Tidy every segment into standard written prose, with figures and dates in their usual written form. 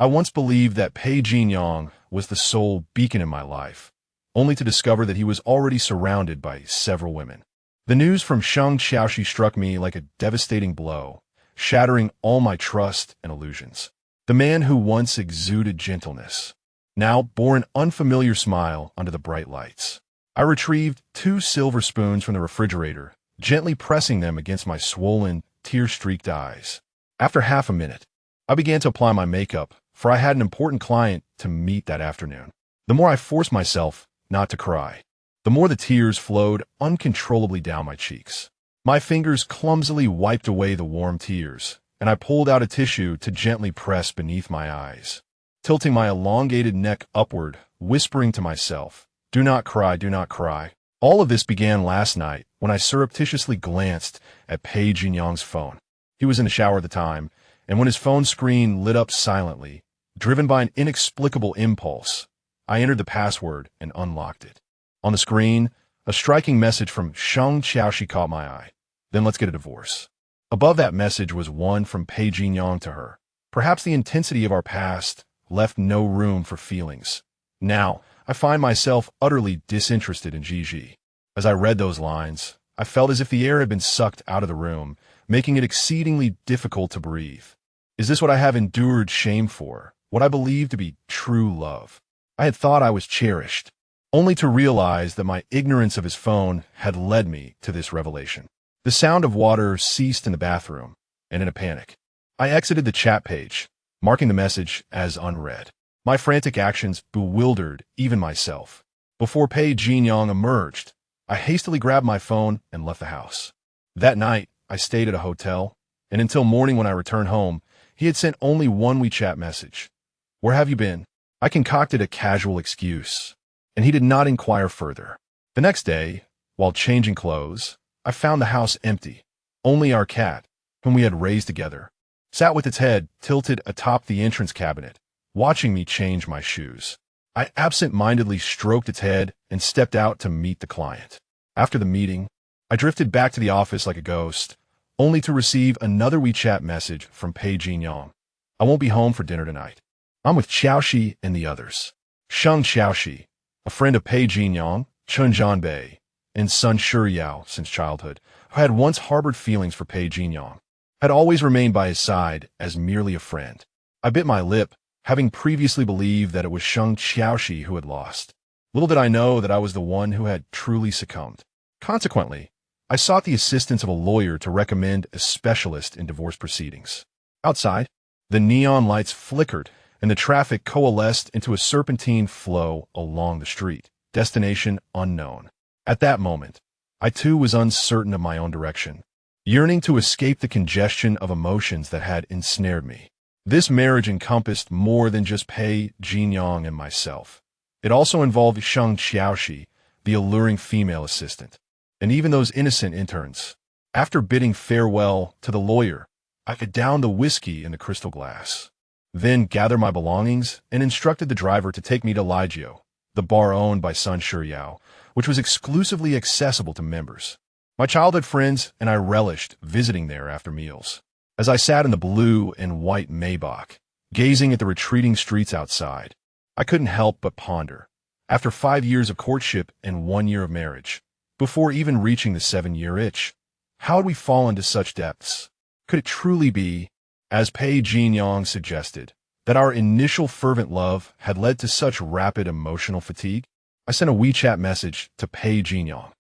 I once believed that Pei Jinyang was the sole beacon in my life, only to discover that he was already surrounded by several women. The news from Shang Xiaoxi struck me like a devastating blow, shattering all my trust and illusions. The man who once exuded gentleness now bore an unfamiliar smile under the bright lights. I retrieved 2 silver spoons from the refrigerator, gently pressing them against my swollen, tear-streaked eyes. After half a minute, I began to apply my makeup, for I had an important client to meet that afternoon. The more I forced myself not to cry, the more the tears flowed uncontrollably down my cheeks. My fingers clumsily wiped away the warm tears, and I pulled out a tissue to gently press beneath my eyes, tilting my elongated neck upward, whispering to myself, "Do not cry, do not cry." All of this began last night when I surreptitiously glanced at Pei Jinyang's phone. He was in the shower at the time, and when his phone screen lit up silently, driven by an inexplicable impulse, I entered the password and unlocked it. On the screen, a striking message from Shang Xiaoxi caught my eye. "Then let's get a divorce." Above that message was one from Pei Jinyang to her. Perhaps the intensity of our past left no room for feelings. Now, I find myself utterly disinterested in Gigi. As I read those lines, I felt as if the air had been sucked out of the room, making it exceedingly difficult to breathe. Is this what I have endured shame for? What I believed to be true love? I had thought I was cherished, only to realize that my ignorance of his phone had led me to this revelation. The sound of water ceased in the bathroom, and in a panic, I exited the chat page, marking the message as unread. My frantic actions bewildered even myself. Before Pei Jinyang emerged, I hastily grabbed my phone and left the house. That night, I stayed at a hotel, and until morning when I returned home, he had sent only one WeChat message. "Where have you been?" I concocted a casual excuse, and he did not inquire further. The next day, while changing clothes, I found the house empty. Only our cat, whom we had raised together, sat with its head tilted atop the entrance cabinet, watching me change my shoes. I absent-mindedly stroked its head and stepped out to meet the client. After the meeting, I drifted back to the office like a ghost, only to receive another WeChat message from Pei Jinyang. "I won't be home for dinner tonight. I'm with Xiaoxi and the others." Shang Xiaoxi, a friend of Pei Jinyang, Chen Zhanbei, and Sun Shuyao since childhood, who had once harbored feelings for Pei Jinyang, had always remained by his side as merely a friend. I bit my lip, having previously believed that it was Shang Xiaoxi who had lost. Little did I know that I was the one who had truly succumbed. Consequently, I sought the assistance of a lawyer to recommend a specialist in divorce proceedings. Outside, the neon lights flickered and the traffic coalesced into a serpentine flow along the street, destination unknown. At that moment, I too was uncertain of my own direction, yearning to escape the congestion of emotions that had ensnared me. This marriage encompassed more than just Pei Jinyang and myself. It also involved Shang Xiaoxi, the alluring female assistant, and even those innocent interns. After bidding farewell to the lawyer, I could down the whiskey in the crystal glass, then gather my belongings and instructed the driver to take me to Ligio, the bar owned by Sun Shuyao, which was exclusively accessible to members. My childhood friends and I relished visiting there after meals. As I sat in the blue and white Maybach, gazing at the retreating streets outside, I couldn't help but ponder. After 5 years of courtship and 1 year of marriage, before even reaching the 7-year itch, how had we fallen to such depths? Could it truly be, as Pei Jinyang suggested, that our initial fervent love had led to such rapid emotional fatigue? I sent a WeChat message to Pei Jinyang.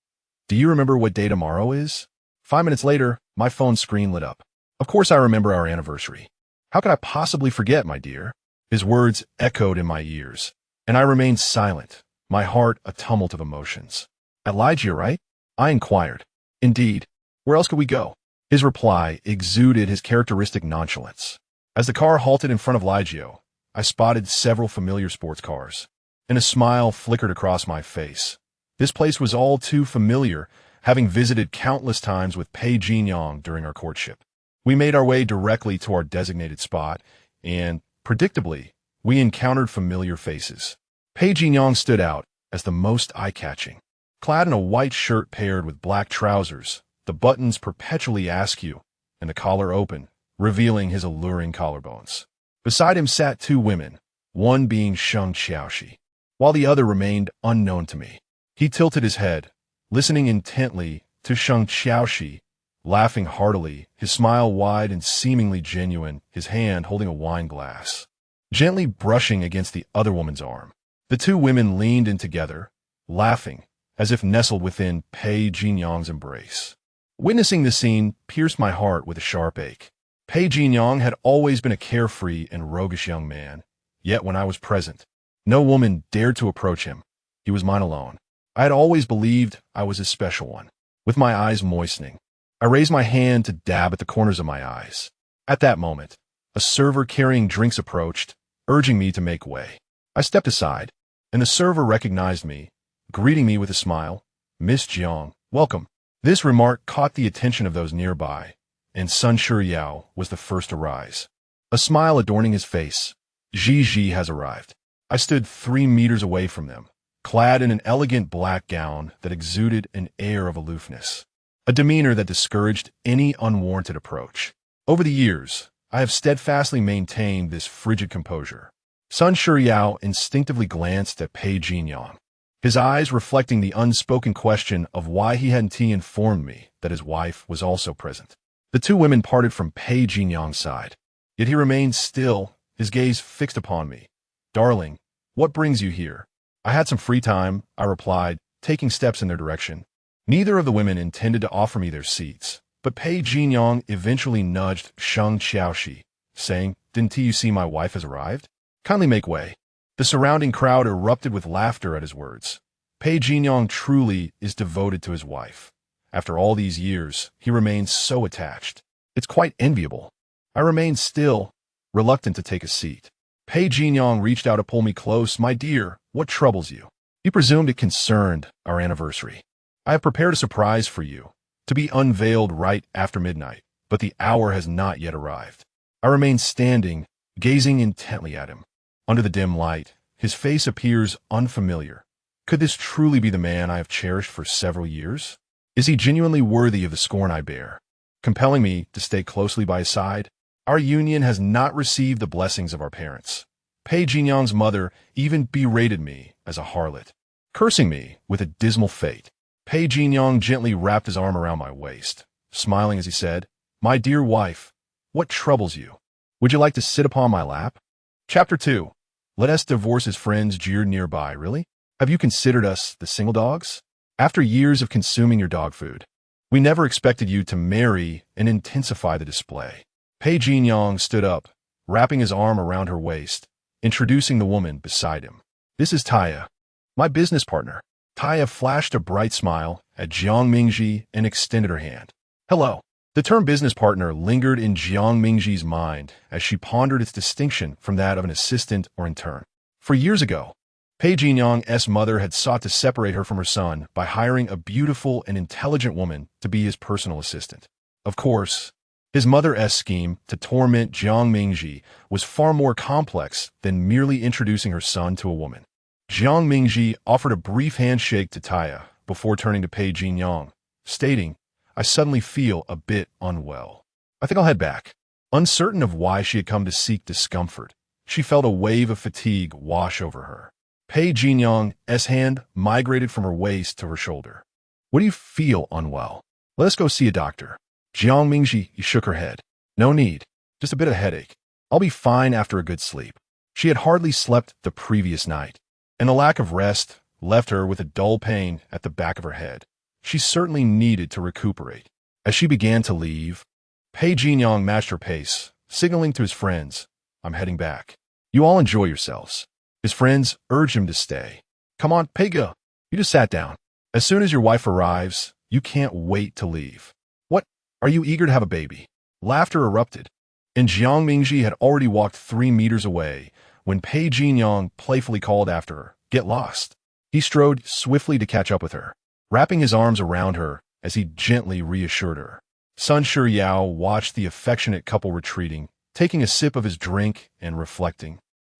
"Do you remember what day tomorrow is?" 5 minutes later, my phone screen lit up. "Of course I remember our anniversary. How could I possibly forget, my dear?" His words echoed in my ears, and I remained silent, my heart a tumult of emotions. "At Ligio, right?" I inquired. "Indeed. Where else could we go?" His reply exuded his characteristic nonchalance. As the car halted in front of Ligio, I spotted several familiar sports cars, and a smile flickered across my face. This place was all too familiar, having visited countless times with Pei Jinyang during our courtship. We made our way directly to our designated spot, and, predictably, we encountered familiar faces. Pei Jinyang stood out as the most eye-catching. Clad in a white shirt paired with black trousers, the buttons perpetually askew, and the collar open, revealing his alluring collarbones. Beside him sat two women, one being Sheng Xiaoxi, while the other remained unknown to me. He tilted his head, listening intently to Sheng Xiaoxi, laughing heartily, his smile wide and seemingly genuine, his hand holding a wine glass, gently brushing against the other woman's arm. The two women leaned in together, laughing, as if nestled within Pei Jinyang's embrace. Witnessing this scene pierced my heart with a sharp ache. Pei Jinyang had always been a carefree and roguish young man, yet when I was present, no woman dared to approach him. He was mine alone. I had always believed I was his special one. With my eyes moistening, I raised my hand to dab at the corners of my eyes. At that moment, a server carrying drinks approached, urging me to make way. I stepped aside, and the server recognized me, greeting me with a smile. "Miss Jiang, welcome." This remark caught the attention of those nearby, and Sun Shuyao was the first to rise, a smile adorning his face. Ji has arrived. I stood 3 meters away from them, clad in an elegant black gown that exuded an air of aloofness, a demeanor that discouraged any unwarranted approach. Over the years, I have steadfastly maintained this frigid composure. Sun Shuyao instinctively glanced at Pei Jinyang, his eyes reflecting the unspoken question of why he hadn't informed me that his wife was also present. The two women parted from Pei Jinyang's side, yet he remained still, his gaze fixed upon me. "Darling, what brings you here?" "I had some free time," I replied, taking steps in their direction. Neither of the women intended to offer me their seats, but Pei Jinyang eventually nudged Sheng Xiaoxi, saying, "Didn't you see my wife has arrived? Kindly make way." The surrounding crowd erupted with laughter at his words. Pei Jinyang truly is devoted to his wife. After all these years, he remains so attached. It's quite enviable. I remained still, reluctant to take a seat. Pei Jinyang reached out to pull me close. "My dear, what troubles you?" He presumed it concerned our anniversary. "I have prepared a surprise for you, to be unveiled right after midnight, but the hour has not yet arrived." I remained standing, gazing intently at him. Under the dim light, his face appears unfamiliar. Could this truly be the man I have cherished for several years? Is he genuinely worthy of the scorn I bear, compelling me to stay closely by his side? Our union has not received the blessings of our parents. Pei Jinyang's mother even berated me as a harlot, cursing me with a dismal fate. Pei Jinyang gently wrapped his arm around my waist, smiling as he said, "My dear wife, what troubles you? Would you like to sit upon my lap?" Chapter 2. Let us divorce his friends jeered nearby. Really? Have you considered us the single dogs? After years of consuming your dog food, we never expected you to marry and intensify the display. Pei Jinyang stood up, wrapping his arm around her waist, introducing the woman beside him. "This is Taya, my business partner." Taya flashed a bright smile at Jiang Mingji and extended her hand. "Hello." The term business partner lingered in Jiang Mingji's mind as she pondered its distinction from that of an assistant or intern. For years ago, Pei Jinyang's mother had sought to separate her from her son by hiring a beautiful and intelligent woman to be his personal assistant. Of course, his mother's scheme to torment Jiang Mingji was far more complex than merely introducing her son to a woman. Jiang Mingji offered a brief handshake to Taya before turning to Pei Jinyang, stating, "I suddenly feel a bit unwell. I think I'll head back." Uncertain of why she had come to seek discomfort, she felt a wave of fatigue wash over her. Pei Jinyang's hand migrated from her waist to her shoulder. "What do you feel unwell? Let us go see a doctor." Jiang Mingji shook her head. "No need. Just a bit of headache. I'll be fine after a good sleep." She had hardly slept the previous night, and the lack of rest left her with a dull pain at the back of her head. She certainly needed to recuperate. As she began to leave, Pei Jinyang matched her pace, signaling to his friends, "I'm heading back. You all enjoy yourselves." His friends urged him to stay. "Come on, Peiga. You just sat down. As soon as your wife arrives, you can't wait to leave." "What? Are you eager to have a baby?" Laughter erupted, and Jiang Mingji had already walked 3 meters away when Pei Jinyang playfully called after her, "Get lost." He strode swiftly to catch up with her, wrapping his arms around her as he gently reassured her. Sun Shuyao watched the affectionate couple retreating, taking a sip of his drink and reflecting.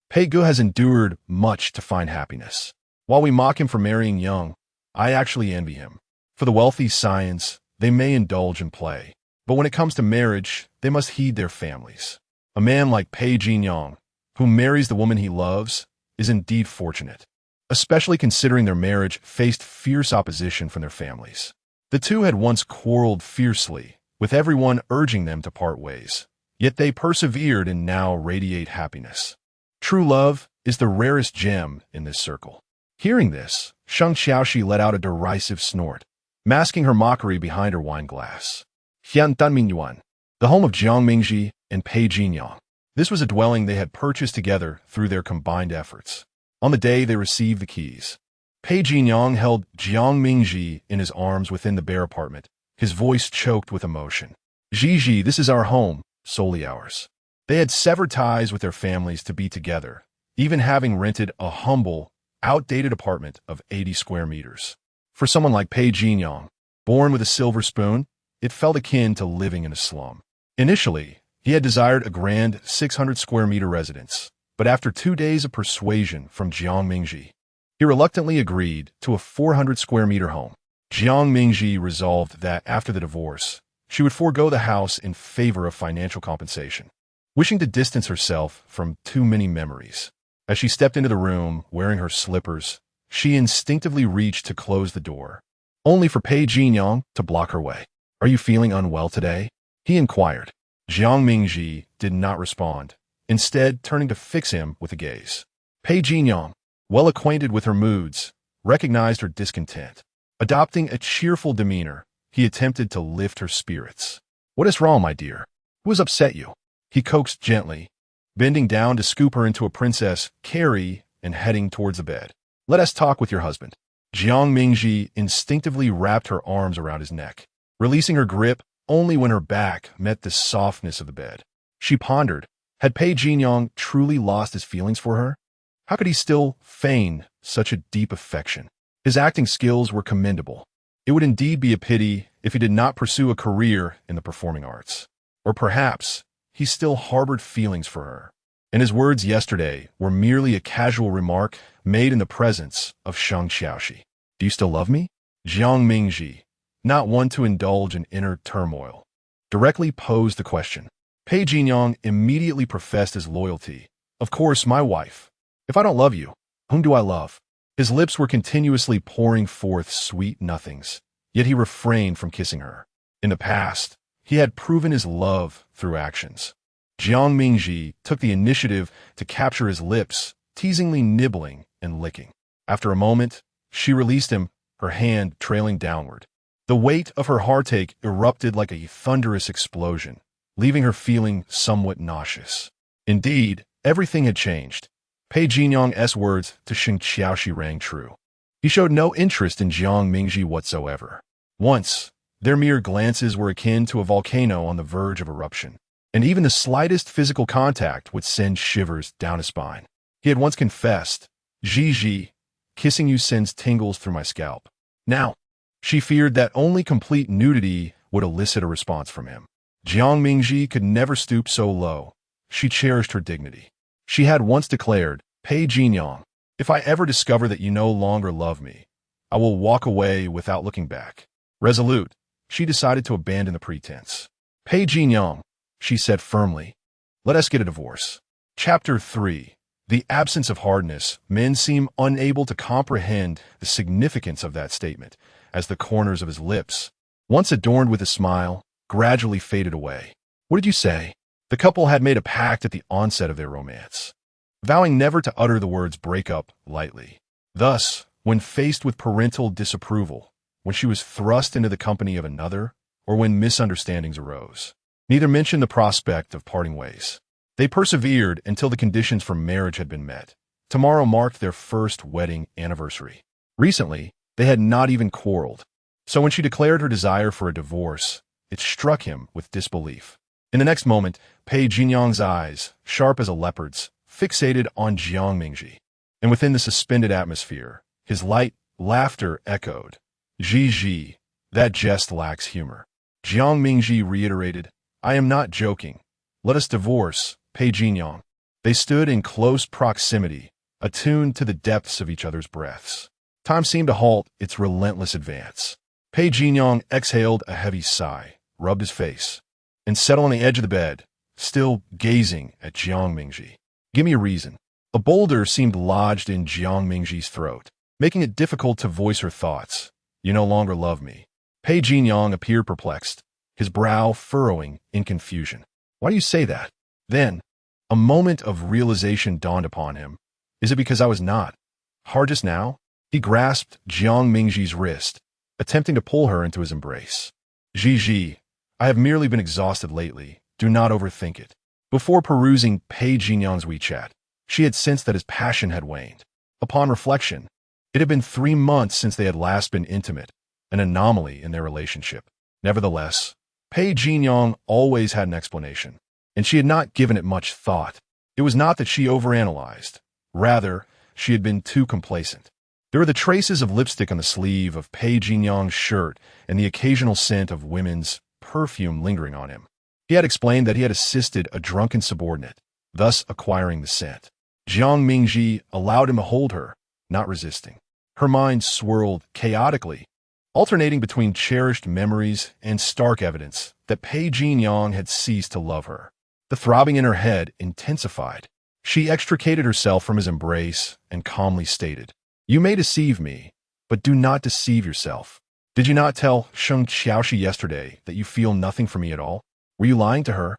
Pei Gu has endured much to find happiness. While we mock him for marrying young, I actually envy him. For the wealthy science, they may indulge in play, but when it comes to marriage, they must heed their families. A man like Pei Jinyong, who marries the woman he loves, is indeed fortunate, especially considering their marriage faced fierce opposition from their families. The two had once quarreled fiercely, with everyone urging them to part ways. Yet they persevered and now radiate happiness. True love is the rarest gem in this circle. Hearing this, Sheng Xiaoxi let out a derisive snort, masking her mockery behind her wine glass. Xian Dunmingyuan, the home of Jiang Mingji and Pei Jinyang. This was a dwelling they had purchased together through their combined efforts. On the day they received the keys, Pei Jinyang held Jiang Mingji in his arms within the bare apartment, his voice choked with emotion. Ji, this is our home, solely ours. They had severed ties with their families to be together, even having rented a humble, outdated apartment of 80 square meters. For someone like Pei Jinyang, born with a silver spoon, it felt akin to living in a slum. Initially, he had desired a grand 600 square meter residence, but after 2 days of persuasion from Jiang Mingji, he reluctantly agreed to a 400 square meter home. Jiang Mingji resolved that after the divorce, she would forego the house in favor of financial compensation, wishing to distance herself from too many memories. As she stepped into the room, wearing her slippers, she instinctively reached to close the door, only for Pei Jinyang to block her way. "Are you feeling unwell today?" he inquired. Jiang Mingji did not respond, instead turning to fix him with a gaze. Pei Jinyang, well acquainted with her moods, recognized her discontent. Adopting a cheerful demeanor, he attempted to lift her spirits. "What is wrong, my dear? Who has upset you?" he coaxed gently, bending down to scoop her into a princess carry and heading towards the bed. "Let us talk with your husband." Jiang Mingji instinctively wrapped her arms around his neck, releasing her grip only when her back met the softness of the bed. She pondered, had Pei Jinyang truly lost his feelings for her? How could he still feign such a deep affection? His acting skills were commendable. It would indeed be a pity if he did not pursue a career in the performing arts. Or perhaps he still harbored feelings for her, and his words yesterday were merely a casual remark made in the presence of Sheng Xiaoxi. "Do you still love me?" Jiang Mingji, not one to indulge in inner turmoil, directly posed the question. Pei Jinyang immediately professed his loyalty. "Of course, my wife. If I don't love you, whom do I love?" His lips were continuously pouring forth sweet nothings, yet he refrained from kissing her. In the past, he had proven his love through actions. Jiang Mingji took the initiative to capture his lips, teasingly nibbling and licking. After a moment, she released him, her hand trailing downward. The weight of her heartache erupted like a thunderous explosion, leaving her feeling somewhat nauseous. Indeed, everything had changed. Pei Jinyang's words to Sheng Xiaoxi rang true. He showed no interest in Jiang Mingji whatsoever. Once, their mere glances were akin to a volcano on the verge of eruption, and even the slightest physical contact would send shivers down his spine. He had once confessed, "Ji, kissing you sends tingles through my scalp." Now, she feared that only complete nudity would elicit a response from him. Jiang Mingji could never stoop so low. She cherished her dignity. She had once declared, "Pei Jinyang, if I ever discover that you no longer love me, I will walk away without looking back." Resolute, she decided to abandon the pretense. "Pei Jinyang," she said firmly, "let us get a divorce." Chapter 3. The absence of hardness. Men seem unable to comprehend the significance of that statement, as the corners of his lips, once adorned with a smile, gradually faded away. "What did you say?" The couple had made a pact at the onset of their romance, vowing never to utter the words breakup lightly. Thus, when faced with parental disapproval, when she was thrust into the company of another, or when misunderstandings arose, neither mentioned the prospect of parting ways. They persevered until the conditions for marriage had been met. Tomorrow marked their first wedding anniversary. Recently, they had not even quarreled. So when she declared her desire for a divorce, it struck him with disbelief. In the next moment, Pei Jinyang's eyes, sharp as a leopard's, fixated on Jiang Mingji. And within the suspended atmosphere, his light laughter echoed. "Ji, that jest lacks humor." Jiang Mingji reiterated, "I am not joking. Let us divorce, Pei Jinyang." They stood in close proximity, attuned to the depths of each other's breaths. Time seemed to halt its relentless advance. Pei Jinyang exhaled a heavy sigh, rubbed his face, and settled on the edge of the bed, still gazing at Jiang Mingji. Give me a reason. A boulder seemed lodged in Jiang Mingji's throat, making it difficult to voice her thoughts. You no longer love me. Pei Jinyang appeared perplexed, his brow furrowing in confusion. Why do you say that? Then, a moment of realization dawned upon him. Is it because I was not hard just now? He grasped Jiang Mingji's wrist, attempting to pull her into his embrace. Ji, I have merely been exhausted lately. Do not overthink it. Before perusing Pei Jinyang's WeChat, she had sensed that his passion had waned. Upon reflection, it had been 3 months since they had last been intimate, an anomaly in their relationship. Nevertheless, Pei Jinyang always had an explanation, and she had not given it much thought. It was not that she overanalyzed. Rather, she had been too complacent. There were the traces of lipstick on the sleeve of Pei Jinyang's shirt and the occasional scent of women's perfume lingering on him. He had explained that he had assisted a drunken subordinate, thus acquiring the scent. Jiang Mingji allowed him to hold her, not resisting. Her mind swirled chaotically, alternating between cherished memories and stark evidence that Pei Jinyang had ceased to love her. The throbbing in her head intensified. She extricated herself from his embrace and calmly stated, You may deceive me, but do not deceive yourself. Did you not tell Sheng Xiaoxi yesterday that you feel nothing for me at all? Were you lying to her?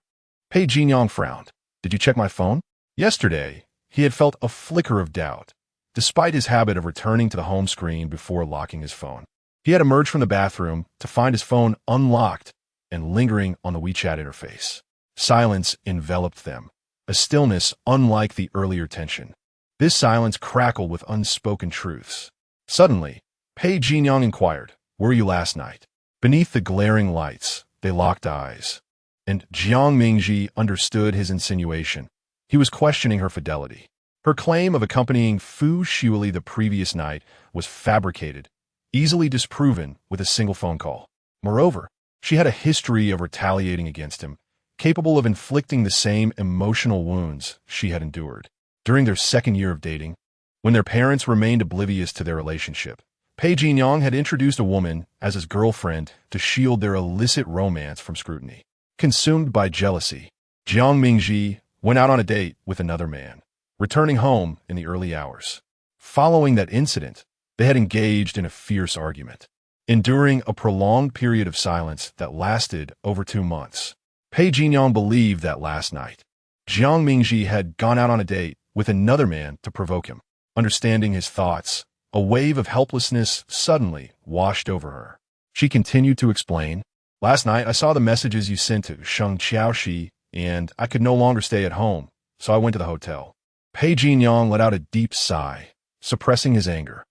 Pei Jinyang frowned. Did you check my phone? Yesterday, he had felt a flicker of doubt, despite his habit of returning to the home screen before locking his phone. He had emerged from the bathroom to find his phone unlocked and lingering on the WeChat interface. Silence enveloped them, a stillness unlike the earlier tension. This silence crackled with unspoken truths. Suddenly, Pei Jinyang inquired, Where were you last night? Beneath the glaring lights, they locked eyes, and Jiang Mingji understood his insinuation. He was questioning her fidelity. Her claim of accompanying Fu Xueli the previous night was fabricated, easily disproven with a single phone call. Moreover, she had a history of retaliating against him, capable of inflicting the same emotional wounds she had endured. During their second year of dating, when their parents remained oblivious to their relationship, Pei Jinyang had introduced a woman as his girlfriend to shield their illicit romance from scrutiny. Consumed by jealousy, Jiang Mingji went out on a date with another man, returning home in the early hours. Following that incident, they had engaged in a fierce argument, enduring a prolonged period of silence that lasted over 2 months. Pei Jinyang believed that last night, Jiang Mingji had gone out on a date with another man to provoke him. Understanding his thoughts, a wave of helplessness suddenly washed over her. She continued to explain, Last night I saw the messages you sent to Sheng Xiaoxi, and I could no longer stay at home, so I went to the hotel. Pei Jinyang let out a deep sigh, suppressing his anger.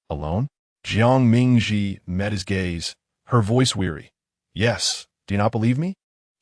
Alone? Jiang Mingji met his gaze, her voice weary. Yes, do you not believe me?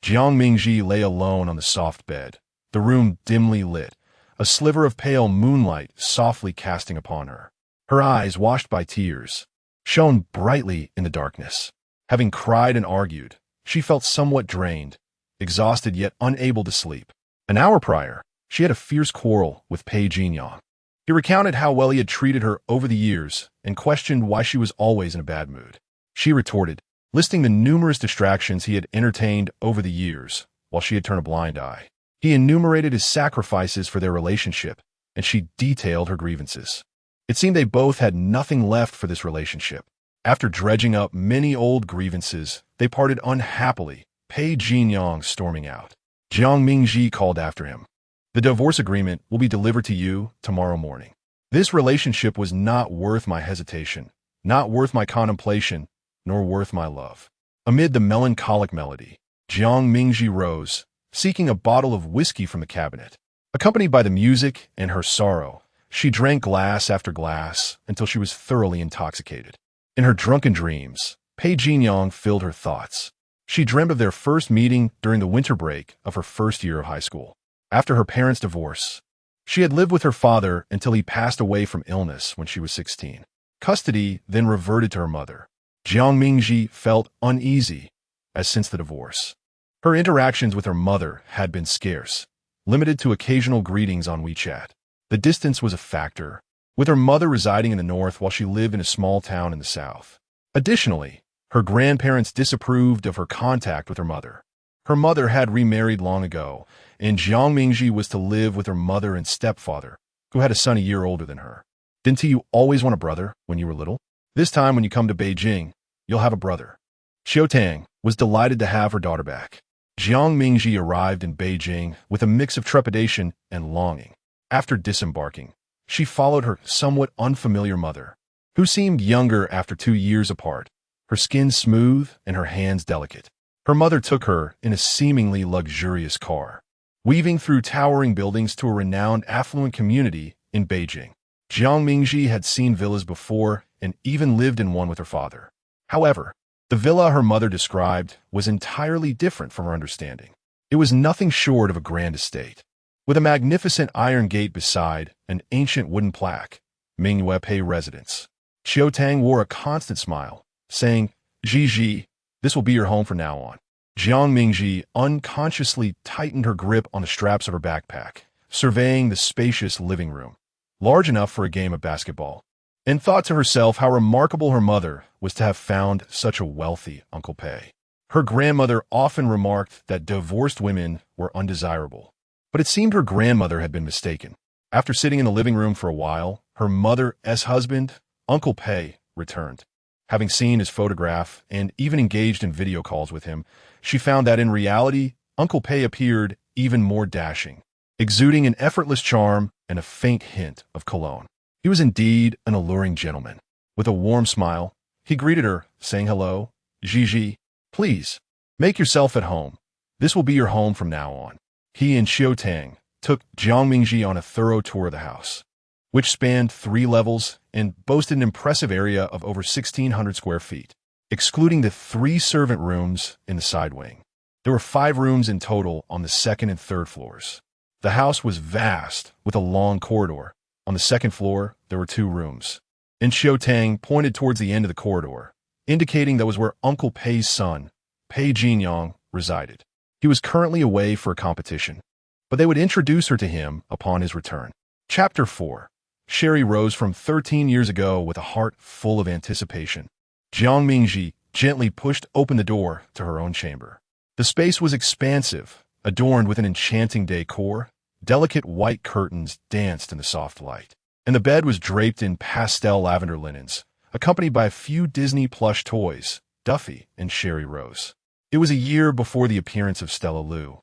Jiang Mingji lay alone on the soft bed, the room dimly lit, a sliver of pale moonlight softly casting upon her. Her eyes, washed by tears, shone brightly in the darkness. Having cried and argued, she felt somewhat drained, exhausted yet unable to sleep. An hour prior, she had a fierce quarrel with Pei Jinyang. He recounted how well he had treated her over the years and questioned why she was always in a bad mood. She retorted, listing the numerous distractions he had entertained over the years, while she had turned a blind eye. He enumerated his sacrifices for their relationship, and she detailed her grievances. It seemed they both had nothing left for this relationship. After dredging up many old grievances, they parted unhappily, Pei Jinyang storming out. Jiang Mingji called after him. The divorce agreement will be delivered to you tomorrow morning. This relationship was not worth my hesitation, not worth my contemplation, nor worth my love. Amid the melancholic melody, Jiang Mingji rose, seeking a bottle of whiskey from the cabinet. Accompanied by the music and her sorrow, she drank glass after glass until she was thoroughly intoxicated. In her drunken dreams, Pei Jinyang filled her thoughts. She dreamed of their first meeting during the winter break of her first year of high school. After her parents' divorce, she had lived with her father until he passed away from illness when she was 16. Custody then reverted to her mother. Jiang Mingji felt uneasy, as since the divorce, her interactions with her mother had been scarce, limited to occasional greetings on WeChat. The distance was a factor, with her mother residing in the north while she lived in a small town in the south. Additionally, her grandparents disapproved of her contact with her mother. Her mother had remarried long ago, and Jiang Mingji was to live with her mother and stepfather, who had a son a year older than her. Didn't you always want a brother when you were little? This time when you come to Beijing, you'll have a brother. Xiao Tang was delighted to have her daughter back. Jiang Mingji arrived in Beijing with a mix of trepidation and longing. After disembarking, she followed her somewhat unfamiliar mother, who seemed younger after 2 years apart, her skin smooth and her hands delicate. Her mother took her in a seemingly luxurious car, weaving through towering buildings to a renowned affluent community in Beijing. Jiang Mingji had seen villas before and even lived in one with her father. However, the villa her mother described was entirely different from her understanding. It was nothing short of a grand estate, with a magnificent iron gate beside an ancient wooden plaque, Mingyue Pei Residence. Xiao Tang wore a constant smile, saying, "Ji, this will be your home from now on." Jiang Mingji unconsciously tightened her grip on the straps of her backpack, surveying the spacious living room, large enough for a game of basketball, and thought to herself how remarkable her mother was to have found such a wealthy Uncle Pei. Her grandmother often remarked that divorced women were undesirable, but it seemed her grandmother had been mistaken. After sitting in the living room for a while, her mother's husband, Uncle Pei, returned. Having seen his photograph and even engaged in video calls with him, she found that in reality, Uncle Pei appeared even more dashing, exuding an effortless charm and a faint hint of cologne. He was indeed an alluring gentleman. With a warm smile, he greeted her, saying hello, "Ji, please, make yourself at home. This will be your home from now on." He and Xiao Tang took Jiang Mingji on a thorough tour of the house, which spanned 3 levels and boasted an impressive area of over 1,600 square feet, excluding the 3 servant rooms in the side wing. There were 5 rooms in total on the 2nd and 3rd floors. The house was vast, with a long corridor. On the 2nd floor, there were 2 rooms, and Xiao Tang pointed towards the end of the corridor, indicating that was where Uncle Pei's son, Pei Jinyang, resided. He was currently away for a competition, but they would introduce her to him upon his return. Chapter 4. Sherry rose from 13 years ago with a heart full of anticipation. Jiang Mingji gently pushed open the door to her own chamber. The space was expansive, adorned with an enchanting decor. Delicate white curtains danced in the soft light, and the bed was draped in pastel lavender linens, accompanied by a few Disney plush toys, Duffy and Sherry Rose. It was a year before the appearance of Stella Lu,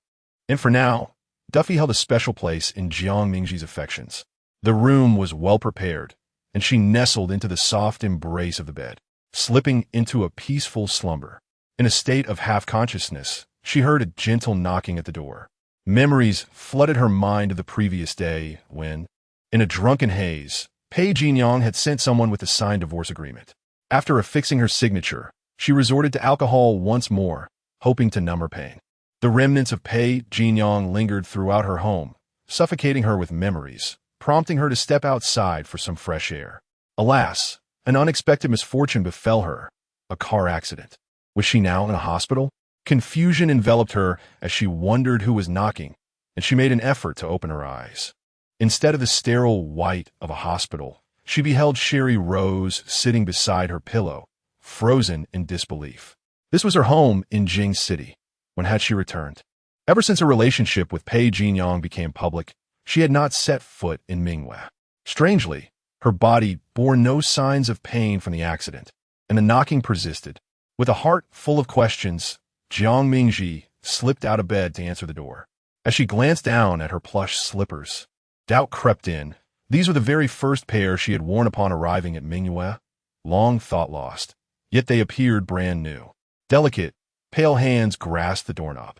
and for now, Duffy held a special place in Jiang Mingji's affections. The room was well prepared, and she nestled into the soft embrace of the bed, slipping into a peaceful slumber. In a state of half-consciousness, she heard a gentle knocking at the door. Memories flooded her mind of the previous day when, in a drunken haze, Pei Jinyang had sent someone with a signed divorce agreement. After affixing her signature, she resorted to alcohol once more, hoping to numb her pain. The remnants of Pei Jinyang lingered throughout her home, suffocating her with memories, prompting her to step outside for some fresh air. Alas, an unexpected misfortune befell her, a car accident. Was she now in a hospital? Confusion enveloped her as she wondered who was knocking, and she made an effort to open her eyes. Instead of the sterile white of a hospital, she beheld Sherry Rose sitting beside her pillow, frozen in disbelief. This was her home in Jing City. When had she returned? Ever since her relationship with Pei Jinyang became public, she had not set foot in Mingyue. Strangely, her body bore no signs of pain from the accident, and the knocking persisted. With a heart full of questions, Jiang Mingji slipped out of bed to answer the door. As she glanced down at her plush slippers, doubt crept in. These were the very first pair she had worn upon arriving at Mingyue, long thought lost, yet they appeared brand new. Delicate, pale hands grasped the doorknob.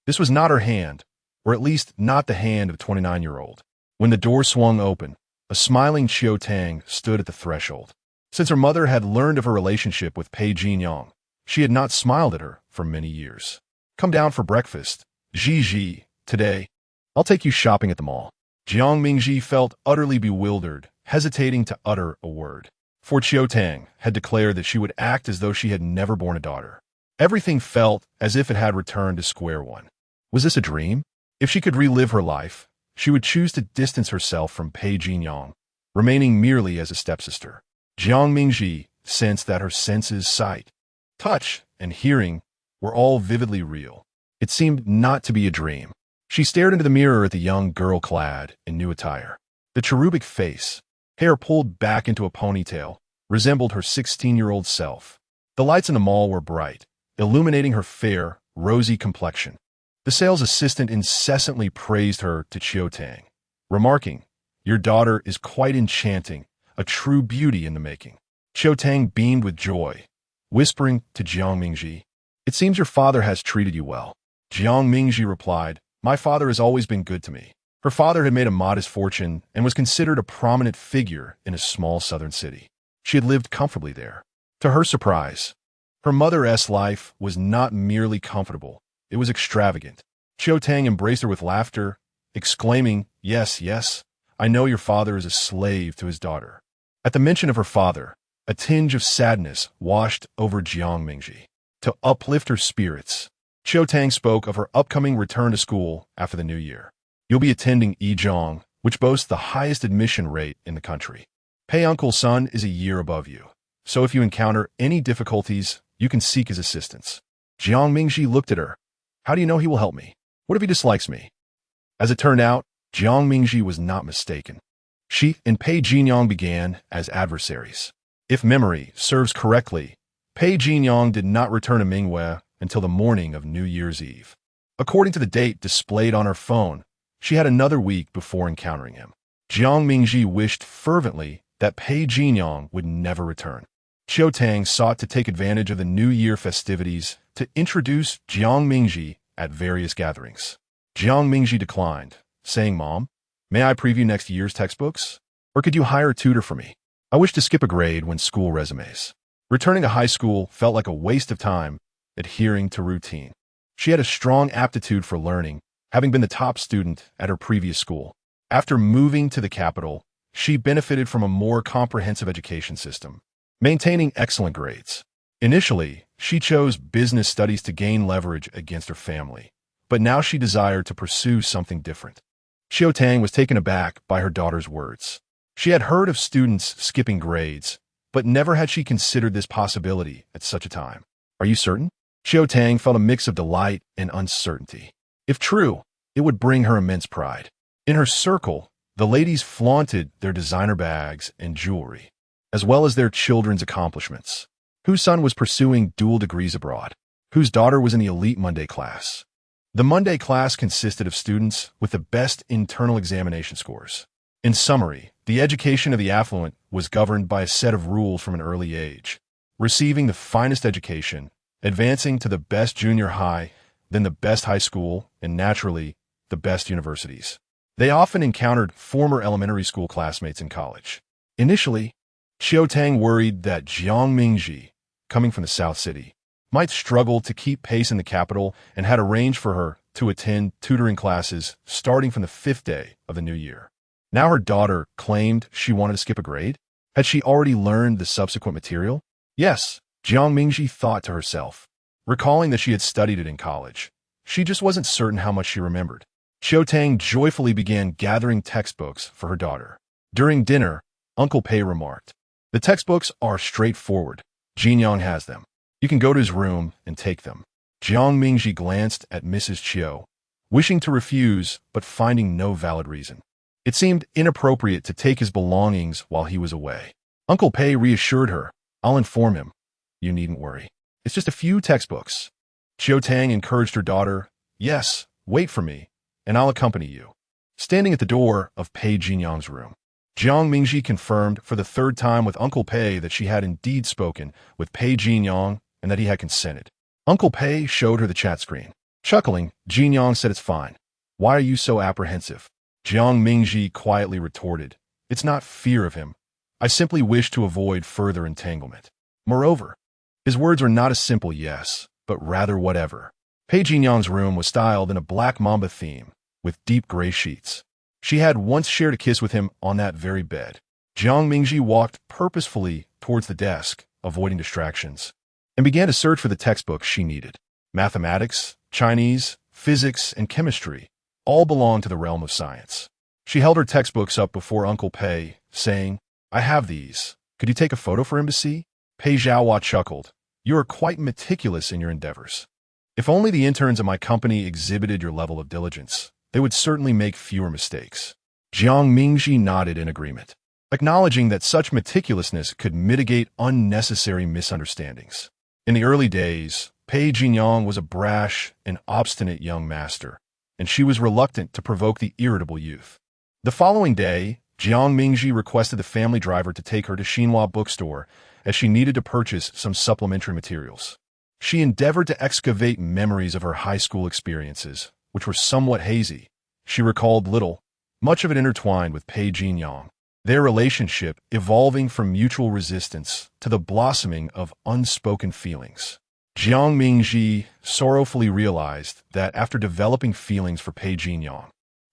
This was not her hand, or at least not the hand of a 29-year-old. When the door swung open, a smiling Xiao Tang stood at the threshold. Since her mother had learned of her relationship with Pei Jinyang, she had not smiled at her for many years. "Come down for breakfast, Ji. Today, I'll take you shopping at the mall." Jiang Mingji felt utterly bewildered, hesitating to utter a word. For Xiao Tang had declared that she would act as though she had never borne a daughter. Everything felt as if it had returned to square one. Was this a dream? If she could relive her life, she would choose to distance herself from Pei Jinyang, remaining merely as a stepsister. Jiang Mingji sensed that her senses, sight, touch, and hearing were all vividly real. It seemed not to be a dream. She stared into the mirror at the young girl clad in new attire. The cherubic face, hair pulled back into a ponytail, resembled her 16-year-old self. The lights in the mall were bright, illuminating her fair, rosy complexion. The sales assistant incessantly praised her to Chiu Tang, remarking, "Your daughter is quite enchanting, a true beauty in the making." Chiu Tang beamed with joy, whispering to Jiang Mingji, "It seems your father has treated you well." Jiang Mingji replied, "My father has always been good to me." Her father had made a modest fortune and was considered a prominent figure in a small southern city. She had lived comfortably there. To her surprise, her mother's life was not merely comfortable, it was extravagant. Chiu Tang embraced her with laughter, exclaiming, "Yes, yes, I know your father is a slave to his daughter." At the mention of her father, a tinge of sadness washed over Jiang Mingji. To uplift her spirits, Chiu Tang spoke of her upcoming return to school after the new year. "You'll be attending Yizhong, which boasts the highest admission rate in the country. Pei Uncle's son is a year above you, so if you encounter any difficulties, you can seek his assistance." Jiang Mingji looked at her. "How do you know he will help me? What if he dislikes me?" As it turned out, Jiang Mingji was not mistaken. She and Pei Jinyang began as adversaries. If memory serves correctly, Pei Jinyang did not return to Mingwei until the morning of New Year's Eve. According to the date displayed on her phone, she had another week before encountering him. Jiang Mingji wished fervently that Pei Jinyang would never return. Chiu Tang sought to take advantage of the New Year festivities to introduce Jiang Mingji at various gatherings. Jiang Mingji declined, saying, "Mom, may I preview next year's textbooks? Or could you hire a tutor for me? I wish to skip a grade when school resumes." Returning to high school felt like a waste of time, adhering to routine. She had a strong aptitude for learning, having been the top student at her previous school. After moving to the capital, she benefited from a more comprehensive education system, maintaining excellent grades. Initially, she chose business studies to gain leverage against her family, but now she desired to pursue something different. Chiu Tang was taken aback by her daughter's words. She had heard of students skipping grades, but never had she considered this possibility at such a time. "Are you certain?" Chiu Tang felt a mix of delight and uncertainty. If true, it would bring her immense pride. In her circle, the ladies flaunted their designer bags and jewelry, as well as their children's accomplishments. Whose son was pursuing dual degrees abroad? Whose daughter was in the elite Monday class? The Monday class consisted of students with the best internal examination scores. In summary, the education of the affluent was governed by a set of rules from an early age, receiving the finest education, advancing to the best junior high, then the best high school, and naturally, the best universities. They often encountered former elementary school classmates in college. Initially, Chiu Tang worried that Jiang Mingji, coming from the South City, might struggle to keep pace in the capital and had arranged for her to attend tutoring classes starting from the 5th day of the new year. Now her daughter claimed she wanted to skip a grade? Had she already learned the subsequent material? Yes, Jiang Mingji thought to herself, recalling that she had studied it in college. She just wasn't certain how much she remembered. Chiu Tang joyfully began gathering textbooks for her daughter. During dinner, Uncle Pei remarked, "The textbooks are straightforward. Jinyang has them. You can go to his room and take them." Jiang Mingji glanced at Mrs. Chiu, wishing to refuse but finding no valid reason. It seemed inappropriate to take his belongings while he was away. Uncle Pei reassured her, "I'll inform him. You needn't worry. It's just a few textbooks." Chiu Tang encouraged her daughter, "Yes, wait for me, and I'll accompany you." Standing at the door of Pei Jinyang's room, Jiang Mingji confirmed for the 3rd time with Uncle Pei that she had indeed spoken with Pei Jinyang and that he had consented. Uncle Pei showed her the chat screen. Chuckling, Jinyang said, "It's fine. Why are you so apprehensive?" Jiang Mingji quietly retorted, "It's not fear of him. I simply wish to avoid further entanglement." Moreover, his words were not a simple yes, but rather whatever. Pei Jinyang's room was styled in a black mamba theme, with deep gray sheets. She had once shared a kiss with him on that very bed. Jiang Mingji walked purposefully towards the desk, avoiding distractions, and began to search for the textbooks she needed. Mathematics, Chinese, physics, and chemistry all belonged to the realm of science. She held her textbooks up before Uncle Pei, saying, "I have these. Could you take a photo for him to see?" Pei Zhaohua chuckled. "You are quite meticulous in your endeavors. If If only the interns at my company exhibited your level of diligence, they would certainly make fewer mistakes. Jiang Mingji nodded in agreement, acknowledging that such meticulousness could mitigate unnecessary misunderstandings. In the early days, Pei Jinyang was a brash and obstinate young master, and she was reluctant to provoke the irritable youth. The following day, Jiang Mingji requested the family driver to take her to Xinhua bookstore as she needed to purchase some supplementary materials. She endeavored to excavate memories of her high school experiences, which were somewhat hazy. She recalled little, much of it intertwined with Pei Jinyang, their relationship evolving from mutual resistance to the blossoming of unspoken feelings. Jiang Mingji sorrowfully realized that after developing feelings for Pei Jinyang,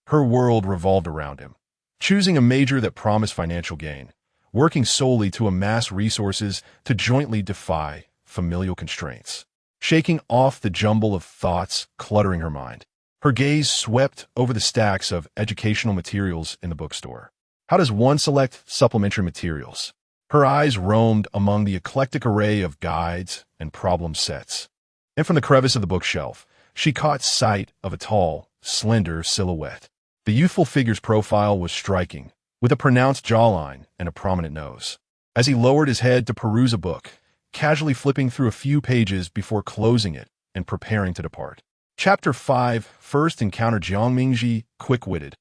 her world revolved around him. Choosing a major that promised financial gain, working solely to amass resources to jointly defy familial constraints. Shaking off the jumble of thoughts cluttering her mind, her gaze swept over the stacks of educational materials in the bookstore. How does one select supplementary materials? Her eyes roamed among the eclectic array of guides and problem sets. And from the crevice of the bookshelf, she caught sight of a tall, slender silhouette. The youthful figure's profile was striking, with a pronounced jawline and a prominent nose. As he lowered his head to peruse a book, casually flipping through a few pages before closing it and preparing to depart. Chapter 5, First Encounter. Jiang Mingji, quick-witted,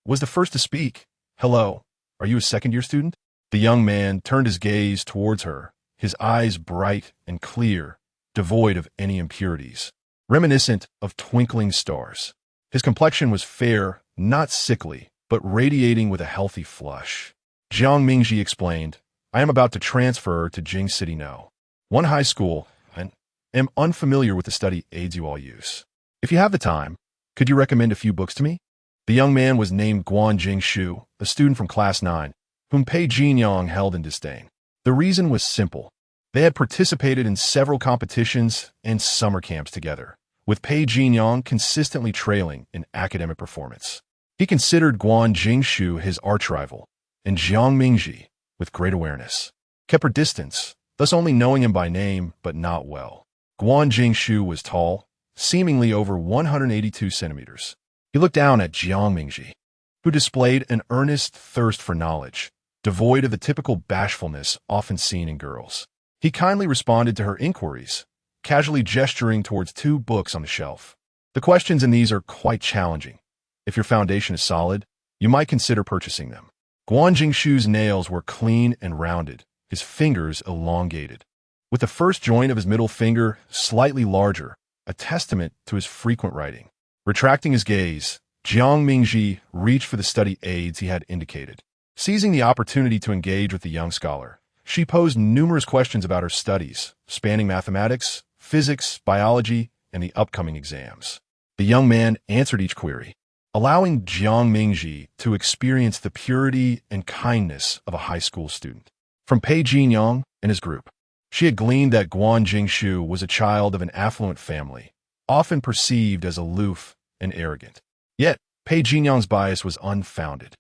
was the first to speak. "Hello, are you a second-year student?" The young man turned his gaze towards her, his eyes bright and clear, devoid of any impurities, reminiscent of twinkling stars. His complexion was fair, not sickly, but radiating with a healthy flush. Jiang Mingji explained, "I am about to transfer to Jing City No. 1 high school, and am unfamiliar with the study aids you all use. If you have the time, could you recommend a few books to me?" The young man was named Guan Jingshu, a student from Class 9, whom Pei Jinyang held in disdain. The reason was simple. They had participated in several competitions and summer camps together, with Pei Jinyang consistently trailing in academic performance. He considered Guan Jingshu his arch-rival, and Jiang Mingji, with great awareness, kept her distance, thus only knowing him by name but not well. Guan Jingshu was tall, seemingly over 182 centimeters. He looked down at Jiang Mingji, who displayed an earnest thirst for knowledge, devoid of the typical bashfulness often seen in girls. He kindly responded to her inquiries, casually gesturing towards 2 books on the shelf. "The questions in these are quite challenging. If your foundation is solid, you might consider purchasing them." Guan Jingshu's nails were clean and rounded, his fingers elongated, with the first joint of his middle finger slightly larger, a testament to his frequent writing. Retracting his gaze, Jiang Mingji reached for the study aids he had indicated. Seizing the opportunity to engage with the young scholar, she posed numerous questions about her studies, spanning mathematics, physics, biology, and the upcoming exams. The young man answered each query, allowing Jiang Mingji to experience the purity and kindness of a high school student. From Pei Jinyang and his group, she had gleaned that Guan Jingshu was a child of an affluent family, often perceived as aloof and arrogant. Yet, Pei Jinyang's bias was unfounded.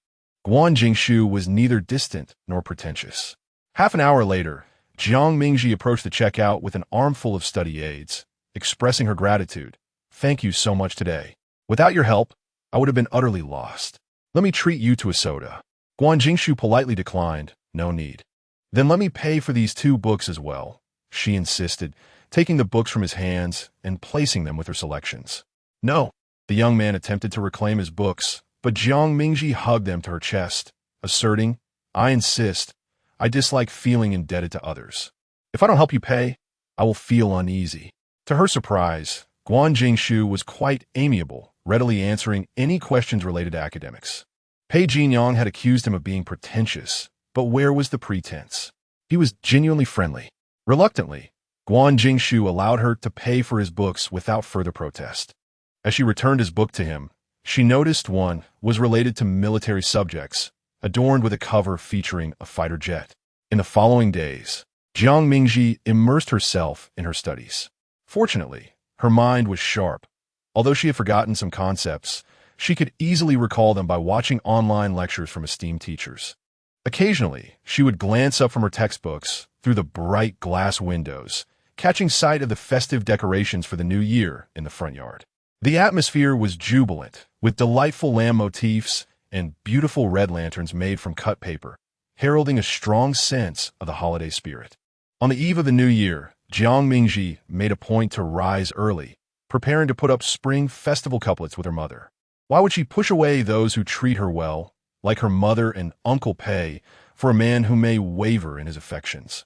Guan Jingshu was neither distant nor pretentious. Half an hour later, Jiang Mingji approached the checkout with an armful of study aids, expressing her gratitude. "Thank you so much today. Without your help, I would have been utterly lost. Let me treat you to a soda." Guan Jingshu politely declined. "No need." "Then let me pay for these 2 books as well," she insisted, taking the books from his hands and placing them with her selections. "No." The young man attempted to reclaim his books, but Jiang Mingji hugged them to her chest, asserting, "I insist. I dislike feeling indebted to others. If I don't help you pay, I will feel uneasy." To her surprise, Guan Jingshu was quite amiable, readily answering any questions related to academics. Pei Jinyang had accused him of being pretentious, but where was the pretense? He was genuinely friendly. Reluctantly, Guan Jingshu allowed her to pay for his books without further protest. As she returned his book to him, she noticed one was related to military subjects, adorned with a cover featuring a fighter jet. In the following days, Jiang Mingji immersed herself in her studies. Fortunately, her mind was sharp. Although she had forgotten some concepts, she could easily recall them by watching online lectures from esteemed teachers. Occasionally, she would glance up from her textbooks through the bright glass windows, catching sight of the festive decorations for the new year in the front yard. The atmosphere was jubilant, with delightful lamb motifs and beautiful red lanterns made from cut paper, heralding a strong sense of the holiday spirit. On the eve of the new year, Jiang Mingji made a point to rise early, preparing to put up spring festival couplets with her mother. Why would she push away those who treat her well, like her mother and Uncle Pei, for a man who may waver in his affections?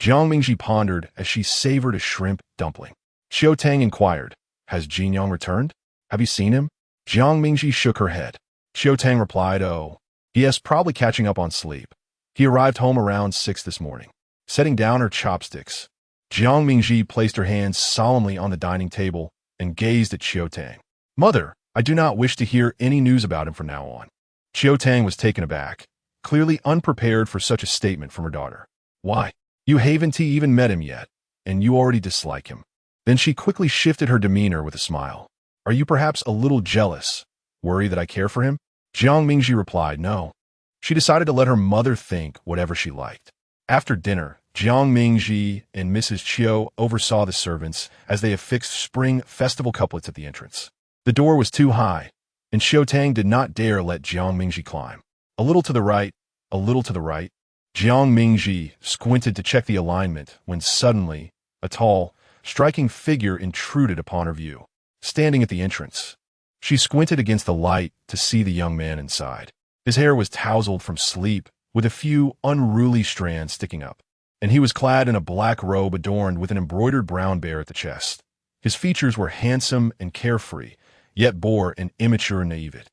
Jiang Mingji pondered as she savored a shrimp dumpling. Xiao Tang inquired, "Has Jin Yang returned? Have you seen him?" Jiang Mingji shook her head. Xiao Tang replied, "Oh, yes, probably catching up on sleep. He arrived home around 6 this morning." Setting down her chopsticks, Jiang Mingji placed her hands solemnly on the dining table and gazed at Xiao Tang. "Mother, I do not wish to hear any news about him from now on." Xiao Tang was taken aback, clearly unprepared for such a statement from her daughter. "Why? You haven't even met him yet, and you already dislike him." Then she quickly shifted her demeanor with a smile. "Are you perhaps a little jealous? Worry that I care for him?" Jiang Mingji replied, "No." She decided to let her mother think whatever she liked. After dinner, Jiang Mingji and Mrs. Qiu oversaw the servants as they affixed spring festival couplets at the entrance. The door was too high, and Xiao Tang did not dare let Jiang Mingji climb. A little to the right, a little to the right. Jiang Mingji squinted to check the alignment when suddenly a tall, striking figure intruded upon her view, standing at the entrance. She squinted against the light to see the young man inside. His hair was tousled from sleep, with a few unruly strands sticking up, and he was clad in a black robe adorned with an embroidered brown bear at the chest. His features were handsome and carefree, yet bore an immature naivete.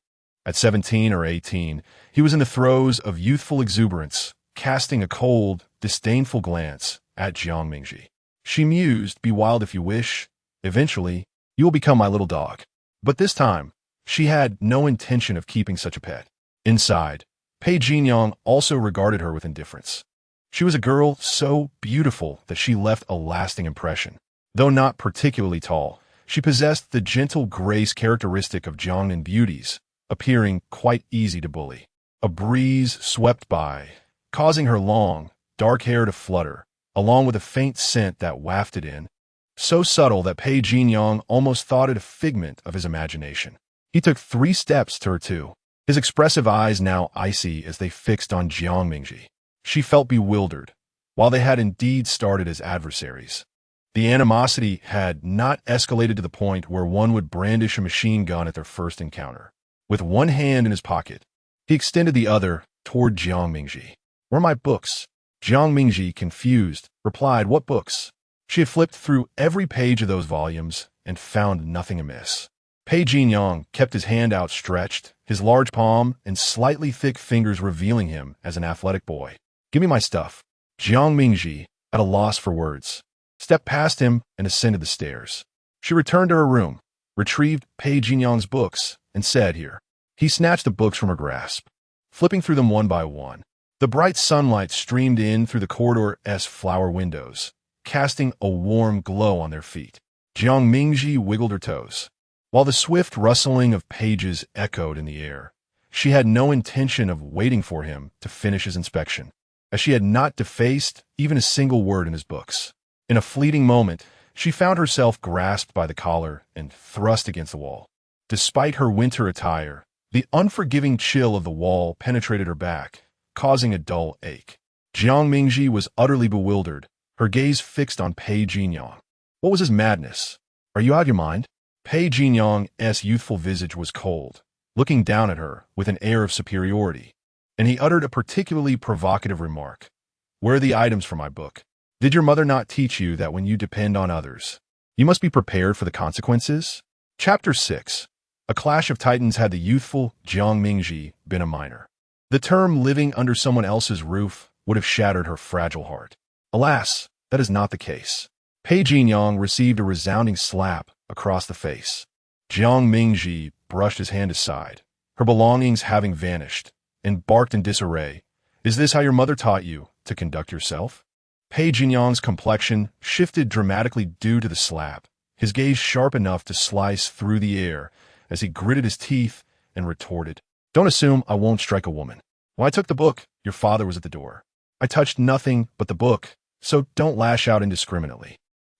At 17 or 18, he was in the throes of youthful exuberance, casting a cold, disdainful glance at Jiang Mingji. She mused, "Be wild if you wish. Eventually, you will become my little dog." But this time, she had no intention of keeping such a pet. Inside, Pei Jinyang also regarded her with indifference. She was a girl so beautiful that she left a lasting impression. Though not particularly tall, she possessed the gentle grace characteristic of Jiangnan beauties, appearing quite easy to bully. A breeze swept by, causing her long, dark hair to flutter, along with a faint scent that wafted in, so subtle that Pei Jinyang almost thought it a figment of his imagination. He took 3 steps to her too, his expressive eyes now icy as they fixed on Jiang Mingji. She felt bewildered, while they had indeed started as adversaries. The animosity had not escalated to the point where one would brandish a machine gun at their first encounter. With one hand in his pocket, he extended the other toward Jiang Mingji. "Where are my books?" Jiang Mingji, confused, replied, "What books?" She had flipped through every page of those volumes and found nothing amiss. Pei Jinyang kept his hand outstretched, his large palm and slightly thick fingers revealing him as an athletic boy. "Give me my stuff." Jiang Mingji, at a loss for words, stepped past him and ascended the stairs. She returned to her room, retrieved Pei Jinyang's books, and said, "Here." He snatched the books from her grasp, flipping through them one by one. The bright sunlight streamed in through the corridor's flower windows, casting a warm glow on their feet. Jiang Mingji wiggled her toes. While the swift rustling of pages echoed in the air, she had no intention of waiting for him to finish his inspection, as she had not defaced even a single word in his books. In a fleeting moment, she found herself grasped by the collar and thrust against the wall. Despite her winter attire, the unforgiving chill of the wall penetrated her back, causing a dull ache. Jiang Mingji was utterly bewildered, her gaze fixed on Pei Jinyang. What was his madness? "Are you out of your mind?" Pei Jinyang's youthful visage was cold, looking down at her with an air of superiority, and he uttered a particularly provocative remark. "Where are the items for my book? Did your mother not teach you that when you depend on others, you must be prepared for the consequences?" Chapter 6. A clash of titans had the youthful Jiang Mingji been a minor. The term living under someone else's roof would have shattered her fragile heart. Alas, that is not the case. Pei Jinyang received a resounding slap across the face. Jiang Mingji brushed his hand aside, her belongings having vanished, and barked in disarray, "Is this how your mother taught you to conduct yourself?" Pei Jinyang's complexion shifted dramatically due to the slap, his gaze sharp enough to slice through the air as he gritted his teeth and retorted, "Don't assume I won't strike a woman. When I took the book, your father was at the door. I touched nothing but the book, so don't lash out indiscriminately."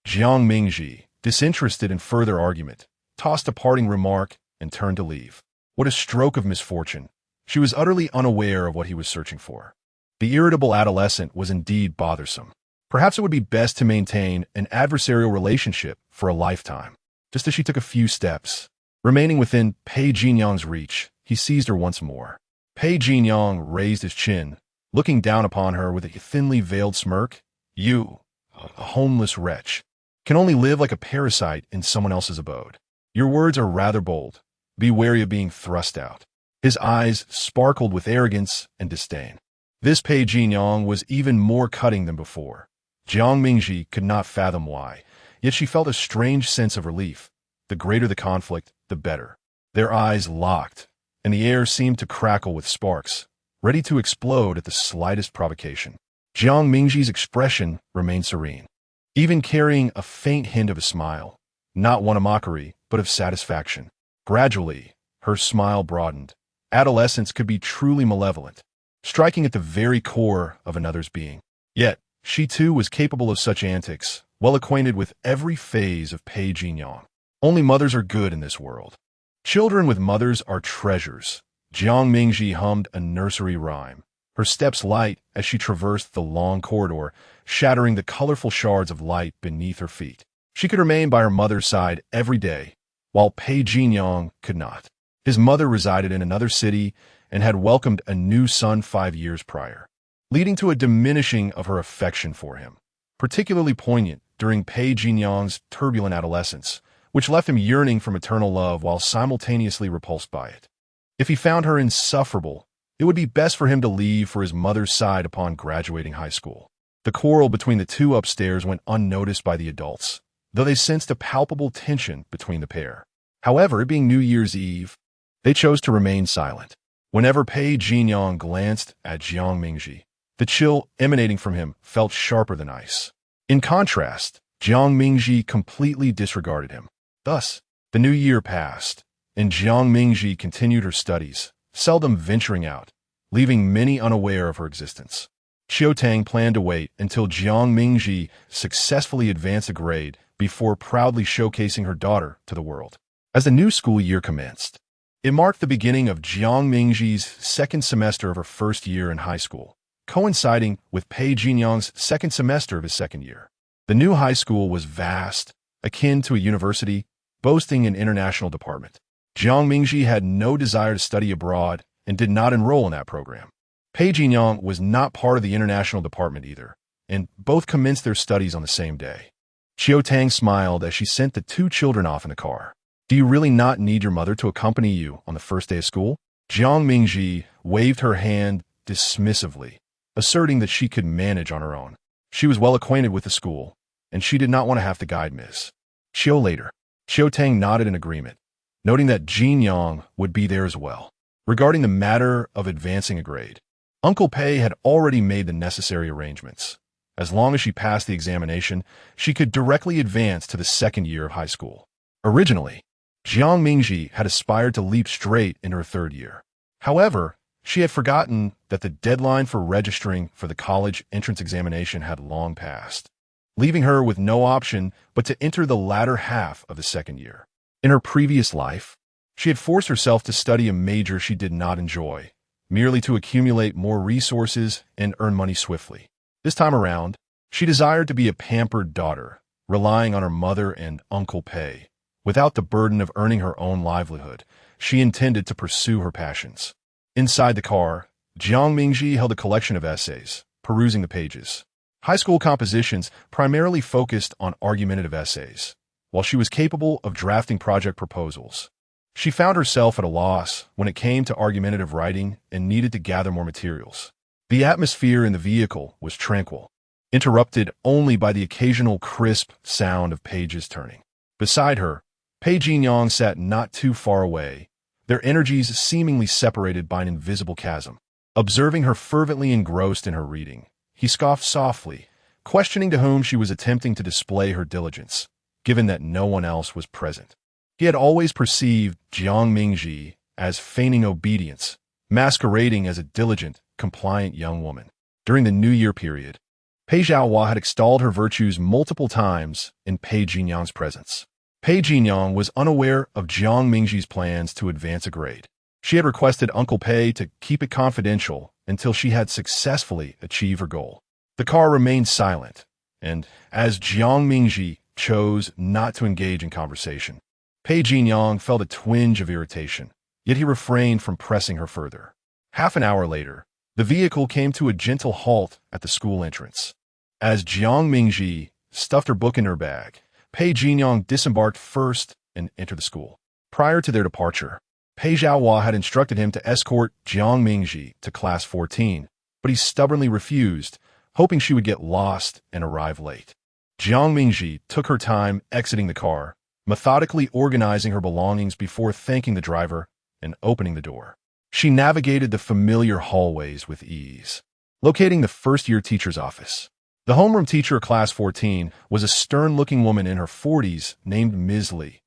Jiang Mingji, disinterested in further argument, tossed a parting remark and turned to leave. What a stroke of misfortune. She was utterly unaware of what he was searching for. The irritable adolescent was indeed bothersome. Perhaps it would be best to maintain an adversarial relationship for a lifetime. Just as she took a few steps, remaining within Pei Jinyang's reach, he seized her once more. Pei Jinyang raised his chin, looking down upon her with a thinly veiled smirk. You, a homeless wretch, can only live like a parasite in someone else's abode. Your words are rather bold. Be wary of being thrust out. His eyes sparkled with arrogance and disdain. This Pei Jinyang was even more cutting than before. Jiang Mingji could not fathom why, yet she felt a strange sense of relief. The greater the conflict, the better. Their eyes locked, and the air seemed to crackle with sparks, ready to explode at the slightest provocation. Jiang Mingji's expression remained serene, even carrying a faint hint of a smile, not one of mockery, but of satisfaction. Gradually, her smile broadened. Adolescence could be truly malevolent, striking at the very core of another's being. Yet, she too was capable of such antics, well acquainted with every phase of Pei Jinyang. Only mothers are good in this world. Children with mothers are treasures. Jiang Mingji hummed a nursery rhyme, her steps light as she traversed the long corridor, shattering the colorful shards of light beneath her feet. She could remain by her mother's side every day, while Pei Jinyang could not. His mother resided in another city and had welcomed a new son 5 years prior, leading to a diminishing of her affection for him, particularly poignant during Pei Jinyang's turbulent adolescence, which left him yearning for maternal love while simultaneously repulsed by it. If he found her insufferable, it would be best for him to leave for his mother's side upon graduating high school. The quarrel between the two upstairs went unnoticed by the adults, though they sensed a palpable tension between the pair. However, it being New Year's Eve, they chose to remain silent. Whenever Pei Jinyang glanced at Jiang Mingji, the chill emanating from him felt sharper than ice. In contrast, Jiang Mingji completely disregarded him. Thus, the new year passed, and Jiang Mingji continued her studies, seldom venturing out, leaving many unaware of her existence. Qiu Tang planned to wait until Jiang Mingji successfully advanced a grade before proudly showcasing her daughter to the world. As the new school year commenced, it marked the beginning of Jiang Mingji's second semester of her first year in high school, coinciding with Pei Jinyang's second semester of his second year. The new high school was vast, akin to a university, boasting an international department. Jiang Mingji had no desire to study abroad and did not enroll in that program. Pei Jinyang was not part of the international department either, and both commenced their studies on the same day. Qiu Tang smiled as she sent the two children off in the car. Do you really not need your mother to accompany you on the first day of school? Jiang Mingji waved her hand dismissively, asserting that she could manage on her own. She was well acquainted with the school, and she did not want to have to guide Miss Qiu later. Qiu Tang nodded in agreement, noting that Jinyang would be there as well. Regarding the matter of advancing a grade, Uncle Pei had already made the necessary arrangements. As long as she passed the examination, she could directly advance to the second year of high school. Originally, Jiang Mingji had aspired to leap straight into her third year. However, she had forgotten that the deadline for registering for the college entrance examination had long passed, leaving her with no option but to enter the latter half of the second year. In her previous life, she had forced herself to study a major she did not enjoy, merely to accumulate more resources and earn money swiftly. This time around, she desired to be a pampered daughter, relying on her mother and Uncle Pei. Without the burden of earning her own livelihood, she intended to pursue her passions. Inside the car, Jiang Mingji held a collection of essays, perusing the pages. High school compositions primarily focused on argumentative essays, while she was capable of drafting project proposals. She found herself at a loss when it came to argumentative writing and needed to gather more materials. The atmosphere in the vehicle was tranquil, interrupted only by the occasional crisp sound of pages turning. Beside her, Pei Jinyang sat not too far away, their energies seemingly separated by an invisible chasm. Observing her fervently engrossed in her reading, he scoffed softly, questioning to whom she was attempting to display her diligence, given that no one else was present. He had always perceived Jiang Mingji as feigning obedience, masquerading as a diligent, compliant young woman. During the New Year period, Pei Zhaohua had extolled her virtues multiple times in Pei Jinyang's presence. Pei Jinyang was unaware of Jiang Mingji's plans to advance a grade. She had requested Uncle Pei to keep it confidential until she had successfully achieved her goal. The car remained silent, and as Jiang Mingji chose not to engage in conversation, Pei Jinyang felt a twinge of irritation, yet he refrained from pressing her further. Half an hour later, the vehicle came to a gentle halt at the school entrance. As Jiang Mingji stuffed her book in her bag, Pei Jinyang disembarked first and entered the school. Prior to their departure, Pei Zhaohua had instructed him to escort Jiang Mingji to class 14, but he stubbornly refused, hoping she would get lost and arrive late. Jiang Mingji took her time exiting the car, methodically organizing her belongings before thanking the driver and opening the door. She navigated the familiar hallways with ease, locating the first-year teacher's office. The homeroom teacher of class 14 was a stern-looking woman in her 40s named Ms. Li.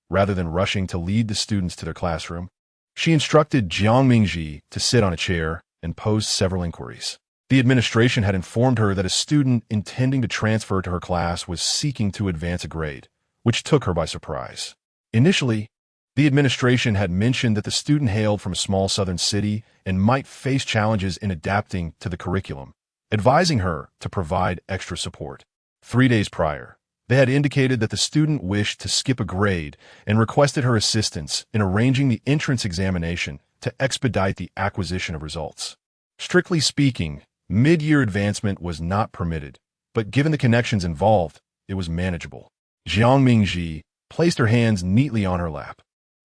Rather than rushing to lead the students to their classroom, she instructed Jiang Mingji to sit on a chair and posed several inquiries. The administration had informed her that a student intending to transfer to her class was seeking to advance a grade, which took her by surprise. Initially, the administration had mentioned that the student hailed from a small southern city and might face challenges in adapting to the curriculum, advising her to provide extra support. 3 days prior, they had indicated that the student wished to skip a grade and requested her assistance in arranging the entrance examination to expedite the acquisition of results. Strictly speaking, mid-year advancement was not permitted, but given the connections involved, it was manageable. Jiang Mingji placed her hands neatly on her lap,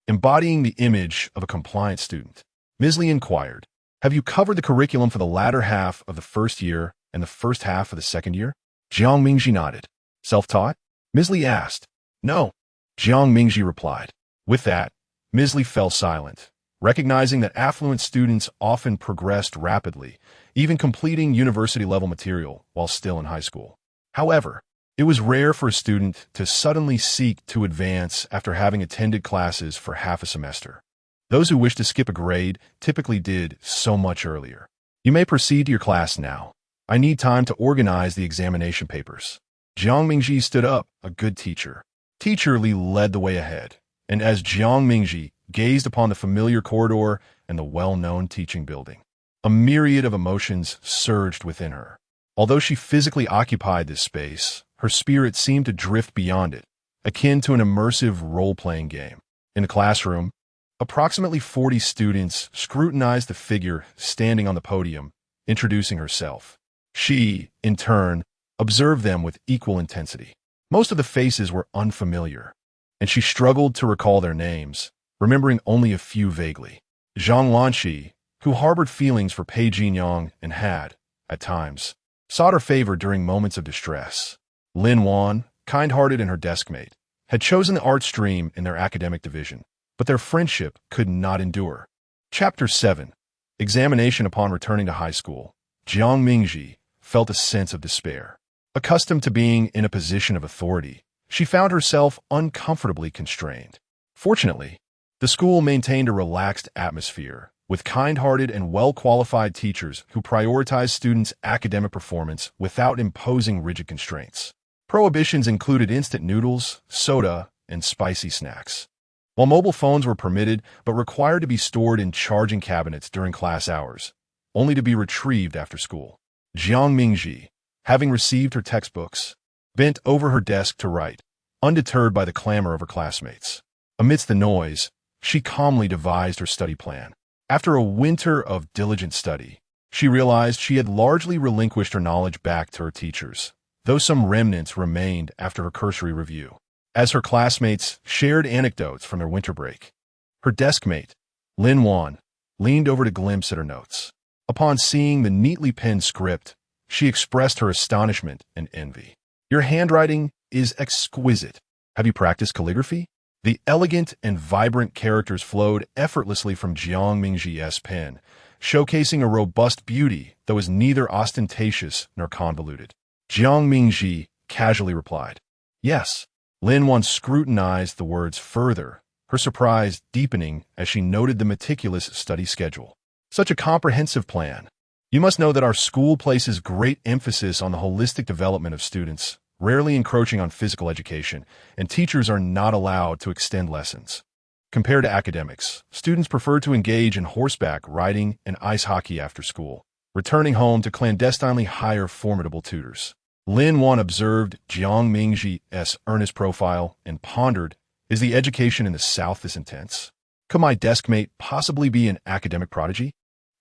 embodying the image of a compliant student. Ms. Li inquired, "Have you covered the curriculum for the latter half of the first year and the first half of the second year?" Jiang Mingji nodded. "Self-taught?" Ms. Li asked. "No," Jiang Mingji replied. With that, Ms. Li fell silent, recognizing that affluent students often progressed rapidly, even completing university-level material while still in high school. However, it was rare for a student to suddenly seek to advance after having attended classes for half a semester. Those who wished to skip a grade typically did so much earlier. "You may proceed to your class now. I need time to organize the examination papers." Jiang Mingji stood up, a good teacher. Teacher Li led the way ahead, and as Jiang Mingji gazed upon the familiar corridor and the well-known teaching building, a myriad of emotions surged within her. Although she physically occupied this space, her spirit seemed to drift beyond it, akin to an immersive role-playing game. In the classroom, approximately 40 students scrutinized the figure standing on the podium, introducing herself. She, in turn, observed them with equal intensity. Most of the faces were unfamiliar, and she struggled to recall their names, remembering only a few vaguely. Zhang Lanqi, who harbored feelings for Pei Jinyang and had, at times, sought her favor during moments of distress. Lin Wan, kind-hearted and her deskmate, had chosen the art stream in their academic division, but their friendship could not endure. Chapter 7. Examination upon returning to high school. Jiang Mingji felt a sense of despair. Accustomed to being in a position of authority, she found herself uncomfortably constrained. Fortunately, the school maintained a relaxed atmosphere, with kind-hearted and well-qualified teachers who prioritized students' academic performance without imposing rigid constraints. Prohibitions included instant noodles, soda, and spicy snacks, while mobile phones were permitted but required to be stored in charging cabinets during class hours, only to be retrieved after school. Jiang Mingji, having received her textbooks, bent over her desk to write, undeterred by the clamor of her classmates. Amidst the noise, she calmly devised her study plan. After a winter of diligent study, she realized she had largely relinquished her knowledge back to her teachers, though some remnants remained after her cursory review. As her classmates shared anecdotes from their winter break, her deskmate, Lin Wan, leaned over to glimpse at her notes. Upon seeing the neatly penned script, she expressed her astonishment and envy. "Your handwriting is exquisite. Have you practiced calligraphy?" The elegant and vibrant characters flowed effortlessly from Jiang Mingji's pen, showcasing a robust beauty that was neither ostentatious nor convoluted. Jiang Mingji casually replied, "Yes." Lin Wan scrutinized the words further, her surprise deepening as she noted the meticulous study schedule. Such a comprehensive plan. You must know that our school places great emphasis on the holistic development of students, rarely encroaching on physical education, and teachers are not allowed to extend lessons. Compared to academics, students prefer to engage in horseback riding and ice hockey after school, returning home to clandestinely hire formidable tutors. Lin Wan observed Jiang Mingji's earnest profile and pondered, is the education in the South this intense? Could my deskmate possibly be an academic prodigy?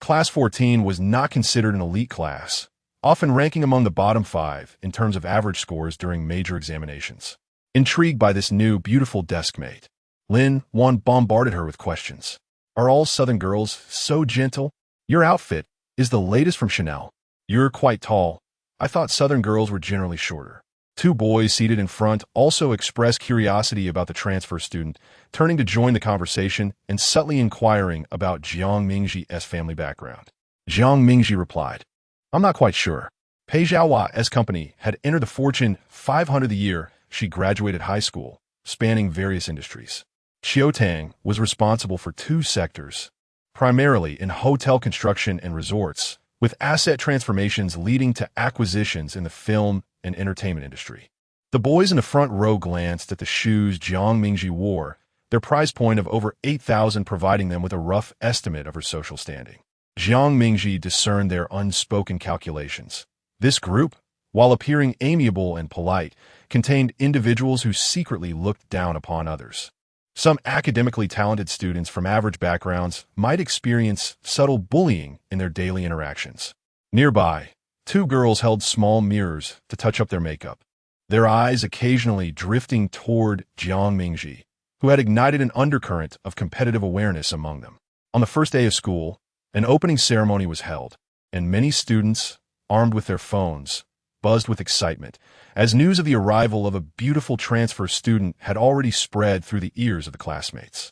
Class 14 was not considered an elite class, often ranking among the bottom 5 in terms of average scores during major examinations. Intrigued by this new, beautiful deskmate, Lin Wan bombarded her with questions. Are all Southern girls so gentle? Your outfit is the latest from Chanel. You're quite tall. I thought Southern girls were generally shorter. Two boys seated in front also expressed curiosity about the transfer student, turning to join the conversation and subtly inquiring about Jiang Mingji's family background. Jiang Mingji replied, I'm not quite sure. Pei Zhaohua's company had entered the Fortune 500 the year she graduated high school, spanning various industries. Xiaotang was responsible for 2 sectors, primarily in hotel construction and resorts, with asset transformations leading to acquisitions in the film and entertainment industry. The boys in the front row glanced at the shoes Jiang Mingji wore, their price point of over 8,000 providing them with a rough estimate of her social standing. Jiang Mingji discerned their unspoken calculations. This group, while appearing amiable and polite, contained individuals who secretly looked down upon others. Some academically talented students from average backgrounds might experience subtle bullying in their daily interactions. Nearby, 2 girls held small mirrors to touch up their makeup, their eyes occasionally drifting toward Jiang Mingji, who had ignited an undercurrent of competitive awareness among them. On the first day of school, an opening ceremony was held, and many students, armed with their phones, buzzed with excitement, as news of the arrival of a beautiful transfer student had already spread through the ears of the classmates.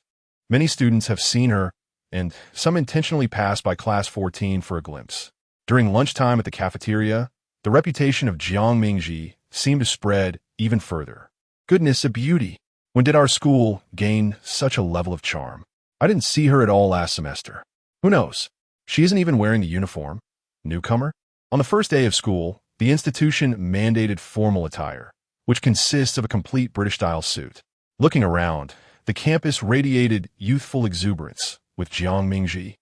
Many students have seen her, and some intentionally passed by Class 14 for a glimpse. During lunchtime at the cafeteria, the reputation of Jiang Mingji seemed to spread even further. Goodness, a beauty! When did our school gain such a level of charm? I didn't see her at all last semester. Who knows? She isn't even wearing the uniform. Newcomer? On the first day of school, the institution mandated formal attire, which consists of a complete British-style suit. Looking around, the campus radiated youthful exuberance, with Jiang Mingji,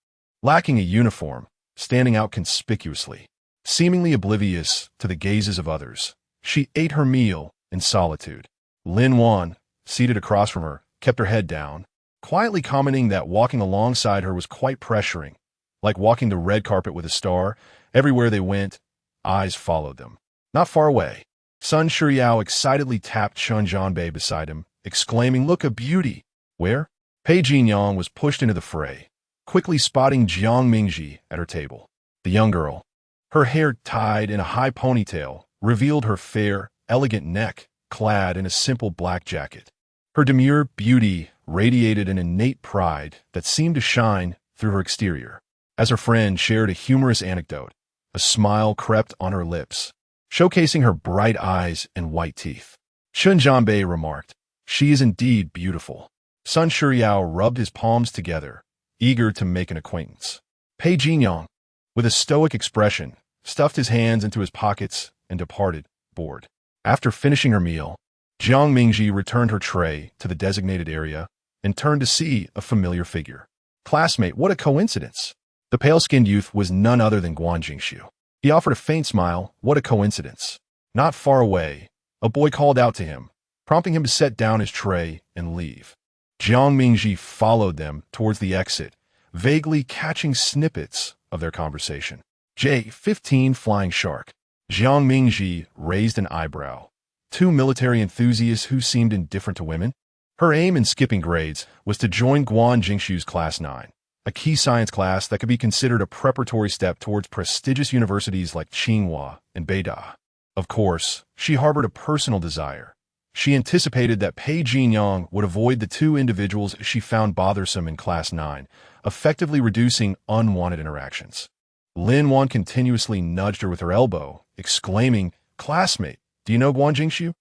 lacking a uniform, standing out conspicuously. Seemingly oblivious to the gazes of others, she ate her meal in solitude. Lin Wan, seated across from her, kept her head down, quietly commenting that walking alongside her was quite pressuring, like walking the red carpet with a star. Everywhere they went, eyes followed them. Not far away, Sun Shiryao excitedly tapped Chun Jianbei beside him, exclaiming, "Look, a beauty!" Where? Pei Jinyang was pushed into the fray, quickly spotting Jiang Mingji at her table. The young girl, her hair tied in a high ponytail, revealed her fair, elegant neck, clad in a simple black jacket. Her demure beauty radiated an innate pride that seemed to shine through her exterior. As her friend shared a humorous anecdote, a smile crept on her lips, showcasing her bright eyes and white teeth. Chun Jianbei remarked, "She is indeed beautiful." Sun Shiryao rubbed his palms together, eager to make an acquaintance. Pei Jinyang, with a stoic expression, stuffed his hands into his pockets and departed, bored. After finishing her meal, Jiang Mingji returned her tray to the designated area and turned to see a familiar figure. "Classmate, what a coincidence!" The pale-skinned youth was none other than Guan Jingxiu. He offered a faint smile. "What a coincidence." Not far away, a boy called out to him, prompting him to set down his tray and leave. Jiang Mingji followed them towards the exit, vaguely catching snippets of their conversation. J-15 Flying Shark. Jiang Mingji raised an eyebrow. 2 military enthusiasts who seemed indifferent to women? Her aim in skipping grades was to join Guan Jingxiu's Class 9, a key science class that could be considered a preparatory step towards prestigious universities like Tsinghua and Beida. Of course, she harbored a personal desire. She anticipated that Pei Jinyang would avoid the 2 individuals she found bothersome in Class 9, effectively reducing unwanted interactions. Lin Wan continuously nudged her with her elbow, exclaiming, "Classmate, do you know Guan Jingxiu?"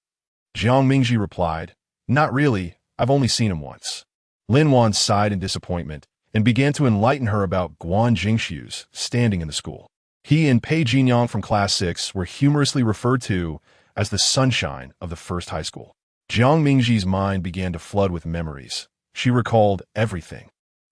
Jiang Mingji replied, "Not really, I've only seen him once." Lin Wan sighed in disappointment and began to enlighten her about Guan Jingxiu's standing in the school. He and Pei Jinyang from Class 6 were humorously referred to as the sunshine of the first high school. Jiang Mingji's mind began to flood with memories. She recalled everything.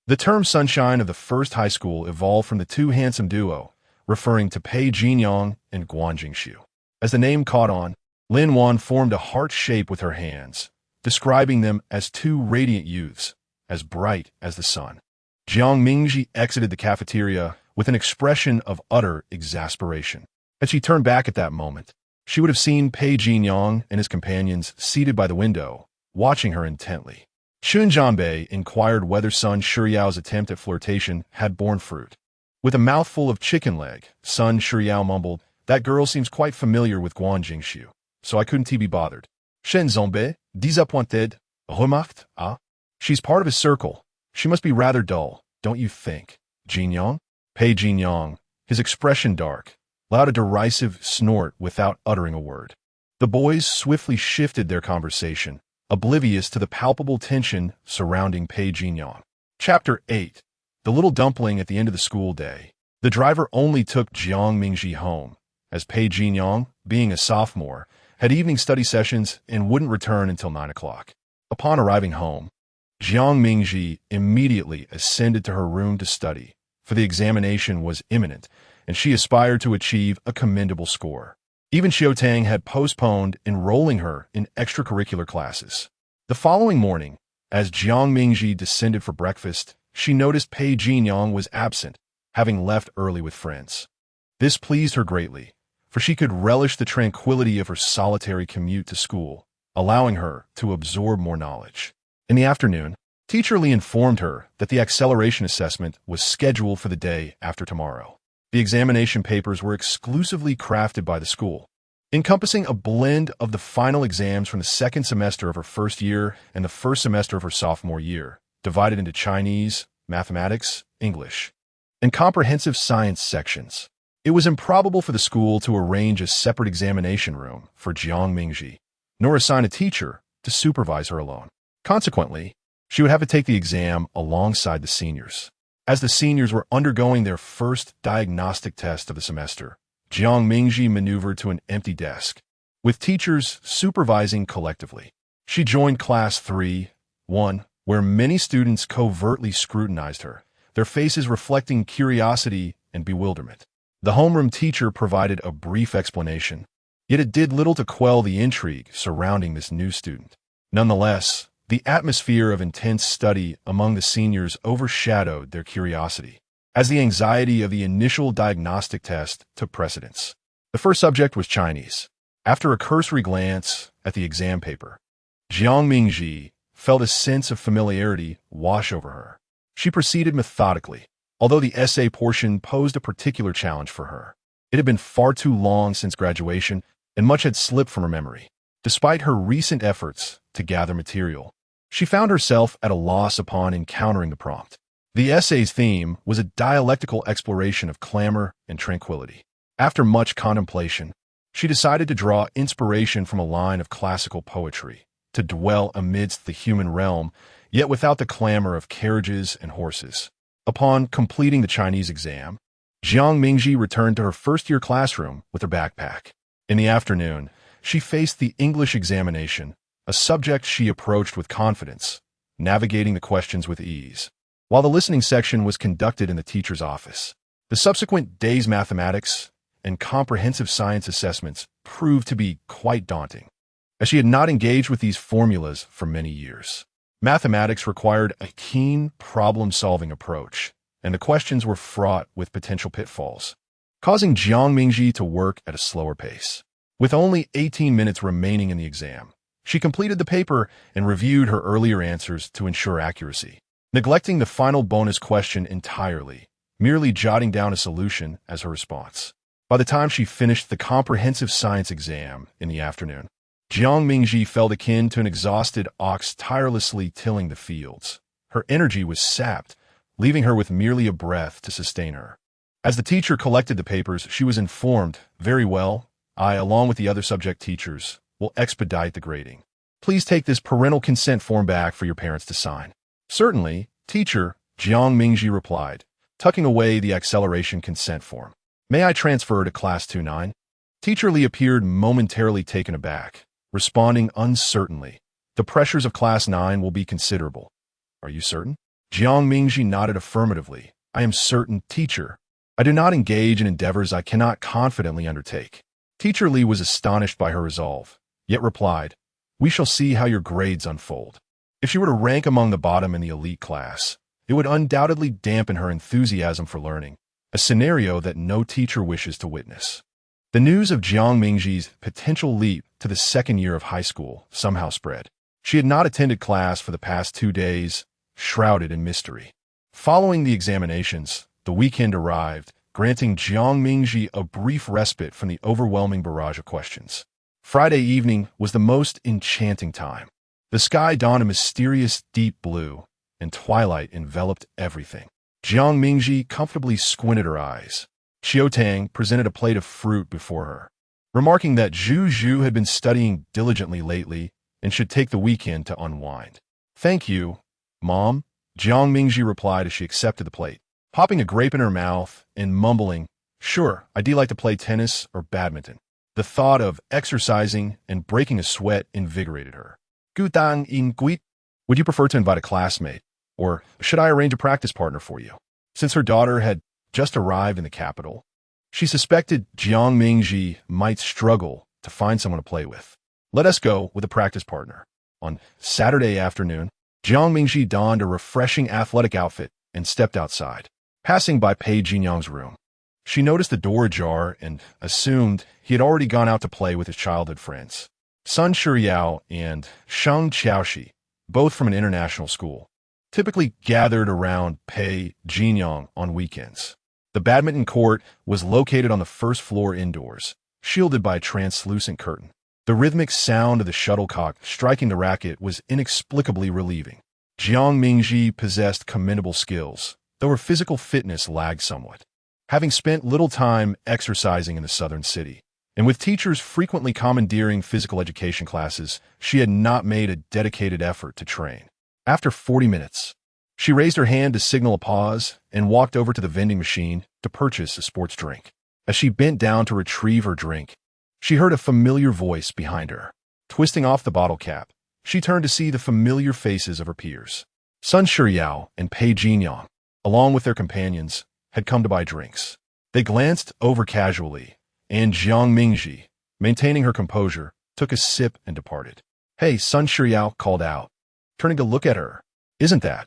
The term sunshine of the first high school evolved from the two handsome duo, referring to Pei Jinyang and Guan Jingshu. As the name caught on, Lin Wan formed a heart shape with her hands, describing them as two radiant youths, as bright as the sun. Jiang Mingji exited the cafeteria with an expression of utter exasperation. Had she turned back at that moment, she would have seen Pei Jinyang and his companions seated by the window, watching her intently. Chun Jianbei inquired whether Sun Shuriao's attempt at flirtation had borne fruit. With a mouthful of chicken leg, Sun Shuriao mumbled, "That girl seems quite familiar with Guan Jingshu, so I couldn't be bothered." Shen Zongbe, disappointed, remarked, "Ah, she's part of his circle. She must be rather dull, don't you think?" Jinyang? Pei Jinyang, his expression dark, allowed a derisive snort without uttering a word. The boys swiftly shifted their conversation, oblivious to the palpable tension surrounding Pei Jinyang. Chapter 8. The Little Dumpling at the End of the School Day. The driver only took Jiang Mingji home, as Pei Jinyang, being a sophomore, had evening study sessions and wouldn't return until 9 o'clock. Upon arriving home, Jiang Mingji immediately ascended to her room to study, for the examination was imminent, and she aspired to achieve a commendable score. Even Xiaotang had postponed enrolling her in extracurricular classes. The following morning, as Jiang Mingji descended for breakfast, she noticed Pei Jinyang was absent, having left early with friends. This pleased her greatly, for she could relish the tranquility of her solitary commute to school, allowing her to absorb more knowledge. In the afternoon, Teacher Li informed her that the acceleration assessment was scheduled for the day after tomorrow. The examination papers were exclusively crafted by the school, encompassing a blend of the final exams from the second semester of her first year and the first semester of her sophomore year, divided into Chinese, mathematics, English, and comprehensive science sections. It was improbable for the school to arrange a separate examination room for Jiang Mingji, nor assign a teacher to supervise her alone. Consequently, she would have to take the exam alongside the seniors. As the seniors were undergoing their first diagnostic test of the semester, Jiang Mingji maneuvered to an empty desk, with teachers supervising collectively. She joined Class 3-1, where many students covertly scrutinized her, their faces reflecting curiosity and bewilderment. The homeroom teacher provided a brief explanation, yet it did little to quell the intrigue surrounding this new student. Nonetheless, the atmosphere of intense study among the seniors overshadowed their curiosity, as the anxiety of the initial diagnostic test took precedence. The first subject was Chinese. After a cursory glance at the exam paper, Jiang Mingji felt a sense of familiarity wash over her. She proceeded methodically, although the essay portion posed a particular challenge for her. It had been far too long since graduation, and much had slipped from her memory. Despite her recent efforts to gather material, she found herself at a loss upon encountering the prompt. The essay's theme was a dialectical exploration of clamor and tranquility. After much contemplation, she decided to draw inspiration from a line of classical poetry, to dwell amidst the human realm, yet without the clamor of carriages and horses. Upon completing the Chinese exam, Jiang Mingji returned to her first-year classroom with her backpack. In the afternoon, she faced the English examination, a subject she approached with confidence, navigating the questions with ease. While the listening section was conducted in the teacher's office, the subsequent day's mathematics and comprehensive science assessments proved to be quite daunting, as she had not engaged with these formulas for many years. Mathematics required a keen problem-solving approach, and the questions were fraught with potential pitfalls, causing Jiang Mingji to work at a slower pace. With only 18 minutes remaining in the exam, she completed the paper and reviewed her earlier answers to ensure accuracy, neglecting the final bonus question entirely, merely jotting down a solution as her response. By the time she finished the comprehensive science exam in the afternoon, Jiang Mingji felt akin to an exhausted ox tirelessly tilling the fields. Her energy was sapped, leaving her with merely a breath to sustain her. As the teacher collected the papers, she was informed, "Very well, I, along with the other subject teachers, will expedite the grading. Please take this parental consent form back for your parents to sign." "Certainly, teacher," Jiang Mingji replied, tucking away the acceleration consent form. May I transfer to Class 29? Teacher Lee appeared momentarily taken aback, responding uncertainly. The pressures of Class 9 will be considerable. Are you certain? Jiang Mingji nodded affirmatively. I am certain, teacher. I do not engage in endeavors I cannot confidently undertake. Teacher Lee was astonished by her resolve, yet replied, we shall see how your grades unfold. If she were to rank among the bottom in the elite class, it would undoubtedly dampen her enthusiasm for learning, a scenario that no teacher wishes to witness. The news of Jiang Mingji's potential leap to the second year of high school somehow spread. She had not attended class for the past 2 days, shrouded in mystery. Following the examinations, the weekend arrived, granting Jiang Mingji a brief respite from the overwhelming barrage of questions. Friday evening was the most enchanting time. The sky donned a mysterious deep blue, and twilight enveloped everything. Jiang Mingji comfortably squinted her eyes. Qiu Tang presented a plate of fruit before her, remarking that Zhu Zhu had been studying diligently lately and should take the weekend to unwind. Thank you, Mom, Jiang Mingji replied as she accepted the plate, popping a grape in her mouth and mumbling, sure, I'd like to play tennis or badminton. The thought of exercising and breaking a sweat invigorated her. Gutang in guit. Would you prefer to invite a classmate, or should I arrange a practice partner for you? Since her daughter had just arrived in the capital, she suspected Jiang Mingji might struggle to find someone to play with. Let us go with a practice partner. On Saturday afternoon, Jiang Mingji donned a refreshing athletic outfit and stepped outside. Passing by Pei Jinyang's room, she noticed the door ajar and assumed he had already gone out to play with his childhood friends, Sun Shuyao and Shang Qiaoxi, both from an international school, typically gathered around Pei Jinyang on weekends. The badminton court was located on the first floor indoors, shielded by a translucent curtain. The rhythmic sound of the shuttlecock striking the racket was inexplicably relieving. Jiang Mingji possessed commendable skills, though her physical fitness lagged somewhat. Having spent little time exercising in the southern city, and with teachers frequently commandeering physical education classes, she had not made a dedicated effort to train. After 40 minutes, she raised her hand to signal a pause and walked over to the vending machine to purchase a sports drink. As she bent down to retrieve her drink, she heard a familiar voice behind her. Twisting off the bottle cap, she turned to see the familiar faces of her peers. Sun Shuyao and Pei Jinyang, along with their companions, had come to buy drinks. They glanced over casually, and Jiang Mingji, maintaining her composure, took a sip and departed. Hey, Sun Shuyao called out, turning to look at her. Isn't that?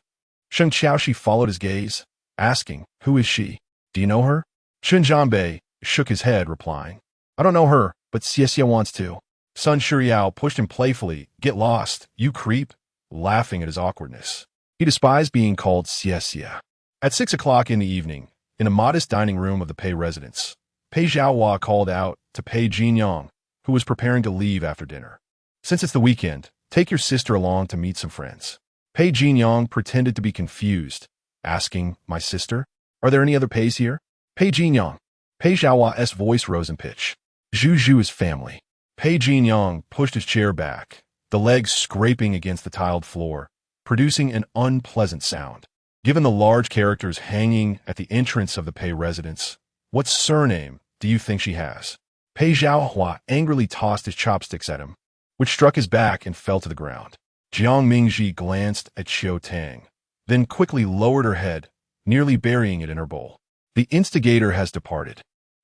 Sheng Qiaoxi followed his gaze, asking, who is she? Do you know her? Shun Zhanbei shook his head, replying, I don't know her, but Xie wants to. Sun Shuyao pushed him playfully, get lost, you creep, laughing at his awkwardness. He despised being called Xie. At 6 o'clock in the evening, in a modest dining room of the Pei residence, Pei Zhaohua called out to Pei Jinyang, who was preparing to leave after dinner. Since it's the weekend, take your sister along to meet some friends. Pei Jinyang pretended to be confused, asking, my sister? Are there any other Peis here? Pei Jinyang. Pei Zhaohua's voice rose in pitch. Zhu Zhu is family. Pei Jinyang pushed his chair back, the legs scraping against the tiled floor, producing an unpleasant sound. Given the large characters hanging at the entrance of the Pei residence, what surname do you think she has? Pei Zhaohua angrily tossed his chopsticks at him, which struck his back and fell to the ground. Jiang Mingji glanced at Qiu Tang, then quickly lowered her head, nearly burying it in her bowl. The instigator has departed,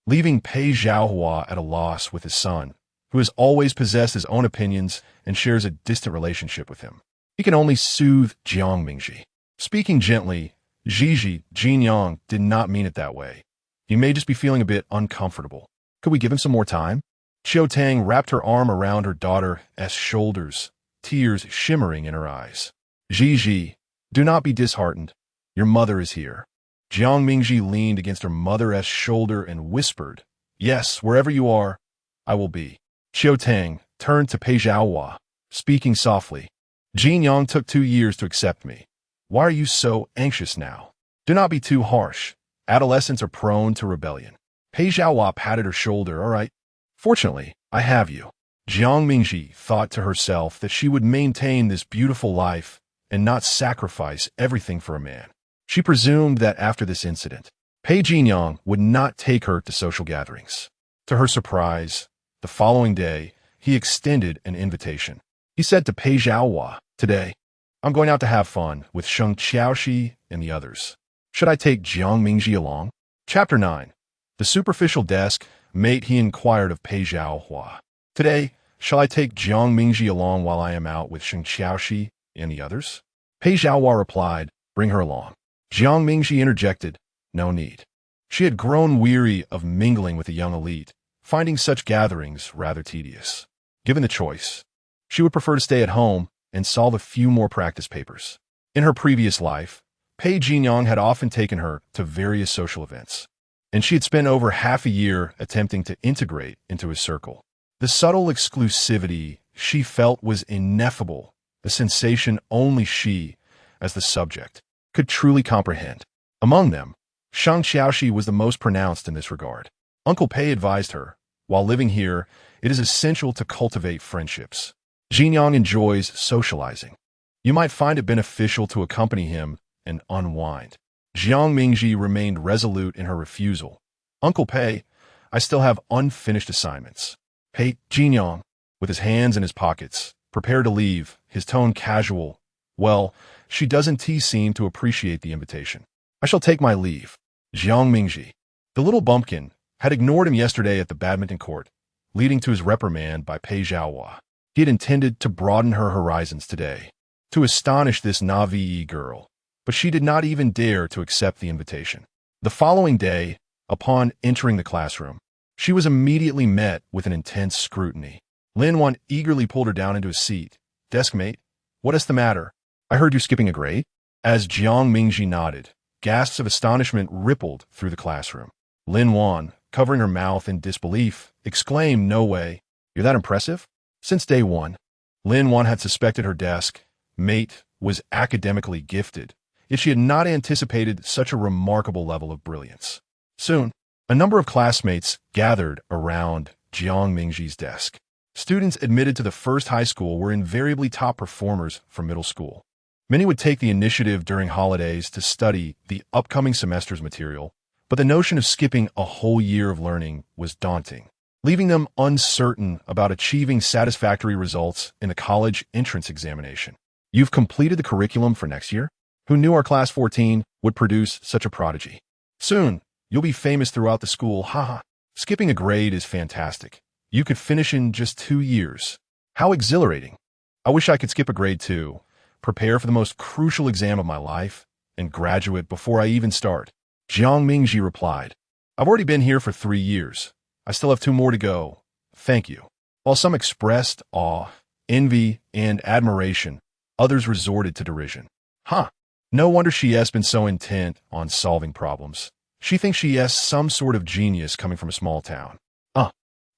leaving Pei Zhaohua at a loss with his son, who has always possessed his own opinions and shares a distant relationship with him. He can only soothe Jiang Mingji. Speaking gently, Jinyang did not mean it that way. He may just be feeling a bit uncomfortable. Could we give him some more time? Qiu Tang wrapped her arm around her daughter's shoulders, tears shimmering in her eyes. Ji, do not be disheartened. Your mother is here. Jiang Mingji leaned against her mother's shoulder and whispered, yes, wherever you are, I will be. Qiu Tang turned to Pei Zhaohua, speaking softly. Jinyang took 2 years to accept me. Why are you so anxious now? Do not be too harsh. Adolescents are prone to rebellion. Pei Zhaohua patted her shoulder. All right. Fortunately, I have you. Jiang Mingji thought to herself that she would maintain this beautiful life and not sacrifice everything for a man. She presumed that after this incident, Pei Jinyang would not take her to social gatherings. To her surprise, the following day, he extended an invitation. He said to Pei Zhaohua, "Today, I'm going out to have fun with Sheng Qiaoxi and the others. Should I take Jiang Mingji along?" Chapter 9. The superficial desk mate he inquired of Pei Zhaohua. "Today, shall I take Jiang Mingji along while I am out with Sheng Qiaoxi and the others?" Pei Zhaohua replied, "Bring her along." Jiang Mingji interjected, "No need." She had grown weary of mingling with the young elite, finding such gatherings rather tedious. Given the choice, she would prefer to stay at home and solve a few more practice papers. In her previous life, Pei Jinyang had often taken her to various social events, and she had spent over half a year attempting to integrate into his circle. The subtle exclusivity she felt was ineffable, a sensation only she, as the subject, could truly comprehend. Among them, Shang Xiaoxi was the most pronounced in this regard. Uncle Pei advised her, "While living here, it is essential to cultivate friendships. Jinyang enjoys socializing. You might find it beneficial to accompany him and unwind." Jiang Mingji remained resolute in her refusal. "Uncle Pei, I still have unfinished assignments." Pei Jinyang, with his hands in his pockets, prepared to leave, his tone casual. "Well, she doesn't seem to appreciate the invitation. I shall take my leave." Jiang Mingji, the little bumpkin, had ignored him yesterday at the badminton court, leading to his reprimand by Pei Zhaohua. He had intended to broaden her horizons today, to astonish this Navi girl, but she did not even dare to accept the invitation. The following day, upon entering the classroom, she was immediately met with an intense scrutiny. Lin Wan eagerly pulled her down into a seat. "Deskmate, what is the matter? I heard you skipping a grade?" As Jiang Mingji nodded, gasps of astonishment rippled through the classroom. Lin Wan, covering her mouth in disbelief, exclaimed, "No way. You're that impressive?" Since day one, Lin Wan had suspected her desk mate was academically gifted, yet she had not anticipated such a remarkable level of brilliance. Soon, a number of classmates gathered around Jiang Mingji's desk. Students admitted to the first high school were invariably top performers from middle school. Many would take the initiative during holidays to study the upcoming semester's material, but the notion of skipping a whole year of learning was daunting, leaving them uncertain about achieving satisfactory results in the college entrance examination. "You've completed the curriculum for next year? Who knew our class 14 would produce such a prodigy? Soon, you'll be famous throughout the school, haha. Skipping a grade is fantastic. You could finish in just 2 years. How exhilarating. I wish I could skip a grade too, prepare for the most crucial exam of my life, and graduate before I even start." Jiang Mingji replied, "I've already been here for 3 years. I still have 2 more to go. Thank you." While some expressed awe, envy, and admiration, others resorted to derision. "Huh. No wonder she has been so intent on solving problems. She thinks she is some sort of genius coming from a small town.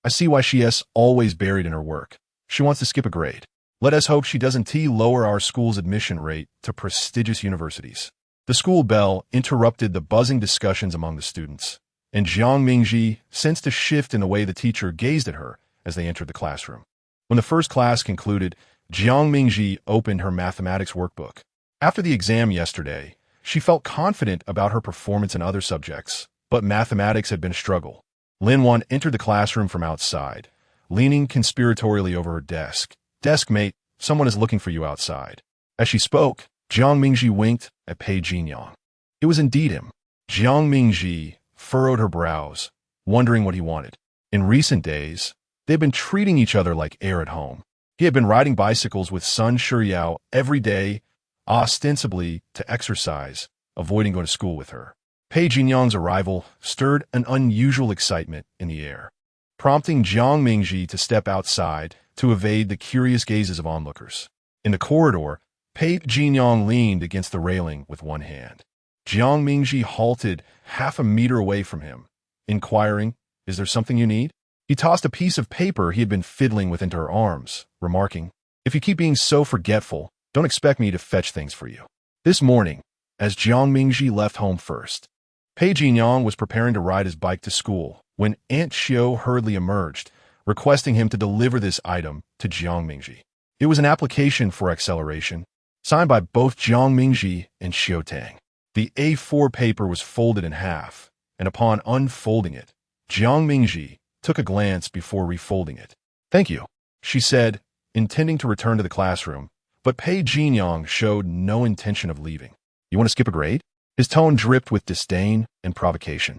I see why she is always buried in her work. She wants to skip a grade. Let us hope she doesn't lower our school's admission rate to prestigious universities." The school bell interrupted the buzzing discussions among the students, and Jiang Mingji sensed a shift in the way the teacher gazed at her as they entered the classroom. When the first class concluded, Jiang Mingji opened her mathematics workbook. After the exam yesterday, she felt confident about her performance in other subjects, but mathematics had been a struggle. Lin Wan entered the classroom from outside, leaning conspiratorially over her desk. "Deskmate, someone is looking for you outside." As she spoke, Jiang Mingji winked at Pei Jinyang. It was indeed him. Jiang Mingji furrowed her brows, wondering what he wanted. In recent days, they had been treating each other like air at home. He had been riding bicycles with Sun Shiyao every day, ostensibly to exercise, avoiding going to school with her. Pei Jinyang's arrival stirred an unusual excitement in the air, prompting Jiang Mingji to step outside to evade the curious gazes of onlookers. In the corridor, Pei Jinyang leaned against the railing with one hand. Jiang Mingji halted half a meter away from him, inquiring, "Is there something you need?" He tossed a piece of paper he had been fiddling with into her arms, remarking, "If you keep being so forgetful, don't expect me to fetch things for you." This morning, as Jiang Mingji left home first, Pei Jinyang was preparing to ride his bike to school when Aunt Xiao hurriedly emerged, requesting him to deliver this item to Jiang Mingji. It was an application for acceleration, signed by both Jiang Mingji and Xiao Tang. The A4 paper was folded in half, and upon unfolding it, Jiang Mingji took a glance before refolding it. "Thank you," she said, intending to return to the classroom, but Pei Jinyang showed no intention of leaving. "You want to skip a grade?" His tone dripped with disdain and provocation.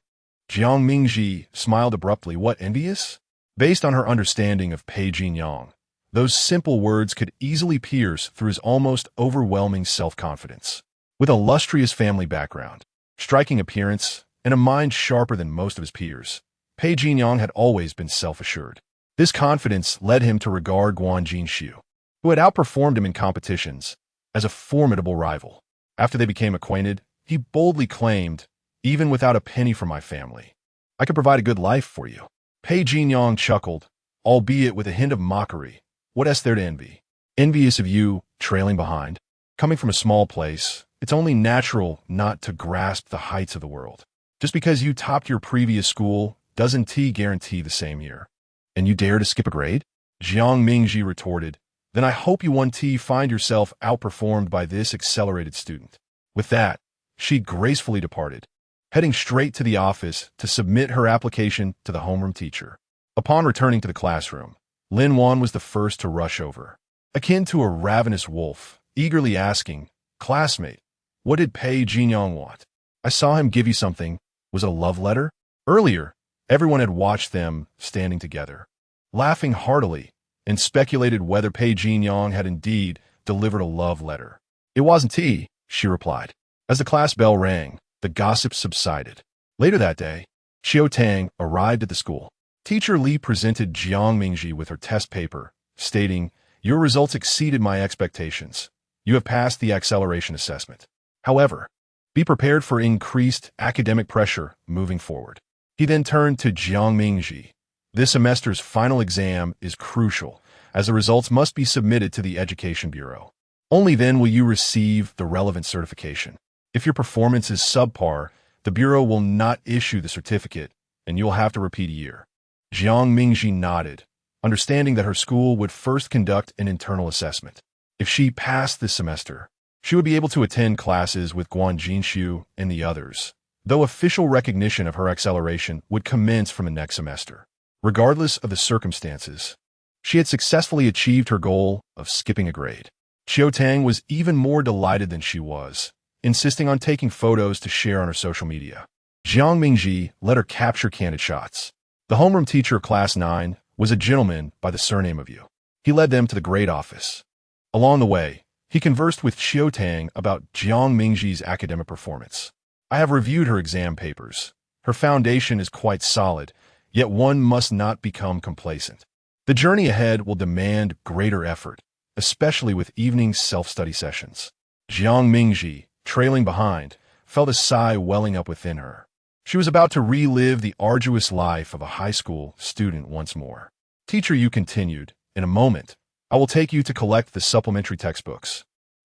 Jiang Mingji smiled abruptly. "What, envious?" Based on her understanding of Pei Jinyang, those simple words could easily pierce through his almost overwhelming self-confidence. With a lustrous family background, striking appearance, and a mind sharper than most of his peers, Pei Jinyang had always been self-assured. This confidence led him to regard Guan Jinxiu, who had outperformed him in competitions, as a formidable rival. After they became acquainted, he boldly claimed, "Even without a penny from my family, I could provide a good life for you." Pei Jinyang chuckled, albeit with a hint of mockery. "What is there to envy? Envious of you, trailing behind? Coming from a small place, it's only natural not to grasp the heights of the world. Just because you topped your previous school doesn't guarantee the same here. And you dare to skip a grade?" Jiang Mingji retorted. "Then I hope you find yourself outperformed by this accelerated student." With that, she gracefully departed, heading straight to the office to submit her application to the homeroom teacher. Upon returning to the classroom, Lin Wan was the first to rush over, akin to a ravenous wolf, eagerly asking, "Classmate, what did Pei Jinyang want? I saw him give you something. Was it a love letter?" Earlier, everyone had watched them standing together, laughing heartily, and speculated whether Pei Jinyang had indeed delivered a love letter. "It wasn't he," she replied. As the class bell rang, the gossip subsided. Later that day, Xiao Tang arrived at the school. Teacher Li presented Jiang Mingji with her test paper, stating, "Your results exceeded my expectations. You have passed the acceleration assessment. However, be prepared for increased academic pressure moving forward." He then turned to Jiang Mingji. "This semester's final exam is crucial, as the results must be submitted to the Education Bureau. Only then will you receive the relevant certification. If your performance is subpar, the Bureau will not issue the certificate, and you'll have to repeat a year." Jiang Mingji nodded, understanding that her school would first conduct an internal assessment. If she passed this semester, she would be able to attend classes with Guan Jinxiu and the others, though official recognition of her acceleration would commence from the next semester. Regardless of the circumstances, she had successfully achieved her goal of skipping a grade. Xiao Tang was even more delighted than she was, insisting on taking photos to share on her social media. Jiang Mingji let her capture candid shots. The homeroom teacher of Class 9 was a gentleman by the surname of Yu. He led them to the grade office. Along the way, he conversed with Xiao Tang about Jiang Mingji's academic performance. "I have reviewed her exam papers. Her foundation is quite solid, yet one must not become complacent. The journey ahead will demand greater effort, especially with evening self-study sessions." Jiang Mingji, trailing behind, felt a sigh welling up within her. She was about to relive the arduous life of a high school student once more. Teacher Yu continued, "In a moment, I will take you to collect the supplementary textbooks.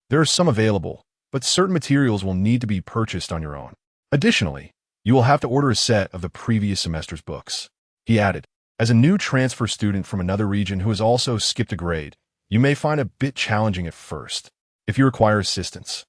There are some available, but certain materials will need to be purchased on your own. Additionally, you will have to order a set of the previous semester's books." He added, "As a new transfer student from another region who has also skipped a grade, you may find it a bit challenging at first. If you require assistance,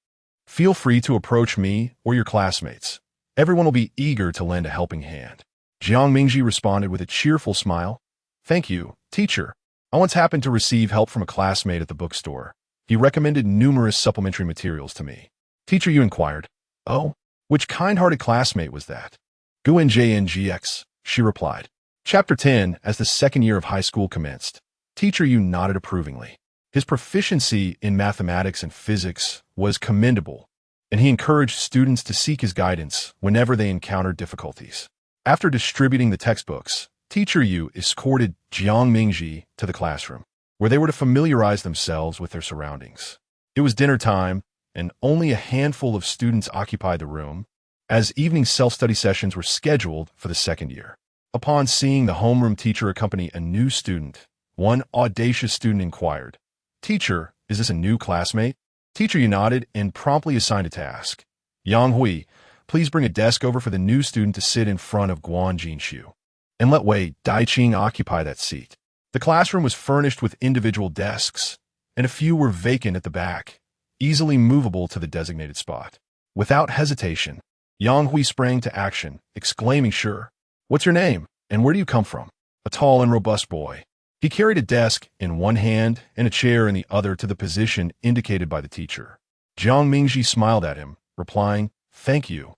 feel free to approach me or your classmates. Everyone will be eager to lend a helping hand." Jiang Mingji responded with a cheerful smile. "Thank you, teacher. I once happened to receive help from a classmate at the bookstore. He recommended numerous supplementary materials to me." Teacher Yu inquired, "Oh, which kind-hearted classmate was that?" "GUNJNGX," she replied. Chapter 10. As the second year of high school commenced, Teacher Yu nodded approvingly. His proficiency in mathematics and physics was commendable, and he encouraged students to seek his guidance whenever they encountered difficulties. After distributing the textbooks, Teacher Yu escorted Jiang Mingji to the classroom, where they were to familiarize themselves with their surroundings. It was dinner time, and only a handful of students occupied the room, as evening self-study sessions were scheduled for the second year. Upon seeing the homeroom teacher accompany a new student, one audacious student inquired, "Teacher, is this a new classmate?" Teacher Yu nodded and promptly assigned a task. "Yang Hui, please bring a desk over for the new student to sit in front of Guan Jinxiu, and let Wei Daiqing occupy that seat." The classroom was furnished with individual desks, and a few were vacant at the back, easily movable to the designated spot. Without hesitation, Yang Hui sprang to action, exclaiming, "Sure. What's your name, and where do you come from?" A tall and robust boy. He carried a desk in one hand and a chair in the other to the position indicated by the teacher. Jiang Mingji smiled at him, replying, "Thank you.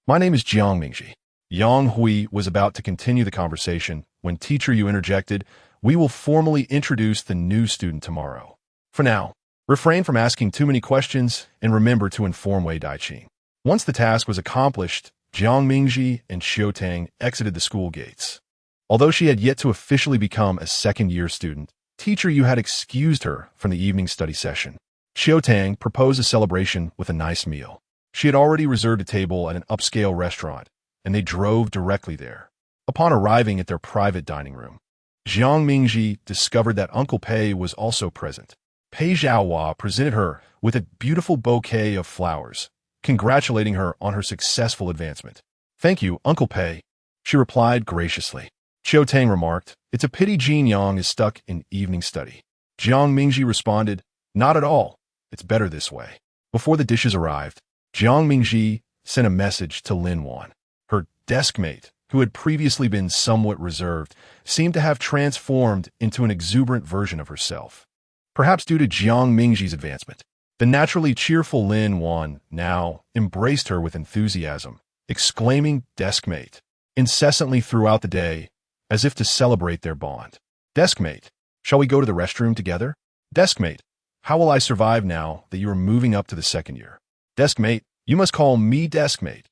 My name is Jiang Mingji." Yang Hui was about to continue the conversation when Teacher Yu interjected, "We will formally introduce the new student tomorrow. For now, refrain from asking too many questions and remember to inform Wei Daiqing." Once the task was accomplished, Jiang Mingji and Xiu Tang exited the school gates. Although she had yet to officially become a second-year student, Teacher Yu had excused her from the evening study session. Xiu Tang proposed a celebration with a nice meal. She had already reserved a table at an upscale restaurant, and they drove directly there. Upon arriving at their private dining room, Jiang Mingji discovered that Uncle Pei was also present. Pei Zhaohua presented her with a beautiful bouquet of flowers, congratulating her on her successful advancement. "Thank you, Uncle Pei," she replied graciously. Xiu Tang remarked, "It's a pity Jin Yang is stuck in evening study." Jiang Mingji responded, "Not at all. It's better this way." Before the dishes arrived, Jiang Mingji sent a message to Lin Wan. Her deskmate, who had previously been somewhat reserved, seemed to have transformed into an exuberant version of herself. Perhaps due to Jiang Mingji's advancement, the naturally cheerful Lin Wan now embraced her with enthusiasm, exclaiming "deskmate" incessantly throughout the day, as if to celebrate their bond. "Deskmate, shall we go to the restroom together? Deskmate, how will I survive now that you are moving up to the second year? Deskmate, you must call me deskmate.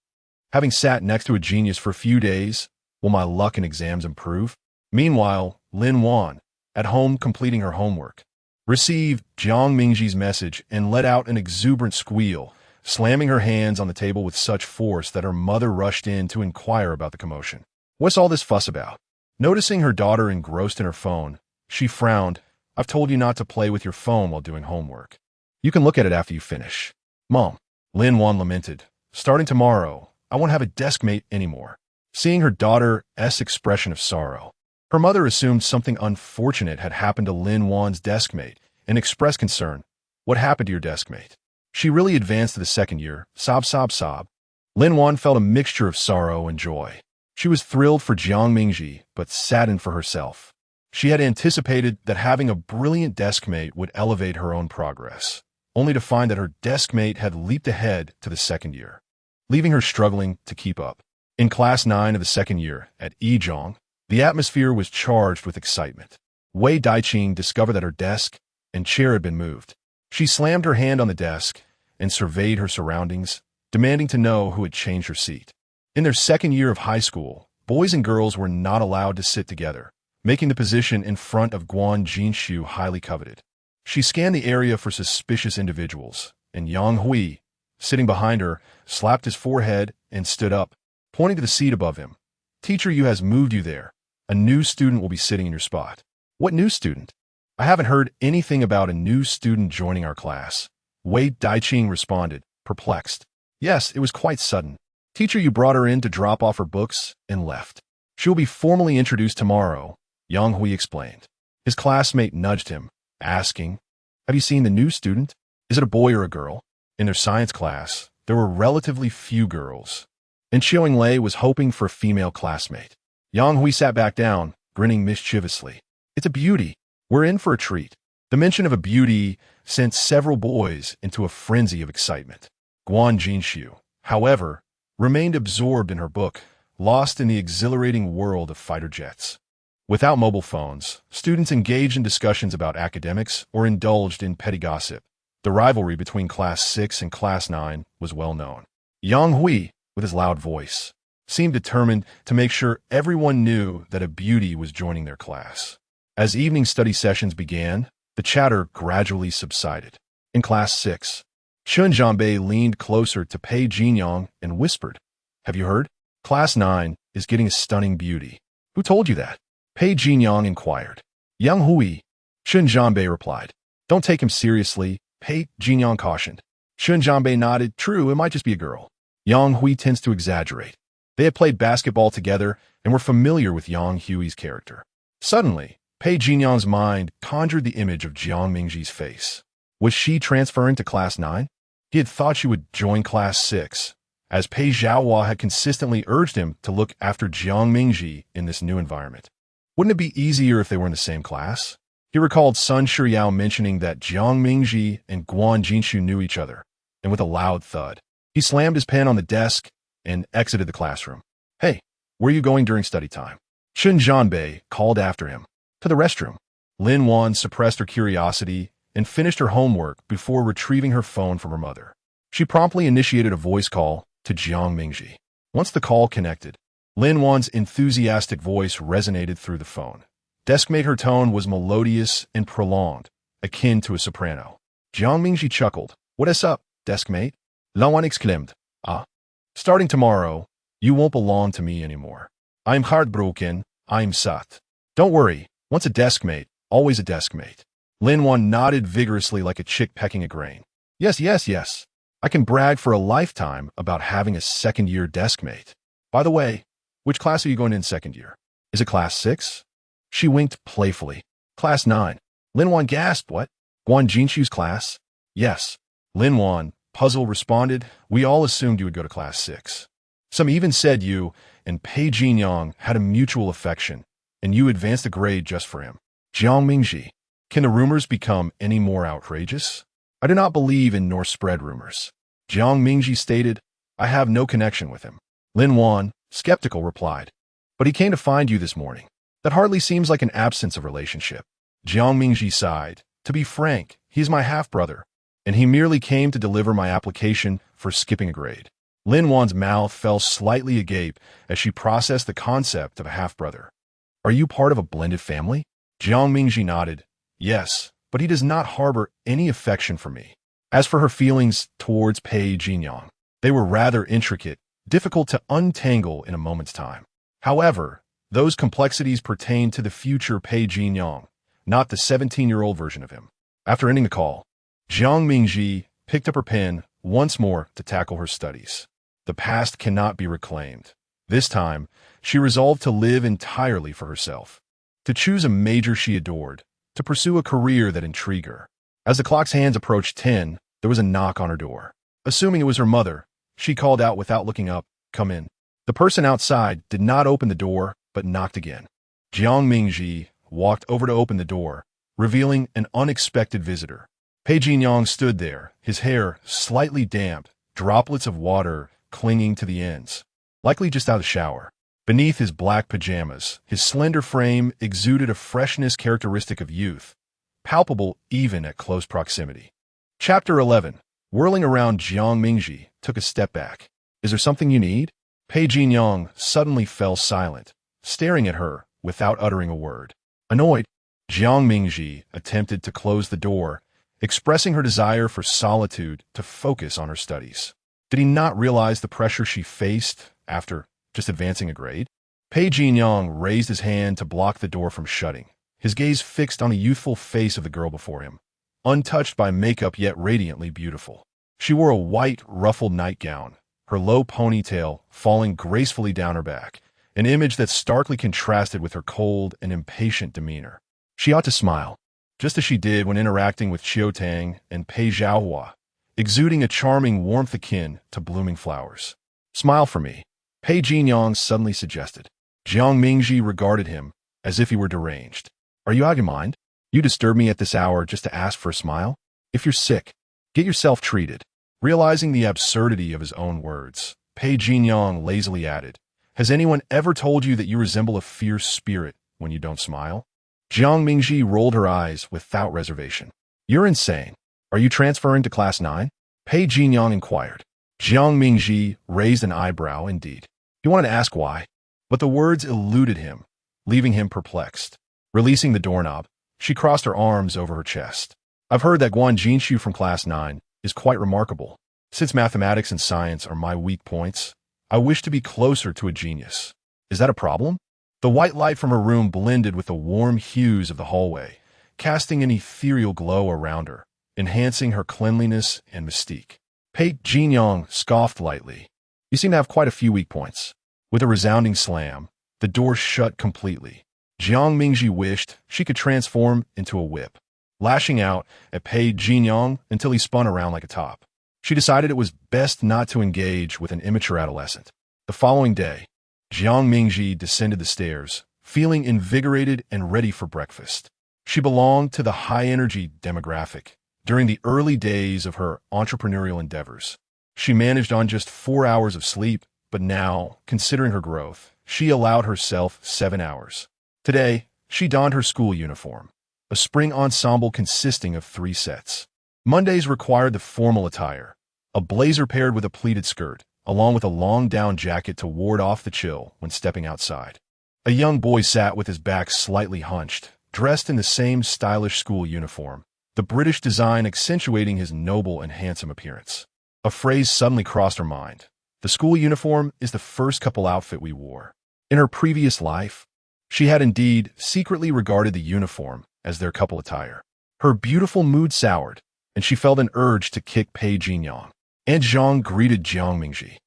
Having sat next to a genius for a few days, will my luck in exams improve?" Meanwhile, Lin Wan, at home completing her homework, received Jiang Mingji's message and let out an exuberant squeal, slamming her hands on the table with such force that her mother rushed in to inquire about the commotion. "What's all this fuss about?" Noticing her daughter engrossed in her phone, she frowned. "I've told you not to play with your phone while doing homework. You can look at it after you finish." "Mom," Lin Wan lamented, "starting tomorrow, I won't have a deskmate anymore." Seeing her daughter's expression of sorrow, her mother assumed something unfortunate had happened to Lin Wan's deskmate and expressed concern. "What happened to your deskmate? She really advanced to the second year, sob, sob, sob." Lin Wan felt a mixture of sorrow and joy. She was thrilled for Jiang Mingji, but saddened for herself. She had anticipated that having a brilliant deskmate would elevate her own progress, only to find that her deskmate had leaped ahead to the second year, leaving her struggling to keep up. In Class 9 of the second year at Yizhong, the atmosphere was charged with excitement. Wei Daiqing discovered that her desk and chair had been moved. She slammed her hand on the desk and surveyed her surroundings, demanding to know who had changed her seat. In their second year of high school, boys and girls were not allowed to sit together, making the position in front of Guan Jinshu highly coveted. She scanned the area for suspicious individuals, and Yang Hui, sitting behind her, slapped his forehead and stood up, pointing to the seat above him. "Teacher Yu has moved you there. A new student will be sitting in your spot." "What new student? I haven't heard anything about a new student joining our class." Wei Daiqing responded, perplexed. "Yes, it was quite sudden. Teacher Yu brought her in to drop off her books and left. She will be formally introduced tomorrow," Yang Hui explained. His classmate nudged him, asking, "Have you seen the new student? Is it a boy or a girl?" In their science class, there were relatively few girls, and Xiao Lei was hoping for a female classmate. Yang Hui sat back down, grinning mischievously. "It's a beauty. We're in for a treat." The mention of a beauty sent several boys into a frenzy of excitement. Guan Jinshu, however, remained absorbed in her book, lost in the exhilarating world of fighter jets. Without mobile phones, students engaged in discussions about academics or indulged in petty gossip. The rivalry between Class 6 and Class 9 was well known. Yang Hui, with his loud voice, seemed determined to make sure everyone knew that a beauty was joining their class. As evening study sessions began, the chatter gradually subsided. In Class 6, Shun Zhanbei leaned closer to Pei Jinyang and whispered, "Have you heard? Class 9 is getting a stunning beauty." "Who told you that?" Pei Jinyang inquired. "Yang Hui," Shun Zhanbei replied. "Don't take him seriously," Pei Jinyang cautioned. Shun Zhanbei nodded. "True, it might just be a girl." Yang Hui tends to exaggerate. They had played basketball together and were familiar with Yang Hui's character. Suddenly, Pei Jinyang's mind conjured the image of Jiang Mingji's face. Was she transferring to Class 9? He had thought she would join Class 6. as Pei Zhaohua had consistently urged him to look after Jiang Mingji in this new environment. Wouldn't it be easier if they were in the same class? He recalled Sun Shiyao mentioning that Jiang Mingji and Guan Jinshu knew each other, and with a loud thud, he slammed his pen on the desk and exited the classroom. Hey, where are you going during study time? Shun Zhanbei called after him. To the restroom. Lin Wan suppressed her curiosity and finished her homework before retrieving her phone from her mother. She promptly initiated a voice call to Jiang Mingji. Once the call connected, Lin Wan's enthusiastic voice resonated through the phone. Deskmate, her tone was melodious and prolonged, akin to a soprano. Jiang Mingji chuckled. What is up, deskmate? Lin Wan exclaimed. Ah. Starting tomorrow, you won't belong to me anymore. I'm heartbroken. I'm sat. Don't worry. Once a deskmate, always a deskmate. Lin Wan nodded vigorously like a chick pecking a grain. Yes, yes, yes. I can brag for a lifetime about having a second-year deskmate. By the way, which class are you going in second year? Is it class 6? She winked playfully. Class 9. Lin Wan gasped. What? Guan Jinshu's class? Yes. Lin Wan, puzzled, responded. We all assumed you would go to class 6. Some even said you and Pei Jinyang had a mutual affection, and you advanced a grade just for him. Jiang Mingji. Can the rumors become any more outrageous? I do not believe in nor spread rumors. Jiang Mingji stated, I have no connection with him. Lin Wan, skeptical, replied, but he came to find you this morning. That hardly seems like an absence of relationship. Jiang Mingji sighed. To be frank, he is my half-brother, and he merely came to deliver my application for skipping a grade. Lin Wan's mouth fell slightly agape as she processed the concept of a half-brother. Are you part of a blended family? Jiang Mingji nodded. Yes, but he does not harbor any affection for me. As for her feelings towards Pei Jinyang, they were rather intricate, difficult to untangle in a moment's time. However, those complexities pertain to the future Pei Jinyang, not the 17-year-old version of him. After ending the call, Jiang Mingji picked up her pen once more to tackle her studies. The past cannot be reclaimed. This time, she resolved to live entirely for herself, to choose a major she adored, to pursue a career that intrigued her. As the clock's hands approached 10, there was a knock on her door. Assuming it was her mother, she called out without looking up, Come in. The person outside did not open the door, but knocked again. Jiang Mingji walked over to open the door, revealing an unexpected visitor. Pei Jinyang stood there, his hair slightly damp, droplets of water clinging to the ends, likely just out of the shower. Beneath his black pajamas, his slender frame exuded a freshness characteristic of youth, palpable even at close proximity. Chapter 11. Whirling around, Jiang Mingji took a step back. Is there something you need? Pei Jinyang suddenly fell silent, staring at her without uttering a word. Annoyed, Jiang Mingji attempted to close the door, expressing her desire for solitude to focus on her studies. Did he not realize the pressure she faced after just advancing a grade? Pei Jinyang raised his hand to block the door from shutting, his gaze fixed on the youthful face of the girl before him, untouched by makeup yet radiantly beautiful. She wore a white, ruffled nightgown, her low ponytail falling gracefully down her back, an image that starkly contrasted with her cold and impatient demeanor. She ought to smile, just as she did when interacting with Qiu Tang and Pei Zhaohua, exuding a charming warmth akin to blooming flowers. Smile for me, Pei Jinyang suddenly suggested. Jiang Mingji regarded him as if he were deranged. Are you out of your mind? You disturb me at this hour just to ask for a smile? If you're sick, get yourself treated. Realizing the absurdity of his own words, Pei Jinyang lazily added, Has anyone ever told you that you resemble a fierce spirit when you don't smile? Jiang Mingji rolled her eyes without reservation. You're insane. Are you transferring to class 9? Pei Jinyang inquired. Jiang Mingji raised an eyebrow indeed. He wanted to ask why, but the words eluded him, leaving him perplexed. Releasing the doorknob, she crossed her arms over her chest. I've heard that Guan Jinshu from class 9 is quite remarkable. Since mathematics and science are my weak points, I wish to be closer to a genius. Is that a problem? The white light from her room blended with the warm hues of the hallway, casting an ethereal glow around her, enhancing her cleanliness and mystique. Pei Jinyang scoffed lightly. You seem to have quite a few weak points. With a resounding slam, the door shut completely. Jiang Mingji wished she could transform into a whip, lashing out at Pei Jinyang until he spun around like a top. She decided it was best not to engage with an immature adolescent. The following day, Jiang Mingji descended the stairs, feeling invigorated and ready for breakfast. She belonged to the high-energy demographic during the early days of her entrepreneurial endeavors. She managed on just 4 hours of sleep, but now, considering her growth, she allowed herself 7 hours. Today, she donned her school uniform, a spring ensemble consisting of 3 sets. Mondays required the formal attire, a blazer paired with a pleated skirt, along with a long-down jacket to ward off the chill when stepping outside. A young boy sat with his back slightly hunched, dressed in the same stylish school uniform, the British design accentuating his noble and handsome appearance. A phrase suddenly crossed her mind. The school uniform is the first couple outfit we wore. In her previous life, she had indeed secretly regarded the uniform as their couple attire. Her beautiful mood soured, and she felt an urge to kick Pei Jinyang. Aunt Zhang greeted Jiang Mingji,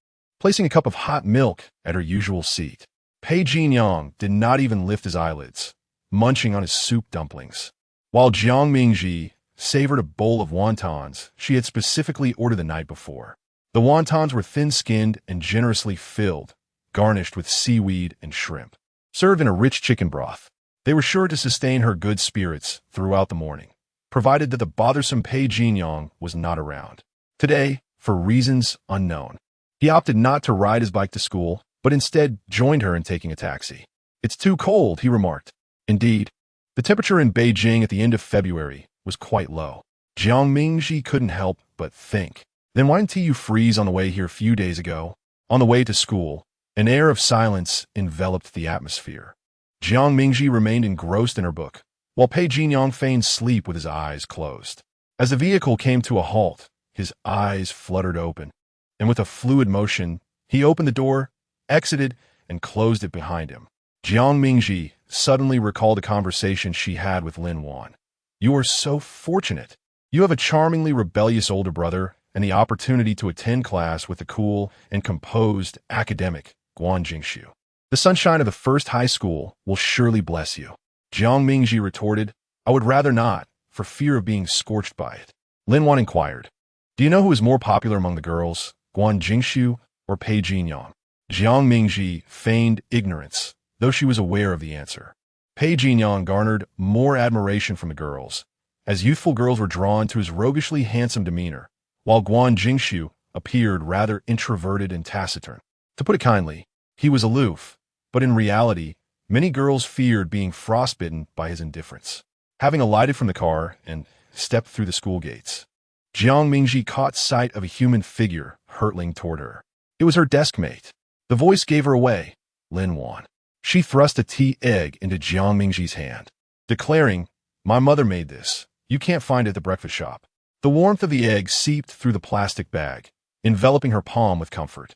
placing a cup of hot milk at her usual seat. Pei Jinyang did not even lift his eyelids, munching on his soup dumplings, while Jiang Mingji savored a bowl of wontons she had specifically ordered the night before. The wontons were thin-skinned and generously filled, garnished with seaweed and shrimp. Served in a rich chicken broth, they were sure to sustain her good spirits throughout the morning, provided that the bothersome Pei Jinyang was not around. Today, for reasons unknown, he opted not to ride his bike to school, but instead joined her in taking a taxi. "It's too cold," he remarked. Indeed, the temperature in Beijing at the end of February was quite low. Jiang Mingji couldn't help but think, "Then why didn't you freeze on the way here a few days ago?" On the way to school, an air of silence enveloped the atmosphere. Jiang Mingji remained engrossed in her book, while Pei Jinyang feigned sleep with his eyes closed. As the vehicle came to a halt, his eyes fluttered open, and with a fluid motion, he opened the door, exited, and closed it behind him. Jiang Mingji suddenly recalled a conversation she had with Lin Wan. "You are so fortunate. You have a charmingly rebellious older brother and the opportunity to attend class with the cool and composed academic Guan Jingshu. The sunshine of the first high school will surely bless you." Jiang Mingji retorted, "I would rather not, for fear of being scorched by it." Lin Wan inquired, "Do you know who is more popular among the girls, Guan Jingshu or Pei Jinyang?" Jiang Mingji feigned ignorance, though she was aware of the answer. Pei Jinyang garnered more admiration from the girls, as youthful girls were drawn to his roguishly handsome demeanor, while Guan Jingshu appeared rather introverted and taciturn. To put it kindly, he was aloof, but in reality, many girls feared being frostbitten by his indifference. Having alighted from the car and stepped through the school gates, Jiang Mingji caught sight of a human figure hurtling toward her. It was her desk mate. The voice gave her away, Lin Wan. She thrust a tea egg into Jiang Mingji's hand, declaring, "My mother made this. You can't find it at the breakfast shop." The warmth of the egg seeped through the plastic bag, enveloping her palm with comfort.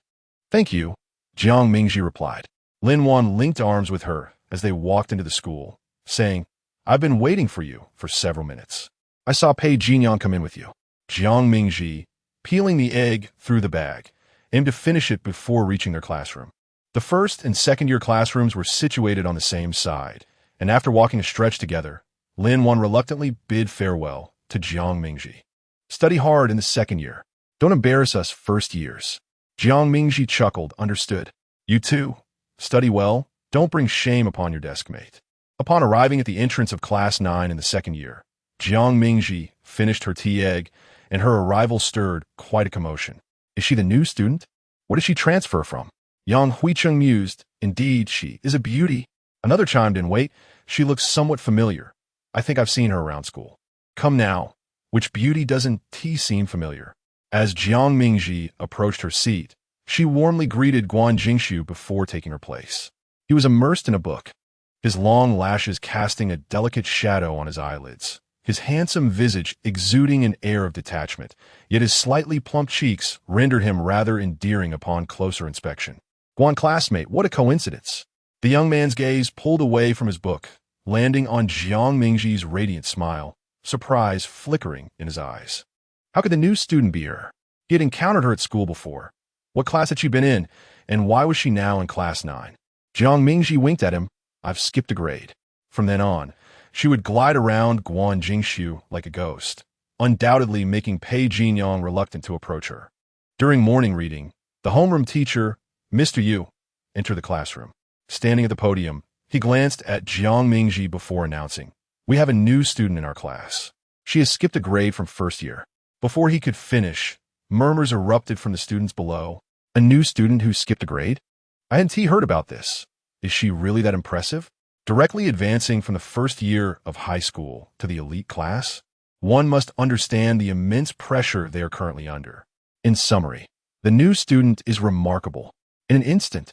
"Thank you," Jiang Mingji replied. Lin Wan linked arms with her as they walked into the school, saying, "I've been waiting for you for several minutes. I saw Pei Jinyang come in with you." Jiang Mingji, peeling the egg through the bag, aimed to finish it before reaching their classroom. The first and second-year classrooms were situated on the same side, and after walking a stretch together, Lin Wan reluctantly bid farewell to Jiang Mingji. "Study hard in the second year. Don't embarrass us first years." Jiang Mingji chuckled, understood. "You too. Study well. Don't bring shame upon your desk mate." Upon arriving at the entrance of Class 9 in the second year, Jiang Mingji finished her tea egg, and her arrival stirred quite a commotion. "Is she the new student? Where did she transfer from?" Yang Huicheng mused. "Indeed, she is a beauty." Another chimed in, "Wait, she looks somewhat familiar. I think I've seen her around school." "Come now, which beauty doesn't seem familiar?" As Jiang Mingji approached her seat, she warmly greeted Guan Jingshu before taking her place. He was immersed in a book, his long lashes casting a delicate shadow on his eyelids, his handsome visage exuding an air of detachment, yet his slightly plump cheeks rendered him rather endearing upon closer inspection. "Guan classmate, what a coincidence." The young man's gaze pulled away from his book, landing on Jiang Mingji's radiant smile, surprise flickering in his eyes. How could the new student be her? He had encountered her at school before. What class had she been in, and why was she now in Class 9? Jiang Mingji winked at him. "I've skipped a grade." From then on, she would glide around Guan Jingshu like a ghost, undoubtedly making Pei Jinyong reluctant to approach her. During morning reading, the homeroom teacher, Mr. Yu, entered the classroom. Standing at the podium, he glanced at Jiang Mingji before announcing, "We have a new student in our class. She has skipped a grade from first year." Before he could finish, murmurs erupted from the students below. A new student who skipped a grade? I hadn't heard about this. Is she really that impressive? Directly advancing from the first year of high school to the elite class? One must understand the immense pressure they are currently under. In summary, the new student is remarkable. In an instant,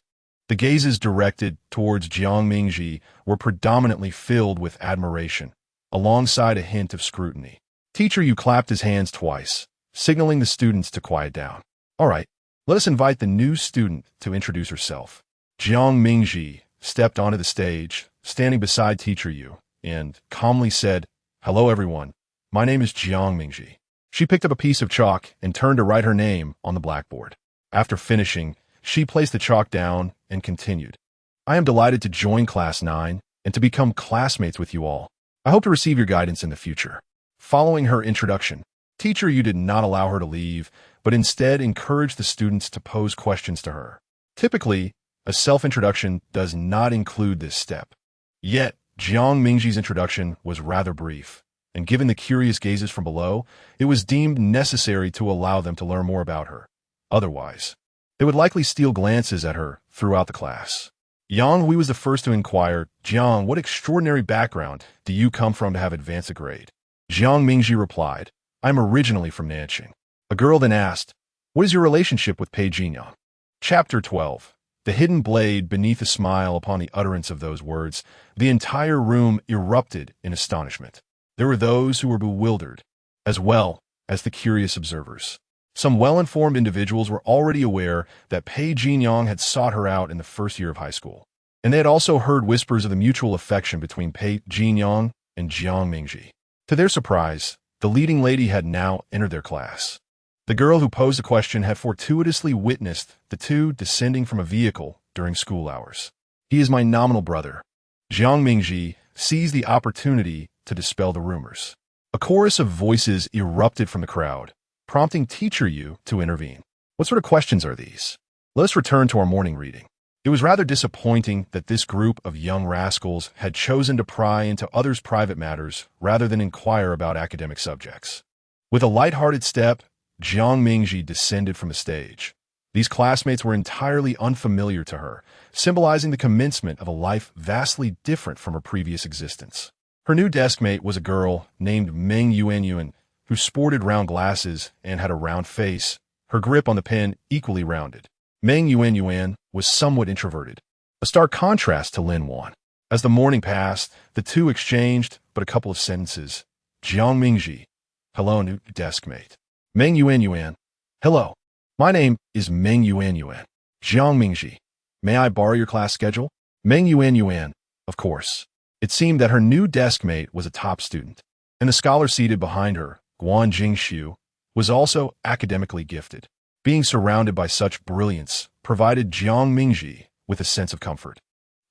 the gazes directed towards Jiang Mingji were predominantly filled with admiration, alongside a hint of scrutiny. Teacher Yu clapped his hands twice, signaling the students to quiet down. All right, let us invite the new student to introduce herself. Jiang Mingji stepped onto the stage, standing beside Teacher Yu, and calmly said, "Hello everyone, my name is Jiang Mingji." She picked up a piece of chalk and turned to write her name on the blackboard. After finishing, she placed the chalk down and continued, "I am delighted to join Class 9 and to become classmates with you all. I hope to receive your guidance in the future." Following her introduction, Teacher Yu did not allow her to leave, but instead encouraged the students to pose questions to her. Typically, a self-introduction does not include this step. Yet, Jiang Mingji's introduction was rather brief, and given the curious gazes from below, it was deemed necessary to allow them to learn more about her. Otherwise, they would likely steal glances at her throughout the class. Yang Hui was the first to inquire, "Jiang, what extraordinary background do you come from to have advanced a grade?" Jiang Mingji replied, "I am originally from Nanqing." A girl then asked, "What is your relationship with Pei Jinyang?" Chapter 12. The hidden blade beneath a smile upon the utterance of those words, the entire room erupted in astonishment. There were those who were bewildered, as well as the curious observers. Some well-informed individuals were already aware that Pei Jinyang had sought her out in the first year of high school, and they had also heard whispers of the mutual affection between Pei Jinyang and Jiang Mingji. To their surprise, the leading lady had now entered their class. The girl who posed the question had fortuitously witnessed the two descending from a vehicle during school hours. "He is my nominal brother." Jiang Mingji seized the opportunity to dispel the rumors. A chorus of voices erupted from the crowd, prompting Teacher Yu to intervene. "What sort of questions are these? Let us return to our morning reading." It was rather disappointing that this group of young rascals had chosen to pry into others' private matters rather than inquire about academic subjects. With a light-hearted step, Jiang Mingji descended from the stage. These classmates were entirely unfamiliar to her, symbolizing the commencement of a life vastly different from her previous existence. Her new deskmate was a girl named Meng Yuanyuan, who sported round glasses and had a round face, her grip on the pen equally rounded. Meng Yuanyuan was somewhat introverted, a stark contrast to Lin Wan. As the morning passed, the two exchanged but a couple of sentences. Jiang Mingji, "Hello, new deskmate." Meng Yuanyuan, "Hello. My name is Meng Yuanyuan." Jiang Mingji, "May I borrow your class schedule?" Meng Yuanyuan, "Of course." It seemed that her new deskmate was a top student, and the scholar seated behind her, Guan Jingxiu, was also academically gifted. Being surrounded by such brilliance provided Jiang Mingji with a sense of comfort.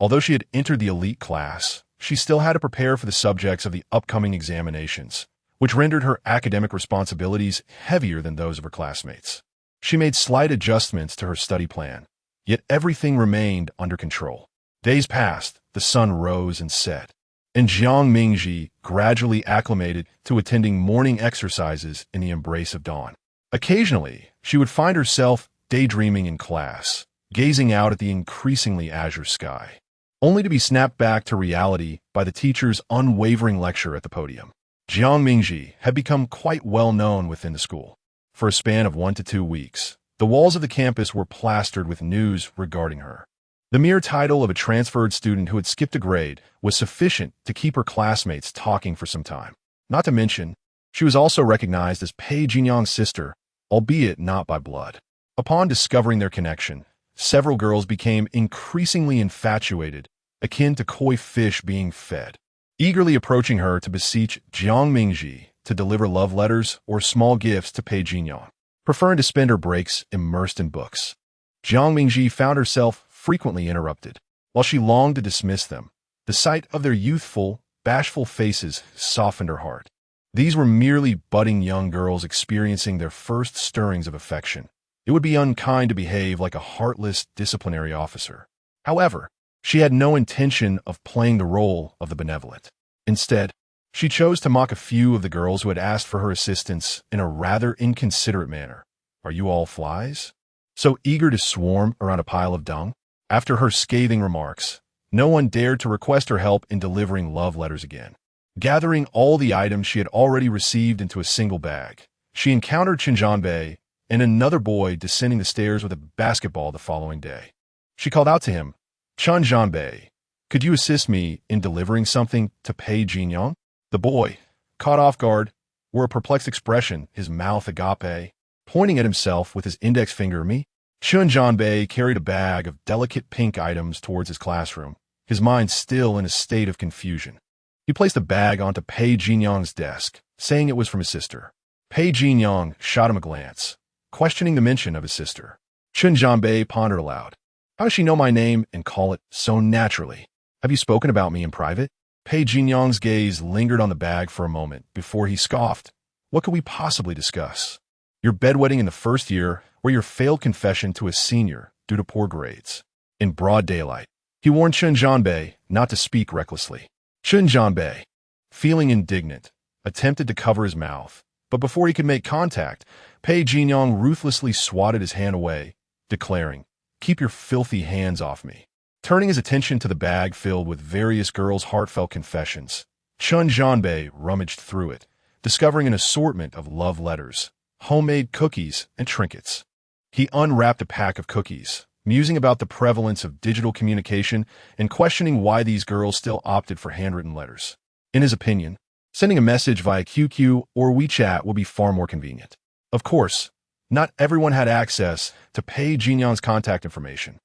Although she had entered the elite class, she still had to prepare for the subjects of the upcoming examinations, which rendered her academic responsibilities heavier than those of her classmates. She made slight adjustments to her study plan, yet everything remained under control. Days passed, the sun rose and set, and Jiang Mingji gradually acclimated to attending morning exercises in the embrace of dawn. Occasionally, she would find herself daydreaming in class, gazing out at the increasingly azure sky, only to be snapped back to reality by the teacher's unwavering lecture at the podium. Jiang Mingji had become quite well known within the school. For a span of 1 to 2 weeks, the walls of the campus were plastered with news regarding her. The mere title of a transferred student who had skipped a grade was sufficient to keep her classmates talking for some time. Not to mention, she was also recognized as Pei Jinyang's sister, albeit not by blood. Upon discovering their connection, several girls became increasingly infatuated, akin to koi fish being fed, eagerly approaching her to beseech Jiang Mingji to deliver love letters or small gifts to Pei Jinyang, preferring to spend her breaks immersed in books. Jiang Mingji found herself frequently interrupted. While she longed to dismiss them, the sight of their youthful, bashful faces softened her heart. These were merely budding young girls experiencing their first stirrings of affection. It would be unkind to behave like a heartless disciplinary officer. However, she had no intention of playing the role of the benevolent. Instead, she chose to mock a few of the girls who had asked for her assistance in a rather inconsiderate manner. Are you all flies? So eager to swarm around a pile of dung? After her scathing remarks, no one dared to request her help in delivering love letters again. Gathering all the items she had already received into a single bag, she encountered Chinjanbei and another boy descending the stairs with a basketball the following day. She called out to him, "Chinjanbei, could you assist me in delivering something to Pei Jinyang?" The boy, caught off guard, wore a perplexed expression, his mouth agape, pointing at himself with his index finger at me. Chinjanbei carried a bag of delicate pink items towards his classroom, his mind still in a state of confusion. He placed the bag onto Pei Jinyang's desk, saying it was from his sister. Pei Jinyang shot him a glance, questioning the mention of his sister. Chinjanbei pondered aloud. How does she know my name and call it so naturally? Have you spoken about me in private? Pei Jinyang's gaze lingered on the bag for a moment before he scoffed. What could we possibly discuss? Your bedwetting in the first year, or your failed confession to a senior due to poor grades. In broad daylight, he warned Chinjanbei not to speak recklessly. Chinjanbei, feeling indignant, attempted to cover his mouth, but before he could make contact, Pei Jinyang ruthlessly swatted his hand away, declaring, "Keep your filthy hands off me." Turning his attention to the bag filled with various girls' heartfelt confessions, Chinjanbei rummaged through it, discovering an assortment of love letters, homemade cookies, and trinkets. He unwrapped a pack of cookies, musing about the prevalence of digital communication and questioning why these girls still opted for handwritten letters. In his opinion, sending a message via QQ or WeChat would be far more convenient. Of course, not everyone had access to Pei Jinyang's contact information,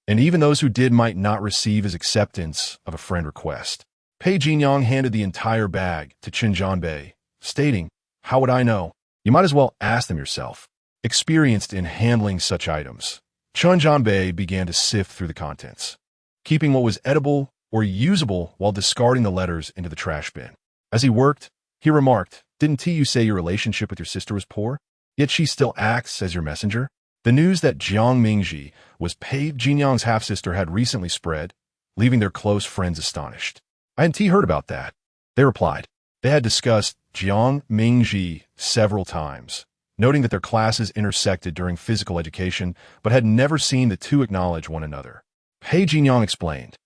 and even those who did might not receive his acceptance of a friend request. Pei Jinyang handed the entire bag to Chinjanbei, stating, "How would I know? You might as well ask them yourself." Experienced in handling such items, Chinjanbei began to sift through the contents, keeping what was edible or usable while discarding the letters into the trash bin. As he worked, he remarked, "Didn't T.U. say your relationship with your sister was poor? Yet she still acts as your messenger?" The news that Jiang Mingji was Pei Jinyang's half-sister had recently spread, leaving their close friends astonished. "Hadn't T heard about that?" They replied. They had discussed Jiang Mingji several times, noting that their classes intersected during physical education, but had never seen the two acknowledge one another. Pei Jinyang explained,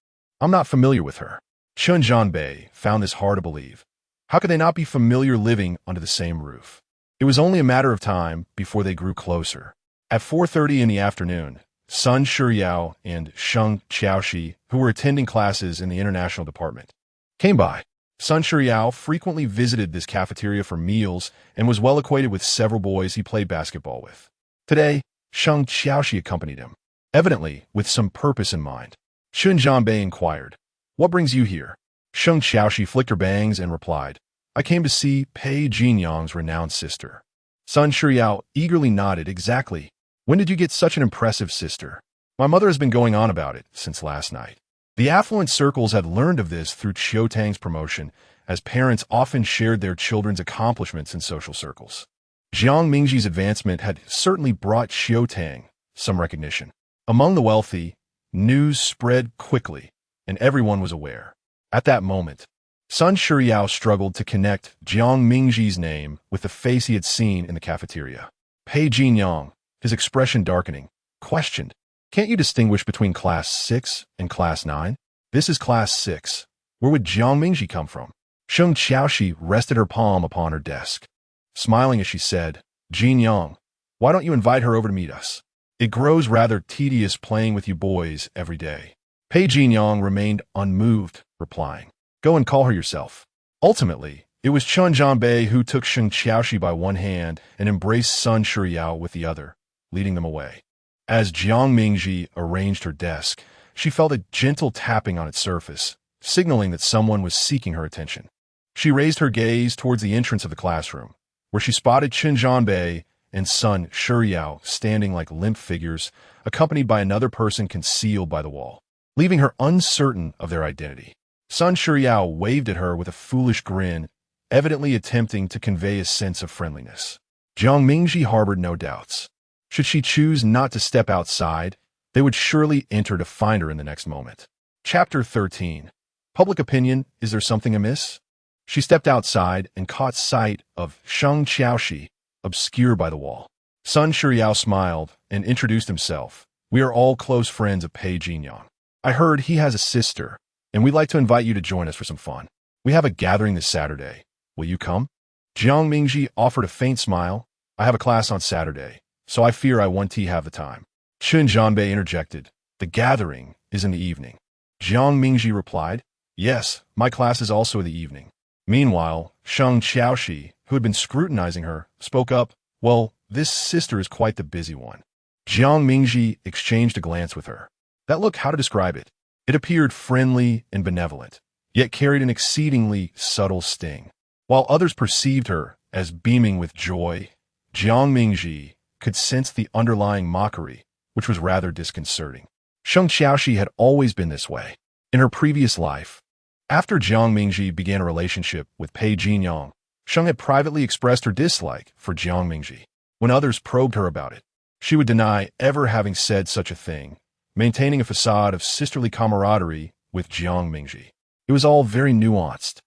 "I'm not familiar with her." Chinjanbei found this hard to believe. How could they not be familiar living under the same roof? It was only a matter of time before they grew closer. At 4:30 in the afternoon, Sun Shuyao and Sheng Qiaoxi, who were attending classes in the international department, came by. Sun Shuyao frequently visited this cafeteria for meals and was well acquainted with several boys he played basketball with. Today, Sheng Qiaoxi accompanied him, evidently with some purpose in mind. Chinjanbei inquired, "What brings you here?" Sheng Qiaoxi flicked her bangs and replied, "I came to see Pei Jinyang's renowned sister." Sun Shuyao eagerly nodded. "Exactly. When did you get such an impressive sister?" "My mother has been going on about it since last night." The affluent circles had learned of this through Chiu Tang's promotion, as parents often shared their children's accomplishments in social circles. Jiang Mingji's advancement had certainly brought Chiu Tang some recognition. Among the wealthy, news spread quickly, and everyone was aware. At that moment, Sun Shuyao struggled to connect Jiang Mingji's name with the face he had seen in the cafeteria. Pei Jinyang, his expression darkening, questioned, "Can't you distinguish between Class 6 and Class 9? This is Class 6. Where would Jiang Mingji come from?" Sheng Qiaoxi rested her palm upon her desk, smiling as she said, "Jinyang, why don't you invite her over to meet us? It grows rather tedious playing with you boys every day." Pei Jinyang remained unmoved, replying, "Go and call her yourself." Ultimately, it was Chinjanbei who took Sheng Qiaoxi by one hand and embraced Sun Shuyao with the other, leading them away. As Jiang Mingji arranged her desk, she felt a gentle tapping on its surface, signaling that someone was seeking her attention. She raised her gaze towards the entrance of the classroom, where she spotted Chinjanbei and Sun Shuyao standing like limp figures, accompanied by another person concealed by the wall, leaving her uncertain of their identity. Sun Shuyao waved at her with a foolish grin, evidently attempting to convey a sense of friendliness. Jiang Mingji harbored no doubts. Should she choose not to step outside, they would surely enter to find her in the next moment. Chapter 13. Public opinion, is there something amiss? She stepped outside and caught sight of Sheng Xiaoxi, obscured by the wall. Sun Shiryao smiled and introduced himself. We are all close friends of Pei Jinyang. I heard he has a sister, and we'd like to invite you to join us for some fun. We have a gathering this Saturday. Will you come? Jiang Mingji offered a faint smile. I have a class on Saturday, so I fear I won't have the time. Chun Zhanbei interjected. The gathering is in the evening. Jiang Mingji replied, Yes, my class is also in the evening. Meanwhile, Sheng Xiaoxi, who had been scrutinizing her, spoke up. Well, this sister is quite the busy one. Jiang Mingji exchanged a glance with her. That look, how to describe it? It appeared friendly and benevolent, yet carried an exceedingly subtle sting. While others perceived her as beaming with joy, Jiang Mingji could sense the underlying mockery, which was rather disconcerting. Sheng Xiaoxi had always been this way. In her previous life, after Jiang Mingji began a relationship with Pei Jinyang, Sheng had privately expressed her dislike for Jiang Mingji. When others probed her about it, she would deny ever having said such a thing, maintaining a facade of sisterly camaraderie with Jiang Mingji. It was all very nuanced.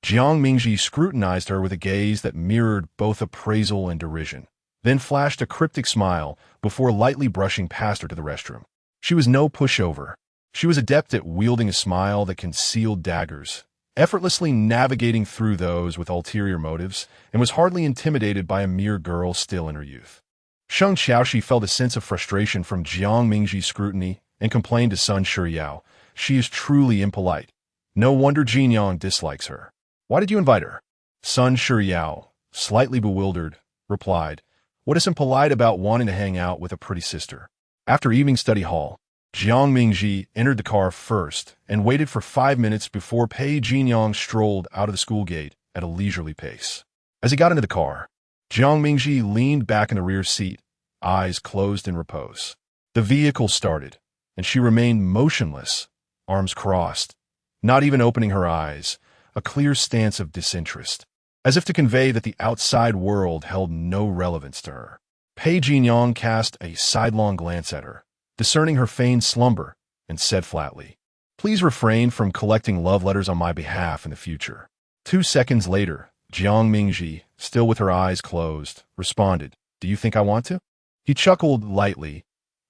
Jiang Mingji scrutinized her with a gaze that mirrored both appraisal and derision, then flashed a cryptic smile before lightly brushing past her to the restroom. She was no pushover. She was adept at wielding a smile that concealed daggers, effortlessly navigating through those with ulterior motives, and was hardly intimidated by a mere girl still in her youth. Sheng Xiaoxi felt a sense of frustration from Jiang Mingji's scrutiny and complained to Sun Shiryao. She is truly impolite. No wonder Jinyang dislikes her. Why did you invite her? Sun Shiryao, slightly bewildered, replied, What is impolite about wanting to hang out with a pretty sister? After evening study hall, Jiang Mingji entered the car first and waited for 5 minutes before Pei Jinyang strolled out of the school gate at a leisurely pace. As he got into the car, Jiang Mingji leaned back in the rear seat, eyes closed in repose. The vehicle started, and she remained motionless, arms crossed, not even opening her eyes, a clear stance of disinterest, as if to convey that the outside world held no relevance to her. Pei Jinyang cast a sidelong glance at her, discerning her feigned slumber, and said flatly, Please refrain from collecting love letters on my behalf in the future. 2 seconds later, Jiang Mingji, still with her eyes closed, responded, Do you think I want to? He chuckled lightly.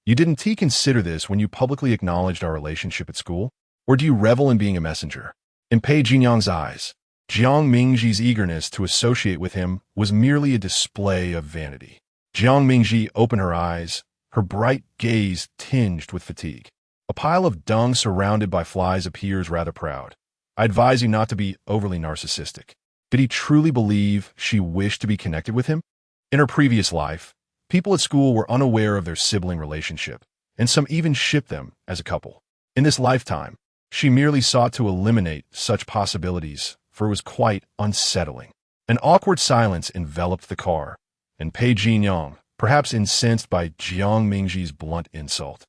You didn't consider this when you publicly acknowledged our relationship at school? Or do you revel in being a messenger? In Pei Jinyang's eyes, Jiang Mingji's eagerness to associate with him was merely a display of vanity. Jiang Mingji opened her eyes, her bright gaze tinged with fatigue. A pile of dung surrounded by flies appears rather proud. I advise you not to be overly narcissistic. Did he truly believe she wished to be connected with him? In her previous life, people at school were unaware of their sibling relationship, and some even shipped them as a couple. In this lifetime, she merely sought to eliminate such possibilities, for it was quite unsettling. An awkward silence enveloped the car, and Pei Jinyang, perhaps incensed by Jiang Mingji's blunt insult,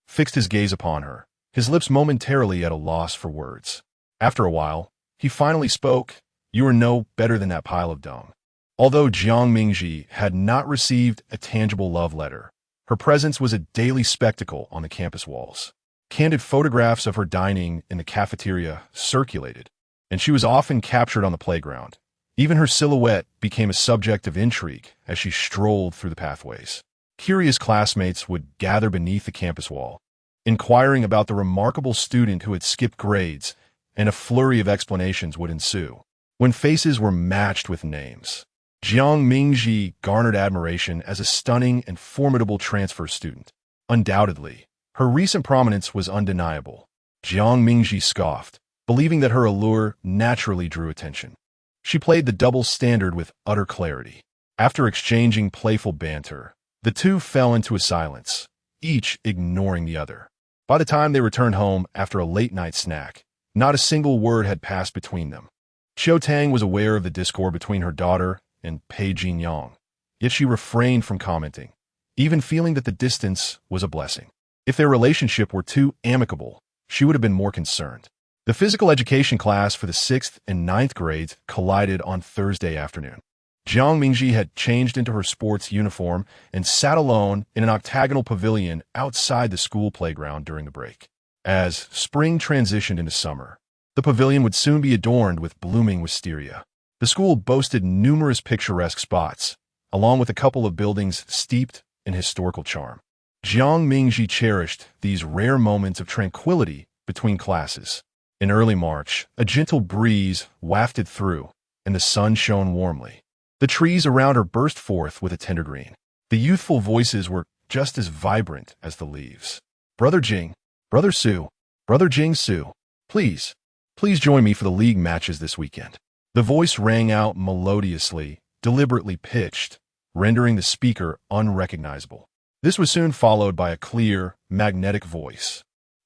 fixed his gaze upon her, his lips momentarily at a loss for words. After a while, he finally spoke, You are no better than that pile of dung. Although Jiang Mingji had not received a tangible love letter, her presence was a daily spectacle on the campus walls. Candid photographs of her dining in the cafeteria circulated, and she was often captured on the playground. Even her silhouette became a subject of intrigue as she strolled through the pathways. Curious classmates would gather beneath the campus wall, inquiring about the remarkable student who had skipped grades, and a flurry of explanations would ensue. When faces were matched with names, Jiang Mingji garnered admiration as a stunning and formidable transfer student. Undoubtedly, her recent prominence was undeniable. Jiang Mingji scoffed, believing that her allure naturally drew attention. She played the double standard with utter clarity. After exchanging playful banter, the two fell into a silence, each ignoring the other. By the time they returned home after a late-night snack, not a single word had passed between them. Qiu Tang was aware of the discord between her daughter and Pei Jinyang, yet she refrained from commenting, even feeling that the distance was a blessing. If their relationship were too amicable, she would have been more concerned. The physical education class for the 6th and 9th grades collided on Thursday afternoon. Jiang Mingji had changed into her sports uniform and sat alone in an octagonal pavilion outside the school playground during the break. As spring transitioned into summer, the pavilion would soon be adorned with blooming wisteria. The school boasted numerous picturesque spots, along with a couple of buildings steeped in historical charm. Jiang Mingji cherished these rare moments of tranquility between classes. In early March, a gentle breeze wafted through, and the sun shone warmly. The trees around her burst forth with a tender green. The youthful voices were just as vibrant as the leaves. "Brother Jing, Brother Su, Brother Jing Su, please join me for the league matches this weekend." The voice rang out melodiously, deliberately pitched, rendering the speaker unrecognizable. This was soon followed by a clear, magnetic voice.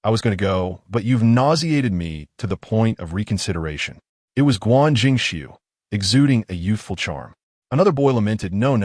"I was going to go, but you've nauseated me to the point of reconsideration." It was Guan Jingxiu, exuding a youthful charm. Another boy lamented, No,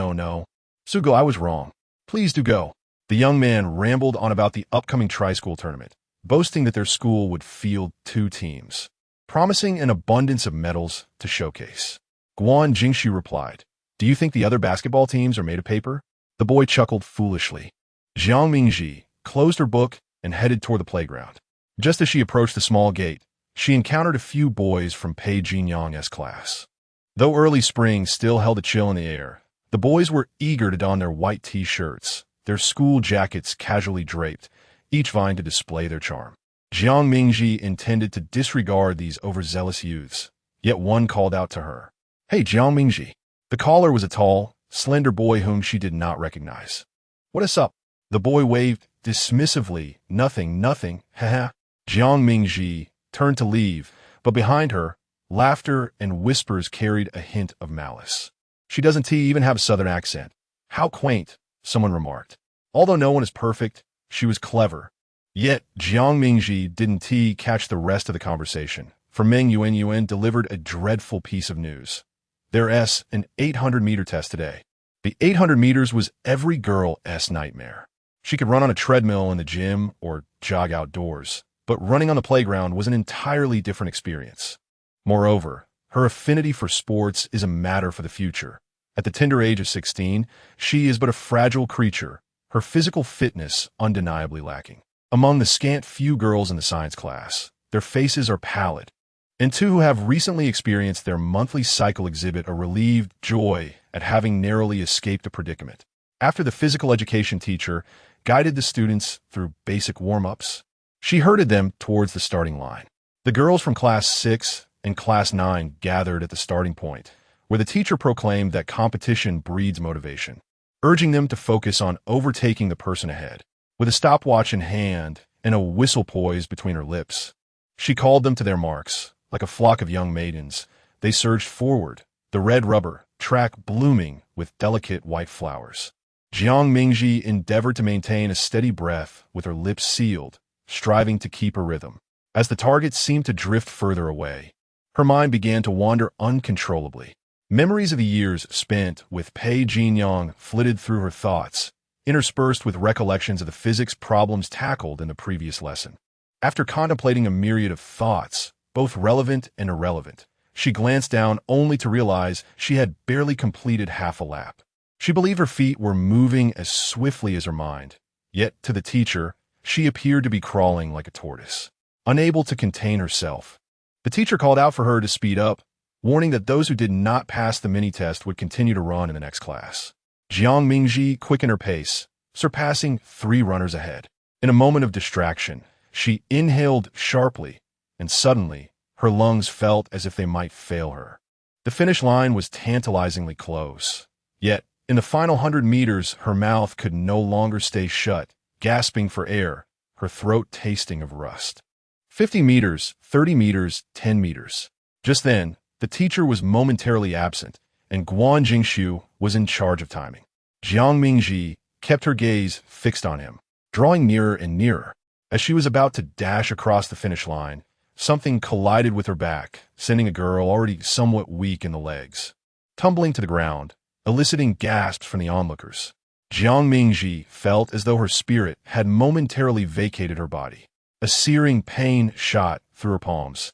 Sugo, I was wrong. Please do go." The young man rambled on about the upcoming tri-school tournament, boasting that their school would field 2 teams, promising an abundance of medals to showcase. Guan Jingxiu replied, "Do you think the other basketball teams are made of paper?" The boy chuckled foolishly. Jiang Mingji closed her book and headed toward the playground. Just as she approached the small gate, she encountered a few boys from Pei Jinyang's class. Though early spring still held a chill in the air, the boys were eager to don their white t-shirts, their school jackets casually draped, each vying to display their charm. Jiang Mingji intended to disregard these overzealous youths, yet one called out to her, "Hey, Jiang Mingji." The caller was a tall, slender boy whom she did not recognize. "What is up?" The boy waved dismissively. Nothing, haha." Jiang Mingji turned to leave, but behind her, laughter and whispers carried a hint of malice. "She doesn't even have a southern accent. How quaint," someone remarked. Although no one is perfect, she was clever. Yet Jiang Mingji didn't catch the rest of the conversation, for Meng Yuan delivered a dreadful piece of news. There's an 800-meter test today. The 800 meters was every girl's nightmare. She could run on a treadmill in the gym or jog outdoors, but running on the playground was an entirely different experience. Moreover, her affinity for sports is a matter for the future. At the tender age of 16, she is but a fragile creature, her physical fitness undeniably lacking. Among the scant few girls in the science class, their faces are pallid, and 2 who have recently experienced their monthly cycle exhibit a relieved joy at having narrowly escaped a predicament. After the physical education teacher guided the students through basic warm-ups, she herded them towards the starting line. The girls from Class 6 and Class 9 gathered at the starting point, where the teacher proclaimed that competition breeds motivation, urging them to focus on overtaking the person ahead. With a stopwatch in hand and a whistle poised between her lips, she called them to their marks. Like a flock of young maidens, they surged forward, the red rubber track blooming with delicate white flowers. Jiang Mingji endeavored to maintain a steady breath with her lips sealed, striving to keep a rhythm. As the target seemed to drift further away, her mind began to wander uncontrollably. Memories of the years spent with Pei Jinyang flitted through her thoughts, interspersed with recollections of the physics problems tackled in the previous lesson. After contemplating a myriad of thoughts, both relevant and irrelevant, she glanced down only to realize she had barely completed half a lap. She believed her feet were moving as swiftly as her mind, yet to the teacher, she appeared to be crawling like a tortoise, unable to contain herself. The teacher called out for her to speed up, warning that those who did not pass the mini-test would continue to run in the next class. Jiang Mingji quickened her pace, surpassing 3 runners ahead. In a moment of distraction, she inhaled sharply, and suddenly, her lungs felt as if they might fail her. The finish line was tantalizingly close. Yet, in the final 100 meters, her mouth could no longer stay shut, gasping for air, her throat tasting of rust. 50 meters, 30 meters, 10 meters. Just then, the teacher was momentarily absent, and Guan Jingxiu was in charge of timing. Jiang Mingji kept her gaze fixed on him, drawing nearer and nearer. As she was about to dash across the finish line, something collided with her back, sending a girl already somewhat weak in the legs tumbling to the ground, eliciting gasps from the onlookers. Jiang Mingji felt as though her spirit had momentarily vacated her body. A searing pain shot through her palms.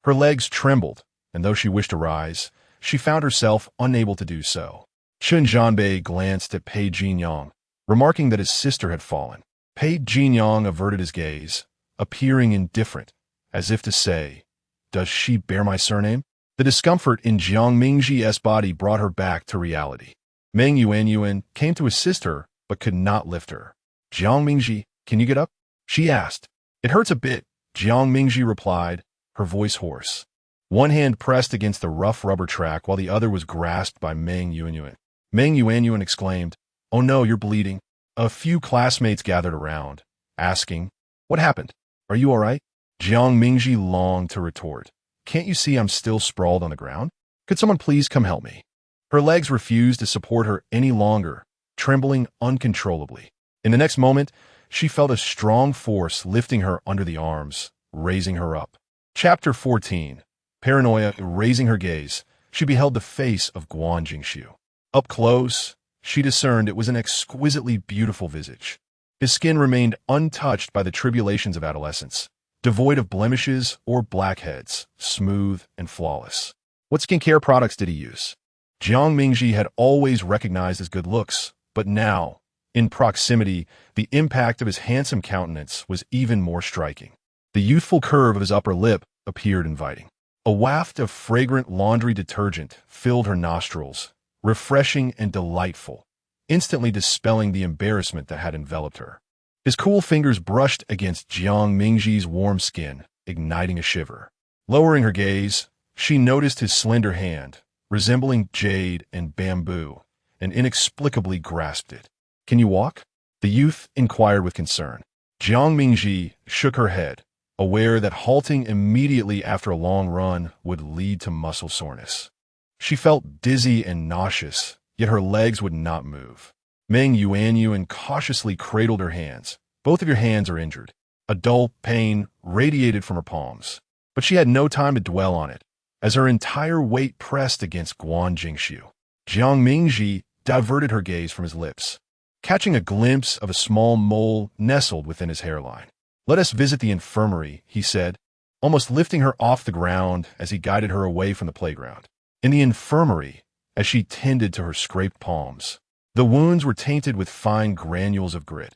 Her legs trembled, and though she wished to rise, she found herself unable to do so. Chen Jianbei glanced at Pei Jinyang, remarking that his sister had fallen. Pei Jinyang averted his gaze, appearing indifferent, as if to say, "Does she bear my surname?" The discomfort in Jiang Mingji's body brought her back to reality. Meng Yuanyuan came to assist her, but could not lift her. "Jiang Mingji, can you get up?" she asked. "It hurts a bit," Jiang Mingji replied, her voice hoarse. One hand pressed against the rough rubber track while the other was grasped by Meng Yuanyuan. Meng Yuanyuan exclaimed, "Oh no, you're bleeding." A few classmates gathered around, asking, "What happened? Are you all right?" Jiang Mingji longed to retort, "Can't you see I'm still sprawled on the ground? Could someone please come help me?" Her legs refused to support her any longer, trembling uncontrollably. In the next moment, she felt a strong force lifting her under the arms, raising her up. Chapter 14. Paranoia. Raising her gaze, she beheld the face of Guan Jingxiu. Up close, she discerned it was an exquisitely beautiful visage. His skin remained untouched by the tribulations of adolescence, devoid of blemishes or blackheads, smooth and flawless. What skincare products did he use? Jiang Mingji had always recognized his good looks, but now, in proximity, the impact of his handsome countenance was even more striking. The youthful curve of his upper lip appeared inviting. A waft of fragrant laundry detergent filled her nostrils, refreshing and delightful, instantly dispelling the embarrassment that had enveloped her. His cool fingers brushed against Jiang Mingji's warm skin, igniting a shiver. Lowering her gaze, she noticed his slender hand, resembling jade and bamboo, and inexplicably grasped it. "Can you walk?" the youth inquired with concern. Jiang Mingji shook her head, aware that halting immediately after a long run would lead to muscle soreness. She felt dizzy and nauseous, yet her legs would not move. Meng Yuanyuan cautiously cradled her hands. "Both of your hands are injured." A dull pain radiated from her palms, but she had no time to dwell on it, as her entire weight pressed against Guan Jingxiu. Jiang Mingji diverted her gaze from his lips, catching a glimpse of a small mole nestled within his hairline. "Let us visit the infirmary," he said, almost lifting her off the ground as he guided her away from the playground. In the infirmary, as she tended to her scraped palms, the wounds were tainted with fine granules of grit,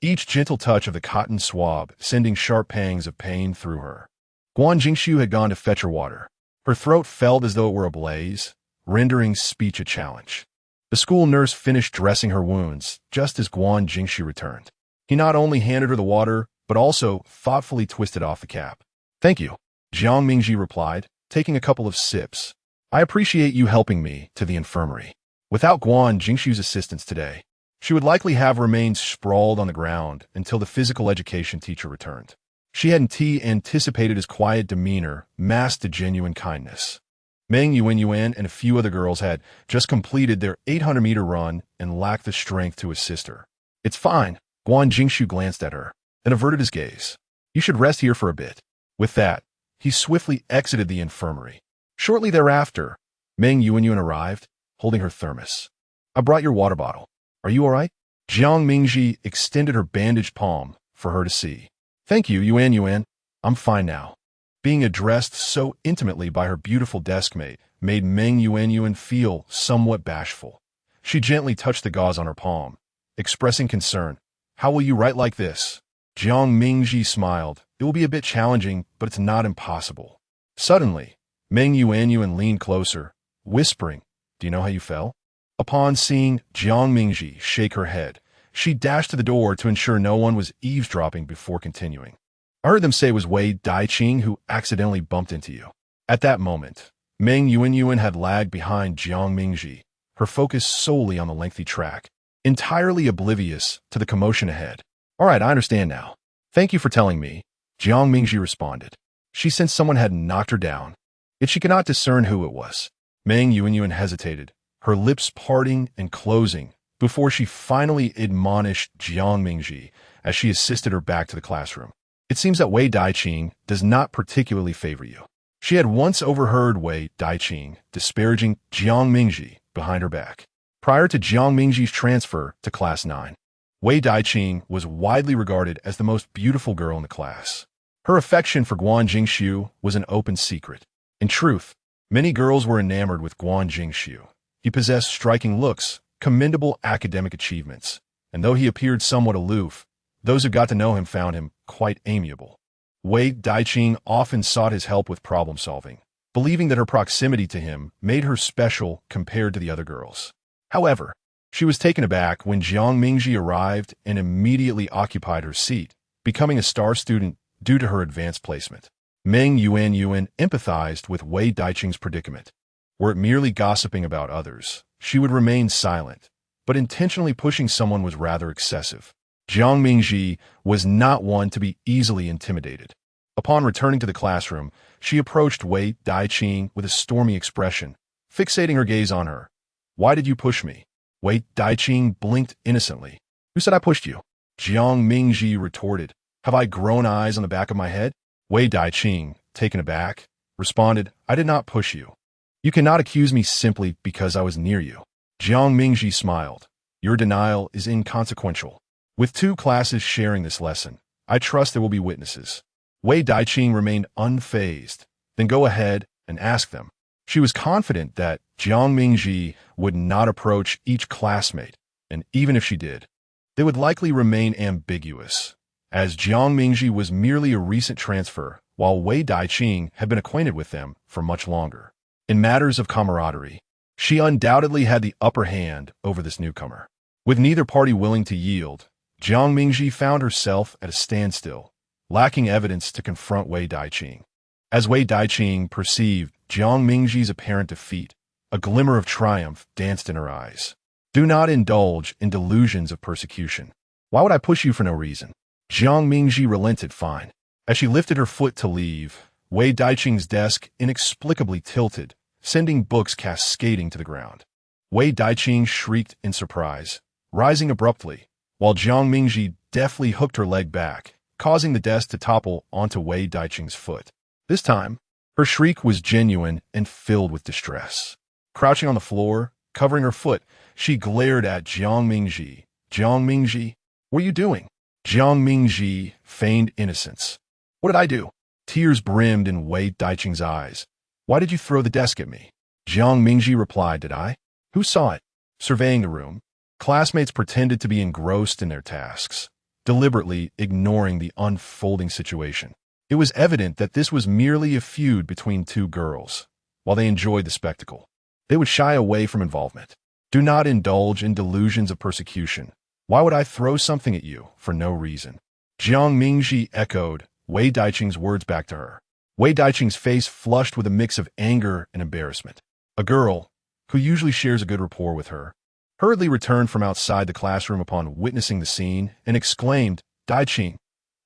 each gentle touch of the cotton swab sending sharp pangs of pain through her. Guan Jingxiu had gone to fetch her water. Her throat felt as though it were ablaze, rendering speech a challenge. The school nurse finished dressing her wounds just as Guan Jingxiu returned. He not only handed her the water, but also thoughtfully twisted off the cap. "Thank you," Jiang Mingji replied, taking a couple of sips. "I appreciate you helping me to the infirmary." Without Guan Jingxiu's assistance today, she would likely have remained sprawled on the ground until the physical education teacher returned. She hadn't anticipated his quiet demeanor masked a genuine kindness. Meng Yuanyuan and a few other girls had just completed their 800-meter run and lacked the strength to assist her. "It's fine." Guan Jingxiu glanced at her and averted his gaze. "You should rest here for a bit." With that, he swiftly exited the infirmary. Shortly thereafter, Meng Yuanyuan arrived, holding her thermos. "I brought your water bottle. Are you all right?" Jiang Mingji extended her bandaged palm for her to see. "Thank you, Yuanyuan. I'm fine now." Being addressed so intimately by her beautiful deskmate made Meng Yuanyuan feel somewhat bashful. She gently touched the gauze on her palm, expressing concern. "How will you write like this?" Jiang Mingji smiled. "It will be a bit challenging, but it's not impossible." Suddenly, Meng Yuanyuan leaned closer, whispering, "Do you know how you fell?" Upon seeing Jiang Mingji shake her head, she dashed to the door to ensure no one was eavesdropping before continuing. "I heard them say it was Wei Daiqing who accidentally bumped into you." At that moment, Meng Yuanyuan had lagged behind Jiang Mingji, her focus solely on the lengthy track, entirely oblivious to the commotion ahead. "All right, I understand now. Thank you for telling me," Jiang Mingji responded. She sensed someone had knocked her down, yet she could not discern who it was. Meng Yuanyuan hesitated, her lips parting and closing, before she finally admonished Jiang Mingji as she assisted her back to the classroom. "It seems that Wei Daiqing does not particularly favor you." She had once overheard Wei Daiqing disparaging Jiang Mingji behind her back. Prior to Jiang Mingji's transfer to Class 9, Wei Daiqing was widely regarded as the most beautiful girl in the class. Her affection for Guan Jingxiu was an open secret. In truth, many girls were enamored with Guan Jingxiu. He possessed striking looks, commendable academic achievements, and though he appeared somewhat aloof, those who got to know him found him quite amiable. Wei Daiqing often sought his help with problem-solving, believing that her proximity to him made her special compared to the other girls. However, she was taken aback when Jiang Mingji arrived and immediately occupied her seat, becoming a star student due to her advanced placement. Meng Yuan empathized with Wei Daiqing's predicament. Were it merely gossiping about others, she would remain silent, but intentionally pushing someone was rather excessive. Jiang Mingji was not one to be easily intimidated. Upon returning to the classroom, she approached Wei Daiqing with a stormy expression, fixating her gaze on her. "Why did you push me?" Wei Daiqing blinked innocently. "Who said I pushed you?" Jiang Mingji retorted. "Have I grown eyes on the back of my head?" Wei Daiqing, taken aback, responded, "I did not push you. You cannot accuse me simply because I was near you." Jiang Mingji smiled. "Your denial is inconsequential. With 2 classes sharing this lesson, I trust there will be witnesses." Wei Daiqing remained unfazed. "Then go ahead and ask them." She was confident that Jiang Mingji would not approach each classmate, and even if she did, they would likely remain ambiguous, as Jiang Mingji was merely a recent transfer, while Wei Daiqing had been acquainted with them for much longer. In matters of camaraderie, she undoubtedly had the upper hand over this newcomer. With neither party willing to yield, Jiang Mingji found herself at a standstill, lacking evidence to confront Wei Daiqing. As Wei Daiqing perceived Jiang Mingji's apparent defeat, a glimmer of triumph danced in her eyes. "Do not indulge in delusions of persecution. Why would I push you for no reason?" Jiang Mingji relented. "Fine." As she lifted her foot to leave, Wei Daiqing's desk inexplicably tilted, sending books cascading to the ground. Wei Daiqing shrieked in surprise, rising abruptly, while Jiang Mingji deftly hooked her leg back, causing the desk to topple onto Wei Daiqing's foot. This time, her shriek was genuine and filled with distress. Crouching on the floor, covering her foot, she glared at Jiang Mingji. "Jiang Mingji, what are you doing?" Jiang Mingji feigned innocence. "What did I do?" Tears brimmed in Wei Daiqing's eyes. "Why did you throw the desk at me?" Jiang Mingji replied, "Did I? Who saw it?" Surveying the room, classmates pretended to be engrossed in their tasks, deliberately ignoring the unfolding situation. It was evident that this was merely a feud between 2 girls. While they enjoyed the spectacle, they would shy away from involvement. "Do not indulge in delusions of persecution. Why would I throw something at you for no reason?" Jiang Mingji echoed Wei Daiqing's words back to her. Wei Daiqing's face flushed with a mix of anger and embarrassment. A girl, who usually shares a good rapport with her, hurriedly returned from outside the classroom upon witnessing the scene and exclaimed, "Daiqing,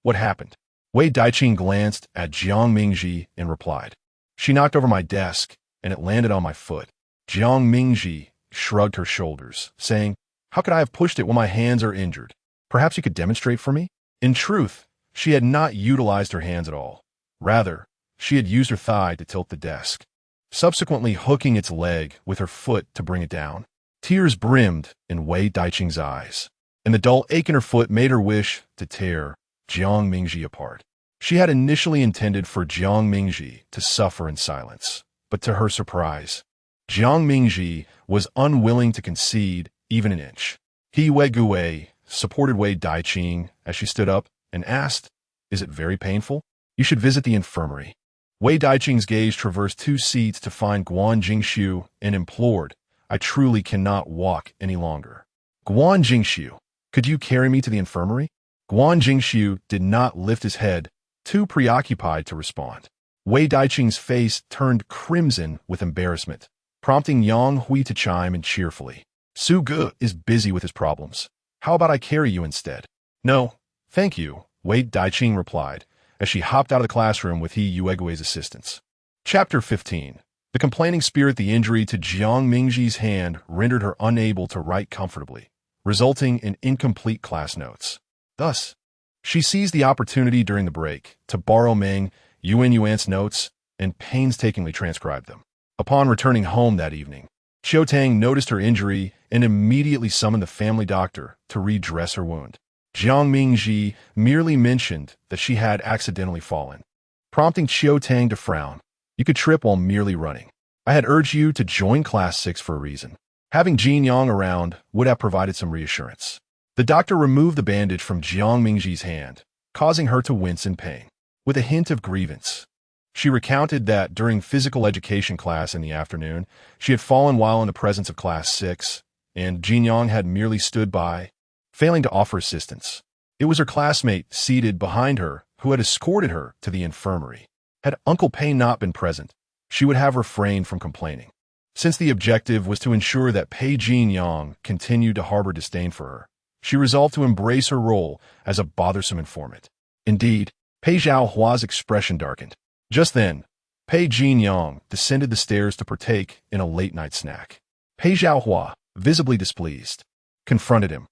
what happened?" Wei Daiqing glanced at Jiang Mingji and replied, "She knocked over my desk, and it landed on my foot." Jiang Mingji shrugged her shoulders, saying, "How could I have pushed it when my hands are injured? Perhaps you could demonstrate for me?" In truth, she had not utilized her hands at all. Rather, she had used her thigh to tilt the desk, subsequently hooking its leg with her foot to bring it down. Tears brimmed in Wei Daiqing's eyes, and the dull ache in her foot made her wish to tear Jiang Mingji apart. She had initially intended for Jiang Mingji to suffer in silence, but to her surprise, Jiang Mingji was unwilling to concede even an inch. He Weiguwei supported Wei Daiqing as she stood up and asked, "Is it very painful? You should visit the infirmary." Wei Daiqing's gaze traversed 2 seats to find Guan Jingxiu and implored, "I truly cannot walk any longer." "Guan Jingxiu, could you carry me to the infirmary?" Guan Jingxiu did not lift his head, too preoccupied to respond. Wei Daiqing's face turned crimson with embarrassment, prompting Yang Hui to chime in cheerfully. "Su Ge is busy with his problems. How about I carry you instead?" "No, thank you," Wei Daiqing replied, as she hopped out of the classroom with He Yuegui's assistance. Chapter 15. The complaining spirit. The injury to Jiang Mingji's hand rendered her unable to write comfortably, resulting in incomplete class notes. Thus, she seized the opportunity during the break to borrow Meng Yuan's notes and painstakingly transcribed them. Upon returning home that evening, Qiu Tang noticed her injury and immediately summoned the family doctor to redress her wound. Jiang Mingji merely mentioned that she had accidentally fallen, prompting Qiu Tang to frown. You could trip while merely running. I had urged you to join Class 6 for a reason. Having Jin Yang around would have provided some reassurance. The doctor removed the bandage from Jiang Mingji's hand, causing her to wince in pain. With a hint of grievance, she recounted that during physical education class in the afternoon, she had fallen while in the presence of Class 6, and Jin Yang had merely stood by, failing to offer assistance. It was her classmate seated behind her who had escorted her to the infirmary. Had Uncle Pei not been present, she would have refrained from complaining. Since the objective was to ensure that Pei Jin Yang continued to harbor disdain for her, she resolved to embrace her role as a bothersome informant. Indeed, Pei Zhaohua's expression darkened. Just then, Pei Jin Yang descended the stairs to partake in a late-night snack. Pei Zhaohua, visibly displeased, confronted him.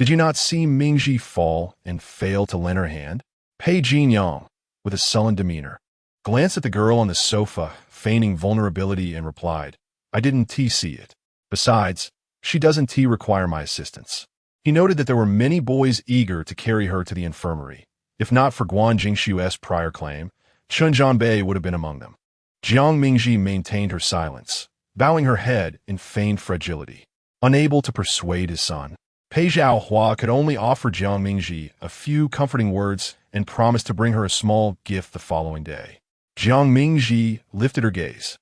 Did you not see Mingji fall and fail to lend her hand? Pei Jin Yang, with a sullen demeanor, glanced at the girl on the sofa, feigning vulnerability, and replied, I didn't see it. Besides, she doesn't require my assistance. He noted that there were many boys eager to carry her to the infirmary. If not for Guan Jingxiu's prior claim, Chen Zhanbei would have been among them. Jiang Mingji maintained her silence, bowing her head in feigned fragility. Unable to persuade his son, Pei Zhaohua could only offer Jiang Mingji a few comforting words and promised to bring her a small gift the following day. Jiang Mingji lifted her gaze,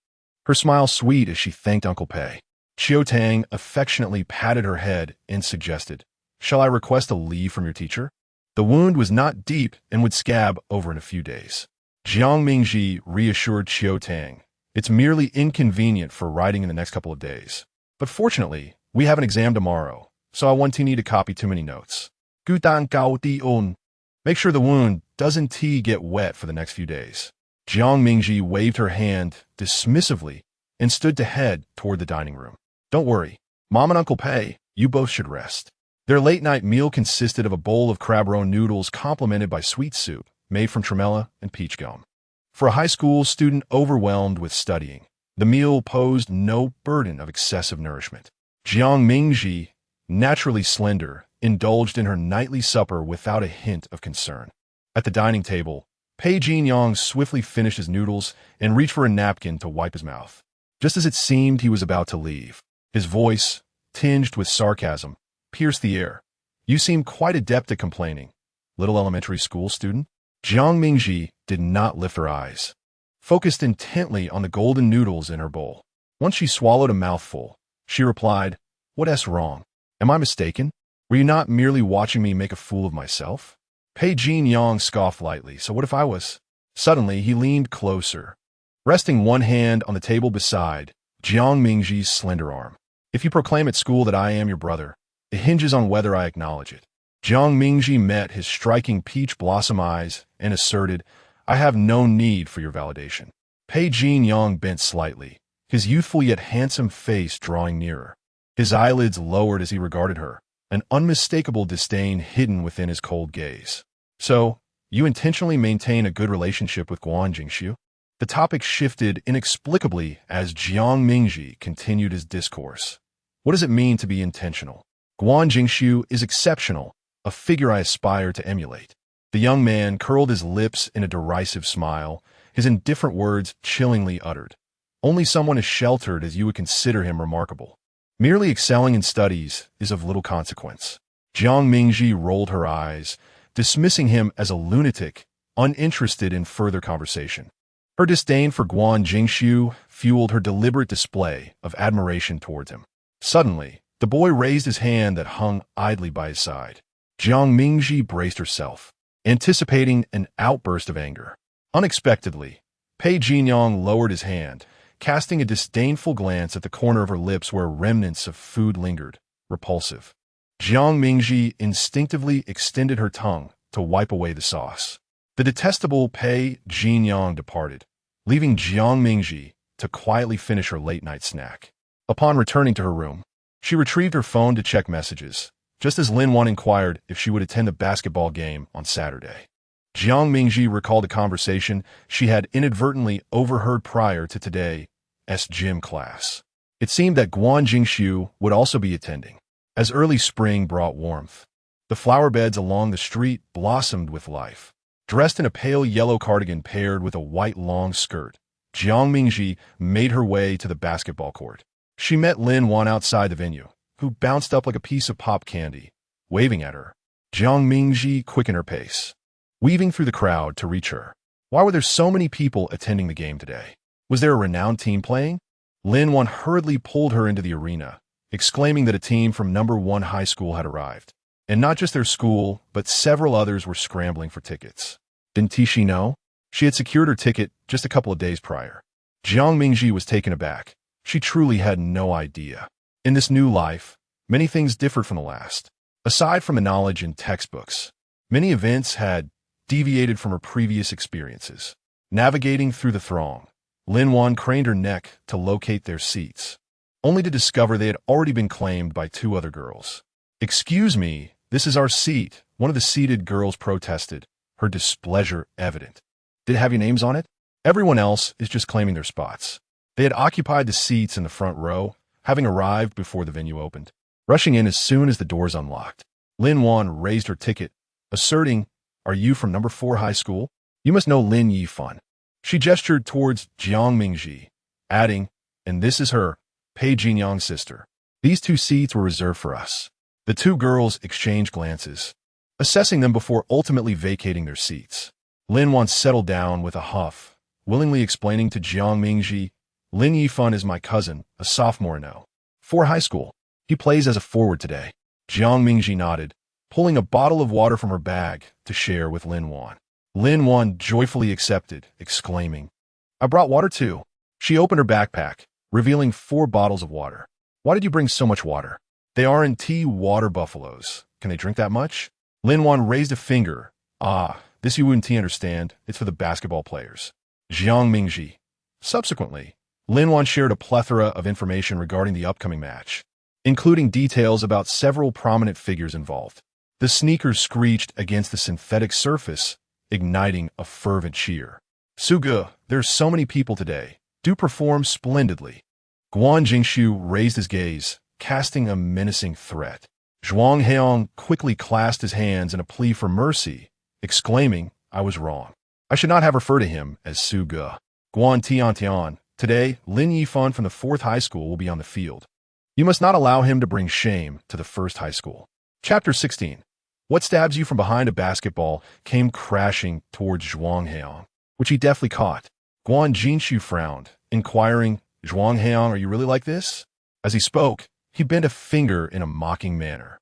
her smile sweet as she thanked Uncle Pei. Qiu Tang affectionately patted her head and suggested, Shall I request a leave from your teacher? The wound was not deep and would scab over in a few days. Jiang Mingji reassured Qiu Tang, It's merely inconvenient for writing in the next couple of days. But fortunately, we have an exam tomorrow, so I won't need to copy too many notes. Gu Dan Gao Di Un. Make sure the wound doesn't get wet for the next few days. Jiang Mingji waved her hand dismissively and stood to head toward the dining room. Don't worry, Mom and Uncle Pei, you both should rest. Their late-night meal consisted of a bowl of crab roe noodles complemented by sweet soup made from tremella and peach gum. For a high school student overwhelmed with studying, the meal posed no burden of excessive nourishment. Jiang Mingji, naturally slender, indulged in her nightly supper without a hint of concern. At the dining table, Pei Jin Yang swiftly finished his noodles and reached for a napkin to wipe his mouth. Just as it seemed he was about to leave, his voice, tinged with sarcasm, pierced the air. You seem quite adept at complaining, little elementary school student. Jiang Mingji did not lift her eyes, focused intently on the golden noodles in her bowl. Once she swallowed a mouthful, she replied, What's wrong? Am I mistaken? Were you not merely watching me make a fool of myself? Pei Jin Yang scoffed lightly, so what if I was? Suddenly, he leaned closer, resting one hand on the table beside Jiang Mingji's slender arm. If you proclaim at school that I am your brother, it hinges on whether I acknowledge it. Jiang Mingji met his striking peach blossom eyes and asserted, I have no need for your validation. Pei Jin Yang bent slightly, his youthful yet handsome face drawing nearer. His eyelids lowered as he regarded her, an unmistakable disdain hidden within his cold gaze. So, you intentionally maintain a good relationship with Guan Jingxiu? The topic shifted inexplicably as Jiang Mingji continued his discourse. What does it mean to be intentional? Guan Jingxiu is exceptional, a figure I aspire to emulate. The young man curled his lips in a derisive smile, his indifferent words chillingly uttered. Only someone as sheltered as you would consider him remarkable. Merely excelling in studies is of little consequence. Jiang Mingji rolled her eyes, dismissing him as a lunatic, uninterested in further conversation. Her disdain for Guan Jingxiu fueled her deliberate display of admiration towards him. Suddenly, the boy raised his hand that hung idly by his side. Jiang Mingji braced herself, anticipating an outburst of anger. Unexpectedly, Pei Jin Yang lowered his hand, casting a disdainful glance at the corner of her lips where remnants of food lingered, repulsive. Jiang Mingji instinctively extended her tongue to wipe away the sauce. The detestable Pei Jin Yang departed, leaving Jiang Mingji to quietly finish her late-night snack. Upon returning to her room, she retrieved her phone to check messages, just as Lin Wan inquired if she would attend the basketball game on Saturday. Jiang Mingji recalled a conversation she had inadvertently overheard prior to today's gym class. It seemed that Guan Jingxiu would also be attending, as early spring brought warmth. The flower beds along the street blossomed with life. Dressed in a pale yellow cardigan paired with a white long skirt, Jiang Mingji made her way to the basketball court. She met Lin Wan outside the venue, who bounced up like a piece of pop candy, waving at her. Jiang Mingji quickened her pace, weaving through the crowd to reach her. Why were there so many people attending the game today? Was there a renowned team playing? Lin Wan hurriedly pulled her into the arena, exclaiming that a team from number 1 high school had arrived. And not just their school, but several others were scrambling for tickets. Didn't she know? She had secured her ticket just a couple of days prior. Jiang Mingji was taken aback. She truly had no idea. In this new life, many things differed from the last. Aside from the knowledge in textbooks, many events had deviated from her previous experiences. Navigating through the throng, Lin Wan craned her neck to locate their seats, only to discover they had already been claimed by 2 other girls. "Excuse me, this is our seat," one of the seated girls protested, her displeasure evident. "Did it have your names on it? Everyone else is just claiming their spots." They had occupied the seats in the front row, having arrived before the venue opened. Rushing in as soon as the doors unlocked, Lin Wan raised her ticket, asserting, "Are you from number 4 high school? You must know Lin Yifan." She gestured towards Jiang Mingji, adding, "And this is her, Pei Jinyang's sister. These 2 seats were reserved for us." The 2 girls exchanged glances, assessing them before ultimately vacating their seats. Lin Wan settled down with a huff, willingly explaining to Jiang Mingji, "Lin Yifan is my cousin, a sophomore in 4 high school. He plays as a forward today." Jiang Mingji nodded, pulling a bottle of water from her bag to share with Lin Wan. Lin Wan joyfully accepted, exclaiming, "I brought water too." She opened her backpack, revealing 4 bottles of water. "Why did you bring so much water?" "They aren't water buffaloes. Can they drink that much?" Lin Wan raised a finger. "Ah, this you wouldn't understand. It's for the basketball players." Jiang Mingji. Subsequently, Lin Wan shared a plethora of information regarding the upcoming match, including details about several prominent figures involved. The sneakers screeched against the synthetic surface, igniting a fervent cheer. "Suge, there are so many people today. Do perform splendidly." Guan Jingshu raised his gaze, casting a menacing threat. Zhuang Heong quickly clasped his hands in a plea for mercy, exclaiming, "I was wrong. I should not have referred to him as Suge." Guan Tiantian, today, Lin Yifan from the 4th high school will be on the field. You must not allow him to bring shame to the 1st high school. Chapter 16. What stabs you from behind a basketball came crashing towards Zhuang Heong, which he deftly caught. Guan Jinshu frowned, inquiring, "Zhuang Heong, are you really like this?" As he spoke, he bent a finger in a mocking manner.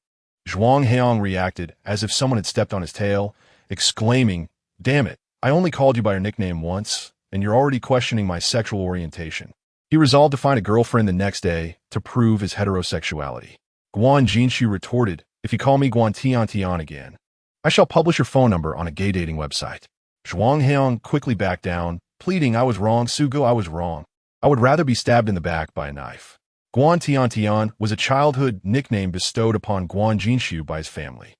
Zhuang Heong reacted as if someone had stepped on his tail, exclaiming, "Damn it, I only called you by your nickname once, and you're already questioning my sexual orientation." He resolved to find a girlfriend the next day to prove his heterosexuality. Guan Jinshu retorted, "If you call me Guan Tiantian again, I shall publish your phone number on a gay dating website." Zhuang Heong quickly backed down, pleading, "I was wrong, Sugo, I was wrong. I would rather be stabbed in the back by a knife." Guan Tiantian was a childhood nickname bestowed upon Guan Jinshu by his family.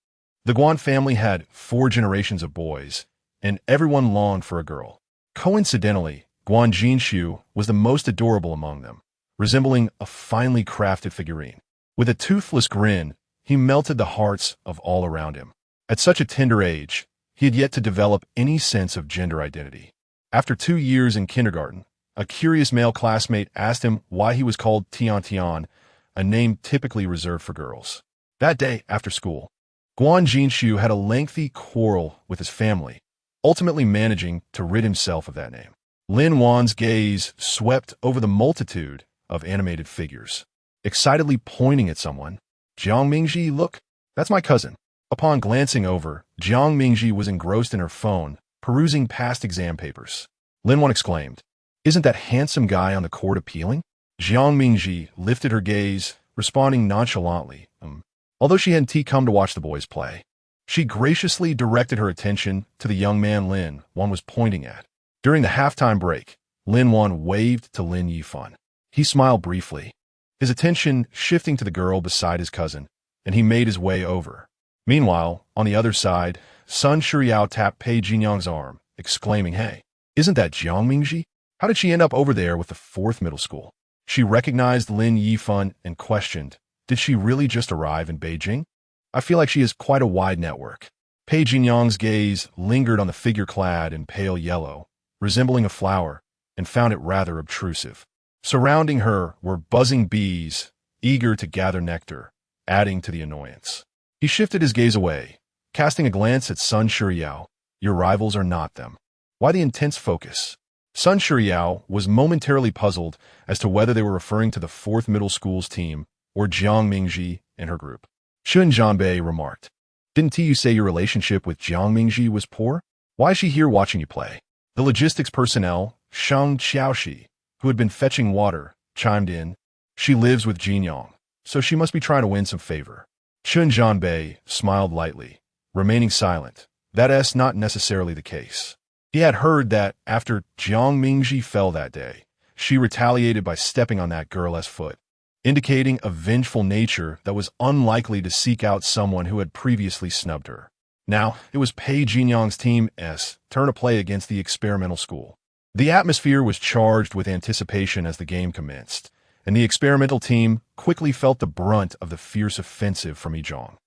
The Guan family had 4 generations of boys, and everyone longed for a girl. Coincidentally, Guan Jinshu was the most adorable among them, resembling a finely crafted figurine. With a toothless grin, he melted the hearts of all around him. At such a tender age, he had yet to develop any sense of gender identity. After 2 years in kindergarten, a curious male classmate asked him why he was called Tiantian, a name typically reserved for girls. That day, after school, Guan Jinshu had a lengthy quarrel with his family, ultimately managing to rid himself of that name. Lin Wan's gaze swept over the multitude of animated figures, excitedly pointing at someone. "Jiang Mingji, look, that's my cousin." Upon glancing over, Jiang Mingji was engrossed in her phone, perusing past exam papers. Lin Wan exclaimed, "Isn't that handsome guy on the court appealing?" Jiang Mingji lifted her gaze, responding nonchalantly, although she hadn't come to watch the boys play. She graciously directed her attention to the young man Lin Wan was pointing at. During the halftime break, Lin Wan waved to Lin Yifan. He smiled briefly, his attention shifting to the girl beside his cousin, and he made his way over. Meanwhile, on the other side, Sun Shuriao tapped Pei Jinyang's arm, exclaiming, "Hey, isn't that Jiang Mingji? How did she end up over there with the 4th middle school?" She recognized Lin Yifan and questioned, "Did she really just arrive in Beijing?" I feel like she has quite a wide network. Pei Jinyang's gaze lingered on the figure clad in pale yellow, resembling a flower, and found it rather obtrusive. Surrounding her were buzzing bees, eager to gather nectar, adding to the annoyance. He shifted his gaze away, casting a glance at Sun Shuriao. Your rivals are not them. Why the intense focus? Sun Shuriao was momentarily puzzled as to whether they were referring to the 4th middle school's team or Jiang Mingji and her group. Xun Zhanbei remarked, Didn't you say your relationship with Jiang Mingji was poor? Why is she here watching you play? The logistics personnel, Shang Xiaoxi, who had been fetching water, chimed in. She lives with Jinyang, so she must be trying to win some favor. Xun Zhanbei smiled lightly, remaining silent. That's not necessarily the case. He had heard that after Jiang Mingji fell that day, she retaliated by stepping on that girl's foot, indicating a vengeful nature that was unlikely to seek out someone who had previously snubbed her. Now, it was Pei Jinyang's team's turn to play against the experimental school. The atmosphere was charged with anticipation as the game commenced, and the experimental team quickly felt the brunt of the fierce offensive from Yizhong.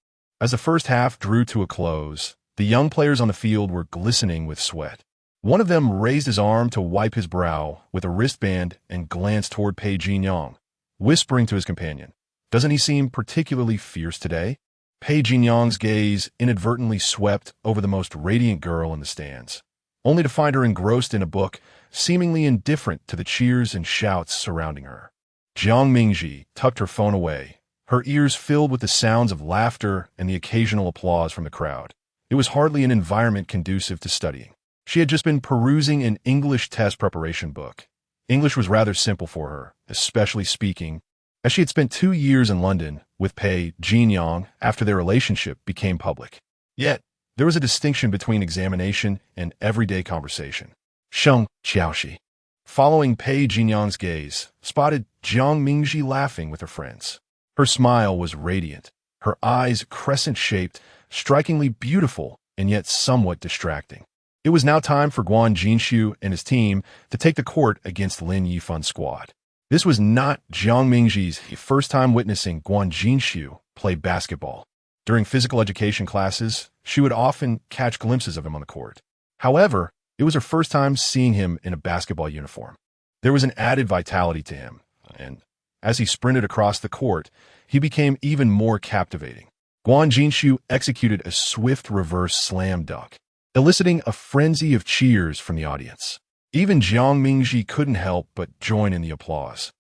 As the first half drew to a close, the young players on the field were glistening with sweat. One of them raised his arm to wipe his brow with a wristband and glanced toward Pei Jinyang, whispering to his companion, Doesn't he seem particularly fierce today? Pei Jinyang's gaze inadvertently swept over the most radiant girl in the stands, only to find her engrossed in a book, seemingly indifferent to the cheers and shouts surrounding her. Jiang Mingji tucked her phone away, her ears filled with the sounds of laughter and the occasional applause from the crowd. It was hardly an environment conducive to studying. She had just been perusing an English test preparation book. English was rather simple for her, especially speaking, as she had spent 2 years in London with Pei Jinyang after their relationship became public. Yet, there was a distinction between examination and everyday conversation. Sheng Xiaoxi, following Pei Jinyang's gaze, spotted Jiang Mingji laughing with her friends. Her smile was radiant, her eyes crescent-shaped, strikingly beautiful and yet somewhat distracting. It was now time for Guan Jinshu and his team to take the court against Lin Yifun's squad. This was not Jiang Mingji's first time witnessing Guan Jinshu play basketball. During physical education classes, she would often catch glimpses of him on the court. However, it was her first time seeing him in a basketball uniform. There was an added vitality to him, and as he sprinted across the court, he became even more captivating. Guan Jinshu executed a swift reverse slam dunk, eliciting a frenzy of cheers from the audience. Even Jiang Mingji couldn't help but join in the applause,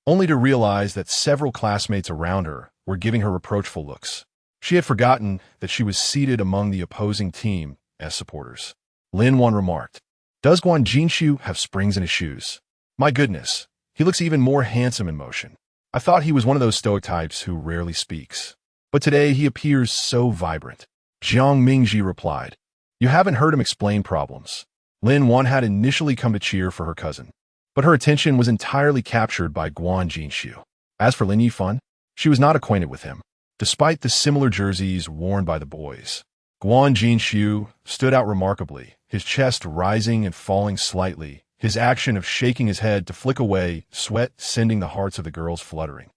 only to realize that several classmates around her were giving her reproachful looks. She had forgotten that she was seated among the opposing team as supporters. Lin Wan remarked, Does Guan Jinshu have springs in his shoes? My goodness, he looks even more handsome in motion. I thought he was one of those stoic types who rarely speaks. But today he appears so vibrant. Jiang Mingji replied, You haven't heard him explain problems. Lin Wan had initially come to cheer for her cousin, but her attention was entirely captured by Guan Jinshu. As for Lin Yifun, she was not acquainted with him, despite the similar jerseys worn by the boys. Guan Jinshu stood out remarkably, his chest rising and falling slightly, his action of shaking his head to flick away sweat sending the hearts of the girls fluttering.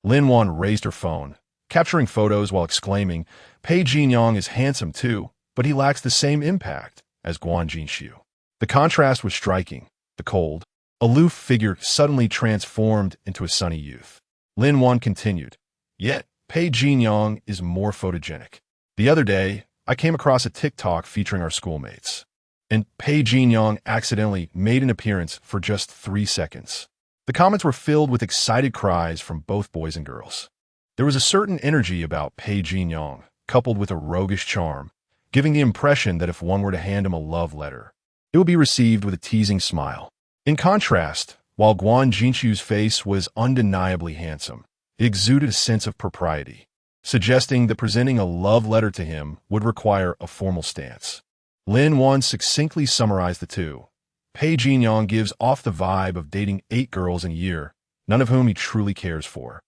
Lin Wan raised her phone, capturing photos while exclaiming, Pei Jinyang is handsome too, but he lacks the same impact as Guan Jinshu. The contrast was striking. The cold, aloof figure suddenly transformed into a sunny youth. Lin Wan continued, Yet, Pei Jinyang is more photogenic. The other day, I came across a TikTok featuring our schoolmates, and Pei Jinyang accidentally made an appearance for just 3 seconds. The comments were filled with excited cries from both boys and girls. There was a certain energy about Pei Jinyang, coupled with a roguish charm, giving the impression that if one were to hand him a love letter, it would be received with a teasing smile. In contrast, while Guan Jinshu's face was undeniably handsome, it exuded a sense of propriety, suggesting that presenting a love letter to him would require a formal stance. Lin Wan succinctly summarized the two. Pei Jinyang gives off the vibe of dating 8 girls in a year, none of whom he truly cares for,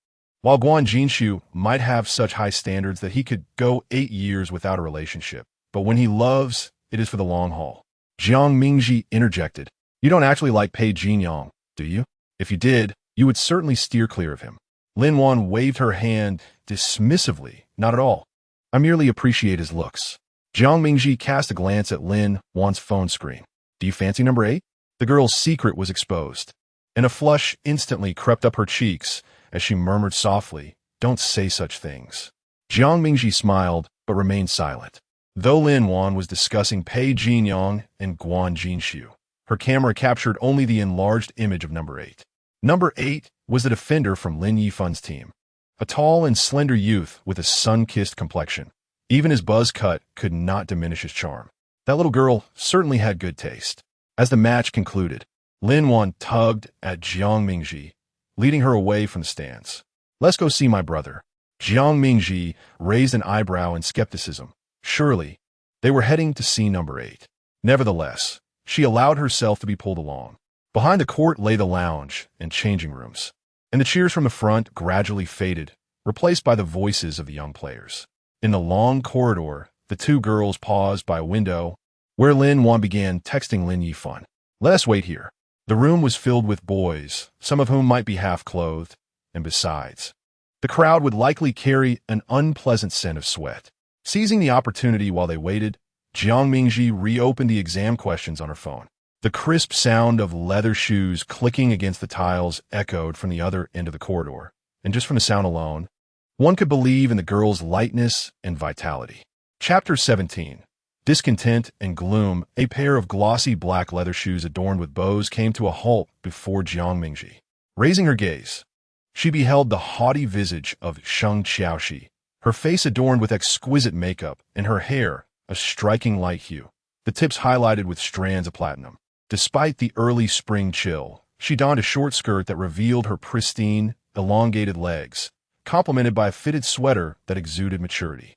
while Guan Jinshu might have such high standards that he could go 8 years without a relationship, but when he loves, it is for the long haul. Jiang Mingji interjected, You don't actually like Pei Jinyang, do you? If you did, you would certainly steer clear of him. Lin Wan waved her hand dismissively, Not at all. I merely appreciate his looks. Jiang Mingji cast a glance at Lin Wan's phone screen. Do you fancy number 8? The girl's secret was exposed, and a flush instantly crept up her cheeks as she murmured softly, "Don't say such things." Jiang Mingji smiled, but remained silent. Though Lin Wan was discussing Pei Jinyang and Guan Jinxiu, her camera captured only the enlarged image of number 8. Number 8 was the defender from Lin Yifun's team, a tall and slender youth with a sun-kissed complexion. Even his buzz cut could not diminish his charm. That little girl certainly had good taste. As the match concluded, Lin Wan tugged at Jiang Mingji, leading her away from the stands. "Let's go see my brother." Jiang Mingji raised an eyebrow in skepticism. Surely, they were heading to see number 8. Nevertheless, she allowed herself to be pulled along. Behind the court lay the lounge and changing rooms, and the cheers from the front gradually faded, replaced by the voices of the young players. In the long corridor, the two girls paused by a window where Lin Wan began texting Lin Yifun. "Let us wait here." The room was filled with boys, some of whom might be half-clothed, and besides, the crowd would likely carry an unpleasant scent of sweat. Seizing the opportunity while they waited, Jiang Mingji reopened the exam questions on her phone. The crisp sound of leather shoes clicking against the tiles echoed from the other end of the corridor, and just from the sound alone, one could believe in the girl's lightness and vitality. Chapter 17. Discontent and gloom. A pair of glossy black leather shoes adorned with bows came to a halt before Jiang Mingji. Raising her gaze, she beheld the haughty visage of Sheng Xiaoxi, her face adorned with exquisite makeup and her hair a striking light hue, the tips highlighted with strands of platinum. Despite the early spring chill, she donned a short skirt that revealed her pristine, elongated legs, complemented by a fitted sweater that exuded maturity.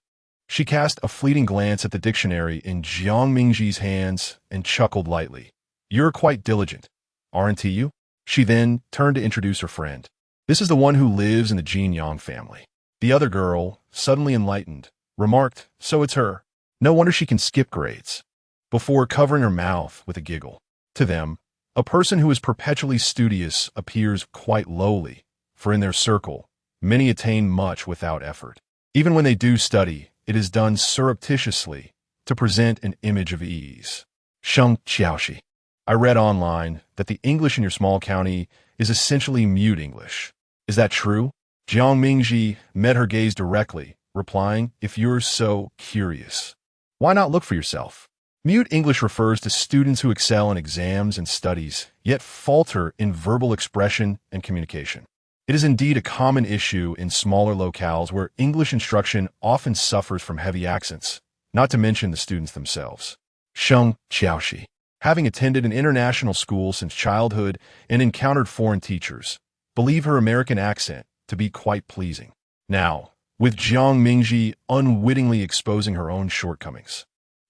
She cast a fleeting glance at the dictionary in Jiang Mingji's hands and chuckled lightly. "You're quite diligent, aren't you?" She then turned to introduce her friend. "This is the one who lives in the Jinyang family." The other girl, suddenly enlightened, remarked, "So it's her. No wonder she can skip grades," before covering her mouth with a giggle. To them, a person who is perpetually studious appears quite lowly, for in their circle, many attain much without effort. Even when they do study, it is done surreptitiously to present an image of ease. Sheng Xiaoxi. I read online that the English in your small county is essentially mute English. Is that true? Jiang Mingji met her gaze directly, replying, "If you're so curious, why not look for yourself?" Mute English refers to students who excel in exams and studies, yet falter in verbal expression and communication. It is indeed a common issue in smaller locales where English instruction often suffers from heavy accents, not to mention the students themselves. Sheng Xiaoxi. Having attended an international school since childhood and encountered foreign teachers, believe her American accent to be quite pleasing. Now, with Jiang Mingji unwittingly exposing her own shortcomings,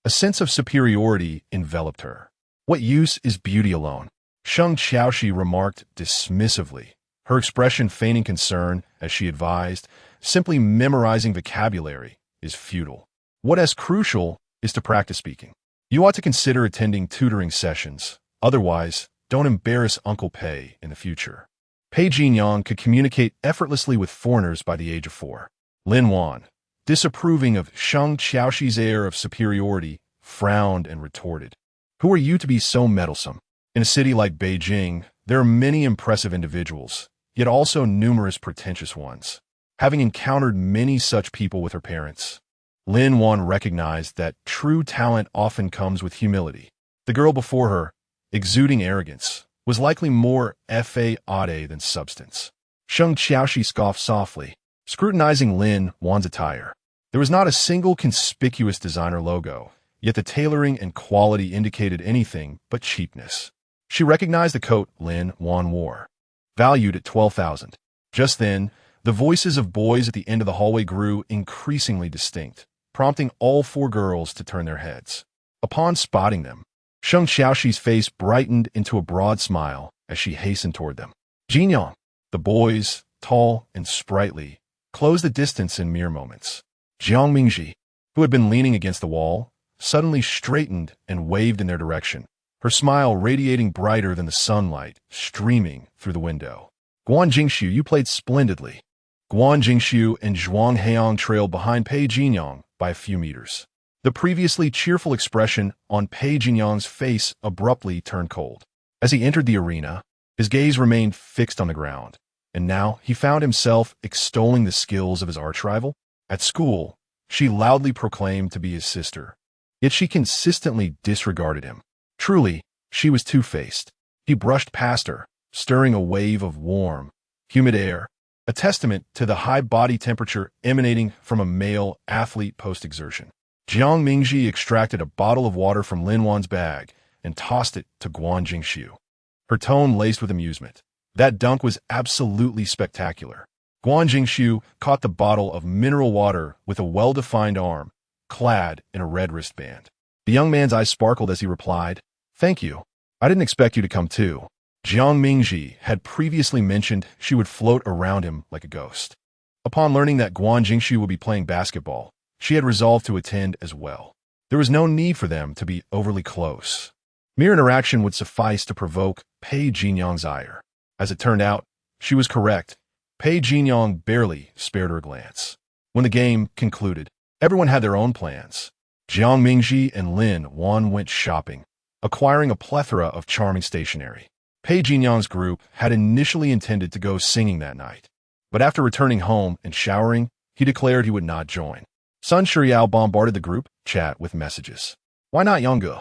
a sense of superiority enveloped her. "What use is beauty alone?" Sheng Xiaoxi remarked dismissively, her expression feigning concern as she advised, "Simply memorizing vocabulary is futile. What is crucial is to practice speaking. You ought to consider attending tutoring sessions. Otherwise, don't embarrass Uncle Pei in the future." Pei Jinyang could communicate effortlessly with foreigners by the age of 4. Lin Wan, disapproving of Sheng Xiaoxi's air of superiority, frowned and retorted, "Who are you to be so meddlesome?" In a city like Beijing, there are many impressive individuals, yet also numerous pretentious ones. Having encountered many such people with her parents, Lin Wan recognized that true talent often comes with humility. The girl before her, exuding arrogance, was likely more fade than substance. Sheng Xiaoxi scoffed softly, scrutinizing Lin Wan's attire. There was not a single conspicuous designer logo, yet the tailoring and quality indicated anything but cheapness. She recognized the coat Lin Wan wore, valued at 12,000. Just then, the voices of boys at the end of the hallway grew increasingly distinct, prompting all 4 girls to turn their heads. Upon spotting them, Sheng Xiaoxi's face brightened into a broad smile as she hastened toward them. Jinyang, the boys, tall and sprightly, closed the distance in mere moments. Jiang Mingji, who had been leaning against the wall, suddenly straightened and waved in their direction, her smile radiating brighter than the sunlight streaming through the window. "Guan Jinxiu, you played splendidly." Guan Jinxiu and Zhuang Heong trailed behind Pei Jinyang, by a few meters. The previously cheerful expression on Pei Jinyang's face abruptly turned cold. As he entered the arena, his gaze remained fixed on the ground, and now he found himself extolling the skills of his arch-rival. At school, she loudly proclaimed to be his sister, yet she consistently disregarded him. Truly, she was two-faced. He brushed past her, stirring a wave of warm, humid air, a testament to the high body temperature emanating from a male athlete post-exertion. Jiang Mingji extracted a bottle of water from Lin Wan's bag and tossed it to Guan Jingxiu. Her tone laced with amusement. That dunk was absolutely spectacular. Guan Jingxiu caught the bottle of mineral water with a well-defined arm, clad in a red wristband. The young man's eyes sparkled as he replied, "Thank you. I didn't expect you to come too." Jiang Mingji had previously mentioned she would float around him like a ghost. Upon learning that Guan Jingxiu would be playing basketball, she had resolved to attend as well. There was no need for them to be overly close. Mere interaction would suffice to provoke Pei Jinyang's ire. As it turned out, she was correct. Pei Jinyang barely spared her a glance. When the game concluded, everyone had their own plans. Jiang Mingji and Lin Wan went shopping, acquiring a plethora of charming stationery. Pei Jinyang's group had initially intended to go singing that night, but after returning home and showering, he declared he would not join. Sun Shiryao bombarded the group chat with messages. "Why not, Yongge?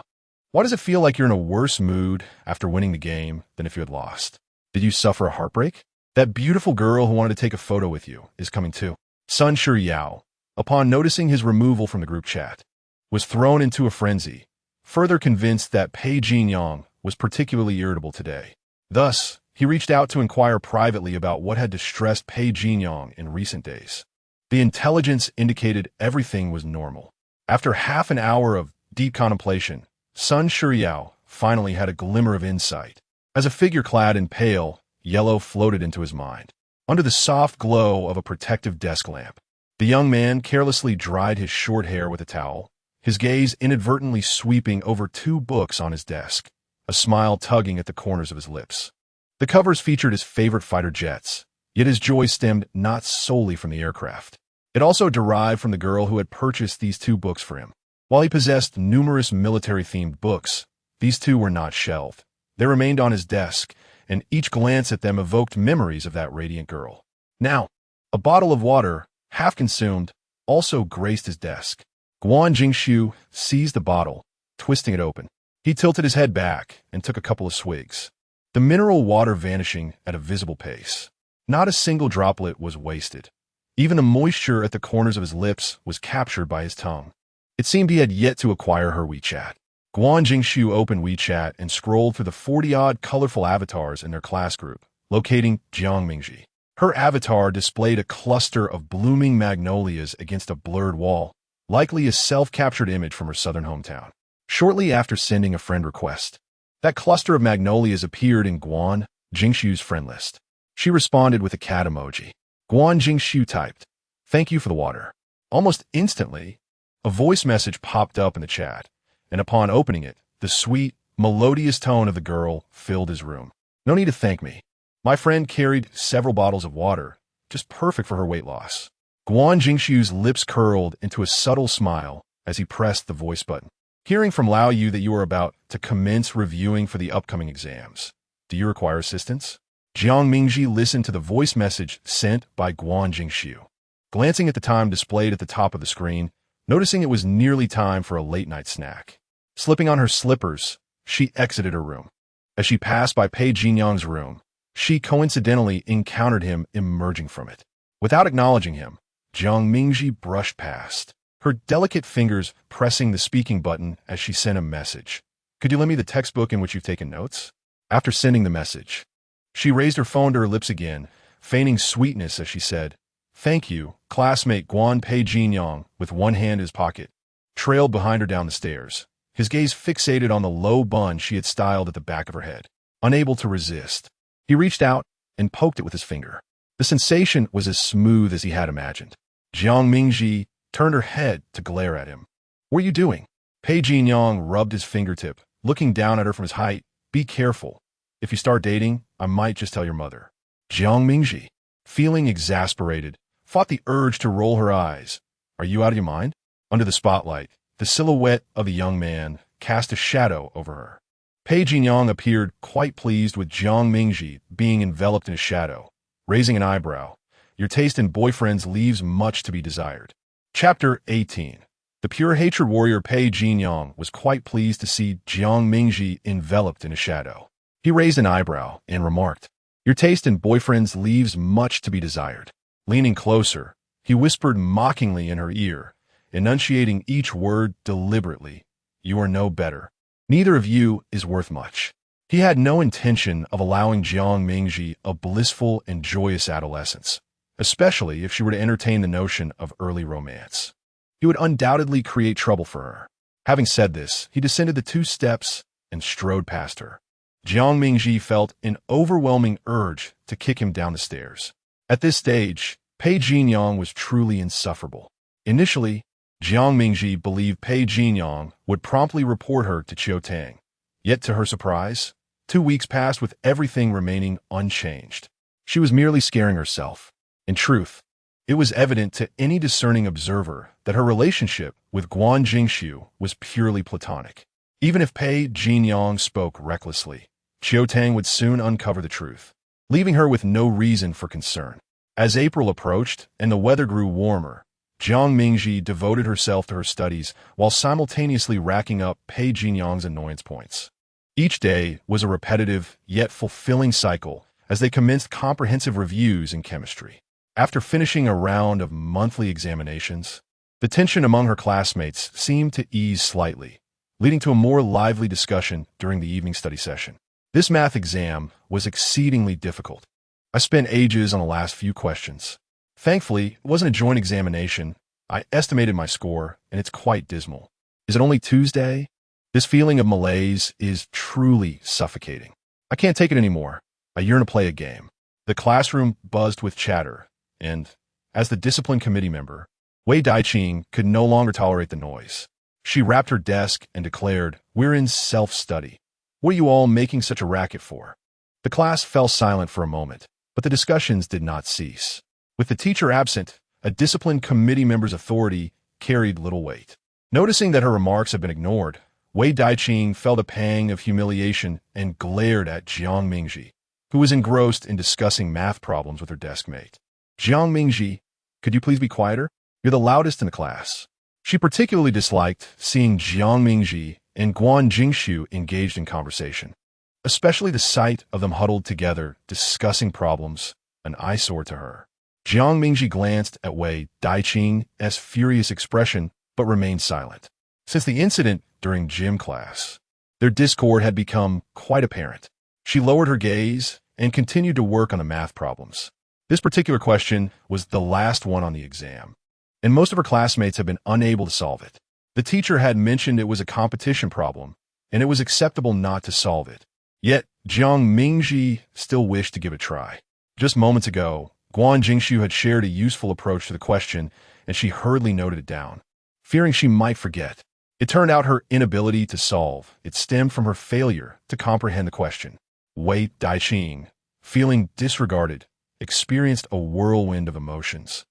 Why does it feel like you're in a worse mood after winning the game than if you had lost? Did you suffer a heartbreak? That beautiful girl who wanted to take a photo with you is coming too." Sun Shiryao, upon noticing his removal from the group chat, was thrown into a frenzy, further convinced that Pei Jinyang was particularly irritable today. Thus, he reached out to inquire privately about what had distressed Pei Jinyang in recent days. The intelligence indicated everything was normal. After half an hour of deep contemplation, Sun Shiryao finally had a glimmer of insight, as a figure clad in pale yellow floated into his mind. Under the soft glow of a protective desk lamp, the young man carelessly dried his short hair with a towel, his gaze inadvertently sweeping over two books on his desk, a smile tugging at the corners of his lips. The covers featured his favorite fighter jets, yet his joy stemmed not solely from the aircraft. It also derived from the girl who had purchased these two books for him. While he possessed numerous military-themed books, these two were not shelved. They remained on his desk, and each glance at them evoked memories of that radiant girl. Now, a bottle of water, half consumed, also graced his desk. Guan Jingxiu seized the bottle, twisting it open. He tilted his head back and took a couple of swigs, the mineral water vanishing at a visible pace. Not a single droplet was wasted. Even the moisture at the corners of his lips was captured by his tongue. It seemed he had yet to acquire her WeChat. Guan Jingxiu opened WeChat and scrolled through the 40-odd colorful avatars in their class group, locating Jiang Mingji. Her avatar displayed a cluster of blooming magnolias against a blurred wall, likely a self-captured image from her southern hometown. Shortly after sending a friend request, that cluster of magnolias appeared in Guan Jingxiu's friend list. She responded with a cat emoji. Guan Jingxiu typed, "Thank you for the water." Almost instantly, a voice message popped up in the chat, and upon opening it, the sweet, melodious tone of the girl filled his room. "No need to thank me. My friend carried several bottles of water, just perfect for her weight loss." Guan Jingxiu's lips curled into a subtle smile as he pressed the voice button. "Hearing from Lao Yu that you are about to commence reviewing for the upcoming exams. Do you require assistance?" Jiang Mingji listened to the voice message sent by Guan Jingxiu. Glancing at the time displayed at the top of the screen, noticing it was nearly time for a late-night snack. Slipping on her slippers, she exited her room. As she passed by Pei Jinyang's room, she coincidentally encountered him emerging from it. Without acknowledging him, Jiang Mingji brushed past, her delicate fingers pressing the speaking button as she sent a message. "Could you lend me the textbook in which you've taken notes?" After sending the message, she raised her phone to her lips again, feigning sweetness as she said, "Thank you." Classmate Guan Pei Jinyang, with one hand in his pocket, trailed behind her down the stairs, his gaze fixated on the low bun she had styled at the back of her head. Unable to resist, he reached out and poked it with his finger. The sensation was as smooth as he had imagined. Jiang Mingji turned her head to glare at him. "What are you doing?" Pei Jinyang rubbed his fingertip, looking down at her from his height. "Be careful. If you start dating, I might just tell your mother." Jiang Mingji, feeling exasperated, fought the urge to roll her eyes. "Are you out of your mind?" Under the spotlight, the silhouette of the young man cast a shadow over her. Pei Jinyang appeared quite pleased with Jiang Mingji being enveloped in a shadow, raising an eyebrow. Your taste in boyfriends leaves much to be desired. Chapter 18. The pure hatred warrior Pei Jinyang was quite pleased to see Jiang Mingji enveloped in a shadow. He raised an eyebrow and remarked, "Your taste in boyfriends leaves much to be desired." Leaning closer, he whispered mockingly in her ear, enunciating each word deliberately. "You are no better. Neither of you is worth much." He had no intention of allowing Jiang Mingji a blissful and joyous adolescence, especially if she were to entertain the notion of early romance. He would undoubtedly create trouble for her. Having said this, he descended the 2 steps and strode past her. Jiang Mingji felt an overwhelming urge to kick him down the stairs. At this stage, Pei Jinyang was truly insufferable. Initially, Jiang Mingji believed Pei Jinyang would promptly report her to Chiu Tang. Yet to her surprise, 2 weeks passed with everything remaining unchanged. She was merely scaring herself. In truth, it was evident to any discerning observer that her relationship with Guan Jingxiu was purely platonic. Even if Pei Jinyang spoke recklessly, Chiu Tang would soon uncover the truth, leaving her with no reason for concern. As April approached and the weather grew warmer, Jiang Mingji devoted herself to her studies while simultaneously racking up Pei Jinyang's annoyance points. Each day was a repetitive yet fulfilling cycle as they commenced comprehensive reviews in chemistry. After finishing a round of monthly examinations, the tension among her classmates seemed to ease slightly, leading to a more lively discussion during the evening study session. This math exam was exceedingly difficult. I spent ages on the last few questions. Thankfully, it wasn't a joint examination. I estimated my score, and it's quite dismal. Is it only Tuesday? This feeling of malaise is truly suffocating. I can't take it anymore. I yearn to play a game. The classroom buzzed with chatter, and, as the discipline committee member, Wei Daiqing could no longer tolerate the noise. She rapped her desk and declared, "We're in self-study. What are you all making such a racket for?" The class fell silent for a moment, but the discussions did not cease. With the teacher absent, a discipline committee member's authority carried little weight. Noticing that her remarks had been ignored, Wei Daiqing felt a pang of humiliation and glared at Jiang Mingji, who was engrossed in discussing math problems with her desk mate. "Jiang Mingji, could you please be quieter? You're the loudest in the class." She particularly disliked seeing Jiang Mingji and Guan Jingxiu engaged in conversation, especially the sight of them huddled together discussing problems, an eyesore to her. Jiang Mingji glanced at Wei Daiqing's furious expression but remained silent. Since the incident during gym class, their discord had become quite apparent. She lowered her gaze and continued to work on the math problems. This particular question was the last one on the exam, and most of her classmates had been unable to solve it. The teacher had mentioned it was a competition problem, and it was acceptable not to solve it. Yet, Jiang Mingji still wished to give it a try. Just moments ago, Guan Jingxiu had shared a useful approach to the question, and she hurriedly noted it down, fearing she might forget. It turned out her inability to solve it stemmed from her failure to comprehend the question. Wei Daiqing, feeling disregarded, experienced a whirlwind of emotions.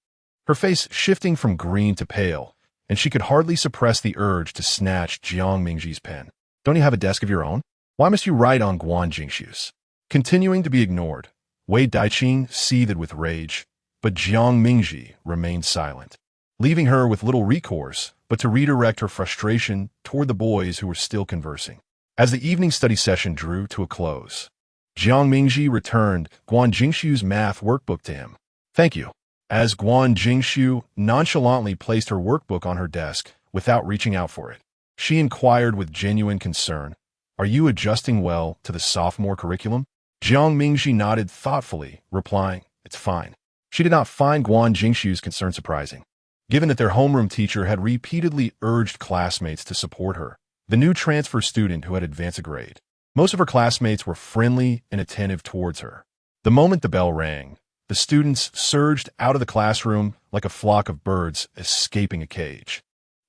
Her face shifting from green to pale, and she could hardly suppress the urge to snatch Jiang Mingji's pen. "Don't you have a desk of your own? Why must you write on Guan Jingxiu's?" Continuing to be ignored, Wei Daiqing seethed with rage, but Jiang Mingji remained silent, leaving her with little recourse but to redirect her frustration toward the boys who were still conversing. As the evening study session drew to a close, Jiang Mingji returned Guan Jingxiu's math workbook to him. "Thank you." As Guan Jingxiu nonchalantly placed her workbook on her desk without reaching out for it, she inquired with genuine concern, "Are you adjusting well to the sophomore curriculum?" Jiang Mingji nodded thoughtfully, replying, "It's fine." She did not find Guan Jingxiu's concern surprising, given that their homeroom teacher had repeatedly urged classmates to support her, the new transfer student who had advanced a grade. Most of her classmates were friendly and attentive towards her. The moment the bell rang, the students surged out of the classroom like a flock of birds escaping a cage.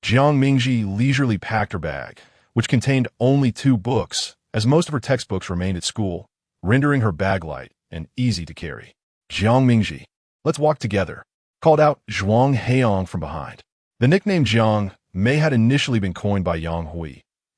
Jiang Mingji leisurely packed her bag, which contained only 2 books, as most of her textbooks remained at school, rendering her bag light and easy to carry. "Jiang Mingji, let's walk together," called out Zhuang Heiyang from behind. The nickname Jiang Mei had initially been coined by Yang Hui,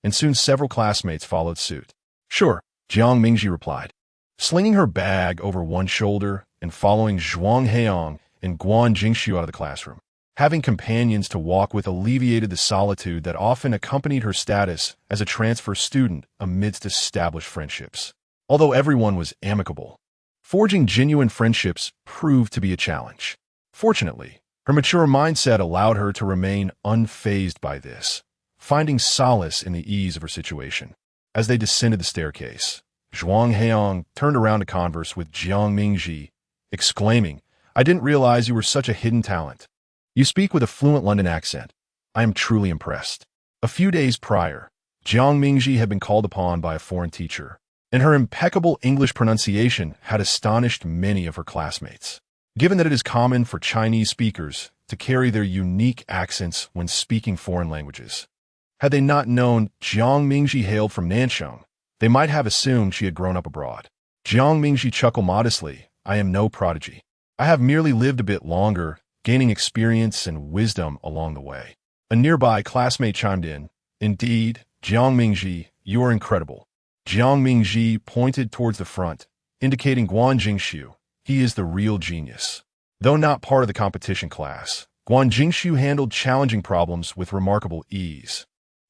and soon several classmates followed suit. Sure, Jiang Mingji replied, slinging her bag over one shoulder and following Zhuang Heiyang and Guan Jingxiu out of the classroom. Having companions to walk with alleviated the solitude that often accompanied her status as a transfer student amidst established friendships. Although everyone was amicable, forging genuine friendships proved to be a challenge. Fortunately, her mature mindset allowed her to remain unfazed by this, finding solace in the ease of her situation. As they descended the staircase, Zhuang Heiyang turned around to converse with Jiang Mingji, exclaiming, "I didn't realize you were such a hidden talent. You speak with a fluent London accent. I am truly impressed." A few days prior, Jiang Mingji had been called upon by a foreign teacher, and her impeccable English pronunciation had astonished many of her classmates. Given that it is common for Chinese speakers to carry their unique accents when speaking foreign languages, had they not known Jiang Mingji hailed from Nansheng, they might have assumed she had grown up abroad. Jiang Mingji chuckled modestly, "I am no prodigy. I have merely lived a bit longer, gaining experience and wisdom along the way." A nearby classmate chimed in, "Indeed, Jiang Mingji, you are incredible." Jiang Mingji pointed towards the front, indicating Guan Jingxiu. "He is the real genius." Though not part of the competition class, Guan Jingxiu handled challenging problems with remarkable ease.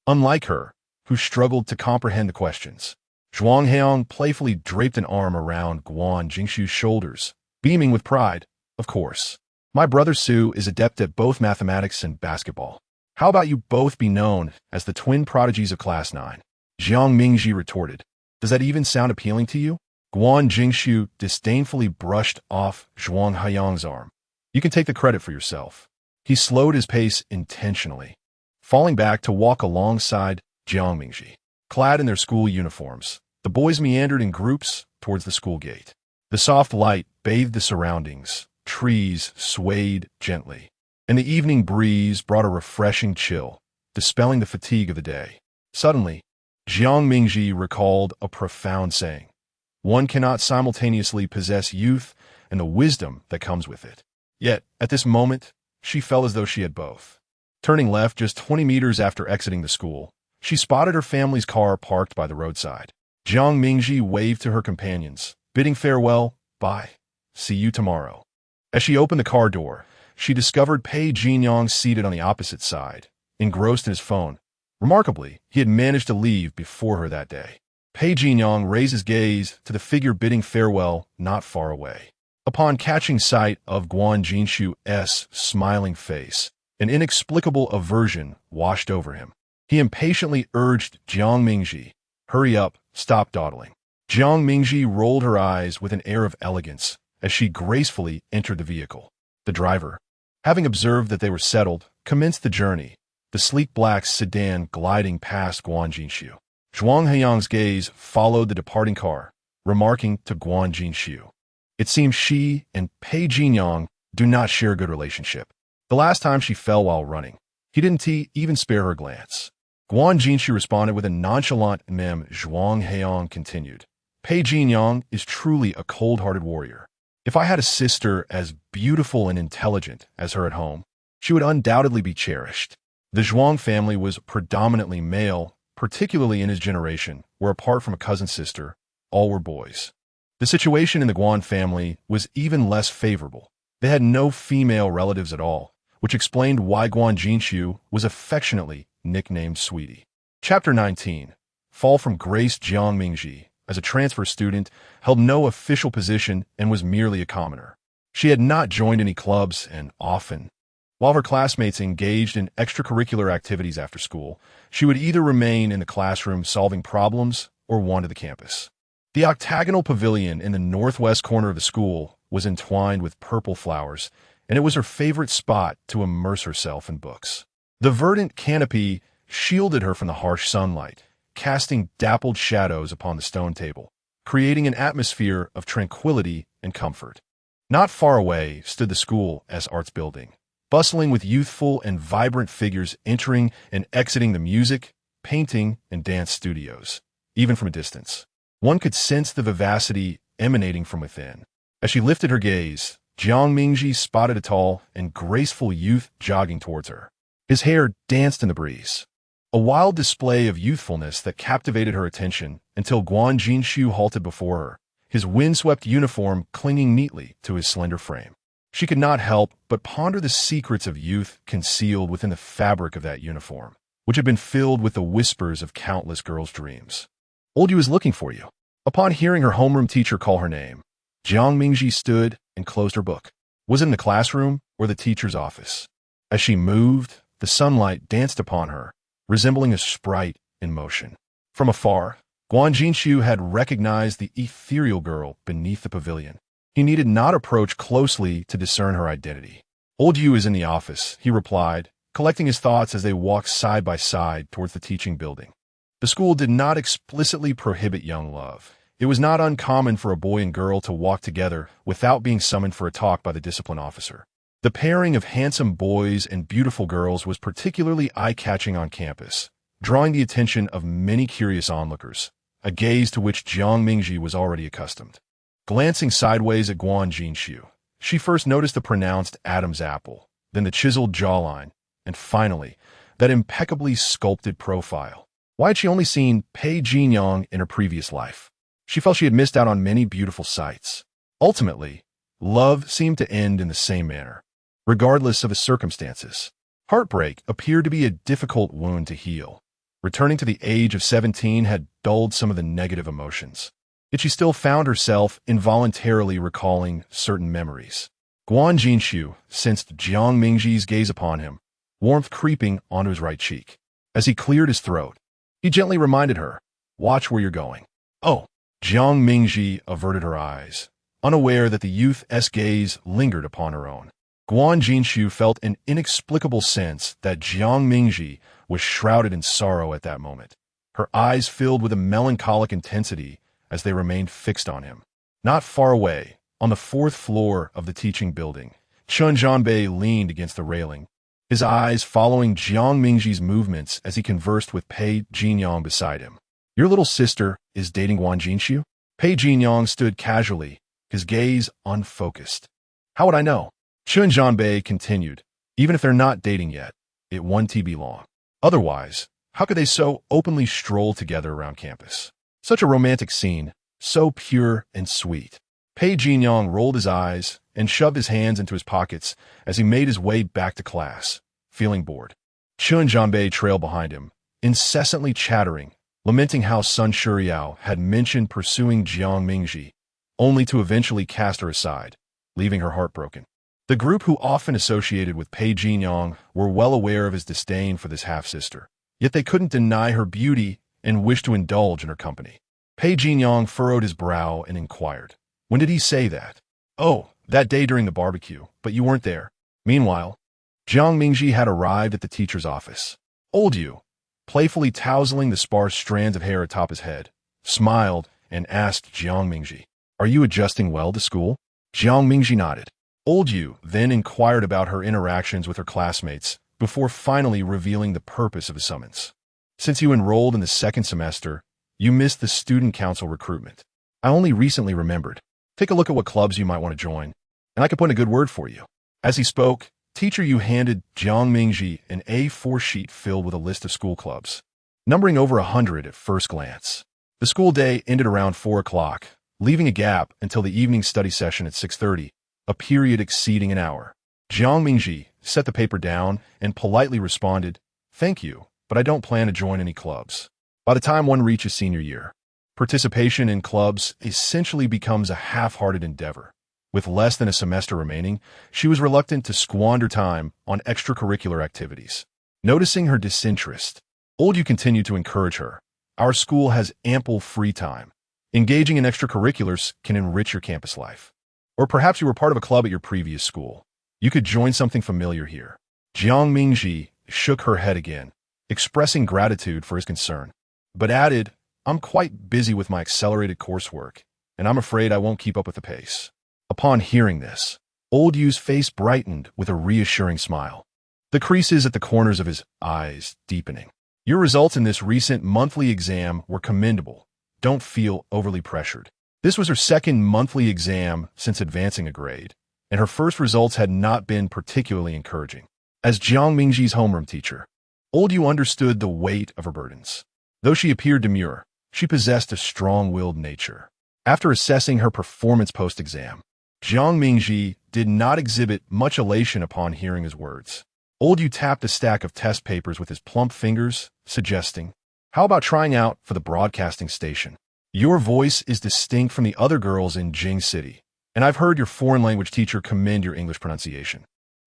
Unlike her, who struggled to comprehend the questions, Zhuang Heiyang playfully draped an arm around Guan Jingxiu's shoulders, beaming with pride. "Of course. My brother Su is adept at both mathematics and basketball. How about you both be known as the twin prodigies of Class 9? Jiang Mingji retorted. "Does that even sound appealing to you?" Guan Jingxiu disdainfully brushed off Zhuang Heiyang's arm. "You can take the credit for yourself." He slowed his pace intentionally, falling back to walk alongside Jiang Mingji. Clad in their school uniforms, the boys meandered in groups towards the school gate. The soft light bathed the surroundings, trees swayed gently, and the evening breeze brought a refreshing chill, dispelling the fatigue of the day. Suddenly, Jiang Mingji recalled a profound saying: "One cannot simultaneously possess youth and the wisdom that comes with it." Yet, at this moment, she felt as though she had both. Turning left just 20 meters after exiting the school, she spotted her family's car parked by the roadside. Jiang Mingji waved to her companions, bidding farewell. "Bye. See you tomorrow." As she opened the car door, she discovered Pei Jinyang seated on the opposite side, engrossed in his phone. Remarkably, he had managed to leave before her that day. Pei Jinyang raised his gaze to the figure bidding farewell not far away. Upon catching sight of Guan Jingxiu's smiling face, an inexplicable aversion washed over him. He impatiently urged Jiang Mingji, "Hurry up, stop dawdling." Jiang Mingji rolled her eyes with an air of elegance as she gracefully entered the vehicle. The driver, having observed that they were settled, commenced the journey, the sleek black sedan gliding past Guan Jingxiu. Zhuang Heiyang's gaze followed the departing car, remarking to Guan Jingxiu, "It seems she and Pei Jinyang do not share a good relationship. The last time she fell while running, he didn't even spare her a glance." Guan Jingxiu responded with a nonchalant mem. Zhuang Heiyang continued, "Pei Jinyang is truly a cold-hearted warrior. If I had a sister as beautiful and intelligent as her at home, she would undoubtedly be cherished." The Zhuang family was predominantly male, particularly in his generation, where apart from a cousin sister, all were boys. The situation in the Guan family was even less favorable. They had no female relatives at all, which explained why Guan Jingxiu was affectionately nicknamed Sweetie. Chapter 19. Fall from grace. Jiang Mingji, as a transfer student, held no official position and was merely a commoner. She had not joined any clubs and often, while her classmates engaged in extracurricular activities after school, she would either remain in the classroom solving problems or wander the campus. The octagonal pavilion in the northwest corner of the school was entwined with purple flowers, and it was her favorite spot to immerse herself in books. The verdant canopy shielded her from the harsh sunlight, casting dappled shadows upon the stone table, creating an atmosphere of tranquility and comfort. Not far away stood the school as arts building, bustling with youthful and vibrant figures entering and exiting the music, painting, and dance studios. Even from a distance, one could sense the vivacity emanating from within. As she lifted her gaze, Jiang Mingji spotted a tall and graceful youth jogging towards her. His hair danced in the breeze. A wild display of youthfulness that captivated her attention until Guan Jinshu halted before her, his windswept uniform clinging neatly to his slender frame. She could not help but ponder the secrets of youth concealed within the fabric of that uniform, which had been filled with the whispers of countless girls' dreams. Old Yu is looking for you. Upon hearing her homeroom teacher call her name, Jiang Mingji stood and closed her book. Was it in the classroom or the teacher's office? As she moved, the sunlight danced upon her, resembling a sprite in motion. From afar, Guan Jinshu had recognized the ethereal girl beneath the pavilion. He needed not approach closely to discern her identity. Old Yu is in the office, he replied, collecting his thoughts as they walked side by side towards the teaching building. The school did not explicitly prohibit young love. It was not uncommon for a boy and girl to walk together without being summoned for a talk by the discipline officer. The pairing of handsome boys and beautiful girls was particularly eye-catching on campus, drawing the attention of many curious onlookers, a gaze to which Jiang Mingji was already accustomed. Glancing sideways at Guan Jinshu, she first noticed the pronounced Adam's apple, then the chiseled jawline, and finally, that impeccably sculpted profile. Why had she only seen Pei Jinyang in her previous life? She felt she had missed out on many beautiful sights. Ultimately, love seemed to end in the same manner, regardless of the circumstances. Heartbreak appeared to be a difficult wound to heal. Returning to the age of 17 had dulled some of the negative emotions. Yet she still found herself involuntarily recalling certain memories. Guan Jinshu sensed Jiang Mingji's gaze upon him, warmth creeping onto his right cheek. As he cleared his throat, he gently reminded her, "Watch where you're going." "Oh." Jiang Mingji averted her eyes, unaware that the youth's gaze lingered upon her own. Guan Jinshu felt an inexplicable sense that Jiang Mingji was shrouded in sorrow at that moment. Her eyes filled with a melancholic intensity as they remained fixed on him. Not far away, on the 4th floor of the teaching building, Chun Zhanbei leaned against the railing, his eyes following Jiang Mingji's movements as he conversed with Pei Jinyang beside him. "Your little sister is dating Guan Jinshu?" Pei Jinyang stood casually, his gaze unfocused. "How would I know?" Chun Zhanbei continued. "Even if they're not dating yet, it won't be long. Otherwise, how could they so openly stroll together around campus? Such a romantic scene, so pure and sweet." Pei Jinyang rolled his eyes and shoved his hands into his pockets as he made his way back to class, feeling bored. Chun Zhanbei trailed behind him, incessantly chattering, lamenting how Sun Shuriao had mentioned pursuing Jiang Mingji, only to eventually cast her aside, leaving her heartbroken. The group who often associated with Pei Jinyang were well aware of his disdain for this half-sister, yet they couldn't deny her beauty and wished to indulge in her company. Pei Jinyang furrowed his brow and inquired, "When did he say that?" "Oh, that day during the barbecue, but you weren't there." Meanwhile, Jiang Mingji had arrived at the teacher's office. Old Yu, playfully tousling the sparse strands of hair atop his head, smiled and asked Jiang Mingji, "Are you adjusting well to school?" Jiang Mingji nodded. Old Yu then inquired about her interactions with her classmates before finally revealing the purpose of his summons. "Since you enrolled in the 2nd semester, you missed the student council recruitment. I only recently remembered. Take a look at what clubs you might want to join, and I can put in a good word for you." As he spoke, Teacher Yu handed Jiang Mingji an A4 sheet filled with a list of school clubs, numbering over 100 at first glance. The school day ended around 4 o'clock, leaving a gap until the evening study session at 6:30, a period exceeding an hour. Jiang Mingji set the paper down and politely responded, "Thank you, but I don't plan to join any clubs." By the time one reaches senior year, participation in clubs essentially becomes a half-hearted endeavor. With less than a semester remaining, she was reluctant to squander time on extracurricular activities. Noticing her disinterest, Old Yu continued to encourage her. "Our school has ample free time. Engaging in extracurriculars can enrich your campus life. Or perhaps you were part of a club at your previous school. You could join something familiar here." Jiang Mingji shook her head again, expressing gratitude for his concern, but added, "I'm quite busy with my accelerated coursework, and I'm afraid I won't keep up with the pace." Upon hearing this, Old Yu's face brightened with a reassuring smile, the creases at the corners of his eyes deepening. "Your results in this recent monthly exam were commendable. Don't feel overly pressured." This was her 2nd monthly exam since advancing a grade, and her first results had not been particularly encouraging. as Jiang Mingji's homeroom teacher. Old Yu understood the weight of her burdens. Though she appeared demure, she possessed a strong-willed nature. After assessing her performance post-exam, Jiang Mingji did not exhibit much elation upon hearing his words. Old Yu tapped a stack of test papers with his plump fingers, suggesting, "How about trying out for the broadcasting station? Your voice is distinct from the other girls in Jing City, and I've heard your foreign language teacher commend your English pronunciation."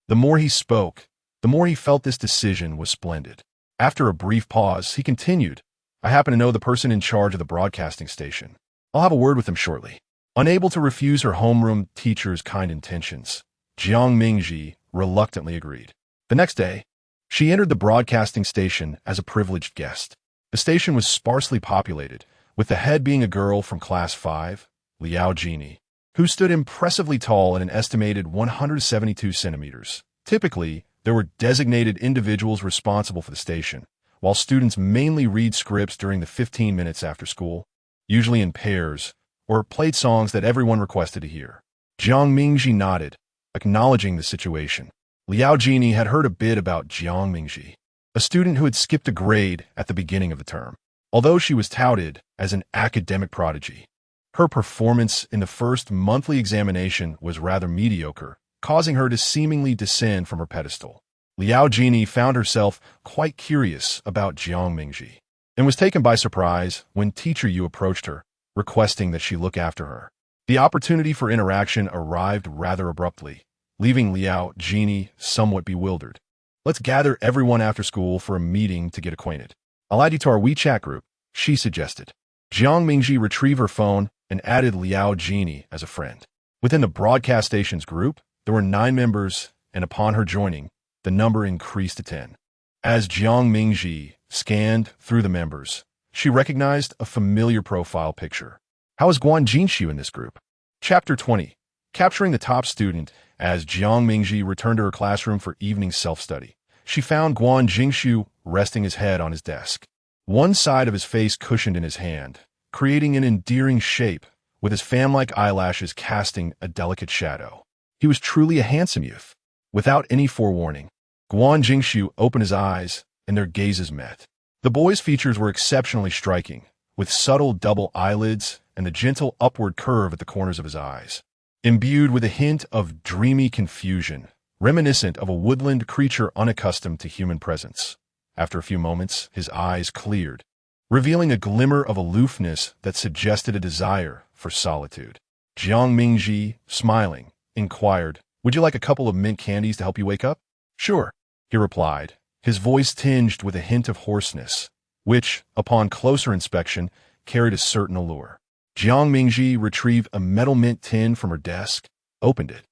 The more he spoke, the more he felt this decision was splendid. After a brief pause, he continued, "I happen to know the person in charge of the broadcasting station. I'll have a word with him shortly." Unable to refuse her homeroom teacher's kind intentions, Jiang Mingji reluctantly agreed. The next day, she entered the broadcasting station as a privileged guest. The station was sparsely populated, with the head being a girl from Class 5, Liao Jini, who stood impressively tall at an estimated 172 centimeters. Typically, there were designated individuals responsible for the station, while students mainly read scripts during the 15 minutes after school, usually in pairs, or played songs that everyone requested to hear. Jiang Mingji nodded, acknowledging the situation. Liao Jini had heard a bit about Jiang Mingji, a student who had skipped a grade at the beginning of the term. Although she was touted as an academic prodigy, her performance in the first monthly examination was rather mediocre, causing her to seemingly descend from her pedestal. Liao Jini found herself quite curious about Jiang Mingji, and was taken by surprise when Teacher Yu approached her, requesting that she look after her. The opportunity for interaction arrived rather abruptly, leaving Liao Jini somewhat bewildered. "Let's gather everyone after school for a meeting to get acquainted. I'll add you to our WeChat group," she suggested. Jiang Mingji retrieved her phone and added Liao Jini as a friend. Within the broadcast station's group, there were 9 members, and upon her joining, the number increased to 10. As Jiang Mingji scanned through the members, she recognized a familiar profile picture. How is Guan Jingshu in this group? Chapter 20. Capturing the top student. As Jiang Mingji returned to her classroom for evening self-study, she found Guan Jingshu resting his head on his desk. One side of his face cushioned in his hand, creating an endearing shape, with his fan-like eyelashes casting a delicate shadow. He was truly a handsome youth. Without any forewarning, Guan Jingshu opened his eyes, and their gazes met. The boy's features were exceptionally striking, with subtle double eyelids and the gentle upward curve at the corners of his eyes, imbued with a hint of dreamy confusion, reminiscent of a woodland creature unaccustomed to human presence. After a few moments, his eyes cleared, revealing a glimmer of aloofness that suggested a desire for solitude. Jiang Mingji, smiling, inquired, "Would you like a couple of mint candies to help you wake up?" "Sure," he replied, his voice tinged with a hint of hoarseness, which, upon closer inspection, carried a certain allure. Jiang Mingji retrieved a metal mint tin from her desk, opened it,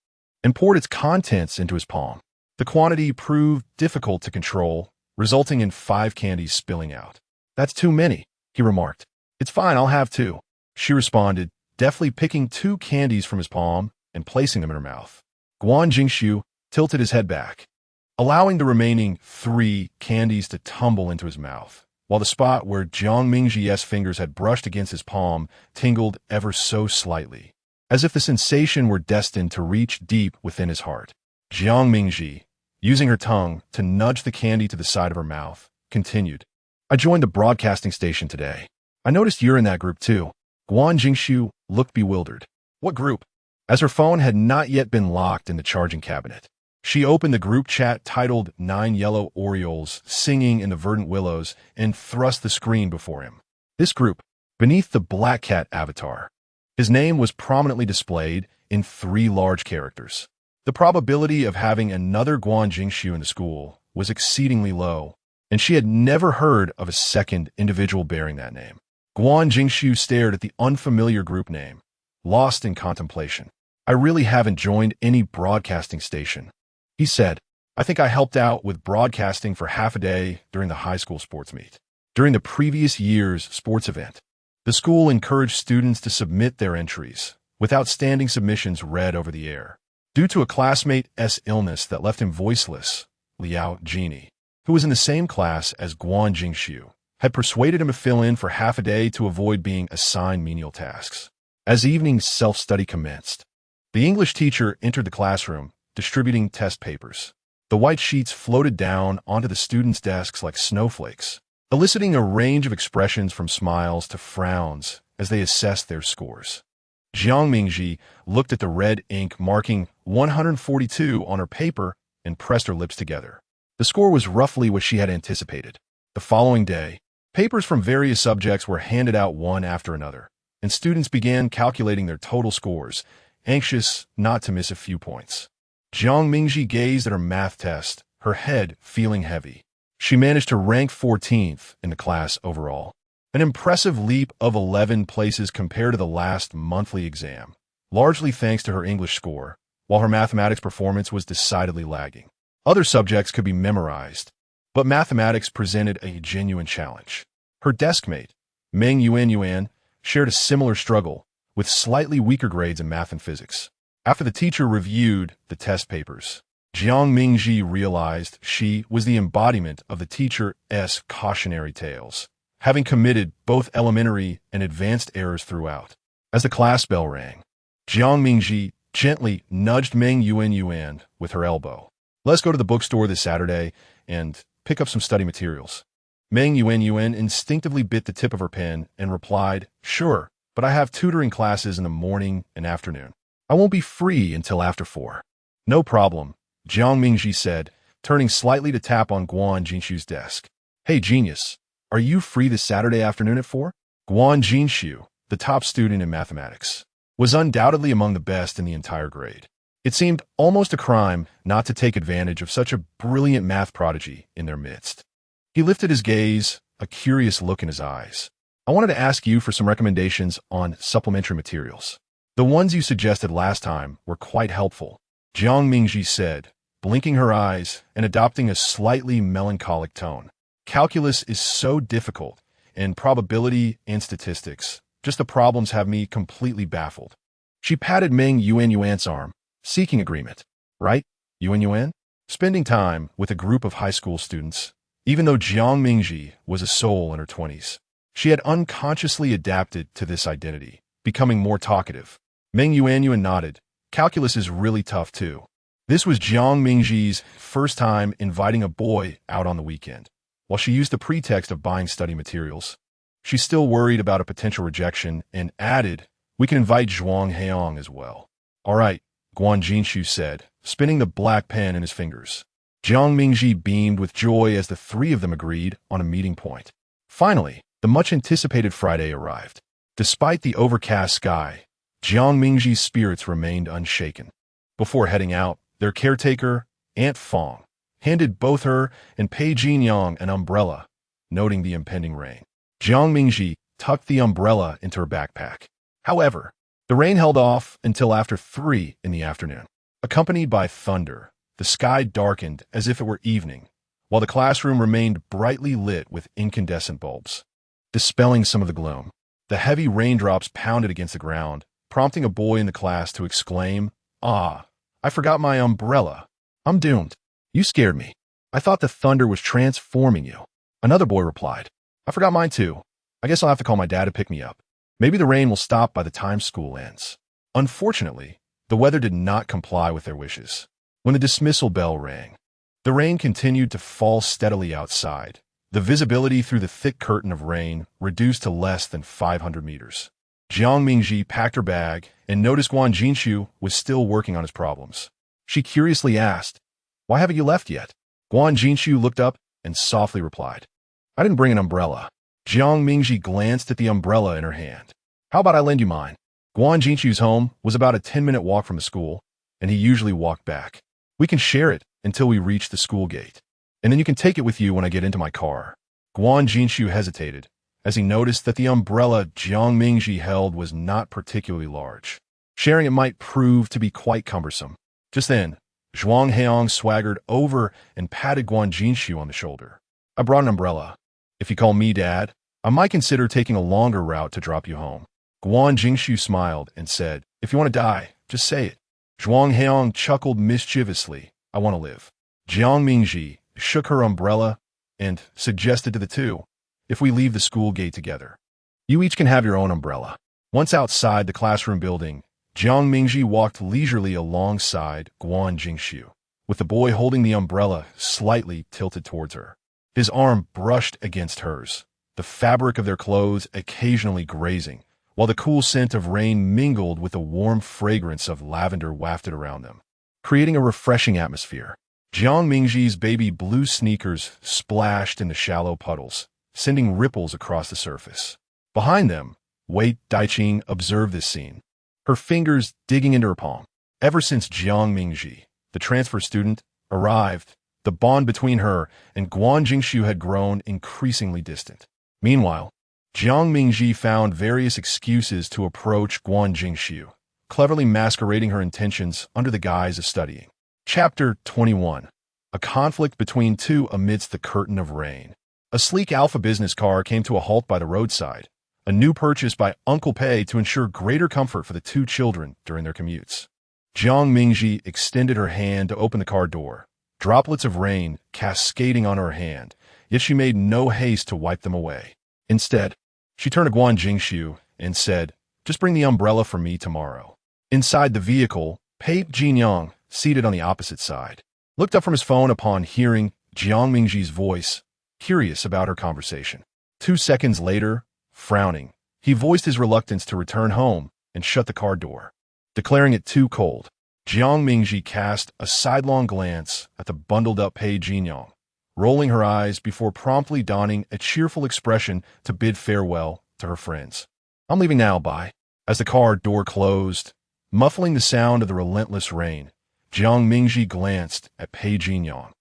and poured its contents into his palm. The quantity proved difficult to control, resulting in 5 candies spilling out. "That's too many," he remarked. "It's fine, I'll have 2," she responded, deftly picking 2 candies from his palm and placing them in her mouth. Guan Jingshu tilted his head back, allowing the remaining 3 candies to tumble into his mouth, while the spot where Jiang Mingji's fingers had brushed against his palm tingled ever so slightly, as if the sensation were destined to reach deep within his heart. Jiang Mingji, using her tongue to nudge the candy to the side of her mouth, continued, "I joined the broadcasting station today. I noticed you're in that group too." Guan Jingshu looked bewildered. "What group?" As her phone had not yet been locked in the charging cabinet, she opened the group chat titled 9 Yellow Orioles Singing in the Verdant Willows and thrust the screen before him. This group, beneath the black cat avatar, his name was prominently displayed in 3 large characters. The probability of having another Guan Jingshu in the school was exceedingly low, and she had never heard of a second individual bearing that name. Guan Jingshu stared at the unfamiliar group name, lost in contemplation. "I really haven't joined any broadcasting station," he said. "I think I helped out with broadcasting for half a day during the high school sports meet. During the previous year's sports event, the school encouraged students to submit their entries, with outstanding submissions read over the air. Due to a classmate's illness that left him voiceless, Liao Jini, who was in the same class as Guan Jingshu, had persuaded him to fill in for half a day to avoid being assigned menial tasks. As evening self-study commenced, the English teacher entered the classroom, distributing test papers. The white sheets floated down onto the students' desks like snowflakes, eliciting a range of expressions from smiles to frowns as they assessed their scores. Jiang Mingji looked at the red ink marking 142 on her paper and pressed her lips together. The score was roughly what she had anticipated. The following day, papers from various subjects were handed out one after another, and students began calculating their total scores, anxious not to miss a few points. Jiang Mingji gazed at her math test, her head feeling heavy. She managed to rank 14th in the class overall, an impressive leap of 11 places compared to the last monthly exam, largely thanks to her English score, while her mathematics performance was decidedly lagging. Other subjects could be memorized, but mathematics presented a genuine challenge. Her deskmate, Meng Yuan, shared a similar struggle, with slightly weaker grades in math and physics. After the teacher reviewed the test papers, Jiang Mingji realized she was the embodiment of the teacher's cautionary tales, having committed both elementary and advanced errors throughout. As the class bell rang, Jiang Mingji gently nudged Meng Yuan with her elbow. "Let's go to the bookstore this Saturday and pick up some study materials." Meng Yuan instinctively bit the tip of her pen and replied, "Sure, but I have tutoring classes in the morning and afternoon. I won't be free until after 4. "No problem," Jiang Mingji said, turning slightly to tap on Guan Jinshu's desk. "Hey, genius, are you free this Saturday afternoon at 4? Guan Jinshu, the top student in mathematics, was undoubtedly among the best in the entire grade. It seemed almost a crime not to take advantage of such a brilliant math prodigy in their midst. He lifted his gaze, a curious look in his eyes. "I wanted to ask you for some recommendations on supplementary materials. The ones you suggested last time were quite helpful," Jiang Mingji said, blinking her eyes and adopting a slightly melancholic tone. "Calculus is so difficult, and probability and statistics, just the problems have me completely baffled." She patted Meng Yuan's arm, seeking agreement. "Right, Yuan? Spending time with a group of high school students." Even though Jiang Mingji was a soul in her 20s, she had unconsciously adapted to this identity, becoming more talkative. Meng Yuan nodded. "Calculus is really tough too." This was Jiang Mingji's first time inviting a boy out on the weekend. While she used the pretext of buying study materials, she still worried about a potential rejection and added, "We can invite Zhuang Heong as well." "All right," Guan Jinshu said, spinning the black pen in his fingers. Jiang Mingji beamed with joy as the three of them agreed on a meeting point. Finally, the much-anticipated Friday arrived. Despite the overcast sky, Jiang Mingji's spirits remained unshaken. Before heading out, their caretaker, Aunt Fong, handed both her and Pei Jinyang an umbrella, noting the impending rain. Jiang Mingji tucked the umbrella into her backpack. However, the rain held off until after 3 in the afternoon. Accompanied by thunder, the sky darkened as if it were evening, while the classroom remained brightly lit with incandescent bulbs. Dispelling some of the gloom, the heavy raindrops pounded against the ground, prompting a boy in the class to exclaim, "Ah, I forgot my umbrella. I'm doomed. You scared me. I thought the thunder was transforming you." Another boy replied, "I forgot mine too. I guess I'll have to call my dad to pick me up. Maybe the rain will stop by the time school ends." Unfortunately, the weather did not comply with their wishes. When the dismissal bell rang, the rain continued to fall steadily outside. The visibility through the thick curtain of rain reduced to less than 500 meters. Jiang Mingji packed her bag and noticed Guan Jinshu was still working on his problems. She curiously asked, "Why haven't you left yet?" Guan Jinshu looked up and softly replied, "I didn't bring an umbrella." Jiang Mingji glanced at the umbrella in her hand. "How about I lend you mine?" Guan Jinshu's home was about a 10-minute walk from the school, and he usually walked back. "We can share it until we reach the school gate, and then you can take it with you when I get into my car." Guan Jinshu hesitated, as he noticed that the umbrella Jiang Mingji held was not particularly large. Sharing it might prove to be quite cumbersome. Just then, Zhuang Heong swaggered over and patted Guan Jinshu on the shoulder. "I brought an umbrella. If you call me Dad, I might consider taking a longer route to drop you home." Guan Jinshu smiled and said, "If you want to die, just say it." Zhuang Heong chuckled mischievously. "I want to live." Jiang Mingji shook her umbrella and suggested to the two, "If we leave the school gate together, you each can have your own umbrella." Once outside the classroom building, Jiang Mingji walked leisurely alongside Guan Jinshu. with the boy holding the umbrella slightly tilted towards her. His arm brushed against hers, the fabric of their clothes occasionally grazing, while the cool scent of rain mingled with the warm fragrance of lavender wafted around them, creating a refreshing atmosphere. Jiang Mingji's baby blue sneakers splashed into shallow puddles, sending ripples across the surface. Behind them, Wei Daiqing observed this scene, her fingers digging into her palm. Ever since Jiang Mingji, the transfer student, arrived, the bond between her and Guan Jingshu had grown increasingly distant. Meanwhile, Jiang Mingji found various excuses to approach Guan Jingshu, cleverly masquerading her intentions under the guise of studying. Chapter 21. A conflict between two amidst the curtain of rain. A sleek Alpha business car came to a halt by the roadside, a new purchase by Uncle Pei to ensure greater comfort for the two children during their commutes. Jiang Mingji extended her hand to open the car door, droplets of rain cascading on her hand, yet she made no haste to wipe them away. Instead, she turned to Guan Jingshu and said, "Just bring the umbrella for me tomorrow." Inside the vehicle, Pei Jinyang, seated on the opposite side, looked up from his phone upon hearing Jiang Mingji's voice, curious about her conversation. 2 seconds later, frowning, he voiced his reluctance to return home and shut the car door, declaring it too cold. Jiang Mingji cast a sidelong glance at the bundled-up Pei Jinyang, rolling her eyes before promptly donning a cheerful expression to bid farewell to her friends. "I'm leaving now, bye." As the car door closed, muffling the sound of the relentless rain, Jiang Mingji glanced at Pei Jinyang,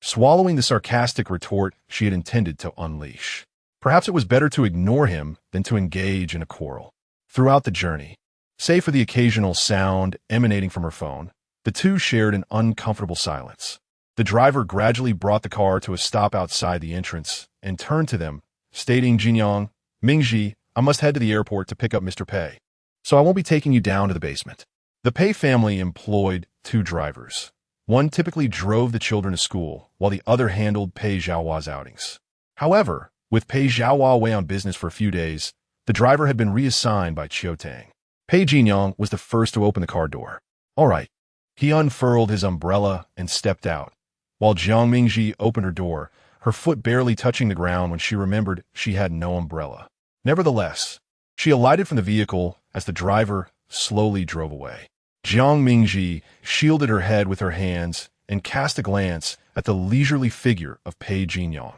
swallowing the sarcastic retort she had intended to unleash. Perhaps it was better to ignore him than to engage in a quarrel. Throughout the journey, save for the occasional sound emanating from her phone, the two shared an uncomfortable silence. The driver gradually brought the car to a stop outside the entrance and turned to them, stating, "Jinyang, Mingji, I must head to the airport to pick up Mr. Pei, so I won't be taking you down to the basement." The Pei family employed 2 drivers. One typically drove the children to school, while the other handled Pei Zhaohua's outings. However, with Pei Zhaohua away on business for a few days, the driver had been reassigned by Qiu Tang. Pei Jinyang was the first to open the car door. "All right." He unfurled his umbrella and stepped out, while Jiang Mingji opened her door, her foot barely touching the ground when she remembered she had no umbrella. Nevertheless, she alighted from the vehicle as the driver slowly drove away. Jiang Mingji shielded her head with her hands and cast a glance at the leisurely figure of Pei Jinyang,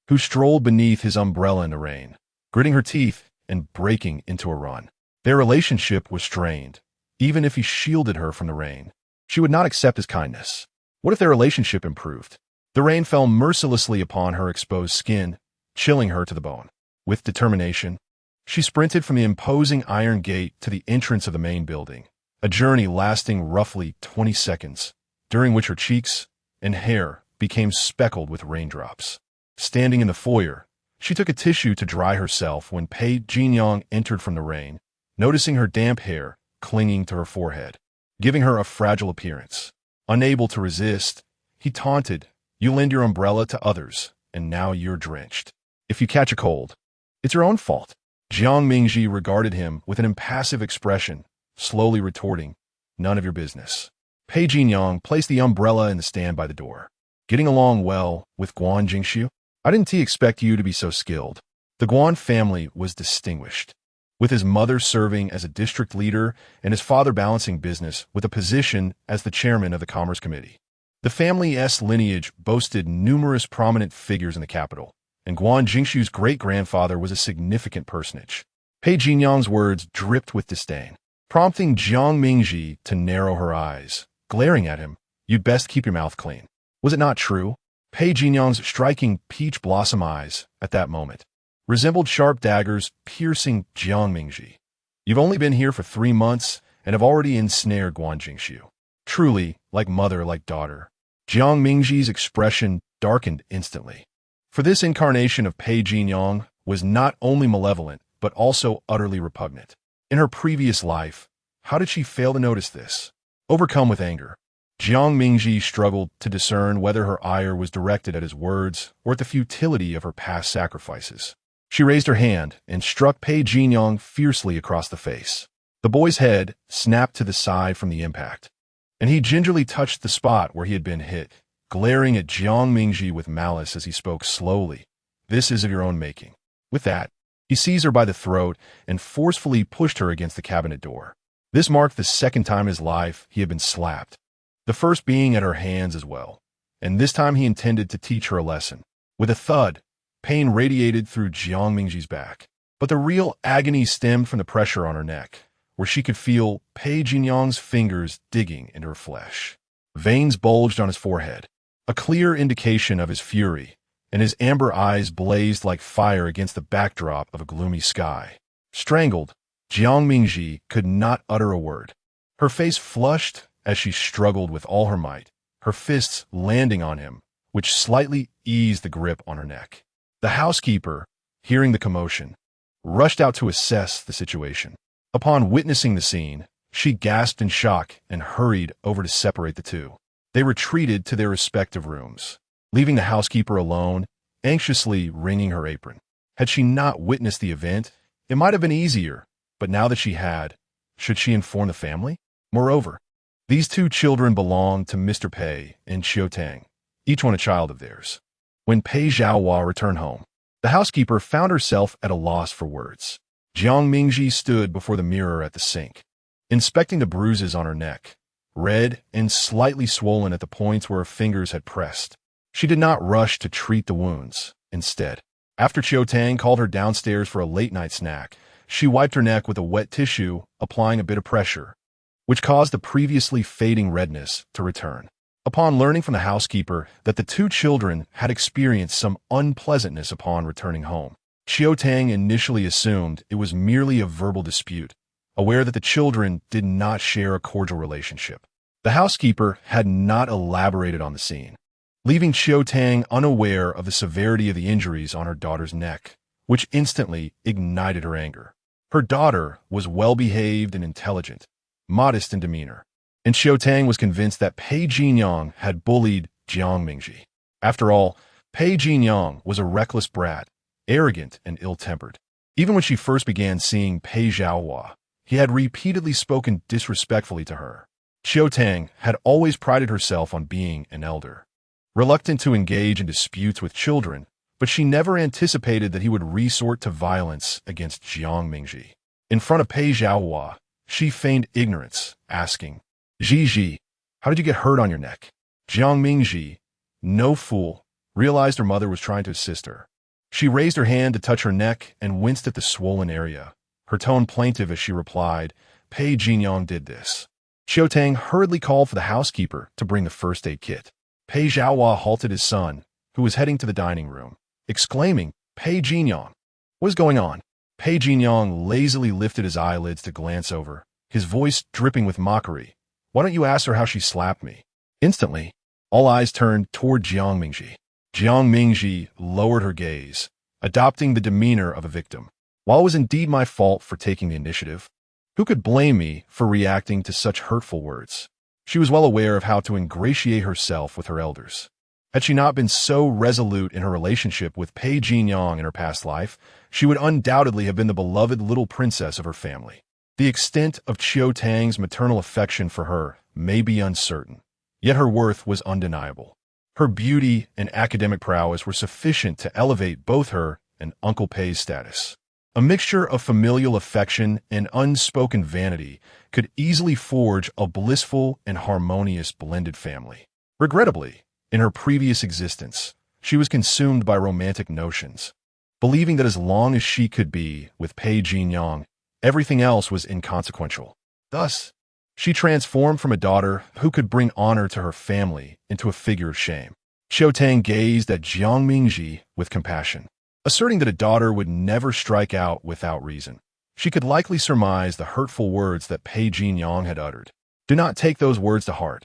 who strolled beneath his umbrella in the rain, gritting her teeth and breaking into a run. Their relationship was strained. Even if he shielded her from the rain, she would not accept his kindness. What if their relationship improved? The rain fell mercilessly upon her exposed skin, chilling her to the bone. With determination, she sprinted from the imposing iron gate to the entrance of the main building, a journey lasting roughly 20 seconds, during which her cheeks and hair became speckled with raindrops. Standing in the foyer, she took a tissue to dry herself when Pei Jinyang entered from the rain, noticing her damp hair clinging to her forehead, giving her a fragile appearance. Unable to resist, he taunted, "You lend your umbrella to others, and now you're drenched. If you catch a cold, it's your own fault." Jiang Mingji regarded him with an impassive expression, slowly retorting, "None of your business." Pei Jinyang placed the umbrella in the stand by the door. "Getting along well with Guan Jingshu? I didn't expect you to be so skilled." The Guan family was distinguished, with his mother serving as a district leader and his father balancing business with a position as the chairman of the Commerce Committee. The family's lineage boasted numerous prominent figures in the capital, and Guan Jingshu's great-grandfather was a significant personage. Pei Jinyang's words dripped with disdain, prompting Jiang Mingji to narrow her eyes, glaring at him. "You'd best keep your mouth clean." Was it not true? Pei Jinyang's striking peach blossom eyes, at that moment, resembled sharp daggers piercing Jiang Mingji. "You've only been here for 3 months and have already ensnared Guan Jingshu." Truly, like mother, like daughter. Jiang Mingji's expression darkened instantly. For this incarnation of Pei Jinyang was not only malevolent, but also utterly repugnant. In her previous life, how did she fail to notice this? Overcome with anger, Jiang Mingji struggled to discern whether her ire was directed at his words or at the futility of her past sacrifices. She raised her hand and struck Pei Jinyang fiercely across the face. The boy's head snapped to the side from the impact, and he gingerly touched the spot where he had been hit, glaring at Jiang Mingji with malice as he spoke slowly. "This is of your own making." With that, he seized her by the throat and forcefully pushed her against the cabinet door. This marked the second time in his life he had been slapped, the first being at her hands as well, and this time he intended to teach her a lesson. With a thud, pain radiated through Jiang Mingji's back, but the real agony stemmed from the pressure on her neck, where she could feel Pei Jinyang's fingers digging into her flesh. Veins bulged on his forehead, a clear indication of his fury, and his amber eyes blazed like fire against the backdrop of a gloomy sky. Strangled, Jiang Mingji could not utter a word. Her face flushed as she struggled with all her might, her fists landing on him, which slightly eased the grip on her neck. The housekeeper, hearing the commotion, rushed out to assess the situation. Upon witnessing the scene, she gasped in shock and hurried over to separate the two. They retreated to their respective rooms, leaving the housekeeper alone, anxiously wringing her apron. Had she not witnessed the event, it might have been easier, but now that she had, should she inform the family? Moreover, these two children belonged to Mr. Pei and Xiao Tang, each one a child of theirs. When Pei Zhaohua returned home, the housekeeper found herself at a loss for words. Jiang Mingji stood before the mirror at the sink, inspecting the bruises on her neck, red and slightly swollen at the points where her fingers had pressed. She did not rush to treat the wounds. Instead, after Xiao Tang called her downstairs for a late-night snack, she wiped her neck with a wet tissue, applying a bit of pressure, which caused the previously fading redness to return. Upon learning from the housekeeper that the two children had experienced some unpleasantness upon returning home, Xiao Tang initially assumed it was merely a verbal dispute, aware that the children did not share a cordial relationship. The housekeeper had not elaborated on the scene, leaving Xiao Tang unaware of the severity of the injuries on her daughter's neck, which instantly ignited her anger. Her daughter was well-behaved and intelligent, modest in demeanor, and Xiao Tang was convinced that Pei Jinyang had bullied Jiang Mingji. After all, Pei Jinyang was a reckless brat, arrogant and ill-tempered. Even when she first began seeing Pei Zhaohua, he had repeatedly spoken disrespectfully to her. Xiao Tang had always prided herself on being an elder, reluctant to engage in disputes with children, but she never anticipated that he would resort to violence against Jiang Mingji. In front of Pei Zhaohua, she feigned ignorance, asking, "Ji, how did you get hurt on your neck?" Jiang Mingji, no fool, realized her mother was trying to assist her. She raised her hand to touch her neck and winced at the swollen area, her tone plaintive as she replied, "Pei Jinyang did this." Xiao Tang hurriedly called for the housekeeper to bring the first aid kit. Pei Zhaohua halted his son, who was heading to the dining room, exclaiming, "Pei Jinyang, what is going on?" Pei Jinyang lazily lifted his eyelids to glance over, his voice dripping with mockery. "Why don't you ask her how she slapped me?" Instantly, all eyes turned toward Jiang Mingji. Jiang Mingji lowered her gaze, adopting the demeanor of a victim. "While it was indeed my fault for taking the initiative, who could blame me for reacting to such hurtful words?" She was well aware of how to ingratiate herself with her elders. Had she not been so resolute in her relationship with Pei Jinyang in her past life, she would undoubtedly have been the beloved little princess of her family. The extent of Xiao Tang's maternal affection for her may be uncertain, yet her worth was undeniable. Her beauty and academic prowess were sufficient to elevate both her and Uncle Pei's status. A mixture of familial affection and unspoken vanity could easily forge a blissful and harmonious blended family. Regrettably, in her previous existence, she was consumed by romantic notions, believing that as long as she could be with Pei Jinyang, everything else was inconsequential. Thus, she transformed from a daughter who could bring honor to her family into a figure of shame. Xiao Tang gazed at Jiang Mingji with compassion, asserting that a daughter would never strike out without reason. She could likely surmise the hurtful words that Pei Jinyang had uttered. Do not take those words to heart.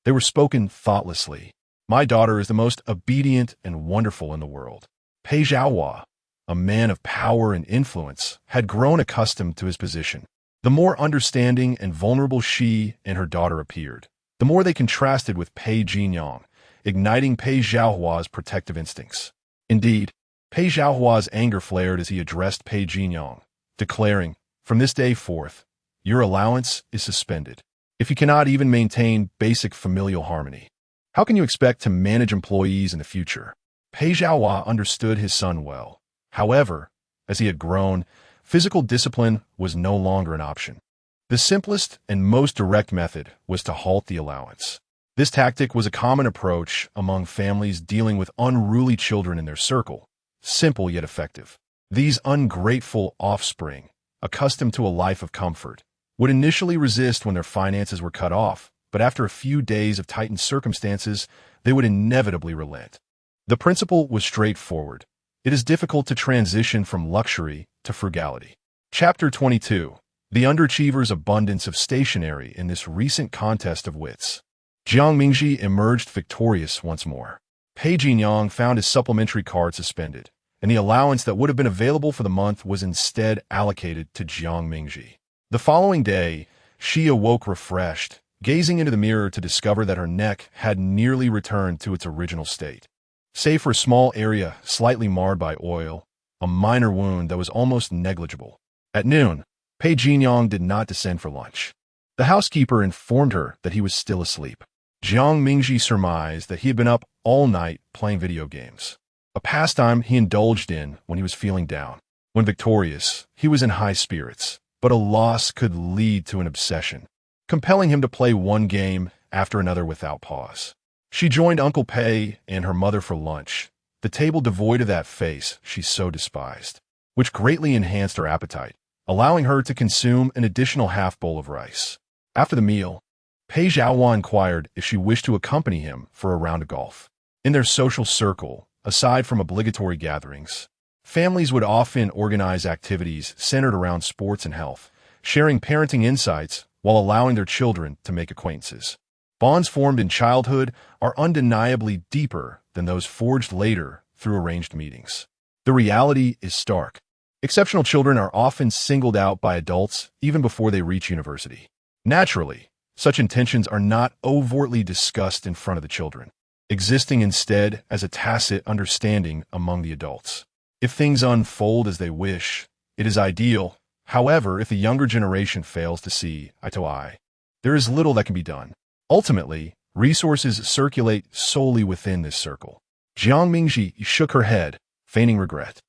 They were spoken thoughtlessly. My daughter is the most obedient and wonderful in the world. Pei Zhaohua, a man of power and influence, had grown accustomed to his position. The more understanding and vulnerable she and her daughter appeared, the more they contrasted with Pei Jinyang, igniting Pei Zhaohua's protective instincts. Indeed, Pei Zhaohua's anger flared as he addressed Pei Jinyang, declaring, "From this day forth, your allowance is suspended." If you cannot even maintain basic familial harmony, how can you expect to manage employees in the future? Pei Zhaohua understood his son well. However, as he had grown, physical discipline was no longer an option. The simplest and most direct method was to halt the allowance. This tactic was a common approach among families dealing with unruly children in their circle, simple yet effective. These ungrateful offspring, accustomed to a life of comfort, would initially resist when their finances were cut off, but after a few days of tightened circumstances, they would inevitably relent. The principle was straightforward. It is difficult to transition from luxury to frugality. Chapter 22. The underachiever's abundance of stationery in this recent contest of wits. Jiang Mingji emerged victorious once more. Pei Jinyang found his supplementary card suspended, and the allowance that would have been available for the month was instead allocated to Jiang Mingji. The following day, she awoke refreshed, gazing into the mirror to discover that her neck had nearly returned to its original state. Save for a small area slightly marred by oil, a minor wound that was almost negligible. At noon, Pei Jinyang did not descend for lunch. The housekeeper informed her that he was still asleep. Jiang Mingji surmised that he had been up all night playing video games, a pastime he indulged in when he was feeling down. When victorious, he was in high spirits, but a loss could lead to an obsession, compelling him to play one game after another without pause. She joined Uncle Pei and her mother for lunch, the table devoid of that face she so despised, which greatly enhanced her appetite, allowing her to consume an additional half bowl of rice. After the meal, Pei Zhaohua inquired if she wished to accompany him for a round of golf. In their social circle, aside from obligatory gatherings, families would often organize activities centered around sports and health, sharing parenting insights while allowing their children to make acquaintances. Bonds formed in childhood are undeniably deeper than those forged later through arranged meetings. The reality is stark. Exceptional children are often singled out by adults even before they reach university. Naturally, such intentions are not overtly discussed in front of the children, existing instead as a tacit understanding among the adults. If things unfold as they wish, it is ideal. However, if the younger generation fails to see eye to eye, there is little that can be done. Ultimately, resources circulate solely within this circle. Jiang Mingji shook her head, feigning regret.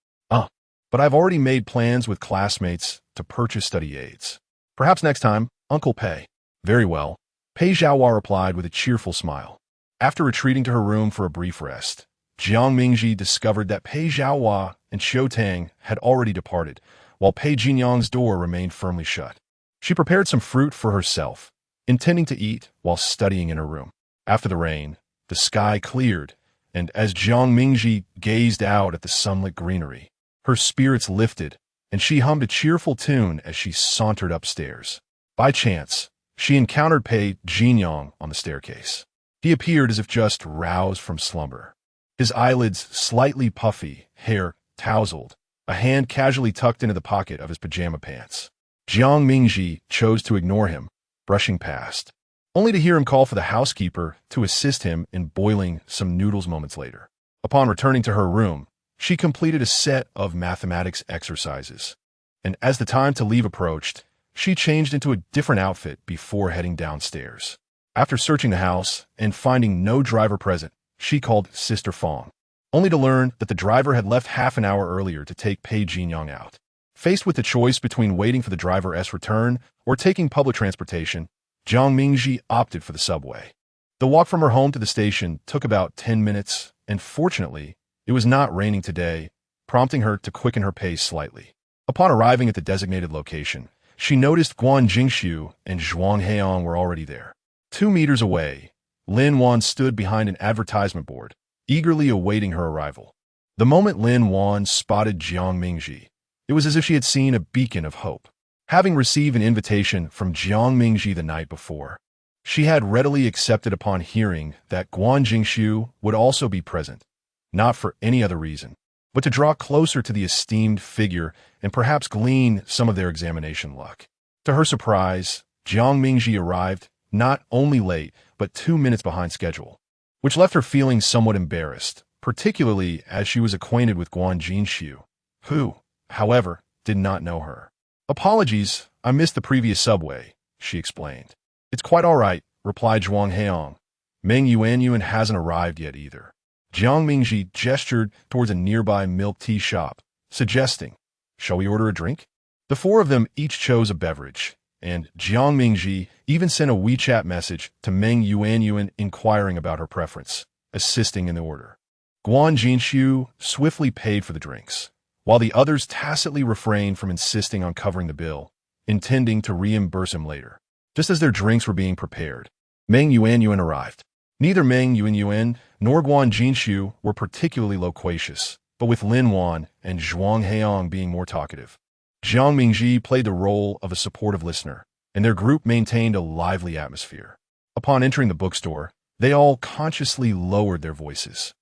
But I've already made plans with classmates to purchase study aids. Perhaps next time, Uncle Pei. Very well, Pei Zhaohua replied with a cheerful smile. After retreating to her room for a brief rest, Jiang Mingji discovered that Pei Zhaohua and Xiu Tang had already departed, while Pei Jinyang's door remained firmly shut. She prepared some fruit for herself, intending to eat while studying in her room. After the rain, the sky cleared, and as Jiang Mingji gazed out at the sunlit greenery, her spirits lifted, and she hummed a cheerful tune as she sauntered upstairs. By chance, she encountered Pei Jinyang on the staircase. He appeared as if just roused from slumber. His eyelids slightly puffy, hair tousled, a hand casually tucked into the pocket of his pajama pants. Jiang Mingji chose to ignore him, brushing past, only to hear him call for the housekeeper to assist him in boiling some noodles moments later. Upon returning to her room, she completed a set of mathematics exercises, and as the time to leave approached, she changed into a different outfit before heading downstairs. After searching the house and finding no driver present, she called Sister Fong, only to learn that the driver had left half an hour earlier to take Pei Jinyang out. Faced with the choice between waiting for the driver's return or taking public transportation, Jiang Mingji opted for the subway. The walk from her home to the station took about 10 minutes, and fortunately, it was not raining today, prompting her to quicken her pace slightly. Upon arriving at the designated location, she noticed Guan Jingxiu and Zhuang Heian were already there. 2 meters away, Lin Wan stood behind an advertisement board, eagerly awaiting her arrival. The moment Lin Wan spotted Jiang Mingji, it was as if she had seen a beacon of hope. Having received an invitation from Jiang Mingji the night before, she had readily accepted upon hearing that Guan Jingxiu would also be present, not for any other reason, but to draw closer to the esteemed figure and perhaps glean some of their examination luck. To her surprise, Jiang Mingji arrived not only late, but 2 minutes behind schedule, which left her feeling somewhat embarrassed, particularly as she was acquainted with Guan Jingxiu, who, however, did not know her. Apologies, I missed the previous subway, she explained. It's quite all right, replied Zhuang Heong. Meng Yuanyuan hasn't arrived yet either. Jiang Mingji gestured towards a nearby milk tea shop, suggesting, shall we order a drink? The four of them each chose a beverage, and Jiang Mingji even sent a WeChat message to Meng Yuanyuan inquiring about her preference, assisting in the order. Guan Jinxiu swiftly paid for the drinks, while the others tacitly refrained from insisting on covering the bill, intending to reimburse him later. Just as their drinks were being prepared, Meng Yuanyuan arrived. Neither Meng Yuanyuan nor Guan Jinxiu were particularly loquacious, but with Lin Wan and Zhuang Heong being more talkative. Jiang Mingji played the role of a supportive listener, and their group maintained a lively atmosphere. Upon entering the bookstore, they all consciously lowered their voices.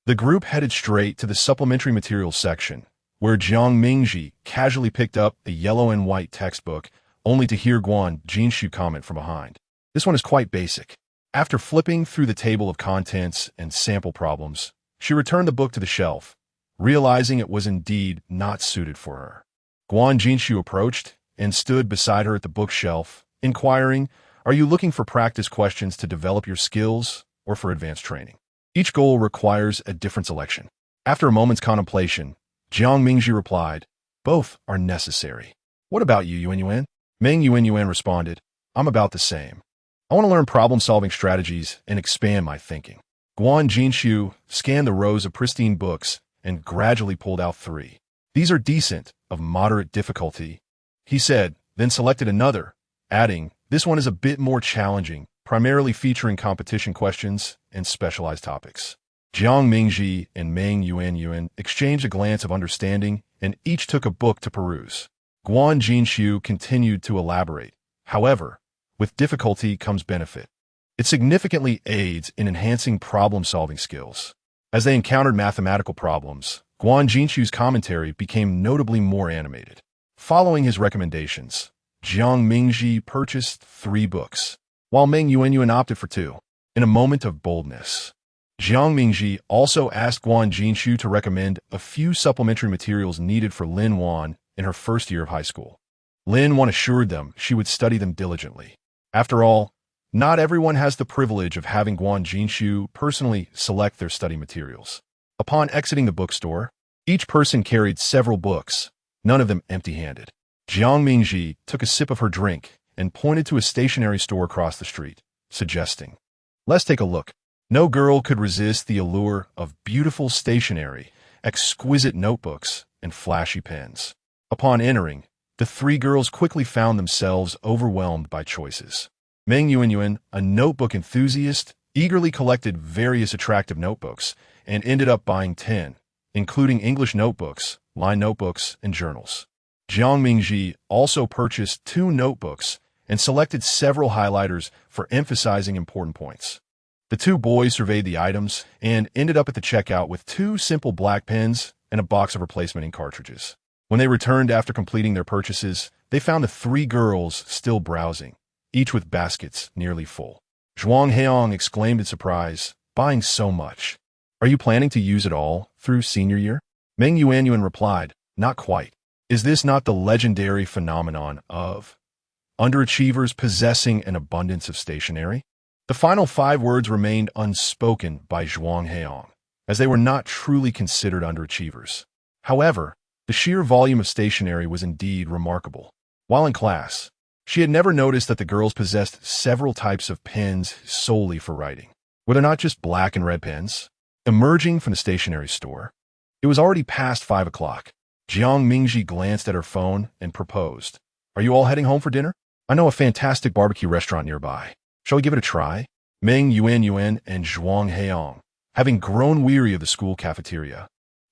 The group headed straight to the supplementary materials section, where Jiang Mingji casually picked up a yellow and white textbook, only to hear Guan Jinxiu comment from behind. This one is quite basic. After flipping through the table of contents and sample problems, she returned the book to the shelf, realizing it was indeed not suited for her. Guan Jinxiu approached and stood beside her at the bookshelf, inquiring, are you looking for practice questions to develop your skills or for advanced training? Each goal requires a different selection. After a moment's contemplation, Jiang Mingji replied, both are necessary. What about you, Yuanyuan? Meng Yuanyuan responded, I'm about the same. I want to learn problem-solving strategies and expand my thinking. Guan Jinxiu scanned the rows of pristine books and gradually pulled out 3. These are decent, of moderate difficulty, he said, then selected another, adding, this one is a bit more challenging, primarily featuring competition questions and specialized topics. Jiang Mingji and Meng Yuanyuan exchanged a glance of understanding and each took a book to peruse. Guan Jinxiu continued to elaborate. However, with difficulty comes benefit. It significantly aids in enhancing problem-solving skills. As they encountered mathematical problems, Guan Jinxiu's commentary became notably more animated. Following his recommendations, Jiang Mingji purchased 3 books, while Meng Yuanyuan opted for 2. In a moment of boldness, Jiang Mingji also asked Guan Jinxiu to recommend a few supplementary materials needed for Lin Wan in her first year of high school. Lin Wan assured them she would study them diligently. After all, not everyone has the privilege of having Guan Jinxiu personally select their study materials. Upon exiting the bookstore, each person carried several books, none of them empty-handed. Jiang Mingji took a sip of her drink and pointed to a stationery store across the street, suggesting, let's take a look. No girl could resist the allure of beautiful stationery, exquisite notebooks, and flashy pens. Upon entering, the 3 girls quickly found themselves overwhelmed by choices. Meng Yuanyuan, a notebook enthusiast, eagerly collected various attractive notebooks and ended up buying 10, including English notebooks, line notebooks, and journals. Jiang Mingji also purchased 2 notebooks and selected several highlighters for emphasizing important points. The 2 boys surveyed the items and ended up at the checkout with 2 simple black pens and a box of replacement ink cartridges. When they returned after completing their purchases, they found the 3 girls still browsing, each with baskets nearly full. Zhuang Heong exclaimed in surprise, buying so much. Are you planning to use it all through senior year? Meng Yuanyuan replied, not quite. Is this not the legendary phenomenon of underachievers possessing an abundance of stationery? The final 5 words remained unspoken by Zhuang Heong, as they were not truly considered underachievers. However, the sheer volume of stationery was indeed remarkable. While in class, she had never noticed that the girls possessed several types of pens solely for writing. Were there not just black and red pens? Emerging from the stationery store, it was already past 5 o'clock. Jiang Mingji glanced at her phone and proposed, are you all heading home for dinner? I know a fantastic barbecue restaurant nearby. Shall we give it a try? Meng Yuanyuan and Zhuang Heong, having grown weary of the school cafeteria,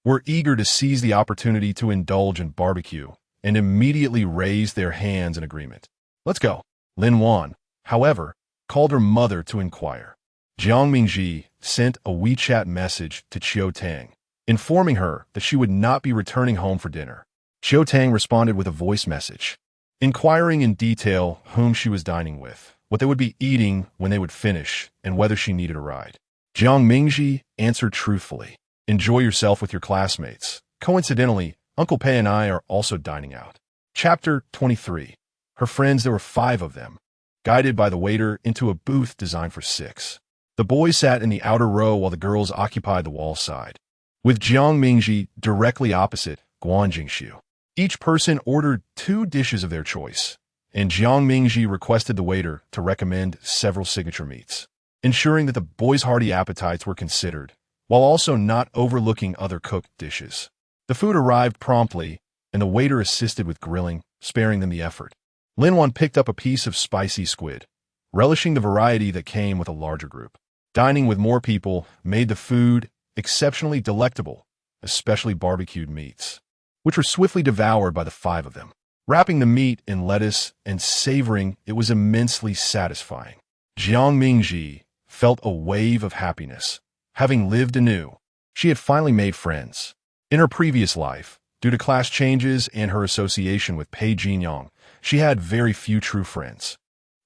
were eager to seize the opportunity to indulge in barbecue and immediately raised their hands in agreement. Let's go. Lin Wan, however, called her mother to inquire. Jiang Mingji sent a WeChat message to Qiu Tang, informing her that she would not be returning home for dinner. Qiu Tang responded with a voice message, inquiring in detail whom she was dining with, what they would be eating when they would finish, and whether she needed a ride. Jiang Mingji answered truthfully, enjoy yourself with your classmates. Coincidentally, Uncle Pei and I are also dining out. Chapter 23. Her friends, there were 5 of them. guided by the waiter into a booth designed for 6. The boys sat in the outer row while the girls occupied the wall side, with Jiang Mingji directly opposite Guan Jingshu. Each person ordered 2 dishes of their choice, and Jiang Mingji requested the waiter to recommend several signature meats, ensuring that the boys' hearty appetites were considered, while also not overlooking other cooked dishes. The food arrived promptly, and the waiter assisted with grilling, sparing them the effort. Lin Wan picked up a piece of spicy squid, relishing the variety that came with a larger group. Dining with more people made the food exceptionally delectable, especially barbecued meats, which were swiftly devoured by the 5 of them. Wrapping the meat in lettuce and savoring, it was immensely satisfying. Jiang Mingji felt a wave of happiness. Having lived anew, she had finally made friends. In her previous life, due to class changes and her association with Pei Jinyang, she had very few true friends.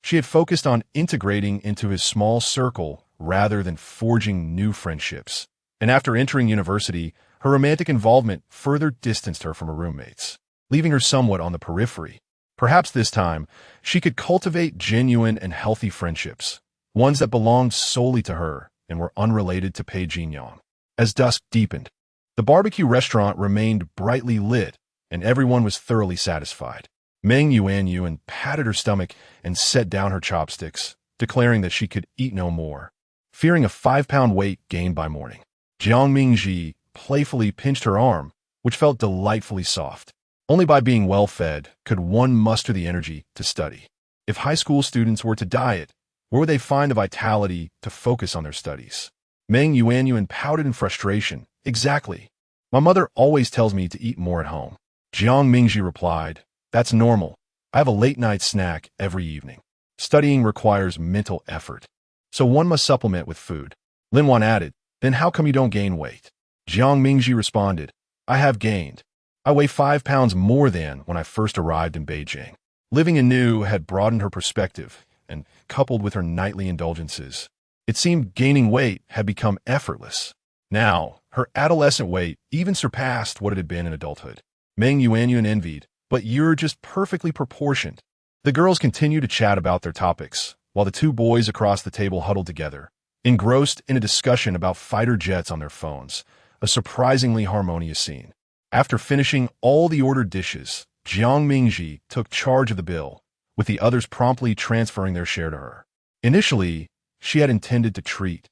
She had focused on integrating into his small circle rather than forging new friendships. And after entering university, her romantic involvement further distanced her from her roommates, leaving her somewhat on the periphery. Perhaps this time, she could cultivate genuine and healthy friendships, ones that belonged solely to her and were unrelated to Pei Jinyang. As dusk deepened, the barbecue restaurant remained brightly lit, and everyone was thoroughly satisfied. Meng Yuanyuan patted her stomach and set down her chopsticks, declaring that she could eat no more, fearing a 5-pound weight gained by morning. Jiang Mingji playfully pinched her arm, which felt delightfully soft. Only by being well-fed could one muster the energy to study. If high school students were to diet, where would they find the vitality to focus on their studies? Meng Yuanyuan pouted in frustration. Exactly. My mother always tells me to eat more at home. Jiang Mingji replied, that's normal. I have a late-night snack every evening. Studying requires mental effort, so one must supplement with food. Lin Wan added, then how come you don't gain weight? Jiang Mingji responded, I have gained. I weigh 5 pounds more than when I first arrived in Beijing. Living anew had broadened her perspective, and coupled with her nightly indulgences, it seemed gaining weight had become effortless. Now, her adolescent weight even surpassed what it had been in adulthood. Meng Yuanyuan envied, but you're just perfectly proportioned. The girls continued to chat about their topics, while the 2 boys across the table huddled together, engrossed in a discussion about fighter jets on their phones, a surprisingly harmonious scene. After finishing all the ordered dishes, Jiang Mingji took charge of the bill, with the others promptly transferring their share to her. Initially, she had intended to treat,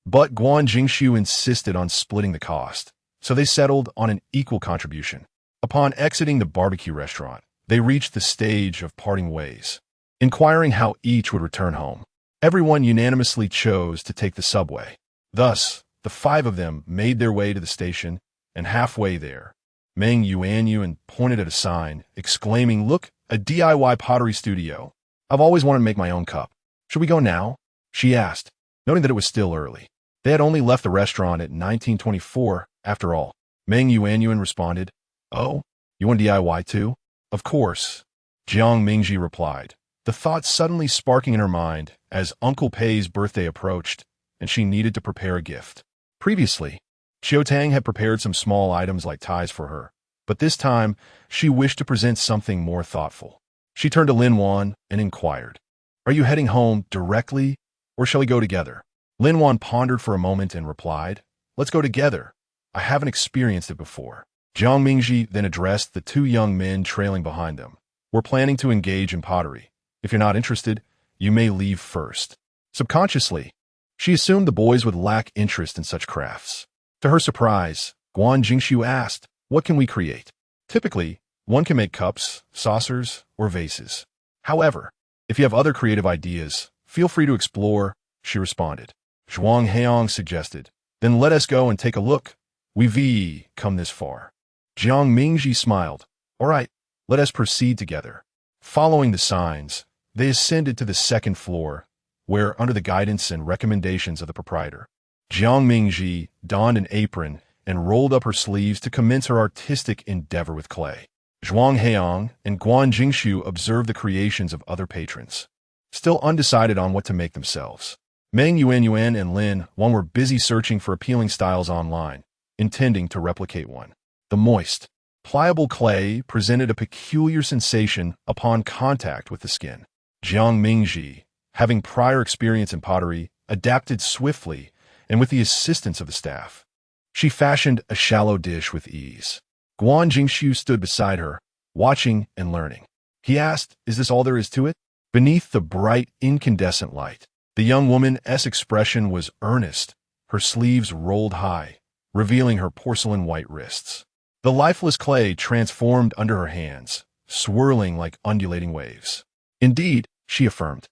but Guan Jingshu insisted on splitting the cost, so they settled on an equal contribution. Upon exiting the barbecue restaurant, they reached the stage of parting ways, inquiring how each would return home. Everyone unanimously chose to take the subway. Thus, the 5 of them made their way to the station, and halfway there, Meng Yuanyuan pointed at a sign, exclaiming, look, a DIY pottery studio. I've always wanted to make my own cup. Should we go now? She asked, noting that it was still early. They had only left the restaurant at 1924, after all. Meng Yuanyuan responded, oh, you want DIY too? Of course, Jiang Mingji replied, the thought suddenly sparking in her mind as Uncle Pei's birthday approached, and she needed to prepare a gift. Previously, Xiaotang had prepared some small items like ties for her, but this time she wished to present something more thoughtful. She turned to Lin Wan and inquired, are you heading home directly, or shall we go together? Lin Wan pondered for a moment and replied, let's go together. I haven't experienced it before. Jiang Mingji then addressed the 2 young men trailing behind them. We're planning to engage in pottery. If you're not interested, you may leave first. Subconsciously, she assumed the boys would lack interest in such crafts. To her surprise, Guan Jingshu asked, what can we create? Typically, one can make cups, saucers, or vases. However, if you have other creative ideas, feel free to explore, she responded. Zhuang Heong suggested, then let us go and take a look. We've come this far. Jiang Mingji smiled. All right, let us proceed together. Following the signs, they ascended to the 2nd floor, where, under the guidance and recommendations of the proprietor, Jiang Mingji donned an apron and rolled up her sleeves to commence her artistic endeavor with clay. Zhuang Heong and Guan Jingshu observed the creations of other patrons, still undecided on what to make themselves. Meng Yuanyuan and Lin Wan were busy searching for appealing styles online, intending to replicate one. The moist, pliable clay presented a peculiar sensation upon contact with the skin. Jiang Mingji, having prior experience in pottery, adapted swiftly and with the assistance of the staff. She fashioned a shallow dish with ease. Guan Jingxiu stood beside her, watching and learning. He asked, "Is this all there is to it?" Beneath the bright, incandescent light, the young woman's expression was earnest, her sleeves rolled high, revealing her porcelain-white wrists. The lifeless clay transformed under her hands, swirling like undulating waves. "Indeed," she affirmed.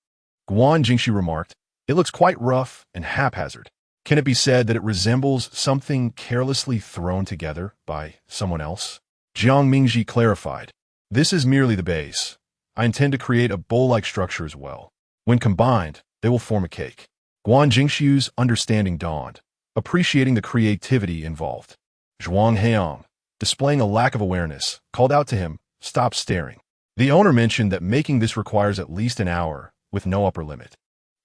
Guan Jingxi remarked, "It looks quite rough and haphazard. Can it be said that it resembles something carelessly thrown together by someone else?" Jiang Mingji clarified, "This is merely the base. I intend to create a bowl-like structure as well. When combined, they will form a cake." Guan Jingxiu's understanding dawned, appreciating the creativity involved. Zhuang Heong, displaying a lack of awareness, called out to him, "Stop staring." The owner mentioned that making this requires at least an hour, with no upper limit.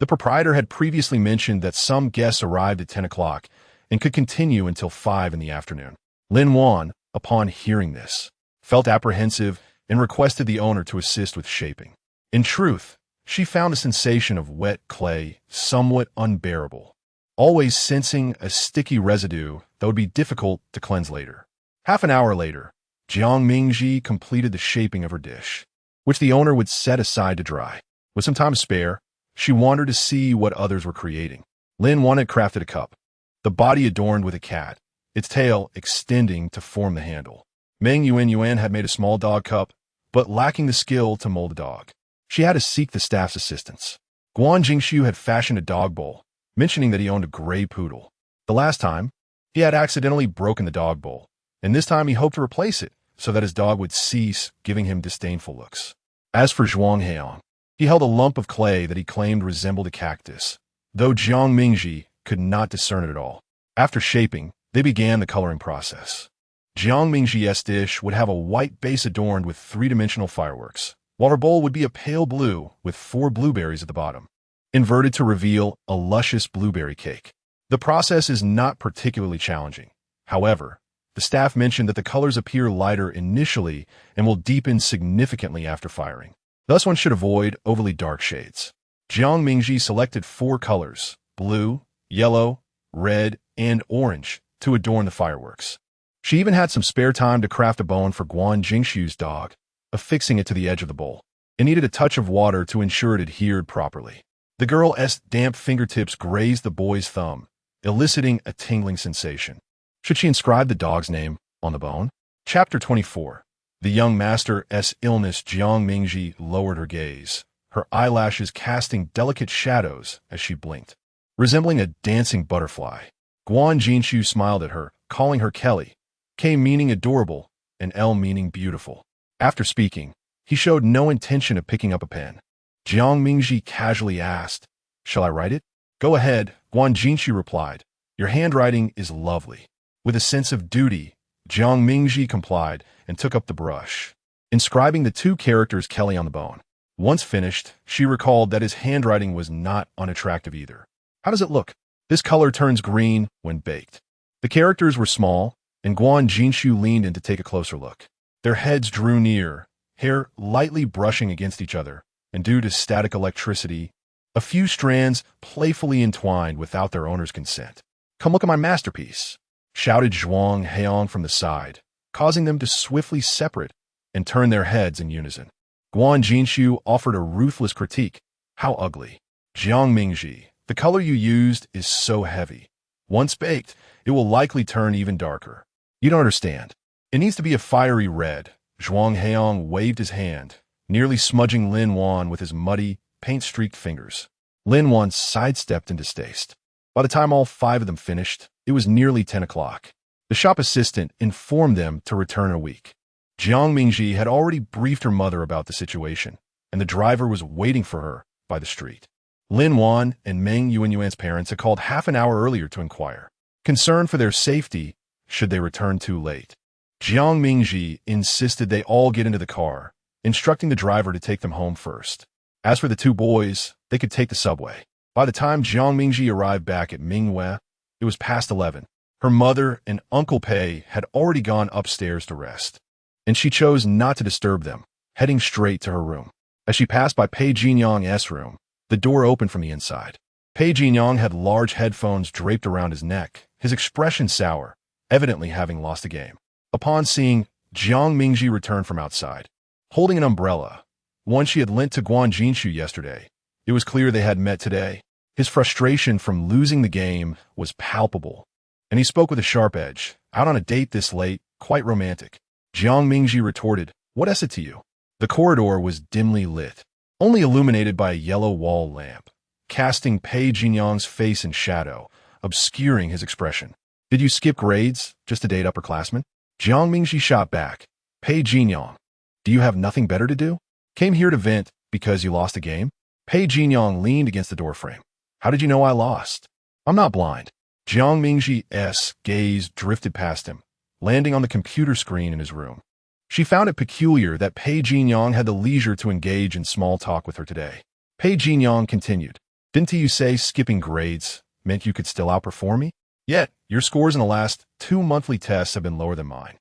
The proprietor had previously mentioned that some guests arrived at 10 o'clock and could continue until 5 in the afternoon. Lin Wan, upon hearing this, felt apprehensive and requested the owner to assist with shaping. In truth, she found a sensation of wet clay somewhat unbearable, always sensing a sticky residue that would be difficult to cleanse later. Half an hour later, Jiang Mingji completed the shaping of her dish, which the owner would set aside to dry. With some time to spare, she wandered to see what others were creating. Lin Wan had crafted a cup, the body adorned with a cat, its tail extending to form the handle. Meng Yuan had made a small dog cup, but lacking the skill to mold a dog. She had to seek the staff's assistance. Guan Jingxiu had fashioned a dog bowl, mentioning that he owned a gray poodle. The last time, he had accidentally broken the dog bowl, and this time he hoped to replace it so that his dog would cease giving him disdainful looks. As for Zhuang Heong, he held a lump of clay that he claimed resembled a cactus, though Jiang Mingji could not discern it at all. After shaping, they began the coloring process. Jiang Mingji's dish would have a white base adorned with three-dimensional fireworks, while her bowl would be a pale blue with 4 blueberries at the bottom, inverted to reveal a luscious blueberry cake. The process is not particularly challenging. However, the staff mentioned that the colors appear lighter initially and will deepen significantly after firing. Thus, one should avoid overly dark shades. Jiang Mingji selected 4 colors, blue, yellow, red, and orange, to adorn the fireworks. She even had some spare time to craft a bone for Guan Jingxiu's dog, affixing it to the edge of the bowl. It needed a touch of water to ensure it adhered properly. The girl's damp fingertips grazed the boy's thumb, eliciting a tingling sensation. Should she inscribe the dog's name on the bone? Chapter 24. The young master's illness. Jiang Mingji lowered her gaze, her eyelashes casting delicate shadows as she blinked, resembling a dancing butterfly. Guan Jingxiu smiled at her, calling her Kelly, K meaning adorable, and L meaning beautiful. After speaking, he showed no intention of picking up a pen. Jiang Mingji casually asked, "Shall I write it?" "Go ahead," Guan Jingxiu replied. "Your handwriting is lovely." With a sense of duty, Jiang Mingji complied and took up the brush, inscribing the 2 characters Kelly on the bone. Once finished, she recalled that his handwriting was not unattractive either. "How does it look?" "This color turns green when baked." The characters were small, and Guan Jingxiu leaned in to take a closer look. Their heads drew near, hair lightly brushing against each other, and due to static electricity, a few strands playfully entwined without their owner's consent. "Come look at my masterpiece," shouted Zhuang Heong from the side, causing them to swiftly separate and turn their heads in unison. Guan Jingxiu offered a ruthless critique. "How ugly." "Jiang Mingji, the color you used is so heavy. Once baked, it will likely turn even darker. You don't understand. It needs to be a fiery red." Zhuang Heong waved his hand, nearly smudging Lin Wan with his muddy, paint-streaked fingers. Lin Wan sidestepped in distaste. By the time all 5 of them finished, it was nearly 10 o'clock. The shop assistant informed them to return in a week. Jiang Mingji had already briefed her mother about the situation, and the driver was waiting for her by the street. Lin Wan and Meng Yuan's parents had called half an hour earlier to inquire, concerned for their safety should they return too late. Jiang Mingji insisted they all get into the car, instructing the driver to take them home first. As for the 2 boys, they could take the subway. By the time Jiang Mingji arrived back at Mingyue, it was past 11. Her mother and Uncle Pei had already gone upstairs to rest, and she chose not to disturb them, heading straight to her room. As she passed by Pei Jinyang's room, the door opened from the inside. Pei Jinyang had large headphones draped around his neck, his expression sour, evidently having lost a game. Upon seeing Jiang Mingji return from outside, holding an umbrella, one she had lent to Guan Jinshu yesterday, it was clear they had met today. His frustration from losing the game was palpable, and he spoke with a sharp edge. Out on a date this late, quite romantic. Jiang Mingji retorted, "What is it to you?" The corridor was dimly lit, only illuminated by a yellow wall lamp, casting Pei Jinyang's face in shadow, obscuring his expression. "Did you skip grades just to date upperclassmen?" Jiang Mingji shot back. "Pei Jinyang, do you have nothing better to do? Came here to vent because you lost a game?" Pei Jinyang leaned against the doorframe. "How did you know I lost?" "I'm not blind." Jiang Mingji's gaze drifted past him, landing on the computer screen in his room. She found it peculiar that Pei Jinyang had the leisure to engage in small talk with her today. Pei Jinyang continued, "Didn't you say skipping grades meant you could still outperform me? Yet, your scores in the last 2 monthly tests have been lower than mine."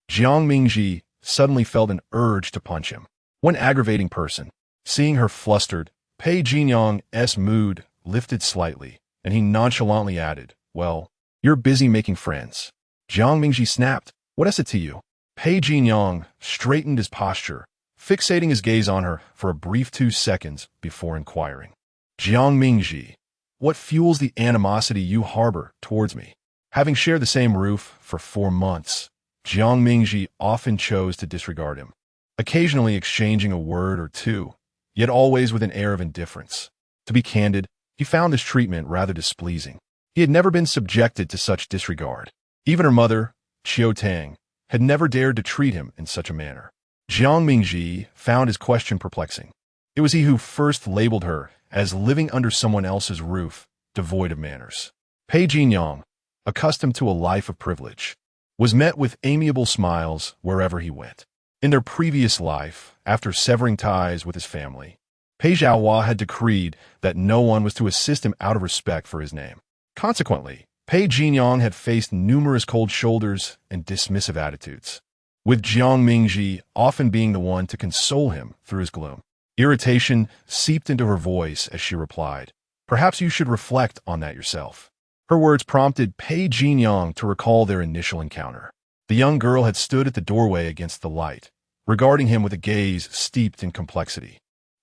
Jiang Mingji suddenly felt an urge to punch him. One aggravating person. Seeing her flustered, Pei Jinyang's mood lifted slightly, and he nonchalantly added, "Well, you're busy making friends." Jiang Mingji snapped, "What is it to you?" Pei Jinyang straightened his posture, fixating his gaze on her for a brief 2 seconds before inquiring, "Jiang Mingji, what fuels the animosity you harbor towards me?" Having shared the same roof for 4 months, Jiang Mingji often chose to disregard him, occasionally exchanging a word or two, yet always with an air of indifference. To be candid, he found this treatment rather displeasing. He had never been subjected to such disregard. Even her mother, Qiu Tang, had never dared to treat him in such a manner. Jiang Mingji found his question perplexing. It was he who first labeled her as living under someone else's roof, devoid of manners. Pei Jinyang, accustomed to a life of privilege, was met with amiable smiles wherever he went. In their previous life, after severing ties with his family, Pei Zhaohua had decreed that no one was to assist him out of respect for his name. Consequently, Pei Jinyang had faced numerous cold shoulders and dismissive attitudes, with Jiang Mingji often being the one to console him through his gloom. Irritation seeped into her voice as she replied, "Perhaps you should reflect on that yourself." Her words prompted Pei Jinyang to recall their initial encounter. The young girl had stood at the doorway against the light, regarding him with a gaze steeped in complexity.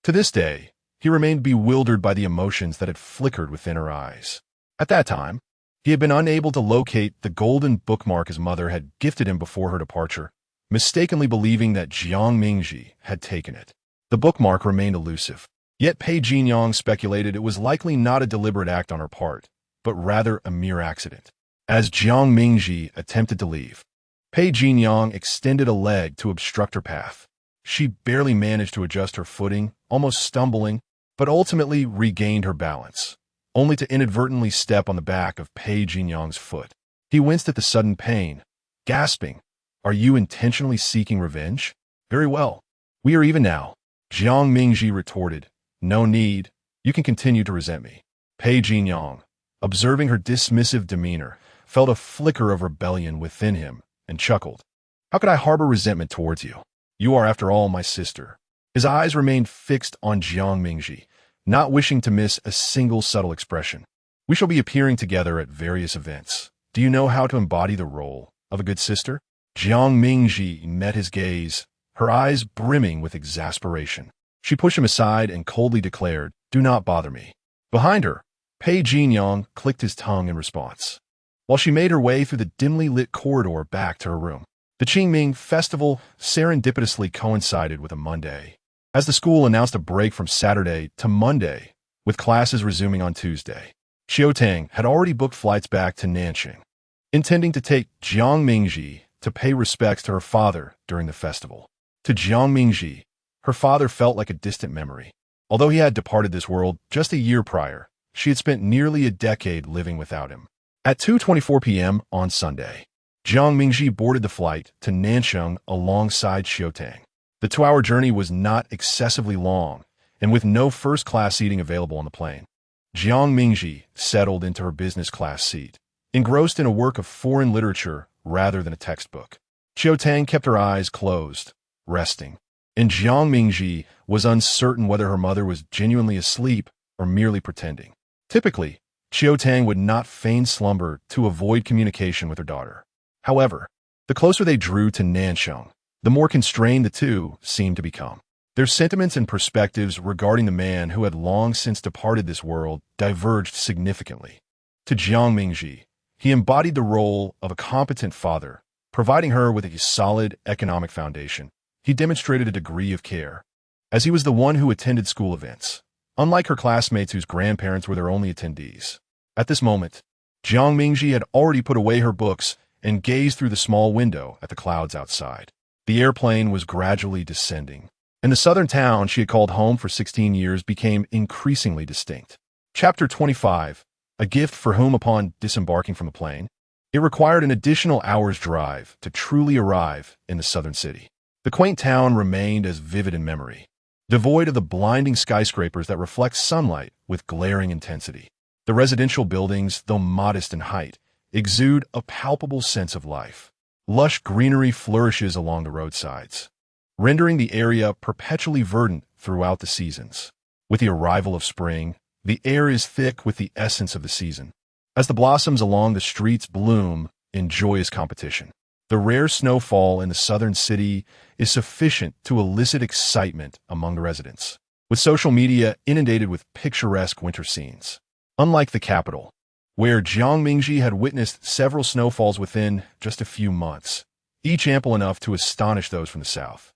To this day, he remained bewildered by the emotions that had flickered within her eyes. At that time, he had been unable to locate the golden bookmark his mother had gifted him before her departure, mistakenly believing that Jiang Mingji had taken it. The bookmark remained elusive, yet Pei Jinyang speculated it was likely not a deliberate act on her part, but rather a mere accident. As Jiang Mingji attempted to leave, Pei Jinyang extended a leg to obstruct her path. She barely managed to adjust her footing, almost stumbling, but ultimately regained her balance, only to inadvertently step on the back of Pei Jinyang's foot. He winced at the sudden pain, gasping, "Are you intentionally seeking revenge?" "Very well. We are even now." Jiang Mingji retorted, "No need. You can continue to resent me." Pei Jinyang, observing her dismissive demeanor, felt a flicker of rebellion within him and chuckled. "How could I harbor resentment towards you? You are, after all, my sister." His eyes remained fixed on Jiang Mingji, not wishing to miss a single subtle expression. "We shall be appearing together at various events. Do you know how to embody the role of a good sister?" Jiang Mingji met his gaze, her eyes brimming with exasperation. She pushed him aside and coldly declared, "Do not bother me." Behind her, Pei Jinyang clicked his tongue in response, while she made her way through the dimly lit corridor back to her room. The Qingming festival serendipitously coincided with a Monday, as the school announced a break from Saturday to Monday, with classes resuming on Tuesday. Qiu Tang had already booked flights back to Nanjing, intending to take Jiang Mingji to pay respects to her father during the festival. To Jiang Mingji, her father felt like a distant memory. Although he had departed this world just a year prior, she had spent nearly a decade living without him. At 2:24 p.m. on Sunday, Jiang Mingji boarded the flight to Nanjing alongside Qiu Tang. The 2-hour journey was not excessively long, and with no first-class seating available on the plane, Jiang Mingji settled into her business class seat, engrossed in a work of foreign literature rather than a textbook. Qiu Tang kept her eyes closed, resting, and Jiang Mingji was uncertain whether her mother was genuinely asleep or merely pretending. Typically, Qiu Tang would not feign slumber to avoid communication with her daughter. However, the closer they drew to Nansheng, the more constrained the two seemed to become. Their sentiments and perspectives regarding the man who had long since departed this world diverged significantly. To Jiang Mingji, he embodied the role of a competent father, providing her with a solid economic foundation. He demonstrated a degree of care, as he was the one who attended school events, unlike her classmates whose grandparents were their only attendees. At this moment, Jiang Mingji had already put away her books and gazed through the small window at the clouds outside. The airplane was gradually descending, and the southern town she had called home for 16 years became increasingly distinct. Chapter 25, A Gift for Whom Upon Disembarking from the plane, it required an additional hour's drive to truly arrive in the southern city. The quaint town remained as vivid in memory, devoid of the blinding skyscrapers that reflect sunlight with glaring intensity. The residential buildings, though modest in height, exude a palpable sense of life. Lush greenery flourishes along the roadsides, rendering the area perpetually verdant throughout the seasons. With the arrival of spring, the air is thick with the essence of the season, as the blossoms along the streets bloom in joyous competition. The rare snowfall in the southern city is sufficient to elicit excitement among the residents, with social media inundated with picturesque winter scenes. Unlike the capital, where Jiang Mingji had witnessed several snowfalls within just a few months, each ample enough to astonish those from the south.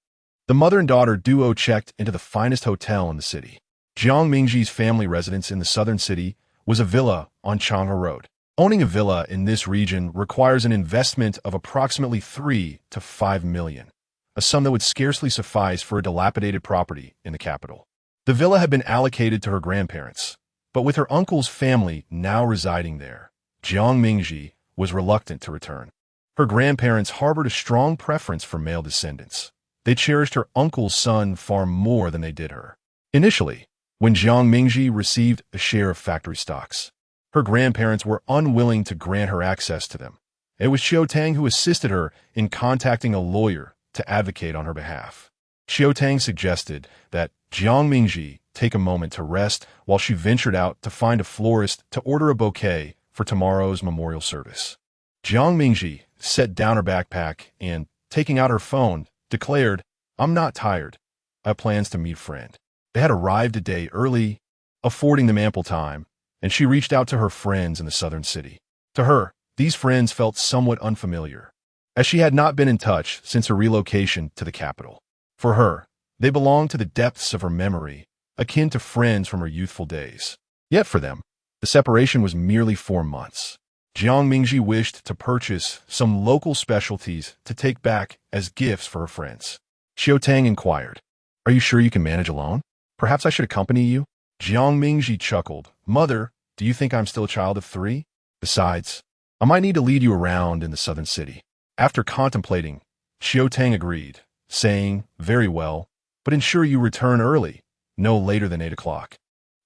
The mother and daughter duo checked into the finest hotel in the city. Jiang Mingji's family residence in the southern city was a villa on Changhe Road. Owning a villa in this region requires an investment of approximately 3 to 5 million, a sum that would scarcely suffice for a dilapidated property in the capital. The villa had been allocated to her grandparents, but with her uncle's family now residing there, Jiang Mingji was reluctant to return. Her grandparents harbored a strong preference for male descendants. They cherished her uncle's son far more than they did her. Initially, when Jiang Mingji received a share of factory stocks, her grandparents were unwilling to grant her access to them. It was Qiu Tang who assisted her in contacting a lawyer to advocate on her behalf. Qiu Tang suggested that Jiang Mingji take a moment to rest while she ventured out to find a florist to order a bouquet for tomorrow's memorial service. Jiang Mingji set down her backpack and, taking out her phone, declared, "I'm not tired. I have plans to meet a friend." They had arrived a day early, affording them ample time, and she reached out to her friends in the southern city. To her, these friends felt somewhat unfamiliar, as she had not been in touch since her relocation to the capital. For her, they belonged to the depths of her memory, akin to friends from her youthful days. Yet for them, the separation was merely 4 months. Jiang Mingji wished to purchase some local specialties to take back as gifts for her friends. Qiu Tang inquired, "Are you sure you can manage alone? Perhaps I should accompany you?" Jiang Mingji chuckled, "Mother, do you think I'm still a child of 3? Besides, I might need to lead you around in the southern city." After contemplating, Qiu Tang agreed, saying, "Very well, but ensure you return early, no later than 8 o'clock.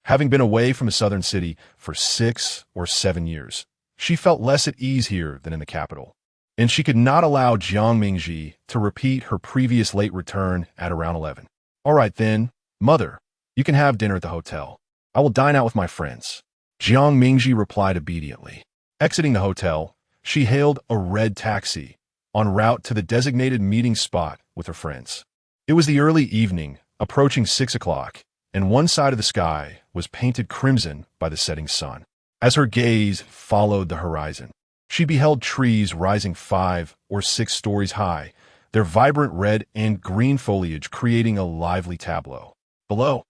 Having been away from the southern city for 6 or 7 years, she felt less at ease here than in the capital, and she could not allow Jiang Mingji to repeat her previous late return at around 11. "All right then, Mother, you can have dinner at the hotel. I will dine out with my friends." Jiang Mingji replied obediently. Exiting the hotel, she hailed a red taxi en route to the designated meeting spot with her friends. It was the early evening, approaching 6 o'clock, and one side of the sky was painted crimson by the setting sun. As her gaze followed the horizon, she beheld trees rising 5 or 6 stories high, their vibrant red and green foliage creating a lively tableau. Below,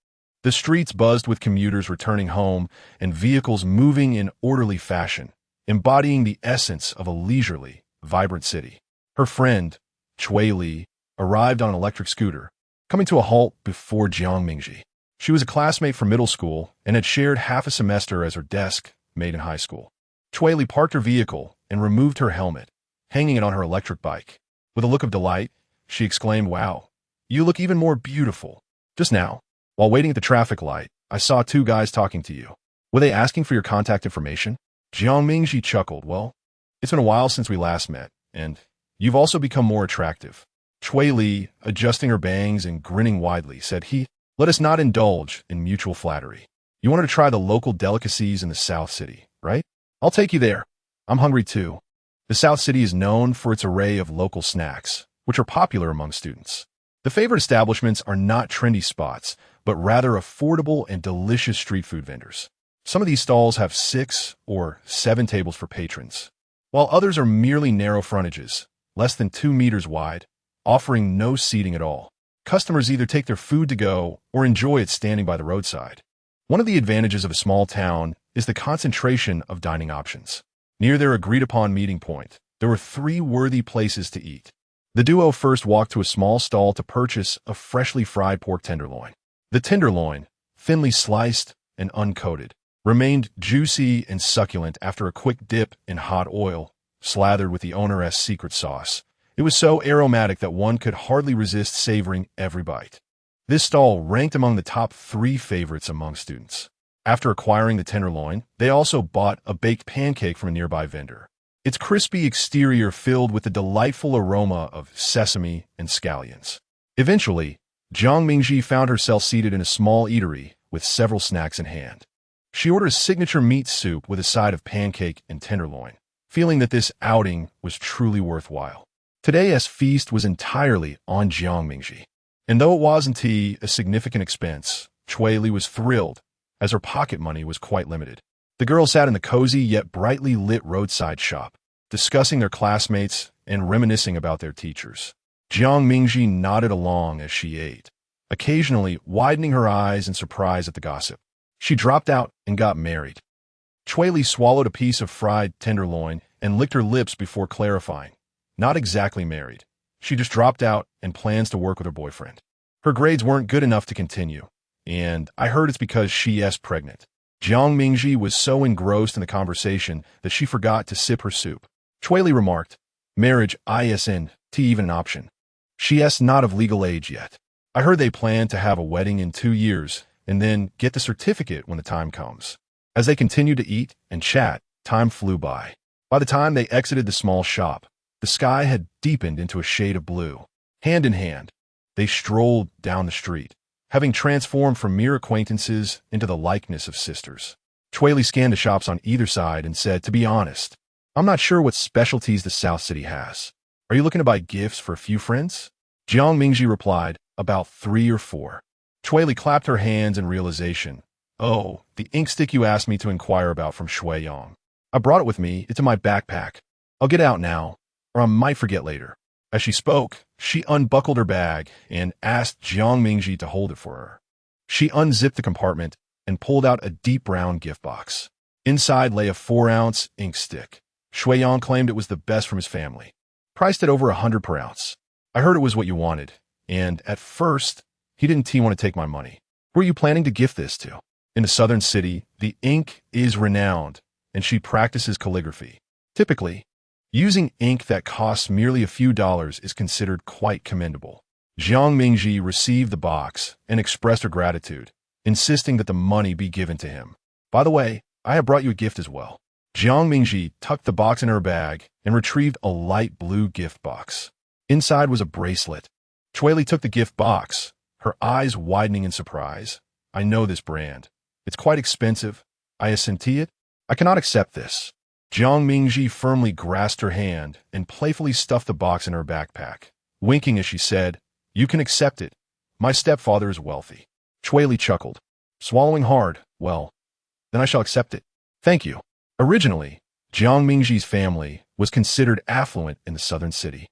the streets buzzed with commuters returning home and vehicles moving in orderly fashion, embodying the essence of a leisurely, vibrant city. Her friend, Chui Li, arrived on an electric scooter, coming to a halt before Jiang Mingji. She was a classmate from middle school and had shared half a semester as her desk mate in high school. Chui Li parked her vehicle and removed her helmet, hanging it on her electric bike. With a look of delight, she exclaimed, "Wow, you look even more beautiful. Just now, while waiting at the traffic light, I saw 2 guys talking to you. Were they asking for your contact information?" Jiang Mingji chuckled, "Well, it's been a while since we last met, and you've also become more attractive. Chui Li, adjusting her bangs and grinning widely, said let us not indulge in mutual flattery. You wanted to try the local delicacies in the South City, right? I'll take you there. I'm hungry too. The South City is known for its array of local snacks, which are popular among students. The favorite establishments are not trendy spots, but rather affordable and delicious street food vendors. Some of these stalls have 6 or 7 tables for patrons, while others are merely narrow frontages, less than 2 meters wide, offering no seating at all. Customers either take their food to go or enjoy it standing by the roadside. One of the advantages of a small town is the concentration of dining options. Near their agreed-upon meeting point, there were 3 worthy places to eat. The duo first walked to a small stall to purchase a freshly fried pork tenderloin. The tenderloin, thinly sliced and uncoated, remained juicy and succulent after a quick dip in hot oil, slathered with the owner's secret sauce. It was so aromatic that one could hardly resist savoring every bite. This stall ranked among the top 3 favorites among students. After acquiring the tenderloin, they also bought a baked pancake from a nearby vendor. Its crispy exterior filled with the delightful aroma of sesame and scallions. Eventually, Jiang Mingji found herself seated in a small eatery with several snacks in hand. She ordered a signature meat soup with a side of pancake and tenderloin, feeling that this outing was truly worthwhile. Today's feast was entirely on Jiang Mingji. And though it wasn't a significant expense, Chui Li was thrilled, as her pocket money was quite limited. The girls sat in the cozy yet brightly lit roadside shop, discussing their classmates and reminiscing about their teachers. Jiang Mingji nodded along as she ate, occasionally widening her eyes in surprise at the gossip. She dropped out and got married. Chui Li swallowed a piece of fried tenderloin and licked her lips before clarifying. Not exactly married. She just dropped out and plans to work with her boyfriend. Her grades weren't good enough to continue, and I heard it's because she's pregnant. Jiang Mingji was so engrossed in the conversation that she forgot to sip her soup. Chui Li remarked, marriage isn't even an option. She's not of legal age yet. I heard they plan to have a wedding in 2 years and then get the certificate when the time comes. As they continued to eat and chat, time flew by. By the time they exited the small shop, the sky had deepened into a shade of blue. Hand in hand, they strolled down the street, having transformed from mere acquaintances into the likeness of sisters. Chui Li scanned the shops on either side and said, to be honest, I'm not sure what specialties the South City has. Are you looking to buy gifts for a few friends? Jiang Mingji replied, about 3 or 4. Chui Li clapped her hands in realization. Oh, the ink stick you asked me to inquire about from Shuiyang. I brought it with me. It's in my backpack. I'll get out now, or I might forget later. As she spoke, she unbuckled her bag and asked Jiang Mingji to hold it for her. She unzipped the compartment and pulled out a deep brown gift box. Inside lay a 4-ounce ink stick. Shuiyang claimed it was the best from his family, priced at over 100 per ounce. I heard it was what you wanted, and at first, he didn't want to take my money. Who are you planning to gift this to? In the southern city, the ink is renowned, and she practices calligraphy. Typically, using ink that costs merely a few dollars is considered quite commendable. Jiang Mingji received the box and expressed her gratitude, insisting that the money be given to him. By the way, I have brought you a gift as well. Jiang Mingji tucked the box in her bag and retrieved a light blue gift box. Inside was a bracelet. Chui Li took the gift box, her eyes widening in surprise. I know this brand. It's quite expensive. I assenti it. I cannot accept this. Jiang Mingji firmly grasped her hand and playfully stuffed the box in her backpack, winking as she said, you can accept it. My stepfather is wealthy. Chui Li chuckled, swallowing hard. Well, then I shall accept it. Thank you. Originally, Jiang Mingji's family was considered affluent in the southern city,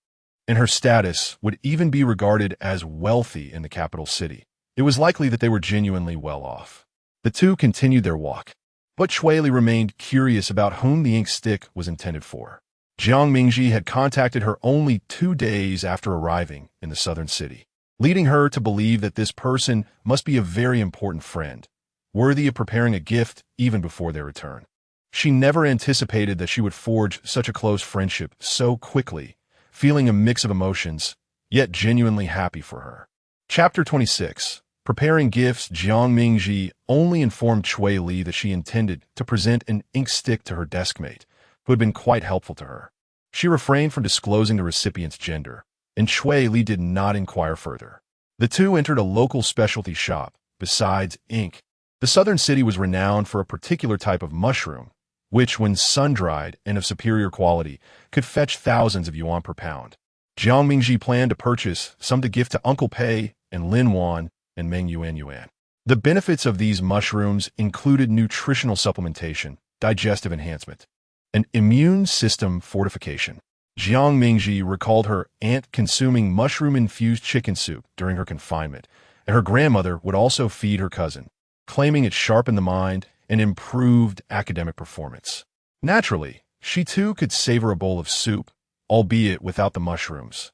and her status would even be regarded as wealthy in the capital city. It was likely that they were genuinely well off. The two continued their walk, but Chui Li remained curious about whom the ink stick was intended for. Jiang Mingji had contacted her only 2 days after arriving in the southern city, leading her to believe that this person must be a very important friend, worthy of preparing a gift even before their return. She never anticipated that she would forge such a close friendship so quickly, feeling a mix of emotions, yet genuinely happy for her. Chapter 26. Preparing gifts. Jiang Mingji only informed Chui Li that she intended to present an ink stick to her deskmate, who had been quite helpful to her. She refrained from disclosing the recipient's gender, and Chui Li did not inquire further. The two entered a local specialty shop. Besides ink, the southern city was renowned for a particular type of mushroom, which, when sun-dried and of superior quality, could fetch thousands of yuan per pound. Jiang Mingji planned to purchase some to gift to Uncle Pei and Lin Wan and Meng Yuan. The benefits of these mushrooms included nutritional supplementation, digestive enhancement, and immune system fortification. Jiang Mingji recalled her aunt consuming mushroom-infused chicken soup during her confinement, and her grandmother would also feed her cousin, claiming it sharpened the mind and improved academic performance. Naturally, she too could savor a bowl of soup, albeit without the mushrooms,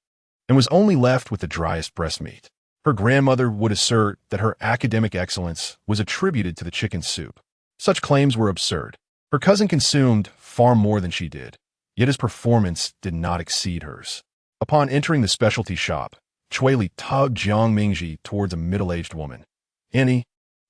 and was only left with the driest breast meat. Her grandmother would assert that her academic excellence was attributed to the chicken soup. Such claims were absurd. Her cousin consumed far more than she did, yet his performance did not exceed hers. Upon entering the specialty shop, Chui Li tugged Jiang Mingji towards a middle-aged woman. "Annie,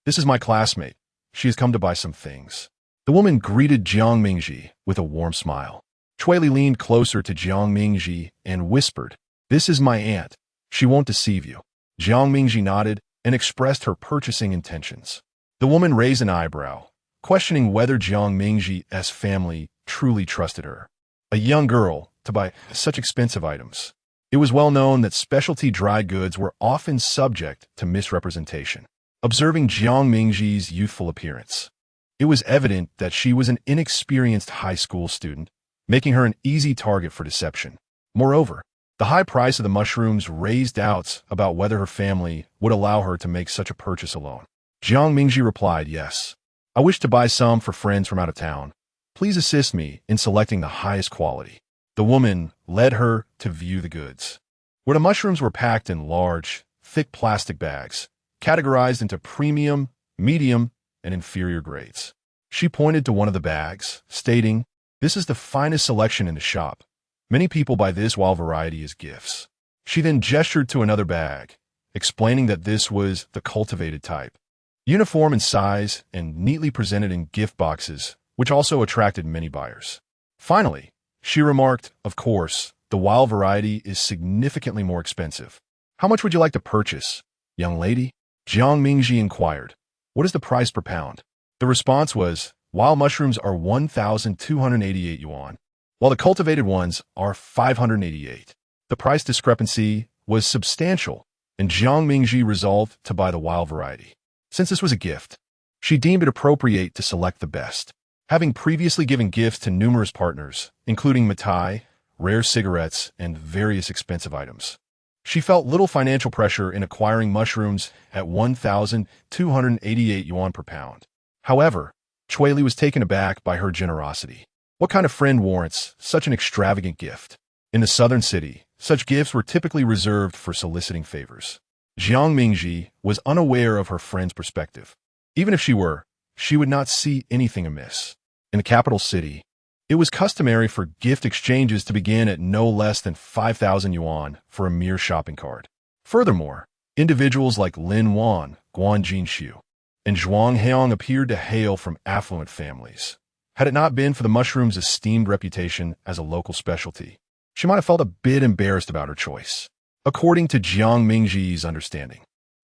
this is my classmate. She has come to buy some things." The woman greeted Jiang Mingji with a warm smile. Chui Li leaned closer to Jiang Mingji and whispered, "This is my aunt. She won't deceive you." Jiang Mingji nodded and expressed her purchasing intentions. The woman raised an eyebrow, questioning whether Jiang Mingji's family truly trusted her, a young girl, to buy such expensive items. It was well known that specialty dry goods were often subject to misrepresentation. Observing Jiang Mingji's youthful appearance, it was evident that she was an inexperienced high school student, making her an easy target for deception. Moreover, the high price of the mushrooms raised doubts about whether her family would allow her to make such a purchase alone. Jiang Mingji replied, "Yes, I wish to buy some for friends from out of town. Please assist me in selecting the highest quality." The woman led her to view the goods, where the mushrooms were packed in large, thick plastic bags, categorized into premium, medium, and inferior grades. She pointed to one of the bags, stating, "This is the finest selection in the shop. Many people buy this wild variety as gifts." She then gestured to another bag, explaining that this was the cultivated type, uniform in size and neatly presented in gift boxes, which also attracted many buyers. Finally, she remarked, "Of course, the wild variety is significantly more expensive. How much would you like to purchase, young lady?" Jiang Mingji inquired, "What is the price per pound?" The response was, "Wild mushrooms are 1,288 yuan, while the cultivated ones are 588. The price discrepancy was substantial, and Jiang Mingji resolved to buy the wild variety. Since this was a gift, she deemed it appropriate to select the best. Having previously given gifts to numerous partners, including mitai, rare cigarettes, and various expensive items, she felt little financial pressure in acquiring mushrooms at 1,288 yuan per pound. However, Chui Li was taken aback by her generosity. What kind of friend warrants such an extravagant gift? In the southern city, such gifts were typically reserved for soliciting favors. Jiang Mingji was unaware of her friend's perspective. Even if she were, she would not see anything amiss. In the capital city, it was customary for gift exchanges to begin at no less than 5,000 yuan for a mere shopping cart. Furthermore, individuals like Lin Wan, Guan Jinshu, and Zhuang Heong appeared to hail from affluent families. Had it not been for the mushroom's esteemed reputation as a local specialty, she might have felt a bit embarrassed about her choice. According to Jiang Mingji's understanding,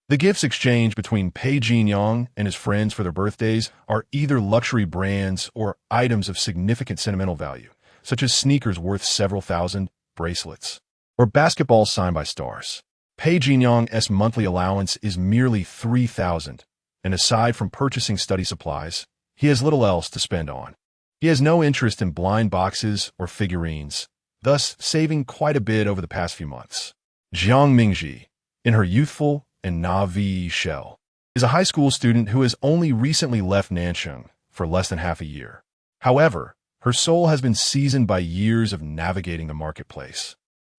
the gifts exchanged between Pei Jinyang and his friends for their birthdays are either luxury brands or items of significant sentimental value, such as sneakers worth several thousand, bracelets, or basketballs signed by stars. Pei Jinyang's monthly allowance is merely 3,000, and aside from purchasing study supplies, he has little else to spend on. He has no interest in blind boxes or figurines, thus saving quite a bit over the past few months. Jiang Mingji, in her youthful and naive shell, is a high school student who has only recently left Nansheng for less than half a year. However, her soul has been seasoned by years of navigating the marketplace,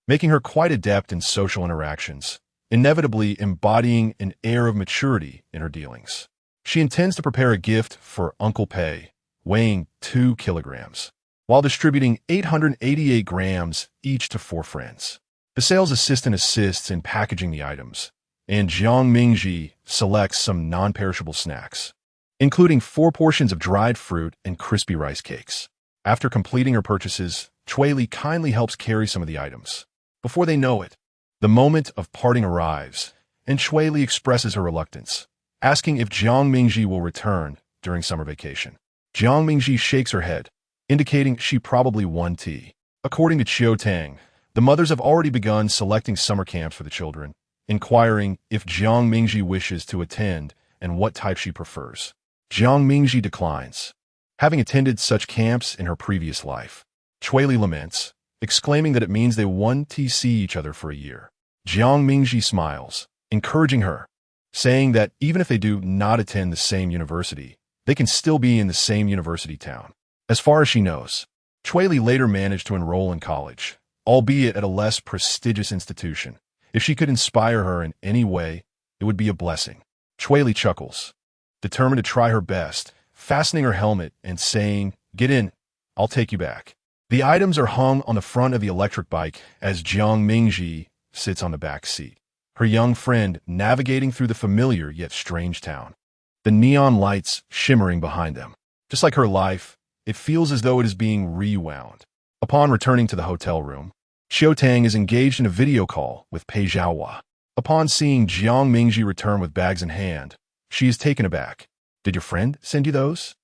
making her quite adept in social interactions, inevitably embodying an air of maturity in her dealings. She intends to prepare a gift for Uncle Pei, weighing 2 kilograms, while distributing 888 grams each to 4 friends. The sales assistant assists in packaging the items, and Jiang Mingji selects some non-perishable snacks, including 4 portions of dried fruit and crispy rice cakes. After completing her purchases, Chui Li kindly helps carry some of the items. Before they know it, The moment of parting arrives, and Chui Li expresses her reluctance, asking if Jiang Mingji will return during summer vacation. Jiang Mingji shakes her head, indicating she probably won tea. According to Chiu Tang, the mothers have already begun selecting summer camps for the children, inquiring if Jiang Mingji wishes to attend and what type she prefers. Jiang Mingji declines, having attended such camps in her previous life. Chui Li laments, exclaiming that it means they won't see each other for a year. Jiang Mingji smiles, encouraging her, saying that even if they do not attend the same university, they can still be in the same university town. As far as she knows, Chui Li later managed to enroll in college, albeit at a less prestigious institution. If she could inspire her in any way, it would be a blessing. Chui Li chuckles, determined to try her best, fastening her helmet and saying, "Get in, I'll take you back." The items are hung on the front of the electric bike as Jiang Mingji sits on the back seat, her young friend navigating through the familiar yet strange town. The neon lights shimmering behind them. Just like her life, it feels as though it is being rewound. Upon returning to the hotel room, Chiu Tang is engaged in a video call with Pei Zhaohua. Upon seeing Jiang Mingji return with bags in hand, she is taken aback. "Did your friend send you those?"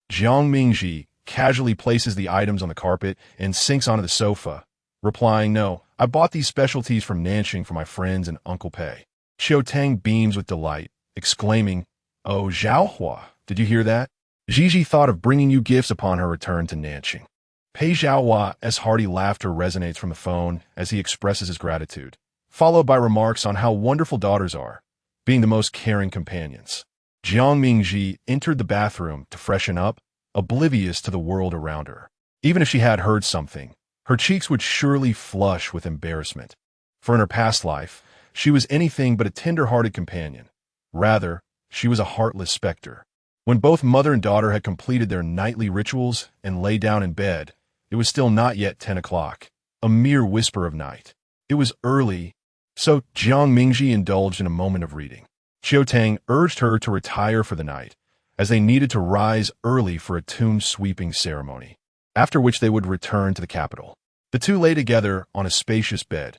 Jiang Mingji casually places the items on the carpet and sinks onto the sofa, replying, "No, I bought these specialties from Nanxing for my friends and Uncle Pei." Chiu Tang beams with delight, exclaiming, "Oh, Zhaohua, did you hear that? Gigi thought of bringing you gifts upon her return to Nanxing." Pei Zhaohua's hearty laughter resonates from the phone as he expresses his gratitude, followed by remarks on how wonderful daughters are, being the most caring companions. Jiang Mingji entered the bathroom to freshen up, oblivious to the world around her. Even if she had heard something, her cheeks would surely flush with embarrassment. For in her past life, she was anything but a tender-hearted companion. Rather, she was a heartless specter. When both mother and daughter had completed their nightly rituals and lay down in bed, it was still not yet 10 o'clock, a mere whisper of night. It was early, so Jiang Mingji indulged in a moment of reading. Chiu Tang urged her to retire for the night, as they needed to rise early for a tomb-sweeping ceremony, after which they would return to the capital. The two lay together on a spacious bed,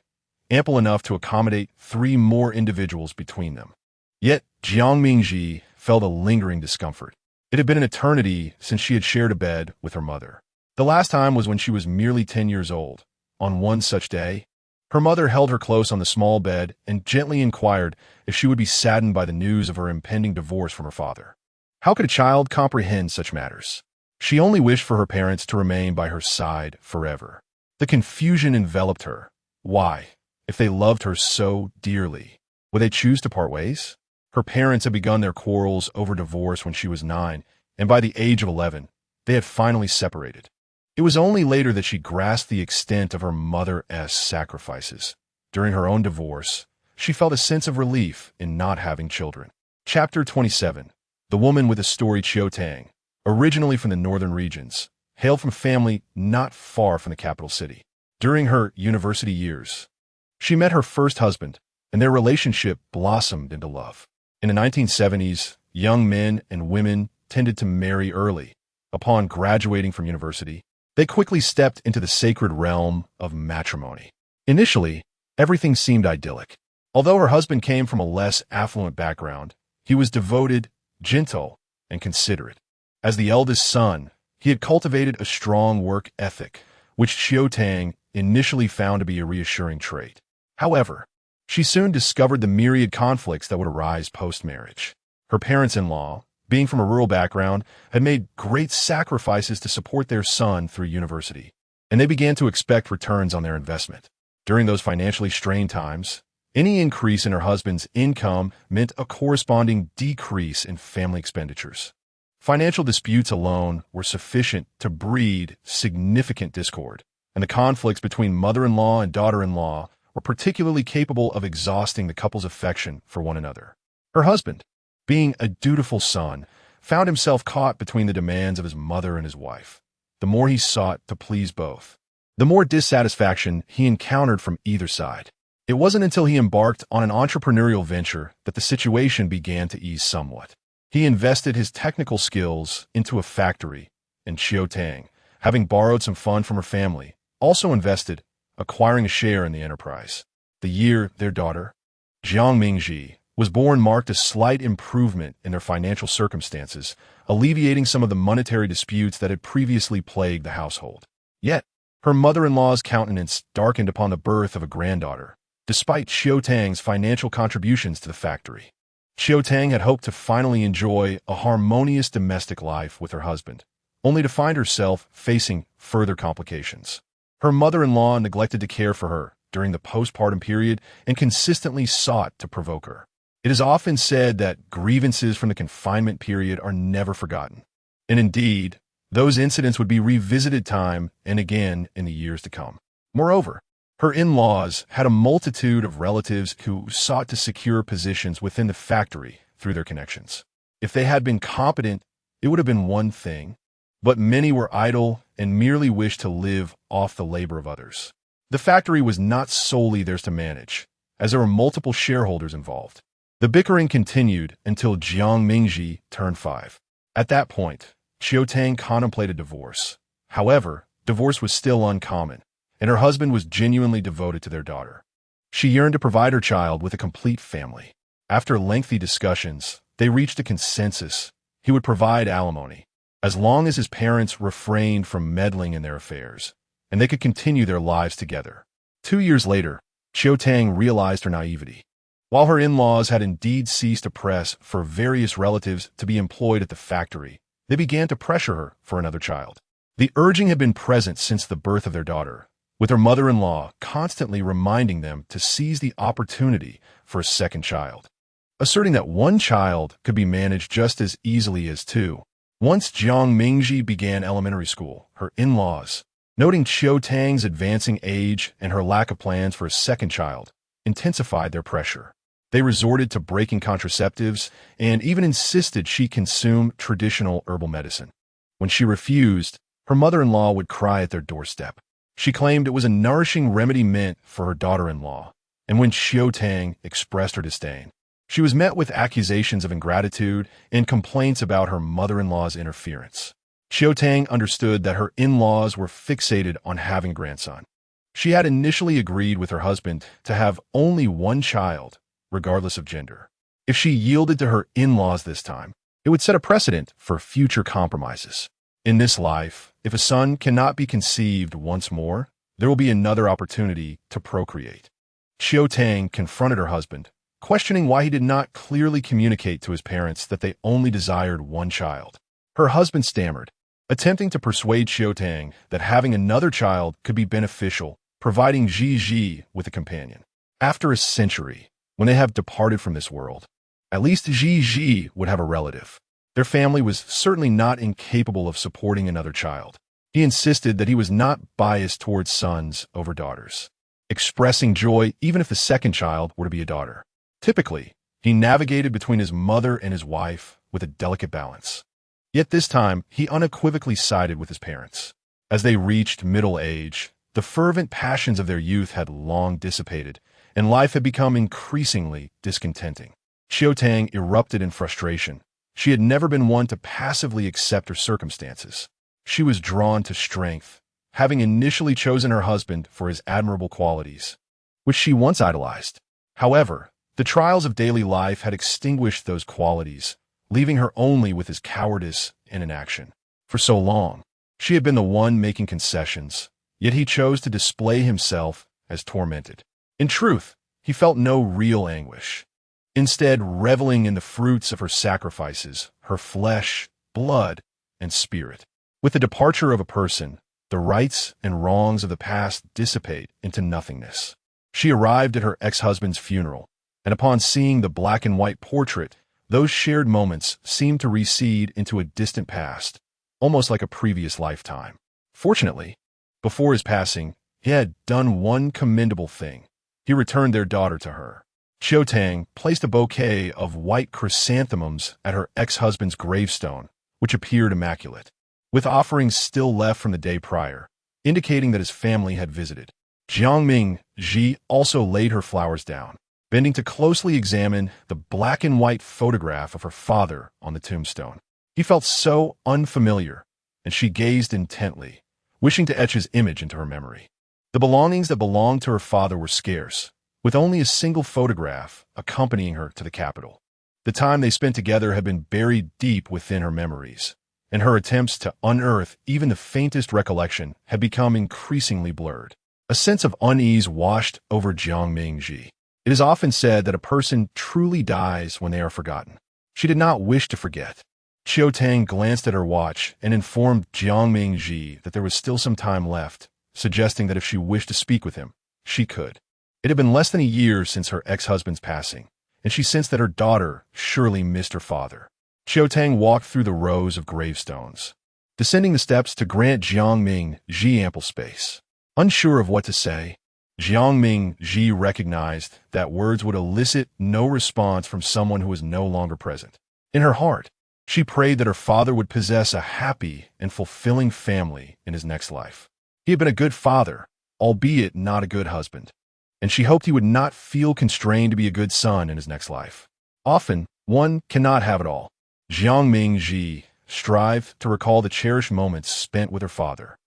ample enough to accommodate 3 more individuals between them. Yet Jiang Mingji felt a lingering discomfort. It had been an eternity since she had shared a bed with her mother. The last time was when she was merely 10 years old. On one such day, her mother held her close on the small bed and gently inquired if she would be saddened by the news of her impending divorce from her father. How could a child comprehend such matters? She only wished for her parents to remain by her side forever. The confusion enveloped her. Why, if they loved her so dearly, would they choose to part ways? Her parents had begun their quarrels over divorce when she was 9, and by the age of 11, they had finally separated. It was only later that she grasped the extent of her mother's sacrifices. During her own divorce, she felt a sense of relief in not having children. Chapter 27. The woman with a story. Chiu Tang, originally from the northern regions, hailed from a family not far from the capital city. During her university years, she met her first husband, and their relationship blossomed into love. In the 1970s, young men and women tended to marry early. Upon graduating from university, they quickly stepped into the sacred realm of matrimony. Initially, everything seemed idyllic. Although her husband came from a less affluent background, he was devoted, gentle, and considerate. As the eldest son, he had cultivated a strong work ethic, which Chiu Tang initially found to be a reassuring trait. However, she soon discovered the myriad conflicts that would arise post-marriage. Her parents-in-law, being from a rural background, had made great sacrifices to support their son through university, and they began to expect returns on their investment. During those financially strained times, any increase in her husband's income meant a corresponding decrease in family expenditures. Financial disputes alone were sufficient to breed significant discord, and the conflicts between mother-in-law and daughter-in-law were particularly capable of exhausting the couple's affection for one another. Her husband, being a dutiful son, found himself caught between the demands of his mother and his wife. The more he sought to please both, the more dissatisfaction he encountered from either side. It wasn't until he embarked on an entrepreneurial venture that the situation began to ease somewhat. He invested his technical skills into a factory, and Chiu Tang, having borrowed some funds from her family, also invested, acquiring a share in the enterprise. The year their daughter, Jiang Mingji, was born marked a slight improvement in their financial circumstances, alleviating some of the monetary disputes that had previously plagued the household. Yet, her mother-in-law's countenance darkened upon the birth of a granddaughter, despite Xiao Tang's financial contributions to the factory. Xiao Tang had hoped to finally enjoy a harmonious domestic life with her husband, only to find herself facing further complications. Her mother-in-law neglected to care for her during the postpartum period and consistently sought to provoke her. It is often said that grievances from the confinement period are never forgotten. And indeed, those incidents would be revisited time and again in the years to come. Moreover, her in-laws had a multitude of relatives who sought to secure positions within the factory through their connections. If they had been competent, it would have been one thing, but many were idle and merely wished to live off the labor of others. The factory was not solely theirs to manage, as there were multiple shareholders involved. The bickering continued until Jiang Mingji turned 5. At that point, Xiao Tang contemplated divorce. However, divorce was still uncommon, and her husband was genuinely devoted to their daughter. She yearned to provide her child with a complete family. After lengthy discussions, they reached a consensus. He would provide alimony, as long as his parents refrained from meddling in their affairs, and they could continue their lives together. 2 years later, Xiao Tang realized her naivety. While her in-laws had indeed ceased to press for various relatives to be employed at the factory, they began to pressure her for another child. The urging had been present since the birth of their daughter, with her mother-in-law constantly reminding them to seize the opportunity for a second child, asserting that one child could be managed just as easily as two. Once Jiang Mingji began elementary school, her in-laws, noting Xiao Tang's advancing age and her lack of plans for a second child, intensified their pressure. They resorted to breaking contraceptives and even insisted she consume traditional herbal medicine. When she refused, her mother-in-law would cry at their doorstep. She claimed it was a nourishing remedy meant for her daughter-in-law, and when Xiao Tang expressed her disdain, she was met with accusations of ingratitude and complaints about her mother-in-law's interference. Xiao Tang understood that her in-laws were fixated on having a grandson. She had initially agreed with her husband to have only one child, regardless of gender. If she yielded to her in-laws this time, it would set a precedent for future compromises. In this life, if a son cannot be conceived once more, there will be another opportunity to procreate. Xiao Tang confronted her husband, questioning why he did not clearly communicate to his parents that they only desired one child. Her husband stammered, attempting to persuade Xiao Tang that having another child could be beneficial, providing Ji with a companion. After a century, when they have departed from this world, at least Ji would have a relative. Their family was certainly not incapable of supporting another child. He insisted that he was not biased towards sons over daughters, expressing joy even if the second child were to be a daughter. Typically, he navigated between his mother and his wife with a delicate balance. Yet this time, he unequivocally sided with his parents. As they reached middle age, the fervent passions of their youth had long dissipated, and life had become increasingly discontenting. Xiao Tang erupted in frustration. She had never been one to passively accept her circumstances. She was drawn to strength, having initially chosen her husband for his admirable qualities, which she once idolized. However, the trials of daily life had extinguished those qualities, leaving her only with his cowardice and inaction. For so long, she had been the one making concessions, yet he chose to display himself as tormented. In truth, he felt no real anguish. Instead, reveling in the fruits of her sacrifices, her flesh, blood, and spirit. With the departure of a person, the rights and wrongs of the past dissipate into nothingness. She arrived at her ex-husband's funeral, and upon seeing the black and white portrait, those shared moments seemed to recede into a distant past, almost like a previous lifetime. Fortunately, before his passing, he had done one commendable thing. He returned their daughter to her. Xiao Tang placed a bouquet of white chrysanthemums at her ex-husband's gravestone, which appeared immaculate, with offerings still left from the day prior, indicating that his family had visited. Jiang Mingji also laid her flowers down, bending to closely examine the black and white photograph of her father on the tombstone. He felt so unfamiliar, and she gazed intently, wishing to etch his image into her memory. The belongings that belonged to her father were scarce, with only a single photograph accompanying her to the capital. The time they spent together had been buried deep within her memories, and her attempts to unearth even the faintest recollection had become increasingly blurred. A sense of unease washed over Jiang Mingji. It is often said that a person truly dies when they are forgotten. She did not wish to forget. Qiu Tang glanced at her watch and informed Jiang Mingji that there was still some time left, suggesting that if she wished to speak with him, she could. It had been less than a year since her ex-husband's passing, and she sensed that her daughter surely missed her father. Qiu Tang walked through the rows of gravestones, descending the steps to grant Jiang Mingji ample space. Unsure of what to say, Jiang Mingji recognized that words would elicit no response from someone who was no longer present. In her heart, she prayed that her father would possess a happy and fulfilling family in his next life. He had been a good father, albeit not a good husband, and she hoped he would not feel constrained to be a good son in his next life. Often, one cannot have it all. Jiang Mingji strived to recall the cherished moments spent with her father.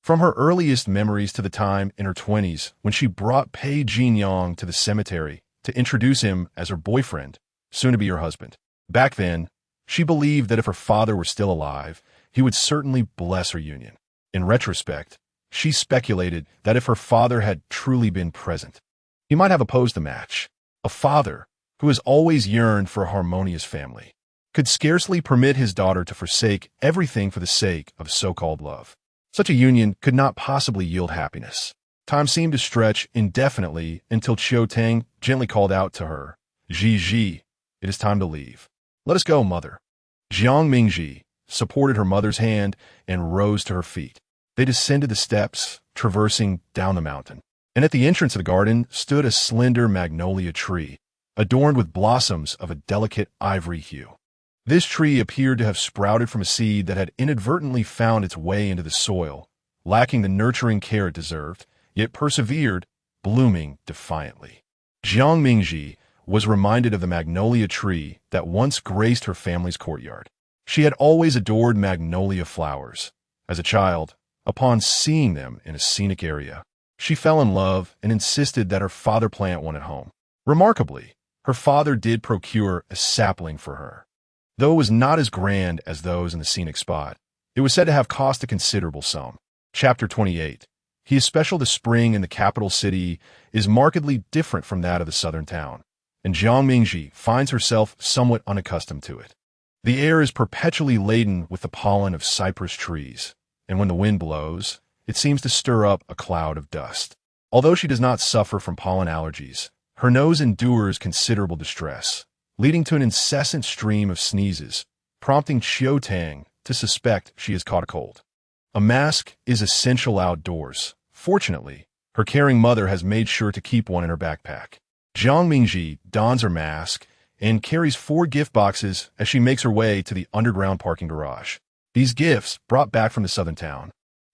From her earliest memories to the time in her 20s when she brought Pei Jinyang to the cemetery to introduce him as her boyfriend, soon to be her husband. Back then, she believed that if her father were still alive, he would certainly bless her union. In retrospect, she speculated that if her father had truly been present, he might have opposed the match. A father, who has always yearned for a harmonious family, could scarcely permit his daughter to forsake everything for the sake of so-called love. Such a union could not possibly yield happiness. Time seemed to stretch indefinitely until Qiu Tang gently called out to her, "Ji, it is time to leave. Let us go, mother." Jiang Mingji supported her mother's hand and rose to her feet. They descended the steps, traversing down the mountain. And at the entrance of the garden stood a slender magnolia tree, adorned with blossoms of a delicate ivory hue. This tree appeared to have sprouted from a seed that had inadvertently found its way into the soil, lacking the nurturing care it deserved, yet persevered, blooming defiantly. Jiang Mingji was reminded of the magnolia tree that once graced her family's courtyard. She had always adored magnolia flowers. As a child, upon seeing them in a scenic area, she fell in love and insisted that her father plant one at home. Remarkably, her father did procure a sapling for her. Though it was not as grand as those in the scenic spot, it was said to have cost a considerable sum. Chapter 28. He is special. The spring in the capital city is markedly different from that of the southern town, and Jiang Mingji finds herself somewhat unaccustomed to it. The air is perpetually laden with the pollen of cypress trees, and when the wind blows, it seems to stir up a cloud of dust. Although she does not suffer from pollen allergies, her nose endures considerable distress, leading to an incessant stream of sneezes, prompting Qiu Tang to suspect she has caught a cold. A mask is essential outdoors. Fortunately, her caring mother has made sure to keep one in her backpack. Jiang Mingji dons her mask and carries 4 gift boxes as she makes her way to the underground parking garage. These gifts, brought back from the southern town,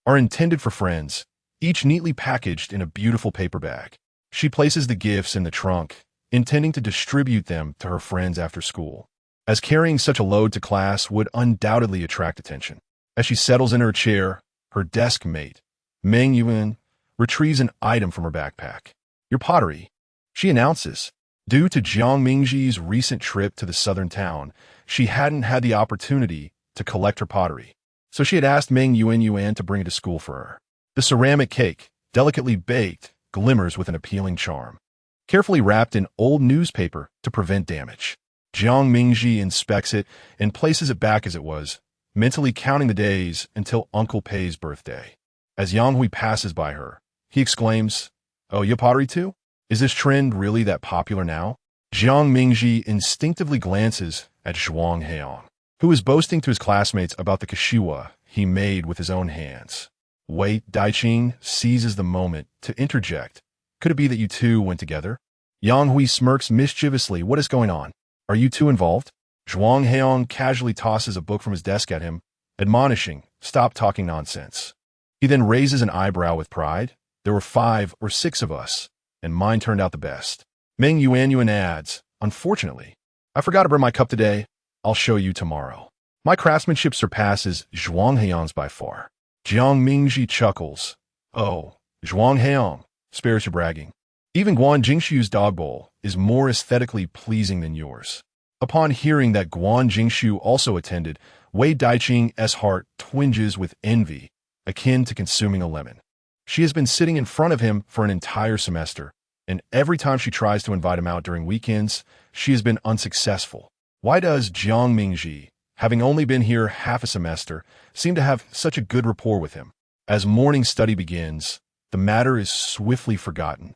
are intended for friends, each neatly packaged in a beautiful paper bag. She places the gifts in the trunk, intending to distribute them to her friends after school, as carrying such a load to class would undoubtedly attract attention. As she settles in her chair, her desk mate, Meng Yuan, retrieves an item from her backpack. "Your pottery," she announces. Due to Jiang Mingji's recent trip to the southern town, she hadn't had the opportunity to collect her pottery, so she had asked Meng Yuan to bring it to school for her. The ceramic cake, delicately baked, glimmers with an appealing charm, carefully wrapped in old newspaper to prevent damage. Jiang Mingji inspects it and places it back as it was, mentally counting the days until Uncle Pei's birthday. As Yang Hui passes by her, he exclaims, "Oh, you pottery too? Is this trend really that popular now?" Jiang Mingji instinctively glances at Zhuang Heong, who is boasting to his classmates about the kashiwa he made with his own hands. Wait, Daiqing seizes the moment to interject. "Could it be that you two went together?" Yang Hui smirks mischievously. "What is going on? Are you two involved?" Zhuang Heong casually tosses a book from his desk at him, admonishing, "Stop talking nonsense." He then raises an eyebrow with pride. "There were 5 or 6 of us, and mine turned out the best." Meng Yuan adds, "Unfortunately, I forgot to bring my cup today. I'll show you tomorrow." My craftsmanship surpasses Zhuang Heong's by far. Jiang Mingji chuckles. "Oh, Zhuang Heong, spares your bragging. Even Guan Jingshu's dog bowl is more aesthetically pleasing than yours. Upon hearing that Guan Jingshu also attended, Wei Daiqing's heart twinges with envy, akin to consuming a lemon. She has been sitting in front of him for an entire semester, and every time she tries to invite him out during weekends, she has been unsuccessful. Why does Jiang Mingji, having only been here half a semester, seem to have such a good rapport with him? As morning study begins, the matter is swiftly forgotten,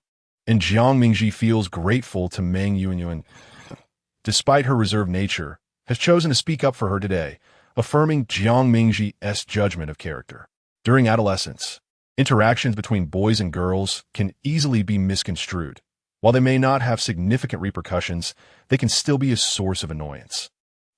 and Jiang Mingji feels grateful to Meng Yuanyuan, despite her reserved nature, has chosen to speak up for her today, affirming Jiang Mingji's judgment of character. During adolescence, interactions between boys and girls can easily be misconstrued. While they may not have significant repercussions, they can still be a source of annoyance.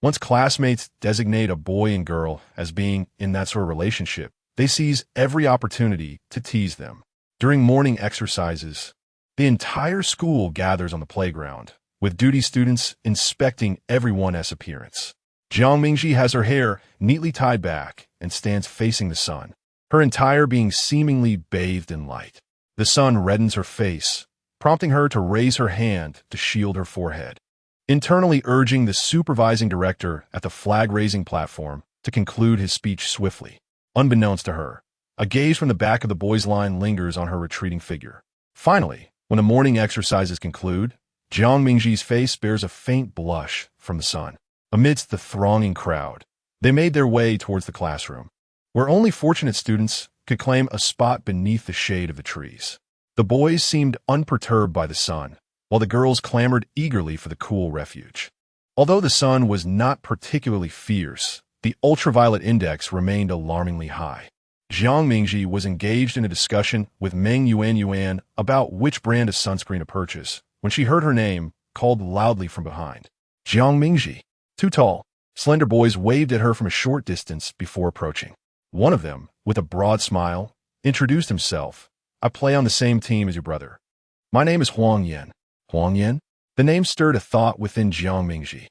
Once classmates designate a boy and girl as being in that sort of relationship, they seize every opportunity to tease them. During morning exercises, the entire school gathers on the playground, with duty students inspecting everyone's appearance. Jiang Mingji has her hair neatly tied back and stands facing the sun, her entire being seemingly bathed in light. The sun reddens her face, prompting her to raise her hand to shield her forehead, internally urging the supervising director at the flag-raising platform to conclude his speech swiftly. Unbeknownst to her, a gaze from the back of the boys' line lingers on her retreating figure. Finally, when the morning exercises conclude, Jiang Mingji's face bears a faint blush from the sun. Amidst the thronging crowd, they made their way towards the classroom, where only fortunate students could claim a spot beneath the shade of the trees. The boys seemed unperturbed by the sun, while the girls clamored eagerly for the cool refuge. Although the sun was not particularly fierce, the ultraviolet index remained alarmingly high. Jiang Mingji was engaged in a discussion with Meng Yuanyuan about which brand of sunscreen to purchase when she heard her name called loudly from behind. Jiang Mingji. Two tall, slender boys waved at her from a short distance before approaching. One of them, with a broad smile, introduced himself. I play on the same team as your brother. My name is Huang Yan. Huang Yan? The name stirred a thought within Jiang Mingji.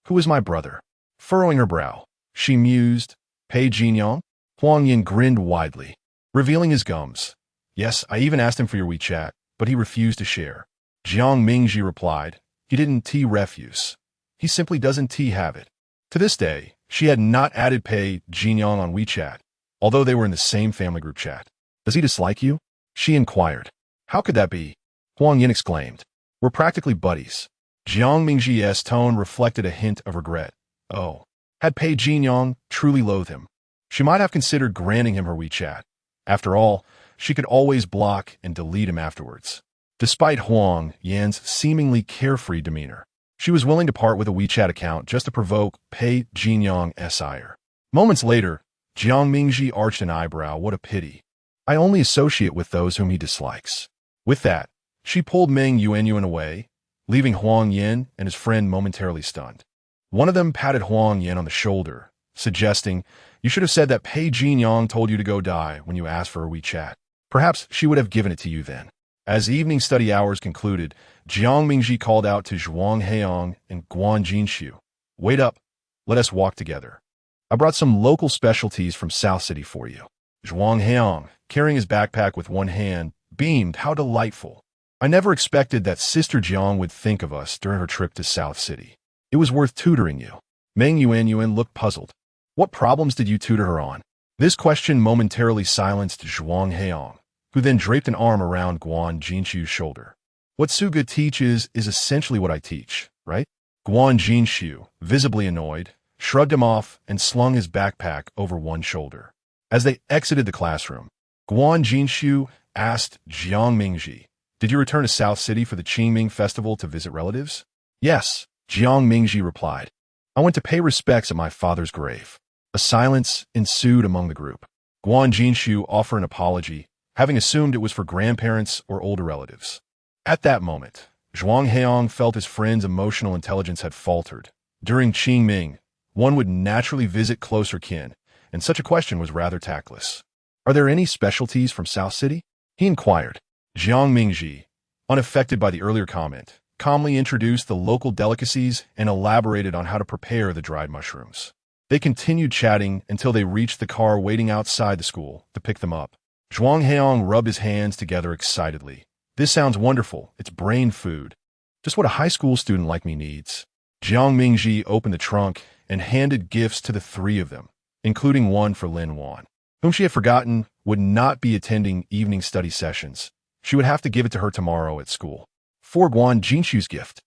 Who is my brother? Furrowing her brow, she mused, Pei Jinyang? Huang Yan grinned widely, revealing his gums. Yes, I even asked him for your WeChat, but he refused to share. Jiang Mingji replied, he didn't refuse. He simply doesn't have it. To this day, she had not added Pei Jinyang on WeChat, although they were in the same family group chat. Does he dislike you? She inquired. How could that be? Huang Yan exclaimed. We're practically buddies. Jiang Mingji's tone reflected a hint of regret. Oh, had Pei Jinyang truly loathed him, she might have considered granting him her WeChat. After all, she could always block and delete him afterwards. Despite Huang Yan's seemingly carefree demeanor, she was willing to part with a WeChat account just to provoke Pei Jinyang's ire. Moments later, Jiang Mingji arched an eyebrow. What a pity. I only associate with those whom he dislikes. With that, she pulled Meng Yuanyuan away, leaving Huang Yan and his friend momentarily stunned. One of them patted Huang Yan on the shoulder, suggesting, you should have said that Pei Jinyang told you to go die when you asked for her WeChat. Perhaps she would have given it to you then. As evening study hours concluded, Jiang Mingji called out to Zhuang Heong and Guan Jinshu. Wait up, let us walk together. I brought some local specialties from South City for you. Zhuang Heong, carrying his backpack with one hand, beamed. How delightful. I never expected that Sister Jiang would think of us during her trip to South City. It was worth tutoring you. Meng Yuanyuan looked puzzled. What problems did you tutor her on? This question momentarily silenced Zhuang Heong, who then draped an arm around Guan Jinshu's shoulder. What Suga teaches is essentially what I teach, right? Guan Jinshu, visibly annoyed, shrugged him off and slung his backpack over one shoulder. As they exited the classroom, Guan Jinshu asked Jiang Mingji, did you return to South City for the Qingming festival to visit relatives? Yes, Jiang Mingji replied. I went to pay respects at my father's grave. A silence ensued among the group. Guan Jinshu offered an apology, having assumed it was for grandparents or older relatives. At that moment, Zhuang Heong felt his friend's emotional intelligence had faltered. During Qingming, one would naturally visit closer kin, and such a question was rather tactless. Are there any specialties from South City? He inquired. Jiang Mingji, unaffected by the earlier comment, calmly introduced the local delicacies and elaborated on how to prepare the dried mushrooms. They continued chatting until they reached the car waiting outside the school to pick them up. Zhuang Heong rubbed his hands together excitedly. This sounds wonderful. It's brain food. Just what a high school student like me needs. Jiang Mingji opened the trunk and handed gifts to the three of them, including one for Lin Wan, whom she had forgotten would not be attending evening study sessions. She would have to give it to her tomorrow at school. For Guan Jinshu's gift,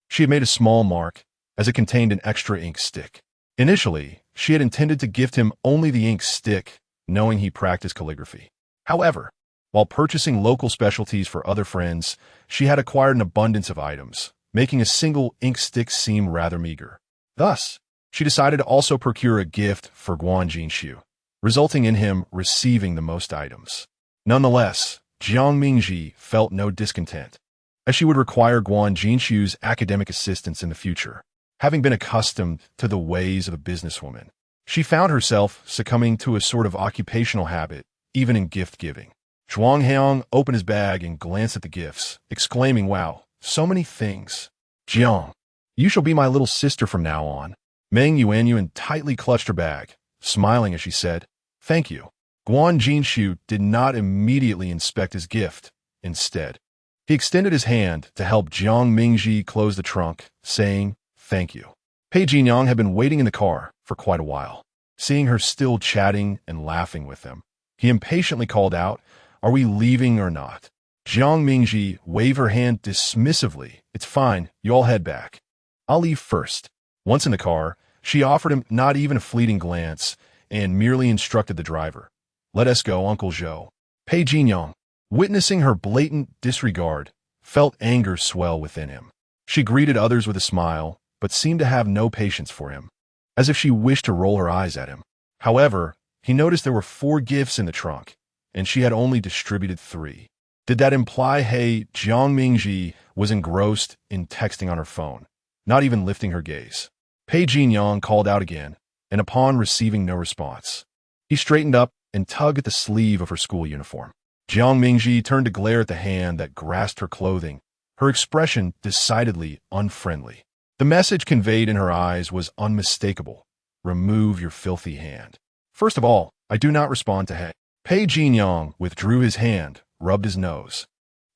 she had made a small mark, as it contained an extra ink stick. Initially, she had intended to gift him only the ink stick, knowing he practiced calligraphy. However, while purchasing local specialties for other friends, she had acquired an abundance of items, making a single ink stick seem rather meager. Thus, she decided to also procure a gift for Guan Jinshu, resulting in him receiving the most items. Nonetheless, Jiang Mingji felt no discontent, as she would require Guan Jinshu's academic assistance in the future. Having been accustomed to the ways of a businesswoman, she found herself succumbing to a sort of occupational habit, even in gift-giving. Zhuang Heong opened his bag and glanced at the gifts, exclaiming, "Wow, so many things. Jiang, you shall be my little sister from now on." Meng Yuanyuan tightly clutched her bag, smiling as she said, "Thank you." Guan Jinshu did not immediately inspect his gift. Instead, he extended his hand to help Jiang Mingji close the trunk, saying, "Thank you." Pei Jinyang had been waiting in the car for quite a while. Seeing her still chatting and laughing with him, he impatiently called out, "Are we leaving or not?" Jiang Mingji waved her hand dismissively. "It's fine, you all head back. I'll leave first." Once in the car, she offered him not even a fleeting glance and merely instructed the driver, "Let us go, Uncle Zhou." Pei Jinyang, witnessing her blatant disregard, felt anger swell within him. She greeted others with a smile, but seemed to have no patience for him, as if she wished to roll her eyes at him. However, he noticed there were 4 gifts in the trunk, and she had only distributed 3. Did that imply Jiang Mingji was engrossed in texting on her phone, not even lifting her gaze? Pei Jinyang called out again, and upon receiving no response, he straightened up and tugged at the sleeve of her school uniform. Jiang Mingji turned to glare at the hand that grasped her clothing, her expression decidedly unfriendly. The message conveyed in her eyes was unmistakable. "Remove your filthy hand. First of all, I do not respond to hey." Pei Jinyang withdrew his hand, rubbed his nose,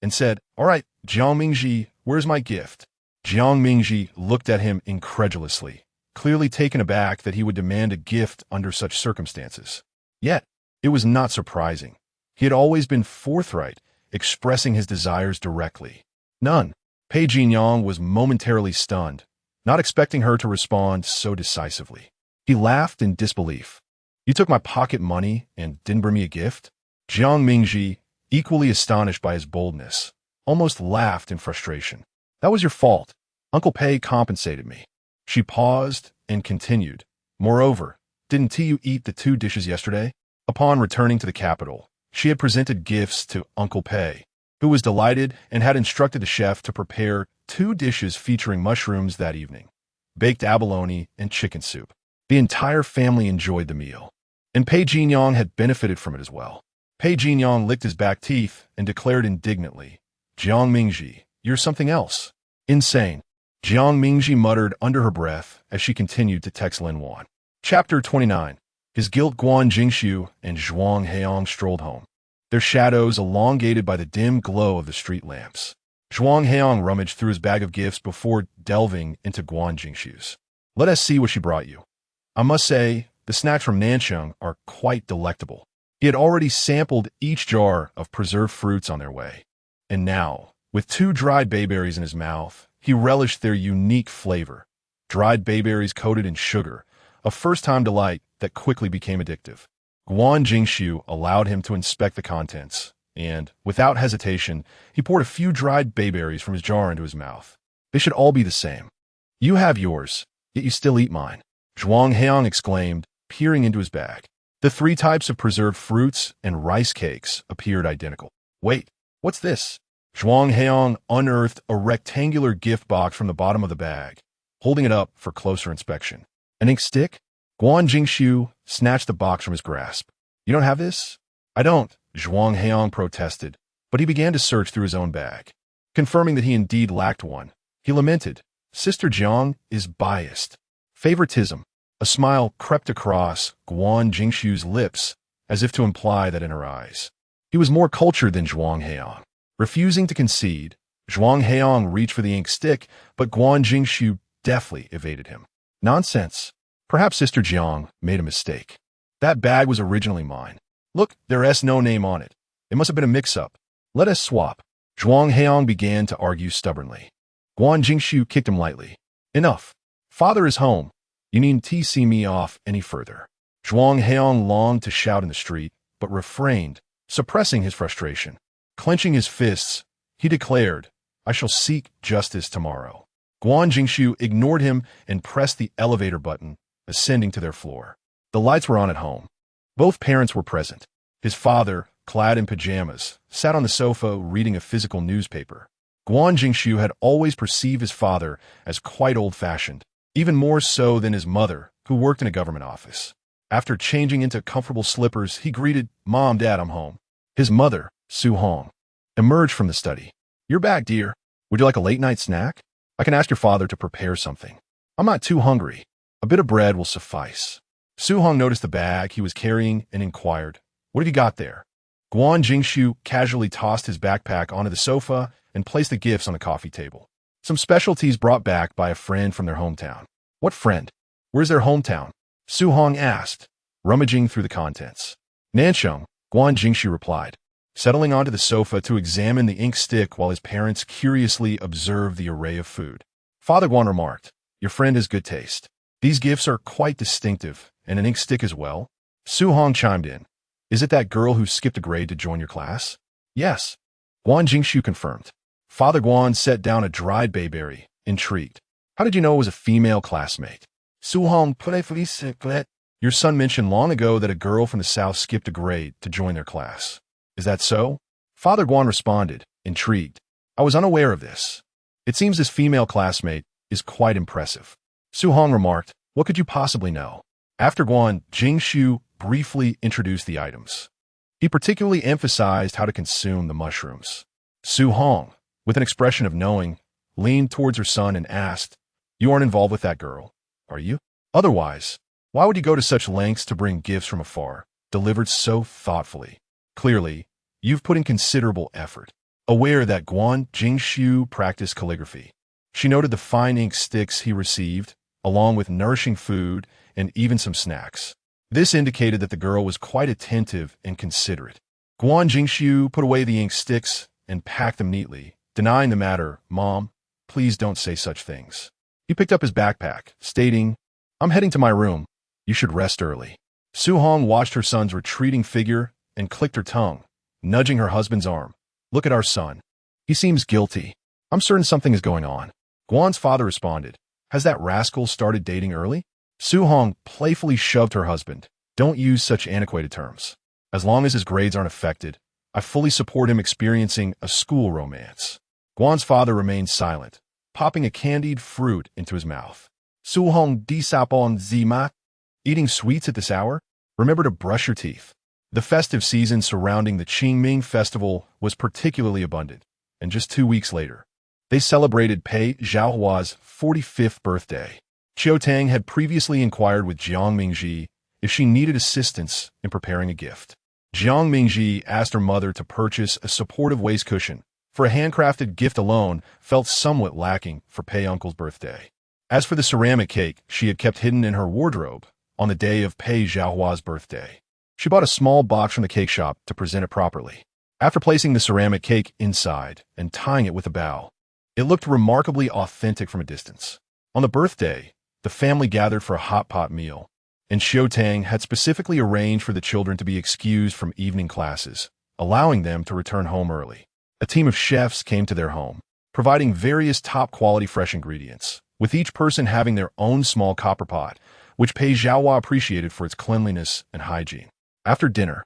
and said, "All right, Jiang Mingji, where's my gift?" Jiang Mingji looked at him incredulously, clearly taken aback that he would demand a gift under such circumstances. Yet, it was not surprising. He had always been forthright, expressing his desires directly. None. Pei Jinyang was momentarily stunned, not expecting her to respond so decisively. He laughed in disbelief. "You took my pocket money and didn't bring me a gift?" Jiang Mingji, equally astonished by his boldness, almost laughed in frustration. "That was your fault. Uncle Pei compensated me." She paused and continued, "Moreover, didn't you eat the 2 dishes yesterday?" Upon returning to the capital, she had presented gifts to Uncle Pei, who was delighted and had instructed the chef to prepare 2 dishes featuring mushrooms that evening, baked abalone and chicken soup. The entire family enjoyed the meal, and Pei Jinyang had benefited from it as well. Pei Jinyang licked his back teeth and declared indignantly, "Jiang Mingji, you're something else. Insane." Jiang Mingji muttered under her breath as she continued to text Lin Wan. Chapter 29. His guilt. Guan Jingshu and Zhuang Heong strolled home, their shadows elongated by the dim glow of the street lamps. Zhuang Heong rummaged through his bag of gifts before delving into Guan Jingshu's. "Let us see what she brought you. I must say, the snacks from Nancheng are quite delectable." He had already sampled each jar of preserved fruits on their way, and now, with 2 dried bayberries in his mouth, he relished their unique flavor. Dried bayberries coated in sugar, a first-time delight that quickly became addictive. Guan Jingshu allowed him to inspect the contents, and, without hesitation, he poured a few dried bayberries from his jar into his mouth. "They should all be the same. You have yours, yet you still eat mine," Zhuang Heong exclaimed, peering into his bag. The 3 types of preserved fruits and rice cakes appeared identical. "Wait, what's this?" Zhuang Heong unearthed a rectangular gift box from the bottom of the bag, holding it up for closer inspection. "An ink stick?" Guan Jingshu snatched the box from his grasp. "You don't have this?" "I don't," Zhuang Heong protested, but he began to search through his own bag. Confirming that he indeed lacked one, he lamented, "Sister Jiang is biased. Favoritism." A smile crept across Guan Jingshu's lips, as if to imply that in her eyes, he was more cultured than Zhuang Heong. Refusing to concede, Zhuang Heong reached for the ink stick, but Guan Jingshu deftly evaded him. Nonsense. Perhaps Sister Jiang made a mistake. That bag was originally mine. Look, there's no name on it. It must have been a mix-up. Let us swap. Zhuang Heong began to argue stubbornly. Guan Jingshu kicked him lightly. Enough. Father is home. You needn't see me off any further. Zhuang Heong longed to shout in the street, but refrained, suppressing his frustration. Clenching his fists, he declared, I shall seek justice tomorrow. Guan Jingshu ignored him and pressed the elevator button, ascending to their floor. The lights were on at home. Both parents were present. His father, clad in pajamas, sat on the sofa reading a physical newspaper. Guan Jingshu had always perceived his father as quite old-fashioned, even more so than his mother, who worked in a government office. After changing into comfortable slippers, he greeted, Mom, Dad, I'm home. His mother, Su Hong, emerged from the study. You're back, dear. Would you like a late-night snack? I can ask your father to prepare something. I'm not too hungry. A bit of bread will suffice. Su Hong noticed the bag he was carrying and inquired, What have you got there? Guan Jingshu casually tossed his backpack onto the sofa and placed the gifts on the coffee table. Some specialties brought back by a friend from their hometown. What friend? Where's their hometown? Su Hong asked, rummaging through the contents. Nansheng, Guan Jingshu replied, settling onto the sofa to examine the ink stick while his parents curiously observed the array of food. Father Guan remarked, Your friend has good taste. These gifts are quite distinctive, and an ink stick as well. Su Hong chimed in. Is it that girl who skipped a grade to join your class? Yes. Guan Jingshu confirmed. Father Guan set down a dried bayberry, intrigued. How did you know it was a female classmate? Su Hong playfully said, Your son mentioned long ago that a girl from the south skipped a grade to join their class. Is that so? Father Guan responded, intrigued. I was unaware of this. It seems this female classmate is quite impressive. Su Hong remarked, What could you possibly know? After Guan Jingshu briefly introduced the items. He particularly emphasized how to consume the mushrooms. Su Hong, with an expression of knowing, leaned towards her son and asked, You aren't involved with that girl, are you? Otherwise, why would you go to such lengths to bring gifts from afar, delivered so thoughtfully? Clearly, you've put in considerable effort. Aware that Guan Jingshu practiced calligraphy, she noted the fine ink sticks he received, along with nourishing food and even some snacks. This indicated that the girl was quite attentive and considerate. Guan Jingshu put away the ink sticks and packed them neatly, denying the matter. Mom, please don't say such things. He picked up his backpack, stating, I'm heading to my room. You should rest early. Su Hong watched her son's retreating figure and clicked her tongue, nudging her husband's arm. Look at our son. He seems guilty. I'm certain something is going on. Guan's father responded, Has that rascal started dating early? Su Hong playfully shoved her husband. Don't use such antiquated terms. As long as his grades aren't affected, I fully support him experiencing a school romance. Guan's father remained silent, popping a candied fruit into his mouth. Su Hong disapon zima. Eating sweets at this hour? Remember to brush your teeth. The festive season surrounding the Qingming festival was particularly abundant, and just 2 weeks later, they celebrated Pei Zhaohua's 45th birthday. Qiu Tang had previously inquired with Jiang Mingji if she needed assistance in preparing a gift. Jiang Mingji asked her mother to purchase a supportive waist cushion, for a handcrafted gift alone felt somewhat lacking for Pei Uncle's birthday. As for the ceramic cake she had kept hidden in her wardrobe on the day of Pei Zhaohua's birthday, she bought a small box from the cake shop to present it properly. After placing the ceramic cake inside and tying it with a bow, it looked remarkably authentic from a distance. On the birthday, the family gathered for a hot pot meal, and Qiu Tang had specifically arranged for the children to be excused from evening classes, allowing them to return home early. A team of chefs came to their home, providing various top-quality fresh ingredients, with each person having their own small copper pot, which Pei Zhaohua appreciated for its cleanliness and hygiene. After dinner,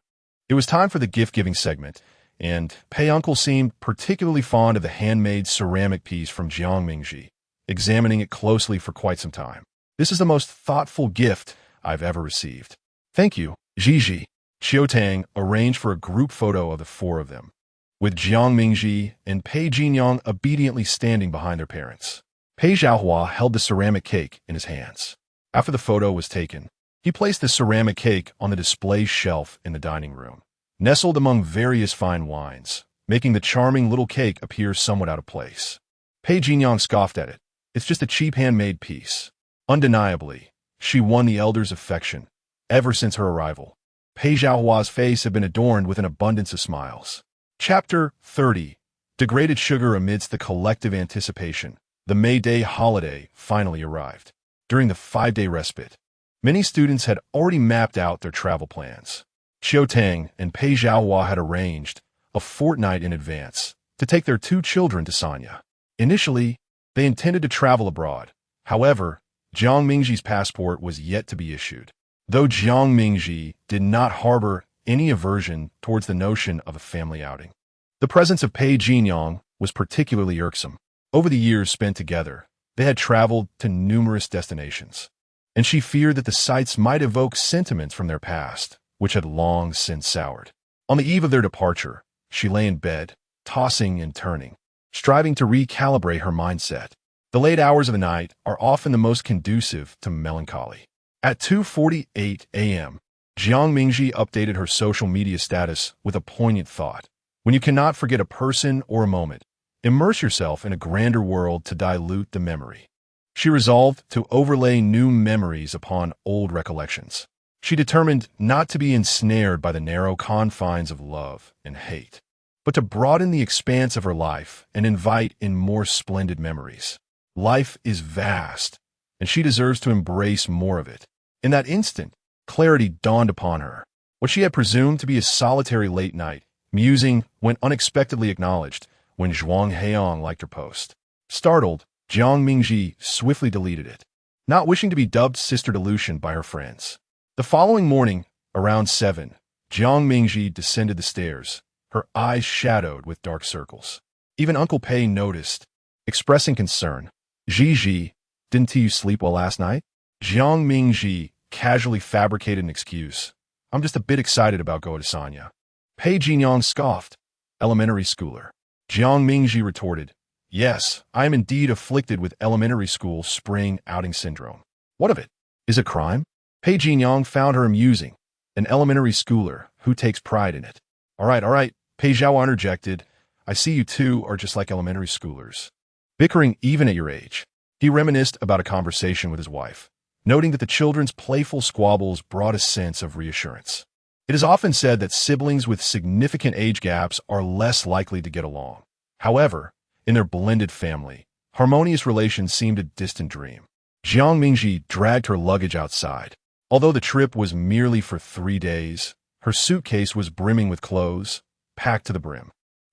it was time for the gift-giving segment, and Pei Uncle seemed particularly fond of the handmade ceramic piece from Jiang Mingji, examining it closely for quite some time. This is the most thoughtful gift I've ever received. Thank you, Gigi. Qiu Tang arranged for a group photo of the four of them, with Jiang Mingji and Pei Jinyang obediently standing behind their parents. Pei Zhaohua held the ceramic cake in his hands. After the photo was taken, he placed the ceramic cake on the display shelf in the dining room. Nestled among various fine wines, making the charming little cake appear somewhat out of place. Pei Jinyang scoffed at it. It's just a cheap handmade piece. Undeniably, she won the elders' affection ever since her arrival. Pei Zhaohua's face had been adorned with an abundance of smiles. Chapter 30. Degraded sugar amidst the collective anticipation. The May Day holiday finally arrived. During the 5-day respite, many students had already mapped out their travel plans. Qiu Tang and Pei Zhaohua had arranged a fortnight in advance to take their 2 children to Sanya. Initially, they intended to travel abroad. However, Jiang Mingji's passport was yet to be issued. Though Jiang Mingji did not harbor any aversion towards the notion of a family outing, the presence of Pei Jinyang was particularly irksome. Over the years spent together, they had traveled to numerous destinations, and she feared that the sights might evoke sentiments from their past, which had long since soured. On the eve of their departure, she lay in bed, tossing and turning, striving to recalibrate her mindset. The late hours of the night are often the most conducive to melancholy. At 2:48 a.m., Jiang Mingji updated her social media status with a poignant thought. When you cannot forget a person or a moment, immerse yourself in a grander world to dilute the memory. She resolved to overlay new memories upon old recollections. She determined not to be ensnared by the narrow confines of love and hate, but to broaden the expanse of her life and invite in more splendid memories. Life is vast, and she deserves to embrace more of it. In that instant, clarity dawned upon her. What she had presumed to be a solitary late night musing went unexpectedly acknowledged when Zhuang Heong liked her post. Startled, Jiang Mingji swiftly deleted it, not wishing to be dubbed Sister Delusion by her friends. The following morning, around 7, Jiang Mingji descended the stairs, her eyes shadowed with dark circles. Even Uncle Pei noticed, expressing concern. Ji, didn't you sleep well last night? Jiang Mingji casually fabricated an excuse. I'm just a bit excited about going to Sanya. Pei Jinyang scoffed. Elementary schooler. Jiang Mingji retorted, yes, I am indeed afflicted with elementary school spring outing syndrome. What of it? Is it crime? Pei Jinyang found her amusing, an elementary schooler who takes pride in it. All right, Pei Zhao interjected. I see you two are just like elementary schoolers, bickering even at your age. He reminisced about a conversation with his wife, noting that the children's playful squabbles brought a sense of reassurance. It is often said that siblings with significant age gaps are less likely to get along. However, in their blended family, harmonious relations seemed a distant dream. Jiang Mingji dragged her luggage outside. Although the trip was merely for 3 days, her suitcase was brimming with clothes, packed to the brim.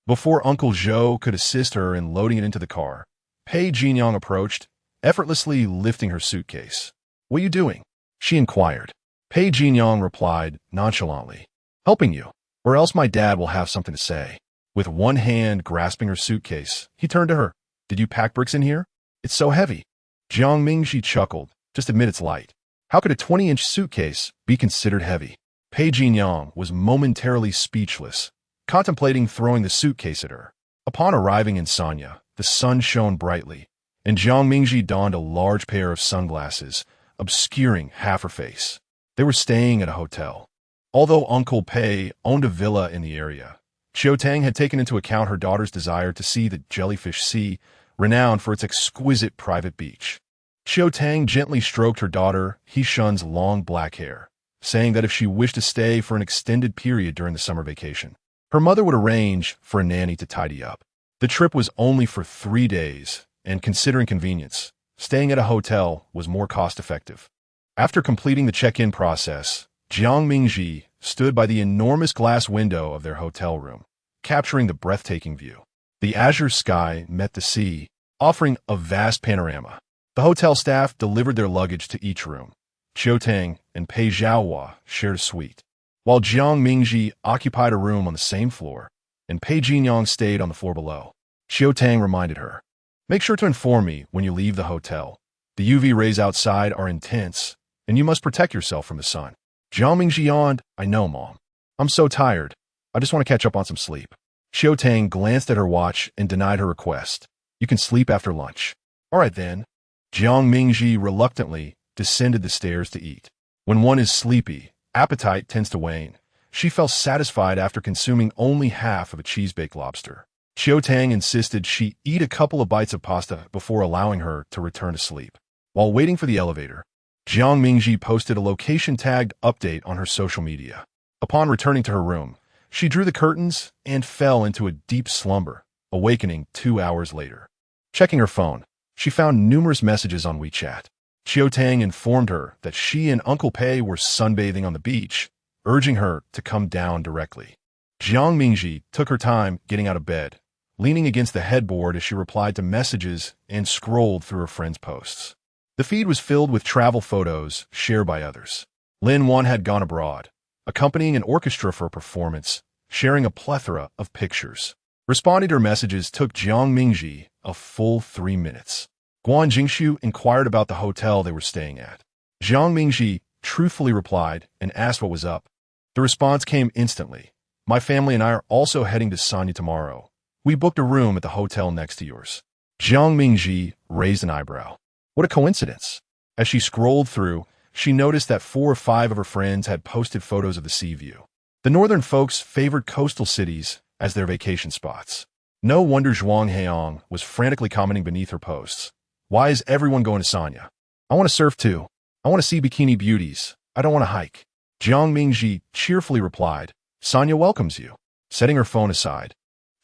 Before Uncle Zhou could assist her in loading it into the car, Pei Jinyang approached, effortlessly lifting her suitcase. What are you doing? She inquired. Pei Jinyang replied nonchalantly, helping you, or else my dad will have something to say. With one hand grasping her suitcase, he turned to her. Did you pack bricks in here? It's so heavy. Jiang Mingji chuckled. Just admit it's light. How could a 20-inch suitcase be considered heavy? Pei Jinyang was momentarily speechless, contemplating throwing the suitcase at her. Upon arriving in Sanya, the sun shone brightly, and Jiang Mingji donned a large pair of sunglasses, obscuring half her face. They were staying at a hotel. Although Uncle Pei owned a villa in the area, Qiu Tang had taken into account her daughter's desire to see the Jellyfish Sea, renowned for its exquisite private beach. Qiu Tang gently stroked her daughter Hishun's long black hair, saying that if she wished to stay for an extended period during the summer vacation, her mother would arrange for a nanny to tidy up. The trip was only for 3 days, and considering convenience, staying at a hotel was more cost-effective. After completing the check-in process, Jiang Mingji stood by the enormous glass window of their hotel room, capturing the breathtaking view. The azure sky met the sea, offering a vast panorama. The hotel staff delivered their luggage to each room. Qiu Tang and Pei Zhaohua shared a suite, while Jiang Mingji occupied a room on the same floor, and Pei Jinyang stayed on the floor below. Qiu Tang reminded her, make sure to inform me when you leave the hotel. The UV rays outside are intense, and you must protect yourself from the sun. Jiang Mingji yawned. I know, Mom. I'm so tired. I just want to catch up on some sleep. Qiu Tang glanced at her watch and denied her request. You can sleep after lunch. All right, then. Jiang Mingji reluctantly descended the stairs to eat. When one is sleepy, appetite tends to wane, She felt satisfied after consuming only half of a cheese-baked lobster. Xiao Tang insisted she eat a couple of bites of pasta before allowing her to return to sleep. While waiting for the elevator, Jiang Mingji posted a location-tagged update on her social media. Upon returning to her room, she drew the curtains and fell into a deep slumber, awakening 2 hours later. Checking her phone, she found numerous messages on WeChat. Xiao Tang informed her that she and Uncle Pei were sunbathing on the beach, urging her to come down directly. Jiang Mingji took her time getting out of bed, leaning against the headboard as she replied to messages and scrolled through her friends' posts. The feed was filled with travel photos shared by others. Lin Wan had gone abroad, accompanying an orchestra for a performance, sharing a plethora of pictures. Responding to her messages took Jiang Mingji a full 3 minutes. Guan Jingshu inquired about the hotel they were staying at. Jiang Mingji truthfully replied and asked what was up. The response came instantly. My family and I are also heading to Sanya tomorrow. We booked a room at the hotel next to yours. Jiang Mingji raised an eyebrow. What a coincidence. As she scrolled through, she noticed that 4 or 5 of her friends had posted photos of the sea view. The northern folks favored coastal cities as their vacation spots. No wonder Zhuang Heong was frantically commenting beneath her posts. Why is everyone going to Sanya? I want to surf too. I want to see bikini beauties. I don't want to hike. Jiang Mingji cheerfully replied, Sanya welcomes you. Setting her phone aside,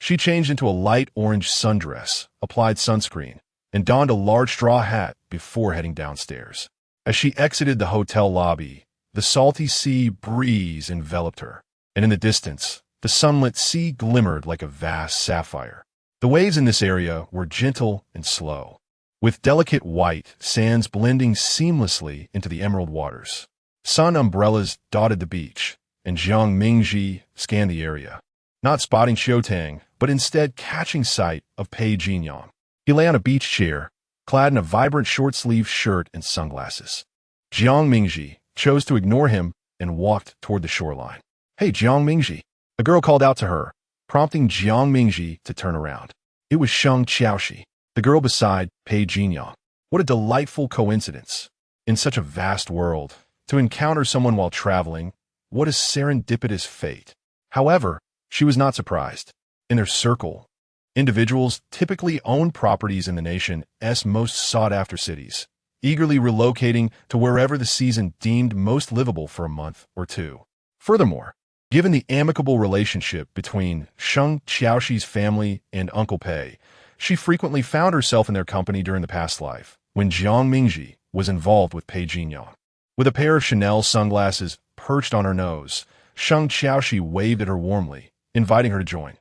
she changed into a light orange sundress, applied sunscreen, and donned a large straw hat before heading downstairs. As she exited the hotel lobby, the salty sea breeze enveloped her, and in the distance, the sunlit sea glimmered like a vast sapphire. The waves in this area were gentle and slow, with delicate white sands blending seamlessly into the emerald waters. Sun umbrellas dotted the beach, and Jiang Mingji scanned the area, not spotting Xiao Tang, but instead catching sight of Pei Jinyang. He lay on a beach chair, clad in a vibrant short-sleeved shirt and sunglasses. Jiang Mingji chose to ignore him and walked toward the shoreline. Hey, Jiang Mingji. The girl called out to her, prompting Jiang Mingji to turn around. It was Sheng Qiaoxi, the girl beside Pei Jinyang. What a delightful coincidence. In such a vast world, to encounter someone while traveling, what a serendipitous fate. However, she was not surprised. In their circle, individuals typically owned properties in the nation's most sought-after cities, eagerly relocating to wherever the season deemed most livable for a month or two. Furthermore, given the amicable relationship between Sheng Qiaoxi's family and Uncle Pei, she frequently found herself in their company during the past life, when Jiang Mingji was involved with Pei Jinyang. With a pair of Chanel sunglasses perched on her nose, Sheng Qiaoxi waved at her warmly, inviting her to join.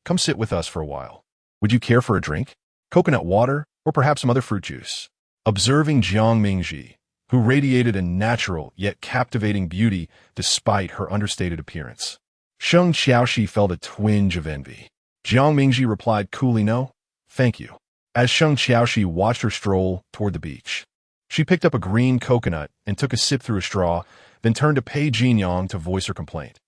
Come sit with us for a while. Would you care for a drink? Coconut water, or perhaps some other fruit juice? Observing Jiang Mingji, who radiated a natural yet captivating beauty despite her understated appearance, Sheng Qiaoxi felt a twinge of envy. Jiang Mingji replied coolly, no, thank you. As Sheng Qiaoxi watched her stroll toward the beach, she picked up a green coconut and took a sip through a straw, then turned to Pei Jinyang to voice her complaint.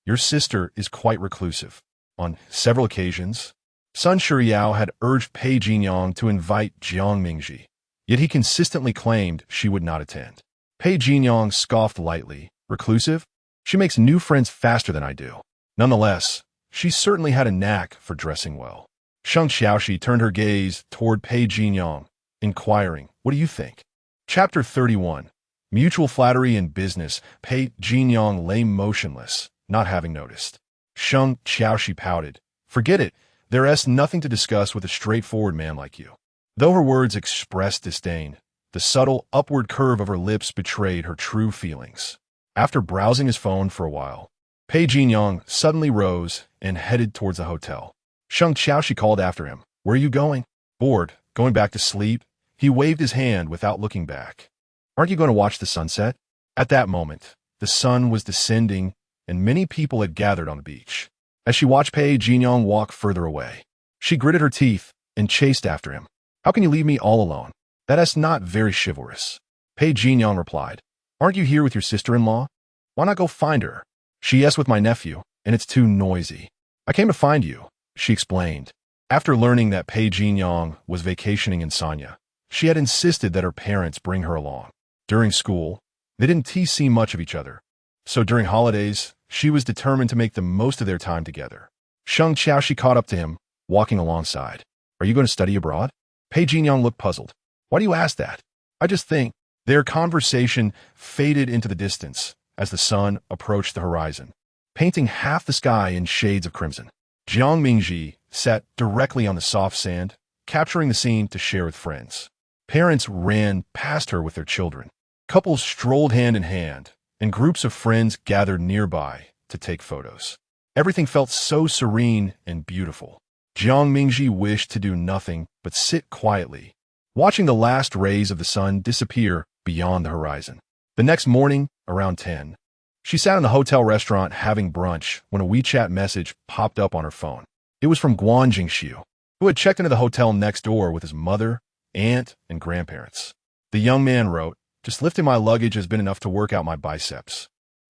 Your sister is quite reclusive. On several occasions, Sun Shiyao had urged Pei Jinyang to invite Jiang Mingji, yet he consistently claimed she would not attend. Pei Jinyang scoffed lightly. Reclusive? She makes new friends faster than I do. Nonetheless, she certainly had a knack for dressing well. Sheng Qiaoxi turned her gaze toward Pei Jinyang, inquiring, what do you think? Chapter 31. Mutual flattery in business. Pei Jinyang lay motionless, not having noticed. Sheng Qiaoxi pouted. Forget it. There's nothing to discuss with a straightforward man like you. Though her words expressed disdain, the subtle upward curve of her lips betrayed her true feelings. After browsing his phone for a while, Pei Jinyang suddenly rose and headed towards the hotel. Sheng Qiaoxi called after him. Where are you going? Bored. Going back to sleep? He waved his hand without looking back. Aren't you going to watch the sunset? At that moment, the sun was descending and many people had gathered on the beach. As she watched Pei Jinyang walk further away, she gritted her teeth and chased after him. How can you leave me all alone? That's not very chivalrous. Pei Jinyang replied. Aren't you here with your sister-in-law? Why not go find her? She's with my nephew, and it's too noisy. I came to find you, she explained. After learning that Pei Jinyang was vacationing in Sanya, she had insisted that her parents bring her along. During school, they didn't see much of each other, So during holidays, she was determined to make the most of their time together. Sheng Xiaoxi caught up to him, walking alongside. Are you going to study abroad? Pei Jinyang looked puzzled. Why do you ask that? I just think. Their conversation faded into the distance as the sun approached the horizon, painting half the sky in shades of crimson. Jiang Mingji sat directly on the soft sand, capturing the scene to share with friends. Parents ran past her with their children. Couples strolled hand in hand, and groups of friends gathered nearby to take photos. Everything felt so serene and beautiful. Jiang Mingji wished to do nothing but sit quietly, watching the last rays of the sun disappear beyond the horizon. The next morning, around 10, she sat in the hotel restaurant having brunch when a WeChat message popped up on her phone. It was from Guan Jingxiu, who had checked into the hotel next door with his mother, aunt, and grandparents. The young man wrote, "Just lifting my luggage has been enough to work out my biceps."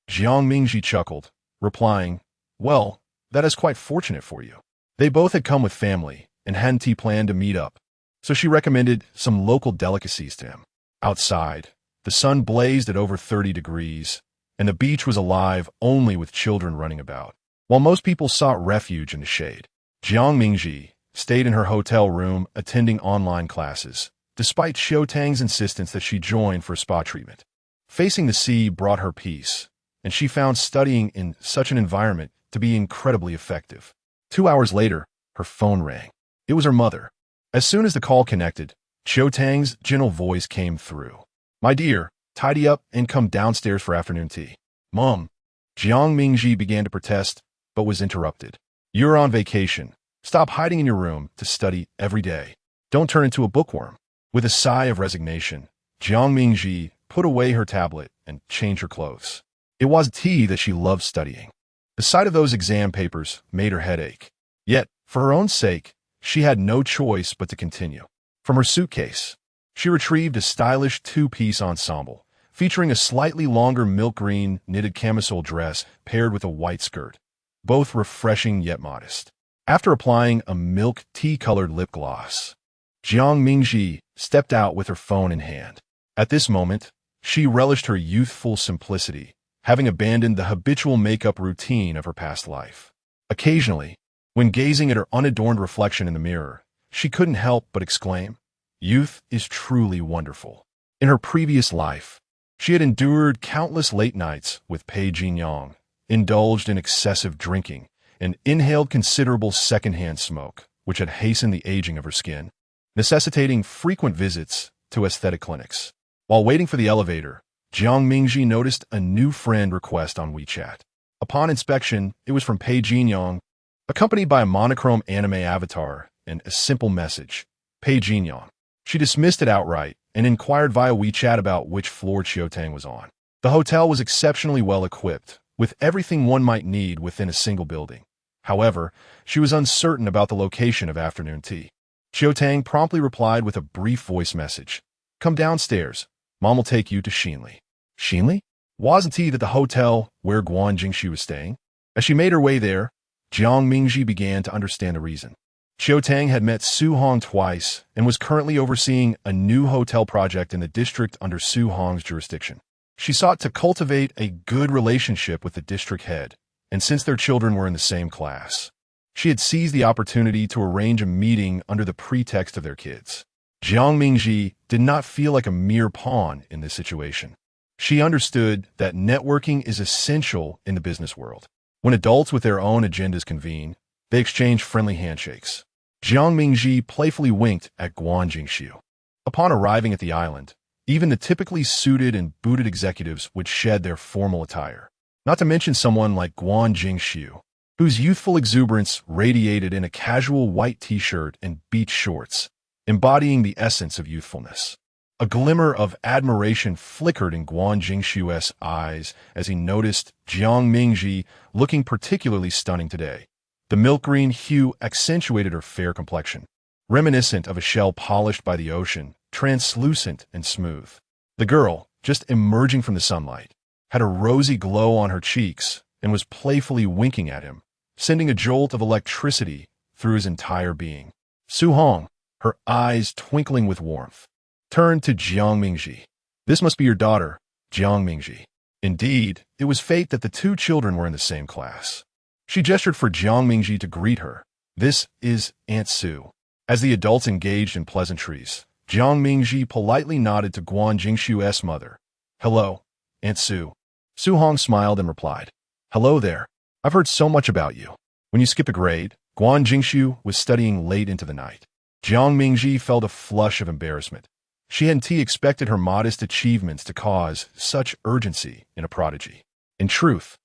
Jiang Mingji chuckled, replying, "Well, that is quite fortunate for you." They both had come with family and hadn't planned to meet up, so she recommended some local delicacies to him. Outside, the sun blazed at over 30 degrees, and the beach was alive only with children running about. While most people sought refuge in the shade, Jiang Mingji stayed in her hotel room attending online classes, despite Xiu Tang's insistence that she join for spa treatment. Facing the sea brought her peace, and she found studying in such an environment to be incredibly effective. 2 hours later, her phone rang. It was her mother. As soon as the call connected, Xiu Tang's gentle voice came through. "My dear, tidy up and come downstairs for afternoon tea." "Mom." Jiang Mingji began to protest, but was interrupted. "You're on vacation. Stop hiding in your room to study every day. Don't turn into a bookworm." With a sigh of resignation, Jiang Mingji put away her tablet and changed her clothes. It was tea that she loved studying. The sight of those exam papers made her head ache. Yet, for her own sake, she had no choice but to continue. From her suitcase, she retrieved a stylish two-piece ensemble, featuring a slightly longer milk green knitted camisole dress paired with a white skirt, both refreshing yet modest. After applying a milk tea-colored lip gloss, Jiang Mingji stepped out with her phone in hand. At this moment, she relished her youthful simplicity, having abandoned the habitual makeup routine of her past life. Occasionally, when gazing at her unadorned reflection in the mirror, she couldn't help but exclaim, "Youth is truly wonderful." In her previous life, she had endured countless late nights with Pei Jinyang, indulged in excessive drinking, and inhaled considerable secondhand smoke, which had hastened the aging of her skin, necessitating frequent visits to aesthetic clinics. While waiting for the elevator, Jiang Mingji noticed a new friend request on WeChat. Upon inspection, it was from Pei Jinyang, accompanied by a monochrome anime avatar and a simple message, "Pei Jinyang." She dismissed it outright and inquired via WeChat about which floor Xiu Tang was on. The hotel was exceptionally well equipped, with everything one might need within a single building. However, she was uncertain about the location of afternoon tea. Xiu Tang promptly replied with a brief voice message. "Come downstairs. Mom will take you to Xinli." Xinli? Wasn't he at the hotel where Guan Jingxiu was staying? As she made her way there, Jiang Mingji began to understand the reason. Xiu Tang had met Su Hong twice and was currently overseeing a new hotel project in the district under Su Hong's jurisdiction. She sought to cultivate a good relationship with the district head, and since their children were in the same class, she had seized the opportunity to arrange a meeting under the pretext of their kids. Jiang Mingji did not feel like a mere pawn in this situation. She understood that networking is essential in the business world. When adults with their own agendas convene, they exchange friendly handshakes. Jiang Mingji playfully winked at Guan Jingxiu. Upon arriving at the island, even the typically suited and booted executives would shed their formal attire. Not to mention someone like Guan Jingxiu, whose youthful exuberance radiated in a casual white t-shirt and beach shorts, embodying the essence of youthfulness. A glimmer of admiration flickered in Guan Jingxiu's eyes as he noticed Jiang Mingji looking particularly stunning today. The milk green hue accentuated her fair complexion, reminiscent of a shell polished by the ocean, translucent and smooth. The girl, just emerging from the sunlight, had a rosy glow on her cheeks and was playfully winking at him, sending a jolt of electricity through his entire being. Su Hong, her eyes twinkling with warmth, turned to Jiang Mingji. "This must be your daughter, Jiang Mingji." Indeed, it was fate that the two children were in the same class. She gestured for Jiang Mingji to greet her. "This is Aunt Su." As the adults engaged in pleasantries, Jiang Mingji politely nodded to Guan Jingshu's mother. "Hello, Aunt Su." Su Hong smiled and replied, "Hello there. I've heard so much about you. When you skip a grade, Guan Jingshu was studying late into the night." Jiang Mingji felt a flush of embarrassment. She hadn't expected her modest achievements to cause such urgency in a prodigy. In truth,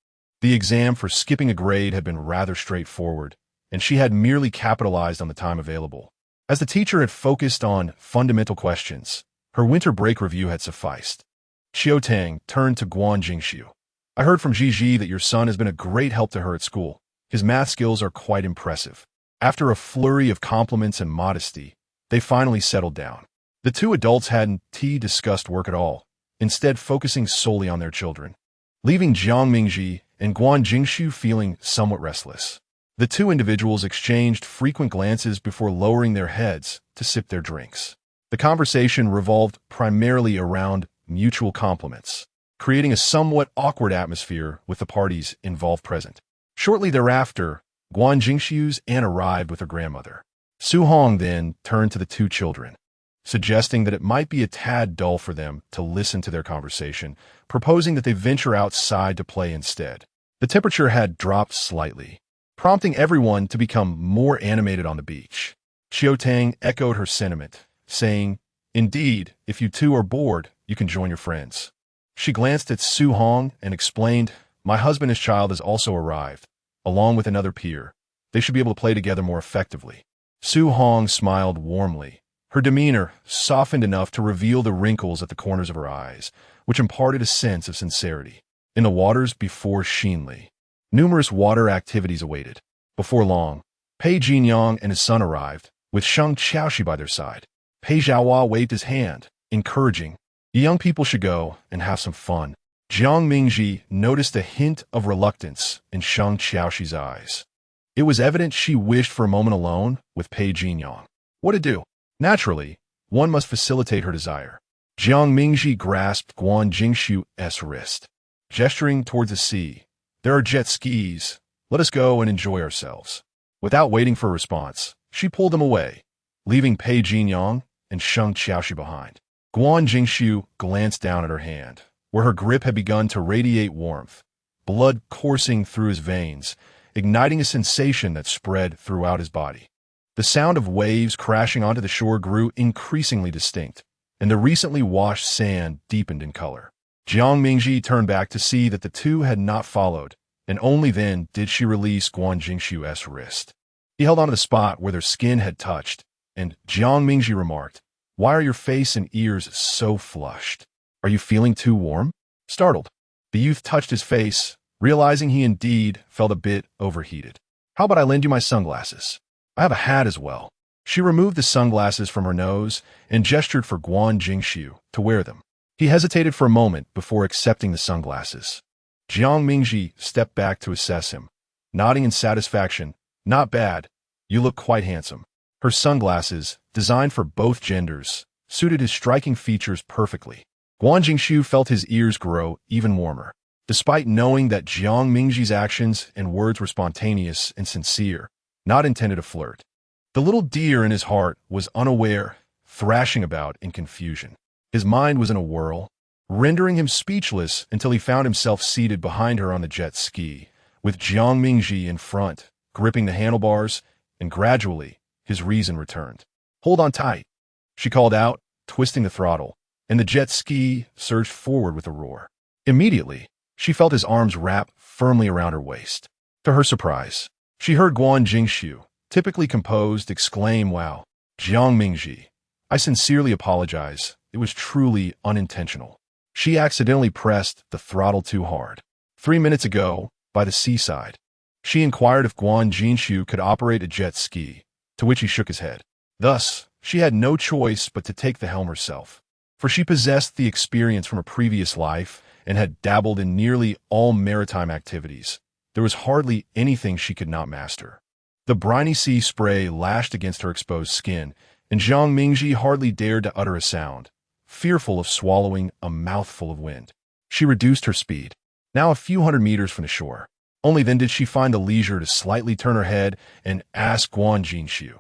the exam for skipping a grade had been rather straightforward, and she had merely capitalized on the time available. As the teacher had focused on fundamental questions, her winter break review had sufficed. Xiao Tang turned to Guan Jingshu. "I heard from Gigi that your son has been a great help to her at school. His math skills are quite impressive." After a flurry of compliments and modesty, they finally settled down. The two adults hadn't discussed work at all, instead focusing solely on their children, leaving Jiang Mingji and Guan Jingshu feeling somewhat restless. The two individuals exchanged frequent glances before lowering their heads to sip their drinks. The conversation revolved primarily around mutual compliments, creating a somewhat awkward atmosphere with the parties involved present. Shortly thereafter, Guan Jingshu's aunt arrived with her grandmother. Su Hong then turned to the two children, suggesting that it might be a tad dull for them to listen to their conversation, proposing that they venture outside to play instead. The temperature had dropped slightly, prompting everyone to become more animated on the beach. Xiao Tang echoed her sentiment, saying, "Indeed, if you two are bored, you can join your friends." She glanced at Su Hong and explained, "My husband and his child has also arrived, along with another peer. They should be able to play together more effectively." Su Hong smiled warmly. Her demeanor softened enough to reveal the wrinkles at the corners of her eyes, which imparted a sense of sincerity. In the waters before Xinli, numerous water activities awaited. Before long, Pei Jinyang and his son arrived, with Sheng Qiaoxi by their side. Pei Zhaohua waved his hand, encouraging, "The young people should go and have some fun." Jiang Mingji noticed a hint of reluctance in Sheng Qiaoxi's eyes. It was evident she wished for a moment alone with Pei Jinyang. What to do? Naturally, one must facilitate her desire. Jiang Mingji grasped Guan Jingshu's wrist, gesturing towards the sea. "There are jet skis. Let us go and enjoy ourselves." Without waiting for a response, she pulled them away, leaving Pei Jinyang and Sheng Qiaoxi behind. Guan Jingshu glanced down at her hand, where her grip had begun to radiate warmth, blood coursing through his veins, igniting a sensation that spread throughout his body. The sound of waves crashing onto the shore grew increasingly distinct, and the recently washed sand deepened in color. Jiang Mingji turned back to see that the two had not followed, and only then did she release Guan Jingshu's wrist. He held onto the spot where their skin had touched, and Jiang Mingji remarked, "Why are your face and ears so flushed? Are you feeling too warm?" Startled, the youth touched his face, realizing he indeed felt a bit overheated. "How about I lend you my sunglasses? I have a hat as well." She removed the sunglasses from her nose and gestured for Guan Jingshu to wear them. He hesitated for a moment before accepting the sunglasses. Jiang Mingji stepped back to assess him, nodding in satisfaction. "Not bad. You look quite handsome." Her sunglasses, designed for both genders, suited his striking features perfectly. Guan Jingshu felt his ears grow even warmer. Despite knowing that Jiang Mingji's actions and words were spontaneous and sincere, not intended to flirt, the little deer in his heart was unaware, thrashing about in confusion. His mind was in a whirl, rendering him speechless until he found himself seated behind her on the jet ski, with Jiang Mingji in front, gripping the handlebars, and gradually, his reason returned. "Hold on tight," she called out, twisting the throttle, and the jet ski surged forward with a roar. Immediately, she felt his arms wrap firmly around her waist. To her surprise, she heard Guan Jingshu, typically composed, exclaim, "Wow, Jiang Mingji, I sincerely apologize. It was truly unintentional." She accidentally pressed the throttle too hard. 3 minutes ago, by the seaside, she inquired if Guan Jingshu could operate a jet ski, to which he shook his head. Thus, she had no choice but to take the helm herself, for she possessed the experience from a previous life and had dabbled in nearly all maritime activities. There was hardly anything she could not master. The briny sea spray lashed against her exposed skin, and Jiang Mingji hardly dared to utter a sound, fearful of swallowing a mouthful of wind. She reduced her speed, now a few hundred meters from the shore. Only then did she find the leisure to slightly turn her head and ask Guan Jinshu,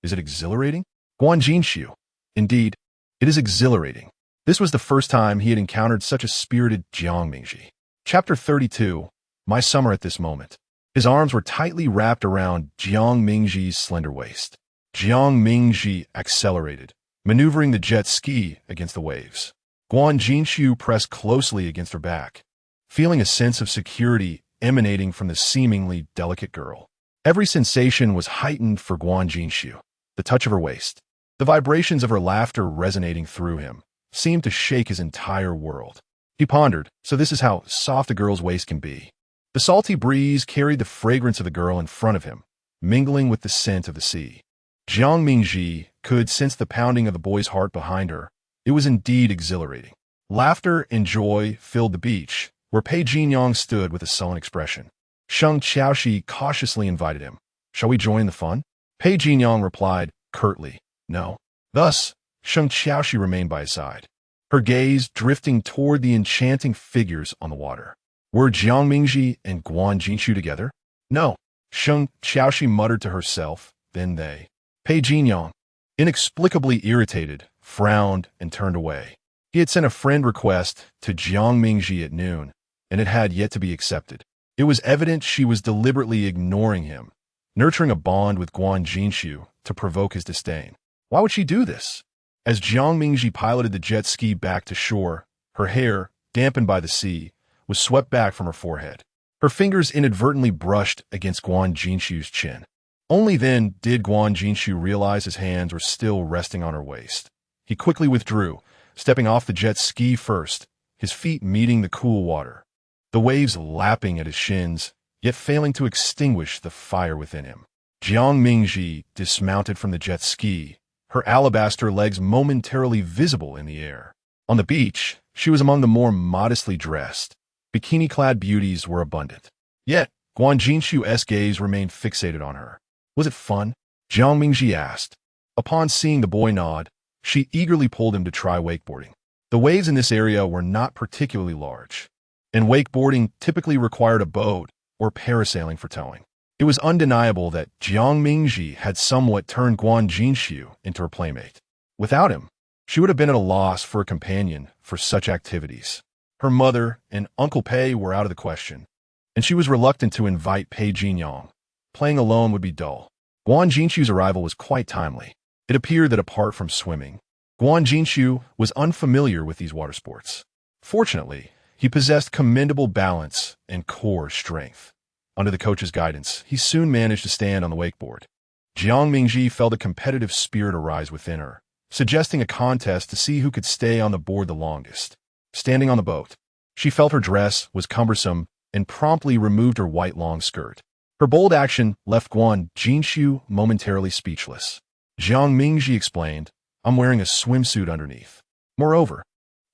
"Is it exhilarating?" Guan Jinshu, "Indeed, it is exhilarating." This was the first time he had encountered such a spirited Jiang Mingji. Chapter 32, My Summer at This Moment. His arms were tightly wrapped around Jiang Mingji's slender waist. Jiang Mingji accelerated, maneuvering the jet ski against the waves. Guan Jinshu pressed closely against her back, feeling a sense of security emanating from the seemingly delicate girl. Every sensation was heightened for Guan Jinshu. The touch of her waist, the vibrations of her laughter resonating through him, seemed to shake his entire world. He pondered, so this is how soft a girl's waist can be. The salty breeze carried the fragrance of the girl in front of him, mingling with the scent of the sea. Jiang Mingji could sense the pounding of the boy's heart behind her. It was indeed exhilarating. Laughter and joy filled the beach, where Pei Jinyang stood with a sullen expression. Sheng Qiaoshi cautiously invited him. "Shall we join the fun?" Pei Jinyang replied curtly, "No." Thus, Sheng Qiaoshi remained by his side, her gaze drifting toward the enchanting figures on the water. Were Jiang Mingji and Guan Jinshu together? No. Sheng Qiaoshi muttered to herself, then they. Pei Jinyang, inexplicably irritated, frowned and turned away. He had sent a friend request to Jiang Mingji at noon, and it had yet to be accepted. It was evident she was deliberately ignoring him, nurturing a bond with Guan Jinshu to provoke his disdain. Why would she do this? As Jiang Mingji piloted the jet ski back to shore, her hair, dampened by the sea, was swept back from her forehead. Her fingers inadvertently brushed against Guan Jinshu's chin. Only then did Guan Jinshu realize his hands were still resting on her waist. He quickly withdrew, stepping off the jet ski first, his feet meeting the cool water, the waves lapping at his shins, yet failing to extinguish the fire within him. Jiang Mingji dismounted from the jet ski, her alabaster legs momentarily visible in the air. On the beach, she was among the more modestly dressed. Bikini-clad beauties were abundant. Yet, Guan Jinshu's gaze remained fixated on her. Was it fun? Jiang Mingji asked. Upon seeing the boy nod, she eagerly pulled him to try wakeboarding. The waves in this area were not particularly large, and wakeboarding typically required a boat or parasailing for towing. It was undeniable that Jiang Mingji had somewhat turned Guan Jinshu into her playmate. Without him, she would have been at a loss for a companion for such activities. Her mother and Uncle Pei were out of the question, and she was reluctant to invite Pei Jinyang. Playing alone would be dull. Guan Jinshu's arrival was quite timely. It appeared that apart from swimming, Guan Jinshu was unfamiliar with these water sports. Fortunately, he possessed commendable balance and core strength. Under the coach's guidance, he soon managed to stand on the wakeboard. Jiang Mingji felt a competitive spirit arise within her, suggesting a contest to see who could stay on the board the longest. Standing on the boat, she felt her dress was cumbersome and promptly removed her white long skirt. Her bold action left Guan Jinshu momentarily speechless. Jiang Mingji explained, "I'm wearing a swimsuit underneath." Moreover,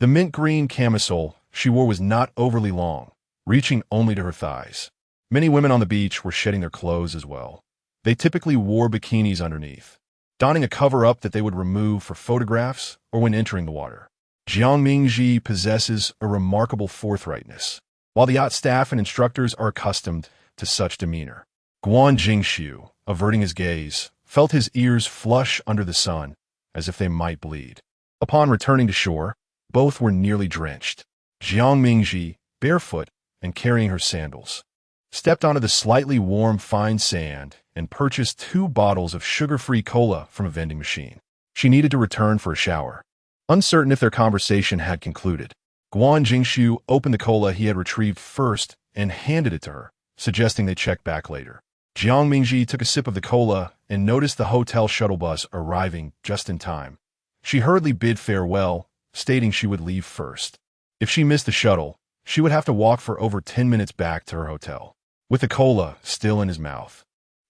the mint green camisole she wore was not overly long, reaching only to her thighs. Many women on the beach were shedding their clothes as well. They typically wore bikinis underneath, donning a cover-up that they would remove for photographs or when entering the water. Jiang Mingji possesses a remarkable forthrightness, while the yacht staff and instructors are accustomed to such demeanor. Guan Jinshu, averting his gaze, felt his ears flush under the sun, as if they might bleed. Upon returning to shore, both were nearly drenched. Jiang Mingji, barefoot and carrying her sandals, stepped onto the slightly warm fine sand and purchased 2 bottles of sugar-free cola from a vending machine. She needed to return for a shower. Uncertain if their conversation had concluded, Guan Jinshu opened the cola he had retrieved first and handed it to her, suggesting they check back later. Jiang Mingji took a sip of the cola and noticed the hotel shuttle bus arriving just in time. She hurriedly bid farewell, stating she would leave first. If she missed the shuttle, she would have to walk for over 10 minutes back to her hotel. With the cola still in his mouth,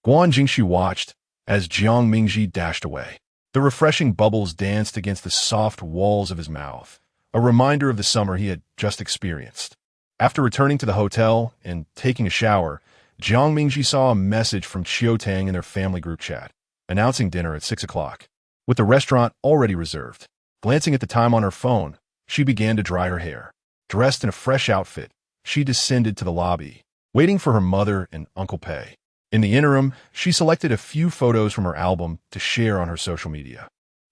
Guan Jinshu watched as Jiang Mingji dashed away. The refreshing bubbles danced against the soft walls of his mouth, a reminder of the summer he had just experienced. After returning to the hotel and taking a shower, Jiang Mingji saw a message from Chiotang in their family group chat, announcing dinner at 6 o'clock, with the restaurant already reserved. Glancing at the time on her phone, she began to dry her hair. Dressed in a fresh outfit, she descended to the lobby, waiting for her mother and Uncle Pei. In the interim, she selected a few photos from her album to share on her social media.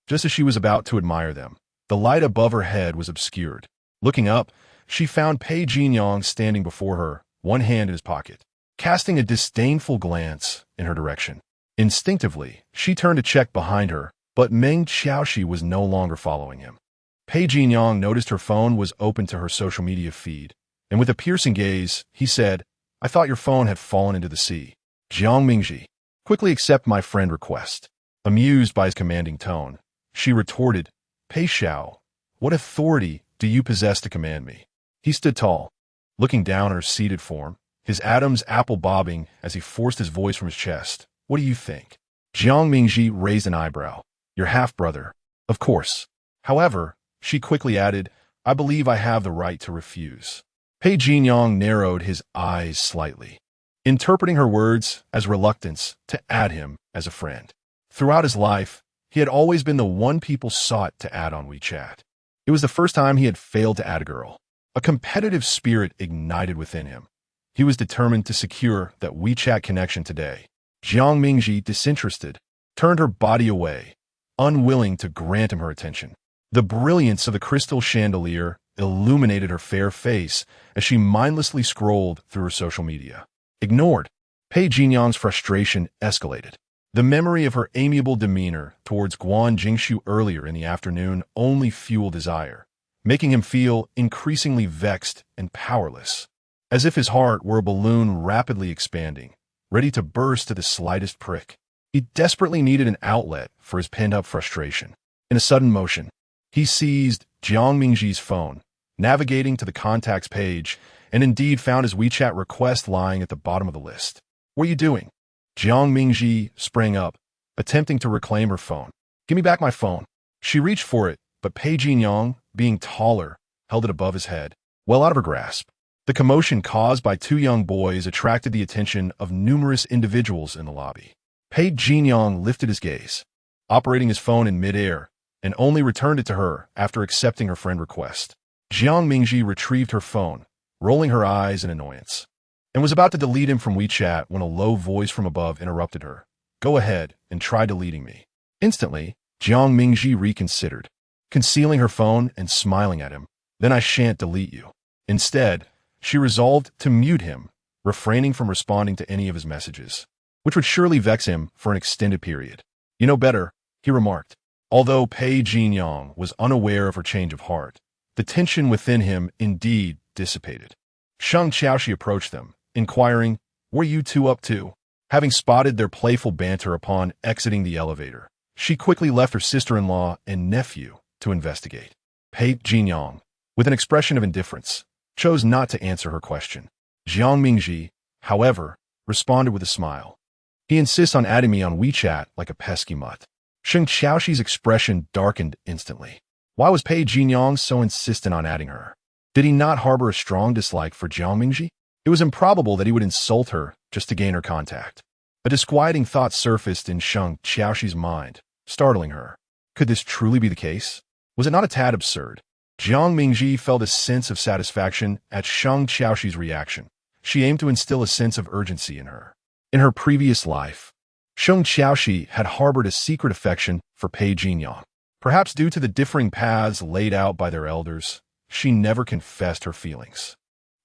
Just as she was about to admire them, the light above her head was obscured. Looking up, she found Pei Jinyong standing before her, one hand in his pocket, casting a disdainful glance in her direction. Instinctively, she turned to check behind her, but Meng Xiaoxi was no longer following him. Pei Jinyong noticed her phone was open to her social media feed, and with a piercing gaze, he said, "I thought your phone had fallen into the sea." Jiang Mingji, quickly accept my friend request. Amused by his commanding tone, she retorted, "Pei Xiao, what authority do you possess to command me?" He stood tall, looking down at her seated form, his Adam's apple bobbing as he forced his voice from his chest. "What do you think?" Jiang Mingji raised an eyebrow. "Your half-brother." "Of course. However," she quickly added, "I believe I have the right to refuse." Pei Jinyong narrowed his eyes slightly, interpreting her words as reluctance to add him as a friend. Throughout his life, he had always been the one people sought to add on WeChat. It was the first time he had failed to add a girl. A competitive spirit ignited within him. He was determined to secure that WeChat connection today. Jiang Mingji, disinterested, turned her body away, unwilling to grant him her attention. The brilliance of the crystal chandelier illuminated her fair face as she mindlessly scrolled through her social media. Ignored, Pei Jinyong's frustration escalated. The memory of her amiable demeanor towards Guan Jingshu earlier in the afternoon only fueled desire, making him feel increasingly vexed and powerless, as if his heart were a balloon rapidly expanding, ready to burst to the slightest prick. He desperately needed an outlet for his pent-up frustration. In a sudden motion, he seized Jiang Mingji's phone, navigating to the contacts page, and indeed found his WeChat request lying at the bottom of the list. "What are you doing?" Jiang Mingji sprang up, attempting to reclaim her phone. "Give me back my phone." She reached for it, but Pei Jinyong, being taller, held it above his head, well out of her grasp. The commotion caused by two young boys attracted the attention of numerous individuals in the lobby. Pei Jinyong lifted his gaze, operating his phone in midair, and only returned it to her after accepting her friend request. Jiang Mingji retrieved her phone, rolling her eyes in annoyance, and was about to delete him from WeChat when a low voice from above interrupted her. "Go ahead and try deleting me." Instantly, Jiang Mingji reconsidered, concealing her phone and smiling at him. "Then I shan't delete you." Instead, she resolved to mute him, refraining from responding to any of his messages, which would surely vex him for an extended period. "You know better," he remarked. Although Pei Jinyong was unaware of her change of heart, the tension within him indeed dissipated. Sheng Xiaoxi approached them, inquiring, "What are you two up to?" Having spotted their playful banter upon exiting the elevator, she quickly left her sister-in-law and nephew to investigate. Pei Jinyong, with an expression of indifference, chose not to answer her question. Jiang Mingji, however, responded with a smile. "He insists on adding me on WeChat like a pesky mutt." Sheng Xiaoxi's expression darkened instantly. Why was Pei Jinyong so insistent on adding her? Did he not harbor a strong dislike for Jiang Mingji? It was improbable that he would insult her just to gain her contact. A disquieting thought surfaced in Sheng Xiaoxi's mind, startling her. Could this truly be the case? Was it not a tad absurd? Jiang Mingji felt a sense of satisfaction at Sheng Xiaoxi's reaction. She aimed to instill a sense of urgency in her. In her previous life, Sheng Xiaoxi had harbored a secret affection for Pei Jinyong. Perhaps due to the differing paths laid out by their elders, she never confessed her feelings.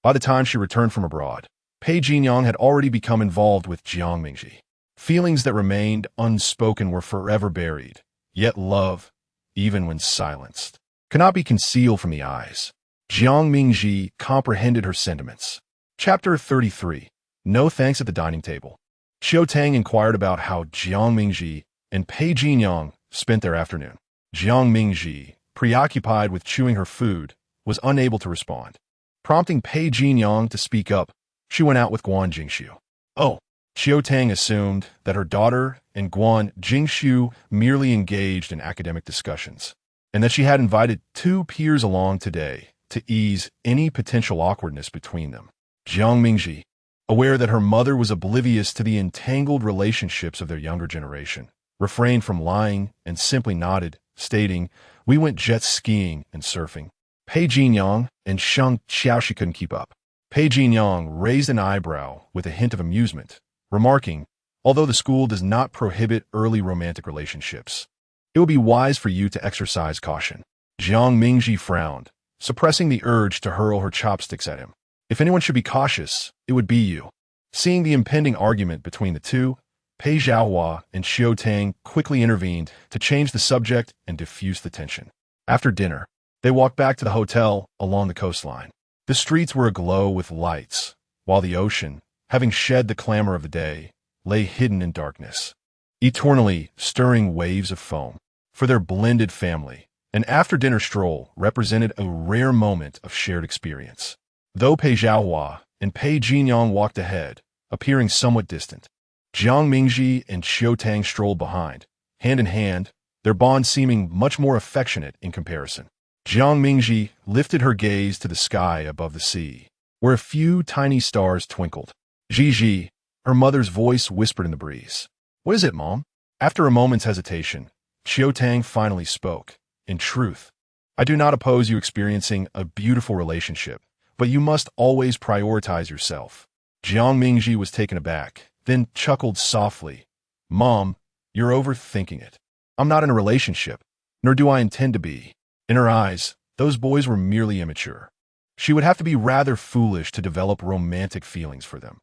By the time she returned from abroad, Pei Jinyong had already become involved with Jiang Mingji. Feelings that remained unspoken were forever buried, yet love, even when silenced, cannot be concealed from the eyes. Jiang Mingji comprehended her sentiments. Chapter 33. No thanks at the dining table. Xiao Tang inquired about how Jiang Mingji and Pei Jinyong spent their afternoon. Jiang Mingji, preoccupied with chewing her food, was unable to respond. Prompting Pei Jinyong to speak up, she went out with Guan Jingshu. "Oh." Xiao Tang assumed that her daughter and Guan Jingshu merely engaged in academic discussions, and that she had invited two peers along today to ease any potential awkwardness between them. Jiang Mingji, aware that her mother was oblivious to the entangled relationships of their younger generation, refrained from lying and simply nodded, stating, "We went jet skiing and surfing." Pei Jinyang and Sheng Xiaoxi couldn't keep up. Pei Jinyang raised an eyebrow with a hint of amusement, remarking, although the school does not prohibit early romantic relationships, it would be wise for you to exercise caution. Jiang Mingji frowned, suppressing the urge to hurl her chopsticks at him. If anyone should be cautious, it would be you. Seeing the impending argument between the two, Pei Zhaohua and Xiao Tang quickly intervened to change the subject and diffuse the tension. After dinner, they walked back to the hotel along the coastline. The streets were aglow with lights, while the ocean, having shed the clamor of the day, lay hidden in darkness, eternally stirring waves of foam. For their blended family, an after-dinner stroll represented a rare moment of shared experience. Though Pei Zhaohua and Pei Jinyang walked ahead, appearing somewhat distant, Jiang Mingji and Xiao Tang strolled behind, hand in hand, their bond seeming much more affectionate in comparison. Jiang Mingji lifted her gaze to the sky above the sea, where a few tiny stars twinkled. Ji, her mother's voice whispered in the breeze. What is it, Mom? After a moment's hesitation, Xiao Tang finally spoke. In truth, I do not oppose you experiencing a beautiful relationship, but you must always prioritize yourself. Jiang Mingji was taken aback, then chuckled softly. Mom, you're overthinking it. I'm not in a relationship, nor do I intend to be. In her eyes, those boys were merely immature. She would have to be rather foolish to develop romantic feelings for them.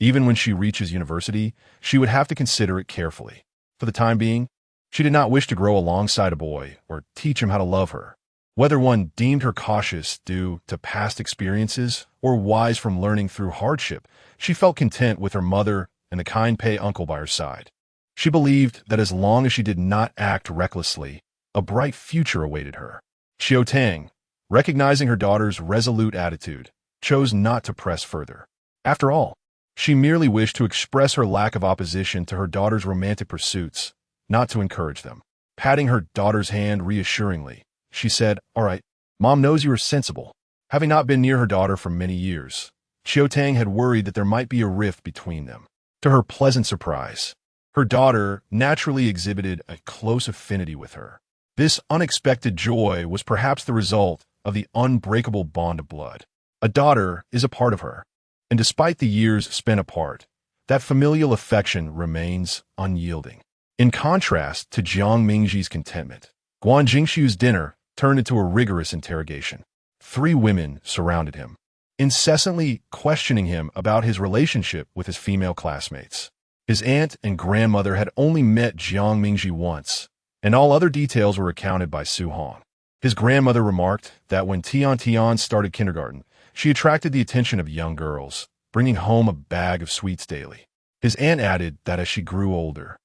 Even when she reaches university, she would have to consider it carefully. For the time being, she did not wish to grow alongside a boy or teach him how to love her. Whether one deemed her cautious due to past experiences or wise from learning through hardship, she felt content with her mother and the kind Pei uncle by her side. She believed that as long as she did not act recklessly, a bright future awaited her. Xiao Tang, recognizing her daughter's resolute attitude, chose not to press further. After all, she merely wished to express her lack of opposition to her daughter's romantic pursuits, not to encourage them. Patting her daughter's hand reassuringly, she said, All right, Mom knows you are sensible. Having not been near her daughter for many years, Xiao Tang had worried that there might be a rift between them. To her pleasant surprise, her daughter naturally exhibited a close affinity with her. This unexpected joy was perhaps the result of the unbreakable bond of blood. A daughter is a part of her, and despite the years spent apart, that familial affection remains unyielding. In contrast to Jiang Mingji's contentment, Guan Jingshu's dinner turned into a rigorous interrogation. 3 women surrounded him, incessantly questioning him about his relationship with his female classmates. His aunt and grandmother had only met Jiang Mingji once, and all other details were recounted by Su Hong. His grandmother remarked that when Tian started kindergarten, she attracted the attention of young girls, bringing home a bag of sweets daily. His aunt added that as she grew older,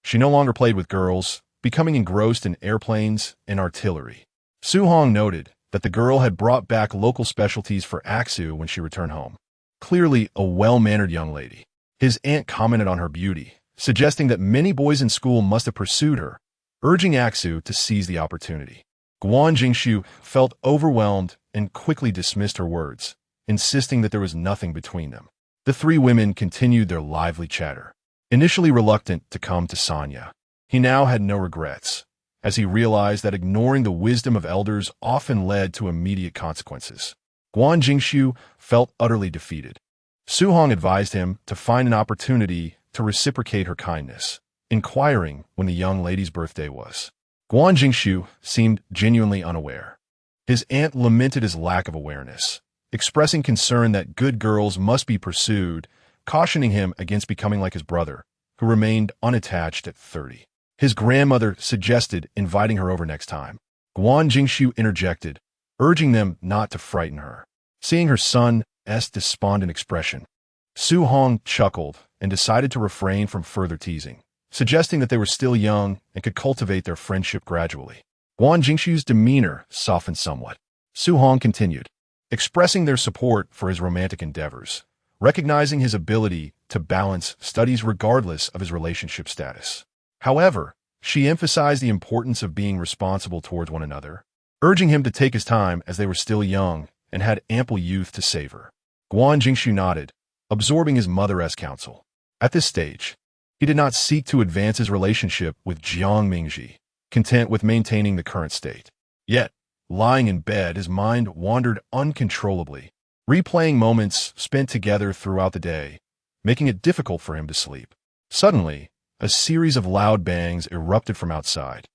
she no longer played with girls, becoming engrossed in airplanes and artillery. Su Hong noted that the girl had brought back local specialties for Aksu when she returned home. Clearly a well-mannered young lady. His aunt commented on her beauty, suggesting that many boys in school must have pursued her, urging Aksu to seize the opportunity. Guan Jingshu felt overwhelmed and quickly dismissed her words, insisting that there was nothing between them. The 3 women continued their lively chatter. Initially reluctant to come to Sanya, he now had no regrets, as he realized that ignoring the wisdom of elders often led to immediate consequences. Guan Jingshu felt utterly defeated. Su Hong advised him to find an opportunity to reciprocate her kindness, inquiring when the young lady's birthday was. Guan Jingshu seemed genuinely unaware. His aunt lamented his lack of awareness, expressing concern that good girls must be pursued, cautioning him against becoming like his brother, who remained unattached at 30. His grandmother suggested inviting her over next time. Guan Jingshu interjected, urging them not to frighten her. Seeing her son's despondent expression, Su Hong chuckled and decided to refrain from further teasing, suggesting that they were still young and could cultivate their friendship gradually. Guan Jingshu's demeanor softened somewhat. Su Hong continued, expressing their support for his romantic endeavors, recognizing his ability to balance studies regardless of his relationship status. However, she emphasized the importance of being responsible towards one another, urging him to take his time as they were still young and had ample youth to savor. Guan Jingshu nodded, absorbing his mother's counsel. At this stage, he did not seek to advance his relationship with Jiang Mingji, content with maintaining the current state. Yet, Lying in bed, his mind wandered uncontrollably, replaying moments spent together throughout the day, making it difficult for him to sleep. Suddenly, a series of loud bangs erupted from outside,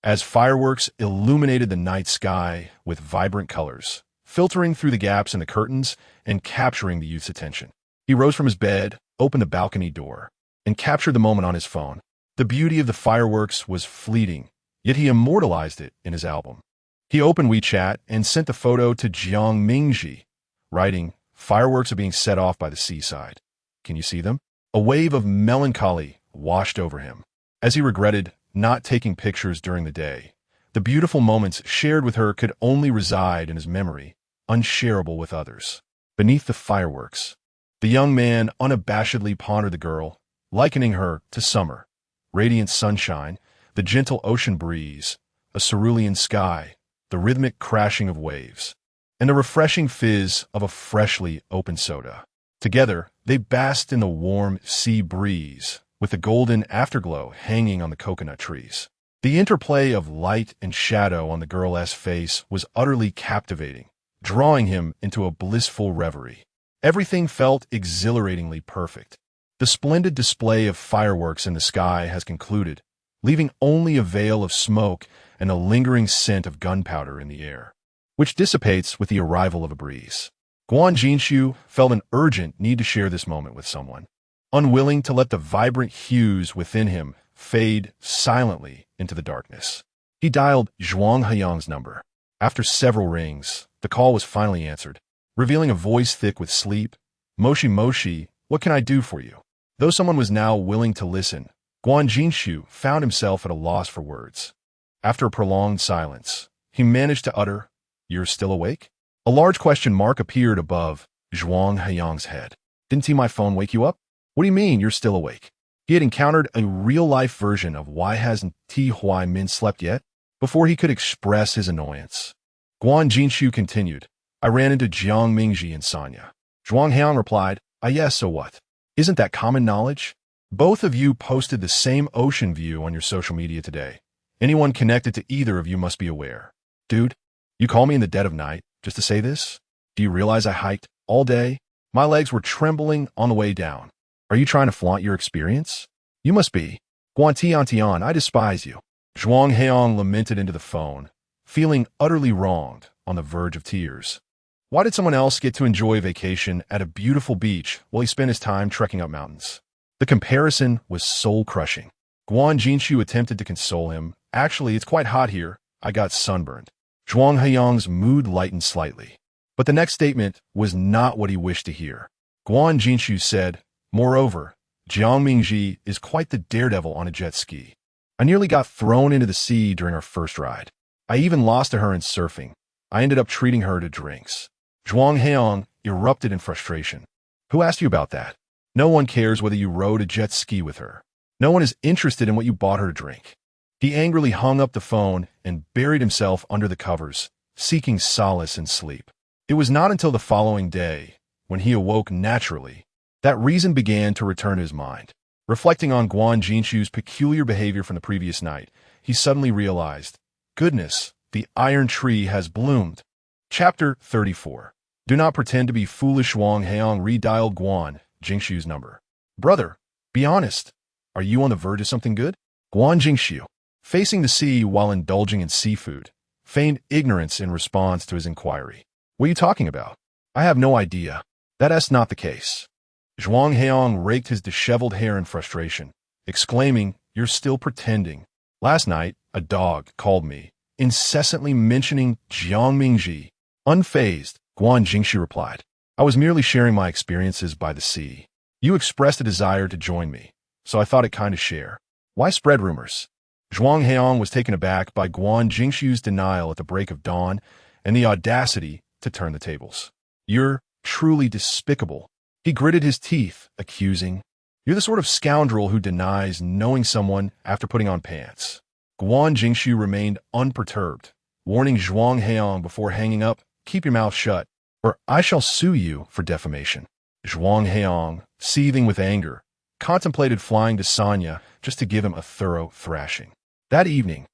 as fireworks illuminated the night sky with vibrant colors, filtering through the gaps in the curtains and capturing the youth's attention. He rose from his bed, opened the balcony door, and captured the moment on his phone. The beauty of the fireworks was fleeting, yet he immortalized it in his album. He opened WeChat and sent the photo to Jiang Mingji, writing, "Fireworks are being set off by the seaside. Can you see them?" A wave of melancholy washed over him, as he regretted not taking pictures during the day. The beautiful moments shared with her could only reside in his memory, unshareable with others. Beneath the fireworks, the young man unabashedly pondered the girl, likening her to summer, radiant sunshine, the gentle ocean breeze, a cerulean sky, the rhythmic crashing of waves, and the refreshing fizz of a freshly opened soda. Together, they basked in the warm sea breeze, with the golden afterglow hanging on the coconut trees. The interplay of light and shadow on the girl's face was utterly captivating, drawing him into a blissful reverie. Everything felt exhilaratingly perfect. The splendid display of fireworks in the sky has concluded, leaving only a veil of smoke and a lingering scent of gunpowder in the air, which dissipates with the arrival of a breeze. Guan Jinshu felt an urgent need to share this moment with someone, unwilling to let the vibrant hues within him fade silently into the darkness. He dialed Zhuang Haiyang's number. After several rings, the call was finally answered, revealing a voice thick with sleep. "Moshi Moshi, what can I do for you?" Though someone was now willing to listen, Guan Jinshu found himself at a loss for words. After a prolonged silence, he managed to utter, "You're still awake?" A large question mark appeared above Zhuang Haiyang's head. "Didn't see my phone wake you up? What do you mean you're still awake?" He had encountered a real-life version of "Why hasn't Ti Huai Min slept yet?" before he could express his annoyance. Guan Jinshu continued, "I ran into Jiang Mingji and Sanya." Zhuang Haiyang replied, "Ah yes, so what? Isn't that common knowledge? Both of you posted the same ocean view on your social media today. Anyone connected to either of you must be aware. Dude, you call me in the dead of night just to say this? Do you realize I hiked all day? My legs were trembling on the way down. Are you trying to flaunt your experience? You must be. Guan Tian, I despise you." Zhuang Haiyang lamented into the phone, feeling utterly wronged, on the verge of tears. Why did someone else get to enjoy a vacation at a beautiful beach while he spent his time trekking up mountains? The comparison was soul-crushing. Guan Jinshu attempted to console him. "Actually, it's quite hot here. I got sunburned." Zhuang Haiyang's mood lightened slightly. But the next statement was not what he wished to hear. Guan Jinshu said, "Moreover, Jiang Mingji is quite the daredevil on a jet ski. I nearly got thrown into the sea during our first ride. I even lost to her in surfing. I ended up treating her to drinks." Zhuang Haiyang erupted in frustration. "Who asked you about that? No one cares whether you rode a jet ski with her. No one is interested in what you bought her to drink." He angrily hung up the phone and buried himself under the covers, seeking solace in sleep. It was not until the following day, when he awoke naturally, that reason began to return to his mind. Reflecting on Guan Jinshu's peculiar behavior from the previous night, he suddenly realized, "Goodness, the iron tree has bloomed." Chapter 34. Do not pretend to be foolish. Zhuang Haiyang redialed Guan Jinshu's number. "Brother, be honest. Are you on the verge of something good?" Guan Jinshu, facing the sea while indulging in seafood, feigned ignorance in response to his inquiry. "What are you talking about?" "I have no idea. That's not the case." Zhuang Haiyang raked his disheveled hair in frustration, exclaiming, "You're still pretending. Last night, a dog called me, incessantly mentioning Jiang Mingji." Unfazed, Guan Jinshu replied, "I was merely sharing my experiences by the sea. You expressed a desire to join me, so I thought it kind of share. Why spread rumors?" Zhuang Haiyang was taken aback by Guan Jinshu's denial at the break of dawn and the audacity to turn the tables. "You're truly despicable." He gritted his teeth, accusing, "You're the sort of scoundrel who denies knowing someone after putting on pants." Guan Jinshu remained unperturbed, warning Zhuang Haiyang before hanging up, "Keep your mouth shut, or I shall sue you for defamation." Zhuang Haiyang, seething with anger, contemplated flying to Sanya just to give him a thorough thrashing. That evening,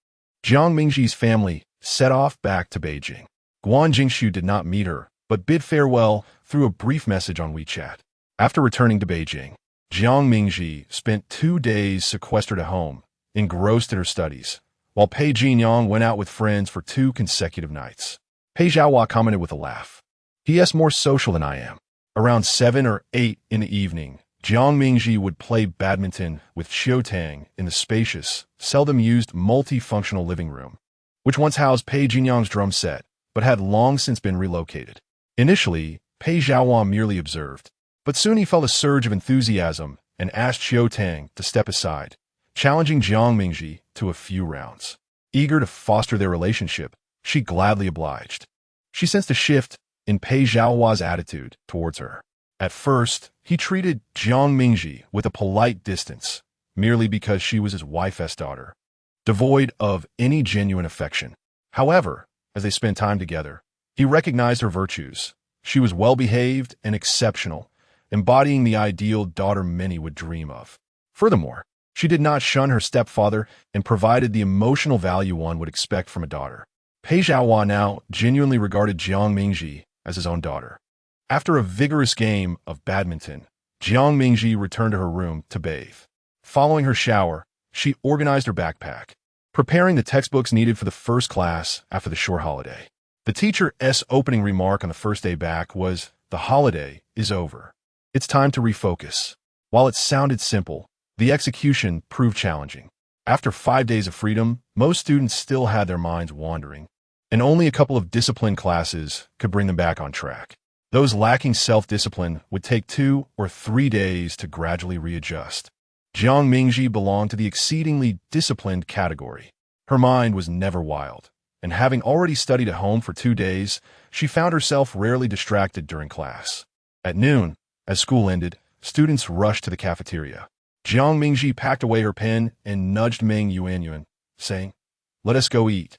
Jiang Mingji's family set off back to Beijing. Guan Jingxiu did not meet her, but bid farewell through a brief message on WeChat. After returning to Beijing, Jiang Mingji spent 2 days sequestered at home, engrossed in her studies, while Pei Jinyang went out with friends for 2 consecutive nights. Pei Zhaohua commented with a laugh. "He is more social than I am." Around 7 or 8 in the evening, Jiang Mingji would play badminton with Xiu Tang in the spacious, seldom-used multifunctional living room, which once housed Pei Jinyang's drum set, but had long since been relocated. Initially, Pei Zhaohua merely observed, but soon he felt a surge of enthusiasm and asked Xiu Tang to step aside, challenging Jiang Mingji to a few rounds. Eager to foster their relationship, she gladly obliged. She sensed a shift in Pei Zhaohua's attitude towards her. At first, he treated Jiang Mingji with a polite distance, merely because she was his wife's daughter, devoid of any genuine affection. However, as they spent time together, he recognized her virtues. She was well-behaved and exceptional, embodying the ideal daughter many would dream of. Furthermore, she did not shun her stepfather and provided the emotional value one would expect from a daughter. Pei Zhaohua now genuinely regarded Jiang Mingji as his own daughter. After a vigorous game of badminton, Jiang Mingji returned to her room to bathe. Following her shower, she organized her backpack, preparing the textbooks needed for the first class after the short holiday. The teacher's opening remark on the first day back was, "The holiday is over. It's time to refocus." While it sounded simple, the execution proved challenging. After 5 days of freedom, most students still had their minds wandering, and only a couple of disciplined classes could bring them back on track. Those lacking self-discipline would take 2 or 3 days to gradually readjust. Jiang Mingji belonged to the exceedingly disciplined category. Her mind was never wild, and having already studied at home for 2 days, she found herself rarely distracted during class. At noon, as school ended, students rushed to the cafeteria. Jiang Mingji packed away her pen and nudged Meng Yuanyuan, saying, "Let us go eat.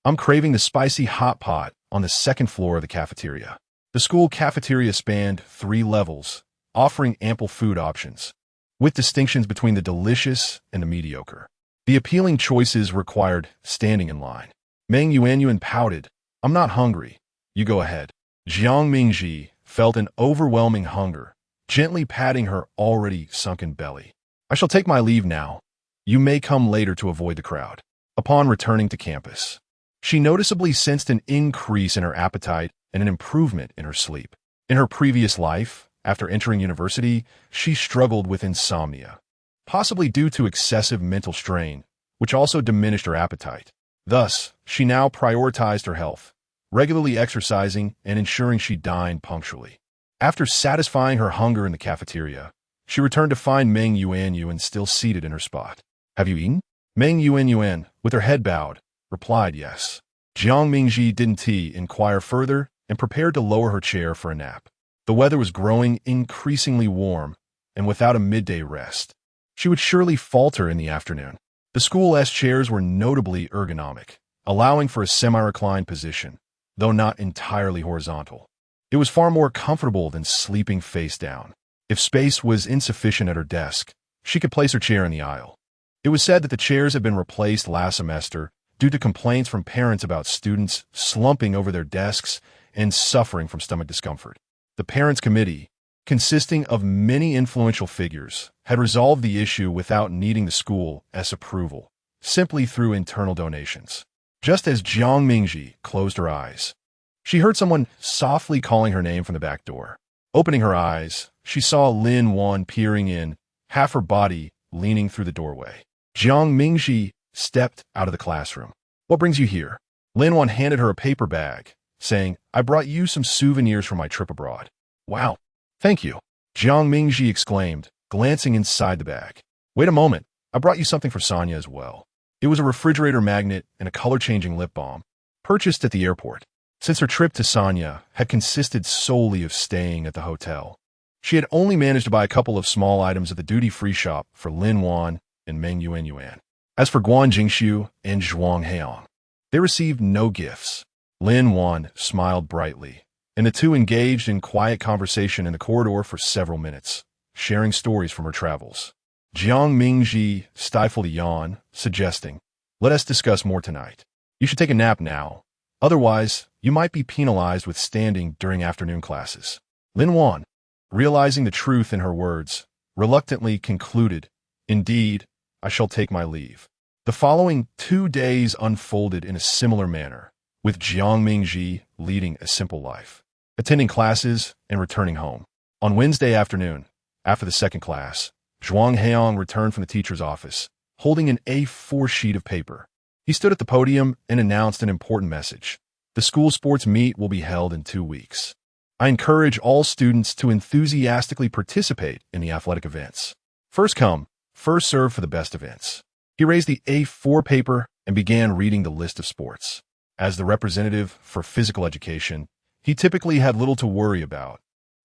I'm craving the spicy hot pot on the 2nd floor of the cafeteria." The school cafeteria spanned 3 levels, offering ample food options, with distinctions between the delicious and the mediocre. The appealing choices required standing in line. Meng Yuanyuan pouted, "I'm not hungry. You go ahead." Jiang Mingji felt an overwhelming hunger, gently patting her already sunken belly. "I shall take my leave now. You may come later to avoid the crowd." Upon returning to campus, she noticeably sensed an increase in her appetite and an improvement in her sleep. In her previous life, after entering university, she struggled with insomnia, possibly due to excessive mental strain, which also diminished her appetite. Thus, she now prioritized her health, regularly exercising and ensuring she dined punctually. After satisfying her hunger in the cafeteria, she returned to find Meng Yuanyuan still seated in her spot. "Have you eaten?" Meng Yuanyuan, with her head bowed, replied yes. Jiang Mingji didn't inquire further and prepared to lower her chair for a nap. The weather was growing increasingly warm, and without a midday rest, she would surely falter in the afternoon. The school's chairs were notably ergonomic, allowing for a semi-reclined position, though not entirely horizontal. It was far more comfortable than sleeping face down. If space was insufficient at her desk, she could place her chair in the aisle. It was said that the chairs had been replaced last semester due to complaints from parents about students slumping over their desks and suffering from stomach discomfort. The Parents' Committee, consisting of many influential figures, had resolved the issue without needing the school's approval, simply through internal donations. Just as Jiang Mingji closed her eyes, she heard someone softly calling her name from the back door. Opening her eyes, she saw Lin Wan peering in, half her body leaning through the doorway. Jiang Mingji stepped out of the classroom. "What brings you here?" Lin Wan handed her a paper bag, saying, "I brought you some souvenirs from my trip abroad." "Wow, thank you," Jiang Mingji exclaimed, glancing inside the bag. "Wait a moment, I brought you something for Sonia as well." It was a refrigerator magnet and a color-changing lip balm, purchased at the airport. Since her trip to Sonia had consisted solely of staying at the hotel, she had only managed to buy a couple of small items at the duty-free shop for Lin Wan and Meng Yuanyuan. As for Guan Jingxiu and Zhuang Heong, they received no gifts. Lin Wan smiled brightly, and the two engaged in quiet conversation in the corridor for several minutes, sharing stories from her travels. Jiang Mingji stifled a yawn, suggesting, "Let us discuss more tonight." You should take a nap now. Otherwise, you might be penalized with standing during afternoon classes. Lin Wan, realizing the truth in her words, reluctantly concluded, "Indeed, I shall take my leave." The following 2 days unfolded in a similar manner, with Jiang Mingji leading a simple life, attending classes and returning home. On Wednesday afternoon, after the second class, Zhuang Heong returned from the teacher's office, holding an A4 sheet of paper. He stood at the podium and announced an important message. The school sports meet will be held in 2 weeks. I encourage all students to enthusiastically participate in the athletic events. First come, first serve for the best events. He raised the A4 paper and began reading the list of sports. As the representative for physical education, he typically had little to worry about,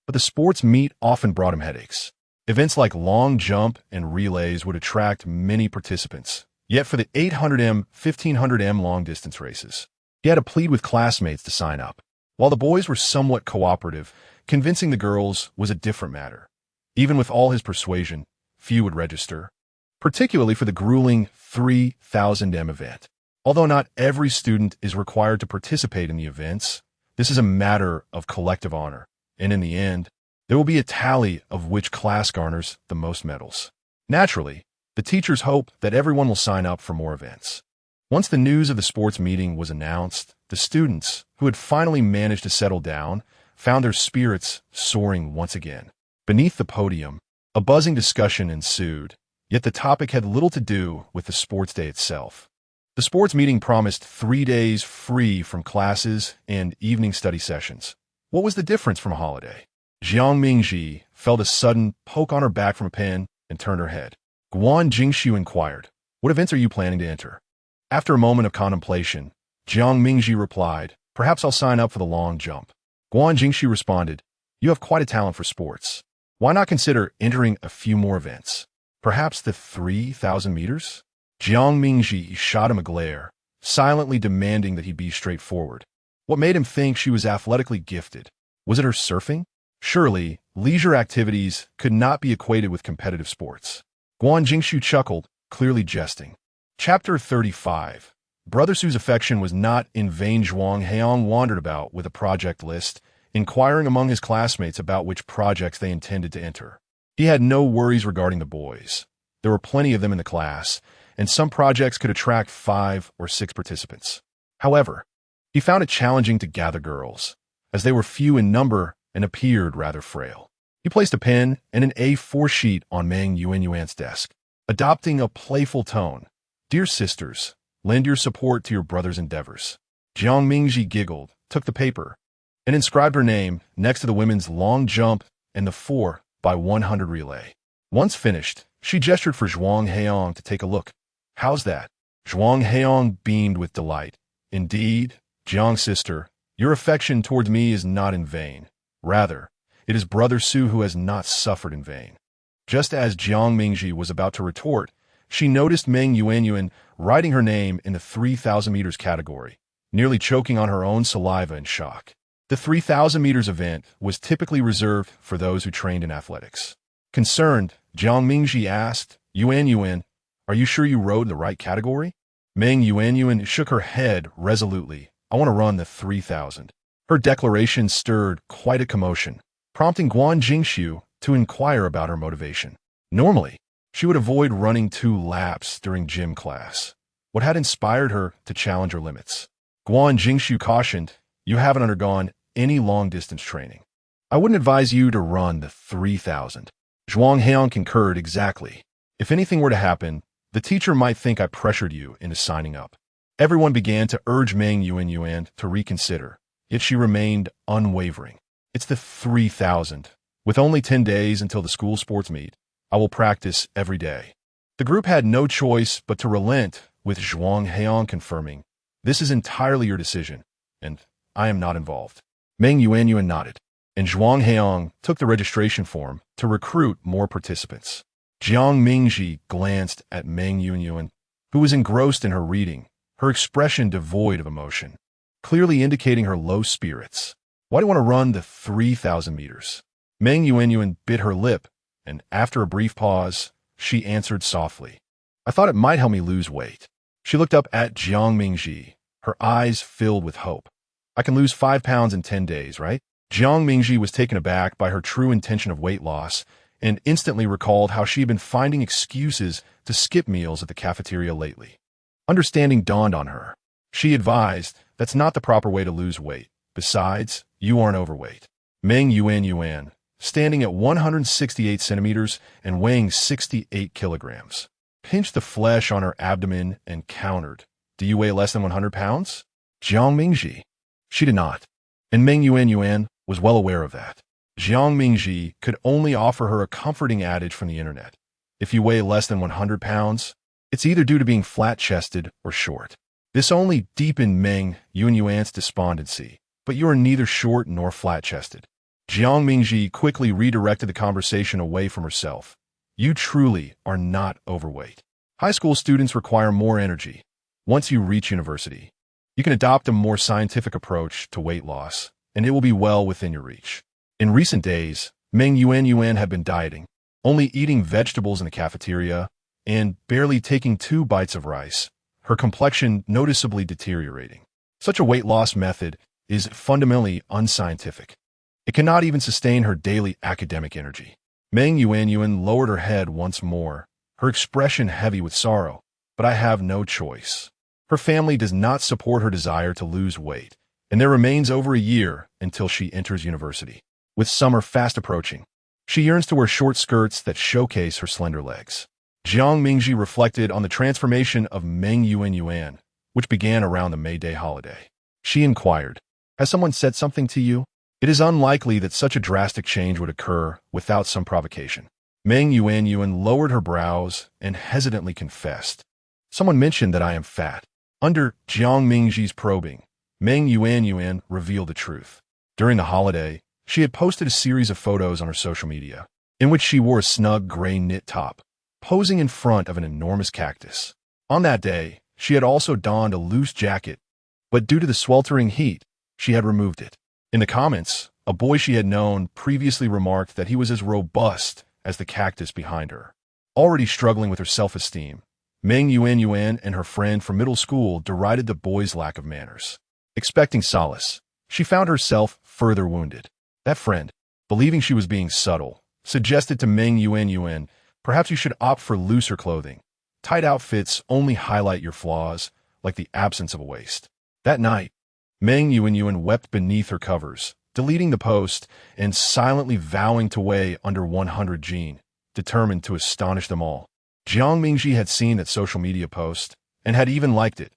but the sports meet often brought him headaches. Events like long jump and relays would attract many participants. Yet for the 800m, 1500m long-distance races, he had to plead with classmates to sign up. While the boys were somewhat cooperative, convincing the girls was a different matter. Even with all his persuasion, few would register, particularly for the grueling 3000m event. Although not every student is required to participate in the events, this is a matter of collective honor, and in the end, there will be a tally of which class garners the most medals. Naturally, the teachers hope that everyone will sign up for more events. Once the news of the sports meeting was announced, the students, who had finally managed to settle down, found their spirits soaring once again. Beneath the podium, a buzzing discussion ensued, yet the topic had little to do with the sports day itself. The sports meeting promised 3 days free from classes and evening study sessions. What was the difference from a holiday? Jiang Mingji felt a sudden poke on her back from a pen and turned her head. Guan Jingxiu inquired, "What events are you planning to enter?" After a moment of contemplation, Jiang Mingji replied, "Perhaps I'll sign up for the long jump." Guan Jingxiu responded, "You have quite a talent for sports. Why not consider entering a few more events? Perhaps the 3,000 meters? Jiang Mingji shot him a glare, silently demanding that he be straightforward. What made him think she was athletically gifted? Was it her surfing? Surely, leisure activities could not be equated with competitive sports. Guan Jingxiu chuckled, clearly jesting. Chapter 35. Brother Su's affection was not in vain. Zhuang Heong wandered about with a project list, inquiring among his classmates about which projects they intended to enter. He had no worries regarding the boys. There were plenty of them in the class, and some projects could attract 5 or 6 participants. However, he found it challenging to gather girls, as they were few in number and appeared rather frail. He placed a pen and an A4 sheet on Meng Yuanyuan's desk, adopting a playful tone. "Dear sisters, lend your support to your brother's endeavors." Jiang Mingji giggled, took the paper, and inscribed her name next to the women's long jump and the 4x100 relay. Once finished, she gestured for Zhuang Heong to take a look. "How's that?" Zhuang Heong beamed with delight. "Indeed, Jiang sister, your affection towards me is not in vain. Rather, it is Brother Su who has not suffered in vain." Just as Jiang Mingji was about to retort, she noticed Meng Yuanyuan writing her name in the 3,000 meters category, nearly choking on her own saliva in shock. The 3,000 meters event was typically reserved for those who trained in athletics. Concerned, Jiang Mingji asked, "Yuanyuan, are you sure you rode in the right category?" Meng Yuanyuan shook her head resolutely. "I want to run the 3,000. Her declaration stirred quite a commotion, prompting Guan Jingxiu to inquire about her motivation. Normally, she would avoid running 2 laps during gym class. What had inspired her to challenge her limits? Guan Jingxiu cautioned, "You haven't undergone any long-distance training. I wouldn't advise you to run the 3,000. Zhuang Heong concurred exactly. "If anything were to happen, the teacher might think I pressured you into signing up." Everyone began to urge Meng Yuanyuan to reconsider, yet she remained unwavering. "It's the 3,000. With only 10 days until the school sports meet, I will practice every day." The group had no choice but to relent, with Zhuang Heong confirming, "This is entirely your decision, and I am not involved." Meng Yuanyuan nodded, and Zhuang Heong took the registration form to recruit more participants. Jiang Mingji glanced at Meng Yuanyuan, who was engrossed in her reading, her expression devoid of emotion, clearly indicating her low spirits. "Why do you want to run the 3,000 meters? Meng Yuanyuan bit her lip, and after a brief pause, she answered softly, "I thought it might help me lose weight." She looked up at Jiang Mingji, her eyes filled with hope. I can lose 5 pounds in 10 days, right? Jiang Mingji was taken aback by her true intention of weight loss and instantly recalled how she had been finding excuses to skip meals at the cafeteria lately. Understanding dawned on her. She advised, that's not the proper way to lose weight. Besides, you aren't overweight. Meng Yuan, standing at 168 centimeters and weighing 68 kilograms, pinched the flesh on her abdomen and countered, do you weigh less than 100 pounds? Jiang Mingji. She did not. And Meng Yuan was well aware of that. Jiang Mingji could only offer her a comforting adage from the internet. If you weigh less than 100 pounds, it's either due to being flat-chested or short. This only deepened Meng Yuan's despondency, but you are neither short nor flat-chested. Jiang Mingji quickly redirected the conversation away from herself. You truly are not overweight. High school students require more energy. Once you reach university, you can adopt a more scientific approach to weight loss, and it will be well within your reach. In recent days, Meng Yuan had been dieting, only eating vegetables in the cafeteria and barely taking 2 bites of rice, her complexion noticeably deteriorating. Such a weight loss method is fundamentally unscientific. It cannot even sustain her daily academic energy. Meng Yuan lowered her head once more, her expression heavy with sorrow. But I have no choice. Her family does not support her desire to lose weight, and there remains over a year until she enters university. With summer fast approaching, she yearns to wear short skirts that showcase her slender legs. Jiang Mingji reflected on the transformation of Meng Yuan, which began around the May Day holiday. She inquired, has someone said something to you? It is unlikely that such a drastic change would occur without some provocation. Meng Yuan lowered her brows and hesitantly confessed. Someone mentioned that I am fat. Under Jiang Mingji's probing, Meng Yuan revealed the truth. During the holiday, she had posted a series of photos on her social media, in which she wore a snug gray knit top, posing in front of an enormous cactus. On that day, she had also donned a loose jacket, but due to the sweltering heat, she had removed it. In the comments, a boy she had known previously remarked that he was as robust as the cactus behind her. Already struggling with her self-esteem, Meng Yuan and her friend from middle school derided the boy's lack of manners. Expecting solace, she found herself further wounded. That friend, believing she was being subtle, suggested to Meng Yuan, perhaps you should opt for looser clothing. Tight outfits only highlight your flaws, like the absence of a waist. That night, Meng Yuan wept beneath her covers, deleting the post and silently vowing to weigh under 100 Gene, determined to astonish them all. Jiang Mingji had seen that social media post and had even liked it.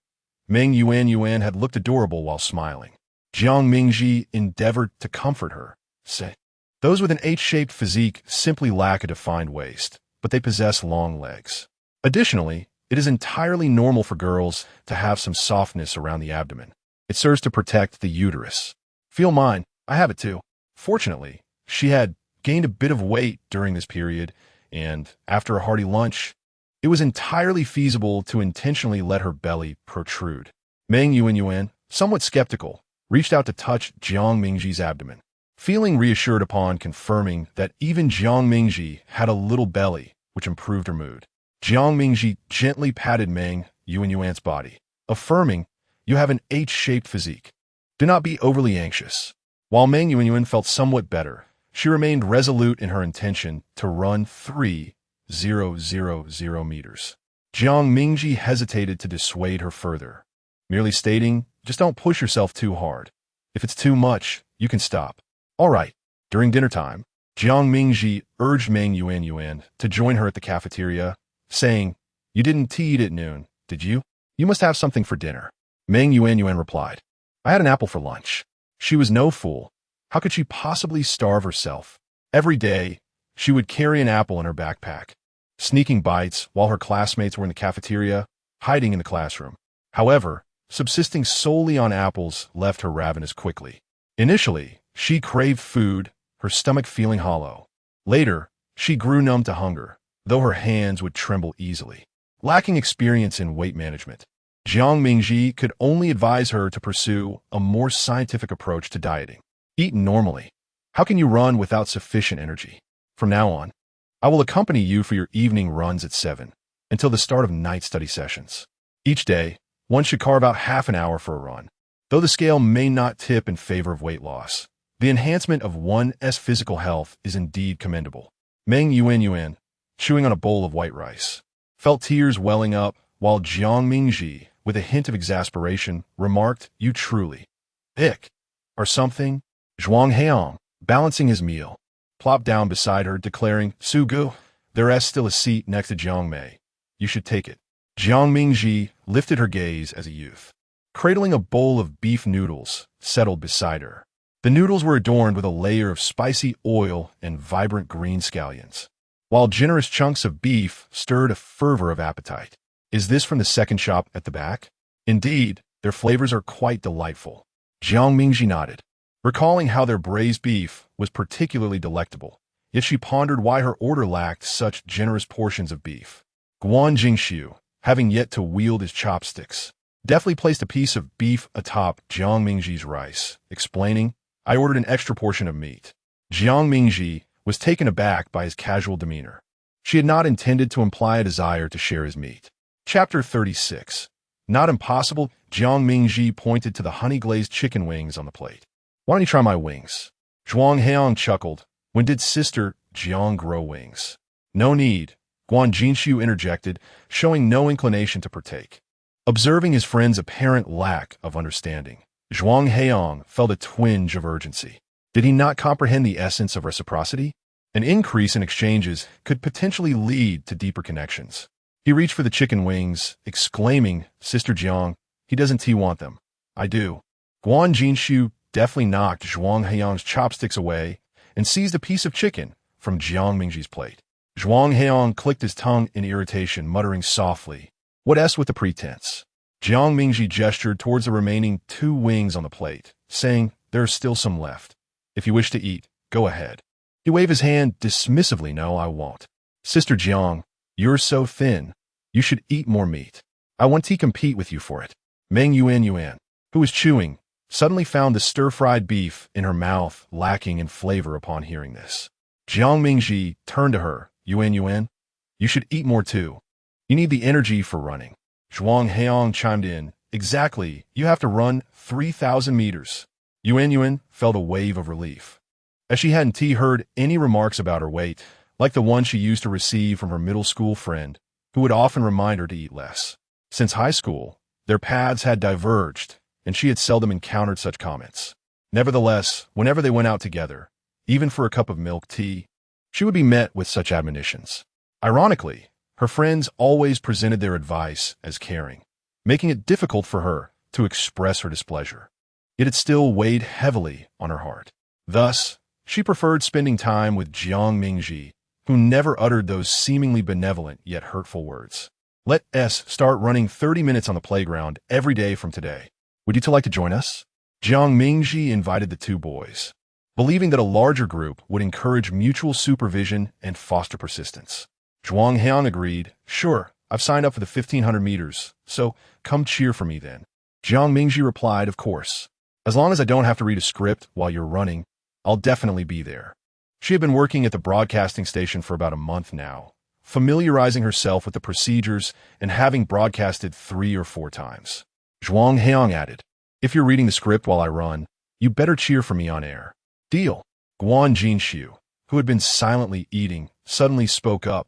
Meng Yuan had looked adorable while smiling. Jiang Mingji endeavored to comfort her, saying, those with an H-shaped physique simply lack a defined waist, but they possess long legs. Additionally, it is entirely normal for girls to have some softness around the abdomen. It serves to protect the uterus. Feel mine, I have it too. Fortunately, she had gained a bit of weight during this period, and after a hearty lunch, it was entirely feasible to intentionally let her belly protrude. Meng Yuan, somewhat skeptical, reached out to touch Jiang Mingji's abdomen. Feeling reassured upon confirming that even Jiang Mingji had a little belly, which improved her mood, Jiang Mingji gently patted Meng Yuan's body, affirming, you have an H-shaped physique. Do not be overly anxious. While Meng Yuan felt somewhat better, she remained resolute in her intention to run 3,000 meters. Jiang Mingji hesitated to dissuade her further, merely stating, just don't push yourself too hard. If it's too much, you can stop. All right. During dinner time, Jiang Mingji urged Meng Yuan to join her at the cafeteria, saying, you didn't eat at noon, did you? You must have something for dinner. Meng Yuan replied, I had an apple for lunch. She was no fool. How could she possibly starve herself? Every day, she would carry an apple in her backpack, sneaking bites while her classmates were in the cafeteria, hiding in the classroom. However, subsisting solely on apples left her ravenous quickly. Initially, she craved food, her stomach feeling hollow. Later, she grew numb to hunger, though her hands would tremble easily. Lacking experience in weight management, Jiang Mingji could only advise her to pursue a more scientific approach to dieting. Eat normally. How can you run without sufficient energy? From now on, I will accompany you for your evening runs at 7 until the start of night study sessions. Each day, one should carve out half an hour for a run. Though the scale may not tip in favor of weight loss, the enhancement of one's physical health is indeed commendable. Meng Yuan, chewing on a bowl of white rice, felt tears welling up, while Jiang Mingji, with a hint of exasperation, remarked, "You truly, ick, or something." Zhuang Heong, balancing his meal, plopped down beside her, declaring, "Su Gu, there's still a seat next to Jiang Mei. You should take it." Jiang Mingji lifted her gaze as a youth, cradling a bowl of beef noodles, settled beside her. The noodles were adorned with a layer of spicy oil and vibrant green scallions, while generous chunks of beef stirred a fervor of appetite. "Is this from the second shop at the back?" "Indeed, their flavors are quite delightful." Jiang Mingji nodded, recalling how their braised beef was particularly delectable, yet she pondered why her order lacked such generous portions of beef. Guan Jingxiu, having yet to wield his chopsticks, deftly placed a piece of beef atop Jiang Mingji's rice, explaining, "I ordered an extra portion of meat." Jiang Mingji was taken aback by his casual demeanor. She had not intended to imply a desire to share his meat. Chapter 36. Not impossible. Jiang Mingji pointed to the honey-glazed chicken wings on the plate. "Why don't you try my wings?" Zhuang Heong chuckled. "When did Sister Jiang grow wings?" "No need," Guan Jinshu interjected, showing no inclination to partake. Observing his friend's apparent lack of understanding, Zhuang Heong felt a twinge of urgency. Did he not comprehend the essence of reciprocity? An increase in exchanges could potentially lead to deeper connections. He reached for the chicken wings, exclaiming, "Sister Jiang, he doesn't want them. I do." Guan Jinshu deftly knocked Zhuang Heong's chopsticks away and seized a piece of chicken from Jiang Mingji's plate. Zhuang Heong clicked his tongue in irritation, muttering softly, "What's with the pretense?" Jiang Mingji gestured towards the remaining 2 wings on the plate, saying, "There's still some left. If you wish to eat, go ahead." He waved his hand dismissively. "No, I won't. Sister Jiang, you're so thin. You should eat more meat. I want to compete with you for it." Meng Yuan, who was chewing, suddenly found the stir-fried beef in her mouth lacking in flavor upon hearing this. Jiang Mingji turned to her. Yuan, you should eat more too. You need the energy for running." Zhuang Heong chimed in. "Exactly, you have to run 3,000 meters. Yuan felt a wave of relief, as she hadn't heard any remarks about her weight, like the one she used to receive from her middle school friend, who would often remind her to eat less. Since high school, their paths had diverged, and she had seldom encountered such comments. Nevertheless, whenever they went out together, even for a cup of milk tea, she would be met with such admonitions. Ironically, her friends always presented their advice as caring, making it difficult for her to express her displeasure. Yet it still weighed heavily on her heart. Thus, she preferred spending time with Jiang Mingji, who never uttered those seemingly benevolent yet hurtful words. "Let's start running 30 minutes on the playground every day from today. Would you two like to join us?" Jiang Mingji invited the 2 boys, believing that a larger group would encourage mutual supervision and foster persistence. Zhuang Heong agreed. "Sure, I've signed up for the 1,500 meters, so come cheer for me then." Jiang Mingji replied, "Of course. As long as I don't have to read a script while you're running, I'll definitely be there." She had been working at the broadcasting station for about a month now, familiarizing herself with the procedures and having broadcasted 3 or 4 times. Zhuang Heong added, "If you're reading the script while I run, you better cheer for me on air." "Deal." Guan Jinshu, who had been silently eating, suddenly spoke up.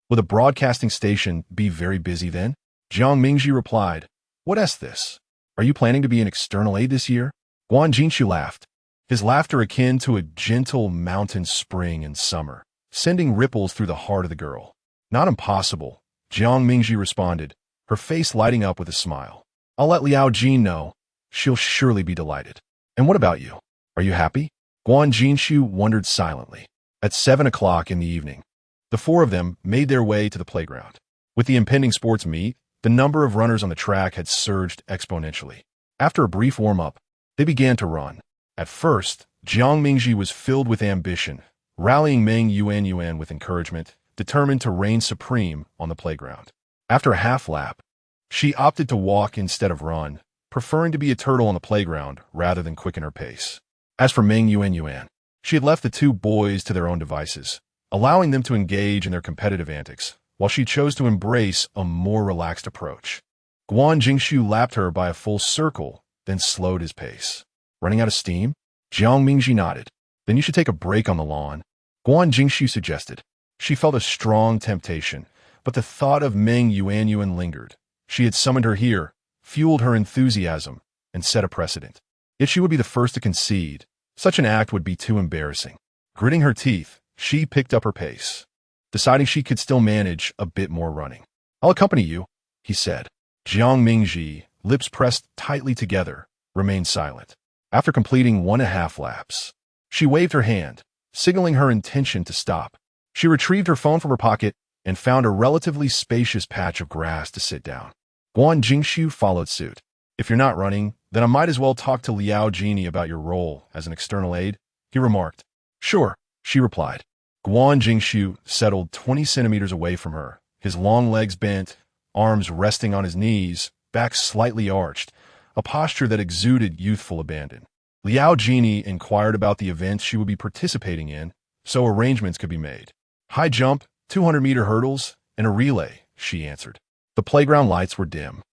"Will the broadcasting station be very busy then?" Jiang Mingji replied, "What's this? Are you planning to be an external aide this year?" Guan Jinshu laughed, his laughter akin to a gentle mountain spring in summer, sending ripples through the heart of the girl. "Not impossible," Jiang Mingji responded, her face lighting up with a smile. "I'll let Liao Jin know. She'll surely be delighted." "And what about you? Are you happy?" Guan Jinshu wondered silently. At 7 o'clock in the evening, the 4 of them made their way to the playground. With the impending sports meet, the number of runners on the track had surged exponentially. After a brief warm-up, they began to run. At first, Jiang Mingji was filled with ambition, rallying Meng Yuan with encouragement, determined to reign supreme on the playground. After a half-lap, she opted to walk instead of run, preferring to be a turtle on the playground rather than quicken her pace. As for Meng Yuan, she had left the 2 boys to their own devices, allowing them to engage in their competitive antics, while she chose to embrace a more relaxed approach. Guan Jingshu lapped her by a full circle, then slowed his pace. Running out of steam? Jiang Mingji nodded. Then you should take a break on the lawn, Guan Jingshu suggested. She felt a strong temptation, but the thought of Meng Yuanyuan lingered. She had summoned her here, fueled her enthusiasm, and set a precedent. Yet she would be the first to concede. Such an act would be too embarrassing. Gritting her teeth, she picked up her pace, deciding she could still manage a bit more running. I'll accompany you, he said. Jiang Mingji, lips pressed tightly together, remained silent. After completing 1.5 laps, she waved her hand, signaling her intention to stop. She retrieved her phone from her pocket and found a relatively spacious patch of grass to sit down. Guan Jingshu followed suit. If you're not running, then I might as well talk to Liao Genie about your role as an external aide, he remarked. Sure, she replied. Guan Jingshu settled 20 centimeters away from her, his long legs bent, arms resting on his knees, back slightly arched, a posture that exuded youthful abandon. Liao Genie inquired about the events she would be participating in, so arrangements could be made. High jump, 200-meter hurdles, and a relay, she answered. The playground lights were dim.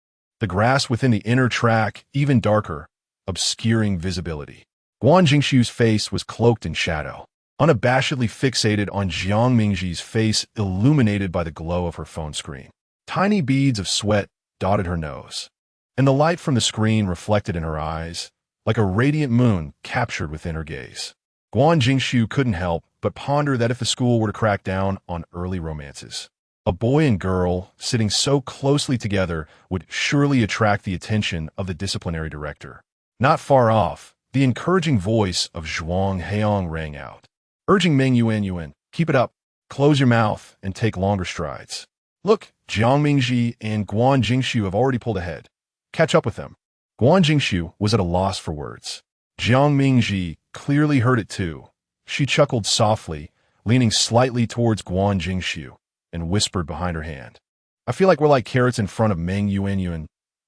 The grass within the inner track even darker, obscuring visibility. Guan Jingshu's face was cloaked in shadow, unabashedly fixated on Jiang Mingji's face illuminated by the glow of her phone screen. Tiny beads of sweat dotted her nose, and the light from the screen reflected in her eyes, like a radiant moon captured within her gaze. Guan Jingshu couldn't help but ponder that if the school were to crack down on early romances, a boy and girl sitting so closely together would surely attract the attention of the disciplinary director. Not far off, the encouraging voice of Zhuang Heong rang out, urging Meng Yuanyuan, keep it up, close your mouth, and take longer strides. Look, Jiang Mingji and Guan Jingshu have already pulled ahead. Catch up with them. Guan Jingshu was at a loss for words. Jiang Mingji clearly heard it too. She chuckled softly, leaning slightly towards Guan Jingshu, and whispered behind her hand. I feel like we're like carrots in front of Meng Yuanyuan,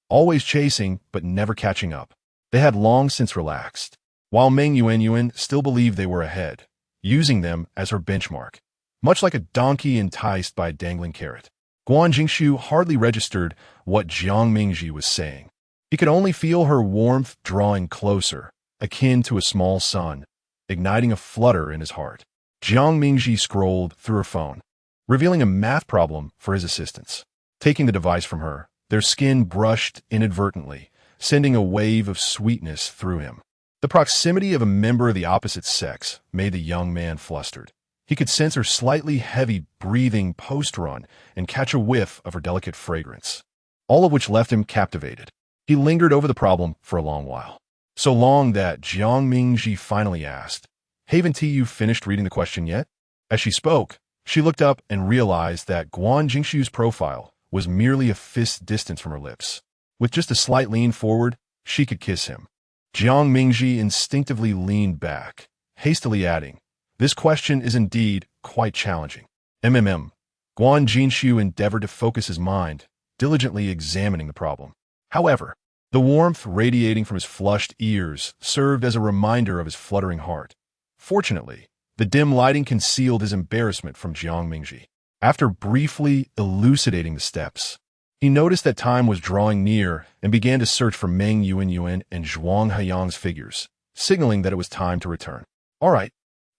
always chasing but never catching up. They had long since relaxed, while Meng Yuanyuan still believed they were ahead, using them as her benchmark, much like a donkey enticed by a dangling carrot. Guan Jingshu hardly registered what Jiang Mingji was saying. He could only feel her warmth drawing closer, akin to a small sun, igniting a flutter in his heart. Jiang Mingji scrolled through her phone, revealing a math problem for his assistants. Taking the device from her, their skin brushed inadvertently, sending a wave of sweetness through him. The proximity of a member of the opposite sex made the young man flustered. He could sense her slightly heavy breathing post-run and catch a whiff of her delicate fragrance, all of which left him captivated. He lingered over the problem for a long while. So long that Jiang Mingji finally asked, Haven't you finished reading the question yet? As she spoke, she looked up and realized that Guan Jingshu's profile was merely a fist distance from her lips. With just a slight lean forward, she could kiss him. Jiang Mingji instinctively leaned back, hastily adding, This question is indeed quite challenging. Guan Jingshu endeavored to focus his mind, diligently examining the problem. However, the warmth radiating from his flushed ears served as a reminder of his fluttering heart. Fortunately, the dim lighting concealed his embarrassment from Jiang Mingji. After briefly elucidating the steps, he noticed that time was drawing near and began to search for Meng Yuanyuan and Zhuang Heiyang's figures, signaling that it was time to return. All right.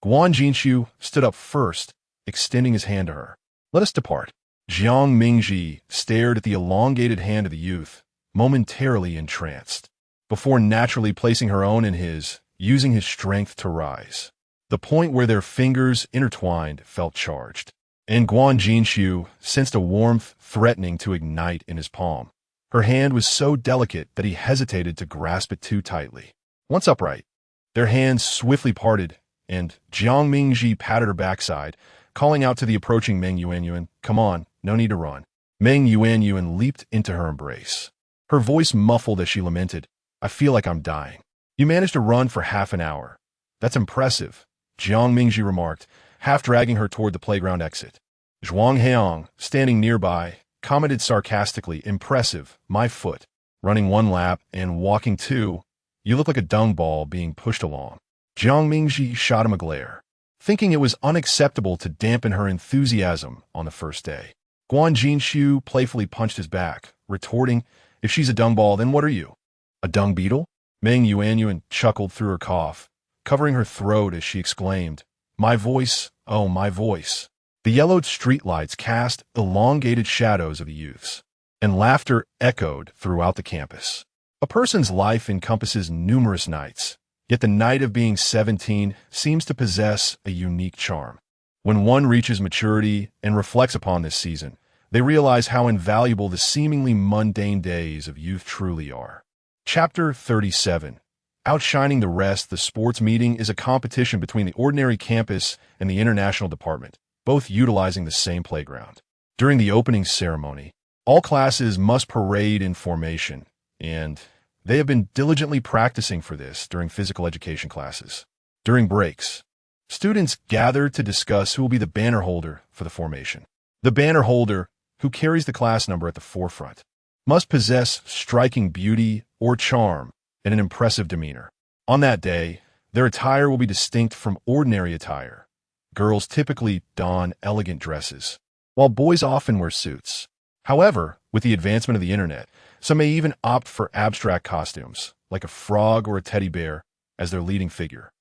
Guan Jingshu stood up first, extending his hand to her. Let us depart. Jiang Mingji stared at the elongated hand of the youth, momentarily entranced, before naturally placing her own in his, using his strength to rise. The point where their fingers intertwined felt charged, and Guan Jingshu sensed a warmth threatening to ignite in his palm. Her hand was so delicate that he hesitated to grasp it too tightly. Once upright, their hands swiftly parted, and Jiang Mingji patted her backside, calling out to the approaching Meng Yuanyuan, Come on, no need to run. Meng Yuanyuan leaped into her embrace, her voice muffled as she lamented, I feel like I'm dying. You managed to run for half an hour. That's impressive, Jiang Mingji remarked, half dragging her toward the playground exit. Zhuang Heong, standing nearby, commented sarcastically, Impressive, my foot. Running 1 lap and walking 2, you look like a dung ball being pushed along. Jiang Mingji shot him a glare, thinking it was unacceptable to dampen her enthusiasm on the first day. Guan Jingshu playfully punched his back, retorting, If she's a dung ball, then what are you? A dung beetle? Meng Yuanyuan chuckled through her cough, covering her throat as she exclaimed, "My voice, oh my voice." The yellowed streetlights cast elongated shadows of the youths, and laughter echoed throughout the campus. A person's life encompasses numerous nights, yet the night of being 17 seems to possess a unique charm. When one reaches maturity and reflects upon this season, they realize how invaluable the seemingly mundane days of youth truly are. Chapter 37. Outshining the rest, the sports meeting is a competition between the ordinary campus and the international department, both utilizing the same playground. During the opening ceremony, all classes must parade in formation, and they have been diligently practicing for this during physical education classes. During breaks, students gather to discuss who will be the banner holder for the formation. The banner holder, who carries the class number at the forefront, must possess striking beauty or charm and an impressive demeanor. On that day, their attire will be distinct from ordinary attire. Girls typically don elegant dresses, while boys often wear suits. However, with the advancement of the internet, some may even opt for abstract costumes, like a frog or a teddy bear, as their leading figure.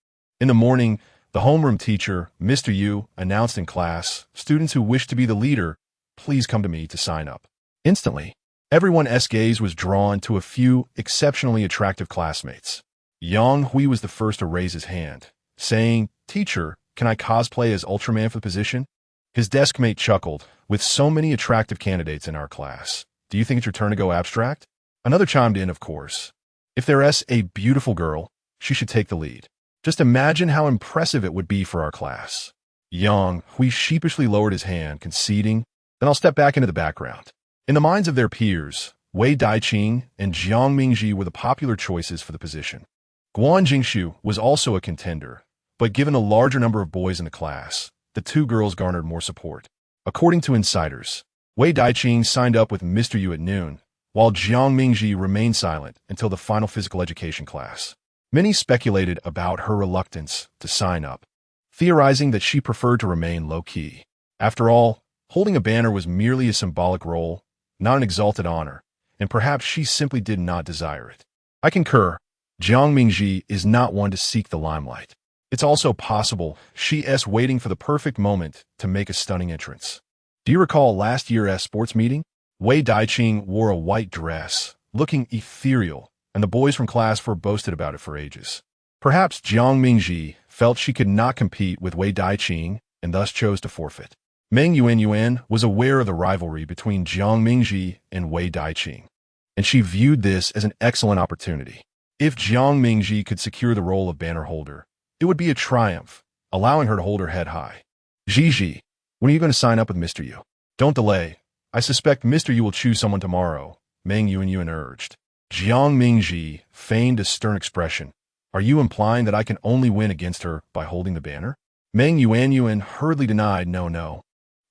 In the morning, the homeroom teacher, Mr. Yu, announced in class, "Students who wish to be the leader, please come to me to sign up." Instantly, everyone's gaze was drawn to a few exceptionally attractive classmates. Yang Hui was the first to raise his hand, saying, "Teacher, can I cosplay as Ultraman for the position?" His desk mate chuckled, "With so many attractive candidates in our class, do you think it's your turn to go abstract?" Another chimed in, "Of course. If there's a beautiful girl, she should take the lead. Just imagine how impressive it would be for our class." Yang Hui sheepishly lowered his hand, conceding, "Then I'll step back into the background." In the minds of their peers, Wei Daiqing and Jiang Mingji were the popular choices for the position. Guan Jingshu was also a contender, but given the larger number of boys in the class, the two girls garnered more support. According to insiders, Wei Daiqing signed up with Mr. Yu at noon, while Jiang Mingji remained silent until the final physical education class. Many speculated about her reluctance to sign up, theorizing that she preferred to remain low-key. After all, holding a banner was merely a symbolic role, not an exalted honor, and perhaps she simply did not desire it. I concur. Jiang Mingji is not one to seek the limelight. It's also possible she's waiting for the perfect moment to make a stunning entrance. Do you recall last year's sports meeting? Wei Daiqing wore a white dress, looking ethereal, and the boys from class 4 boasted about it for ages. Perhaps Jiang Mingji felt she could not compete with Wei Daiqing and thus chose to forfeit. Meng Yuanyuan was aware of the rivalry between Jiang Mingji and Wei Daiqing, and she viewed this as an excellent opportunity. If Jiang Mingji could secure the role of banner holder, it would be a triumph, allowing her to hold her head high. "Gigi, when are you going to sign up with Mr. Yu?" "Don't delay. I suspect Mr. Yu will choose someone tomorrow," Meng Yuanyuan urged. Jiang Mingji feigned a stern expression. "Are you implying that I can only win against her by holding the banner?" Meng Yuanyuan hurriedly denied, "No.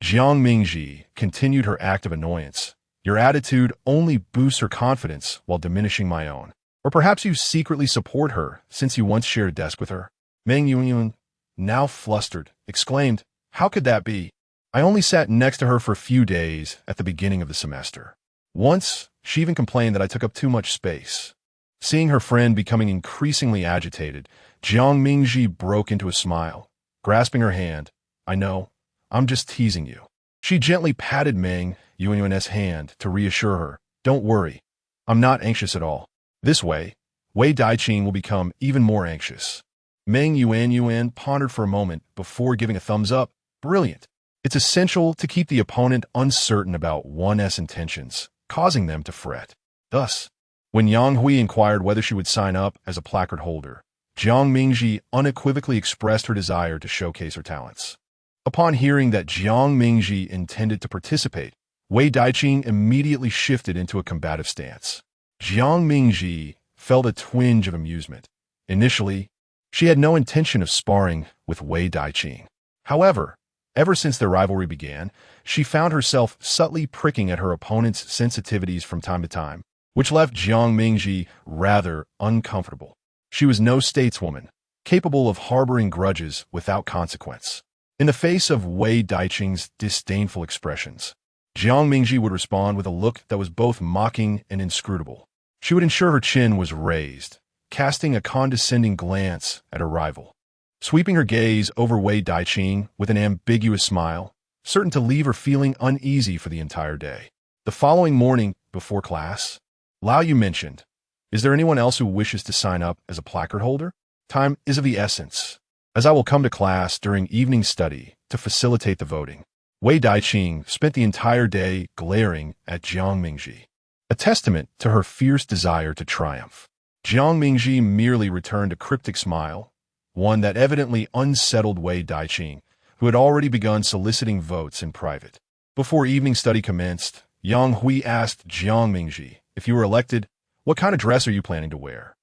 Jiang Mingji continued her act of annoyance. "Your attitude only boosts her confidence while diminishing my own. Or perhaps you secretly support her since you once shared a desk with her." Meng Yuanyuan, now flustered, exclaimed, "How could that be? I only sat next to her for a few days at the beginning of the semester. Once, she even complained that I took up too much space." Seeing her friend becoming increasingly agitated, Jiang Mingji broke into a smile. Grasping her hand, "I know. I'm just teasing you." She gently patted Meng Yuanyuan's hand to reassure her, "Don't worry. I'm not anxious at all." This way, Wei Daiqing will become even more anxious. Meng Yuanyuan pondered for a moment before giving a thumbs up. "Brilliant. It's essential to keep the opponent uncertain about one's intentions, causing them to fret." Thus, when Yang Hui inquired whether she would sign up as a placard holder, Jiang Mingji unequivocally expressed her desire to showcase her talents. Upon hearing that Jiang Mingji intended to participate, Wei Daiqing immediately shifted into a combative stance. Jiang Mingji felt a twinge of amusement. Initially, she had no intention of sparring with Wei Daiqing. However, ever since their rivalry began, she found herself subtly pricking at her opponent's sensitivities from time to time, which left Jiang Mingji rather uncomfortable. She was no stateswoman, capable of harboring grudges without consequence. In the face of Wei Daiqing's disdainful expressions, Jiang Mingji would respond with a look that was both mocking and inscrutable. She would ensure her chin was raised, casting a condescending glance at her rival, sweeping her gaze over Wei Daiqing with an ambiguous smile, certain to leave her feeling uneasy for the entire day. The following morning, before class, Lao Yu mentioned, "Is there anyone else who wishes to sign up as a placard holder? Time is of the essence, as I will come to class during evening study to facilitate the voting." Wei Daiqing spent the entire day glaring at Jiang Mingji, a testament to her fierce desire to triumph. Jiang Mingji merely returned a cryptic smile, one that evidently unsettled Wei Daiqing, who had already begun soliciting votes in private. Before evening study commenced, Yang Hui asked Jiang Mingji, "If you were elected, what kind of dress are you planning to wear?"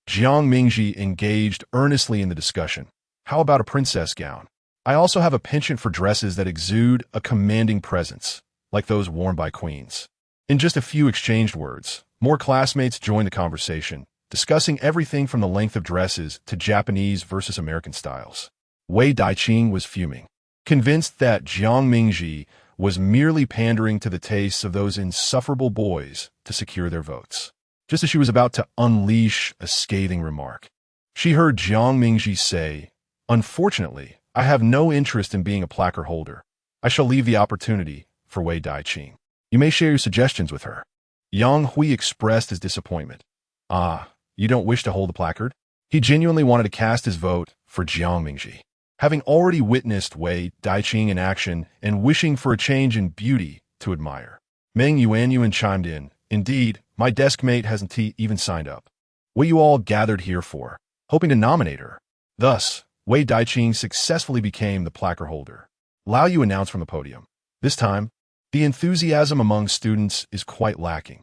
Jiang Mingji engaged earnestly in the discussion. "How about a princess gown? I also have a penchant for dresses that exude a commanding presence, like those worn by queens." In just a few exchanged words, more classmates joined the conversation, discussing everything from the length of dresses to Japanese versus American styles. Wei Daiqing was fuming, convinced that Jiang Mingji was merely pandering to the tastes of those insufferable boys to secure their votes. Just as she was about to unleash a scathing remark, she heard Jiang Mingji say, "Unfortunately, I have no interest in being a placard holder. I shall leave the opportunity for Wei Daiqing. You may share your suggestions with her." Yang Hui expressed his disappointment. "Ah, you don't wish to hold the placard?" He genuinely wanted to cast his vote for Jiang Mingji. Having already witnessed Wei Daiqing in action and wishing for a change in beauty to admire, Meng Yuanyuan chimed in, "Indeed, my desk mate hasn't even signed up. What you all gathered here for, hoping to nominate her." Thus, Wei Daiqing successfully became the placard holder. Lao Yu announced from the podium, "This time, the enthusiasm among students is quite lacking.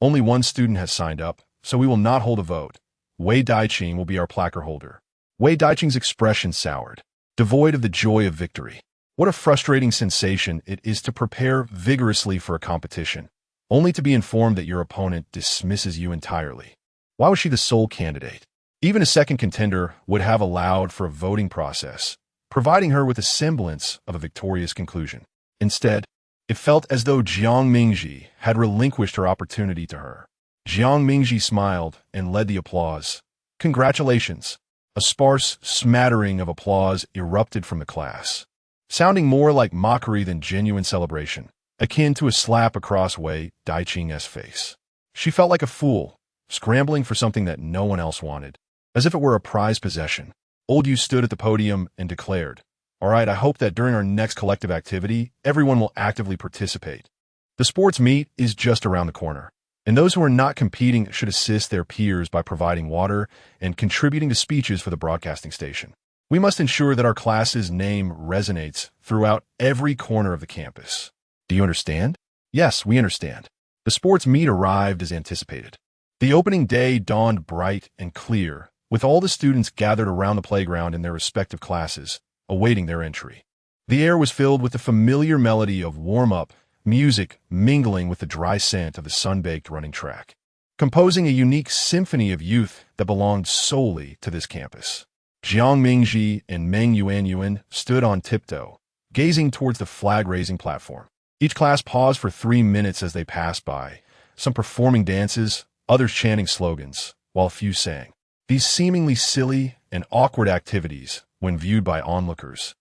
Only one student has signed up, so we will not hold a vote. Wei Daiqing will be our placard holder." Wei Daiqing's expression soured, devoid of the joy of victory. What a frustrating sensation it is to prepare vigorously for a competition, only to be informed that your opponent dismisses you entirely. Why was she the sole candidate? Even a second contender would have allowed for a voting process, providing her with a semblance of a victorious conclusion. Instead, it felt as though Jiang Mingji had relinquished her opportunity to her. Jiang Mingji smiled and led the applause. "Congratulations." A sparse smattering of applause erupted from the class, sounding more like mockery than genuine celebration, akin to a slap across Wei Daiqing's face. She felt like a fool, scrambling for something that no one else wanted, as if it were a prized possession. Old Yu stood at the podium and declared, "All right, I hope that during our next collective activity, everyone will actively participate. The sports meet is just around the corner, and those who are not competing should assist their peers by providing water and contributing to speeches for the broadcasting station. We must ensure that our class's name resonates throughout every corner of the campus. Do you understand?" "Yes, we understand." The sports meet arrived as anticipated. The opening day dawned bright and clear, with all the students gathered around the playground in their respective classes, awaiting their entry. The air was filled with the familiar melody of warm-up music mingling with the dry scent of the sun-baked running track, composing a unique symphony of youth that belonged solely to this campus. Jiang Mingji and Meng Yuanyuan stood on tiptoe, gazing towards the flag-raising platform. Each class paused for 3 minutes as they passed by, some performing dances, others chanting slogans, while a few sang. These seemingly silly and awkward activities, when viewed by onlookers,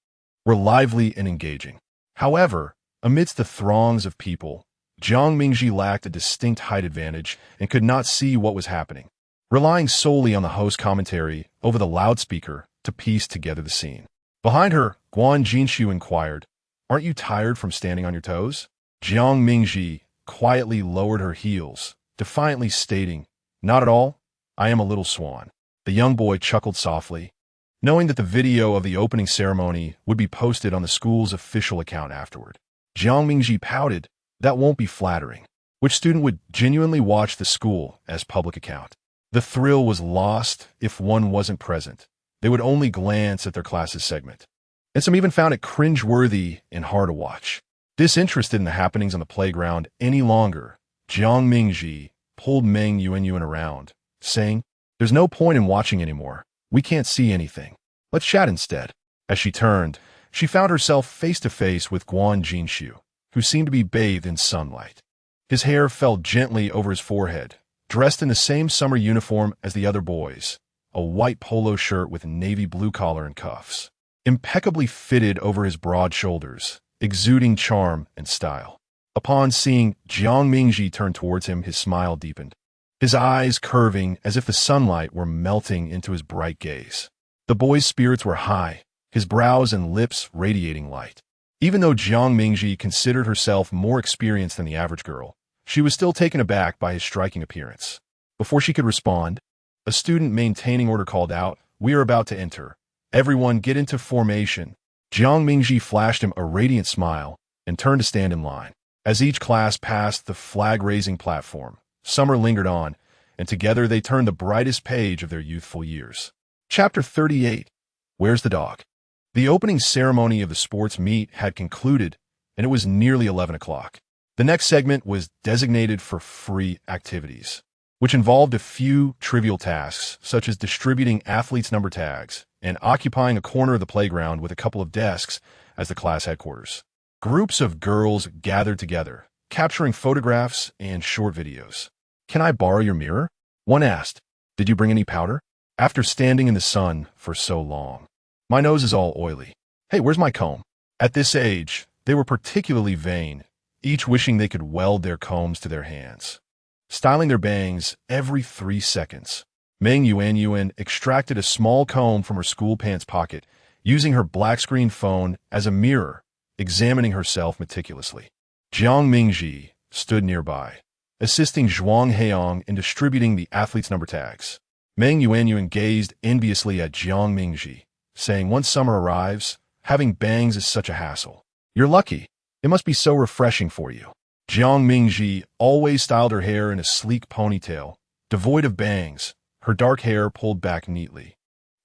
were lively and engaging. However, amidst the throngs of people, Jiang Mingji lacked a distinct height advantage and could not see what was happening, relying solely on the host's commentary over the loudspeaker to piece together the scene. Behind her, Guan Jinshu inquired, "Aren't you tired from standing on your toes?" Jiang Mingji quietly lowered her heels, defiantly stating, "Not at all. I am a little swan." The young boy chuckled softly, knowing that the video of the opening ceremony would be posted on the school's official account afterward. Jiang Mingji pouted, "That won't be flattering." Which student would genuinely watch the school as public account? The thrill was lost if one wasn't present. They would only glance at their class's segment. And some even found it cringe-worthy and hard to watch. Disinterested in the happenings on the playground any longer, Jiang Mingji pulled Meng Yuanyuan around, saying, "There's no point in watching anymore. We can't see anything. Let's chat instead." As she turned, she found herself face to face with Guan Jinshu, who seemed to be bathed in sunlight. His hair fell gently over his forehead, dressed in the same summer uniform as the other boys, a white polo shirt with a navy blue collar and cuffs, impeccably fitted over his broad shoulders, exuding charm and style. Upon seeing Jiang Mingji turn towards him, his smile deepened, his eyes curving as if the sunlight were melting into his bright gaze. The boy's spirits were high, his brows and lips radiating light. Even though Jiang Mingji considered herself more experienced than the average girl, she was still taken aback by his striking appearance. Before she could respond, a student maintaining order called out, "We are about to enter. Everyone get into formation." Jiang Mingji flashed him a radiant smile and turned to stand in line. As each class passed the flag-raising platform, Summer lingered on, and together they turned the brightest page of their youthful years. Chapter 38. Where's the Dog? The opening ceremony of the sports meet had concluded, and it was nearly 11 o'clock. The next segment was designated for free activities, which involved a few trivial tasks, such as distributing athletes' number tags and occupying a corner of the playground with a couple of desks as the class headquarters. Groups of girls gathered together, capturing photographs and short videos. "Can I borrow your mirror?" one asked. "Did you bring any powder?" "After standing in the sun for so long. My nose is all oily." "Hey, where's my comb?" At this age, they were particularly vain, each wishing they could weld their combs to their hands, styling their bangs every 3 seconds. Meng Yuanyuan extracted a small comb from her school pants pocket, using her black-screen phone as a mirror, examining herself meticulously. Jiang Mingji stood nearby, assisting Zhuang Heong in distributing the athletes' number tags. Meng Yuanyuan gazed enviously at Jiang Mingji, saying, "Once summer arrives, having bangs is such a hassle. You're lucky. It must be so refreshing for you." Jiang Mingji always styled her hair in a sleek ponytail, devoid of bangs, her dark hair pulled back neatly,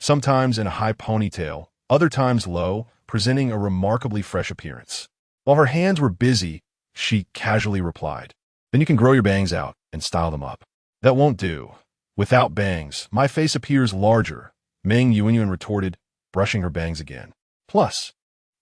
sometimes in a high ponytail, other times low, presenting a remarkably fresh appearance. While her hands were busy, she casually replied, "Then you can grow your bangs out and style them up." "That won't do. Without bangs, my face appears larger," Meng Yuanyuan retorted, brushing her bangs again. "Plus,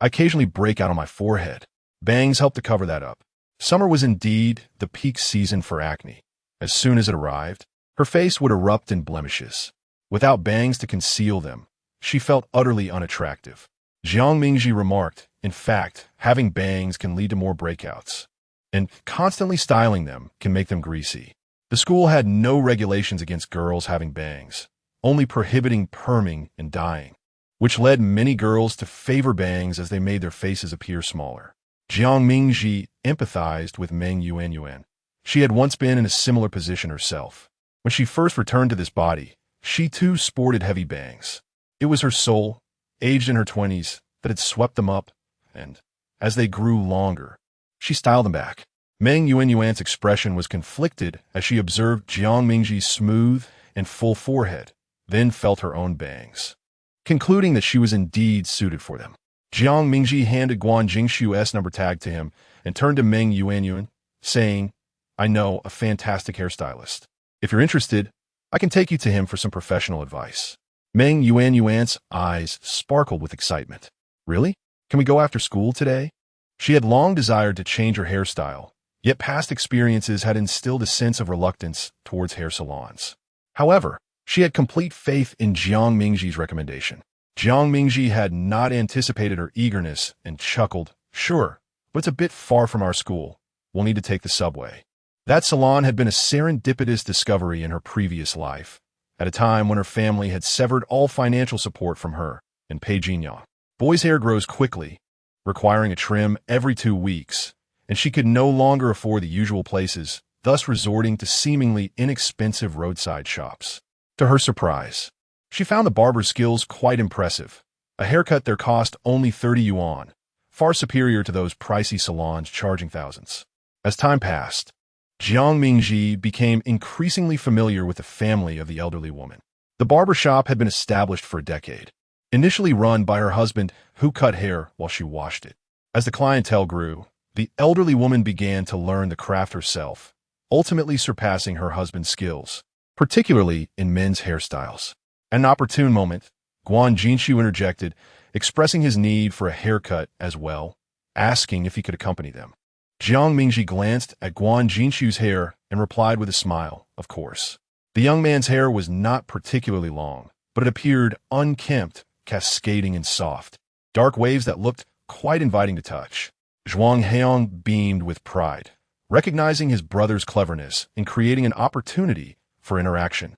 I occasionally break out on my forehead. Bangs help to cover that up." Summer was indeed the peak season for acne. As soon as it arrived, her face would erupt in blemishes. Without bangs to conceal them, she felt utterly unattractive. Jiang Mingji remarked, "In fact, having bangs can lead to more breakouts, and constantly styling them can make them greasy." The school had no regulations against girls having bangs, only prohibiting perming and dyeing, which led many girls to favor bangs as they made their faces appear smaller. Jiang Mingji empathized with Meng Yuanyuan. She had once been in a similar position herself. When she first returned to this body, she too sported heavy bangs. It was her soul, aged in her 20s, that had swept them up, and, as they grew longer, she styled them back. Meng Yuanyuan's expression was conflicted as she observed Jiang Mingji's smooth and full forehead, then felt her own bangs, concluding that she was indeed suited for them. Jiang Mingji handed Guan Jingshu's number tag to him and turned to Meng Yuanyuan, saying, "I know a fantastic hairstylist. If you're interested, I can take you to him for some professional advice." Meng Yuanyuan's eyes sparkled with excitement. "Really? Can we go after school today?" She had long desired to change her hairstyle, yet past experiences had instilled a sense of reluctance towards hair salons. However, she had complete faith in Jiang Mingji's recommendation. Jiang Mingji had not anticipated her eagerness and chuckled, "Sure, but it's a bit far from our school. We'll need to take the subway." That salon had been a serendipitous discovery in her previous life, at a time when her family had severed all financial support from her and Pei Jinyang. Boys' hair grows quickly, requiring a trim every 2 weeks, and she could no longer afford the usual places, thus resorting to seemingly inexpensive roadside shops. To her surprise, she found the barber's skills quite impressive. A haircut there cost only 30 yuan, far superior to those pricey salons charging thousands. As time passed, Jiang Mingji became increasingly familiar with the family of the elderly woman. The barber shop had been established for a decade, initially run by her husband, who cut hair while she washed it. As the clientele grew, the elderly woman began to learn the craft herself, ultimately surpassing her husband's skills, particularly in men's hairstyles. At an opportune moment, Guan Jinshu interjected, expressing his need for a haircut as well, asking if he could accompany them. Jiang Mingji glanced at Guan Jinshu's hair and replied with a smile, of course. The young man's hair was not particularly long, but it appeared unkempt, cascading and soft. Dark waves that looked quite inviting to touch. Zhuang Heong beamed with pride, recognizing his brother's cleverness in creating an opportunity for interaction.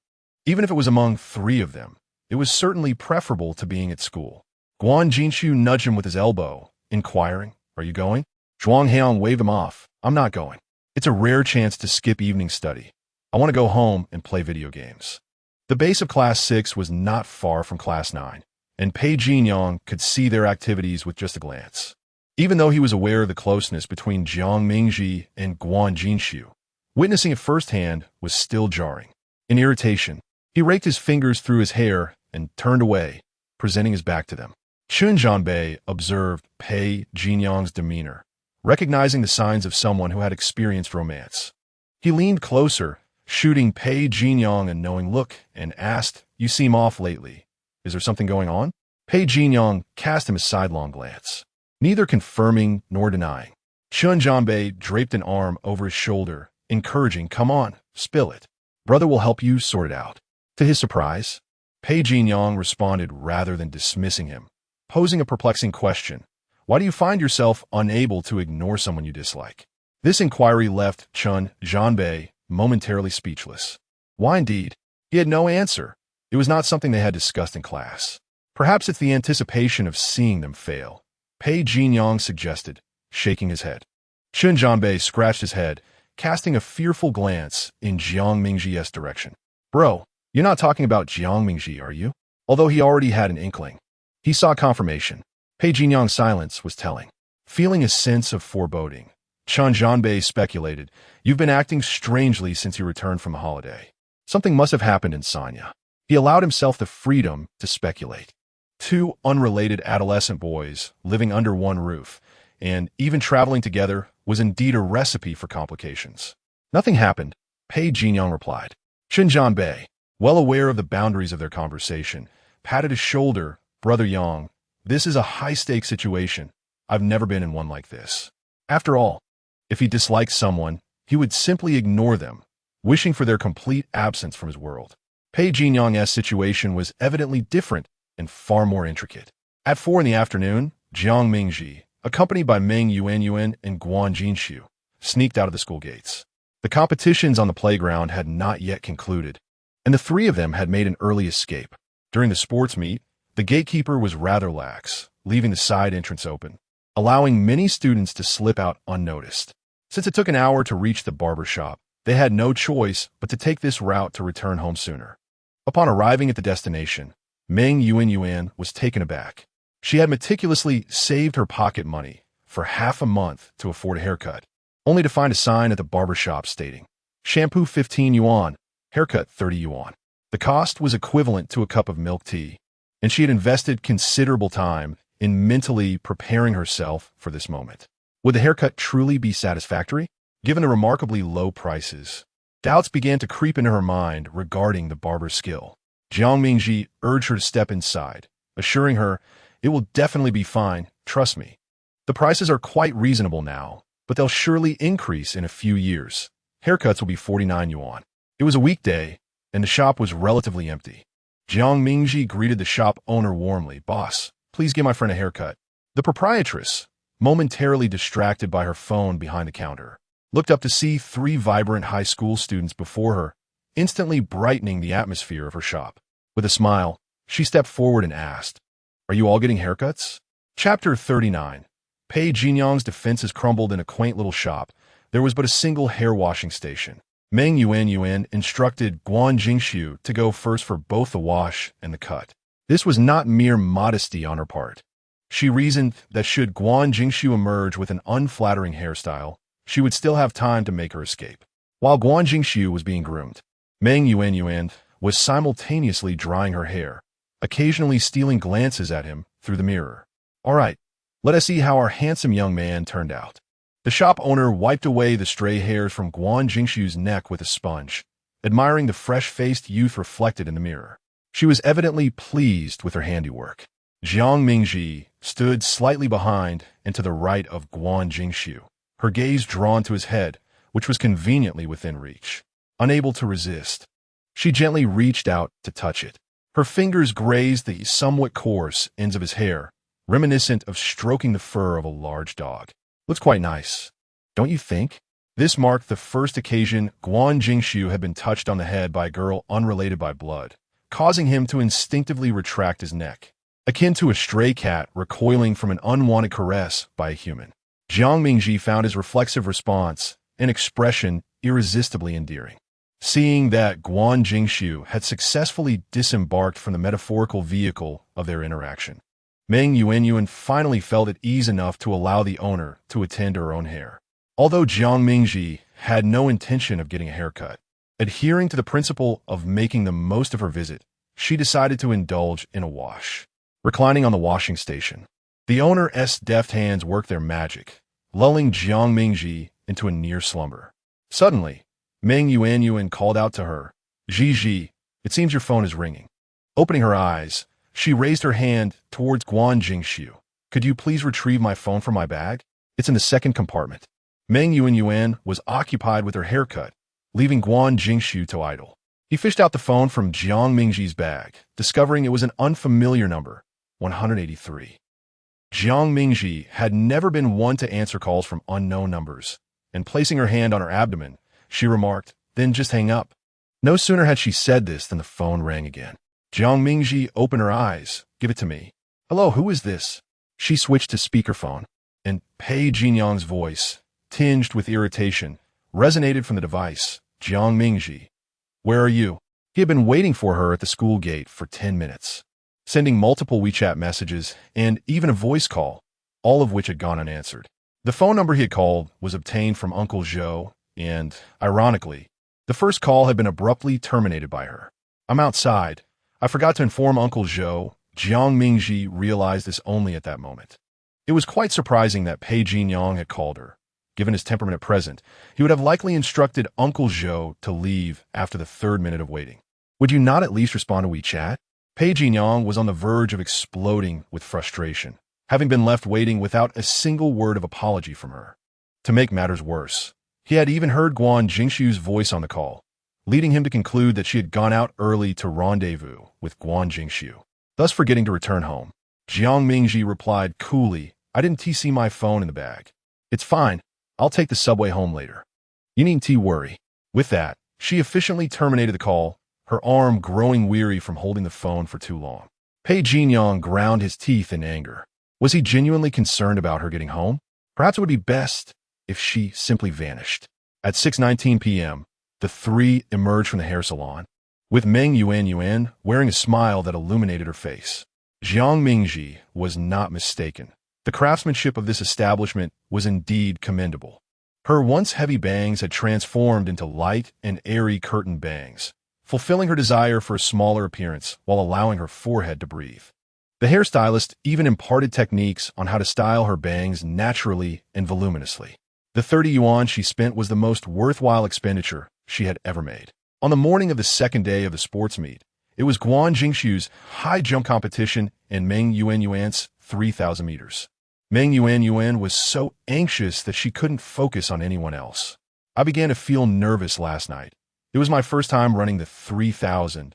Even if it was among three of them, it was certainly preferable to being at school. Guan Jinshu nudged him with his elbow, inquiring, "Are you going?" Zhuang Heong waved him off. "I'm not going. It's a rare chance to skip evening study. I want to go home and play video games." The base of Class 6 was not far from Class 9, and Pei Jinyang could see their activities with just a glance. Even though he was aware of the closeness between Jiang Mingji and Guan Jinshu, witnessing it firsthand was still jarring. In irritation, he raked his fingers through his hair and turned away, presenting his back to them. Chun Jianbei observed Pei Jinyang's demeanor, recognizing the signs of someone who had experienced romance. He leaned closer, shooting Pei Jinyang a knowing look, and asked, "You seem off lately. Is there something going on?" Pei Jinyang cast him a sidelong glance, neither confirming nor denying. Chun Jianbei draped an arm over his shoulder, encouraging, "Come on, spill it. Brother will help you sort it out." To his surprise, Pei Jinyang responded rather than dismissing him, posing a perplexing question. "Why do you find yourself unable to ignore someone you dislike?" This inquiry left Chun Jianbei momentarily speechless. Why indeed? He had no answer. It was not something they had discussed in class. Perhaps it's the anticipation of seeing them fail, Pei Jinyang suggested, shaking his head. Chun Jianbei scratched his head, casting a fearful glance in Jiang Mingji's direction. "Bro, you're not talking about Jiang Mingji, are you?" Although he already had an inkling, he saw confirmation. Pei Jinyang's silence was telling. Feeling a sense of foreboding, Chun Jianbei speculated, "You've been acting strangely since you returned from a holiday. Something must have happened in Sanya." He allowed himself the freedom to speculate. Two unrelated adolescent boys living under one roof, and even traveling together, was indeed a recipe for complications. "Nothing happened," Pei Jinyang replied. Chun Jianbei, well aware of the boundaries of their conversation, patted his shoulder. "Brother Yang, this is a high-stakes situation. I've never been in one like this." After all, if he disliked someone, he would simply ignore them, wishing for their complete absence from his world. Pei Jinyang's situation was evidently different and far more intricate. At 4 in the afternoon, Jiang Mingji, accompanied by Meng Yuanyuan and Guan Jinshu, sneaked out of the school gates. The competitions on the playground had not yet concluded, and the three of them had made an early escape. During the sports meet, the gatekeeper was rather lax, leaving the side entrance open, allowing many students to slip out unnoticed. Since it took an hour to reach the barber shop, they had no choice but to take this route to return home sooner. Upon arriving at the destination, Meng Yuanyuan was taken aback. She had meticulously saved her pocket money for half a month to afford a haircut, only to find a sign at the barber shop stating, "Shampoo 15 yuan, haircut 30 yuan." The cost was equivalent to a cup of milk tea, and she had invested considerable time in mentally preparing herself for this moment. Would the haircut truly be satisfactory, given the remarkably low prices? Doubts began to creep into her mind regarding the barber's skill. Jiang Mingji urged her to step inside, assuring her, "It will definitely be fine, trust me. The prices are quite reasonable now, but they'll surely increase in a few years. Haircuts will be 49 yuan. It was a weekday, and the shop was relatively empty. Jiang Mingji greeted the shop owner warmly. "Boss, please give my friend a haircut." The proprietress, momentarily distracted by her phone behind the counter, looked up to see 3 vibrant high school students before her, instantly brightening the atmosphere of her shop. With a smile, she stepped forward and asked, "Are you all getting haircuts?" Chapter 39. Pei Jinyang's defenses crumbled in a quaint little shop. There was but a single hair-washing station. Meng Yuanyuan instructed Guan Jinshu to go first for both the wash and the cut. This was not mere modesty on her part. She reasoned that should Guan Jinshu emerge with an unflattering hairstyle, she would still have time to make her escape. While Guan Jinshu was being groomed, Meng Yuanyuan was simultaneously drying her hair, occasionally stealing glances at him through the mirror. "All right, let us see how our handsome young man turned out." The shop owner wiped away the stray hairs from Guan Jinshu's neck with a sponge, admiring the fresh-faced youth reflected in the mirror. She was evidently pleased with her handiwork. Jiang Mingji stood slightly behind and to the right of Guan Jinshu, her gaze drawn to his head, which was conveniently within reach. Unable to resist, she gently reached out to touch it. Her fingers grazed the somewhat coarse ends of his hair, reminiscent of stroking the fur of a large dog. Looks quite nice, don't you think? This marked the first occasion Guan Jingxiu had been touched on the head by a girl unrelated by blood, causing him to instinctively retract his neck, akin to a stray cat recoiling from an unwanted caress by a human. Jiang Mingji found his reflexive response and expression irresistibly endearing. Seeing that Guan Jingxiu had successfully disembarked from the metaphorical vehicle of their interaction, Meng Yuanyuan finally felt at ease enough to allow the owner to attend to her own hair. Although Jiang Mingji had no intention of getting a haircut, adhering to the principle of making the most of her visit, she decided to indulge in a wash. Reclining on the washing station, the owner's deft hands worked their magic, lulling Jiang Mingji into a near slumber. Suddenly, Meng Yuanyuan called out to her, "Ji, it seems your phone is ringing." Opening her eyes, she raised her hand towards Guan Jingxiu. "Could you please retrieve my phone from my bag? It's in the second compartment." Meng Yuanyuan was occupied with her haircut, leaving Guan Jingxiu to idle. He fished out the phone from Jiang Mingji's bag, discovering it was an unfamiliar number, 183. Jiang Mingji had never been one to answer calls from unknown numbers, and placing her hand on her abdomen, she remarked, "Then just hang up." No sooner had she said this than the phone rang again. Jiang Mingji opened her eyes. "Give it to me." "Hello, who is this?" She switched to speakerphone, and Pei Jinyang's voice, tinged with irritation, resonated from the device. "Jiang Mingji, where are you?" He had been waiting for her at the school gate for 10 minutes, sending multiple WeChat messages and even a voice call, all of which had gone unanswered. The phone number he had called was obtained from Uncle Zhou, and, ironically, the first call had been abruptly terminated by her. "I'm outside. I forgot to inform Uncle Zhou." Jiang Mingji realized this only at that moment. It was quite surprising that Pei Jinyang had called her. Given his temperament at present, he would have likely instructed Uncle Zhou to leave after the third minute of waiting. "Would you not at least respond to WeChat?" Pei Jinyang was on the verge of exploding with frustration, having been left waiting without a single word of apology from her. To make matters worse, he had even heard Guan Jingxiu's voice on the call, leading him to conclude that she had gone out early to rendezvous with Guan Jingxiu, thus forgetting to return home. Jiang Mingji replied coolly, "I didn't see my phone in the bag. It's fine. I'll take the subway home later. You needn't worry." With that, she efficiently terminated the call, her arm growing weary from holding the phone for too long. Pei Jinyang ground his teeth in anger. Was he genuinely concerned about her getting home? Perhaps it would be best if she simply vanished. At 6:19 p.m., the three emerged from the hair salon, with Meng Yuanyuan wearing a smile that illuminated her face. Jiang Mingji was not mistaken. The craftsmanship of this establishment was indeed commendable. Her once heavy bangs had transformed into light and airy curtain bangs, fulfilling her desire for a smaller appearance while allowing her forehead to breathe. The hairstylist even imparted techniques on how to style her bangs naturally and voluminously. The 30 yuan she spent was the most worthwhile expenditure she had ever made. On the morning of the second day of the sports meet, it was Guan Jingxiu's high jump competition and Meng Yuanyuan's 3,000 meters. Meng Yuanyuan was so anxious that she couldn't focus on anyone else. "I began to feel nervous last night. It was my first time running the 3,000,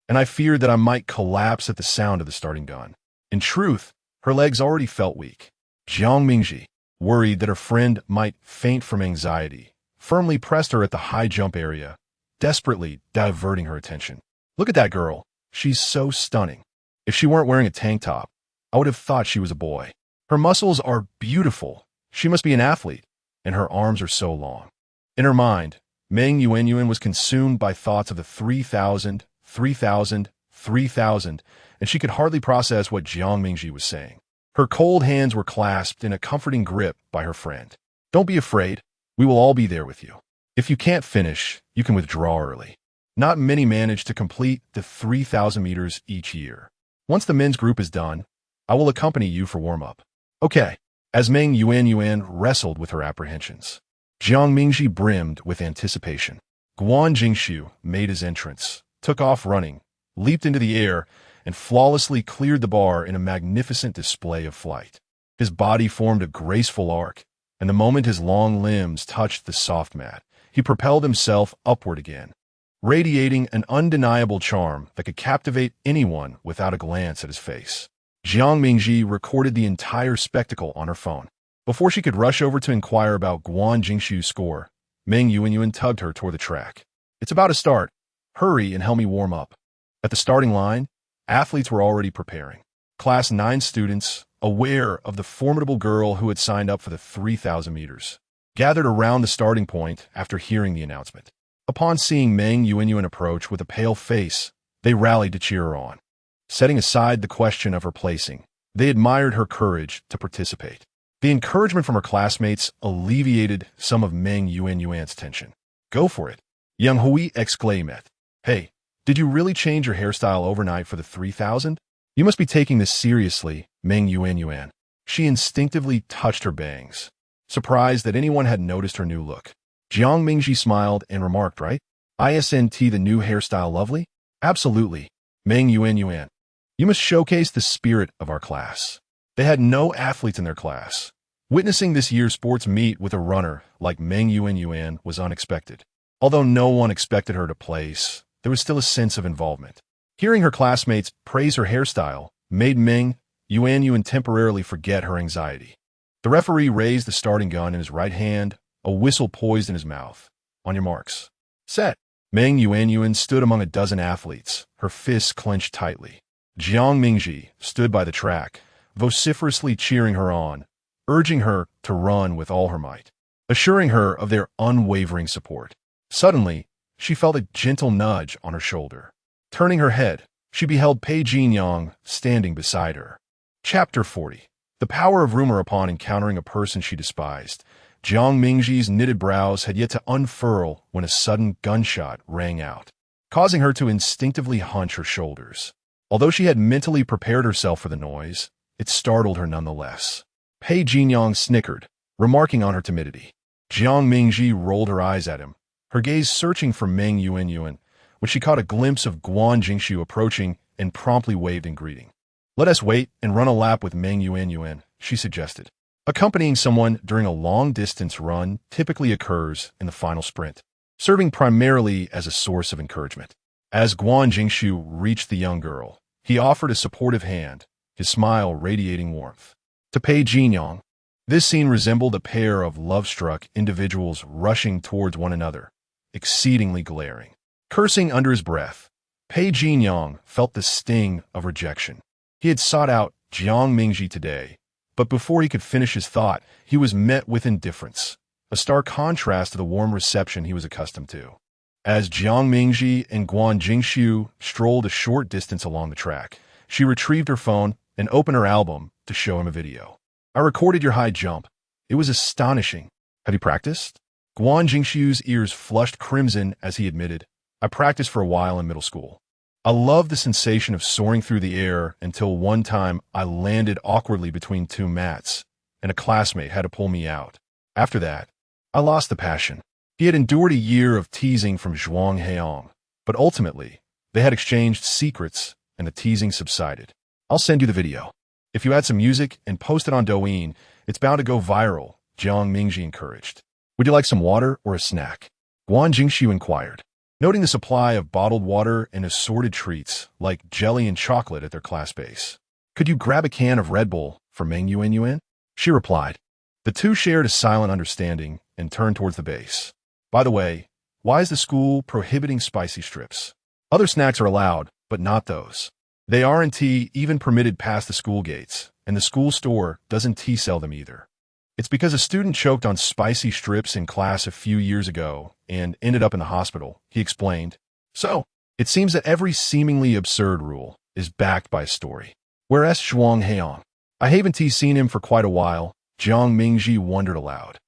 and I feared that I might collapse at the sound of the starting gun." In truth, her legs already felt weak. Jiang Mingji, worried that her friend might faint from anxiety, firmly pressed her at the high jump area, desperately diverting her attention. "Look at that girl. She's so stunning. If she weren't wearing a tank top, I would have thought she was a boy. Her muscles are beautiful. She must be an athlete, and her arms are so long." In her mind, Meng Yuanyuan was consumed by thoughts of the 3,000, 3,000, 3,000, and she could hardly process what Jiang Mingji was saying. Her cold hands were clasped in a comforting grip by her friend. "Don't be afraid. We will all be there with you. If you can't finish, you can withdraw early." Not many manage to complete the 3,000 meters each year. "Once the men's group is done, I will accompany you for warm-up." "Okay." As Meng Yuanyuan wrestled with her apprehensions, Jiang Mingji brimmed with anticipation. Guan Jingxiu made his entrance, took off running, leaped into the air, and flawlessly cleared the bar in a magnificent display of flight. His body formed a graceful arc, and the moment his long limbs touched the soft mat, he propelled himself upward again, radiating an undeniable charm that could captivate anyone without a glance at his face. Jiang Mingji recorded the entire spectacle on her phone. Before she could rush over to inquire about Guan Jingshu's score, Meng Yuanyuan tugged her toward the track. "It's about to start. Hurry and help me warm up." At the starting line, athletes were already preparing. Class 9 students, aware of the formidable girl who had signed up for the 3,000 meters, gathered around the starting point after hearing the announcement. Upon seeing Meng Yuanyuan approach with a pale face, they rallied to cheer her on. Setting aside the question of her placing, they admired her courage to participate. The encouragement from her classmates alleviated some of Meng Yuanyuan's tension. "Go for it," Yang Hui exclaimed. "Hey, did you really change your hairstyle overnight for the 3,000? You must be taking this seriously, Meng Yuanyuan." She instinctively touched her bangs, surprised that anyone had noticed her new look. Jiang Mingji smiled and remarked, "Right? Isn't the new hairstyle lovely?" "Absolutely, Meng Yuanyuan. You must showcase the spirit of our class." They had no athletes in their class. Witnessing this year's sports meet with a runner like Meng Yuanyuan was unexpected. Although no one expected her to place, there was still a sense of involvement. Hearing her classmates praise her hairstyle made Meng Yuanyuan temporarily forget her anxiety. The referee raised the starting gun in his right hand, a whistle poised in his mouth. "On your marks. Set." Meng Yuanyuan stood among a dozen athletes, her fists clenched tightly. Jiang Mingji stood by the track, vociferously cheering her on, urging her to run with all her might, assuring her of their unwavering support. Suddenly, she felt a gentle nudge on her shoulder. Turning her head, she beheld Pei Jinyang standing beside her. Chapter 40. The power of rumor upon encountering a person she despised. Jiang Mingji's knitted brows had yet to unfurl when a sudden gunshot rang out, causing her to instinctively hunch her shoulders. Although she had mentally prepared herself for the noise, it startled her nonetheless. Pei Jinyang snickered, remarking on her timidity. Jiang Mingji rolled her eyes at him, her gaze searching for Meng Yuanyuan, when she caught a glimpse of Guan Jingshu approaching and promptly waved in greeting. "Let us wait and run a lap with Meng Yuanyuan," she suggested. Accompanying someone during a long-distance run typically occurs in the final sprint, serving primarily as a source of encouragement. As Guan Jingshu reached the young girl, he offered a supportive hand, his smile radiating warmth. To Pei Jinyang, this scene resembled a pair of love-struck individuals rushing towards one another, exceedingly glaring. Cursing under his breath, Pei Jinyang felt the sting of rejection. He had sought out Jiang Mingji today, but before he could finish his thought, he was met with indifference, a stark contrast to the warm reception he was accustomed to. As Jiang Mingji and Guan Jingshu strolled a short distance along the track, she retrieved her phone and opened her album to show him a video. "I recorded your high jump. It was astonishing. Have you practiced?" Guan Jingshu's ears flushed crimson as he admitted, "I practiced for a while in middle school. I loved the sensation of soaring through the air until one time I landed awkwardly between two mats, and a classmate had to pull me out. After that, I lost the passion." He had endured a year of teasing from Zhuang Heong, but ultimately, they had exchanged secrets and the teasing subsided. "I'll send you the video. If you add some music and post it on Douyin, it's bound to go viral," Jiang Mingji encouraged. "Would you like some water or a snack?" Guan Jingshu inquired, noting the supply of bottled water and assorted treats like jelly and chocolate at their class base. "Could you grab a can of Red Bull for Meng Yuanyuan?" She replied. The two shared a silent understanding and turned towards the base. "By the way, why is the school prohibiting spicy strips? Other snacks are allowed, but not those. They aren't even permitted past the school gates, and the school store doesn't sell them either. It's because a student choked on spicy strips in class a few years ago and ended up in the hospital," he explained. "So, it seems that every seemingly absurd rule is backed by a story. Whereas Zhuang Heong, I haven't seen him for quite a while," Jiang Mingji wondered aloud.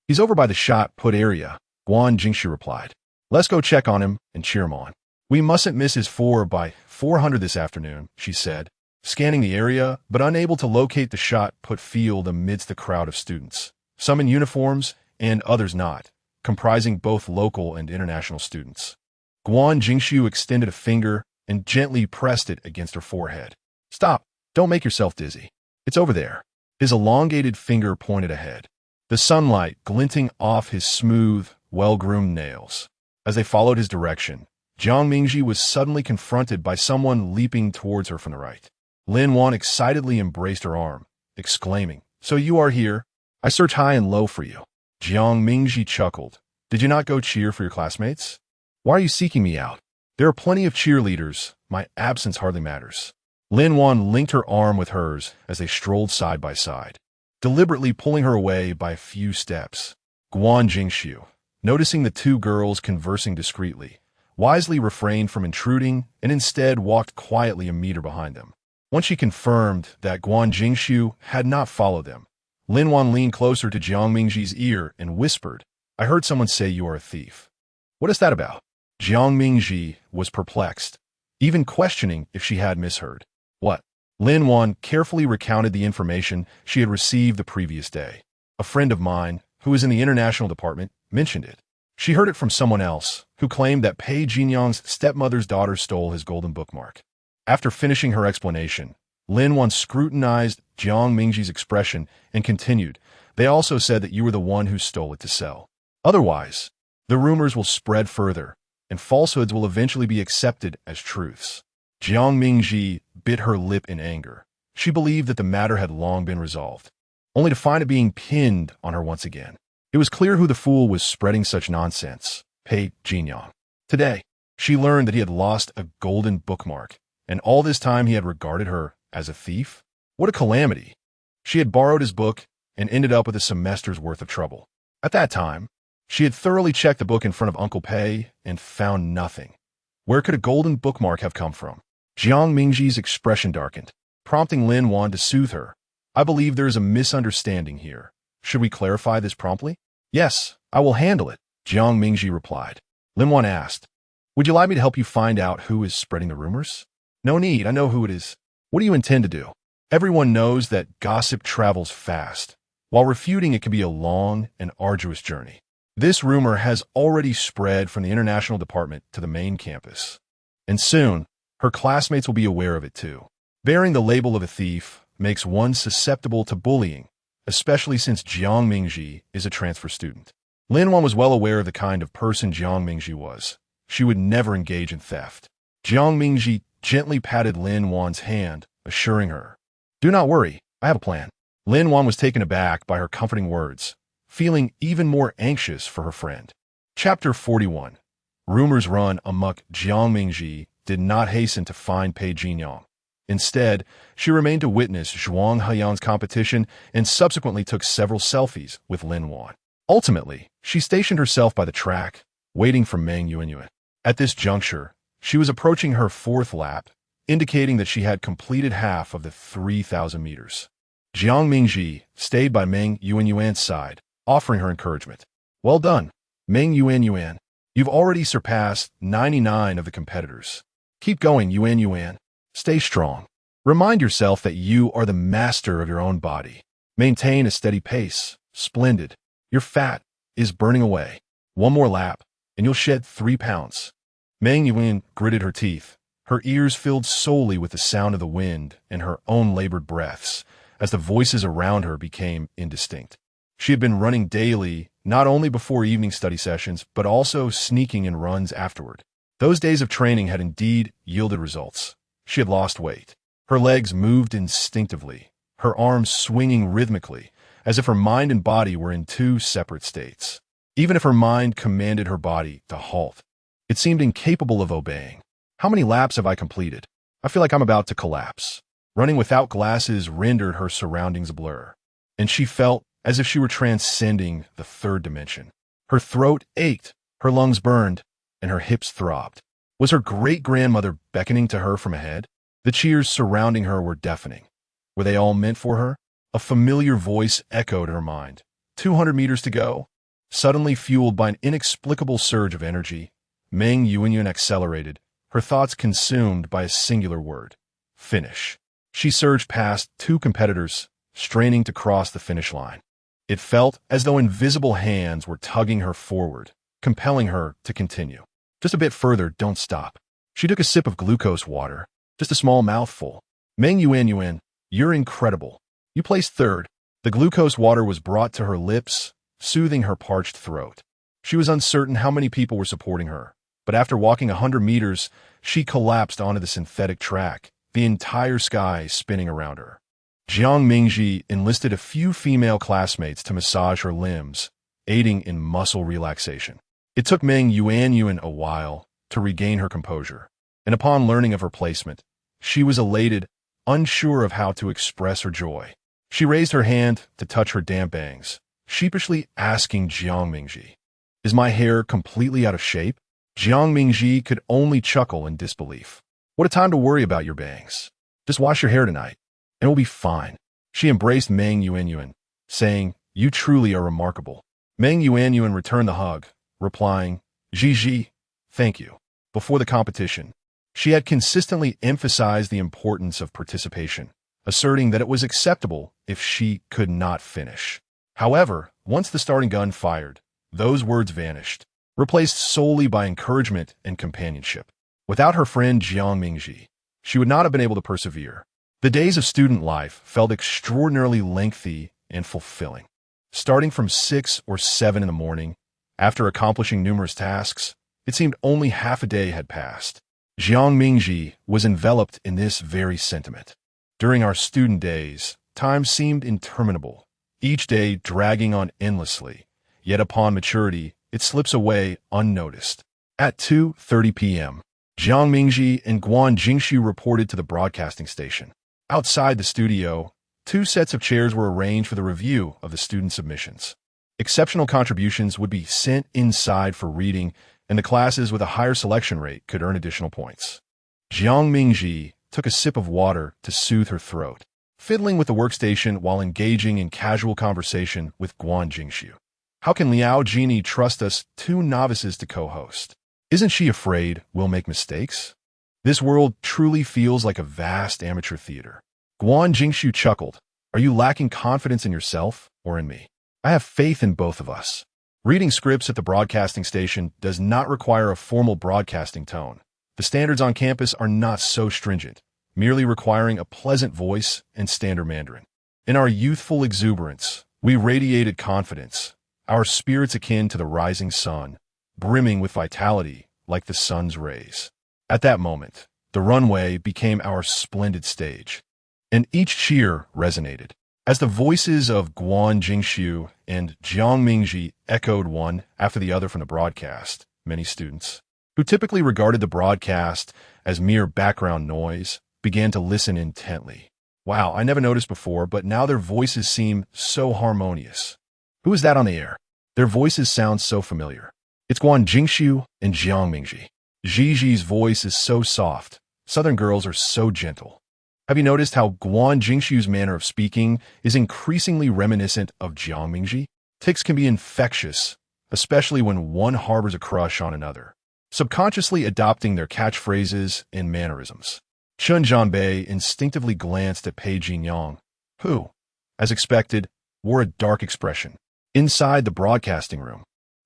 "He's over by the shot put area," Guan Jingshu replied. "Let's go check on him and cheer him on. We mustn't miss his 4x400 this afternoon," she said, scanning the area but unable to locate the shot put field amidst the crowd of students, some in uniforms and others not, comprising both local and international students. Guan Jingshu extended a finger and gently pressed it against her forehead. "Stop, don't make yourself dizzy. It's over there." His elongated finger pointed ahead. the sunlight glinting off his smooth, well-groomed nails. As they followed his direction, Jiang Mingji was suddenly confronted by someone leaping towards her from the right. Lin Wan excitedly embraced her arm, exclaiming, "So you are here? I search high and low for you." Jiang Mingji chuckled. "Did you not go cheer for your classmates? Why are you seeking me out? There are plenty of cheerleaders. My absence hardly matters." Lin Wan linked her arm with hers as they strolled side by side, deliberately pulling her away by a few steps. Guan Jingxiu, noticing the two girls conversing discreetly, wisely refrained from intruding and instead walked quietly a meter behind them. Once she confirmed that Guan Jingxiu had not followed them, Lin Wan leaned closer to Jiang Mingji's ear and whispered, "I heard someone say you are a thief. What is that about?" Jiang Mingji was perplexed, even questioning if she had misheard. "What?" Lin Wan carefully recounted the information she had received the previous day. "A friend of mine, who is in the international department, mentioned it. She heard it from someone else, who claimed that Pei Jinyang's stepmother's daughter stole his golden bookmark." After finishing her explanation, Lin Wan scrutinized Jiang Mingji's expression and continued, "They also said that you were the one who stole it to sell. Otherwise, the rumors will spread further, and falsehoods will eventually be accepted as truths." Jiang Mingji bit her lip in anger. She believed that the matter had long been resolved, only to find it being pinned on her once again. It was clear who the fool was spreading such nonsense: Pei Jinyang. Today, she learned that he had lost a golden bookmark, and all this time he had regarded her as a thief? What a calamity! She had borrowed his book and ended up with a semester's worth of trouble. At that time, she had thoroughly checked the book in front of Uncle Pei and found nothing. Where could a golden bookmark have come from? Jiang Mingji's expression darkened, prompting Lin Wan to soothe her. "I believe there is a misunderstanding here. Should we clarify this promptly?" "Yes, I will handle it," Jiang Mingji replied. Lin Wan asked, "Would you like me to help you find out who is spreading the rumors?" "No need, I know who it is." "What do you intend to do?" Everyone knows that gossip travels fast, while refuting it can be a long and arduous journey. This rumor has already spread from the international department to the main campus, and soon her classmates will be aware of it too. Bearing the label of a thief makes one susceptible to bullying, especially since Jiang Mingji is a transfer student. Lin Wan was well aware of the kind of person Jiang Mingji was. She would never engage in theft. Jiang Mingji gently patted Lin Wan's hand, assuring her, "Do not worry, I have a plan." Lin Wan was taken aback by her comforting words, feeling even more anxious for her friend. Chapter 41. Rumors run amok. Jiang Mingji did not hasten to find Pei Jinyang. Instead, she remained to witness Zhuang Heyan's competition and subsequently took several selfies with Lin Wan. Ultimately, she stationed herself by the track, waiting for Meng Yuanyuan. At this juncture, she was approaching her fourth lap, indicating that she had completed half of the 3,000 meters. Jiang Mingji stayed by Meng Yuanyuan's side, offering her encouragement. "Well done, Meng Yuanyuan. You've already surpassed 99 of the competitors. Keep going, Yuanyuan. Stay strong. Remind yourself that you are the master of your own body. Maintain a steady pace. Splendid. Your fat is burning away. One more lap, and you'll shed 3 pounds." Meng Yuan gritted her teeth, her ears filled solely with the sound of the wind and her own labored breaths, as the voices around her became indistinct. She had been running daily, not only before evening study sessions, but also sneaking in runs afterward. Those days of training had indeed yielded results. She had lost weight. Her legs moved instinctively, her arms swinging rhythmically, as if her mind and body were in two separate states. Even if her mind commanded her body to halt, it seemed incapable of obeying. "How many laps have I completed? I feel like I'm about to collapse." Running without glasses rendered her surroundings a blur, and she felt as if she were transcending the third dimension. Her throat ached, her lungs burned, and her hips throbbed. Was her great-grandmother beckoning to her from ahead? The cheers surrounding her were deafening. Were they all meant for her? A familiar voice echoed in her mind. 200 meters to go. Suddenly fueled by an inexplicable surge of energy, Meng Yuanyuan accelerated, her thoughts consumed by a singular word: finish. She surged past 2 competitors, straining to cross the finish line. It felt as though invisible hands were tugging her forward, compelling her to continue. "Just a bit further, don't stop." She took a sip of glucose water, just a small mouthful. "Meng Yuanyuan, you're incredible. You placed third. The glucose water was brought to her lips, soothing her parched throat. She was uncertain how many people were supporting her, but after walking 100 meters, she collapsed onto the synthetic track, the entire sky spinning around her. Jiang Mingji enlisted a few female classmates to massage her limbs, aiding in muscle relaxation. It took Meng Yuanyuan a while to regain her composure, and upon learning of her placement, she was elated, unsure of how to express her joy. She raised her hand to touch her damp bangs, sheepishly asking Jiang Mingji, "Is my hair completely out of shape?" Jiang Mingji could only chuckle in disbelief. "What a time to worry about your bangs. Just wash your hair tonight, and we'll be fine." She embraced Meng Yuanyuan, saying, "You truly are remarkable." Meng Yuanyuan returned the hug, replying, "Ji, thank you." Before the competition, she had consistently emphasized the importance of participation, asserting that it was acceptable if she could not finish. However, once the starting gun fired, those words vanished, replaced solely by encouragement and companionship. Without her friend Jiang Mingji, she would not have been able to persevere. The days of student life felt extraordinarily lengthy and fulfilling. Starting from 6 or 7 in the morning, after accomplishing numerous tasks, it seemed only half a day had passed. Jiang Mingji was enveloped in this very sentiment. During our student days, time seemed interminable, each day dragging on endlessly, yet upon maturity, it slips away unnoticed. At 2:30 p.m., Jiang Mingji and Guan Jingshu reported to the broadcasting station. Outside the studio, 2 sets of chairs were arranged for the review of the student submissions. Exceptional contributions would be sent inside for reading, and the classes with a higher selection rate could earn additional points. Jiang Mingji took a sip of water to soothe her throat, fiddling with the workstation while engaging in casual conversation with Guan Jingshu. "How can Liao Genie trust us 2 novices to co-host? Isn't she afraid we'll make mistakes? This world truly feels like a vast amateur theater." Guan Jingshu chuckled. "Are you lacking confidence in yourself or in me? I have faith in both of us." Reading scripts at the broadcasting station does not require a formal broadcasting tone. The standards on campus are not so stringent, merely requiring a pleasant voice and standard Mandarin. In our youthful exuberance, we radiated confidence, our spirits akin to the rising sun, brimming with vitality like the sun's rays. At that moment, the runway became our splendid stage, and each cheer resonated. As the voices of Guan Jingshu and Jiang Mingji echoed one after the other from the broadcast, many students, who typically regarded the broadcast as mere background noise, began to listen intently. "Wow, I never noticed before, but now their voices seem so harmonious. Who is that on the air? Their voices sound so familiar. It's Guan Jingshu and Jiang Mingji. Ji's voice is so soft. Southern girls are so gentle. Have you noticed how Guan Jingshu's manner of speaking is increasingly reminiscent of Jiang Mingji? Tics can be infectious, especially when one harbors a crush on another, subconsciously adopting their catchphrases and mannerisms." Chun Jianbei instinctively glanced at Pei Jinyang, who, as expected, wore a dark expression. Inside the broadcasting room,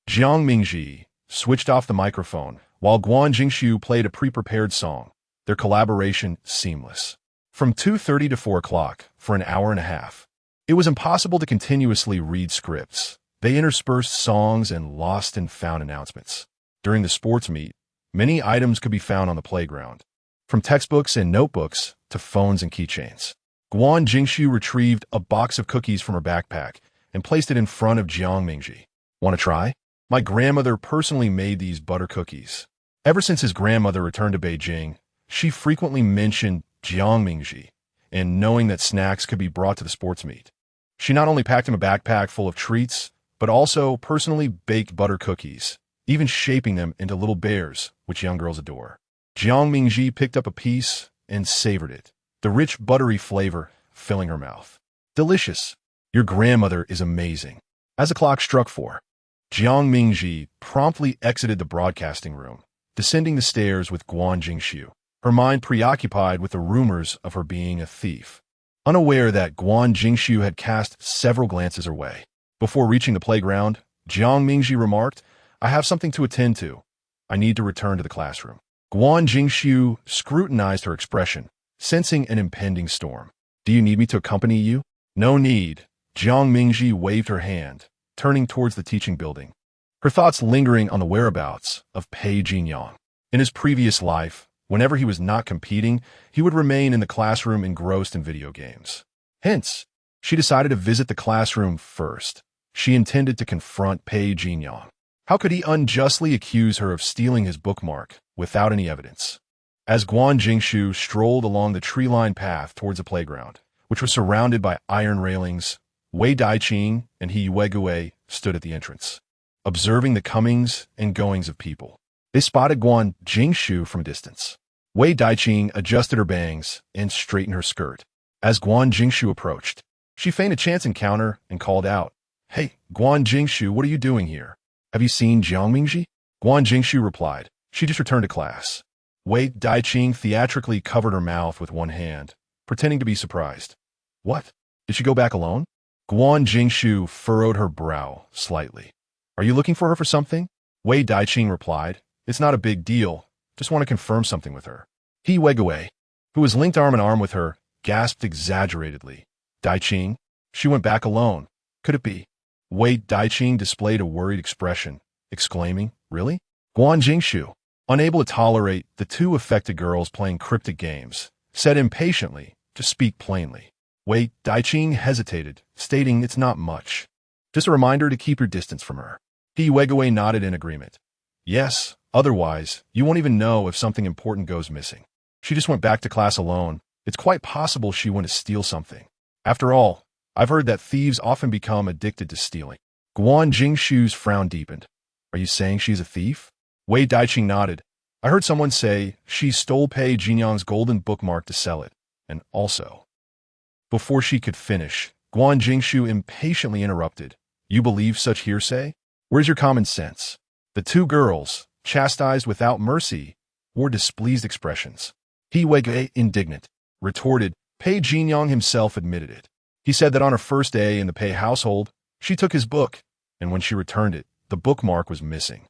Jiang Mingji switched off the microphone while Guan Jingshu played a pre-prepared song, their collaboration seamless. From 2:30 to 4 o'clock, for an hour and a half, it was impossible to continuously read scripts. They interspersed songs and lost and found announcements. During the sports meet, many items could be found on the playground, from textbooks and notebooks to phones and keychains. Guan Jingshu retrieved a box of cookies from her backpack and placed it in front of Jiang Mingji. "Want to try? My grandmother personally made these butter cookies." Ever since his grandmother returned to Beijing, she frequently mentioned Jiang Mingji, and knowing that snacks could be brought to the sports meet, she not only packed him a backpack full of treats, but also personally baked butter cookies, even shaping them into little bears, which young girls adore. Jiang Mingji picked up a piece and savored it, the rich buttery flavor filling her mouth. "Delicious. Your grandmother is amazing." As the clock struck 4, Jiang Mingji promptly exited the broadcasting room, descending the stairs with Guan Jingshu, her mind preoccupied with the rumors of her being a thief. Unaware that Guan Jingshu had cast several glances her way. Before reaching the playground, Jiang Mingji remarked, "I have something to attend to. I need to return to the classroom." Guan Jingshu scrutinized her expression, sensing an impending storm. "Do you need me to accompany you?" "No need. Jiang Mingji waved her hand, turning towards the teaching building, her thoughts lingering on the whereabouts of Pei Jinyang. In his previous life, whenever he was not competing, he would remain in the classroom engrossed in video games. Hence, she decided to visit the classroom first. She intended to confront Pei Jinyang. How could he unjustly accuse her of stealing his bookmark without any evidence? As Guan Jingshu strolled along the tree-lined path towards the playground, which was surrounded by iron railings, Wei Daiqing and He Yuegue stood at the entrance, observing the comings and goings of people. They spotted Guan Jingshu from a distance. Wei Daiqing adjusted her bangs and straightened her skirt. As Guan Jingshu approached, she feigned a chance encounter and called out, "Hey, Guan Jingshu, what are you doing here? Have you seen Jiang Mingji?" Guan Jingshu replied, "She just returned to class." Wei Daiqing theatrically covered her mouth with one hand, pretending to be surprised. "What? Did she go back alone?" Guan Jingshu furrowed her brow slightly. "Are you looking for her for something?" Wei Daiqing replied, "It's not a big deal. Just want to confirm something with her." He Yuegue, who was linked arm in arm with her, gasped exaggeratedly. "Daiqing? She went back alone. Could it be?" Wei Daiqing displayed a worried expression, exclaiming, "Really?" Guan Jingshu, unable to tolerate the two affected girls playing cryptic games, said impatiently, "To speak plainly." Wei Daiqing hesitated, stating it's not much. "Just a reminder to keep your distance from her." He Yuegue nodded in agreement. "Yes, otherwise, you won't even know if something important goes missing. She just went back to class alone. It's quite possible she went to steal something. After all, I've heard that thieves often become addicted to stealing." Guan Jingshu's frown deepened. "Are you saying she's a thief?" Wei Daiqing nodded. "I heard someone say she stole Pei Jinyang's golden bookmark to sell it, and also—" Before she could finish, Guan Jingshu impatiently interrupted. "You believe such hearsay? Where's your common sense?" The two girls, chastised without mercy, wore displeased expressions. He Yuegue, indignant, retorted, "Pei Jinyang himself admitted it. He said that on her first day in the Pei household, she took his book, and when she returned it, the bookmark was missing.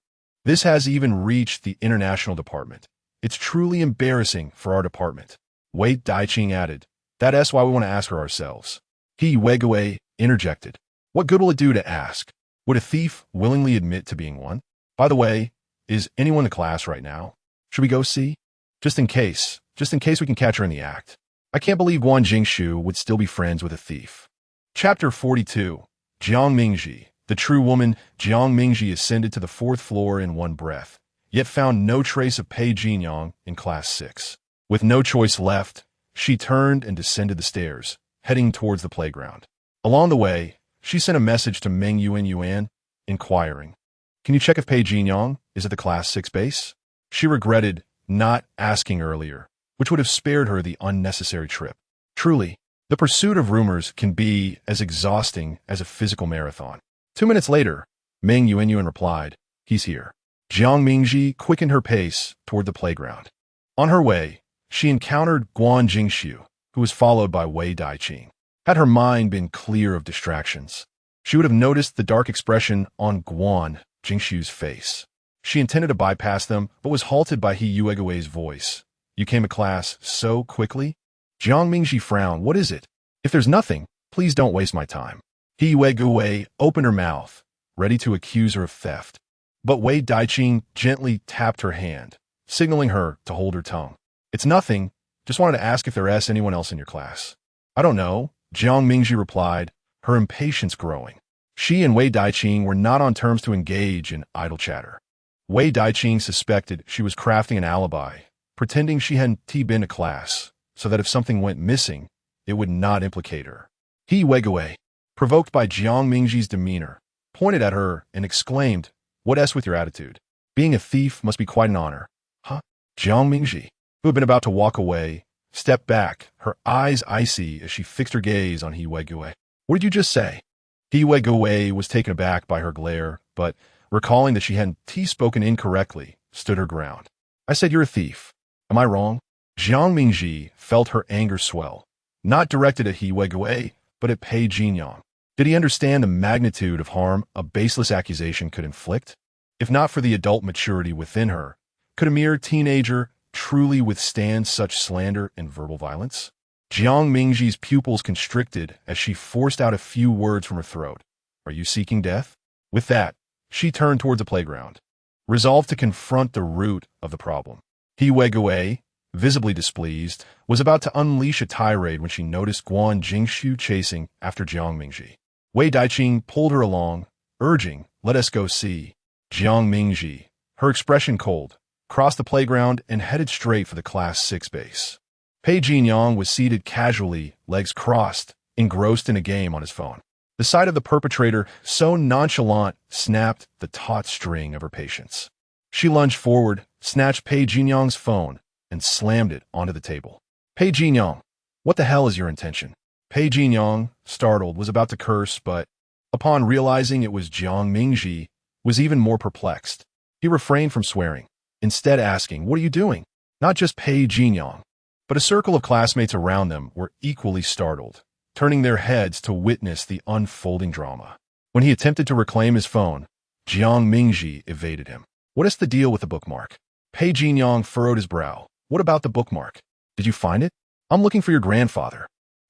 This has even reached the international department. It's truly embarrassing for our department." Wei Daiqing added, "That's why we want to ask her ourselves." He Yuegue interjected, "What good will it do to ask? Would a thief willingly admit to being one? By the way, is anyone in class right now? Should we go see? Just in case we can catch her in the act." I can't believe Guan Jingshu would still be friends with a thief. Chapter 42. Jiang Mingji. The true woman, Jiang Mingji, ascended to the 4th floor in one breath, yet found no trace of Pei Jinyang in Class 6. With no choice left, she turned and descended the stairs, heading towards the playground. Along the way, she sent a message to Meng Yuan, inquiring, "Can you check if Pei Jinyang is at the Class 6 base?" She regretted not asking earlier, which would have spared her the unnecessary trip. Truly, the pursuit of rumors can be as exhausting as a physical marathon. 2 minutes later, Meng Yuan replied, "He's here." Jiang Mingji quickened her pace toward the playground. On her way, she encountered Guan Jingshu, who was followed by Wei Daiqing. Had her mind been clear of distractions, she would have noticed the dark expression on Guan Jingshu's face. She intended to bypass them, but was halted by He Yuegue's voice. "You came to class so quickly?" Jiang Mingji frowned. "What is it? If there's nothing, please don't waste my time." He Yuegue opened her mouth, ready to accuse her of theft. But Wei Daiqing gently tapped her hand, signaling her to hold her tongue. "It's nothing. Just wanted to ask if there's anyone else in your class." "I don't know," Jiang Mingji replied, her impatience growing. She and Wei Daiqing were not on terms to engage in idle chatter. Wei Daiqing suspected she was crafting an alibi, pretending she hadn't been to class, so that if something went missing, it would not implicate her. He Yuegue, provoked by Jiang Mingji's demeanor, pointed at her and exclaimed, "What's with your attitude? Being a thief must be quite an honor." "Huh?" Jiang Mingji, who had been about to walk away, stepped back, her eyes icy as she fixed her gaze on He Yuegue. "What did you just say?" He Yuegue was taken aback by her glare, but, recalling that she hadn't spoken incorrectly, stood her ground. "I said you're a thief. Am I wrong?" Jiang Mingji felt her anger swell, not directed at He Yuegue, but at Pei Jinyang. Did he understand the magnitude of harm a baseless accusation could inflict? If not for the adult maturity within her, could a mere teenager truly withstand such slander and verbal violence? Jiang Mingji's pupils constricted as she forced out a few words from her throat. Are you seeking death? With that, she turned towards the playground, resolved to confront the root of the problem. He Weigui, visibly displeased, was about to unleash a tirade when she noticed Guan Jingshu chasing after Jiang Mingji. Wei Daiqing pulled her along, urging, let us go see. Jiang Mingji, her expression cold, crossed the playground and headed straight for the Class 6 base. Pei Jinyang was seated casually, legs crossed, engrossed in a game on his phone. The sight of the perpetrator, so nonchalant, snapped the taut string of her patience. She lunged forward, snatched Pei Jinyang's phone, and slammed it onto the table. Pei Jinyang, what the hell is your intention? Pei Jinyang, startled, was about to curse, but upon realizing it was Jiang Mingji, was even more perplexed. He refrained from swearing, instead asking, what are you doing? Not just Pei Jinyang, but a circle of classmates around them were equally startled, turning their heads to witness the unfolding drama. When he attempted to reclaim his phone, Jiang Mingji evaded him. What is the deal with the bookmark? Pei Jinyang furrowed his brow. What about the bookmark? Did you find it? I'm looking for your grandfather.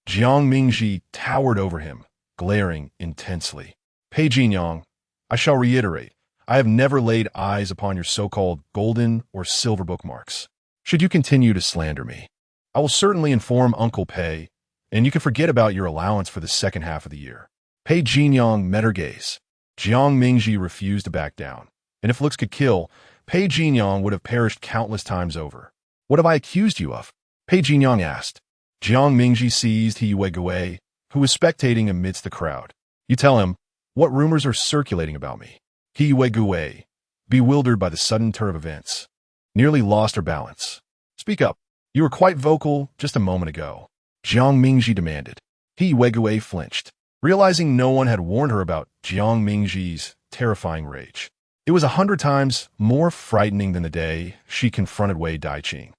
Jiang Mingji towered over him, glaring intensely. Pei Jinyang, I shall reiterate, I have never laid eyes upon your so-called golden or silver bookmarks. Should you continue to slander me, I will certainly inform Uncle Pei, and you can forget about your allowance for the second half of the year. Pei Jinyang met her gaze. Jiang Mingji refused to back down, and if looks could kill, Pei Jinyang would have perished countless times over. What have I accused you of? Pei Jinyang asked. Jiang Mingji seized He Weigui, who was spectating amidst the crowd. You tell him, what rumors are circulating about me? He Weigui, bewildered by the sudden turn of events, nearly lost her balance. Speak up. You were quite vocal just a moment ago. Jiang Mingji demanded. He Weigui flinched, realizing no one had warned her about Jiang Mingji's terrifying rage. It was 100 times more frightening than the day she confronted Wei Daiqing.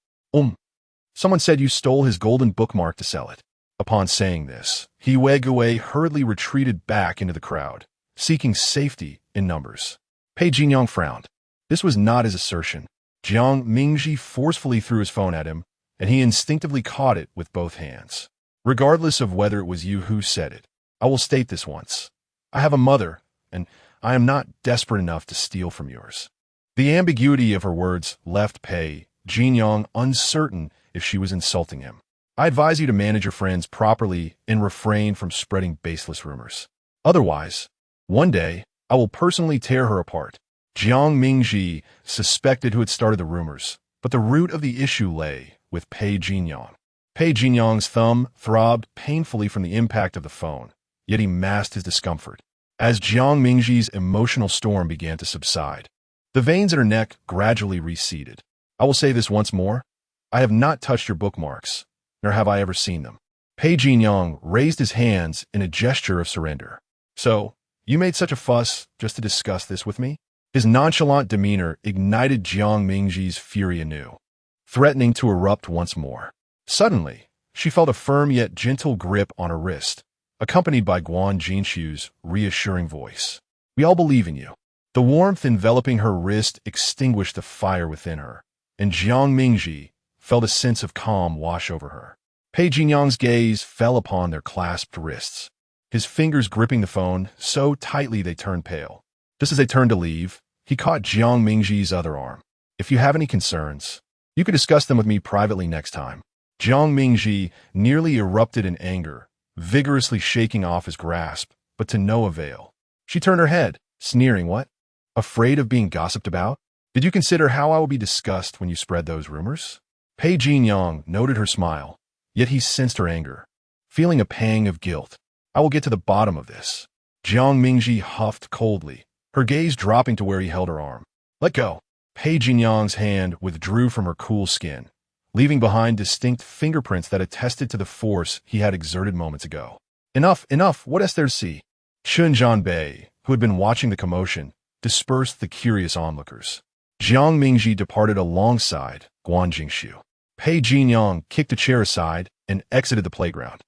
Someone said you stole his golden bookmark to sell it. Upon saying this, He Weigui hurriedly retreated back into the crowd, seeking safety in numbers. Pei Jinyang frowned. This was not his assertion. Jiang Mingji forcefully threw his phone at him, and he instinctively caught it with both hands. Regardless of whether it was you who said it, I will state this once. I have a mother, and I am not desperate enough to steal from yours. The ambiguity of her words left Pei Jinyang uncertain if she was insulting him. I advise you to manage your friends properly and refrain from spreading baseless rumors. Otherwise, one day, I will personally tear her apart. Jiang Mingji suspected who had started the rumors, but the root of the issue lay with Pei Jinyang. Pei Jinyang's thumb throbbed painfully from the impact of the phone, yet he masked his discomfort. As Jiang Mingji's emotional storm began to subside, the veins in her neck gradually receded. I will say this once more. I have not touched your bookmarks, nor have I ever seen them. Pei Jinyang raised his hands in a gesture of surrender. So, you made such a fuss just to discuss this with me? His nonchalant demeanor ignited Jiang Mingji's fury anew, threatening to erupt once more. Suddenly, she felt a firm yet gentle grip on her wrist, accompanied by Guan Jinshu's reassuring voice. We all believe in you. The warmth enveloping her wrist extinguished the fire within her, and Jiang Mingji felt a sense of calm wash over her. Pei Jinyang's gaze fell upon their clasped wrists, his fingers gripping the phone so tightly they turned pale. Just as they turned to leave, he caught Jiang Mingji's other arm. If you have any concerns, you could discuss them with me privately next time. Jiang Mingji nearly erupted in anger, vigorously shaking off his grasp, but to no avail. She turned her head, sneering. What? Afraid of being gossiped about? Did you consider how I will be discussed when you spread those rumors? Pei Jinyang noted her smile, yet he sensed her anger, feeling a pang of guilt. I will get to the bottom of this. Jiang Mingji huffed coldly, her gaze dropping to where he held her arm. Let go. Pei Jinyang's hand withdrew from her cool skin, leaving behind distinct fingerprints that attested to the force he had exerted moments ago. Enough, enough, what is there to see? Chun Jianbei, who had been watching the commotion, dispersed the curious onlookers. Jiang Mingji departed alongside Guan Jingshu. Pei Jinyang kicked a chair aside and exited the playground.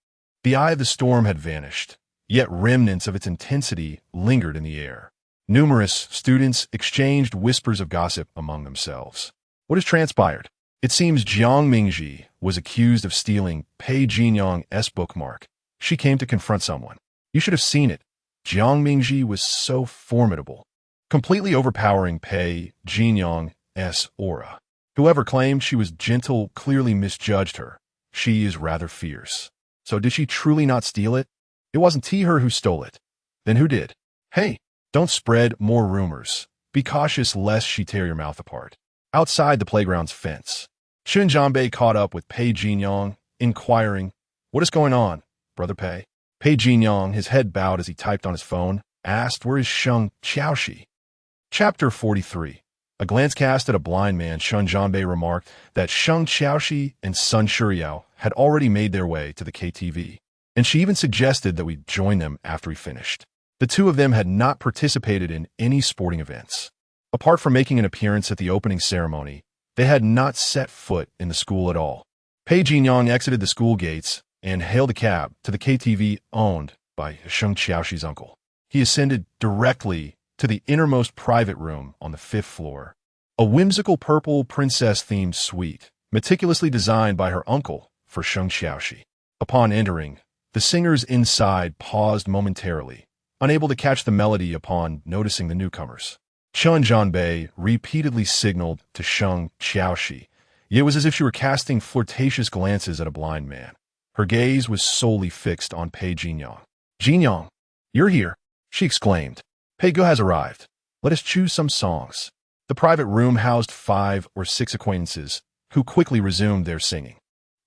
The eye of the storm had vanished, yet remnants of its intensity lingered in the air. Numerous students exchanged whispers of gossip among themselves. What has transpired? It seems Jiang Mingji was accused of stealing Pei Jinyang's bookmark. She came to confront someone. You should have seen it. Jiang Mingji was so formidable, completely overpowering Pei Jinyang's aura. Whoever claimed she was gentle clearly misjudged her. She is rather fierce. So did she truly not steal it? It wasn't her who stole it. Then who did? Hey, don't spread more rumors. Be cautious lest she tear your mouth apart. Outside the playground's fence, Shun Jianbei caught up with Pei Jinyang, inquiring, "What is going on, Brother Pei?" Pei Jinyang, his head bowed as he typed on his phone, asked, "Where is Sheng Xiaoxi?" Chapter 43. A glance cast at a blind man, Shun Jianbei remarked that Sheng Xiaoxi and Sun Shuyao had already made their way to the KTV, and she even suggested that we join them after he finished. The two of them had not participated in any sporting events. Apart from making an appearance at the opening ceremony, they had not set foot in the school at all. Pei Jinyang exited the school gates and hailed a cab to the KTV owned by Sheng Xiaoxi's uncle. He ascended directly to the innermost private room on the 5th floor, a whimsical purple princess-themed suite, meticulously designed by her uncle for Sheng Xiaoxi. Upon entering, the singers inside paused momentarily, unable to catch the melody upon noticing the newcomers. Shun Jianbei repeatedly signaled to Sheng Xiaoxi. It was as if she were casting flirtatious glances at a blind man. Her gaze was solely fixed on Pei Jinyang. "Jinyang, you're here," she exclaimed. "Pei Ge has arrived. Let us choose some songs." The private room housed 5 or 6 acquaintances, who quickly resumed their singing.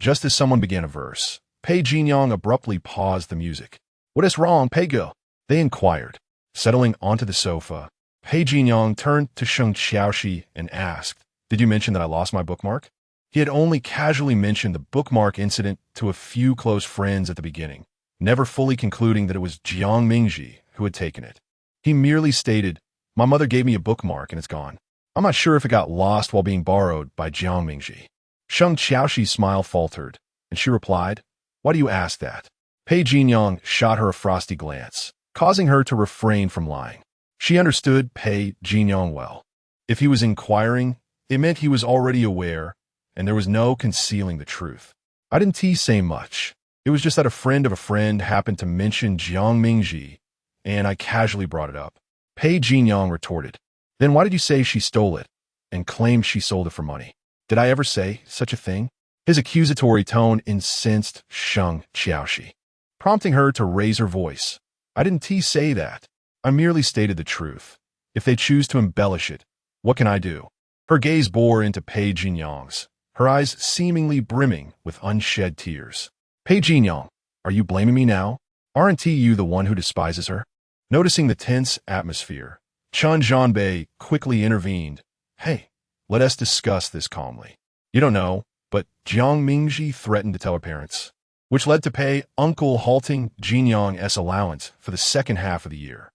Just as someone began a verse, Pei Jinyang abruptly paused the music. "What is wrong, Pei Ge?" they inquired. Settling onto the sofa, Pei Jinyang turned to Sheng Xiaoxi and asked, "Did you mention that I lost my bookmark?" He had only casually mentioned the bookmark incident to a few close friends at the beginning, never fully concluding that it was Jiang Mingji who had taken it. He merely stated, "My mother gave me a bookmark and it's gone. I'm not sure if it got lost while being borrowed by Jiang Mingji." Sheng Xiaoxi's smile faltered, and she replied, "Why do you ask that?" Pei Jinyang shot her a frosty glance, causing her to refrain from lying. She understood Pei Jinyang well. If he was inquiring, it meant he was already aware, and there was no concealing the truth. "I didn't say much. It was just that a friend of a friend happened to mention Jiang Mingji, and I casually brought it up." Pei Jinyang retorted, "Then why did you say she stole it and claimed she sold it for money? Did I ever say such a thing?" His accusatory tone incensed Sheng Xiaoxi, prompting her to raise her voice. "I didn't say that. I merely stated the truth. If they choose to embellish it, what can I do?" Her gaze bore into Pei Jinyang's, her eyes seemingly brimming with unshed tears. "Pei Jinyang, are you blaming me now? Aren't you the one who despises her?" Noticing the tense atmosphere, Shun Jianbei quickly intervened. "Hey, let us discuss this calmly. You don't know, but Jiang Mingji threatened to tell her parents," which led to Pei uncle halting Jinyang's allowance for the second half of the year.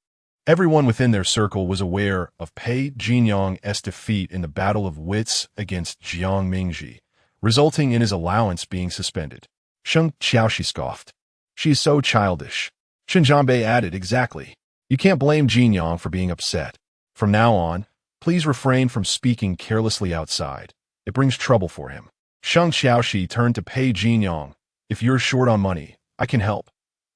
Everyone within their circle was aware of Pei Jinyang's defeat in the battle of wits against Jiang Mingji, resulting in his allowance being suspended. Sheng Xiaoxi scoffed. "She is so childish." Shun Jianbei added, "Exactly. You can't blame Jinyang for being upset. From now on, please refrain from speaking carelessly outside. It brings trouble for him." Sheng Xiaoxi turned to Pei Jinyang. "If you're short on money, I can help.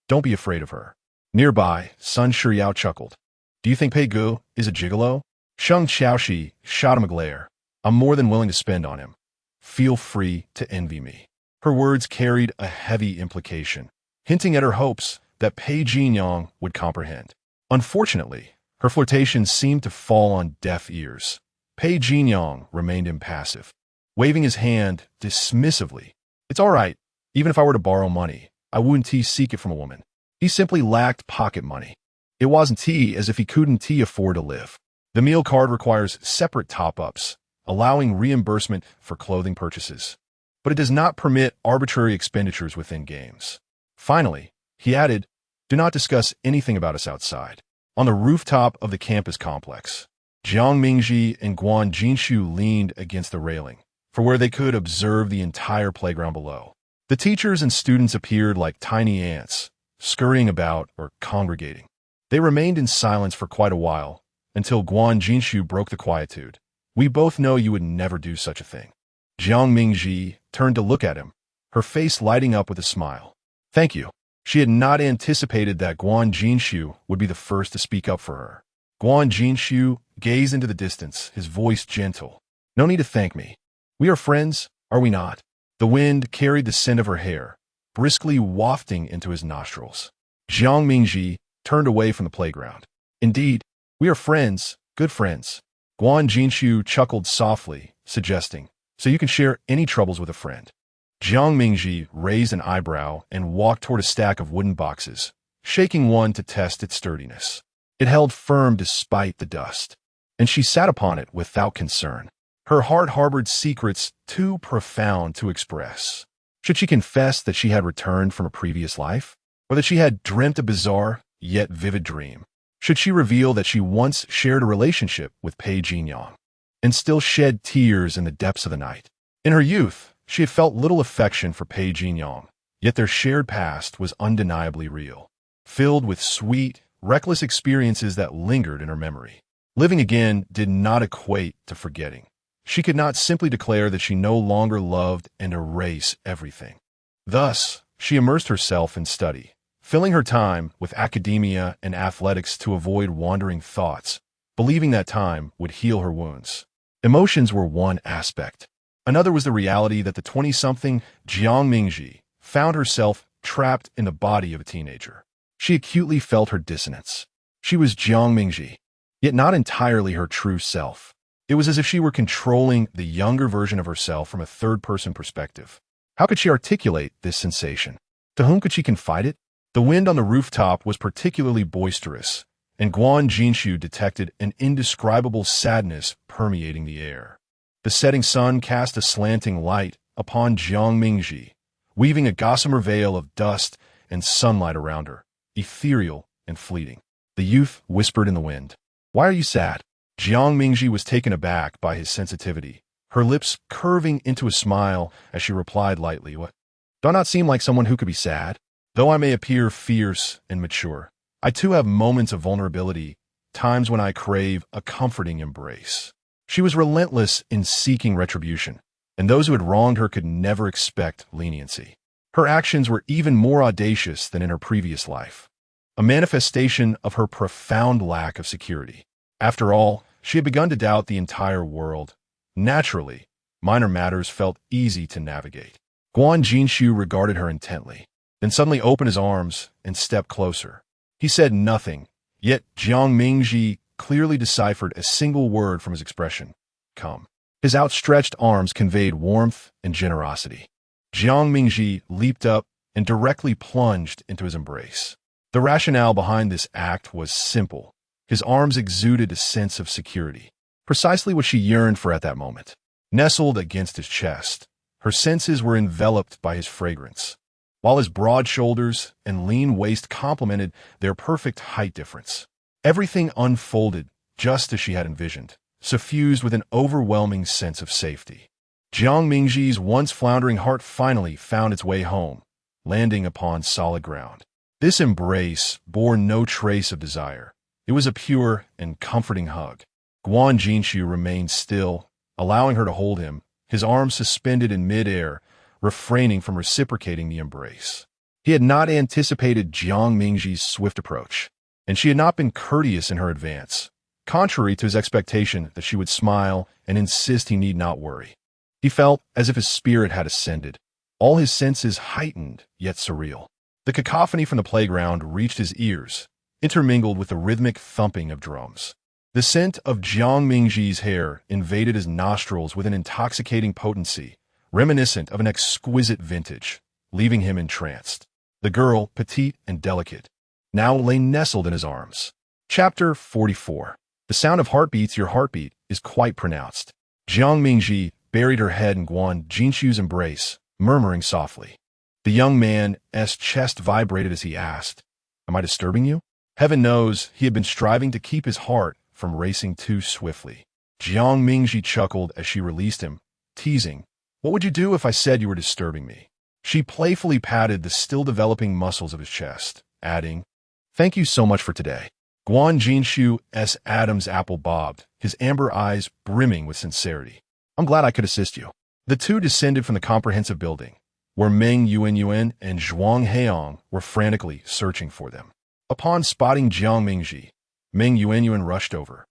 Don't be afraid of her." Nearby, Sun Shuyao chuckled. "Do you think Pei Ge is a gigolo?" Sheng Xiaoxi shot him a glare. "I'm more than willing to spend on him. Feel free to envy me." Her words carried a heavy implication, hinting at her hopes that Pei Jinyang would comprehend. Unfortunately, her flirtations seemed to fall on deaf ears. Pei Jinyang remained impassive, waving his hand dismissively. "It's all right. Even if I were to borrow money, I wouldn't seek it from a woman." He simply lacked pocket money. It wasn't as if he couldn't afford to live. The meal card requires separate top-ups, allowing reimbursement for clothing purchases, but it does not permit arbitrary expenditures within games. Finally, he added, "Do not discuss anything about us outside." On the rooftop of the campus complex, Jiang Mingji and Guan Jinshu leaned against the railing, for where they could observe the entire playground below. The teachers and students appeared like tiny ants, scurrying about or congregating. They remained in silence for quite a while, until Guan Jinshu broke the quietude. "We both know you would never do such a thing." Jiang Mingji turned to look at him, her face lighting up with a smile. Thank you. She had not anticipated that Guan Jinshu would be the first to speak up for her. Guan Jinshu gazed into the distance, his voice gentle. No need to thank me. We are friends, are we not? The wind carried the scent of her hair, briskly wafting into his nostrils. Jiang Mingji turned away from the playground. Indeed, we are friends, good friends. Guan Jinshu chuckled softly, suggesting, so you can share any troubles with a friend. Jiang Mingji raised an eyebrow and walked toward a stack of wooden boxes, shaking one to test its sturdiness. It held firm despite the dust, and she sat upon it without concern. Her heart harbored secrets too profound to express. Should she confess that she had returned from a previous life, or that she had dreamt a bizarre yet vivid dream? Should she reveal that she once shared a relationship with Pei Jinyang, and still shed tears in the depths of the night? In her youth, she had felt little affection for Pei Jinyang, yet their shared past was undeniably real, filled with sweet, reckless experiences that lingered in her memory. Living again did not equate to forgetting. She could not simply declare that she no longer loved and erase everything. Thus, she immersed herself in study, filling her time with academia and athletics to avoid wandering thoughts, believing that time would heal her wounds. Emotions were one aspect. Another was the reality that the 20-something Jiang Mingji found herself trapped in the body of a teenager. She acutely felt her dissonance. She was Jiang Mingji, yet not entirely her true self. It was as if she were controlling the younger version of herself from a third-person perspective. How could she articulate this sensation? To whom could she confide it? The wind on the rooftop was particularly boisterous, and Guan Jinshu detected an indescribable sadness permeating the air. The setting sun cast a slanting light upon Jiang Mingji, weaving a gossamer veil of dust and sunlight around her, ethereal and fleeting. The youth whispered in the wind, "Why are you sad?" Jiang Mingji was taken aback by his sensitivity, her lips curving into a smile as she replied lightly, "What? Do I not seem like someone who could be sad? Though I may appear fierce and mature, I too have moments of vulnerability, times when I crave a comforting embrace." She was relentless in seeking retribution, and those who had wronged her could never expect leniency. Her actions were even more audacious than in her previous life, a manifestation of her profound lack of security. After all, she had begun to doubt the entire world. Naturally, minor matters felt easy to navigate. Guan Jinshu regarded her intently, then suddenly opened his arms and stepped closer. He said nothing, yet Jiang Mingji clearly deciphered a single word from his expression. Come. His outstretched arms conveyed warmth and generosity. Jiang Mingji leaped up and directly plunged into his embrace. The rationale behind this act was simple. His arms exuded a sense of security, precisely what she yearned for at that moment. Nestled against his chest, her senses were enveloped by his fragrance, while his broad shoulders and lean waist complemented their perfect height difference. Everything unfolded just as she had envisioned, suffused with an overwhelming sense of safety. Jiang Mingji's once floundering heart finally found its way home, landing upon solid ground. This embrace bore no trace of desire. It was a pure and comforting hug. Guan Jinshu remained still, allowing her to hold him, his arms suspended in midair, refraining from reciprocating the embrace. He had not anticipated Jiang Mingji's swift approach, and she had not been courteous in her advance, contrary to his expectation that she would smile and insist he need not worry. He felt as if his spirit had ascended, all his senses heightened yet surreal. The cacophony from the playground reached his ears, intermingled with the rhythmic thumping of drums. The scent of Jiang Mingji's hair invaded his nostrils with an intoxicating potency, reminiscent of an exquisite vintage, leaving him entranced. The girl, petite and delicate, now lay nestled in his arms. Chapter 44. The sound of heartbeats, your heartbeat, is quite pronounced. Jiang Mingji buried her head in Guan Jinshu's embrace, murmuring softly. The young man's chest vibrated as he asked, "Am I disturbing you?" Heaven knows he had been striving to keep his heart from racing too swiftly. Jiang Mingji chuckled as she released him, teasing, "What would you do if I said you were disturbing me?" She playfully patted the still-developing muscles of his chest, adding, "Thank you so much for today." Guan Jinshu's Adam's apple bobbed, his amber eyes brimming with sincerity. "I'm glad I could assist you. The two descended from the comprehensive building, where Meng Yuanyuan and Zhuang Heong were frantically searching for them. Upon spotting Jiang Mingji, Meng Yuanyuan rushed over,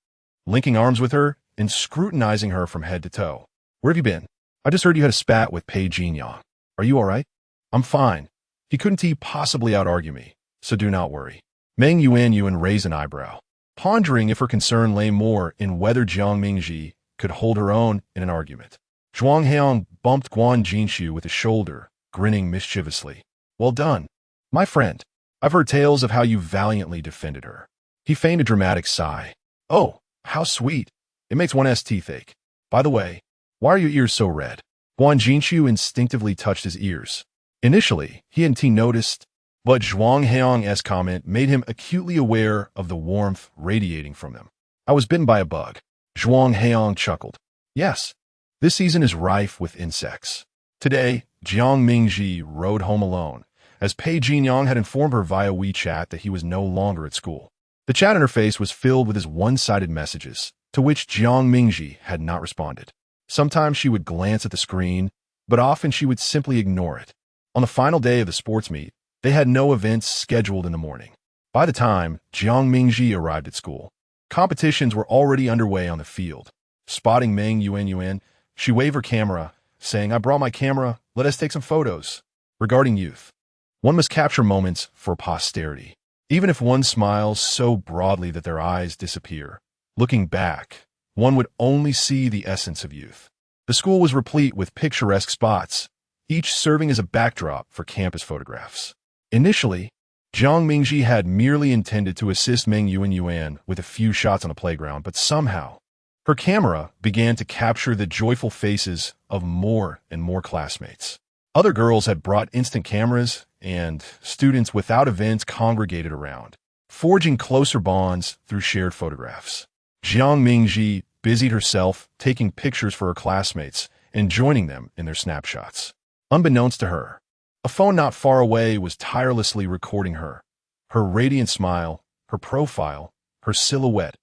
linking arms with her and scrutinizing her from head to toe. "Where have you been? I just heard you had a spat with Pei Jinyang. Are you all right?" "I'm fine. He couldn't possibly out-argue me, so do not worry." Meng Yuanyuan raised an eyebrow, pondering if her concern lay more in whether Jiang Mingji could hold her own in an argument. Zhuang Heong bumped Guan Jinshu with his shoulder, grinning mischievously. "Well done, my friend. I've heard tales of how you valiantly defended her." He feigned a dramatic sigh. "Oh, how sweet. It makes one's teeth ache. By the way, why are your ears so red?" Guan Jinshu instinctively touched his ears. Initially, he hadn't noticed, but Zhuang Heong's comment made him acutely aware of the warmth radiating from them. "I was bitten by a bug." Zhuang Heong chuckled. "Yes, this season is rife with insects." Today, Jiang Mingji rode home alone, as Pei Jinyang had informed her via WeChat that he was no longer at school. The chat interface was filled with his one-sided messages, to which Jiang Mingji had not responded. Sometimes she would glance at the screen, but often she would simply ignore it. On the final day of the sports meet, they had no events scheduled in the morning. By the time Jiang Mingji arrived at school, competitions were already underway on the field. Spotting Meng Yuanyuan, she waved her camera, saying, "I brought my camera, let us take some photos." Regarding youth, one must capture moments for posterity. Even if one smiles so broadly that their eyes disappear, looking back, one would only see the essence of youth. The school was replete with picturesque spots, each serving as a backdrop for campus photographs. Initially, Jiang Mingji had merely intended to assist Meng Yuanyuan with a few shots on the playground, but somehow, her camera began to capture the joyful faces of more and more classmates. Other girls had brought instant cameras, and students without events congregated around, forging closer bonds through shared photographs. Jiang Mingji busied herself taking pictures for her classmates and joining them in their snapshots. Unbeknownst to her, a phone not far away was tirelessly recording her, her radiant smile, her profile, her silhouette,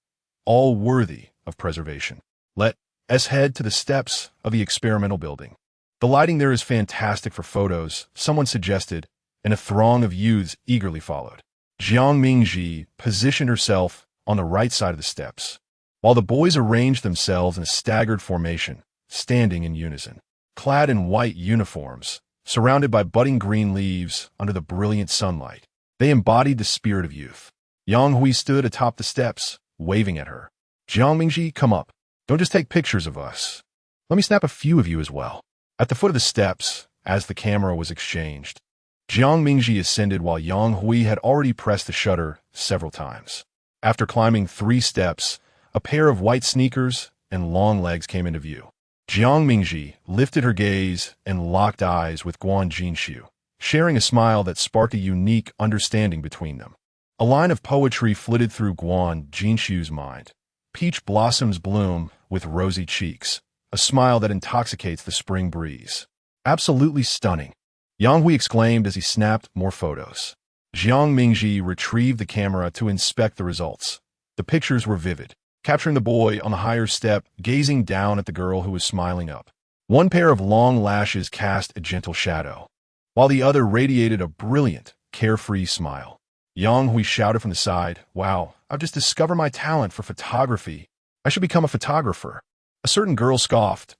all worthy of preservation. Let us head to the steps of the experimental building. The lighting there is fantastic for photos, someone suggested, and a throng of youths eagerly followed. Jiang Mingji positioned herself on the right side of the steps, while the boys arranged themselves in a staggered formation, standing in unison. Clad in white uniforms, surrounded by budding green leaves under the brilliant sunlight, they embodied the spirit of youth. Yang Hui stood atop the steps, waving at her. "Jiang Mingji, come up. Don't just take pictures of us. Let me snap a few of you as well." At the foot of the steps, as the camera was exchanged, Jiang Mingji ascended while Yang Hui had already pressed the shutter several times. After climbing 3 steps, a pair of white sneakers and long legs came into view. Jiang Mingji lifted her gaze and locked eyes with Guan Jinshu, sharing a smile that sparked a unique understanding between them. A line of poetry flitted through Guan Jinshu's mind. Peach blossoms bloom with rosy cheeks, a smile that intoxicates the spring breeze. "Absolutely stunning," Yang Hui exclaimed as he snapped more photos. Jiang Mingji retrieved the camera to inspect the results. The pictures were vivid, capturing the boy on the higher step gazing down at the girl who was smiling up. One pair of long lashes cast a gentle shadow, while the other radiated a brilliant, carefree smile. Yang Hui shouted from the side, "Wow, I've just discovered my talent for photography. I should become a photographer." A certain girl scoffed,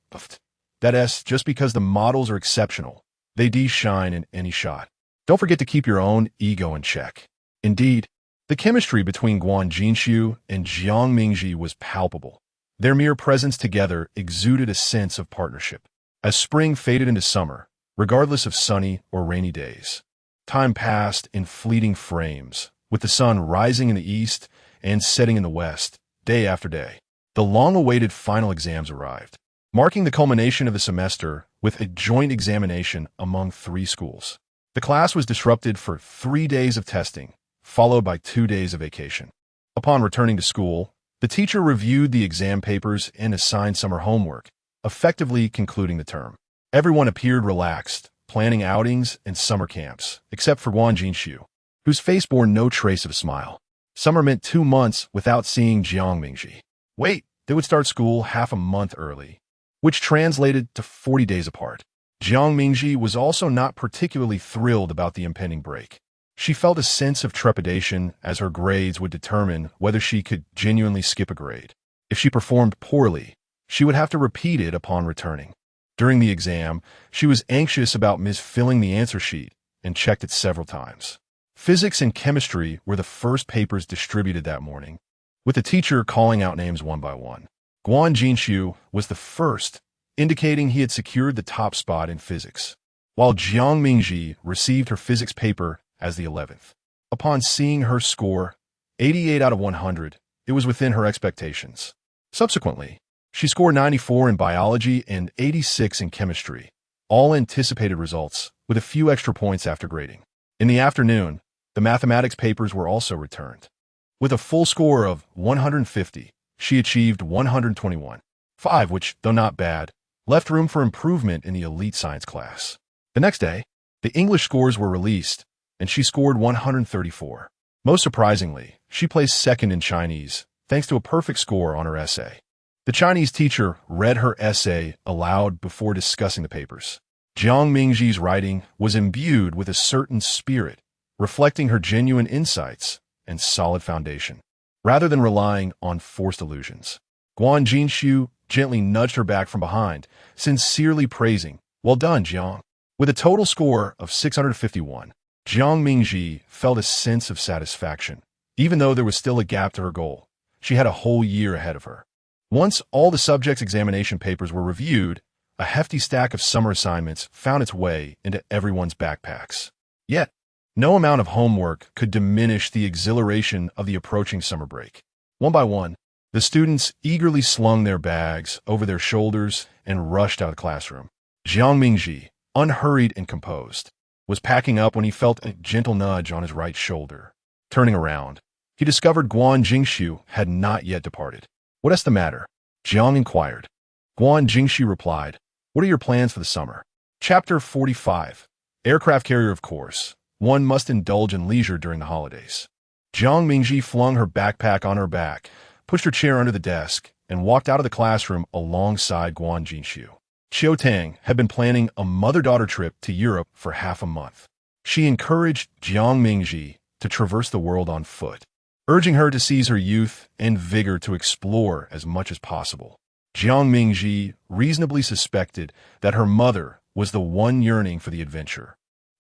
"That is just because the models are exceptional. They shine in any shot. Don't forget to keep your own ego in check." Indeed, the chemistry between Guan Jinshu and Jiang Mingji was palpable. Their mere presence together exuded a sense of partnership. As spring faded into summer, regardless of sunny or rainy days, time passed in fleeting frames, with the sun rising in the east and setting in the west, day after day. The long-awaited final exams arrived, marking the culmination of the semester with a joint examination among 3 schools. The class was disrupted for 3 days of testing, followed by 2 days of vacation. Upon returning to school, the teacher reviewed the exam papers and assigned summer homework, effectively concluding the term. Everyone appeared relaxed, planning outings and summer camps, except for Guan Jinshu, whose face bore no trace of a smile. Summer meant 2 months without seeing Jiang Mingji. Wait, they would start school half a month early. which translated to 40 days apart. Jiang Mingji was also not particularly thrilled about the impending break. She felt a sense of trepidation as her grades would determine whether she could genuinely skip a grade. If she performed poorly, she would have to repeat it upon returning. During the exam, she was anxious about misfilling the answer sheet and checked it several times. Physics and chemistry were the first papers distributed that morning, with the teacher calling out names one by one. Guan Jinshu was the first, indicating he had secured the top spot in physics, while Jiang Mingji received her physics paper as the 11th. Upon seeing her score, 88 out of 100, it was within her expectations. Subsequently, she scored 94 in biology and 86 in chemistry, all anticipated results, with a few extra points after grading. In the afternoon, the mathematics papers were also returned. With a full score of 150, she achieved 121, 5, which, though not bad, left room for improvement in the elite science class. The next day, the English scores were released, and she scored 134. Most surprisingly, she placed second in Chinese, thanks to a perfect score on her essay. The Chinese teacher read her essay aloud before discussing the papers. Jiang Mingji's writing was imbued with a certain spirit, reflecting her genuine insights and solid foundation, rather than relying on forced illusions. Guan Jinshu gently nudged her back from behind, sincerely praising, "Well done, Jiang." With a total score of 651, Jiang Mingji felt a sense of satisfaction. Even though there was still a gap to her goal, she had a whole year ahead of her. Once all the subjects' examination papers were reviewed, a hefty stack of summer assignments found its way into everyone's backpacks. Yet, no amount of homework could diminish the exhilaration of the approaching summer break. One by one, the students eagerly slung their bags over their shoulders and rushed out of the classroom. Jiang Mingji, unhurried and composed, was packing up when he felt a gentle nudge on his right shoulder. Turning around, he discovered Guan Jingshu had not yet departed. "What's the matter?" Jiang inquired. Guan Jingshu replied, "What are your plans for the summer?" Chapter 45. Aircraft carrier. Of course, one must indulge in leisure during the holidays. Jiang Mingji flung her backpack on her back, pushed her chair under the desk, and walked out of the classroom alongside Guan Jinshu. Qiu Tang had been planning a mother-daughter trip to Europe for half a month. She encouraged Jiang Mingji to traverse the world on foot, urging her to seize her youth and vigor to explore as much as possible. Jiang Mingji reasonably suspected that her mother was the one yearning for the adventure,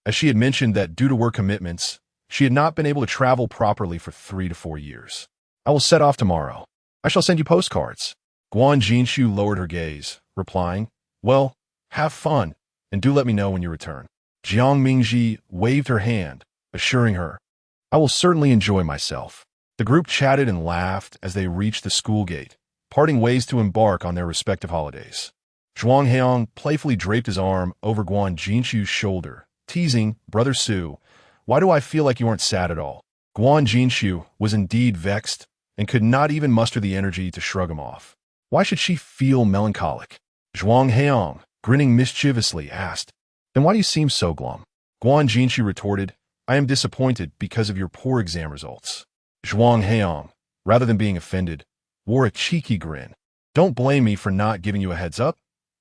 as she had mentioned that due to work commitments, she had not been able to travel properly for 3 to 4 years. "I will set off tomorrow. I shall send you postcards." Guan Jinshu lowered her gaze, replying, "Well, have fun, and do let me know when you return." Jiang Mingji waved her hand, assuring her, "I will certainly enjoy myself." The group chatted and laughed as they reached the school gate, parting ways to embark on their respective holidays. Zhuang Heong playfully draped his arm over Guan Jinshu's shoulder, teasing, "Brother Su, why do I feel like you aren't sad at all?" Guan Jinshu was indeed vexed and could not even muster the energy to shrug him off. Why should she feel melancholic? Zhuang Heong, grinning mischievously, asked, "Then why do you seem so glum?" Guan Jinshu retorted, "I am disappointed because of your poor exam results." Zhuang Heong, rather than being offended, wore a cheeky grin. "Don't blame me for not giving you a heads up.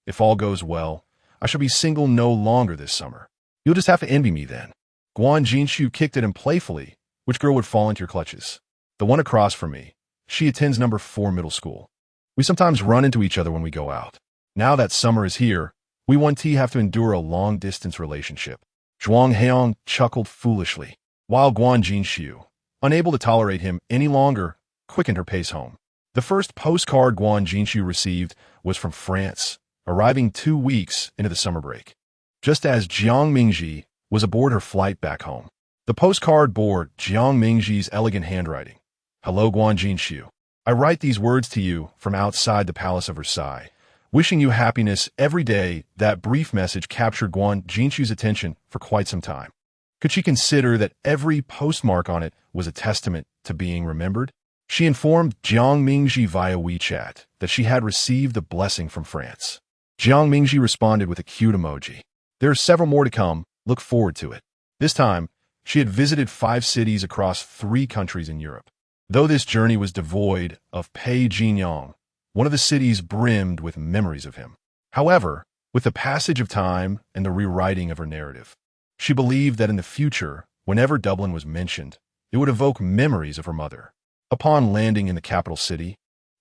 If all goes well, I shall be single no longer this summer. You'll just have to envy me then." Guan Jinshu kicked at him playfully. "Which girl would fall into your clutches?" "The one across from me. She attends number 4 middle school. We sometimes run into each other when we go out. Now that summer is here, we 1T have to endure a long-distance relationship." Zhuang Heong chuckled foolishly, while Guan Jinshu, unable to tolerate him any longer, quickened her pace home. The first postcard Guan Jinshu received was from France, arriving 2 weeks into the summer break, just as Jiang Mingji was aboard her flight back home. The postcard bore Jiang Mingji's elegant handwriting. "Hello, Guan Jinshu. I write these words to you from outside the Palace of Versailles, wishing you happiness every day." That brief message captured Guan Jinshu's attention for quite some time. Could she consider that every postmark on it was a testament to being remembered? She informed Jiang Mingji via WeChat that she had received a blessing from France. Jiang Mingji responded with a cute emoji. "There are several more to come. Look forward to it." This time, she had visited 5 cities across 3 countries in Europe. Though this journey was devoid of Pei Jinyang, one of the cities brimmed with memories of him. However, with the passage of time and the rewriting of her narrative, she believed that in the future, whenever Dublin was mentioned, it would evoke memories of her mother. Upon landing in the capital city,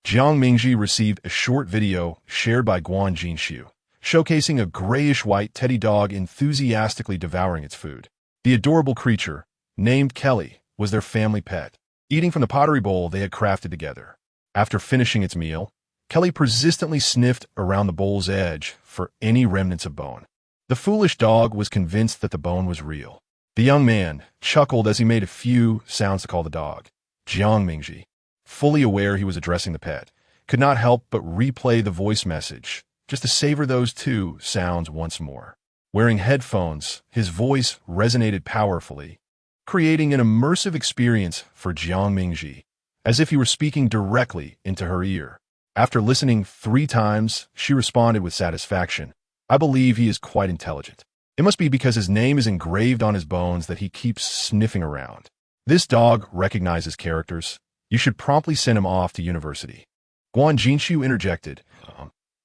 Jiang Mingji received a short video shared by Guan Jinshu, showcasing a grayish-white teddy dog enthusiastically devouring its food. The adorable creature, named Kelly, was their family pet, eating from the pottery bowl they had crafted together. After finishing its meal, Kelly persistently sniffed around the bowl's edge for any remnants of bone. The foolish dog was convinced that the bone was real. The young man chuckled as he made a few sounds to call the dog. Jiang Mingji, fully aware he was addressing the pet, could not help but replay the voice message, just to savor those two sounds once more. Wearing headphones, his voice resonated powerfully, creating an immersive experience for Jiang Mingji, as if he were speaking directly into her ear. After listening 3 times, she responded with satisfaction. I believe he is quite intelligent. It must be because his name is engraved on his bones that he keeps sniffing around. This dog recognizes characters. You should promptly send him off to university. Guan Jinshu interjected.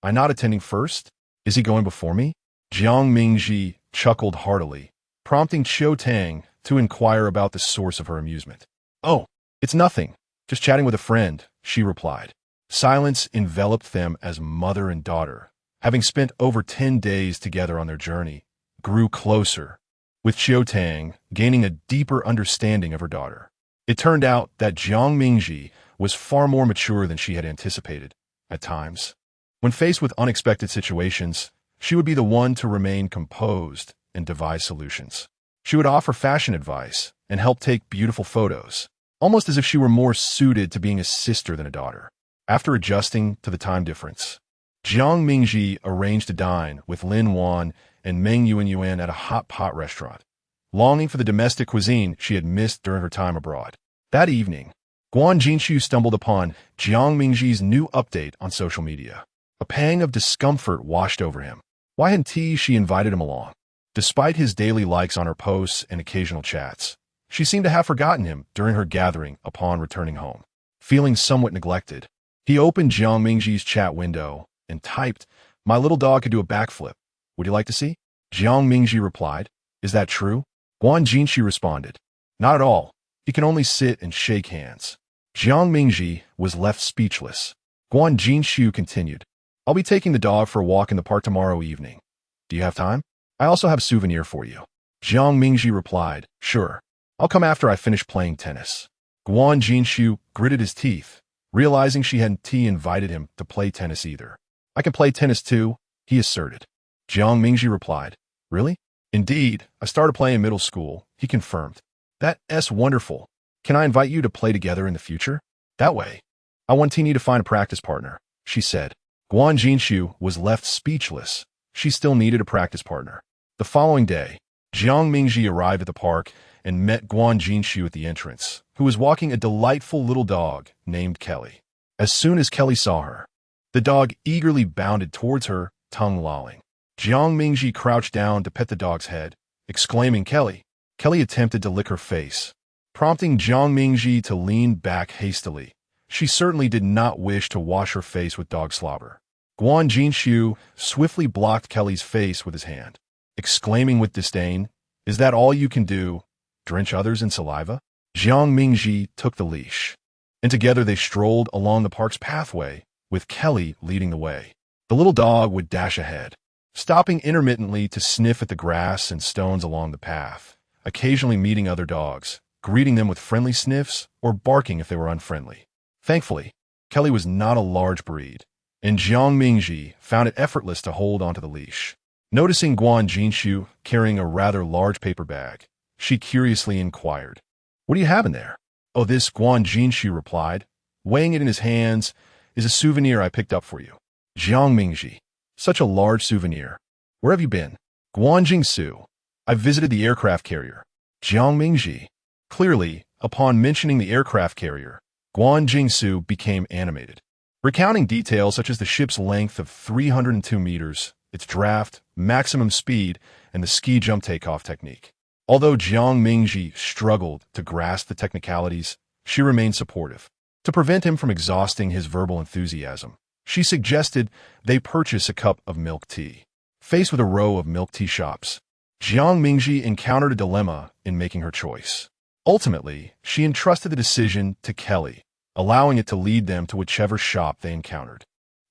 I'm not attending first? Is he going before me? Jiang Mingji chuckled heartily, prompting Qiu Tang to inquire about the source of her amusement. Oh, it's nothing. Just chatting with a friend, she replied. Silence enveloped them as mother and daughter, having spent over 10 days together on their journey, grew closer, with Qiu Tang gaining a deeper understanding of her daughter. It turned out that Jiang Mingji was far more mature than she had anticipated. At times, when faced with unexpected situations, she would be the one to remain composed and devise solutions. She would offer fashion advice and help take beautiful photos, almost as if she were more suited to being a sister than a daughter. After adjusting to the time difference, Jiang Mingji arranged to dine with Lin Wan and Meng Yuan at a hot pot restaurant, longing for the domestic cuisine she had missed during her time abroad. That evening, Guan Jinshu stumbled upon Jiang Mingji's new update on social media. A pang of discomfort washed over him. Why hadn't she invited him along? Despite his daily likes on her posts and occasional chats, she seemed to have forgotten him during her gathering upon returning home. Feeling somewhat neglected, he opened Jiang Mingji's chat window and typed, "My little dog could do a backflip. Would you like to see?" Jiang Mingji replied, "Is that true?" Guan Jinshu responded, "Not at all. He can only sit and shake hands." Jiang Mingji was left speechless. Guan Jinshu continued, "I'll be taking the dog for a walk in the park tomorrow evening. Do you have time? I also have a souvenir for you." Jiang Mingji replied, "Sure. I'll come after I finish playing tennis." Guan Jinshu gritted his teeth, realizing she hadn't invited him to play tennis either. "I can play tennis too," he asserted. Jiang Mingji replied, "Really?" "Indeed, I started playing in middle school," he confirmed. "That's wonderful. Can I invite you to play together in the future? That way. I want you to find a practice partner," she said. Guan Jinshu was left speechless. She still needed a practice partner. The following day, Jiang Mingji arrived at the park and met Guan Jinshu at the entrance, who was walking a delightful little dog named Kelly. As soon as Kelly saw her, the dog eagerly bounded towards her, tongue lolling. Jiang Mingji crouched down to pet the dog's head, exclaiming, "Kelly." Kelly attempted to lick her face, prompting Jiang Mingji to lean back hastily. She certainly did not wish to wash her face with dog slobber. Guan Jinshu swiftly blocked Kelly's face with his hand, exclaiming with disdain, "Is that all you can do? Drench others in saliva?" Jiang Mingji took the leash, and together they strolled along the park's pathway, with Kelly leading the way. The little dog would dash ahead, stopping intermittently to sniff at the grass and stones along the path, occasionally meeting other dogs, greeting them with friendly sniffs or barking if they were unfriendly. Thankfully, Kelly was not a large breed, and Jiang Mingji found it effortless to hold onto the leash. Noticing Guan Jinshu carrying a rather large paper bag, she curiously inquired, "What do you have in there?" "Oh, this," Guan Jinshu replied, weighing it in his hands, "is a souvenir I picked up for you." Jiang Mingji, "Such a large souvenir. Where have you been?" Guan Jingsu, "I visited the aircraft carrier." Jiang Mingji. Clearly, upon mentioning the aircraft carrier, Guan Jingsu became animated, recounting details such as the ship's length of 302 meters, its draft, maximum speed, and the ski jump takeoff technique. Although Jiang Mingji struggled to grasp the technicalities, she remained supportive. To prevent him from exhausting his verbal enthusiasm, She suggested they purchase a cup of milk tea. Faced with a row of milk tea shops, Jiang Mingji encountered a dilemma in making her choice. Ultimately, she entrusted the decision to Kelly, allowing it to lead them to whichever shop they encountered.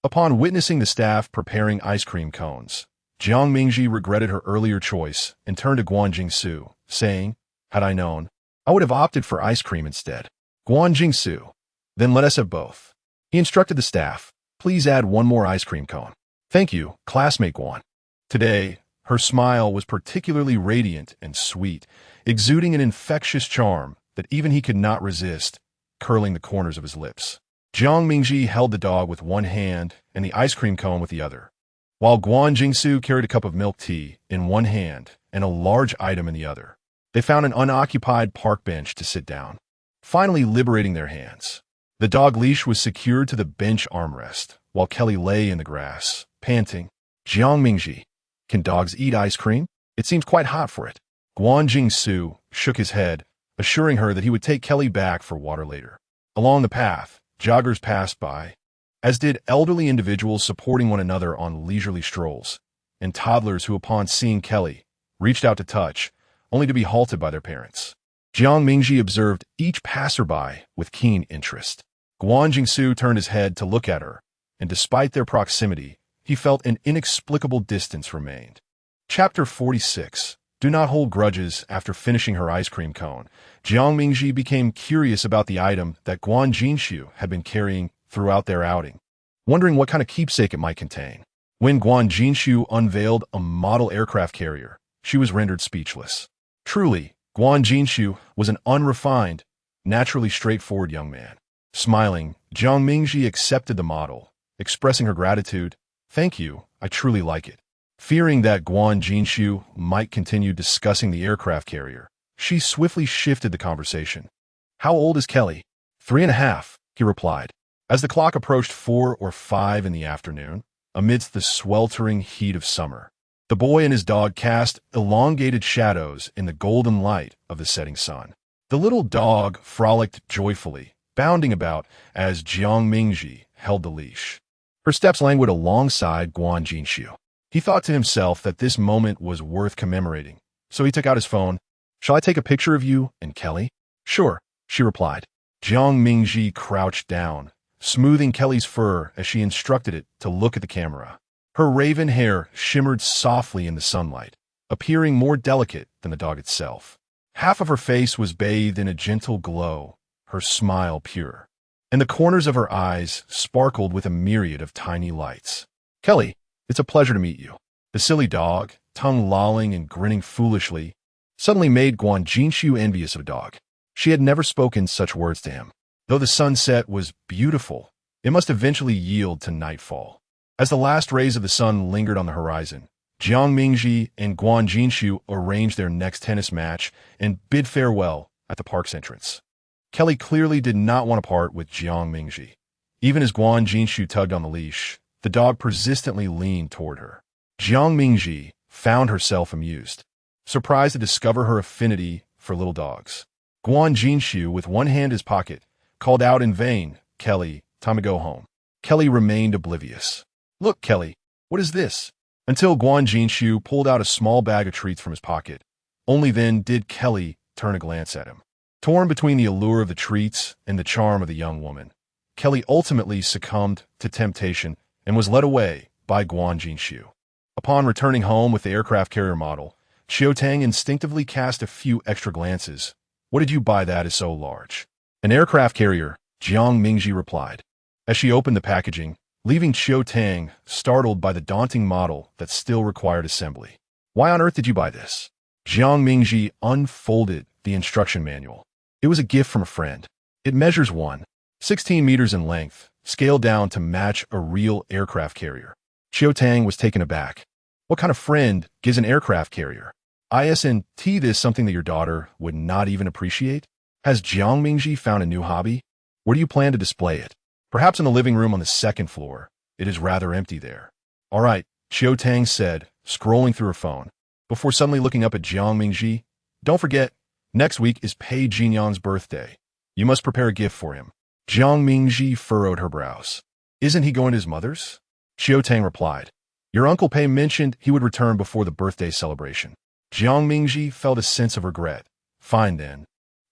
Upon witnessing the staff preparing ice cream cones, Jiang Mingji regretted her earlier choice and turned to Guan Jingsu, saying, "Had I known, I would have opted for ice cream instead." Guan Jingsu, "Then let us have both." He instructed the staff, "Please add one more ice cream cone." "Thank you, classmate Guan." Today, her smile was particularly radiant and sweet, exuding an infectious charm that even he could not resist, curling the corners of his lips. Jiang Mingji held the dog with one hand and the ice cream cone with the other, while Guan Jingsu carried a cup of milk tea in one hand and a large item in the other. They found an unoccupied park bench to sit down, finally liberating their hands. The dog leash was secured to the bench armrest, while Kelly lay in the grass, panting. "Jiang Mingji, can dogs eat ice cream? It seems quite hot for it." Guan Jingsu shook his head, assuring her that he would take Kelly back for water later. Along the path, joggers passed by, as did elderly individuals supporting one another on leisurely strolls, and toddlers who, upon seeing Kelly, reached out to touch, only to be halted by their parents. Jiang Mingji observed each passerby with keen interest. Guan Jingsu turned his head to look at her, and despite their proximity, he felt an inexplicable distance remained. Chapter 46. Do not hold grudges. After finishing her ice cream cone, Jiang Mingji became curious about the item that Guan Jingxiu had been carrying throughout their outing, wondering what kind of keepsake it might contain. When Guan Jingxiu unveiled a model aircraft carrier, she was rendered speechless. Truly, Guan Jingxiu was an unrefined, naturally straightforward young man. Smiling, Jiang Mingji accepted the model, expressing her gratitude. "Thank you, I truly like it." Fearing that Guan Jingxiu might continue discussing the aircraft carrier, she swiftly shifted the conversation. "How old is Kelly?" 3.5, he replied. As the clock approached 4 or 5 in the afternoon, amidst the sweltering heat of summer, the boy and his dog cast elongated shadows in the golden light of the setting sun. The little dog frolicked joyfully, bounding about as Jiang Mingji held the leash. Her steps languid alongside Guan Jingxiu. He thought to himself that this moment was worth commemorating, so he took out his phone. "Shall I take a picture of you and Kelly?" "Sure," she replied. Jiang Mingji crouched down, smoothing Kelly's fur as she instructed it to look at the camera. Her raven hair shimmered softly in the sunlight, appearing more delicate than the dog itself. Half of her face was bathed in a gentle glow, her smile pure, and the corners of her eyes sparkled with a myriad of tiny lights. "Kelly, it's a pleasure to meet you." The silly dog, tongue lolling and grinning foolishly, suddenly made Guan Jingxiu envious of a dog. She had never spoken such words to him. Though the sunset was beautiful, it must eventually yield to nightfall. As the last rays of the sun lingered on the horizon, Jiang Mingji and Guan Jingxiu arranged their next tennis match and bid farewell at the park's entrance. Kelly clearly did not want to part with Jiang Mingji. Even as Guan Jingxiu tugged on the leash, the dog persistently leaned toward her. Jiang Mingji found herself amused, surprised to discover her affinity for little dogs. Guan Jingxiu, with one hand in his pocket, called out in vain, "Kelly, time to go home." Kelly remained oblivious. "Look, Kelly, what is this?" Until Guan Jingxiu pulled out a small bag of treats from his pocket. Only then did Kelly turn a glance at him. Torn between the allure of the treats and the charm of the young woman, Kelly ultimately succumbed to temptation and was led away by Guan Jingxiu. Upon returning home with the aircraft carrier model, Xiao Tang instinctively cast a few extra glances. "What did you buy that is so large?" "An aircraft carrier," Jiang Mingji replied, as she opened the packaging, leaving Xiao Tang startled by the daunting model that still required assembly. "Why on earth did you buy this?" Jiang Mingji unfolded the instruction manual. "It was a gift from a friend. It measures 1.16 meters in length, scaled down to match a real aircraft carrier." Xiao Tang was taken aback. "What kind of friend gives an aircraft carrier? Isn't this something that your daughter would not even appreciate? Has Jiang Mingji found a new hobby? Where do you plan to display it?" "Perhaps in the living room on the second floor. It is rather empty there." "All right," Xiao Tang said, scrolling through her phone, before suddenly looking up at Jiang Mingji. "Don't forget, next week is Pei Jinyang's birthday. You must prepare a gift for him." Jiang Mingji furrowed her brows. Isn't he going to his mother's? Xiao Tang replied. Your Uncle Pei mentioned he would return before the birthday celebration. Jiang Mingji felt a sense of regret. Fine then.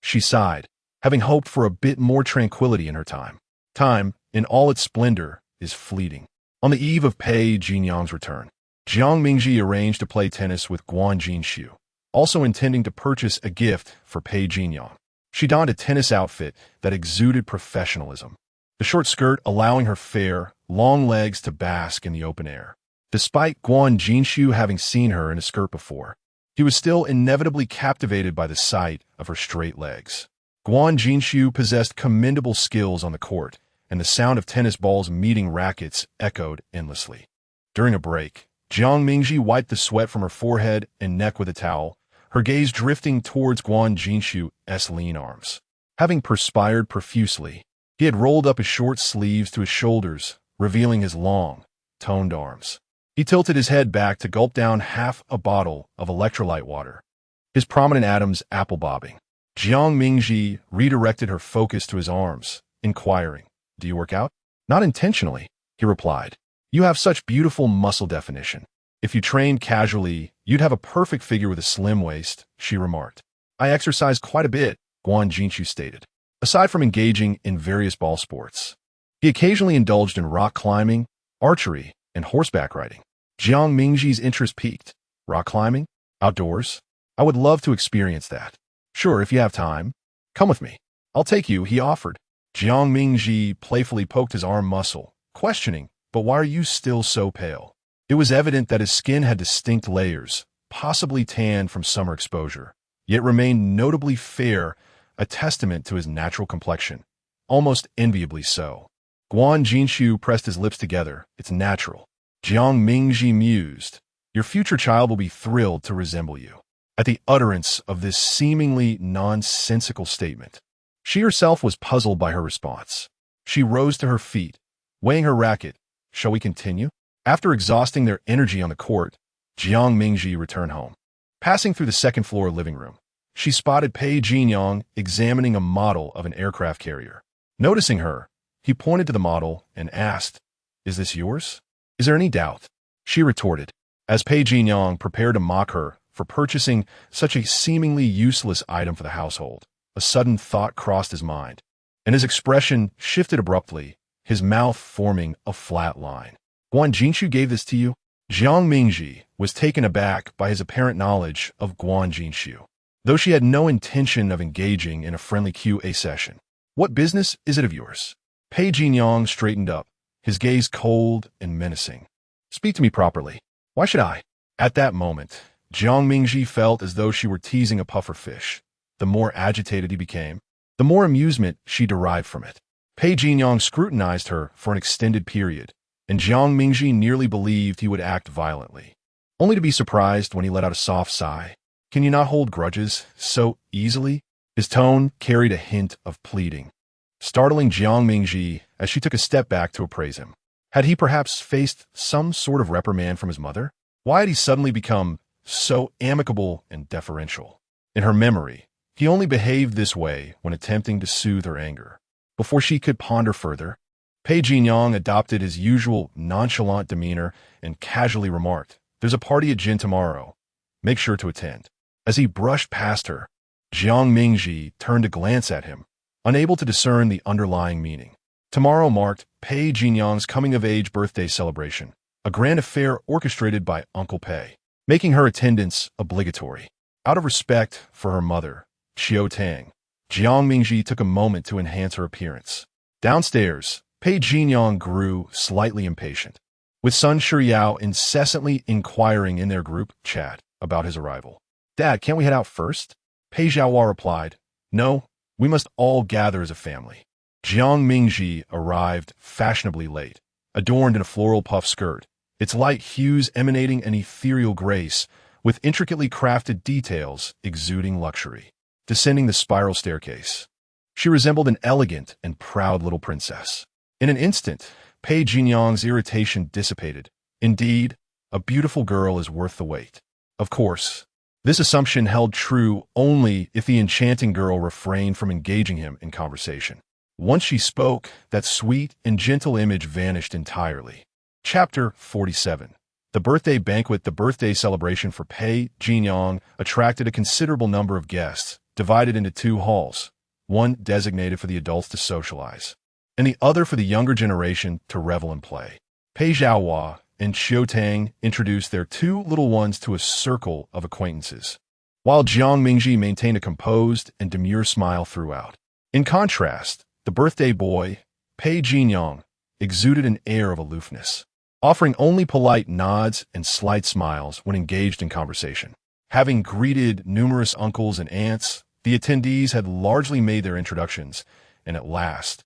She sighed, having hoped for a bit more tranquility in her time. Time, in all its splendor, is fleeting. On the eve of Pei Jinyang's return, Jiang Mingji arranged to play tennis with Guan Jinxiu, also intending to purchase a gift for Pei Jinyang. She donned a tennis outfit that exuded professionalism, the short skirt allowing her fair, long legs to bask in the open air. Despite Guan Jinxiu having seen her in a skirt before, he was still inevitably captivated by the sight of her straight legs. Guan Jinxiu possessed commendable skills on the court, and the sound of tennis balls meeting rackets echoed endlessly. During a break, Jiang Mingji wiped the sweat from her forehead and neck with a towel, her gaze drifting towards Guan Jinxiu's lean arms. Having perspired profusely, he had rolled up his short sleeves to his shoulders, revealing his long, toned arms. He tilted his head back to gulp down half a bottle of electrolyte water, his prominent atoms apple-bobbing. Jiang Mingji redirected her focus to his arms, inquiring, Do you work out? Not intentionally, he replied. You have such beautiful muscle definition. If you trained casually, you'd have a perfect figure with a slim waist, she remarked. I exercise quite a bit, Guan Jinxiu stated. Aside from engaging in various ball sports, he occasionally indulged in rock climbing, archery, and horseback riding. Jiang Mingji's interest peaked. Rock climbing? Outdoors? I would love to experience that. Sure, if you have time. Come with me. I'll take you, he offered. Jiang Mingji playfully poked his arm muscle, questioning, But why are you still so pale? It was evident that his skin had distinct layers, possibly tanned from summer exposure, yet remained notably fair, a testament to his natural complexion, almost enviably so. Guan Jinxiu pressed his lips together. It's natural. Jiang Mingji mused. Your future child will be thrilled to resemble you. At the utterance of this seemingly nonsensical statement, she herself was puzzled by her response. She rose to her feet, weighing her racket. Shall we continue? After exhausting their energy on the court, Jiang Mingji returned home. Passing through the second-floor living room, she spotted Pei Jinyang examining a model of an aircraft carrier. Noticing her, he pointed to the model and asked, Is this yours? Is there any doubt? She retorted, as Pei Jinyang prepared to mock her for purchasing such a seemingly useless item for the household. A sudden thought crossed his mind, and his expression shifted abruptly, his mouth forming a flat line. Guan Jinxiu gave this to you? Jiang Mingji was taken aback by his apparent knowledge of Guan Jinxiu, though she had no intention of engaging in a friendly Q&A session. What business is it of yours? Pei Jinyang straightened up, his gaze cold and menacing. Speak to me properly. Why should I? At that moment, Jiang Mingji felt as though she were teasing a puffer fish. The more agitated he became, the more amusement she derived from it. Pei Jinyang scrutinized her for an extended period, and Jiang Mingji nearly believed he would act violently, only to be surprised when he let out a soft sigh. Can you not hold grudges so easily? His tone carried a hint of pleading, startling Jiang Mingji as she took a step back to appraise him. Had he perhaps faced some sort of reprimand from his mother? Why had he suddenly become so amicable and deferential? In her memory, he only behaved this way when attempting to soothe her anger. Before she could ponder further, Pei Jinyang adopted his usual nonchalant demeanor and casually remarked, There's a party at Jin tomorrow. Make sure to attend. As he brushed past her, Jiang Mingji turned to glance at him, unable to discern the underlying meaning. Tomorrow marked Pei Jinyang's coming-of-age birthday celebration, a grand affair orchestrated by Uncle Pei, making her attendance obligatory. Out of respect for her mother, Xiao Tang, Jiang Mingji took a moment to enhance her appearance. Downstairs, Pei Jinyang grew slightly impatient, with Sun Shiyao incessantly inquiring in their group chat about his arrival. Dad, can't we head out first? Pei Zhaohua replied, No, we must all gather as a family. Jiang Mingji arrived fashionably late, adorned in a floral puff skirt, its light hues emanating an ethereal grace, with intricately crafted details exuding luxury. Descending the spiral staircase, she resembled an elegant and proud little princess. In an instant, Pei Jinyang's irritation dissipated. Indeed, a beautiful girl is worth the wait. Of course, this assumption held true only if the enchanting girl refrained from engaging him in conversation. Once she spoke, that sweet and gentle image vanished entirely. Chapter 47. The birthday banquet. The birthday celebration for Pei Jinyang attracted a considerable number of guests, divided into two halls, one designated for the adults to socialize, and the other for the younger generation to revel and play. Pei Zhaohua and Qiu Tang introduced their two little ones to a circle of acquaintances, while Jiang Mingji maintained a composed and demure smile throughout. In contrast, the birthday boy, Pei Jinyang, exuded an air of aloofness, offering only polite nods and slight smiles when engaged in conversation. Having greeted numerous uncles and aunts, the attendees had largely made their introductions, and at last,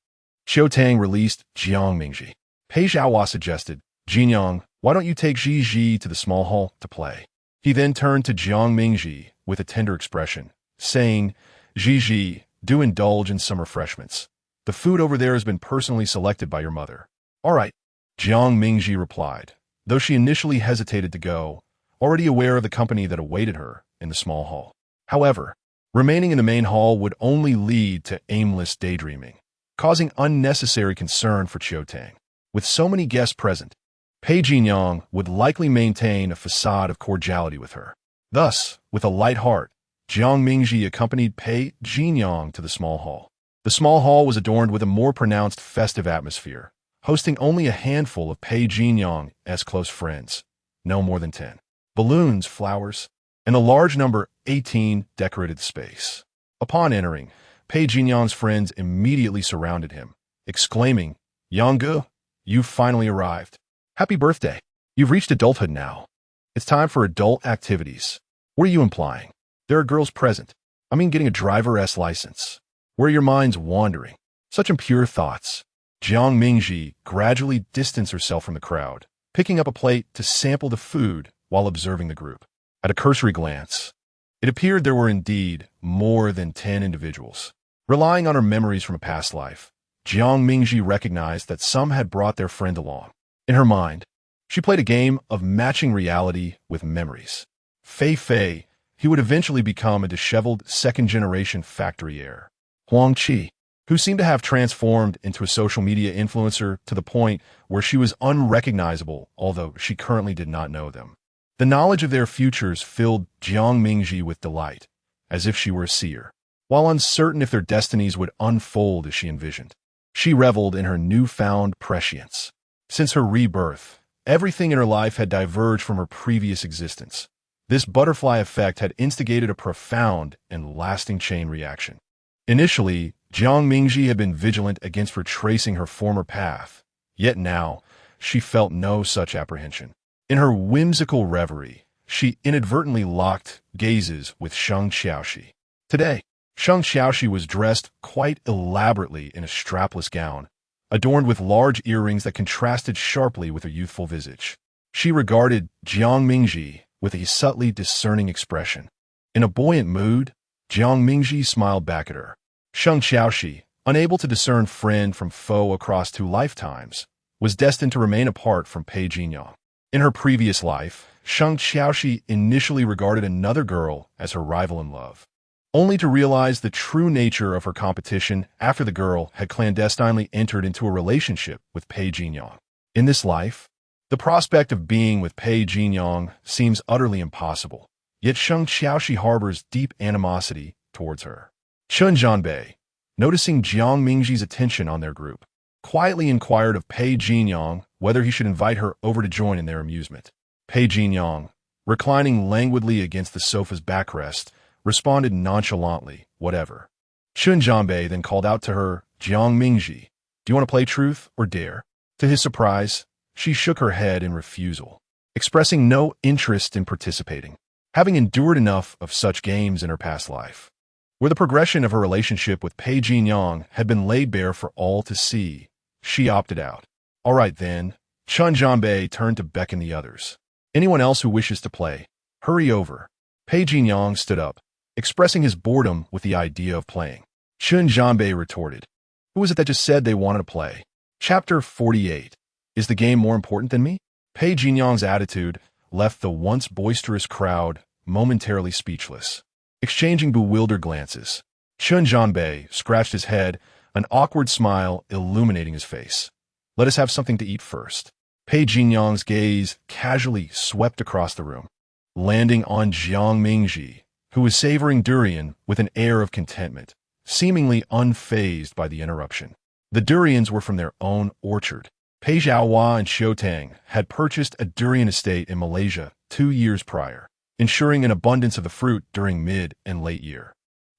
Qiu Tang released Jiang Mingji. Pei Zhaohua suggested, "Jinyang, why don't you take Ji to the small hall to play?" He then turned to Jiang Mingji with a tender expression, saying, "Ji, do indulge in some refreshments. The food over there has been personally selected by your mother." "All right," Jiang Mingji replied, though she initially hesitated to go, already aware of the company that awaited her in the small hall. However, remaining in the main hall would only lead to aimless daydreaming, causing unnecessary concern for Qiu Tang. With so many guests present, Pei Jinyang would likely maintain a facade of cordiality with her. Thus, with a light heart, Jiang Mingji accompanied Pei Jinyang to the small hall. The small hall was adorned with a more pronounced festive atmosphere, hosting only a handful of Pei Jinyang as close friends, no more than 10. Balloons, flowers, and a large number, 18, decorated the space. Upon entering, Pei Jinyang's friends immediately surrounded him, exclaiming, "Yangge, you've finally arrived. Happy birthday. You've reached adulthood now. It's time for adult activities." "What are you implying? There are girls present. I mean getting a driver-s license. Where are your minds wandering? Such impure thoughts." Jiang Mingji gradually distanced herself from the crowd, picking up a plate to sample the food while observing the group. At a cursory glance, it appeared there were indeed more than 10 individuals. Relying on her memories from a past life, Jiang Mingji recognized that some had brought their friend along. In her mind, she played a game of matching reality with memories. Fei, he would eventually become a disheveled second-generation factory heir. Huang Qi, who seemed to have transformed into a social media influencer to the point where she was unrecognizable, although she currently did not know them. The knowledge of their futures filled Jiang Mingji with delight, as if she were a seer. While uncertain if their destinies would unfold as she envisioned, she reveled in her newfound prescience. Since her rebirth, everything in her life had diverged from her previous existence. This butterfly effect had instigated a profound and lasting chain reaction. Initially, Jiang Mingji had been vigilant against retracing her former path, yet now she felt no such apprehension. In her whimsical reverie, she inadvertently locked gazes with Sheng Xiaoxi. Today, Sheng Xiaoxi was dressed quite elaborately in a strapless gown, adorned with large earrings that contrasted sharply with her youthful visage. She regarded Jiang Mingji with a subtly discerning expression. In a buoyant mood, Jiang Mingji smiled back at her. Sheng Xiaoxi, unable to discern friend from foe across 2 lifetimes, was destined to remain apart from Pei Jinyang. In her previous life, Sheng Xiaoxi initially regarded another girl as her rival in love, only to realize the true nature of her competition after the girl had clandestinely entered into a relationship with Pei Jinyang. In this life, the prospect of being with Pei Jinyang seems utterly impossible, yet Sheng Xiaoxi harbors deep animosity towards her. Chun Jianbei, noticing Jiang Mingji's attention on their group, quietly inquired of Pei Jinyang whether he should invite her over to join in their amusement. Pei Jinyang, reclining languidly against the sofa's backrest, responded nonchalantly, "Whatever." Chun Jianbei then called out to her, "Jiang Mingji, do you want to play truth or dare?" To his surprise, she shook her head in refusal, expressing no interest in participating, having endured enough of such games in her past life, where the progression of her relationship with Pei Jinyang had been laid bare for all to see. She opted out. "All right then." Chun Jianbei turned to beckon the others. "Anyone else who wishes to play, hurry over." Pei Jinyang stood up, expressing his boredom with the idea of playing. Chun Jianbei retorted, "Who was it that just said they wanted to play?" Chapter 48. Is the game more important than me? Pei Jinyang's attitude left the once boisterous crowd momentarily speechless, exchanging bewildered glances. Chun Jianbei scratched his head an awkward smile illuminating his face. Let us have something to eat first. Pei Jinyang's gaze casually swept across the room, landing on Jiang Mingji, who was savoring durian with an air of contentment, seemingly unfazed by the interruption. The durians were from their own orchard. Pei Zhaohua and Xiu Tang had purchased a durian estate in Malaysia 2 years prior, ensuring an abundance of the fruit during mid and late year.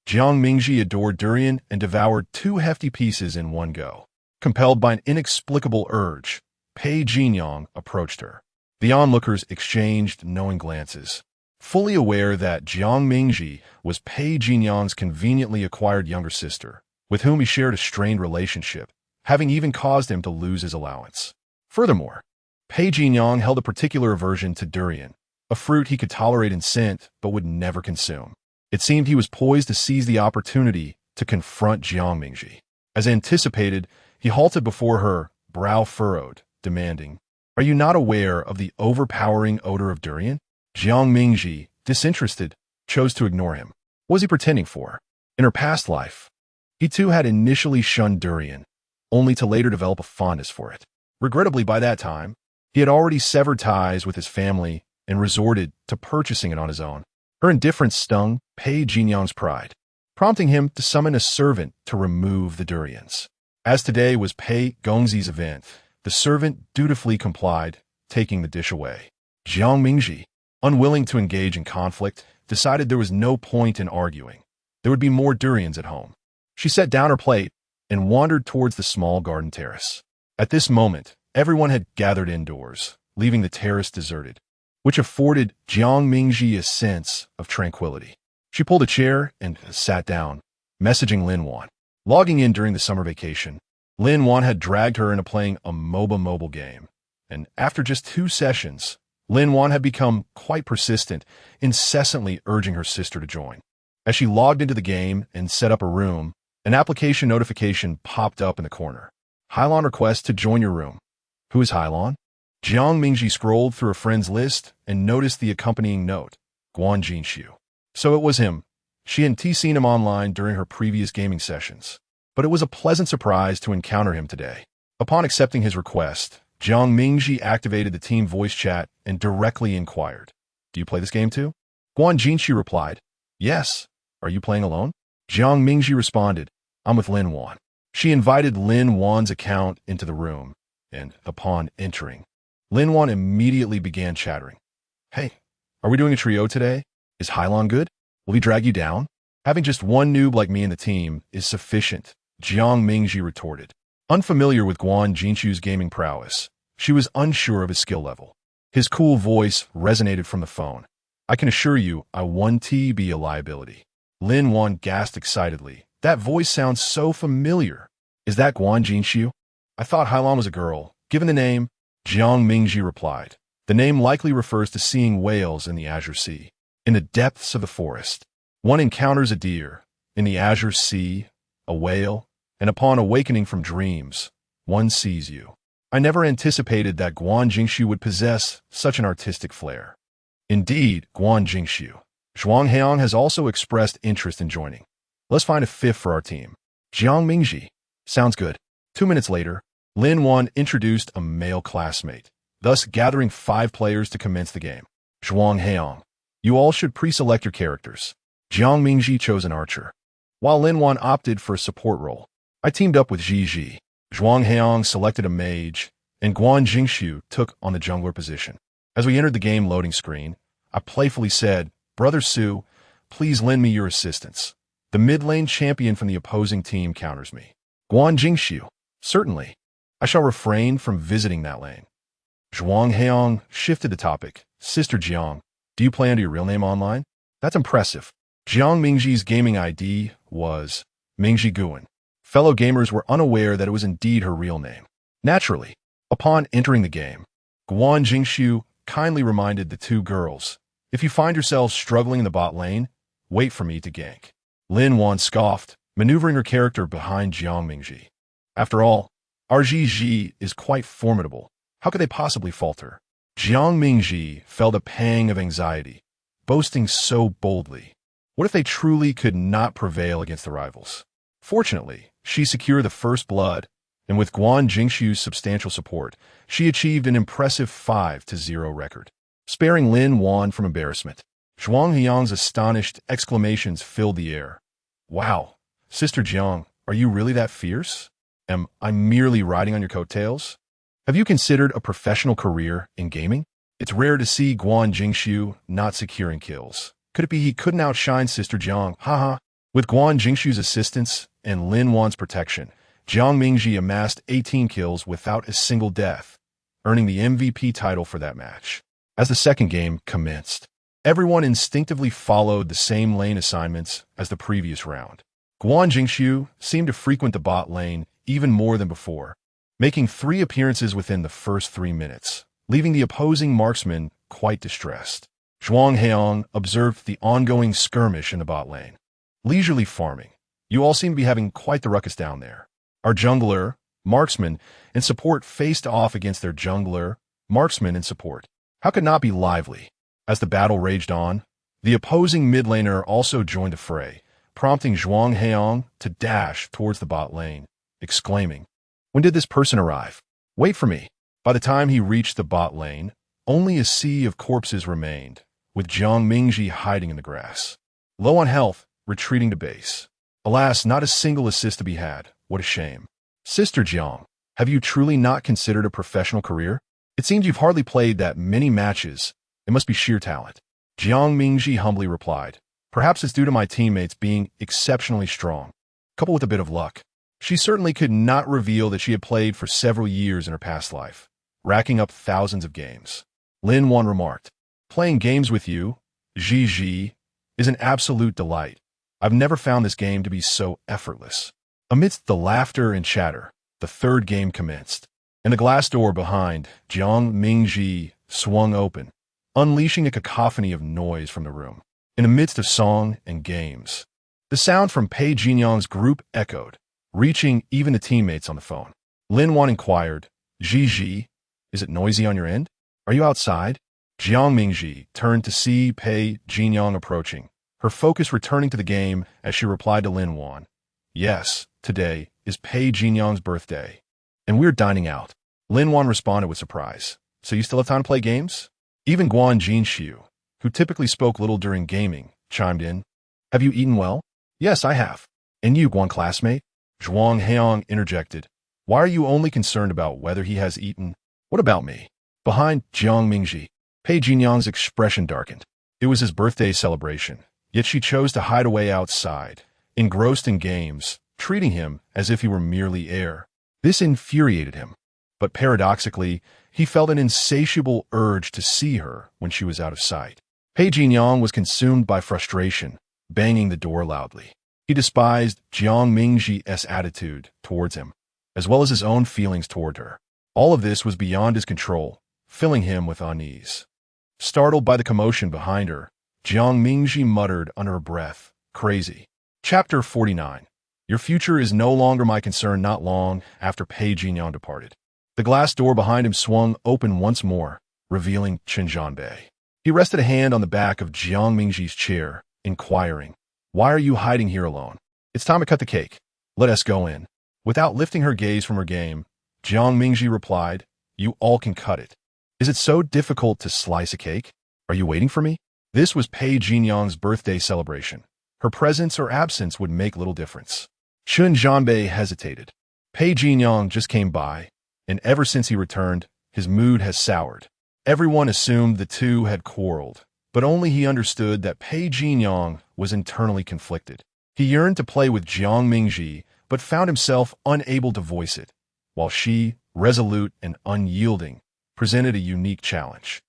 Jiang Mingji adored durian and devoured 2 hefty pieces in one go. Compelled by an inexplicable urge, Pei Jinyang approached her. The onlookers exchanged knowing glances, fully aware that Jiang Mingji was Pei Jinyang's conveniently acquired younger sister, with whom he shared a strained relationship, having even caused him to lose his allowance. Furthermore, Pei Jinyang held a particular aversion to durian, a fruit he could tolerate in scent but would never consume. It seemed he was poised to seize the opportunity to confront Jiang Mingji. As anticipated, he halted before her, brow furrowed, demanding, "Are you not aware of the overpowering odor of durian?" Jiang Mingji, disinterested, chose to ignore him. What was he pretending for? In her past life, he too had initially shunned durian, only to later develop a fondness for it. Regrettably, by that time, he had already severed ties with his family and resorted to purchasing it on his own. Her indifference stung Pei Jinyang's pride, prompting him to summon a servant to remove the durians. As today was Pei Gongzi's event, the servant dutifully complied, taking the dish away. Jiang Mingji, unwilling to engage in conflict, decided there was no point in arguing. There would be more durians at home. She set down her plate and wandered towards the small garden terrace. At this moment, everyone had gathered indoors, leaving the terrace deserted, which afforded Jiang Mingji a sense of tranquility. She pulled a chair and sat down, messaging Lin Wan. Logging in during the summer vacation, Lin Wan had dragged her into playing a MOBA mobile game, and after just 2 sessions, Lin Wan had become quite persistent, incessantly urging her sister to join. As she logged into the game and set up a room, an application notification popped up in the corner. Hylon requests to join your room. Who is Hylon? Jiang Mingji scrolled through a friend's list and noticed the accompanying note, Guan Jinxiu. So it was him. She hadn't seen him online during her previous gaming sessions, but it was a pleasant surprise to encounter him today. Upon accepting his request, Jiang Mingji activated the team voice chat and directly inquired, "Do you play this game too?" Guan Jinxiu replied, "Yes. Are you playing alone?" Jiang Mingji responded, "I'm with Lin Wan." She invited Lin Wan's account into the room, and upon entering, Lin Wan immediately began chattering. "Hey, are we doing a trio today? Is Hylon good? Will he drag you down?" "Having just one noob like me in the team is sufficient," Jiang Mingji retorted. Unfamiliar with Guan Jinxiu's gaming prowess, she was unsure of his skill level. His cool voice resonated from the phone. "I can assure you I won't be a liability." Lin Wan gasped excitedly. "That voice sounds so familiar. Is that Guan Jinxiu? I thought Hylon was a girl. Given the name," Jiang Mingji replied, "the name likely refers to seeing whales in the Azure Sea. In the depths of the forest, one encounters a deer. In the Azure Sea, a whale. And upon awakening from dreams, one sees you." I never anticipated that Guan Jinxiu would possess such an artistic flair. Indeed, Guan Jinxiu. Zhuang Heong has also expressed interest in joining. Let's find a fifth for our team. Jiang Mingji. Sounds good. 2 minutes later, Lin Wan introduced a male classmate, thus gathering 5 players to commence the game. Zhuang Heong. You all should pre-select your characters. Jiang Mingji chose an archer, while Lin Wan opted for a support role. I teamed up with Ji. Zhuang Heong selected a mage, and Guan Jinxiu took on the jungler position. As we entered the game loading screen, I playfully said, "Brother Su, please lend me your assistance. The mid lane champion from the opposing team counters me." Guan Jinxiu. Certainly. I shall refrain from visiting that lane. Zhuang Heong shifted the topic. Sister Jiang, do you play under your real name online? That's impressive. Jiang Mingji's gaming ID was Mingji Guan. Fellow gamers were unaware that it was indeed her real name. Naturally, upon entering the game, Guan Jinxiu kindly reminded the 2 girls, "If you find yourselves struggling in the bot lane, wait for me to gank." Lin Wan scoffed, maneuvering her character behind Jiang Mingji. After all, RGG is quite formidable. How could they possibly falter? Jiang Mingji felt a pang of anxiety, boasting so boldly. What if they truly could not prevail against the rivals? Fortunately, she secured the first blood, and with Guan Jingshu's substantial support, she achieved an impressive 5-0 record, sparing Lin Wan from embarrassment. Zhuang Heyang's astonished exclamations filled the air. Wow, Sister Jiang, are you really that fierce? Am I merely riding on your coattails? Have you considered a professional career in gaming? It's rare to see Guan Jingshu not securing kills. Could it be he couldn't outshine Sister Jiang? Haha. With Guan Jingshu's assistance and Lin Wan's protection, Jiang Mingji amassed 18 kills without a single death, earning the MVP title for that match. As the second game commenced, everyone instinctively followed the same lane assignments as the previous round. Guan Jingshu seemed to frequent the bot lane even more than before, making 3 appearances within the first 3 minutes, leaving the opposing marksman quite distressed. Zhuang Heiyang observed the ongoing skirmish in the bot lane. Leisurely farming. You all seem to be having quite the ruckus down there. Our jungler, marksman, and support faced off against their jungler, marksman, and support. How could not be lively? As the battle raged on, the opposing mid laner also joined the fray, prompting Zhuang Heiyang to dash towards the bot lane, exclaiming, "When did this person arrive? Wait for me." By the time he reached the bot lane, only a sea of corpses remained, with Jiang Mingji hiding in the grass. Low on health, retreating to base. Alas, not a single assist to be had. What a shame. Sister Jiang, have you truly not considered a professional career? It seems you've hardly played that many matches. It must be sheer talent. Jiang Mingji humbly replied, "Perhaps it's due to my teammates being exceptionally strong, coupled with a bit of luck." She certainly could not reveal that she had played for several years in her past life, racking up thousands of games. Lin Wan remarked, "Playing games with you, Ji, is an absolute delight. I've never found this game to be so effortless." Amidst the laughter and chatter, the third game commenced, and the glass door behind Jiang Mingji swung open, unleashing a cacophony of noise from the room. In the midst of song and games, the sound from Pei Jinyang's group echoed, reaching even the teammates on the phone. Lin Wan inquired, "Ji, is it noisy on your end? Are you outside?" Jiang Mingji turned to see Pei Jinyang approaching, her focus returning to the game as she replied to Lin Wan, "Yes, today is Pei Jinyang's birthday, and we're dining out." Lin Wan responded with surprise, "So you still have time to play games?" Even Guan Jingshu, who typically spoke little during gaming, chimed in, "Have you eaten well?" "Yes, I have." "And you, Guan classmate?" Zhuang Heiyang interjected, "Why are you only concerned about whether he has eaten? What about me?" Behind Jiang Mingji, Pei Jinyang's expression darkened. It was his birthday celebration, yet she chose to hide away outside, engrossed in games, treating him as if he were merely air. This infuriated him, but paradoxically, he felt an insatiable urge to see her when she was out of sight. Pei Jinyang was consumed by frustration, banging the door loudly. He despised Jiang Mingji's attitude towards him, as well as his own feelings toward her. All of this was beyond his control, filling him with unease. Startled by the commotion behind her, Jiang Mingji muttered under her breath, "Crazy." Chapter 49. Your future is no longer my concern. Not long after Pei Jinyang departed, the glass door behind him swung open once more, revealing Chen Zhanbei. He rested a hand on the back of Jiang Mingji's chair, inquiring, "Why are you hiding here alone? It's time to cut the cake. Let us go in." Without lifting her gaze from her game, Jiang Mingji replied, "You all can cut it. Is it so difficult to slice a cake? Are you waiting for me?" This was Pei Jinyang's birthday celebration. Her presence or absence would make little difference. Chen Zhanbei hesitated. Pei Jinyang just came by, and ever since he returned, his mood has soured. Everyone assumed the two had quarreled, but only he understood that Pei Jinyang was internally conflicted. He yearned to play with Jiang Mingji, but found himself unable to voice it, while she, resolute and unyielding, presented a unique challenge.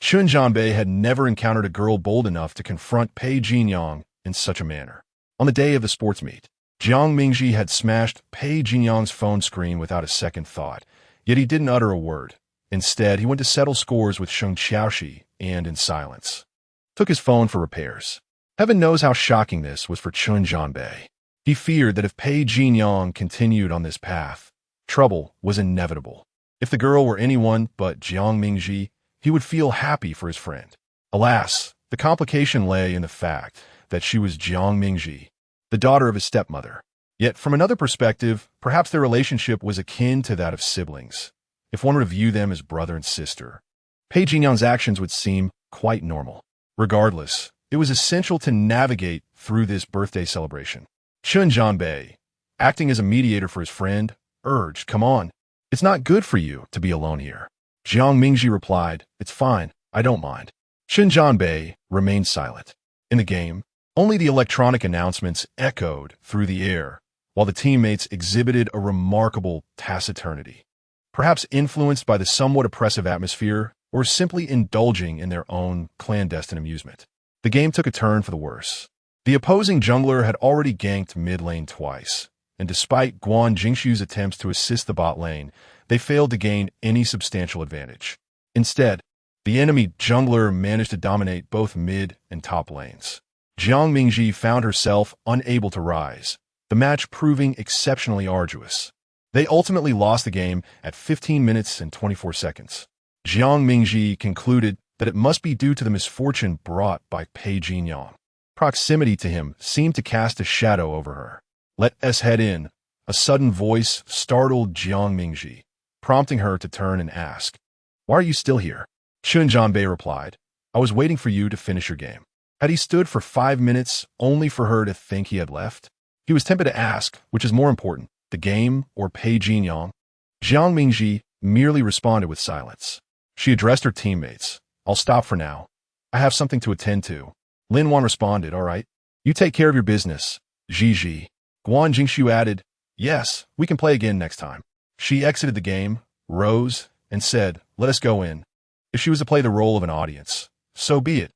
Chen Zhanbei had never encountered a girl bold enough to confront Pei Jinyang in such a manner. On the day of the sports meet, Jiang Mingji had smashed Pei Jinyang's phone screen without a second thought, yet he didn't utter a word. Instead, he went to settle scores with Sheng Qiaoxi and, in silence, took his phone for repairs. Heaven knows how shocking this was for Chen Zhanbei. He feared that if Pei Jinyang continued on this path, trouble was inevitable. If the girl were anyone but Jiang Mingji, he would feel happy for his friend. Alas, the complication lay in the fact that she was Jiang Mingji, the daughter of his stepmother. Yet, from another perspective, perhaps their relationship was akin to that of siblings, if one were to view them as brother and sister. Pei Jinyang's actions would seem quite normal. Regardless, it was essential to navigate through this birthday celebration. Chun Jianbei, acting as a mediator for his friend, urged, "Come on, it's not good for you to be alone here." Jiang Mingji replied, "It's fine, I don't mind." Chun Jianbei remained silent. In the game, only the electronic announcements echoed through the air, while the teammates exhibited a remarkable taciturnity, perhaps influenced by the somewhat oppressive atmosphere or simply indulging in their own clandestine amusement. The game took a turn for the worse. The opposing jungler had already ganked mid lane twice, and despite Guan Jingshu's attempts to assist the bot lane, they failed to gain any substantial advantage. Instead, the enemy jungler managed to dominate both mid and top lanes. Jiang Mingji found herself unable to rise, the match proving exceptionally arduous. They ultimately lost the game at 15 minutes and 24 seconds. Jiang Mingji concluded that it must be due to the misfortune brought by Pei Jinyang. Proximity to him seemed to cast a shadow over her. "Let us head in." A sudden voice startled Jiang Mingji, prompting her to turn and ask, "Why are you still here?" Chun Jianbei replied, "I was waiting for you to finish your game." Had he stood for 5 minutes only for her to think he had left? He was tempted to ask, which is more important, the game or Pei Jinyang? Jiang Mingji merely responded with silence. She addressed her teammates. "I'll stop for now. I have something to attend to." Lin Wan responded, "All right. You take care of your business, Ji." Guan Jingshu added, "Yes, we can play again next time." She exited the game, rose, and said, "Let us go in." If she was to play the role of an audience, so be it.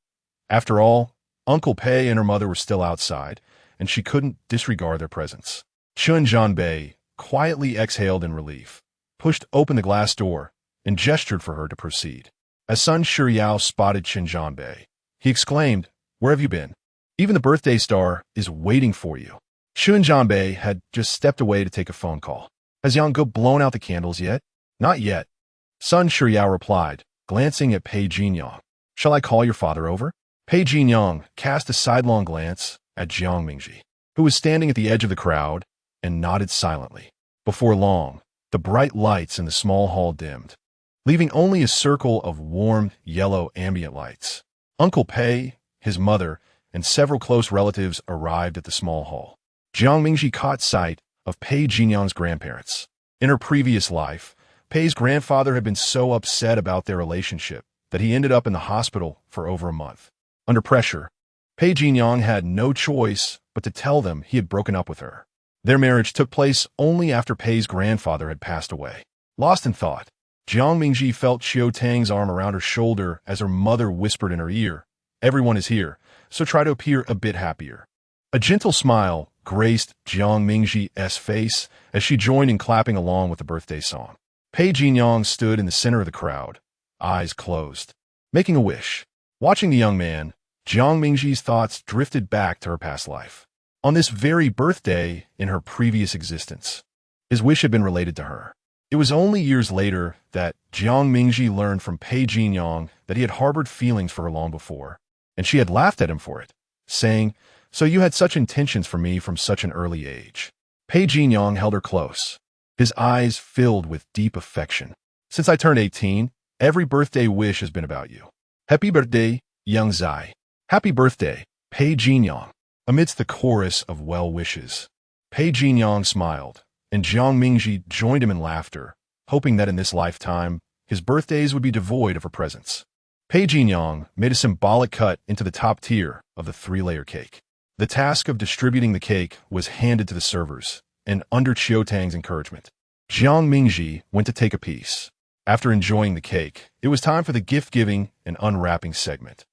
After all, Uncle Pei and her mother were still outside, and she couldn't disregard their presence. Chun Jianbei quietly exhaled in relief, pushed open the glass door, and gestured for her to proceed. As Sun Shiryao spotted Chun Jianbei, he exclaimed, "Where have you been? Even the birthday star is waiting for you." Chun Jianbei had just stepped away to take a phone call. "Has Yanggo blown out the candles yet?" "Not yet," Sun Shiryao replied, glancing at Pei Jinyang. "Shall I call your father over?" Pei Jinyang cast a sidelong glance at Jiang Mingji, who was standing at the edge of the crowd, and nodded silently. Before long, the bright lights in the small hall dimmed, leaving only a circle of warm, yellow ambient lights. Uncle Pei, his mother, and several close relatives arrived at the small hall. Jiang Mingji caught sight of Pei Jinyang's grandparents. In her previous life, Pei's grandfather had been so upset about their relationship that he ended up in the hospital for over a month. Under pressure, Pei Jinyang had no choice but to tell them he had broken up with her. Their marriage took place only after Pei's grandfather had passed away. Lost in thought, Jiang Mingji felt Qiu Tang's arm around her shoulder as her mother whispered in her ear, "Everyone is here, so try to appear a bit happier." A gentle smile graced Jiang Mingji's face as she joined in clapping along with the birthday song. Pei Jinyang stood in the center of the crowd, eyes closed, making a wish. Watching the young man, Jiang Mingji's thoughts drifted back to her past life. On this very birthday in her previous existence, his wish had been related to her. It was only years later that Jiang Mingji learned from Pei Jinyang that he had harbored feelings for her long before, and she had laughed at him for it, saying, "So you had such intentions for me from such an early age." Pei Jinyang held her close, his eyes filled with deep affection. "Since I turned 18, every birthday wish has been about you. Happy birthday, young Zai." "Happy birthday, Pei Jinyang." Amidst the chorus of well wishes, Pei Jinyang smiled, and Jiang Mingji joined him in laughter, hoping that in this lifetime, his birthdays would be devoid of her presence. Pei Jinyang made a symbolic cut into the top tier of the 3-layer cake. The task of distributing the cake was handed to the servers, and under Qiu Tang's encouragement, Jiang Mingji went to take a piece. After enjoying the cake, it was time for the gift-giving and unwrapping segment.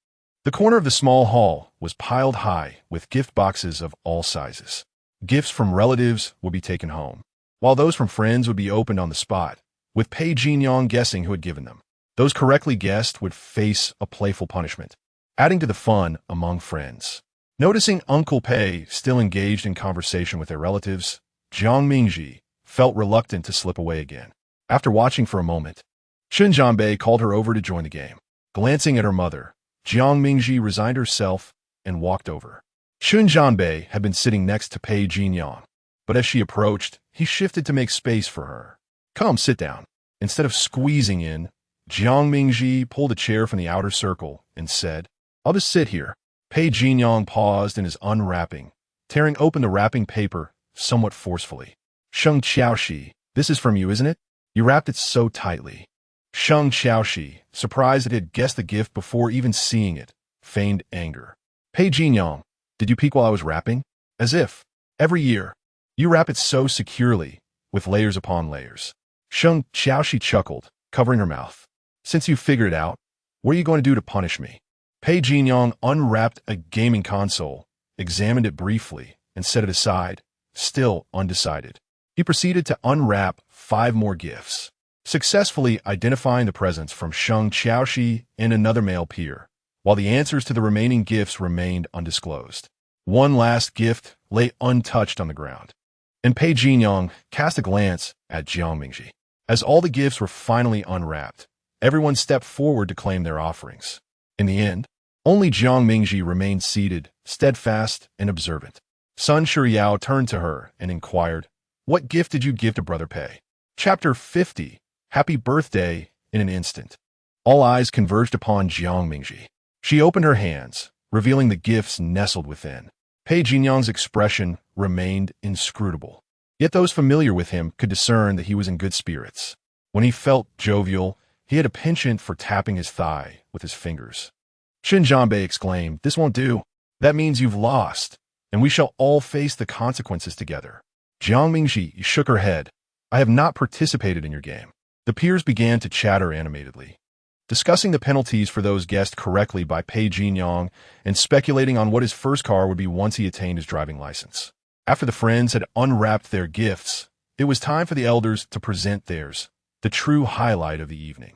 The corner of the small hall was piled high with gift boxes of all sizes. Gifts from relatives would be taken home, while those from friends would be opened on the spot, with Pei Jinyang guessing who had given them. Those correctly guessed would face a playful punishment, adding to the fun among friends. Noticing Uncle Pei still engaged in conversation with their relatives, Jiang Mingji felt reluctant to slip away again. After watching for a moment, Chun Jianbei called her over to join the game. Glancing at her mother, Jiang Mingji resigned herself and walked over. Chun Jianbei had been sitting next to Pei Jinyang, But as she approached, he shifted to make space for her. Come, sit down. Instead of squeezing in, Jiang Mingji pulled a chair from the outer circle and said, I'll just sit here. Pei Jinyong paused in his unwrapping, tearing open the wrapping paper somewhat forcefully. Sheng Qiaoxi, this is from you, isn't it? You wrapped it so tightly. Sheng Qiaoxi, surprised that he had guessed the gift before even seeing it, feigned anger. Pei Jinyong, did you peek while I was wrapping? As if, every year, you wrap it so securely, with layers upon layers. Sheng Qiaoxi chuckled, covering her mouth. Since you figured it out, what are you going to do to punish me? Pei Jinyong unwrapped a gaming console, examined it briefly, and set it aside, still undecided. He proceeded to unwrap 5 more gifts, successfully identifying the presents from Sheng Qiaoxi and another male peer, while the answers to the remaining gifts remained undisclosed. One last gift lay untouched on the ground, and Pei Jinyong cast a glance at Jiang Mingji. As all the gifts were finally unwrapped, everyone stepped forward to claim their offerings. In the end, only Jiang Mingji remained seated, steadfast and observant. Sun Shiyao turned to her and inquired, What gift did you give to Brother Pei? Chapter 50. Happy Birthday in an instant. All eyes converged upon Jiang Mingji. She opened her hands, revealing the gifts nestled within. Pei Jinyong's expression remained inscrutable. Yet those familiar with him could discern that he was in good spirits. When he felt jovial, he had a penchant for tapping his thigh with his fingers. Shin Zhanbei exclaimed, This won't do. That means you've lost, and we shall all face the consequences together. Jiang Mingji shook her head. I have not participated in your game. The peers began to chatter animatedly, discussing the penalties for those guessed correctly by Pei Jinyong and speculating on what his first car would be once he attained his driving license. After the friends had unwrapped their gifts, it was time for the elders to present theirs, the true highlight of the evening.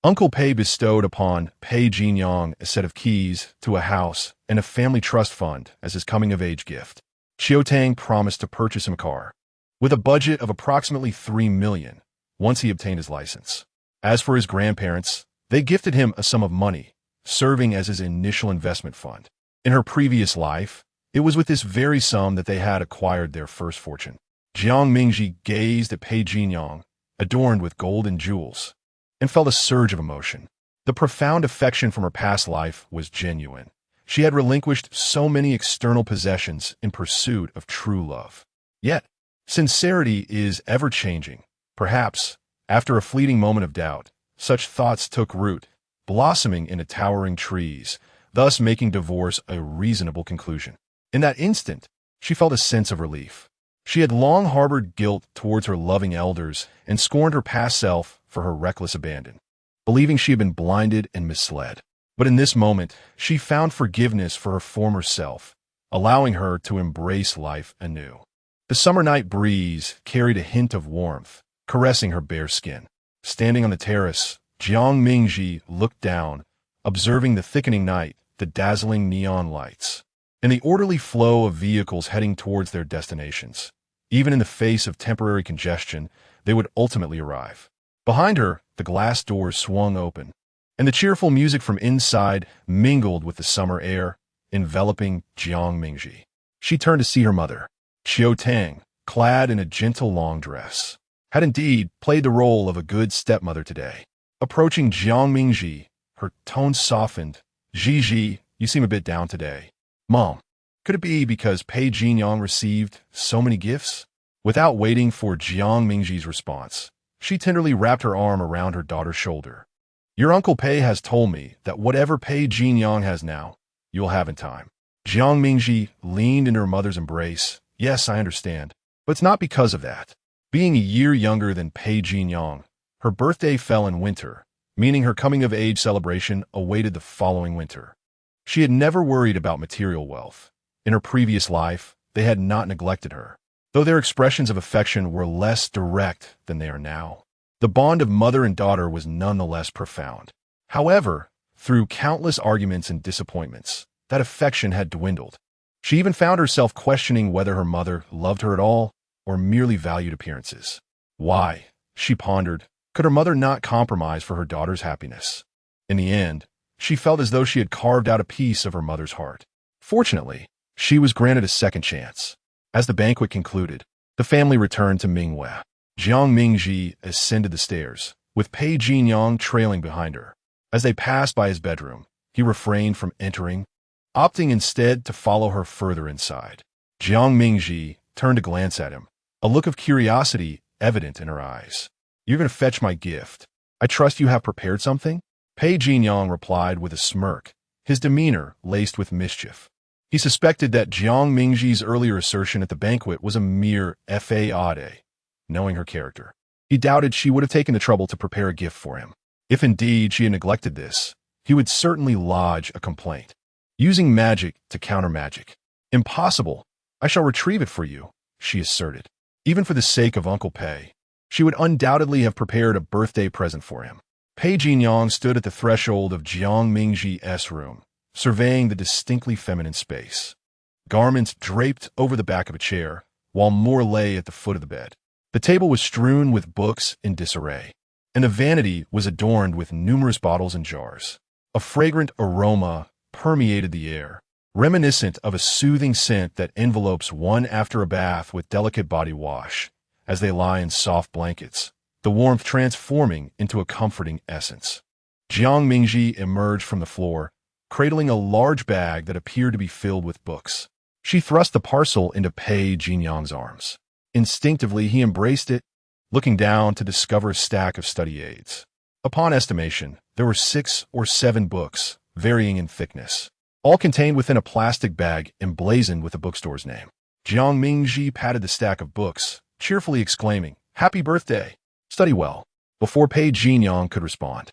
Uncle Pei bestowed upon Pei Jinyong a set of keys to a house and a family trust fund as his coming-of-age gift. Qiutang promised to purchase him a car, with a budget of approximately $3 million, once he obtained his license. As for his grandparents, they gifted him a sum of money, serving as his initial investment fund. In her previous life, it was with this very sum that they had acquired their first fortune. Jiang Mingji gazed at Pei Jinyong, adorned with gold and jewels, and felt a surge of emotion. The profound affection from her past life was genuine. She had relinquished so many external possessions in pursuit of true love. Yet, sincerity is ever-changing. Perhaps, after a fleeting moment of doubt, such thoughts took root, blossoming into towering trees, thus making divorce a reasonable conclusion. In that instant, she felt a sense of relief. She had long harbored guilt towards her loving elders and scorned her past self for her reckless abandon, believing she had been blinded and misled. But in this moment, she found forgiveness for her former self, allowing her to embrace life anew. The summer night breeze carried a hint of warmth, caressing her bare skin. Standing on the terrace, Jiang Mingji looked down, observing the thickening night, the dazzling neon lights, and the orderly flow of vehicles heading towards their destinations. Even in the face of temporary congestion, they would ultimately arrive. Behind her, the glass doors swung open, and the cheerful music from inside mingled with the summer air, enveloping Jiang Mingji. She turned to see her mother. Qiutang, clad in a gentle long dress, had indeed played the role of a good stepmother today. Approaching Jiang Mingji, her tone softened. Ji, you seem a bit down today. Mom, could it be because Pei Jinyong received so many gifts? Without waiting for Jiang Mingji's response, she tenderly wrapped her arm around her daughter's shoulder. Your Uncle Pei has told me that whatever Pei Jinyong has now, you'll have in time. Jiang Mingji leaned into her mother's embrace. Yes, I understand, but it's not because of that. Being a year younger than Pei Jinyong, her birthday fell in winter, meaning her coming-of-age celebration awaited the following winter. She had never worried about material wealth. In her previous life, they had not neglected her, though their expressions of affection were less direct than they are now. The bond of mother and daughter was nonetheless profound. However, through countless arguments and disappointments, that affection had dwindled. She even found herself questioning whether her mother loved her at all or merely valued appearances. Why, she pondered, could her mother not compromise for her daughter's happiness? In the end, she felt as though she had carved out a piece of her mother's heart. Fortunately, she was granted a second chance. As the banquet concluded, The family returned to Mingwei. Jiang Mingji ascended the stairs, with Pei Jinyang trailing behind her. As they passed by his bedroom, he refrained from entering, opting instead to follow her further inside. Jiang Mingji turned to glance at him, a look of curiosity evident in her eyes. "You're going to fetch my gift. I trust you have prepared something?" Pei Jinyang replied with a smirk, his demeanor laced with mischief. He suspected that Jiang Mingji's earlier assertion at the banquet was a mere fade. Knowing her character, he doubted she would have taken the trouble to prepare a gift for him. If indeed she had neglected this, he would certainly lodge a complaint. Using magic to counter magic. "Impossible. I shall retrieve it for you," she asserted. Even for the sake of Uncle Pei, she would undoubtedly have prepared a birthday present for him. Pei Jinyang stood at the threshold of Jiang Mingji's room, surveying the distinctly feminine space. Garments draped over the back of a chair, while more lay at the foot of the bed. The table was strewn with books in disarray, and the vanity was adorned with numerous bottles and jars. A fragrant aroma permeated the air, reminiscent of a soothing scent that envelopes one after a bath with delicate body wash, as they lie in soft blankets, the warmth transforming into a comforting essence. Jiang Mingji emerged from the floor, cradling a large bag that appeared to be filled with books. She thrust the parcel into Pei Jinyang's arms. Instinctively, he embraced it, looking down to discover a stack of study aids. Upon estimation, there were 6 or 7 books, varying in thickness, all contained within a plastic bag emblazoned with the bookstore's name. Jiang Mingji patted the stack of books, cheerfully exclaiming, "Happy birthday! Study well," before Pei Jinyang could respond.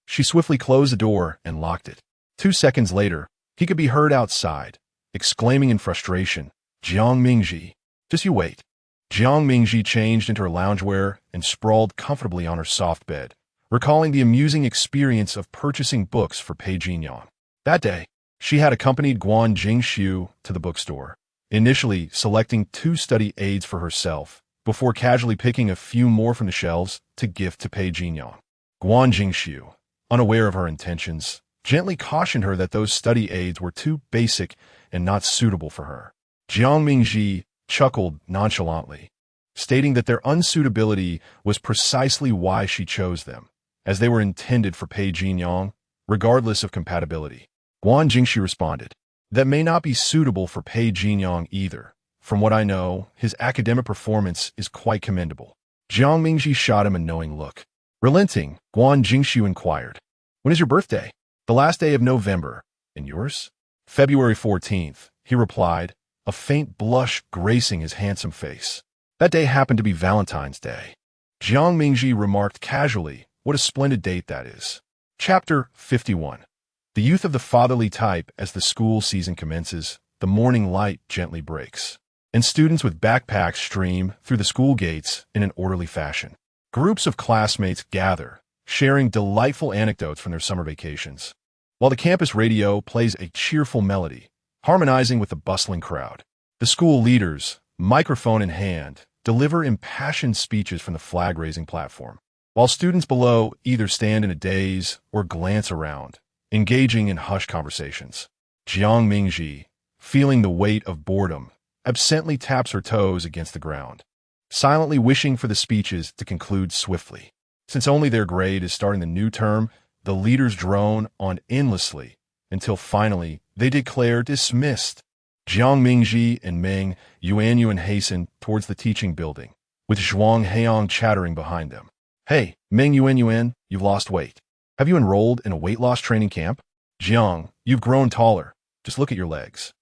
She swiftly closed the door and locked it. 2 seconds later, he could be heard outside, exclaiming in frustration, "Jiang Mingji, just you wait." Jiang Mingji changed into her loungewear and sprawled comfortably on her soft bed, recalling the amusing experience of purchasing books for Pei Jinyang. That day, she had accompanied Guan Jingxiu to the bookstore, initially selecting 2 study aids for herself, before casually picking a few more from the shelves to gift to Pei Jinyang. Guan Jingxiu, unaware of her intentions, gently cautioned her that those study aids were too basic and not suitable for her. Jiang Mingji chuckled nonchalantly, stating that their unsuitability was precisely why she chose them, as they were intended for Pei Jinyang, regardless of compatibility. Guan Jingxi responded, "That may not be suitable for Pei Jinyang either. From what I know, his academic performance is quite commendable." Jiang Mingji shot him a knowing look. Relenting, Guan Jingxiu inquired, "When is your birthday?" "The last day of November. And yours?" "February 14th, he replied, a faint blush gracing his handsome face. That day happened to be Valentine's Day. Jiang Mingji remarked casually, "What a splendid date that is." Chapter 51. The youth of the fatherly type. As the school season commences, the morning light gently breaks, and students with backpacks stream through the school gates in an orderly fashion. Groups of classmates gather, sharing delightful anecdotes from their summer vacations, while the campus radio plays a cheerful melody, harmonizing with the bustling crowd. The school leaders, microphone in hand, deliver impassioned speeches from the flag-raising platform, while students below either stand in a daze or glance around, engaging in hushed conversations. Jiang Mingji, feeling the weight of boredom, absently taps her toes against the ground, silently wishing for the speeches to conclude swiftly. Since only their grade is starting the new term, the leaders drone on endlessly until finally they declare dismissed. Jiang Mingji and Meng Yuanyuan hasten towards the teaching building, with Zhuang Heong chattering behind them. "Hey, Meng Yuanyuan, you've lost weight. Have you enrolled in a weight loss training camp? Jiang, you've grown taller. Just look at your legs."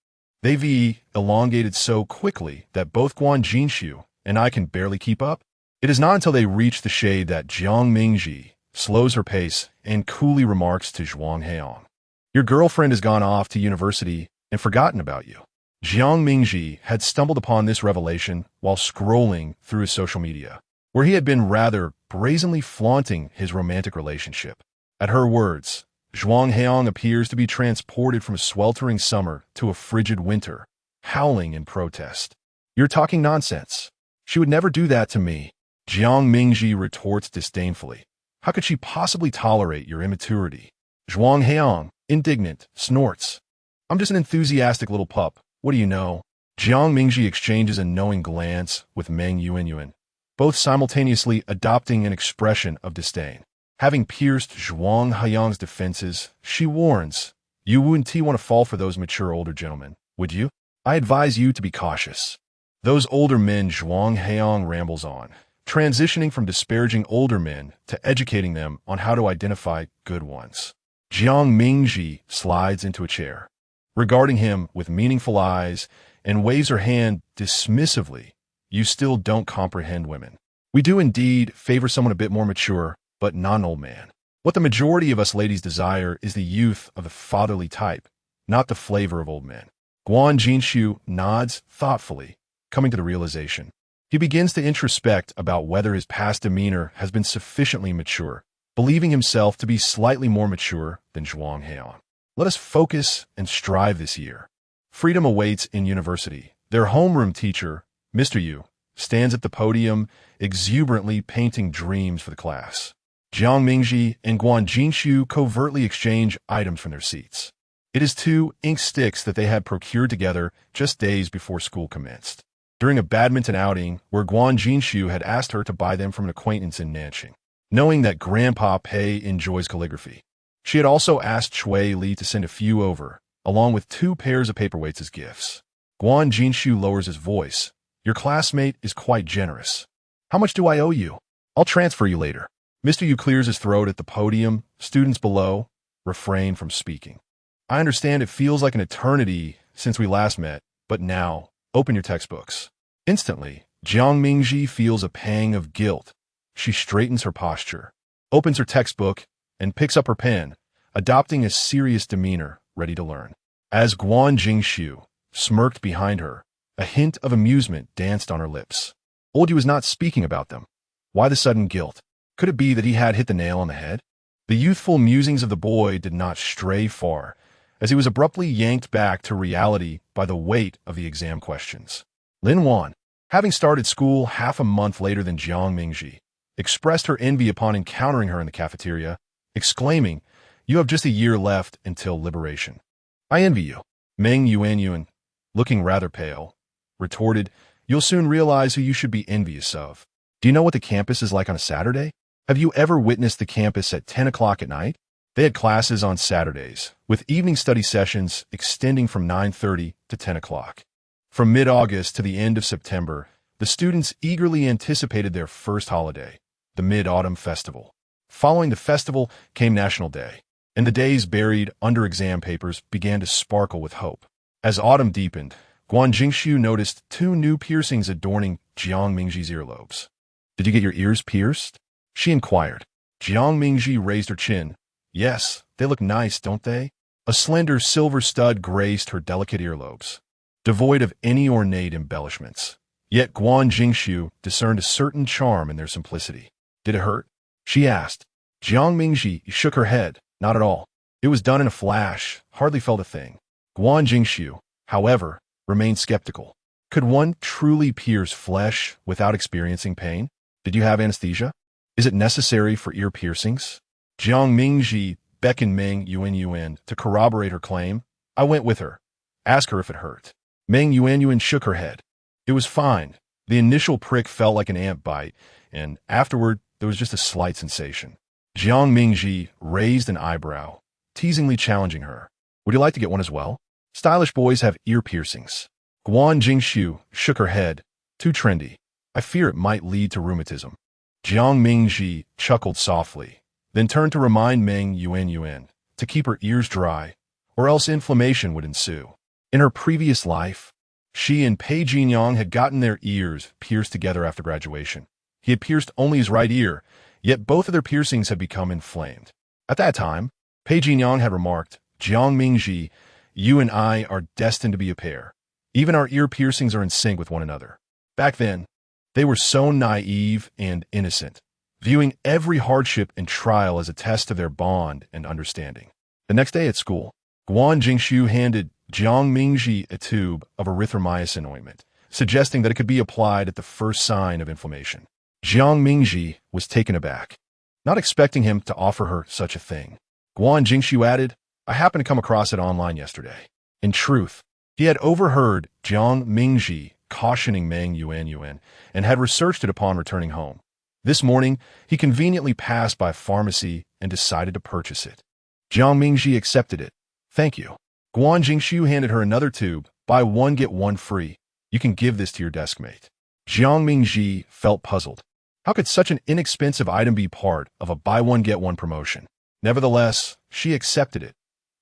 They've elongated so quickly that both Guan Jingxiu and I can barely keep up. It is not until they reach the shade that Jiang Mingji slows her pace and coolly remarks to Zhuang Heong, "Your girlfriend has gone off to university and forgotten about you." Jiang Mingji had stumbled upon this revelation while scrolling through his social media, where he had been rather brazenly flaunting his romantic relationship. At her words, Zhuang Heong appears to be transported from a sweltering summer to a frigid winter, howling in protest. "You're talking nonsense. She would never do that to me." Jiang Mingji retorts disdainfully, "How could she possibly tolerate your immaturity?" Zhuang Heong, indignant, snorts, "I'm just an enthusiastic little pup. What do you know?" Jiang Mingji exchanges a knowing glance with Meng Yuanyuan, both simultaneously adopting an expression of disdain. Having pierced Zhuang Haiyang's defenses, she warns, "You wouldn't want to fall for those mature older gentlemen, would you? I advise you to be cautious." Those older men, Zhuang Haiyang rambles on, transitioning from disparaging older men to educating them on how to identify good ones. Jiang Mingji slides into a chair, regarding him with meaningful eyes, and waves her hand dismissively. "You still don't comprehend women. We do indeed favor someone a bit more mature, but not an old man. What the majority of us ladies desire is the youth of the fatherly type, not the flavor of old men." Guan Jinshu nods thoughtfully, coming to the realization. He begins to introspect about whether his past demeanor has been sufficiently mature, believing himself to be slightly more mature than Zhuang Haiyang. Let us focus and strive this year. Freedom awaits in university. Their homeroom teacher, Mr. Yu, stands at the podium, exuberantly painting dreams for the class. Jiang Mingji and Guan Jinshu covertly exchange items from their seats. It is 2 ink sticks that they had procured together just days before school commenced, during a badminton outing where Guan Jinshu had asked her to buy them from an acquaintance in Nanxing. Knowing that Grandpa Pei enjoys calligraphy, she had also asked Shui Li to send a few over, along with 2 pairs of paperweights as gifts. Guan Jinshu lowers his voice. "Your classmate is quite generous. How much do I owe you? I'll transfer you later." Mr. Yu clears his throat at the podium. Students below refrain from speaking. "I understand it feels like an eternity since we last met, but now, open your textbooks." Instantly, Jiang Mingji feels a pang of guilt. She straightens her posture, opens her textbook, and picks up her pen, adopting a serious demeanor, ready to learn. As Guan Jingshu smirked behind her, a hint of amusement danced on her lips. Old Yu was not speaking about them. Why the sudden guilt? Could it be that he had hit the nail on the head? The youthful musings of the boy did not stray far, as he was abruptly yanked back to reality by the weight of the exam questions. Lin Wan, having started school half a month later than Jiang Mingji, expressed her envy upon encountering her in the cafeteria, exclaiming, "You have just a year left until liberation." "I envy you." Meng Yuanyuan, looking rather pale, retorted, "You'll soon realize who you should be envious of. Do you know what the campus is like on a Saturday? Have you ever witnessed the campus at 10 o'clock at night? They had classes on Saturdays, with evening study sessions extending from 9:30 to 10 o'clock. From mid-August to the end of September, the students eagerly anticipated their first holiday, the Mid-Autumn Festival. Following the festival came National Day, and the days buried under exam papers began to sparkle with hope. As autumn deepened, Guan Jingshu noticed 2 new piercings adorning Jiang Mingji's earlobes. "Did you get your ears pierced?" she inquired. Jiang Mingji raised her chin. "Yes, they look nice, don't they?" A slender silver stud graced her delicate earlobes, devoid of any ornate embellishments. Yet Guan Jingshu discerned a certain charm in their simplicity. "Did it hurt?" she asked. Jiang Mingji shook her head. "Not at all. It was done in a flash, hardly felt a thing." Guan Jingshu, however, remained skeptical. Could one truly pierce flesh without experiencing pain? "Did you have anesthesia? Is it necessary for ear piercings?" Jiang Mingji beckoned Meng Yuanyuan to corroborate her claim. "I went with her. Ask her if it hurt." Meng Yuanyuan shook her head. "It was fine. The initial prick felt like an ant bite, and afterward there was just a slight sensation." Jiang Mingji raised an eyebrow, teasingly challenging her. "Would you like to get one as well? Stylish boys have ear piercings." Guan Jingshu shook her head. "Too trendy. I fear it might lead to rheumatism." Jiang Mingji chuckled softly, then turned to remind Meng Yuanyuan to keep her ears dry, or else inflammation would ensue. In her previous life, she and Pei Jinyang had gotten their ears pierced together after graduation. He had pierced only his right ear, yet both of their piercings had become inflamed. At that time, Pei Jinyang had remarked, "Jiang Mingji, you and I are destined to be a pair. Even our ear piercings are in sync with one another." Back then, they were so naive and innocent, viewing every hardship and trial as a test of their bond and understanding. The next day at school, Guan Jingshu handed Jiang Mingji a tube of erythromycin ointment, suggesting that it could be applied at the first sign of inflammation. Jiang Mingji was taken aback, not expecting him to offer her such a thing. Guan Jingshu added, "I happened to come across it online yesterday. In truth, He had overheard Jiang Mingji cautioning Meng Yuanyuan and had researched it upon returning home. This morning, he conveniently passed by a pharmacy and decided to purchase it. Jiang Mingji accepted it. "Thank you." Guan Jingxiu handed her another tube. "Buy one, get one free. You can give this to your deskmate." Jiang Mingji felt puzzled. How could such an inexpensive item be part of a buy one, get one promotion? Nevertheless, she accepted it.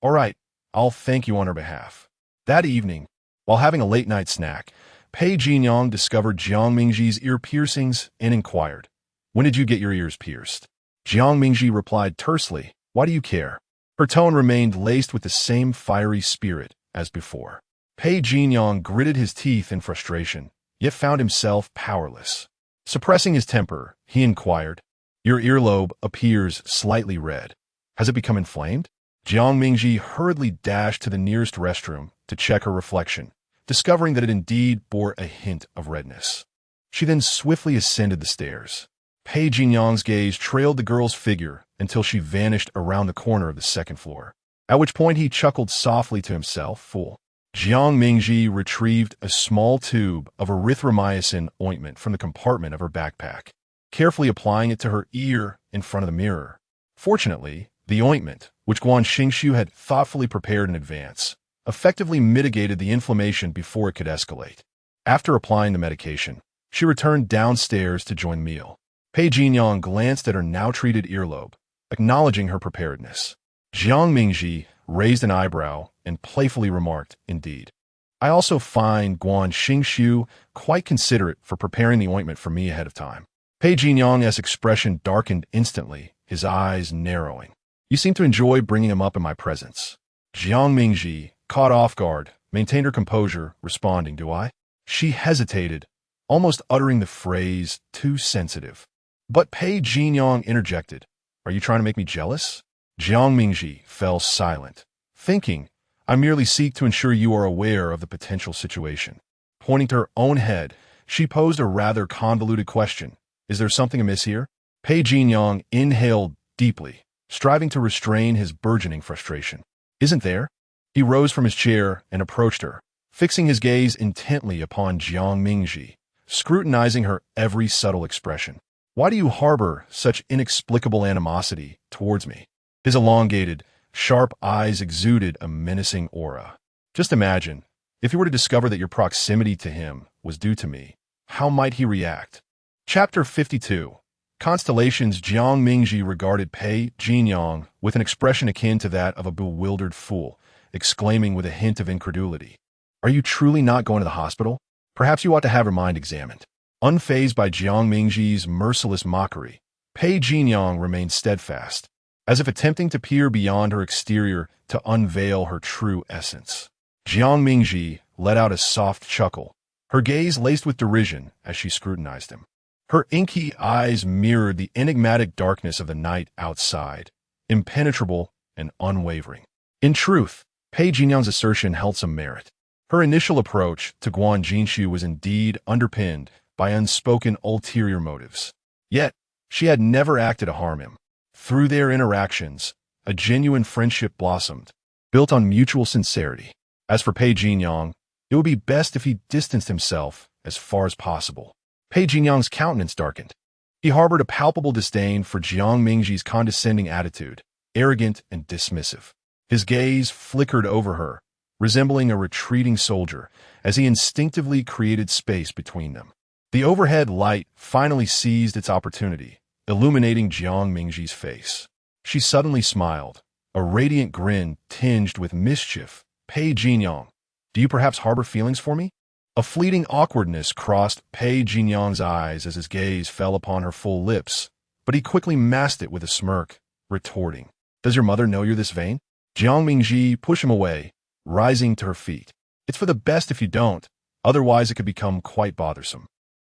"All right, I'll thank you on her behalf." That evening, while having a late-night snack, Pei Jinyang discovered Jiang Mingji's ear piercings and inquired, "When did you get your ears pierced?" Jiang Mingji replied tersely, "Why do you care?" Her tone remained laced with the same fiery spirit as before. Pei Jinyang gritted his teeth in frustration, yet found himself powerless. Suppressing his temper, he inquired, "Your earlobe appears slightly red. Has it become inflamed?" Jiang Mingji hurriedly dashed to the nearest restroom to check her reflection, discovering that it indeed bore a hint of redness. She then swiftly ascended the stairs. Pei Jinyang's gaze trailed the girl's figure until she vanished around the corner of the second floor, at which point he chuckled softly to himself, "Fool." Jiang Mingji retrieved a small tube of erythromycin ointment from the compartment of her backpack, carefully applying it to her ear in front of the mirror. Fortunately, the ointment, which Guan Xingxiu had thoughtfully prepared in advance, effectively mitigated the inflammation before it could escalate. After applying the medication, she returned downstairs to join the meal. Pei Jinyang glanced at her now-treated earlobe, acknowledging her preparedness. Jiang Mingji raised an eyebrow and playfully remarked, "Indeed. I also find Guan Xingxiu quite considerate for preparing the ointment for me ahead of time." Pei Jinyang's expression darkened instantly, his eyes narrowing. "You seem to enjoy bringing him up in my presence." Jiang Mingji, caught off guard, maintained her composure, responding, "Do I?" She hesitated, almost uttering the phrase, "too sensitive." But Pei Jinyang interjected, "Are you trying to make me jealous?" Jiang Mingji fell silent, thinking, "I merely seek to ensure you are aware of the potential situation." Pointing to her own head, she posed a rather convoluted question. "Is there something amiss here?" Pei Jinyang inhaled deeply, striving to restrain his burgeoning frustration. "Isn't there?" He rose from his chair and approached her, fixing his gaze intently upon Jiang Mingji, scrutinizing her every subtle expression. "Why do you harbor such inexplicable animosity towards me?" His elongated, sharp eyes exuded a menacing aura. "Just imagine, if he were to discover that your proximity to him was due to me, how might he react?" Chapter 52. Constellations. Jiang Mingji regarded Pei Jinyang with an expression akin to that of a bewildered fool, exclaiming with a hint of incredulity, "Are you truly not going to the hospital? Perhaps you ought to have your mind examined." Unfazed by Jiang Mingji's merciless mockery, Pei Jinyang remained steadfast, as if attempting to peer beyond her exterior to unveil her true essence. Jiang Mingji let out a soft chuckle, her gaze laced with derision as she scrutinized him. Her inky eyes mirrored the enigmatic darkness of the night outside, impenetrable and unwavering. In truth, Pei Jinyang's assertion held some merit. Her initial approach to Guan Jingxiu was indeed underpinned by unspoken ulterior motives. Yet, she had never acted to harm him. Through their interactions, a genuine friendship blossomed, built on mutual sincerity. As for Pei Jinyang, it would be best if he distanced himself as far as possible. Pei Jinyang's countenance darkened. He harbored a palpable disdain for Jiang Mingji's condescending attitude, arrogant and dismissive. His gaze flickered over her, resembling a retreating soldier, as he instinctively created space between them. The overhead light finally seized its opportunity, illuminating Jiang Mingji's face. She suddenly smiled, a radiant grin tinged with mischief. "Pei Jinyang, do you perhaps harbor feelings for me?" A fleeting awkwardness crossed Pei Jinyang's eyes as his gaze fell upon her full lips, but he quickly masked it with a smirk, retorting, "Does your mother know you're this vain?" Jiang Mingji pushed him away, rising to her feet. "It's for the best if you don't, otherwise it could become quite bothersome."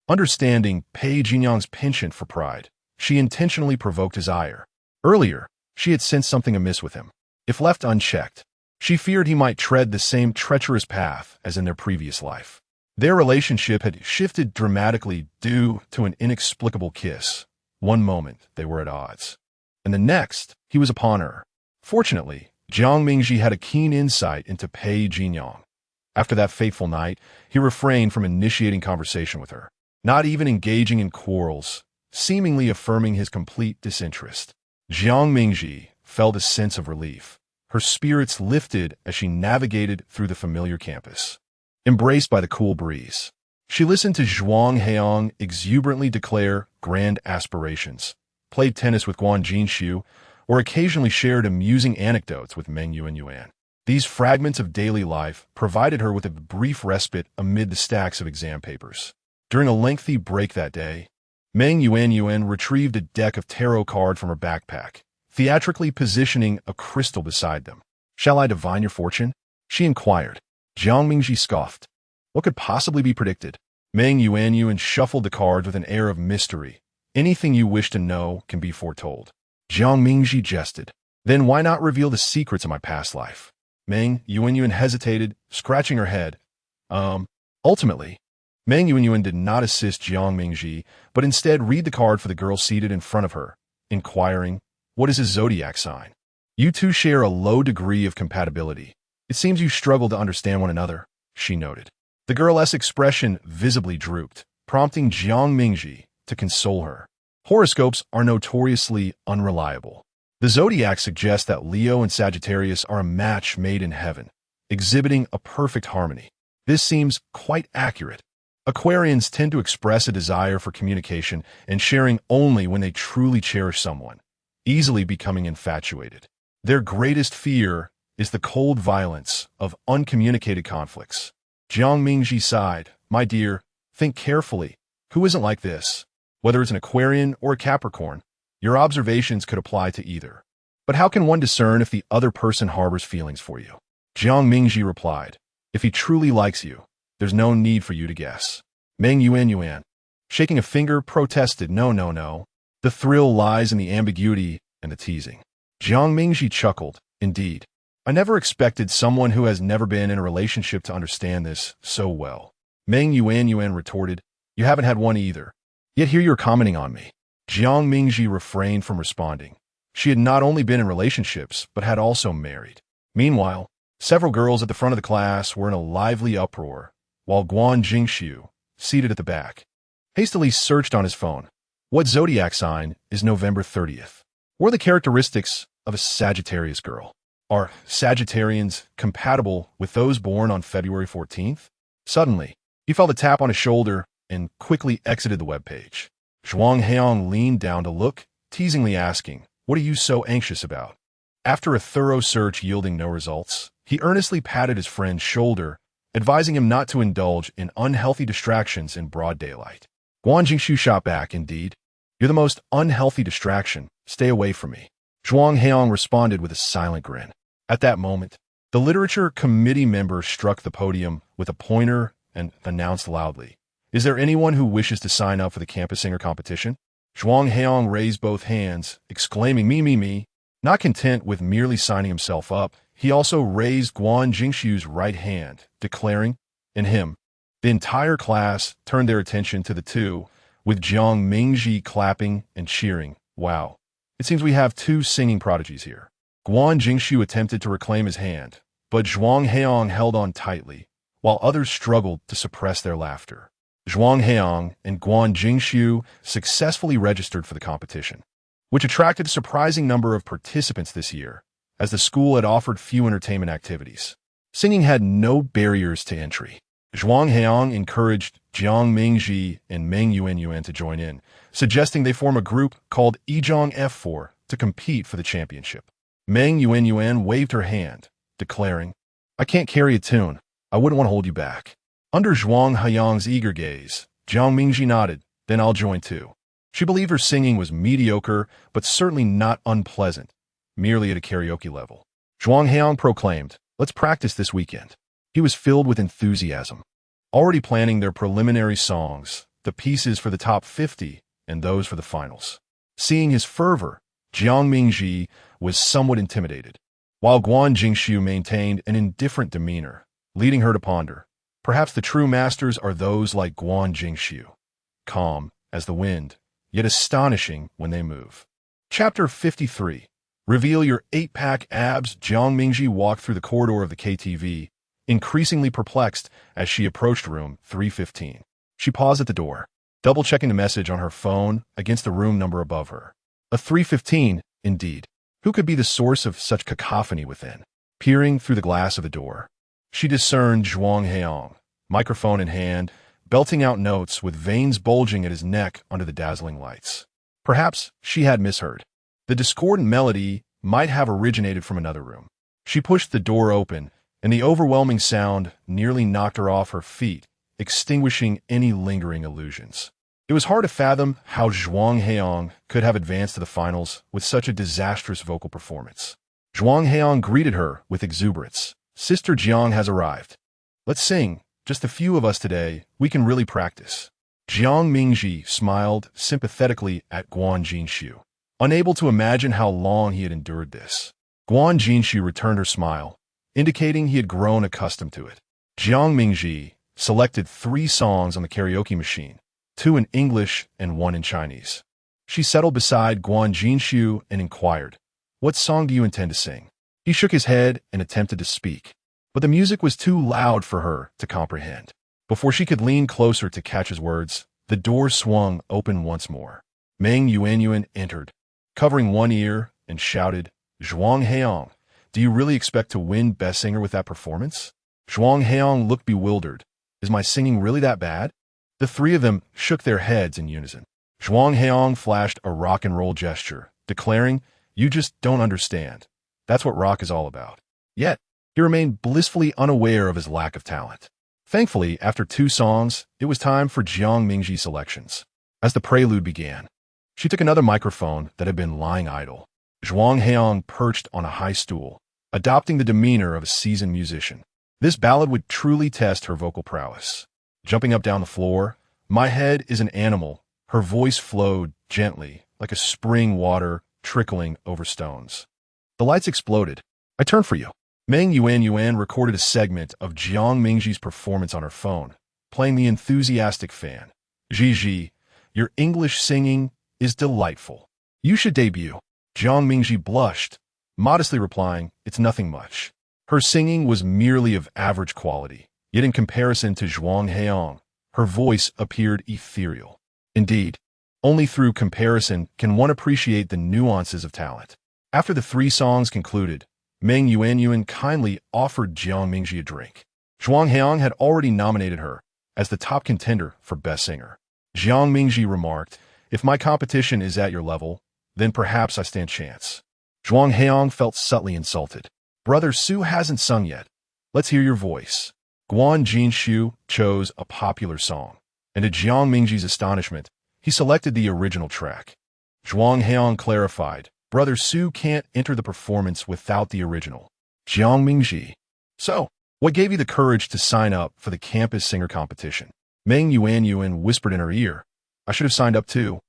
Understanding Pei Jinyang's penchant for pride, she intentionally provoked his ire. Earlier, she had sensed something amiss with him. If left unchecked, she feared he might tread the same treacherous path as in their previous life. Their relationship had shifted dramatically due to an inexplicable kiss. One moment, they were at odds, and the next, he was upon her. Fortunately, Jiang Mingji had a keen insight into Pei Jinyang. After that fateful night, he refrained from initiating conversation with her, not even engaging in quarrels, seemingly affirming his complete disinterest. Jiang Mingji felt a sense of relief. Her spirits lifted as she navigated through the familiar campus. Embraced by the cool breeze, she listened to Zhuang Heong exuberantly declare grand aspirations, played tennis with Guan Jingxiu, or occasionally shared amusing anecdotes with Meng Yuanyuan. These fragments of daily life provided her with a brief respite amid the stacks of exam papers. During a lengthy break that day, Meng Yuanyuan retrieved a deck of tarot cards from her backpack, theatrically positioning a crystal beside them. "Shall I divine your fortune?" she inquired. Jiang Mingji scoffed. What could possibly be predicted? Meng Yuanyuan shuffled the cards with an air of mystery. "Anything you wish to know can be foretold." Jiang Mingji jested. "Then why not reveal the secrets of my past life?" Meng Yuanyuan hesitated, scratching her head. Ultimately, Meng Yuanyuan did not assist Jiang Mingji, but instead read the card for the girl seated in front of her, inquiring, "What is his zodiac sign?" "You two share a low degree of compatibility. It seems you struggle to understand one another," she noted. The girl's expression visibly drooped, prompting Jiang Mingji to console her. "Horoscopes are notoriously unreliable. The zodiac suggests that Leo and Sagittarius are a match made in heaven, exhibiting a perfect harmony. This seems quite accurate. Aquarians tend to express a desire for communication and sharing only when they truly cherish someone, easily becoming infatuated. Their greatest fear is the cold violence of uncommunicated conflicts." Jiang Mingji sighed. "My dear, think carefully. Who isn't like this? Whether it's an Aquarian or a Capricorn, your observations could apply to either. But how can one discern if the other person harbors feelings for you?" Jiang Mingji replied, "If he truly likes you, there's no need for you to guess." Meng Yuanyuan, shaking a finger, protested, No. The thrill lies in the ambiguity and the teasing." Jiang Mingji chuckled. "Indeed. I never expected someone who has never been in a relationship to understand this so well." Meng Yuanyuan retorted, "You haven't had one either. Yet here you're commenting on me." Jiang Mingji refrained from responding. She had not only been in relationships, but had also married. Meanwhile, several girls at the front of the class were in a lively uproar, while Guan Jingxiu, seated at the back, hastily searched on his phone. "What zodiac sign is November 30th? What are the characteristics of a Sagittarius girl? Are Sagittarians compatible with those born on February 14th? Suddenly, he felt a tap on his shoulder and quickly exited the webpage. Zhuang Heong leaned down to look, teasingly asking, "What are you so anxious about?" After a thorough search yielding no results, he earnestly patted his friend's shoulder, advising him not to indulge in unhealthy distractions in broad daylight. Guan Jingxiu shot back, "Indeed. You're the most unhealthy distraction. Stay away from me." Zhuang Heong responded with a silent grin. At that moment, the literature committee member struck the podium with a pointer and announced loudly, "Is there anyone who wishes to sign up for the campus singer competition?" Zhuang Heong raised both hands, exclaiming, Me. Not content with merely signing himself up, he also raised Guan Jingxiu's right hand, declaring, "And him." The entire class turned their attention to the two, with Jiang Mingji clapping and cheering. "Wow. It seems we have two singing prodigies here." Guan Jingxiu attempted to reclaim his hand, but Zhuang Heong held on tightly, while others struggled to suppress their laughter. Zhuang Heong and Guan Jingxiu successfully registered for the competition, which attracted a surprising number of participants this year, as the school had offered few entertainment activities. Singing had no barriers to entry. Zhuang Heong encouraged Jiang Mingji and Meng Yuanyuan to join in, suggesting they form a group called Yizhong F4 to compete for the championship. Meng Yuanyuan waved her hand, declaring, "I can't carry a tune. I wouldn't want to hold you back." Under Zhuang Heong's eager gaze, Jiang Mingji nodded, "Then I'll join too." She believed her singing was mediocre, but certainly not unpleasant, merely at a karaoke level. Zhuang Heong proclaimed, "Let's practice this weekend." He was filled with enthusiasm, already planning their preliminary songs, the pieces for the top 50, and those for the finals. Seeing his fervor, Jiang Mingji was somewhat intimidated, while Guan Jingxiu maintained an indifferent demeanor, leading her to ponder. Perhaps the true masters are those like Guan Jingxiu, calm as the wind, yet astonishing when they move. Chapter 53. Reveal your 8-pack abs. Jiang Mingji walked through the corridor of the KTV, increasingly perplexed as she approached room 315. She paused at the door, double-checking the message on her phone against the room number above her. A 315, indeed. Who could be the source of such cacophony within? Peering through the glass of the door, she discerned Zhuang Heong, microphone in hand, belting out notes with veins bulging at his neck under the dazzling lights. Perhaps she had misheard. The discordant melody might have originated from another room. She pushed the door open, and the overwhelming sound nearly knocked her off her feet, extinguishing any lingering illusions. It was hard to fathom how Zhuang Heong could have advanced to the finals with such a disastrous vocal performance. Zhuang Heong greeted her with exuberance. Sister Jiang has arrived. Let's sing, just a few of us today, we can really practice. Jiang Mingji smiled sympathetically at Guan Jinshu, unable to imagine how long he had endured this. Guan Jinshu returned her smile, indicating he had grown accustomed to it. Jiang Mingji selected 3 songs on the karaoke machine, 2 in English and 1 in Chinese. She settled beside Guan Jinshu and inquired, "What song do you intend to sing?" He shook his head and attempted to speak, but the music was too loud for her to comprehend. Before she could lean closer to catch his words, the door swung open once more. Meng Yuanyuan entered, covering one ear, and shouted, "Zhuang Heong, do you really expect to win Best Singer with that performance?" Zhuang Heong looked bewildered. Is my singing really that bad? The 3 of them shook their heads in unison. Zhuang Heong flashed a rock and roll gesture, declaring, "You just don't understand. That's what rock is all about." Yet, he remained blissfully unaware of his lack of talent. Thankfully, after 2 songs, it was time for Jiang Mingji's selections. As the prelude began, she took another microphone that had been lying idle. Zhuang Heong perched on a high stool, adopting the demeanor of a seasoned musician. This ballad would truly test her vocal prowess. Jumping up down the floor, "My head is an animal," her voice flowed gently, like a spring water trickling over stones. The lights exploded. "I turn for you." Meng Yuanyuan recorded a segment of Jiang Mingji's performance on her phone, playing the enthusiastic fan. "Gigi, your English singing is delightful. You should debut." Jiang Mingji blushed, modestly replying, "It's nothing much." Her singing was merely of average quality, yet in comparison to Zhuang Heong, her voice appeared ethereal. Indeed, only through comparison can one appreciate the nuances of talent. After the 3 songs concluded, Meng Yuanyuan kindly offered Jiang Mingji a drink. Zhuang Heong had already nominated her as the top contender for Best Singer. Jiang Mingji remarked, "If my competition is at your level, then perhaps I stand chance." Zhuang Heong felt subtly insulted. "Brother Su hasn't sung yet. Let's hear your voice." Guan Jinshu chose a popular song, and to Jiang Mingji's astonishment, he selected the original track. Zhuang Heong clarified, "Brother Su can't enter the performance without the original." Jiang Mingji. "So, what gave you the courage to sign up for the campus singer competition?" Meng Yuanyuan whispered in her ear, "I should have signed up too."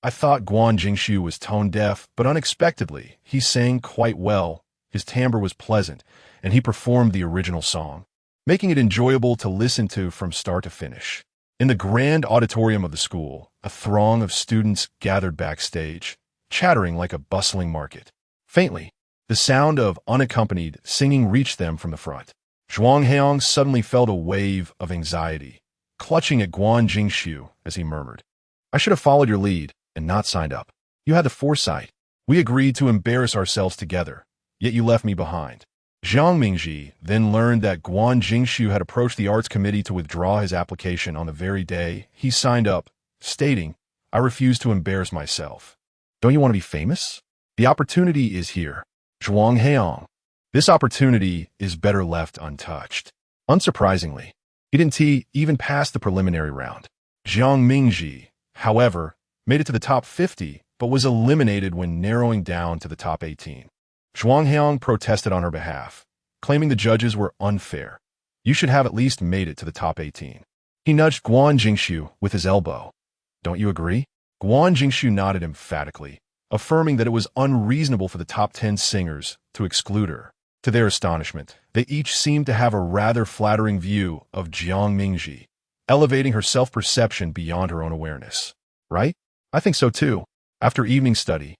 I thought Guan Jinshu was tone-deaf, but unexpectedly, he sang quite well, his timbre was pleasant, and he performed the original song, making it enjoyable to listen to from start to finish. In the grand auditorium of the school, a throng of students gathered backstage, chattering like a bustling market. Faintly, the sound of unaccompanied singing reached them from the front. Zhuang Heong suddenly felt a wave of anxiety, clutching at Guan Jinshu as he murmured, "I should have followed your lead and not signed up. You had the foresight. We agreed to embarrass ourselves together, yet you left me behind." Jiang Mingji then learned that Guan Jinshu had approached the arts committee to withdraw his application on the very day he signed up, stating, "I refuse to embarrass myself." Don't you want to be famous? The opportunity is here. Zhuang Heong. This opportunity is better left untouched. Unsurprisingly, he didn't even pass the preliminary round. Jiang Mingji, however, made it to the top 50, but was eliminated when narrowing down to the top 18. Zhuang Heong protested on her behalf, claiming the judges were unfair. "You should have at least made it to the top 18. He nudged Guan Jinshu with his elbow. "Don't you agree?" Guan Jinshu nodded emphatically, affirming that it was unreasonable for the top 10 singers to exclude her. To their astonishment, they each seemed to have a rather flattering view of Jiang Mingji, elevating her self-perception beyond her own awareness. Right? I think so too. After evening study,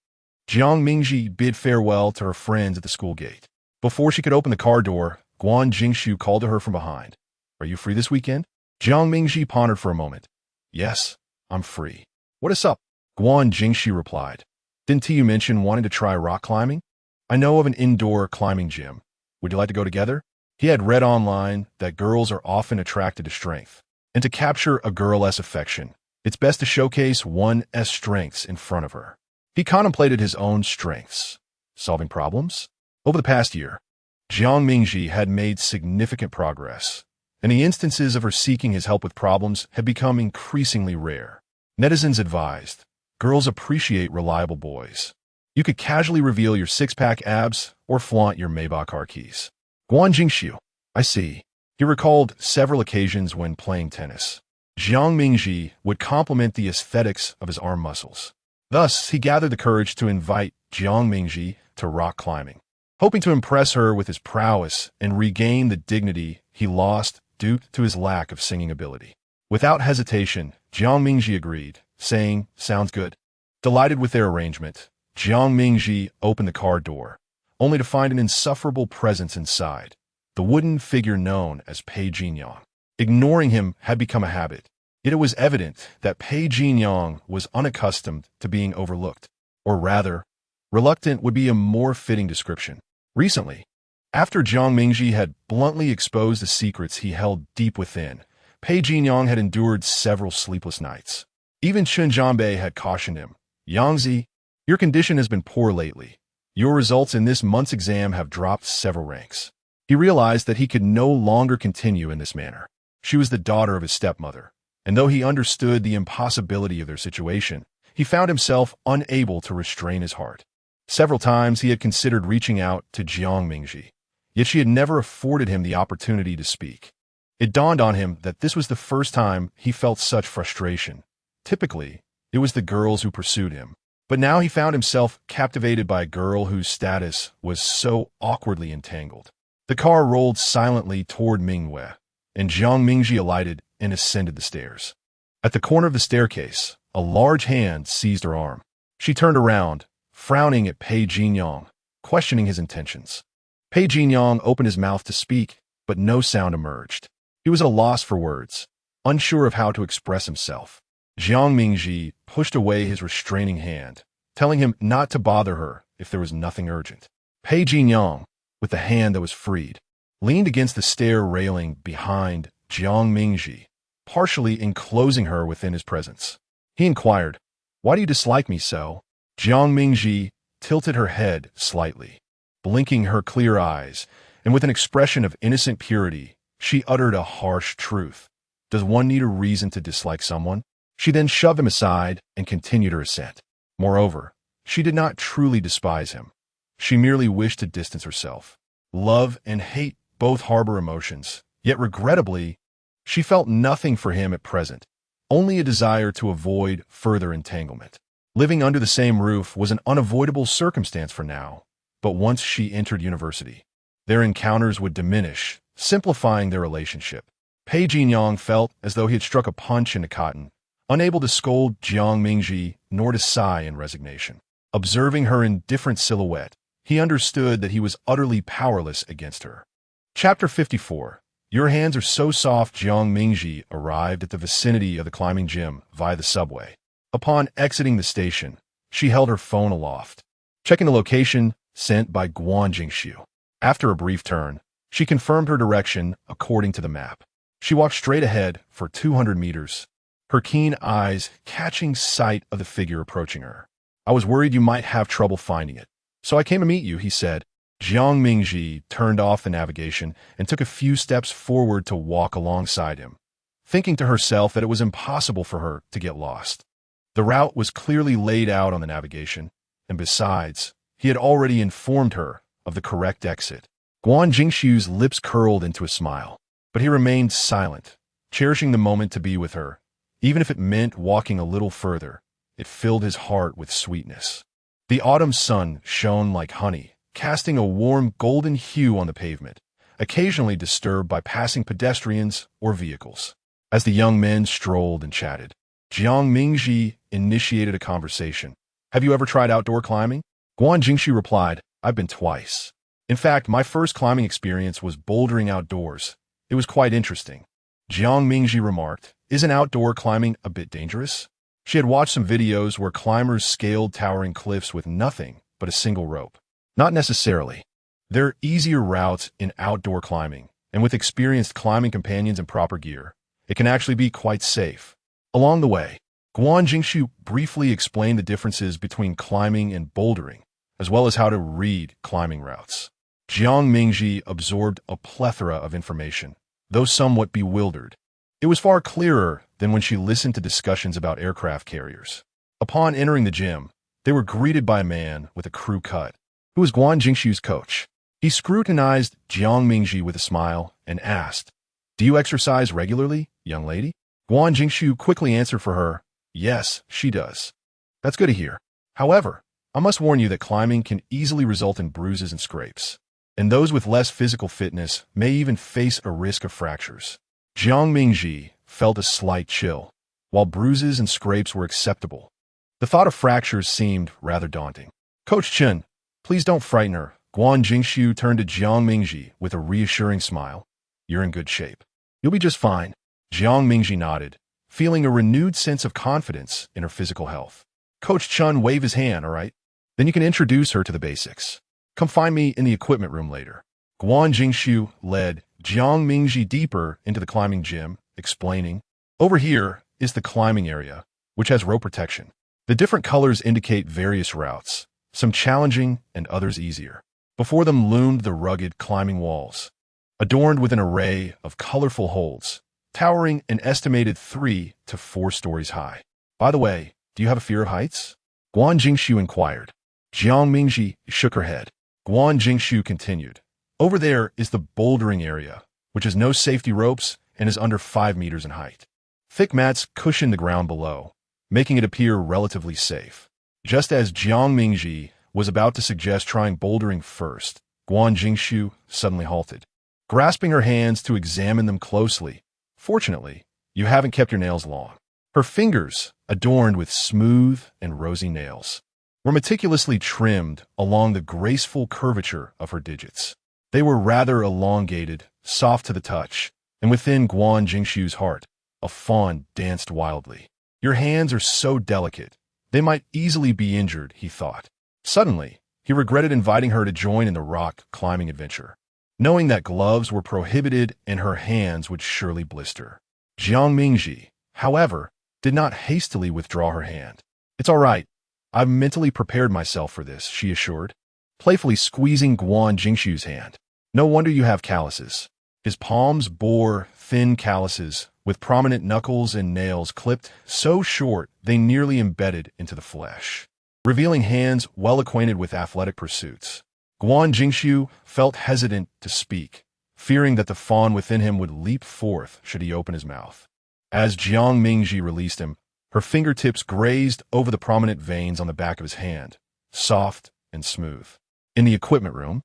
Jiang Mingji bid farewell to her friends at the school gate. Before she could open the car door, Guan Jingshu called to her from behind. Are you free this weekend? Jiang Mingji pondered for a moment. Yes, I'm free. What is up? Guan Jingshi replied. Didn't you mention wanting to try rock climbing? I know of an indoor climbing gym. Would you like to go together? He had read online that girls are often attracted to strength. And to capture a girl's affection, it's best to showcase one's strengths in front of her. He contemplated his own strengths. Solving problems? Over the past year, Jiang Mingji had made significant progress, and the instances of her seeking his help with problems had become increasingly rare. Netizens advised, girls appreciate reliable boys. You could casually reveal your six-pack abs or flaunt your Maybach car keys. Guan Jingshu, I see. He recalled several occasions when playing tennis. Jiang Mingji would compliment the aesthetics of his arm muscles. Thus, he gathered the courage to invite Jiang Mingji to rock climbing, hoping to impress her with his prowess and regain the dignity he lost due to his lack of singing ability. Without hesitation, Jiang Mingji agreed, saying, sounds good. Delighted with their arrangement, Jiang Mingji opened the car door, only to find an insufferable presence inside, the wooden figure known as Pei Jinyang. Ignoring him had become a habit, yet it was evident that Pei Jinyang was unaccustomed to being overlooked, or rather, reluctant would be a more fitting description. Recently, after Jiang Mingji had bluntly exposed the secrets he held deep within, Pei Jinyang had endured several sleepless nights. Even Chun Jianbei had cautioned him, Yangzi, your condition has been poor lately. Your results in this month's exam have dropped several ranks. He realized that he could no longer continue in this manner. She was the daughter of his stepmother, and though he understood the impossibility of their situation, he found himself unable to restrain his heart. Several times he had considered reaching out to Jiang Mingji, yet she had never afforded him the opportunity to speak. It dawned on him that this was the first time he felt such frustration. Typically, it was the girls who pursued him, but now he found himself captivated by a girl whose status was so awkwardly entangled. The car rolled silently toward Mingwei, and Jiang Mingji alighted and ascended the stairs. At the corner of the staircase, a large hand seized her arm. She turned around, frowning at Pei Jinyang, questioning his intentions. Pei Jinyang opened his mouth to speak, but no sound emerged. He was at a loss for words, unsure of how to express himself. Jiang Mingji pushed away his restraining hand, telling him not to bother her if there was nothing urgent. Pei Jinyang, with the hand that was freed, leaned against the stair railing behind Jiang Mingji, partially enclosing her within his presence. He inquired, why do you dislike me so? Jiang Mingji tilted her head slightly, blinking her clear eyes, and with an expression of innocent purity, she uttered a harsh truth. Does one need a reason to dislike someone? She then shoved him aside and continued her ascent. Moreover, she did not truly despise him. She merely wished to distance herself. Love and hate both harbor emotions, yet regrettably, she felt nothing for him at present, only a desire to avoid further entanglement. Living under the same roof was an unavoidable circumstance for now, but once she entered university, their encounters would diminish, simplifying their relationship. Pei Jinyang felt as though he had struck a punch into cotton, unable to scold Jiang Mingji nor to sigh in resignation. Observing her indifferent silhouette, he understood that he was utterly powerless against her. Chapter 54. Your hands are so soft. Jiang Mingji arrived at the vicinity of the climbing gym via the subway. Upon exiting the station, she held her phone aloft, checking the location sent by Guan Jingshu. After a brief turn, she confirmed her direction according to the map. She walked straight ahead for 200 meters, her keen eyes catching sight of the figure approaching her. I was worried you might have trouble finding it, so I came to meet you, he said. Jiang Mingji turned off the navigation and took a few steps forward to walk alongside him, thinking to herself that it was impossible for her to get lost. The route was clearly laid out on the navigation, and besides, he had already informed her of the correct exit. Guan Jingshu's lips curled into a smile, but he remained silent, cherishing the moment to be with her. Even if it meant walking a little further, it filled his heart with sweetness. The autumn sun shone like honey, casting a warm golden hue on the pavement, occasionally disturbed by passing pedestrians or vehicles. As the young men strolled and chatted, Jiang Mingji initiated a conversation. Have you ever tried outdoor climbing? Guan Jingshu replied, I've been twice. In fact, my first climbing experience was bouldering outdoors. It was quite interesting. Jiang Mingji remarked, "Isn't outdoor climbing a bit dangerous?" She had watched some videos where climbers scaled towering cliffs with nothing but a single rope. Not necessarily. There are easier routes in outdoor climbing, and with experienced climbing companions and proper gear, it can actually be quite safe. Along the way, Guan Jingshu briefly explained the differences between climbing and bouldering, as well as how to read climbing routes. Jiang Mingji absorbed a plethora of information, though somewhat bewildered. It was far clearer than when she listened to discussions about aircraft carriers. Upon entering the gym, they were greeted by a man with a crew cut, who was Guan Jingshu's coach. He scrutinized Jiang Mingji with a smile and asked, "Do you exercise regularly, young lady?" Guan Jingshu quickly answered for her, "Yes, she does." "That's good to hear. However, I must warn you that climbing can easily result in bruises and scrapes, and those with less physical fitness may even face a risk of fractures." Jiang Mingji felt a slight chill. While bruises and scrapes were acceptable, the thought of fractures seemed rather daunting. "Coach Chen, please don't frighten her." Guan Jingshu turned to Jiang Mingji with a reassuring smile. "You're in good shape. You'll be just fine." Jiang Mingji nodded, feeling a renewed sense of confidence in her physical health. Coach Chen waved his hand, "All right. Then you can introduce her to the basics. Come find me in the equipment room later." Guan Jingshu led Jiang Mingji deeper into the climbing gym, explaining, "Over here is the climbing area, which has rope protection. The different colors indicate various routes, some challenging and others easier." Before them loomed the rugged climbing walls, adorned with an array of colorful holds, towering an estimated 3 to 4 stories high. "By the way, do you have a fear of heights?" Guan Jingshu inquired. Jiang Mingji shook her head. Guan Jingshu continued, "Over there is the bouldering area, which has no safety ropes and is under 5 meters in height. Thick mats cushion the ground below, making it appear relatively safe." Just as Jiang Mingji was about to suggest trying bouldering first, Guan Jingshu suddenly halted, grasping her hands to examine them closely. "Fortunately, you haven't kept your nails long." Her fingers, adorned with smooth and rosy nails, were meticulously trimmed along the graceful curvature of her digits. They were rather elongated, soft to the touch, and within Guan Jingshu's heart, a fawn danced wildly. "Your hands are so delicate, they might easily be injured," he thought. Suddenly, he regretted inviting her to join in the rock climbing adventure, knowing that gloves were prohibited and her hands would surely blister. Jiang Mingji, however, did not hastily withdraw her hand. "It's all right. I've mentally prepared myself for this," she assured, playfully squeezing Guan Jingshu's hand. "No wonder you have calluses." His palms bore thin calluses, with prominent knuckles and nails clipped so short they nearly embedded into the flesh, revealing hands well acquainted with athletic pursuits. Guan Jingshu felt hesitant to speak, fearing that the fawn within him would leap forth should he open his mouth. As Jiang Mingji released him, her fingertips grazed over the prominent veins on the back of his hand, soft and smooth. In the equipment room,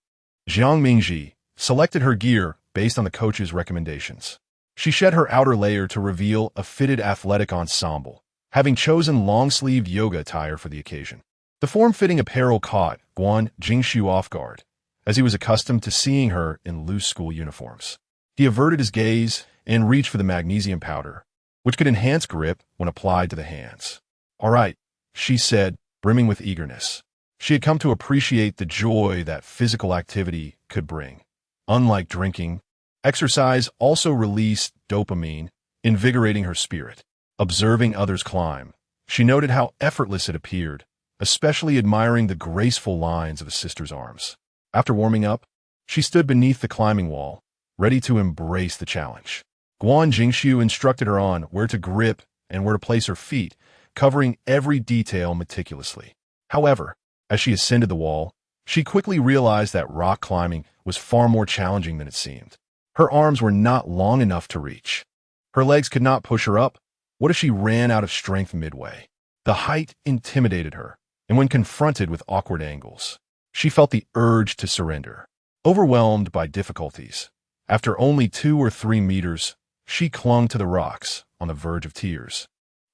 Jiang Mingji selected her gear based on the coach's recommendations. She shed her outer layer to reveal a fitted athletic ensemble, having chosen long-sleeved yoga attire for the occasion. The form-fitting apparel caught Guan Jingshu off guard, as he was accustomed to seeing her in loose school uniforms. He averted his gaze and reached for the magnesium powder, which could enhance grip when applied to the hands. "All right," she said, brimming with eagerness. She had come to appreciate the joy that physical activity could bring. Unlike drinking, exercise also released dopamine, invigorating her spirit. Observing others climb, she noted how effortless it appeared, especially admiring the graceful lines of a sister's arms. After warming up, she stood beneath the climbing wall, ready to embrace the challenge. Guan Jingshu instructed her on where to grip and where to place her feet, covering every detail meticulously. However, as she ascended the wall, she quickly realized that rock climbing was far more challenging than it seemed. Her arms were not long enough to reach. Her legs could not push her up. What if she ran out of strength midway? The height intimidated her, and when confronted with awkward angles, she felt the urge to surrender. Overwhelmed by difficulties, after only 2 or 3 meters, she clung to the rocks on the verge of tears.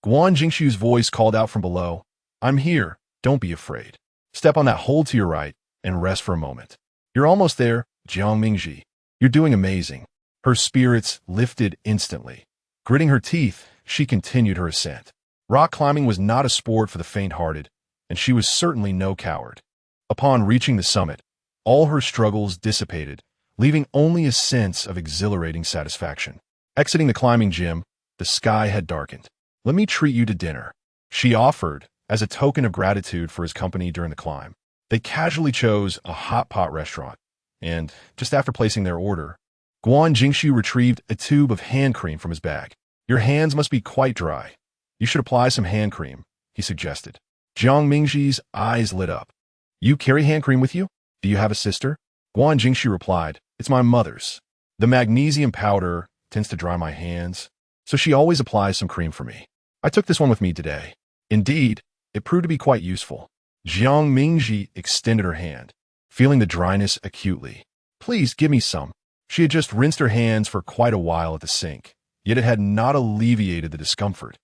Guan Jingshu's voice called out from below, "I'm here, don't be afraid. Step on that hold to your right and rest for a moment." You're almost there, Jiang Mingji. You're doing amazing. Her spirits lifted instantly. Gritting her teeth, she continued her ascent. Rock climbing was not a sport for the faint-hearted, and she was certainly no coward. Upon reaching the summit, all her struggles dissipated, leaving only a sense of exhilarating satisfaction. Exiting the climbing gym, the sky had darkened. "Let me treat you to dinner," she offered, as a token of gratitude for his company during the climb. They casually chose a hot pot restaurant, and, just after placing their order, Guan Jingshu retrieved a tube of hand cream from his bag. "Your hands must be quite dry. You should apply some hand cream," he suggested. Jiang Mingji's eyes lit up. "You carry hand cream with you? Do you have a sister?" Guan Jingshu replied, "It's my mother's. The magnesium powder tends to dry my hands, so she always applies some cream for me. I took this one with me today." Indeed, it proved to be quite useful. Jiang Mingji extended her hand, feeling the dryness acutely. "Please give me some." She had just rinsed her hands for quite a while at the sink, yet it had not alleviated the discomfort.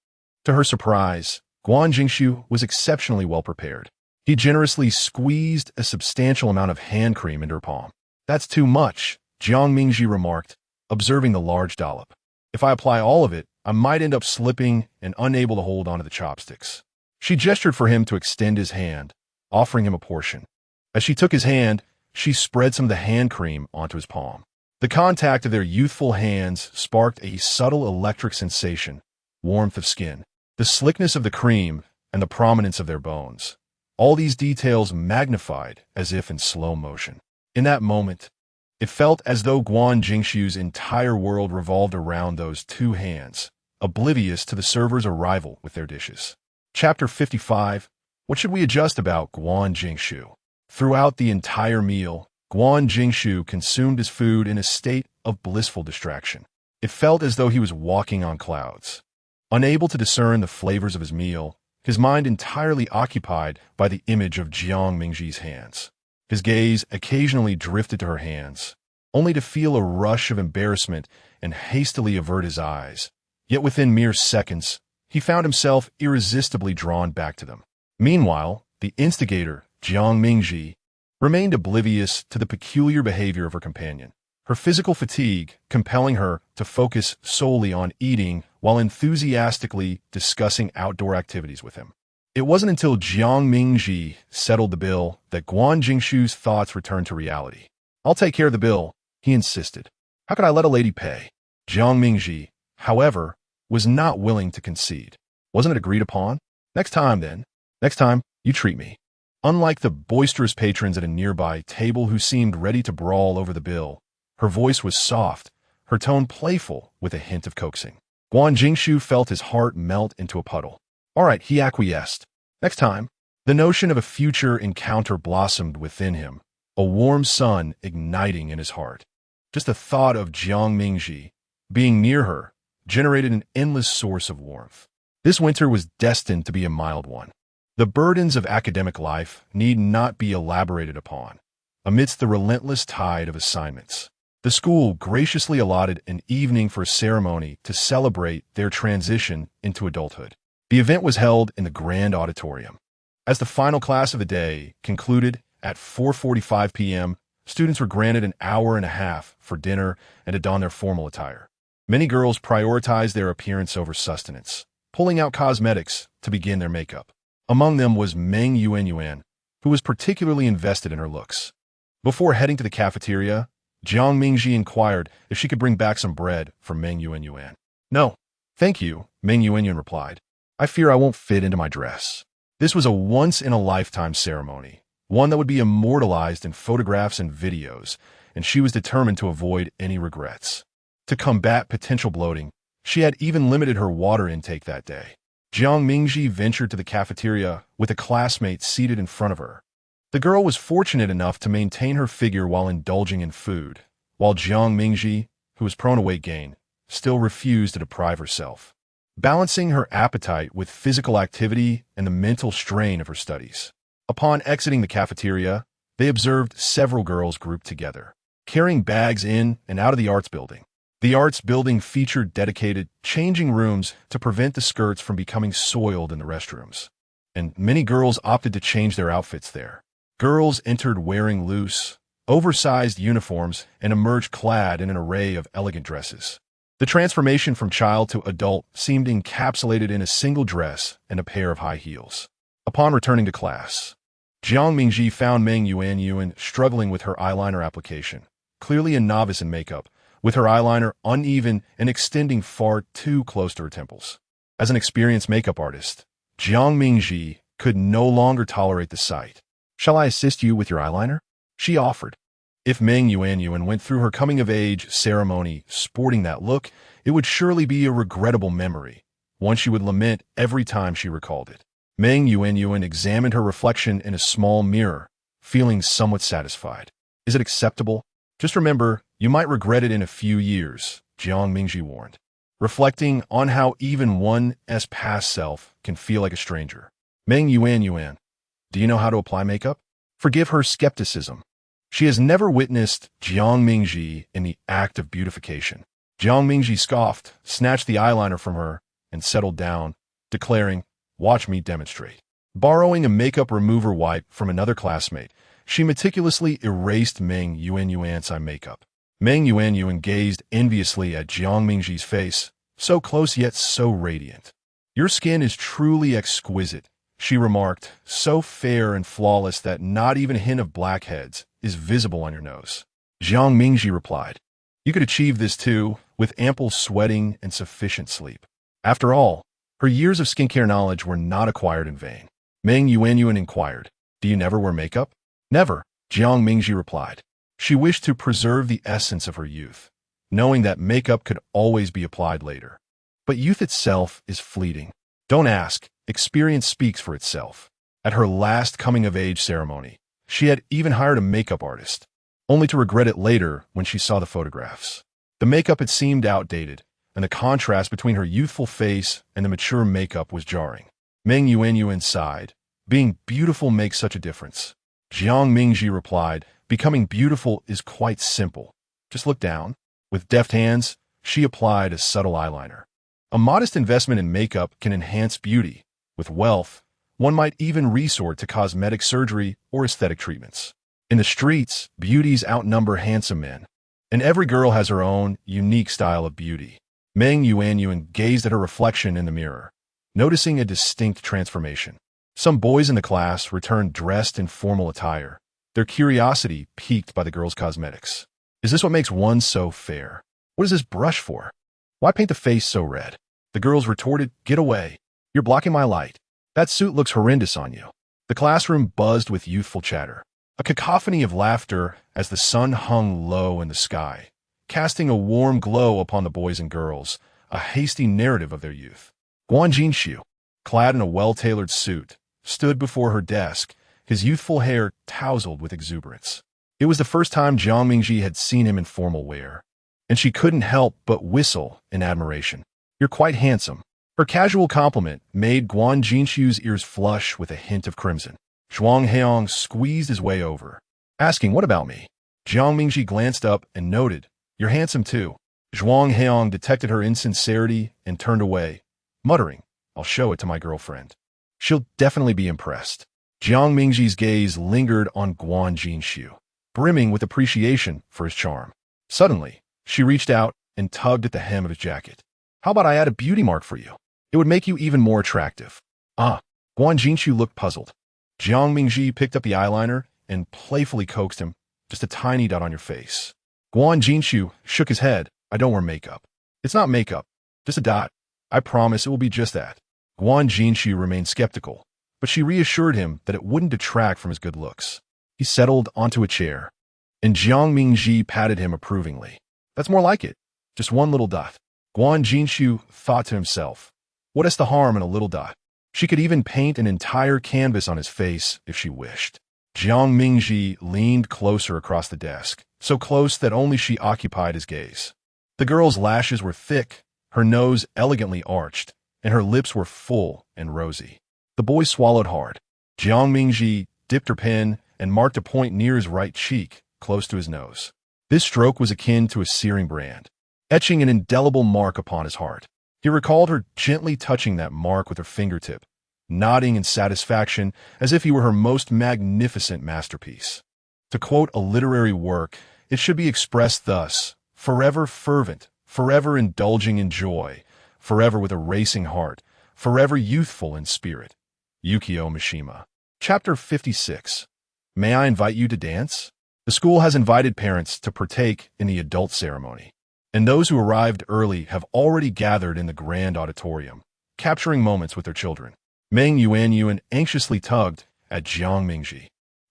To her surprise, Guan Jingshu was exceptionally well prepared. He generously squeezed a substantial amount of hand cream into her palm. "That's too much," Jiang Mingji remarked, observing the large dollop. "If I apply all of it, I might end up slipping and unable to hold onto the chopsticks." She gestured for him to extend his hand, offering him a portion. As she took his hand, she spread some of the hand cream onto his palm. The contact of their youthful hands sparked a subtle electric sensation, warmth of skin, the slickness of the cream, and the prominence of their bones. All these details magnified as if in slow motion. In that moment, it felt as though Guan Jingshu's entire world revolved around those two hands, oblivious to the server's arrival with their dishes. Chapter 55. What should we adjust about Guan Jingshu? Throughout the entire meal, Guan Jingshu consumed his food in a state of blissful distraction. It felt as though he was walking on clouds. Unable to discern the flavors of his meal, his mind entirely occupied by the image of Jiang Mingji's hands. His gaze occasionally drifted to her hands, only to feel a rush of embarrassment and hastily avert his eyes. Yet within mere seconds, he found himself irresistibly drawn back to them. Meanwhile, the instigator, Jiang Mingji, remained oblivious to the peculiar behavior of her companion, her physical fatigue compelling her to focus solely on eating while enthusiastically discussing outdoor activities with him. It wasn't until Jiang Mingji settled the bill that Guan Jingshu's thoughts returned to reality. "I'll take care of the bill," he insisted. "How could I let a lady pay?" Jiang Mingji, however, was not willing to concede. "Wasn't it agreed upon? Next time, then. Next time, you treat me." Unlike the boisterous patrons at a nearby table who seemed ready to brawl over the bill, her voice was soft, her tone playful with a hint of coaxing. Guan Jingshu felt his heart melt into a puddle. "All right," he acquiesced. "Next time." The notion of a future encounter blossomed within him, a warm sun igniting in his heart. Just the thought of Jiang Mingji being near her generated an endless source of warmth. This winter was destined to be a mild one. The burdens of academic life need not be elaborated upon. Amidst the relentless tide of assignments, the school graciously allotted an evening for a ceremony to celebrate their transition into adulthood. The event was held in the grand auditorium. As the final class of the day concluded at 4:45 p.m., students were granted an hour and a half for dinner and to don their formal attire. Many girls prioritized their appearance over sustenance, pulling out cosmetics to begin their makeup. Among them was Meng Yuanyuan, who was particularly invested in her looks. Before heading to the cafeteria, Jiang Mingji inquired if she could bring back some bread for Meng Yuanyuan. "No, thank you," Meng Yuanyuan replied. "I fear I won't fit into my dress." This was a once-in-a-lifetime ceremony, one that would be immortalized in photographs and videos, and she was determined to avoid any regrets. To combat potential bloating, she had even limited her water intake that day. Jiang Mingji ventured to the cafeteria with a classmate seated in front of her. The girl was fortunate enough to maintain her figure while indulging in food, while Jiang Mingji, who was prone to weight gain, still refused to deprive herself, balancing her appetite with physical activity and the mental strain of her studies. Upon exiting the cafeteria, they observed several girls grouped together, carrying bags in and out of the arts building. The arts building featured dedicated changing rooms to prevent the skirts from becoming soiled in the restrooms, and many girls opted to change their outfits there. Girls entered wearing loose, oversized uniforms, and emerged clad in an array of elegant dresses. The transformation from child to adult seemed encapsulated in a single dress and a pair of high heels. Upon returning to class, Jiang Mingji found Meng Yuan struggling with her eyeliner application, clearly a novice in makeup, with her eyeliner uneven and extending far too close to her temples. As an experienced makeup artist, Jiang Mingji could no longer tolerate the sight. "Shall I assist you with your eyeliner?" she offered. If Meng Yuan went through her coming-of-age ceremony sporting that look, it would surely be a regrettable memory, one she would lament every time she recalled it. Meng Yuan examined her reflection in a small mirror, feeling somewhat satisfied. "Is it acceptable? Just remember, you might regret it in a few years," Jiang Mingji warned, reflecting on how even one's past self can feel like a stranger. "Meng Yuan, do you know how to apply makeup?" Forgive her skepticism. She has never witnessed Jiang Mingji in the act of beautification. Jiang Mingji scoffed, snatched the eyeliner from her, and settled down, declaring, "Watch me demonstrate." Borrowing a makeup remover wipe from another classmate, she meticulously erased Meng Yuan's eye makeup. Meng Yuan gazed enviously at Jiang Mingji's face, so close yet so radiant. "Your skin is truly exquisite," she remarked, "so fair and flawless that not even a hint of blackheads is visible on your nose." Jiang Mingji replied, "You could achieve this too, with ample sweating and sufficient sleep." After all, her years of skincare knowledge were not acquired in vain. Meng Yuan inquired, "Do you never wear makeup?" "Never," Jiang Mingji replied. She wished to preserve the essence of her youth, knowing that makeup could always be applied later. But youth itself is fleeting. Don't ask, experience speaks for itself. At her last coming-of-age ceremony, she had even hired a makeup artist, only to regret it later when she saw the photographs. The makeup had seemed outdated, and the contrast between her youthful face and the mature makeup was jarring. Meng Yuan sighed. "Being beautiful makes such a difference." Jiang Mingji replied, "Becoming beautiful is quite simple. Just look down." With deft hands, she applied a subtle eyeliner. A modest investment in makeup can enhance beauty. With wealth, one might even resort to cosmetic surgery or aesthetic treatments. In the streets, beauties outnumber handsome men, and every girl has her own unique style of beauty. Meng Yuan gazed at her reflection in the mirror, noticing a distinct transformation. Some boys in the class returned dressed in formal attire, their curiosity piqued by the girl's cosmetics. "Is this what makes one so fair? What is this brush for? Why paint the face so red?" The girls retorted, "Get away. You're blocking my light. That suit looks horrendous on you." The classroom buzzed with youthful chatter, a cacophony of laughter as the sun hung low in the sky, casting a warm glow upon the boys and girls, a hasty narrative of their youth. Guan Jinshu, clad in a well-tailored suit, stood before her desk, his youthful hair tousled with exuberance. It was the first time Jiang Mingji had seen him in formal wear, and she couldn't help but whistle in admiration. "You're quite handsome." Her casual compliment made Guan Jinshu's ears flush with a hint of crimson. Zhuang Heong squeezed his way over, asking, "What about me?" Jiang Mingji glanced up and noted, "You're handsome too." Zhuang Heong detected her insincerity and turned away, muttering, "I'll show it to my girlfriend. She'll definitely be impressed." Jiang Mingji's gaze lingered on Guan Jinshu, brimming with appreciation for his charm. Suddenly, she reached out and tugged at the hem of his jacket. "How about I add a beauty mark for you? It would make you even more attractive." "Ah." Guan Jinshu looked puzzled. Jiang Mingji picked up the eyeliner and playfully coaxed him, "Just a tiny dot on your face." Guan Jinshu shook his head. "I don't wear makeup." "It's not makeup, just a dot. I promise it will be just that." Guan Jinshu remained skeptical, but she reassured him that it wouldn't detract from his good looks. He settled onto a chair, and Jiang Mingji patted him approvingly. "That's more like it. Just one little dot." Guan Jinshu thought to himself, what is the harm in a little dot? She could even paint an entire canvas on his face if she wished. Jiang Mingji leaned closer across the desk, so close that only she occupied his gaze. The girl's lashes were thick, her nose elegantly arched, and her lips were full and rosy. The boy swallowed hard. Jiang Mingji dipped her pen and marked a point near his right cheek, close to his nose. This stroke was akin to a searing brand, etching an indelible mark upon his heart. He recalled her gently touching that mark with her fingertip, nodding in satisfaction as if he were her most magnificent masterpiece. To quote a literary work, it should be expressed thus: forever fervent, forever indulging in joy, forever with a racing heart, forever youthful in spirit. Yukio Mishima. Chapter 56. May I invite you to dance? The school has invited parents to partake in the adult ceremony, and those who arrived early have already gathered in the grand auditorium, capturing moments with their children. Meng Yuanyuan anxiously tugged at Jiang Mingji,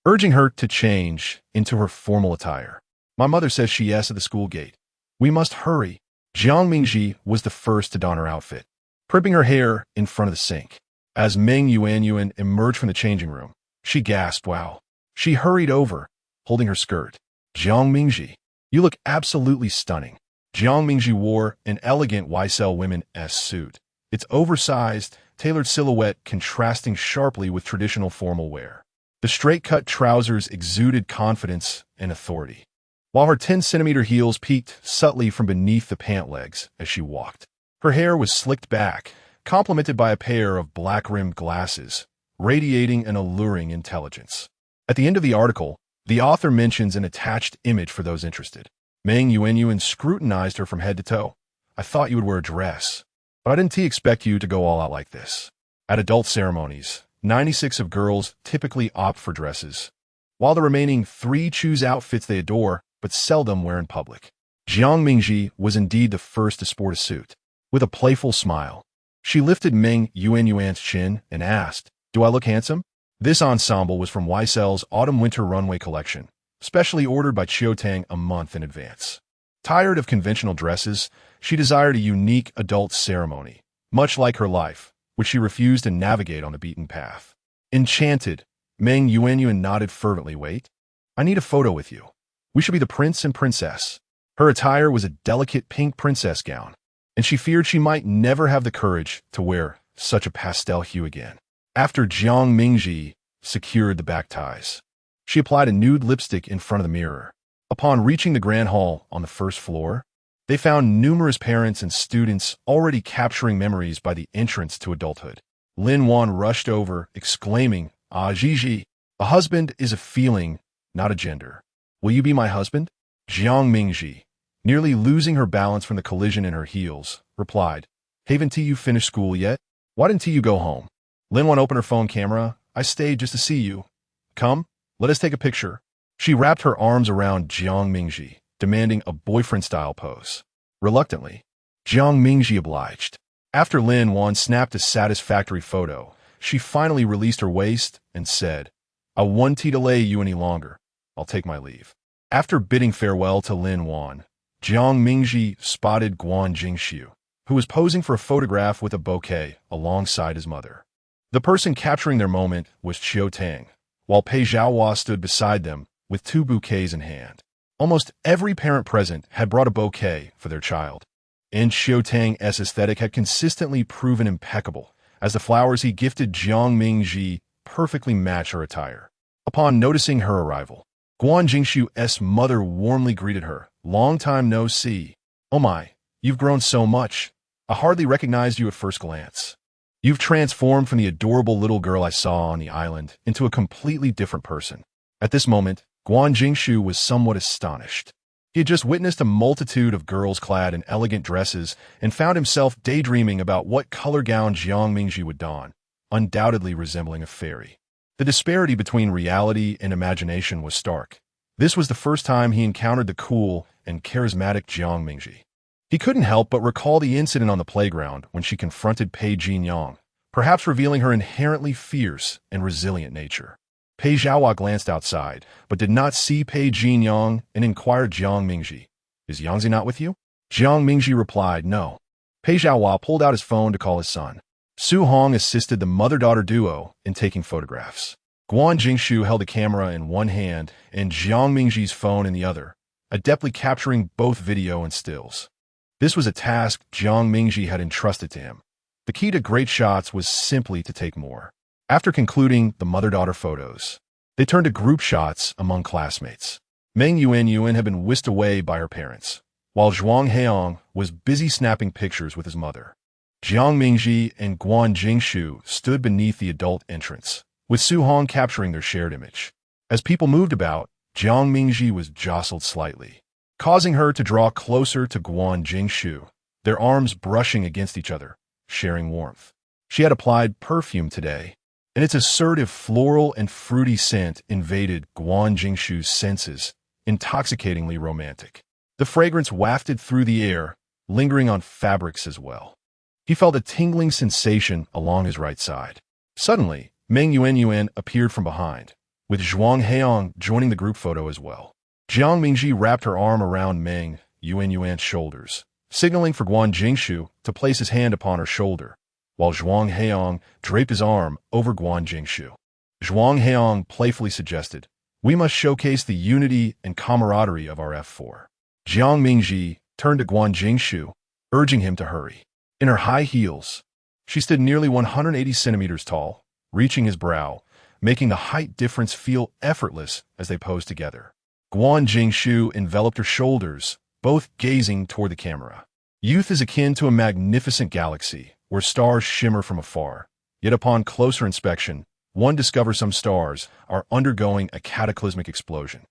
urging her to change into her formal attire. My mother says she yes at the school gate. We must hurry. Jiang Mingji was the first to don her outfit, primping her hair in front of the sink. As Meng Yuanyuan emerged from the changing room, she gasped, wow. She hurried over, holding her skirt. Jiang Mingji, you look absolutely stunning. Jiang Mingji wore an elegant YSL women's suit, its oversized, tailored silhouette contrasting sharply with traditional formal wear. The straight-cut trousers exuded confidence and authority, while her 10-centimeter heels peeked subtly from beneath the pant legs as she walked. Her hair was slicked back, complemented by a pair of black-rimmed glasses, radiating an alluring intelligence. At the end of the article, the author mentions an attached image for those interested. Meng Yuanyuan scrutinized her from head to toe. I thought you would wear a dress, but I didn't expect you to go all out like this. At adult ceremonies, 96% of girls typically opt for dresses, while the remaining 3% choose outfits they adore but seldom wear in public. Jiang Mingji was indeed the first to sport a suit. With a playful smile, she lifted Meng Yuanyuan's chin and asked, do I look handsome? This ensemble was from YSL's autumn-winter runway collection, specially ordered by Chiotang a month in advance. Tired of conventional dresses, she desired a unique adult ceremony, much like her life, which she refused to navigate on the beaten path. Enchanted, Meng Yuanyuan nodded fervently. Wait, I need a photo with you. We should be the prince and princess. Her attire was a delicate pink princess gown, and she feared she might never have the courage to wear such a pastel hue again. After Jiang Mingji secured the back ties, she applied a nude lipstick in front of the mirror. Upon reaching the grand hall on the first floor, they found numerous parents and students already capturing memories by the entrance to adulthood. Lin Wan rushed over, exclaiming, Ah, Gigi, a husband is a feeling, not a gender. Will you be my husband? Jiang Mingji, nearly losing her balance from the collision in her heels, replied, Haven't you finished school yet? Why didn't you go home? Lin Wan opened her phone camera. I stayed just to see you. Come, let us take a picture. She wrapped her arms around Jiang Mingji, demanding a boyfriend-style pose. Reluctantly, Jiang Mingji obliged. After Lin Wan snapped a satisfactory photo, she finally released her waist and said, I won't delay you any longer. I'll take my leave. After bidding farewell to Lin Wan, Jiang Mingji spotted Guan Jingxiu, who was posing for a photograph with a bouquet alongside his mother. The person capturing their moment was Chiotang, while Pei Zhaohua stood beside them with 2 bouquets in hand. Almost every parent present had brought a bouquet for their child, and Chiotang's aesthetic had consistently proven impeccable, as the flowers he gifted Jiang Mingji perfectly matched her attire. Upon noticing her arrival, Guan Jingxiu's mother warmly greeted her. Long time no see. Oh my, you've grown so much. I hardly recognized you at first glance. You've transformed from the adorable little girl I saw on the island into a completely different person. At this moment, Guan Jingxiu was somewhat astonished. He had just witnessed a multitude of girls clad in elegant dresses and found himself daydreaming about what color gown Jiang Mingji would don, undoubtedly resembling a fairy. The disparity between reality and imagination was stark. This was the first time he encountered the cool and charismatic Jiang Mingji. He couldn't help but recall the incident on the playground when she confronted Pei Jinyang, perhaps revealing her inherently fierce and resilient nature. Pei Zhaohua glanced outside, but did not see Pei Jinyang and inquired Jiang Mingji, Is Yangzi not with you? Jiang Mingji replied, No. Pei Zhaohua pulled out his phone to call his son. Su Hong assisted the mother-daughter duo in taking photographs. Guan Jingxiu held the camera in one hand and Jiang Mingji's phone in the other, adeptly capturing both video and stills. This was a task Jiang Mingji had entrusted to him. The key to great shots was simply to take more. After concluding the mother-daughter photos, they turned to group shots among classmates. Meng Yuanyuan had been whisked away by her parents, while Zhuang Heong was busy snapping pictures with his mother. Jiang Mingji and Guan Jingxiu stood beneath the adult entrance, with Su Hong capturing their shared image. As people moved about, Jiang Mingji was jostled slightly, causing her to draw closer to Guan Jingshu, their arms brushing against each other, sharing warmth. She had applied perfume today, and its assertive floral and fruity scent invaded Guan Jingshu's senses, intoxicatingly romantic. The fragrance wafted through the air, lingering on fabrics as well. He felt a tingling sensation along his right side. Suddenly, Meng Yuan appeared from behind, with Zhuang Heong joining the group photo as well. Jiang Mingji wrapped her arm around Meng Yuan's shoulders, signaling for Guan Jingshu to place his hand upon her shoulder, while Zhuang Heong draped his arm over Guan Jingshu. Zhuang Heong playfully suggested, "We must showcase the unity and camaraderie of our F4. Jiang Mingji turned to Guan Jingshu, urging him to hurry. In her high heels, she stood nearly 180 centimeters tall, reaching his brow, making the height difference feel effortless as they posed together. Guan Jingshu enveloped her shoulders, both gazing toward the camera. Youth is akin to a magnificent galaxy, where stars shimmer from afar. Yet upon closer inspection, one discovers some stars are undergoing a cataclysmic explosion.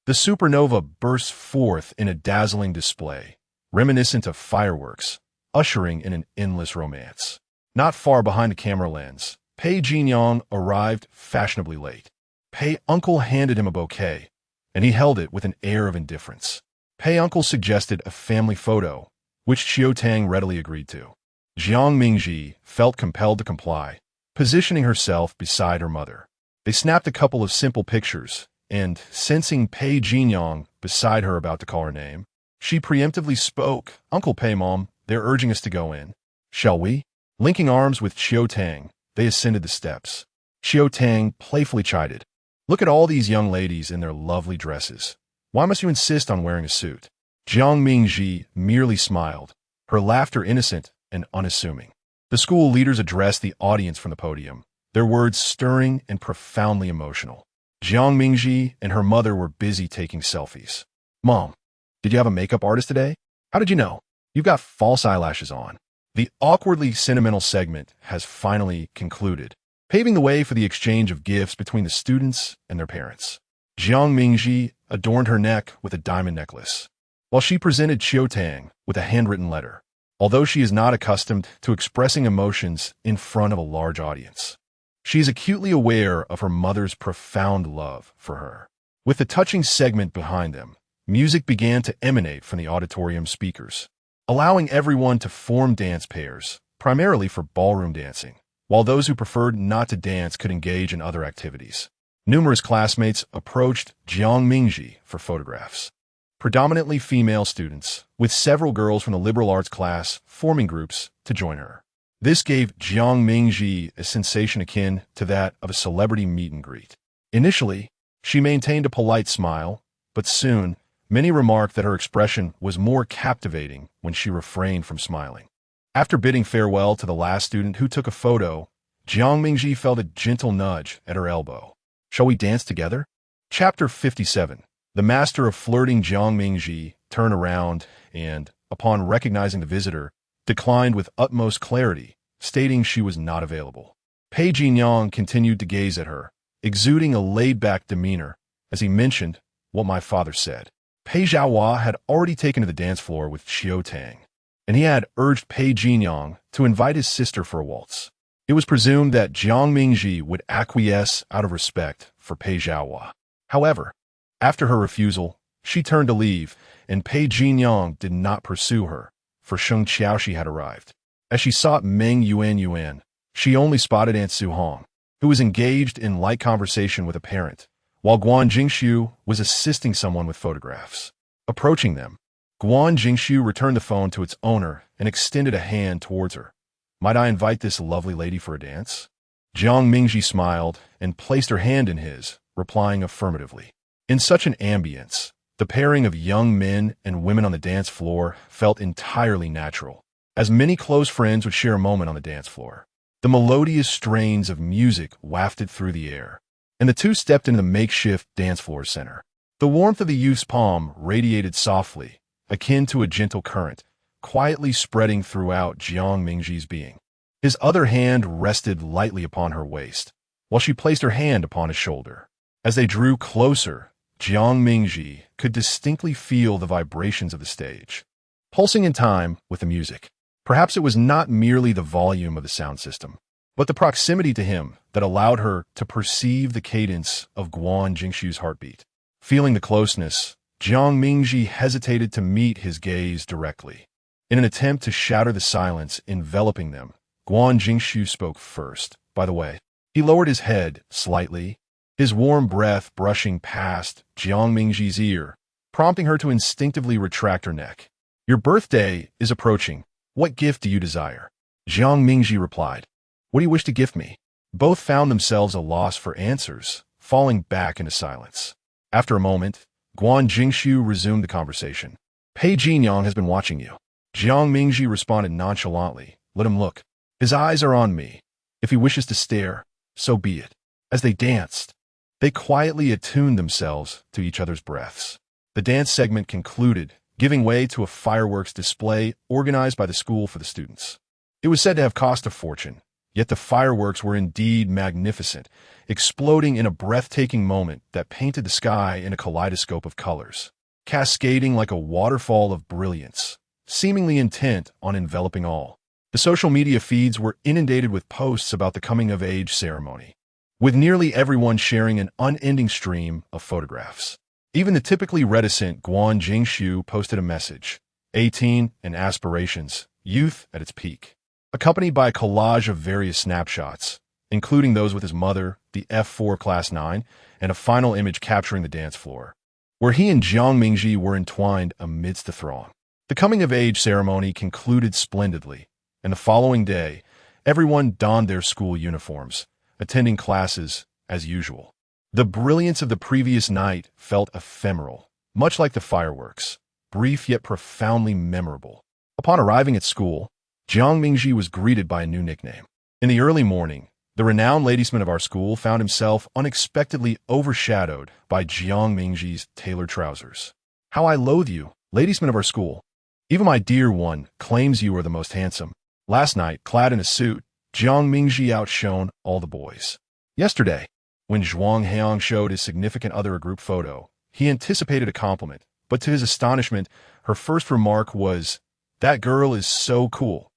The supernova bursts forth in a dazzling display, reminiscent of fireworks, ushering in an endless romance. Not far behind the camera lens, Pei Jinyang arrived fashionably late. Pei Uncle handed him a bouquet, and he held it with an air of indifference. Pei Uncle suggested a family photo, which Qiu Tang readily agreed to. Jiang Mingji felt compelled to comply, positioning herself beside her mother. They snapped a couple of simple pictures, and, sensing Pei Jinyang beside her about to call her name, she preemptively spoke, "Uncle Pei, Mom, they're urging us to go in. Shall we?" Linking arms with Qiu Tang, they ascended the steps. Qiu Tang playfully chided, "Look at all these young ladies in their lovely dresses. Why must you insist on wearing a suit?" Jiang Mingji merely smiled, her laughter innocent and unassuming. The school leaders addressed the audience from the podium, their words stirring and profoundly emotional. Jiang Mingji and her mother were busy taking selfies. "Mom, did you have a makeup artist today? How did you know? You've got false eyelashes on." The awkwardly sentimental segment has finally concluded, paving the way for the exchange of gifts between the students and their parents. Jiang Mingji adorned her neck with a diamond necklace, while she presented Qiu Tang with a handwritten letter, although she is not accustomed to expressing emotions in front of a large audience. She is acutely aware of her mother's profound love for her. With the touching segment behind them, music began to emanate from the auditorium speakers, allowing everyone to form dance pairs, primarily for ballroom dancing, while those who preferred not to dance could engage in other activities. Numerous classmates approached Jiang Mingji for photographs, predominantly female students, with several girls from the liberal arts class forming groups to join her. This gave Jiang Mingji a sensation akin to that of a celebrity meet and greet. Initially, she maintained a polite smile, but soon, many remarked that her expression was more captivating when she refrained from smiling. After bidding farewell to the last student who took a photo, Jiang Mingji felt a gentle nudge at her elbow. "Shall we dance together?" Chapter 57. The master of flirting Jiang Mingji turned around and, upon recognizing the visitor, declined with utmost clarity, stating she was not available. Pei Jinyang continued to gaze at her, exuding a laid-back demeanor, as he mentioned what my father said. Pei Zhaohua had already taken to the dance floor with Qiu Tang, and he had urged Pei Jinyang to invite his sister for a waltz. It was presumed that Jiang Mingji would acquiesce out of respect for Pei Zhaohua. However, after her refusal, she turned to leave, and Pei Jinyang did not pursue her, for Sheng Qiaoshi had arrived. As she sought Meng Yuan, she only spotted Aunt Su Hong, who was engaged in light conversation with a parent, while Guan Jingshu was assisting someone with photographs. Approaching them, Guan Jingshu returned the phone to its owner and extended a hand towards her. "Might I invite this lovely lady for a dance?" Jiang Mingji smiled and placed her hand in his, replying affirmatively. In such an ambience, the pairing of young men and women on the dance floor felt entirely natural, as many close friends would share a moment on the dance floor. The melodious strains of music wafted through the air, and the two stepped into the makeshift dance floor center. The warmth of the youth's palm radiated softly, akin to a gentle current, quietly spreading throughout Jiang Mingji's being. His other hand rested lightly upon her waist, while she placed her hand upon his shoulder. As they drew closer, Jiang Mingji could distinctly feel the vibrations of the stage, pulsing in time with the music. Perhaps it was not merely the volume of the sound system, but the proximity to him that allowed her to perceive the cadence of Guan Jingshu's heartbeat. Feeling the closeness, Jiang Mingji hesitated to meet his gaze directly. In an attempt to shatter the silence enveloping them, Guan Jingshu spoke first. By the way, he lowered his head slightly, his warm breath brushing past Jiang Mingji's ear, prompting her to instinctively retract her neck. "Your birthday is approaching. What gift do you desire?" Jiang Mingji replied. "What do you wish to gift me?" Both found themselves a loss for answers, falling back into silence. After a moment, Guan Jingshu resumed the conversation. "Pei Jinyang has been watching you." Jiang Mingji responded nonchalantly. "Let him look. His eyes are on me. If he wishes to stare, so be it." As they danced, they quietly attuned themselves to each other's breaths. The dance segment concluded, giving way to a fireworks display organized by the school for the students. It was said to have cost a fortune, yet the fireworks were indeed magnificent, exploding in a breathtaking moment that painted the sky in a kaleidoscope of colors, cascading like a waterfall of brilliance, seemingly intent on enveloping all. The social media feeds were inundated with posts about the coming-of-age ceremony, with nearly everyone sharing an unending stream of photographs. Even the typically reticent Guan Jingshu posted a message, 18 and aspirations, youth at its peak, accompanied by a collage of various snapshots, including those with his mother, the F4 Class 9, and a final image capturing the dance floor, where he and Jiang Mingji were entwined amidst the throng. The coming-of-age ceremony concluded splendidly, and the following day, everyone donned their school uniforms, attending classes as usual. The brilliance of the previous night felt ephemeral, much like the fireworks, brief yet profoundly memorable. Upon arriving at school, Jiang Mingji was greeted by a new nickname. In the early morning, the renowned ladysman of our school found himself unexpectedly overshadowed by Jiang Mingji's tailored trousers. "How I loathe you, ladysman of our school. Even my dear one claims you are the most handsome." Last night, clad in a suit, Jiang Mingji outshone all the boys. Yesterday, when Zhuang Heang showed his significant other a group photo, he anticipated a compliment, but to his astonishment, her first remark was, "That girl is so cool.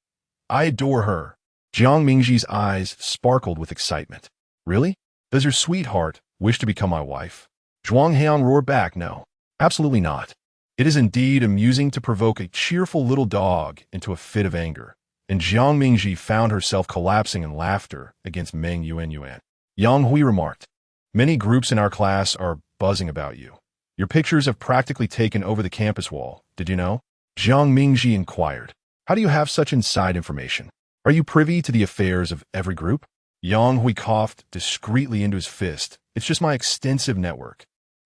I adore her." Jiang Mingji's eyes sparkled with excitement. "Really? Does your sweetheart wish to become my wife?" Zhuang Heang roared back, "No, absolutely not. It is indeed amusing to provoke a cheerful little dog into a fit of anger." And Jiang Mingji found herself collapsing in laughter against Meng Yuan. Yang Hui remarked, "Many groups in our class are buzzing about you. Your pictures have practically taken over the campus wall. Did you know?" Jiang Mingji inquired, "How do you have such inside information? Are you privy to the affairs of every group?" Yang Hui coughed discreetly into his fist. "It's just my extensive network."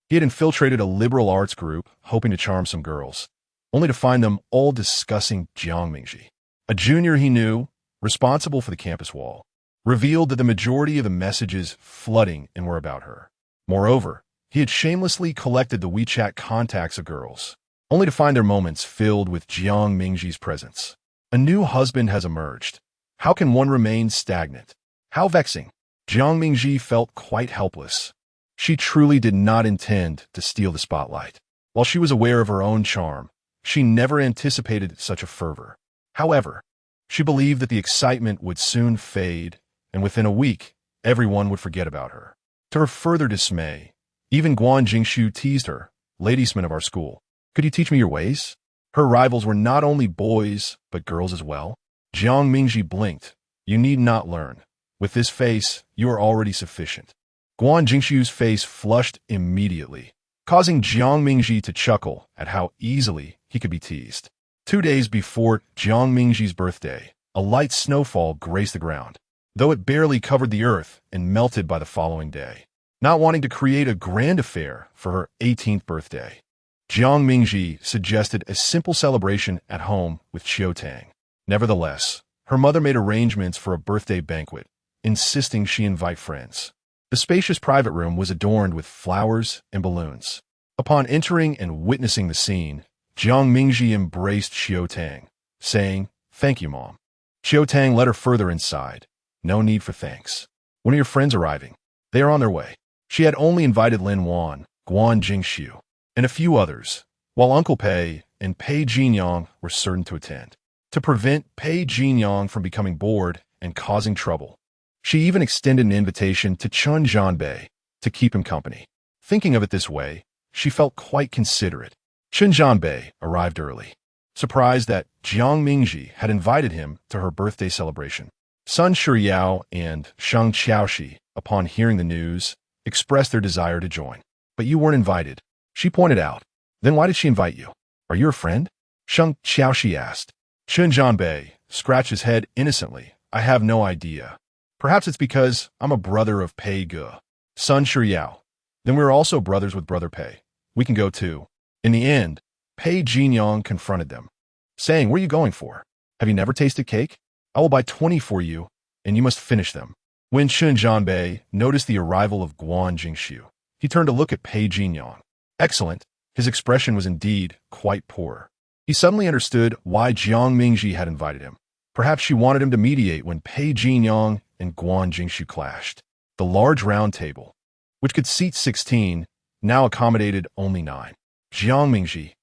He had infiltrated a liberal arts group, hoping to charm some girls, only to find them all discussing Jiang Mingji. A junior he knew, responsible for the campus wall, revealed that the majority of the messages flooding in were about her. Moreover, he had shamelessly collected the WeChat contacts of girls, only to find their moments filled with Jiang Mingji's presence. A new husband has emerged. How can one remain stagnant? How vexing. Jiang Mingji felt quite helpless. She truly did not intend to steal the spotlight. While she was aware of her own charm, she never anticipated such a fervor. However, she believed that the excitement would soon fade, and within a week, everyone would forget about her. To her further dismay, even Guan Jingshu teased her, "Ladysman of our school, could you teach me your ways?" Her rivals were not only boys, but girls as well. Jiang Mingji blinked. "You need not learn. With this face, you are already sufficient." Guan Jingshu's face flushed immediately, causing Jiang Mingji to chuckle at how easily he could be teased. 2 days before Jiang Mingji's birthday, a light snowfall graced the ground, though it barely covered the earth and melted by the following day. Not wanting to create a grand affair for her 18th birthday, Jiang Mingji suggested a simple celebration at home with Qiu Tang. Nevertheless, her mother made arrangements for a birthday banquet, insisting she invite friends. The spacious private room was adorned with flowers and balloons. Upon entering and witnessing the scene, Jiang Mingji embraced Qiu Tang, saying, "Thank you, Mom." Qiu Tang led her further inside. "No need for thanks. When are your friends arriving?" "They are on their way." She had only invited Lin Wan, Guan Jingxiu, and a few others, while Uncle Pei and Pei Jinyang were certain to attend. To prevent Pei Jinyang from becoming bored and causing trouble, she even extended an invitation to Chun Jianbei to keep him company. Thinking of it this way, she felt quite considerate. Chun Jianbei arrived early, surprised that Jiang Mingji had invited him to her birthday celebration. Sun Shiyao and Shang Qiaoshi, upon hearing the news, expressed their desire to join. But you weren't invited, she pointed out. Then why did she invite you? Are you a friend? Shang Qiaoshi asked. Chun Jianbei scratched his head innocently. I have no idea. Perhaps it's because I'm a brother of Pei Ge. Sun Shiyao. Then we're also brothers with Brother Pei. We can go too. In the end, Pei Jinyang confronted them, saying, "Where are you going for? Have you never tasted cake? I will buy 20 for you, and you must finish them." When Chun Jianbei noticed the arrival of Guan Jingxiu, he turned to look at Pei Jinyang. Excellent. His expression was indeed quite poor. He suddenly understood why Jiang Mingji had invited him. Perhaps she wanted him to mediate when Pei Jinyang and Guan Jingxiu clashed. The large round table, which could seat 16, now accommodated only 9. Jiang Mingji.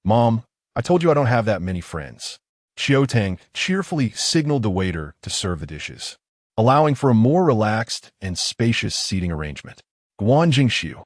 Mom, I told you I don't have that many friends. Xiao Tang cheerfully signaled the waiter to serve the dishes, allowing for a more relaxed and spacious seating arrangement. Guan Jingxiu.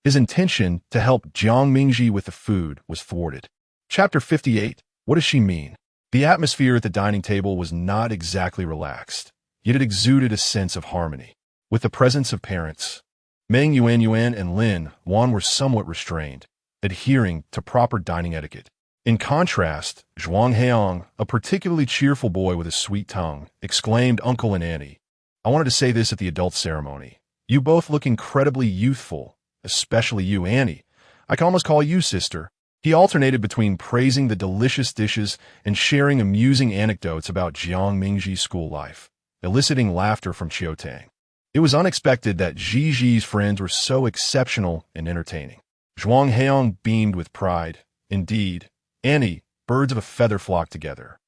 His intention to help Jiang Mingji with the food was thwarted. Chapter 58. What does she mean? The atmosphere at the dining table was not exactly relaxed, yet it exuded a sense of harmony. With the presence of parents, Meng Yuan and Lin Wan were somewhat restrained, adhering to proper dining etiquette. In contrast, Zhuang Heong, a particularly cheerful boy with a sweet tongue, exclaimed, "Uncle and Annie, I wanted to say this at the adult ceremony. You both look incredibly youthful, especially you, Annie. I can almost call you sister." He alternated between praising the delicious dishes and sharing amusing anecdotes about Jiang Mingji's school life, eliciting laughter from Xiao Tang. It was unexpected that Ji's friends were so exceptional and entertaining. Zhuang Heong beamed with pride. Indeed, Annie, birds of a feather flock together.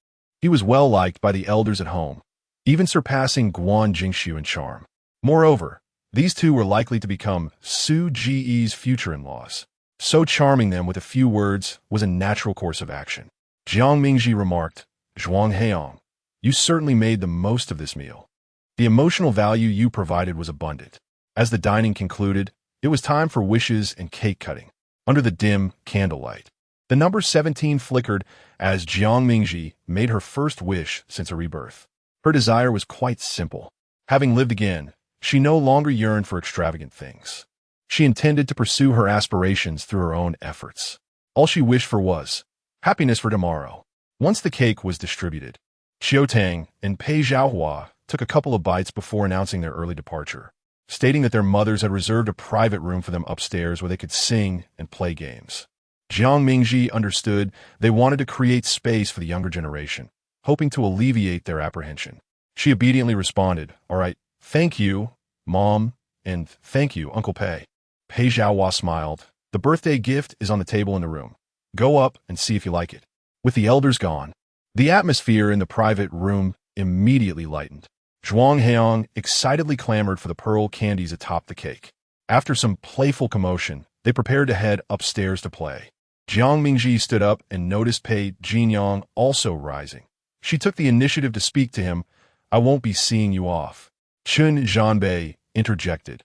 He was well liked by the elders at home, even surpassing Guan Jingxiu in charm. Moreover, these two were likely to become Su Ji's future in-laws. So charming them with a few words was a natural course of action. Jiang Mingji remarked, "Zhuang Heong, you certainly made the most of this meal. The emotional value you provided was abundant." As the dining concluded, it was time for wishes and cake cutting. Under the dim candlelight, the number 17 flickered as Jiang Mingji made her first wish since her rebirth. Her desire was quite simple. Having lived again, she no longer yearned for extravagant things. She intended to pursue her aspirations through her own efforts. All she wished for was happiness for tomorrow. Once the cake was distributed, Xiao Tang and Pei Zhaohua took a couple of bites before announcing their early departure, stating that their mothers had reserved a private room for them upstairs where they could sing and play games. Jiang Mingji understood they wanted to create space for the younger generation, hoping to alleviate their apprehension. She obediently responded, "All right, thank you, Mom, and thank you, Uncle Pei." Pei Zhaohua smiled. "The birthday gift is on the table in the room. Go up and see if you like it." With the elders gone, the atmosphere in the private room immediately lightened. Zhuang Heong excitedly clamored for the pearl candies atop the cake. After some playful commotion, they prepared to head upstairs to play. Jiang Mingji stood up and noticed Pei Jinyang also rising. She took the initiative to speak to him. "I won't be seeing you off." Chun Jianbei interjected.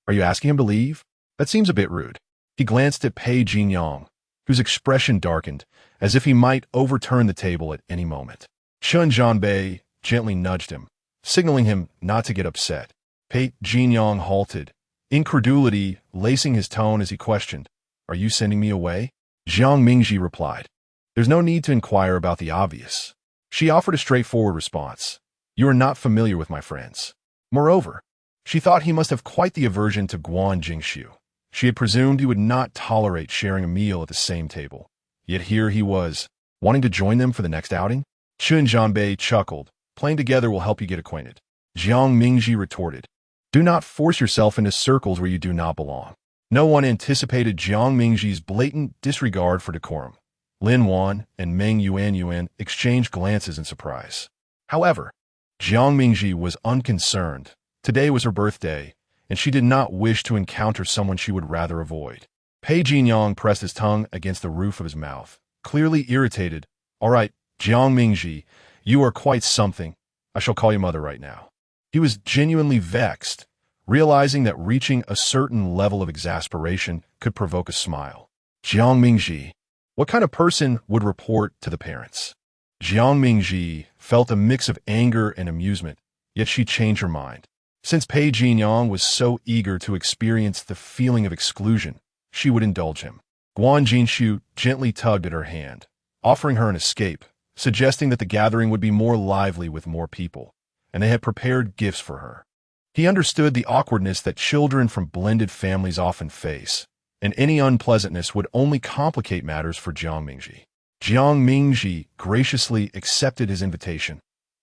"Are you asking him to leave? That seems a bit rude." He glanced at Pei Jinyang, whose expression darkened, as if he might overturn the table at any moment. Chun Jianbei gently nudged him, signaling him not to get upset. Pei Jinyang halted, incredulity lacing his tone as he questioned, "Are you sending me away?" Jiang Mingji replied, "There's no need to inquire about the obvious." She offered a straightforward response. "You are not familiar with my friends." Moreover, she thought he must have quite the aversion to Guan Jingxiu. She had presumed he would not tolerate sharing a meal at the same table. Yet here he was, wanting to join them for the next outing? Chun Jianbei chuckled. "Playing together will help you get acquainted." Jiang Mingji retorted, "Do not force yourself into circles where you do not belong." No one anticipated Jiang Mingji's blatant disregard for decorum. Lin Wan and Meng Yuan exchanged glances in surprise. However, Jiang Mingji was unconcerned. Today was her birthday, and she did not wish to encounter someone she would rather avoid. Pei Jinyang pressed his tongue against the roof of his mouth, clearly irritated. All right, Jiang Mingji, you are quite something. I shall call you mother right now. He was genuinely vexed, realizing that reaching a certain level of exasperation could provoke a smile. Jiang Mingji, what kind of person would report to the parents? Jiang Mingji felt a mix of anger and amusement, yet she changed her mind. Since Pei Jinyang was so eager to experience the feeling of exclusion, she would indulge him. Guan Jinshu gently tugged at her hand, offering her an escape, suggesting that the gathering would be more lively with more people, and they had prepared gifts for her. He understood the awkwardness that children from blended families often face, and any unpleasantness would only complicate matters for Jiang Mingji. Jiang Mingji graciously accepted his invitation.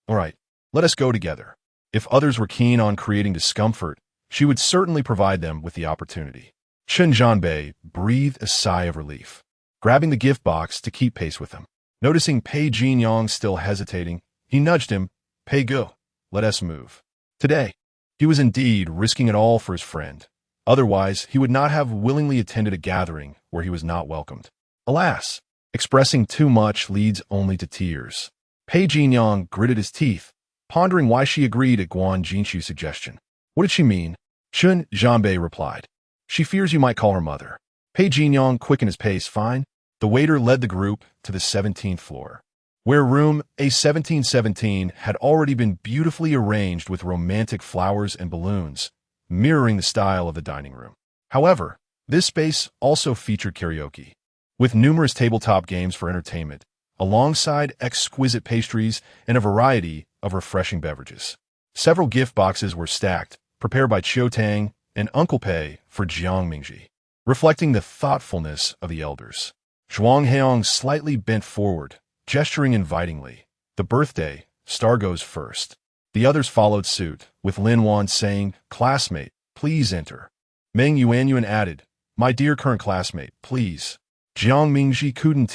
All right, let us go together. If others were keen on creating discomfort, she would certainly provide them with the opportunity. Chen Zhanbei breathed a sigh of relief, grabbing the gift box to keep pace with him. Noticing Pei Jinyang still hesitating, he nudged him. Pei Go, let us move. Today, he was indeed risking it all for his friend. Otherwise, he would not have willingly attended a gathering where he was not welcomed. Alas, expressing too much leads only to tears. Pei Jinyang gritted his teeth, pondering why she agreed at Guan Jinshu's suggestion. What did she mean? Chen Zhanbei replied. She fears you might call her mother. Pei Jinyang quickened his pace. Fine. The waiter led the group to the 17th floor, where room A1717 had already been beautifully arranged with romantic flowers and balloons, mirroring the style of the dining room. However, this space also featured karaoke, with numerous tabletop games for entertainment, alongside exquisite pastries and a variety of refreshing beverages. Several gift boxes were stacked, prepared by Chiu Tang and Uncle Pei for Jiang Mingji, reflecting the thoughtfulness of the elders. Zhuang Heong slightly bent forward, gesturing invitingly. The birthday star goes first. The others followed suit, with Lin Wan saying, "Classmate, please enter." Meng Yuanyuan added, "My dear current classmate, please." Jiang Mingji couldn't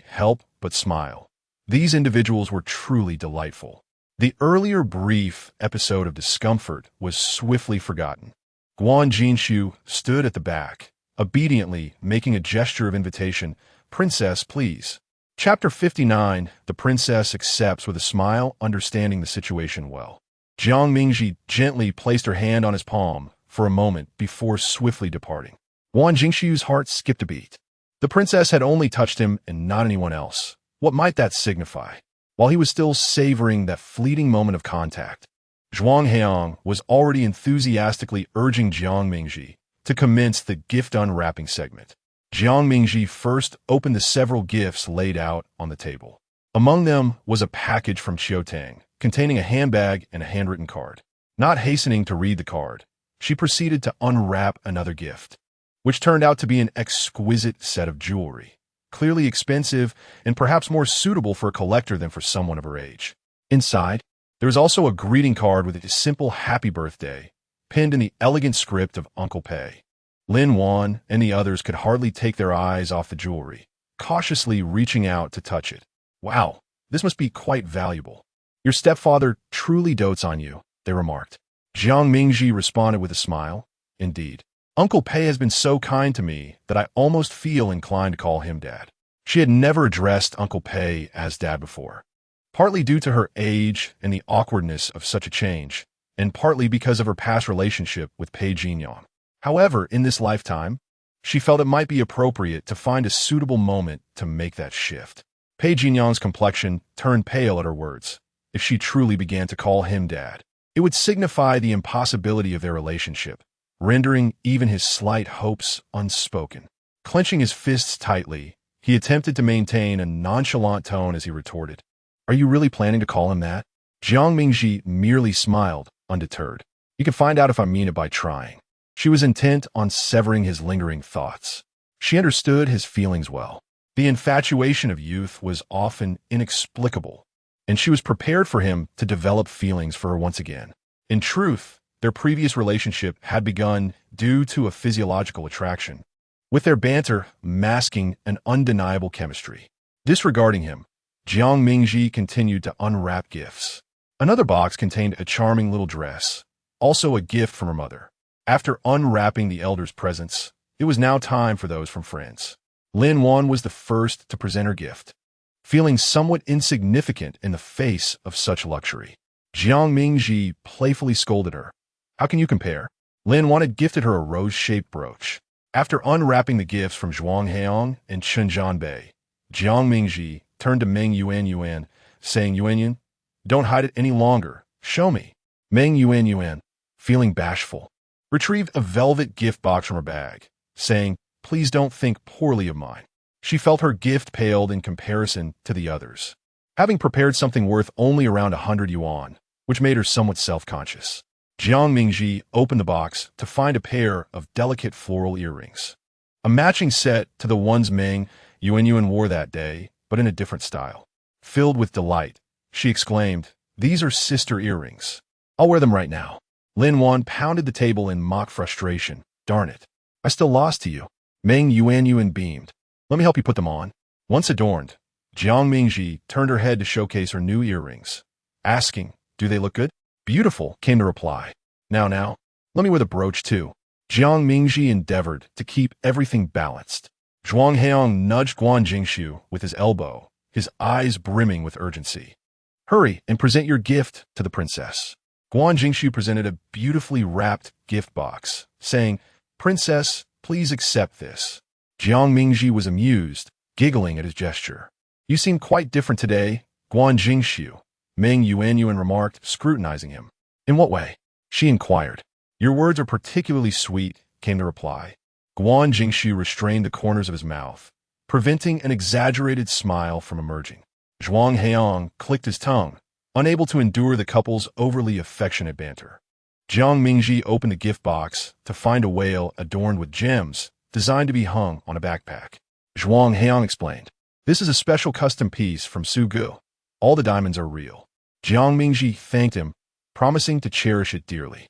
help but smile. These individuals were truly delightful. The earlier brief episode of discomfort was swiftly forgotten. Guan Jinshu stood at the back, obediently making a gesture of invitation. "Princess, please." Chapter 59, the princess accepts with a smile, understanding the situation well. Jiang Mingji gently placed her hand on his palm for a moment before swiftly departing. Guan Jinshu's heart skipped a beat. The princess had only touched him and not anyone else. What might that signify? While he was still savoring that fleeting moment of contact, Zhuang Heong was already enthusiastically urging Jiang Mingji to commence the gift unwrapping segment. Jiang Mingji first opened the several gifts laid out on the table. Among them was a package from Chiu Tang, containing a handbag and a handwritten card. Not hastening to read the card, she proceeded to unwrap another gift, which turned out to be an exquisite set of jewelry, clearly expensive and perhaps more suitable for a collector than for someone of her age. Inside, there was also a greeting card with a simple happy birthday, pinned in the elegant script of Uncle Pei. Lin Wan and the others could hardly take their eyes off the jewelry, cautiously reaching out to touch it. "Wow, this must be quite valuable. Your stepfather truly dotes on you," they remarked. Jiang Mingji responded with a smile. "Indeed. Uncle Pei has been so kind to me that I almost feel inclined to call him Dad." She had never addressed Uncle Pei as Dad before, partly due to her age and the awkwardness of such a change, and partly because of her past relationship with Pei Jinyang. However, in this lifetime, she felt it might be appropriate to find a suitable moment to make that shift. Pei Jinyang's complexion turned pale at her words. If she truly began to call him Dad, it would signify the impossibility of their relationship, rendering even his slight hopes unspoken. Clenching his fists tightly, he attempted to maintain a nonchalant tone as he retorted, "Are you really planning to call him that?" Jiang Mingji merely smiled, undeterred. "You can find out if I mean it by trying." She was intent on severing his lingering thoughts. She understood his feelings well. The infatuation of youth was often inexplicable, and she was prepared for him to develop feelings for her once again. In truth, their previous relationship had begun due to a physiological attraction, with their banter masking an undeniable chemistry. Disregarding him, Jiang Mingji continued to unwrap gifts. Another box contained a charming little dress, also a gift from her mother. After unwrapping the elders' presents, it was now time for those from friends. Lin Wan was the first to present her gift, feeling somewhat insignificant in the face of such luxury. Jiang Mingji playfully scolded her. How can you compare? Lin Wan had gifted her a rose-shaped brooch. After unwrapping the gifts from Zhuang Heong and Chen Zhanbei, Jiang Mingji turned to Meng Yuan, saying, Yuan, don't hide it any longer. Show me. Meng Yuan, feeling bashful, retrieved a velvet gift box from her bag, saying, please don't think poorly of mine. She felt her gift paled in comparison to the others, having prepared something worth only around 100 yuan, which made her somewhat self-conscious. Jiang Mingji opened the box to find a pair of delicate floral earrings, a matching set to the ones Meng Yuan wore that day, but in a different style. Filled with delight, she exclaimed, these are sister earrings. I'll wear them right now. Lin Wan pounded the table in mock frustration. Darn it. I still lost to you. Meng Yuan beamed. Let me help you put them on. Once adorned, Jiang Mingji turned her head to showcase her new earrings, asking, do they look good? Beautiful, came the reply. Now, let me wear the brooch too. Jiang Mingji endeavored to keep everything balanced. Zhuang Heong nudged Guan Jingshu with his elbow, his eyes brimming with urgency. Hurry and present your gift to the princess. Guan Jingshu presented a beautifully wrapped gift box, saying, Princess, please accept this. Jiang Mingji was amused, giggling at his gesture. You seem quite different today, Guan Jingshu, Meng Yuan remarked, scrutinizing him. In what way? She inquired. Your words are particularly sweet, came the reply. Guan Jingshu restrained the corners of his mouth, preventing an exaggerated smile from emerging. Zhuang Heong clicked his tongue, unable to endure the couple's overly affectionate banter. Jiang Mingji opened the gift box to find a whale adorned with gems, designed to be hung on a backpack. Zhuang Heong explained, this is a special custom piece from Sugu. All the diamonds are real. Jiang Mingji thanked him, promising to cherish it dearly.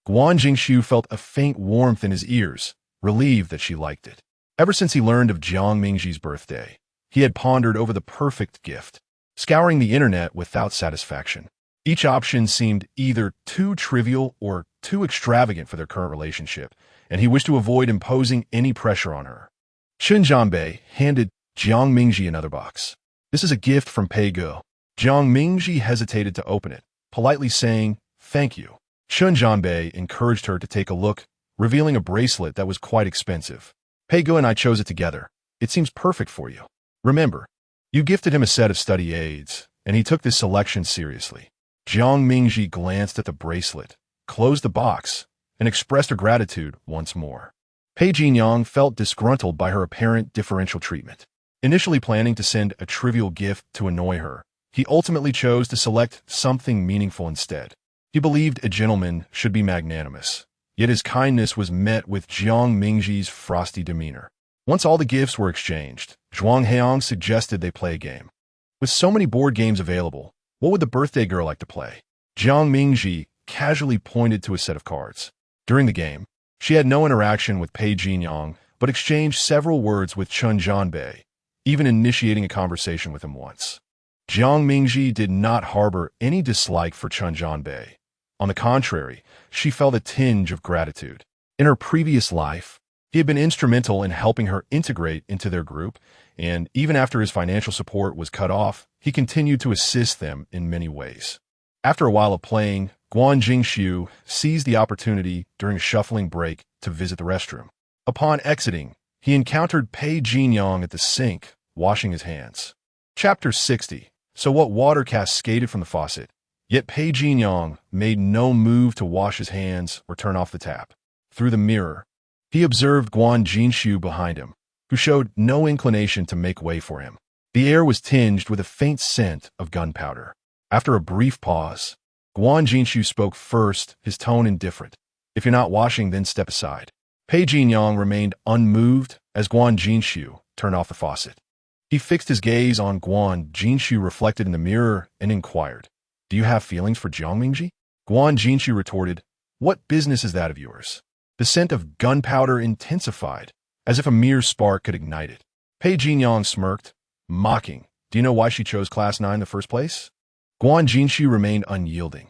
Guan Jingshu felt a faint warmth in his ears, relieved that she liked it. Ever since he learned of Jiang Mingji's birthday, he had pondered over the perfect gift, scouring the internet without satisfaction. Each option seemed either too trivial or too extravagant for their current relationship, and he wished to avoid imposing any pressure on her. Chen Zhanbei handed Jiang Mingji another box. This is a gift from Pei Ge. Jiang Mingji hesitated to open it, politely saying, thank you. Chen Zhanbei encouraged her to take a look, revealing a bracelet that was quite expensive. Pei Ge and I chose it together. It seems perfect for you. Remember, you gifted him a set of study aids, and he took this selection seriously. Jiang Mingji glanced at the bracelet, closed the box, and expressed her gratitude once more. Pei Jinyang felt disgruntled by her apparent differential treatment. Initially planning to send a trivial gift to annoy her, he ultimately chose to select something meaningful instead. He believed a gentleman should be magnanimous, yet his kindness was met with Jiang Mingji's frosty demeanor. Once all the gifts were exchanged, Zhuang Heong suggested they play a game. With so many board games available, what would the birthday girl like to play? Jiang Mingji casually pointed to a set of cards. During the game, she had no interaction with Pei Jinyang, but exchanged several words with Chen Zhanbei, even initiating a conversation with him once. Jiang Mingji did not harbor any dislike for Chen Zhanbei. On the contrary, she felt a tinge of gratitude. In her previous life, he had been instrumental in helping her integrate into their group, and even after his financial support was cut off, he continued to assist them in many ways. After a while of playing, Guan Jingshu seized the opportunity during a shuffling break to visit the restroom. Upon exiting, he encountered Pei Jinyang at the sink, washing his hands. Chapter 60. So what water cascaded from the faucet, yet Pei Jinyang made no move to wash his hands or turn off the tap. Through the mirror, he observed Guan Jingshu behind him, who showed no inclination to make way for him. The air was tinged with a faint scent of gunpowder. After a brief pause, Guan Jingshu spoke first, his tone indifferent. If you're not washing, then step aside. Pei Jinyang remained unmoved as Guan Jingshu turned off the faucet. He fixed his gaze on Guan Jingshu reflected in the mirror and inquired, do you have feelings for Jiang Mingji? Guan Jingshu retorted, what business is that of yours? The scent of gunpowder intensified, as if a mere spark could ignite it. Pei Jinyang smirked, mocking, do you know why she chose Class 9 in the first place? Guan Jingshu remained unyielding.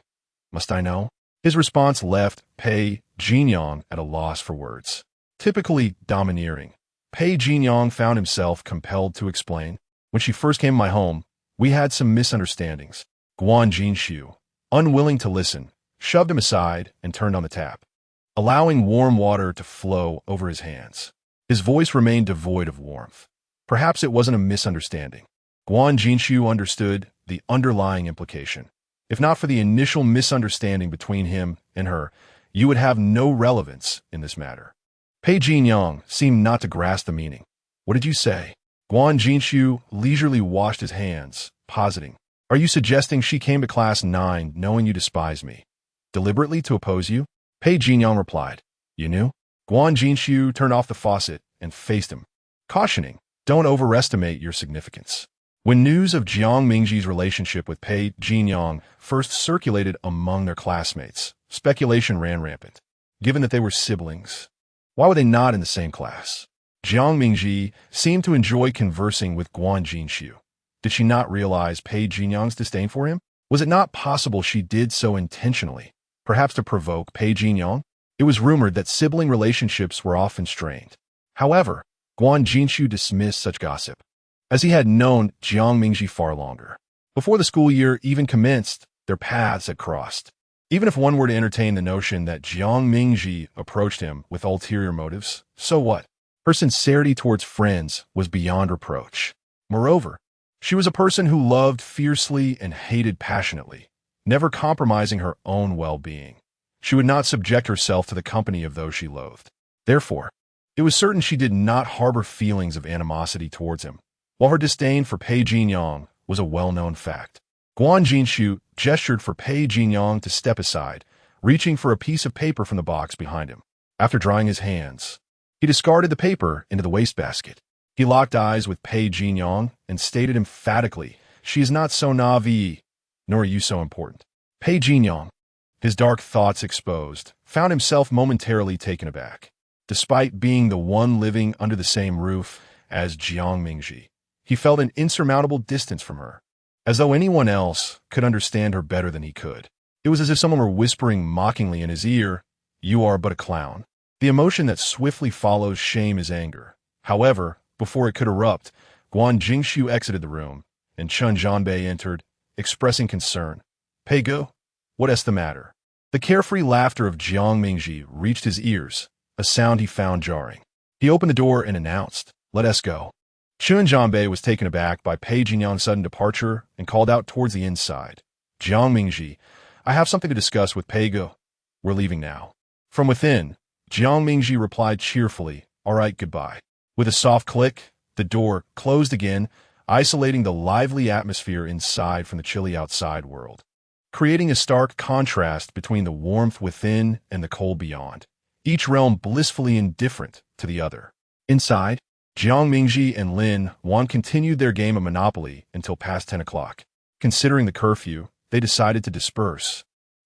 Must I know? His response left Pei Jinyang at a loss for words. Typically domineering, Pei Jinyang found himself compelled to explain. When she first came to my home, we had some misunderstandings. Guan Jinshu, unwilling to listen, shoved him aside and turned on the tap, allowing warm water to flow over his hands. His voice remained devoid of warmth. Perhaps it wasn't a misunderstanding. Guan Jinshu understood the underlying implication. If not for the initial misunderstanding between him and her, you would have no relevance in this matter. Pei Jinyang seemed not to grasp the meaning. What did you say? Guan Jinshu leisurely washed his hands, positing. Are you suggesting she came to class 9 knowing you despise me? Deliberately to oppose you? Pei Jinyang replied. You knew? Guan Jinshu turned off the faucet and faced him, cautioning, don't overestimate your significance. When news of Jiang Mingji's relationship with Pei Jinyang first circulated among their classmates, speculation ran rampant. Given that they were siblings, why were they not in the same class? Jiang Mingji seemed to enjoy conversing with Guan Jinshu. Did she not realize Pei Jinyang's disdain for him? Was it not possible she did so intentionally, perhaps to provoke Pei Jinyang? It was rumored that sibling relationships were often strained. However, Guan Jinshu dismissed such gossip, as he had known Jiang Mingji far longer. Before the school year even commenced, their paths had crossed. Even if one were to entertain the notion that Jiang Mingji approached him with ulterior motives, so what? Her sincerity towards friends was beyond reproach. Moreover, she was a person who loved fiercely and hated passionately, never compromising her own well-being. She would not subject herself to the company of those she loathed. Therefore, it was certain she did not harbor feelings of animosity towards him, while her disdain for Pei Jinyang was a well-known fact. Guan Jinshu gestured for Pei Jinyang to step aside, reaching for a piece of paper from the box behind him. After drying his hands, he discarded the paper into the wastebasket. He locked eyes with Pei Jinyang and stated emphatically, she is not so naive, nor are you so important. Pei Jinyang, his dark thoughts exposed, found himself momentarily taken aback. Despite being the one living under the same roof as Jiang Mingji, he felt an insurmountable distance from her, as though anyone else could understand her better than he could. It was as if someone were whispering mockingly in his ear, you are but a clown. The emotion that swiftly follows shame is anger. However, before it could erupt, Guan Jinshu exited the room, and Chen Zhanbei entered, expressing concern. Pei-go, what is the matter? The carefree laughter of Jiang Mingji reached his ears, a sound he found jarring. He opened the door and announced, let us go. Chen Zhanbei was taken aback by Pei Jinyang's sudden departure and called out towards the inside. Jiang Mingji, I have something to discuss with Pei-go. We're leaving now. From within, Jiang Mingji replied cheerfully, all right, goodbye. With a soft click, the door closed again, isolating the lively atmosphere inside from the chilly outside world, creating a stark contrast between the warmth within and the cold beyond, each realm blissfully indifferent to the other. Inside, Jiang Mingji and Lin Wan continued their game of Monopoly until past 10 o'clock. Considering the curfew, they decided to disperse,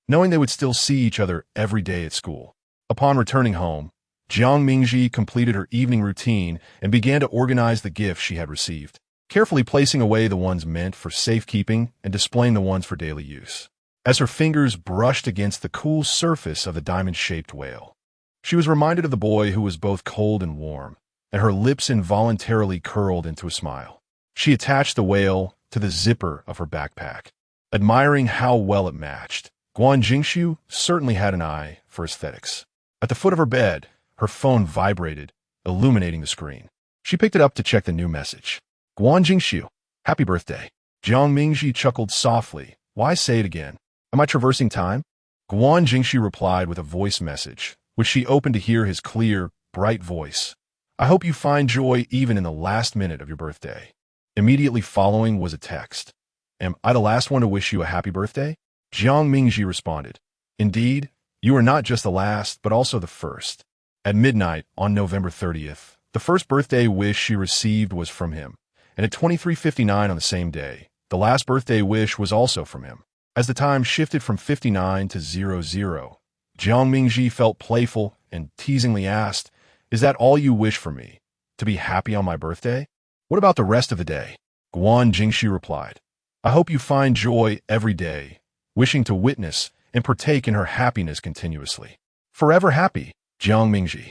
knowing they would still see each other every day at school. Upon returning home, Jiang Mingji completed her evening routine and began to organize the gifts she had received, carefully placing away the ones meant for safekeeping and displaying the ones for daily use. As her fingers brushed against the cool surface of the diamond-shaped whale, she was reminded of the boy who was both cold and warm, and her lips involuntarily curled into a smile. She attached the whale to the zipper of her backpack, admiring how well it matched. Guan Jinshu certainly had an eye for aesthetics. At the foot of her bed, her phone vibrated, illuminating the screen. She picked it up to check the new message. Guan Jinshu, happy birthday. Jiang Mingji chuckled softly. Why say it again? Am I traversing time? Guan Jinshu replied with a voice message, which she opened to hear his clear, bright voice. I hope you find joy even in the last minute of your birthday. Immediately following was a text. Am I the last one to wish you a happy birthday? Jiang Mingji responded. Indeed, you are not just the last, but also the first. At midnight on November 30th, the first birthday wish she received was from him, and at 23:59 on the same day, the last birthday wish was also from him. As the time shifted from 59 to 00, Jiang Mingji felt playful and teasingly asked, is that all you wish for me? To be happy on my birthday? What about the rest of the day? Guan Jinshu replied, I hope you find joy every day, wishing to witness and partake in her happiness continuously. Forever happy, Jiang Mingji.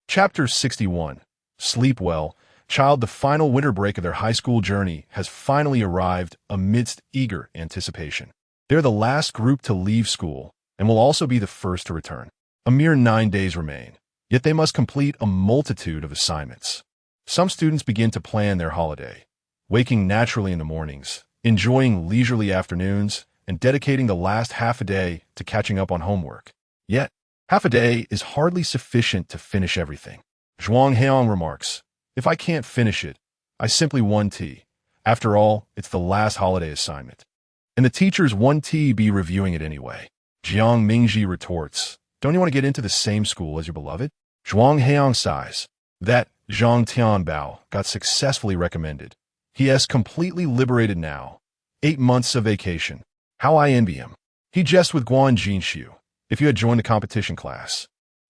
Chapter 61. Sleep well. Child, the final winter break of their high school journey has finally arrived amidst eager anticipation. They're the last group to leave school and will also be the first to return. A mere 9 days remain, yet they must complete a multitude of assignments. Some students begin to plan their holiday, waking naturally in the mornings, enjoying leisurely afternoons, and dedicating the last half a day to catching up on homework. Yet, half a day is hardly sufficient to finish everything. Zhuang Heong remarks, "If I can't finish it, I simply 1T. After all, it's the last holiday assignment. And the teachers 1T be reviewing it anyway." Jiang Mingji retorts, "Don't you want to get into the same school as your beloved?" Zhuang Heong sighs. That Zhang Tianbao got successfully recommended. He is completely liberated now. 8 months of vacation. How I envy him. He jests with Guan Jinshu. If you had joined the competition class,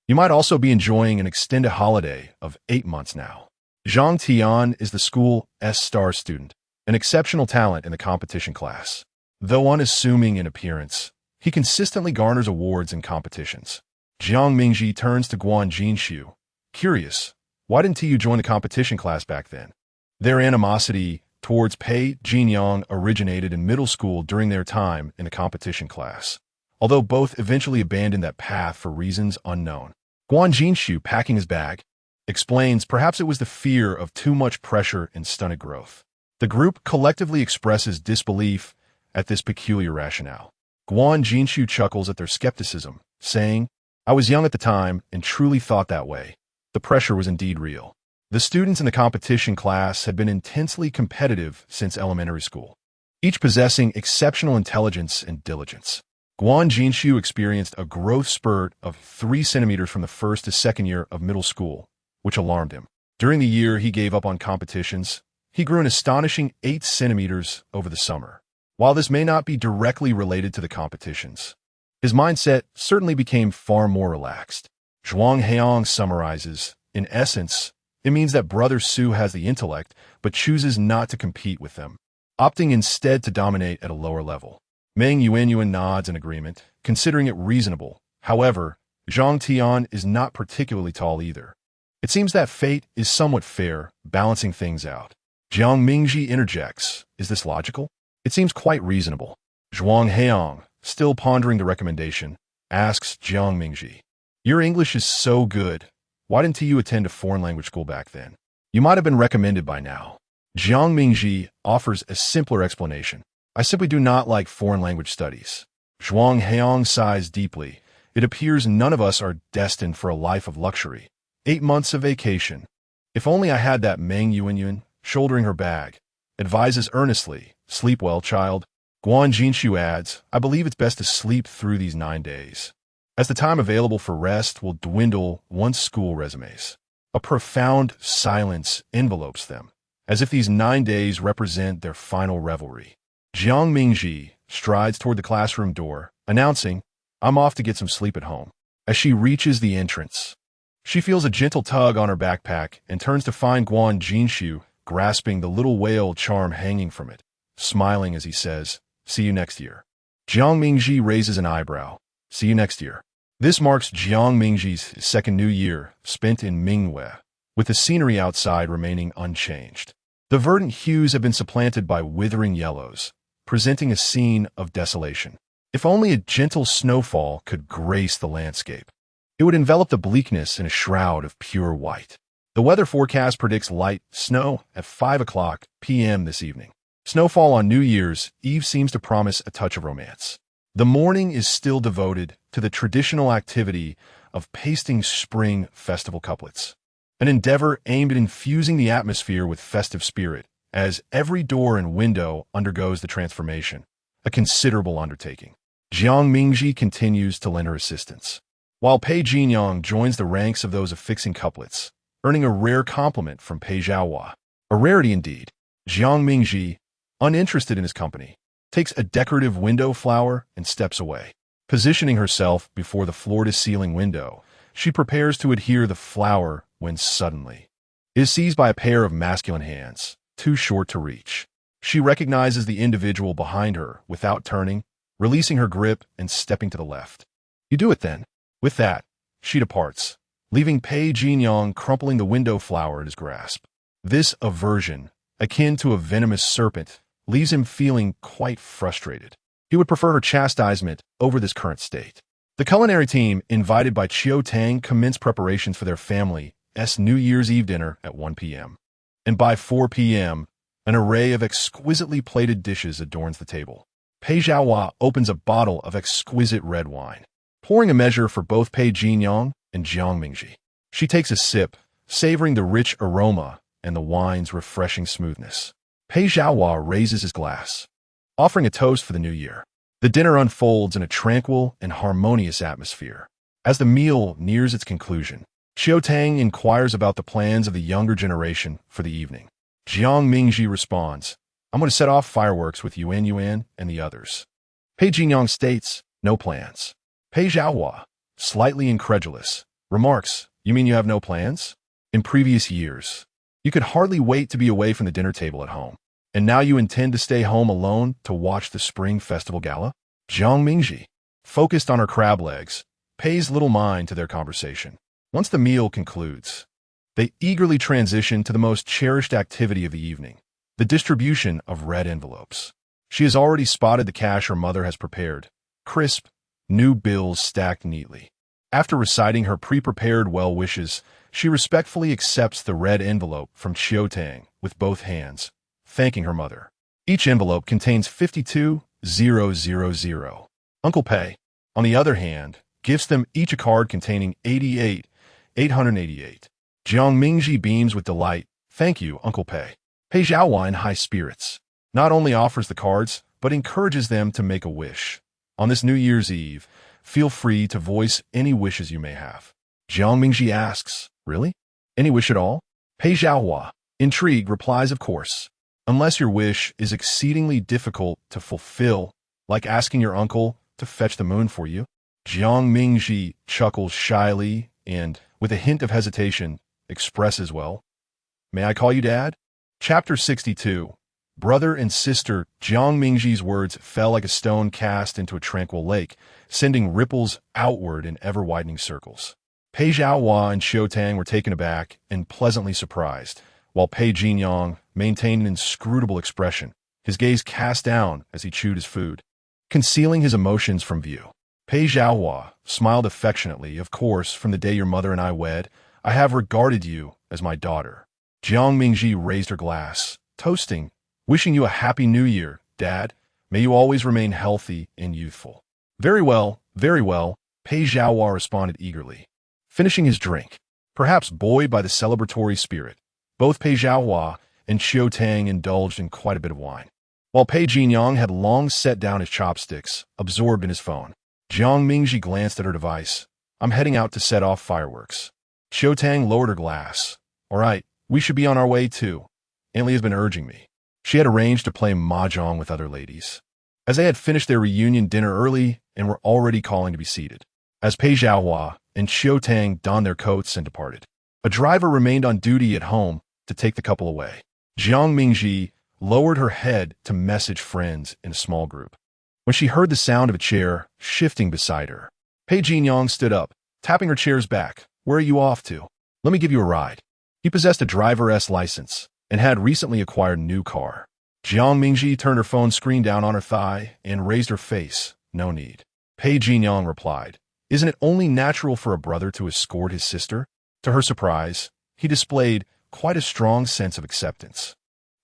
you might also be enjoying an extended holiday of 8 months now. Zhang Tian is the school's star student, an exceptional talent in the competition class. Though unassuming in appearance, he consistently garners awards in competitions. Jiang Mingji turns to Guan Jinshu. Curious, why didn't you join the competition class back then? Their animosity towards Pei Jinyang originated in middle school during their time in the competition class, although both eventually abandoned that path for reasons unknown. Guan Jinshu, packing his bag, explains perhaps it was the fear of too much pressure and stunted growth. The group collectively expresses disbelief at this peculiar rationale. Guan Jinshu chuckles at their skepticism, saying, "I was young at the time and truly thought that way. The pressure was indeed real." The students in the competition class had been intensely competitive since elementary school, each possessing exceptional intelligence and diligence. Guan Jinshu experienced a growth spurt of 3 centimeters from the first to second year of middle school, which alarmed him. During the year he gave up on competitions, he grew an astonishing 8 centimeters over the summer. While this may not be directly related to the competitions, his mindset certainly became far more relaxed. Zhuang Heong summarizes, in essence, it means that Brother Su has the intellect, but chooses not to compete with them, opting instead to dominate at a lower level. Meng Yuanyuan nods in agreement, considering it reasonable. However, Zhang Tian is not particularly tall either. It seems that fate is somewhat fair, balancing things out. Jiang Mingji interjects, "Is this logical?" "It seems quite reasonable." Zhuang Heong, still pondering the recommendation, asks Jiang Mingji, "Your English is so good. Why didn't you attend a foreign language school back then? You might have been recommended by now." Jiang Mingji offers a simpler explanation. "I simply do not like foreign language studies." Zhuang Heong sighs deeply. It appears none of us are destined for a life of luxury. 8 months of vacation. If only I had that. Meng Yuanyuan, shouldering her bag, advises earnestly, "Sleep well, child." Guan Jinshu adds, "I believe it's best to sleep through these 9 days, as the time available for rest will dwindle once school resumes." A profound silence envelopes them, as if these 9 days represent their final revelry. Jiang Mingji strides toward the classroom door, announcing, "I'm off to get some sleep at home." As she reaches the entrance, she feels a gentle tug on her backpack and turns to find Guan Jinshu grasping the little whale charm hanging from it, smiling as he says, "See you next year." Jiang Mingji raises an eyebrow. "See you next year." This marks Jiang Mingji's second new year spent in Mingwe, with the scenery outside remaining unchanged. The verdant hues have been supplanted by withering yellows, presenting a scene of desolation. If only a gentle snowfall could grace the landscape, it would envelop the bleakness in a shroud of pure white. The weather forecast predicts light snow at 5 p.m. this evening. Snowfall on New Year's Eve seems to promise a touch of romance. The morning is still devoted to the traditional activity of pasting spring festival couplets, an endeavor aimed at infusing the atmosphere with festive spirit, as every door and window undergoes the transformation, a considerable undertaking. Jiang Mingji continues to lend her assistance, while Pei Jinyang joins the ranks of those affixing couplets, earning a rare compliment from Pei Zhaohua. A rarity indeed. Jiang Mingji, uninterested in his company, takes a decorative window flower and steps away. Positioning herself before the floor-to-ceiling window, she prepares to adhere the flower when suddenly is seized by a pair of masculine hands, too short to reach. She recognizes the individual behind her without turning releasing her grip and stepping to the left. You do it then. With that, she departs, leaving Pei Jinyong crumpling the window flower in his grasp. This aversion, akin to a venomous serpent, leaves him feeling quite frustrated. He would prefer her chastisement over this current state. The culinary team, invited by Chiu Tang, commenced preparations for their family's New Year's Eve dinner at 1 p.m. And by 4 p.m., an array of exquisitely plated dishes adorns the table. Pei Zhaohua opens a bottle of exquisite red wine, pouring a measure for both Pei Jinyong and Jiang Mingji. She takes a sip, savoring the rich aroma and the wine's refreshing smoothness. Pei Zhaohua raises his glass, offering a toast for the new year. The dinner unfolds in a tranquil and harmonious atmosphere. As the meal nears its conclusion, Chiu Tang inquires about the plans of the younger generation for the evening. Jiang Mingji responds, I'm going to set off fireworks with Yuan Yuan and the others. Pei Jinyong states, no plans. Pei Zhaohua, slightly incredulous, remarks, you mean you have no plans? In previous years, you could hardly wait to be away from the dinner table at home. And now you intend to stay home alone to watch the Spring Festival Gala? Jiang Mingji, focused on her crab legs, pays little mind to their conversation. Once the meal concludes, they eagerly transition to the most cherished activity of the evening, the distribution of red envelopes. She has already spotted the cash her mother has prepared, crisp, new bills stacked neatly. After reciting her pre-prepared well wishes, she respectfully accepts the red envelope from Chiu Tang with both hands, thanking her mother. Each envelope contains 52,000. Uncle Pei, on the other hand, gives them each a card containing 88,888. Jiang Mingji beams with delight. Thank you, Uncle Pei. Pei Zhaohua, in high spirits, not only offers the cards, but encourages them to make a wish. On this New Year's Eve, feel free to voice any wishes you may have. Jiang Mingji asks, really? Any wish at all? Pei Zhaohua, intrigued, replies, of course. Unless your wish is exceedingly difficult to fulfill, like asking your uncle to fetch the moon for you. Jiang Mingji chuckles shyly and, with a hint of hesitation, expresses, well, may I call you Dad? Chapter 62. Brother and sister. Jiang Mingji's words fell like a stone cast into a tranquil lake, sending ripples outward in ever-widening circles. Pei Zhaohua and Chiu Tang were taken aback and pleasantly surprised, while Pei Jinyong maintained an inscrutable expression, his gaze cast down as he chewed his food, concealing his emotions from view. Pei Zhaohua smiled affectionately. Of course, from the day your mother and I wed, I have regarded you as my daughter. Jiang Mingji raised her glass, toasting, wishing you a happy new year, Dad. May you always remain healthy and youthful. Very well, Pei Zhaohua responded eagerly, finishing his drink, perhaps buoyed by the celebratory spirit. Both Pei Zhaohua and Chiu Tang indulged in quite a bit of wine, while Pei Jinyong had long set down his chopsticks, absorbed in his phone. Jiang Mingji glanced at her device. I'm heading out to set off fireworks. Chiu Tang lowered her glass. All right, we should be on our way too. Aunt Lee has been urging me. She had arranged to play mahjong with other ladies, as they had finished their reunion dinner early and were already calling to be seated. As Pei Zhaohua and Chiu Tang donned their coats and departed, a driver remained on duty at home to take the couple away. Jiang Mingji lowered her head to message friends in a small group. When she heard the sound of a chair shifting beside her, Pei Jinyong stood up, tapping her chair's back. Where are you off to? Let me give you a ride. He possessed a driver's license and had recently acquired a new car. Jiang Mingji turned her phone screen down on her thigh and raised her face. No need. Pei Jinyong replied, isn't it only natural for a brother to escort his sister? To her surprise, he displayed quite a strong sense of acceptance.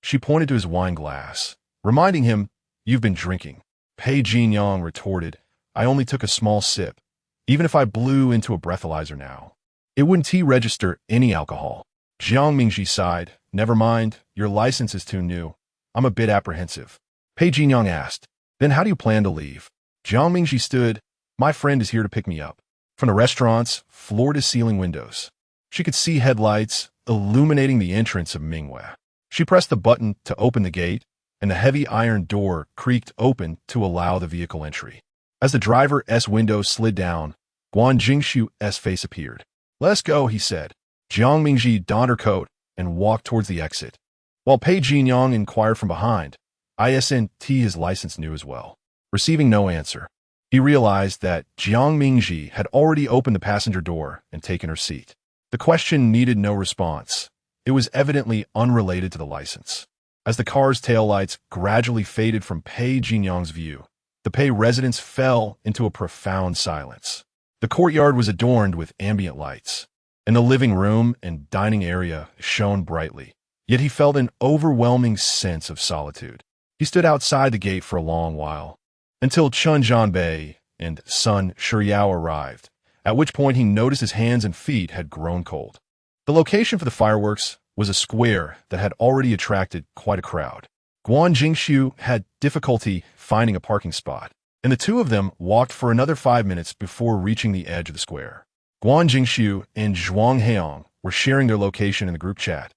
She pointed to his wine glass, reminding him, you've been drinking. Pei Jinyong retorted, I only took a small sip. Even if I blew into a breathalyzer now, it wouldn't register any alcohol. Jiang Mingji sighed, never mind, your license is too new. I'm a bit apprehensive. Pei Jinyong asked, then how do you plan to leave? Jiang Mingji stood, my friend is here to pick me up. From the restaurant's floor-to-ceiling windows, she could see headlights illuminating the entrance of Mingwei. She pressed the button to open the gate, and the heavy iron door creaked open to allow the vehicle entry. As the driver's window slid down, Guan Jingshu's face appeared. Let's go, he said. Jiang Mingji donned her coat and walked towards the exit, while Pei Jinyong inquired from behind. Isn't his license new as well? Receiving no answer, he realized that Jiang Mingji had already opened the passenger door and taken her seat. The question needed no response. It was evidently unrelated to the license. As the car's taillights gradually faded from Pei Jinyang's view, the Pei residence fell into a profound silence. The courtyard was adorned with ambient lights, and the living room and dining area shone brightly. Yet he felt an overwhelming sense of solitude. He stood outside the gate for a long while, until Chun Zhanbei and Sun Shiryao arrived, at which point he noticed his hands and feet had grown cold. The location for the fireworks was a square that had already attracted quite a crowd. Guan Jingxiu had difficulty finding a parking spot, and the two of them walked for another 5 minutes before reaching the edge of the square. Guan Jingxiu and Zhuang Heong were sharing their location in the group chat,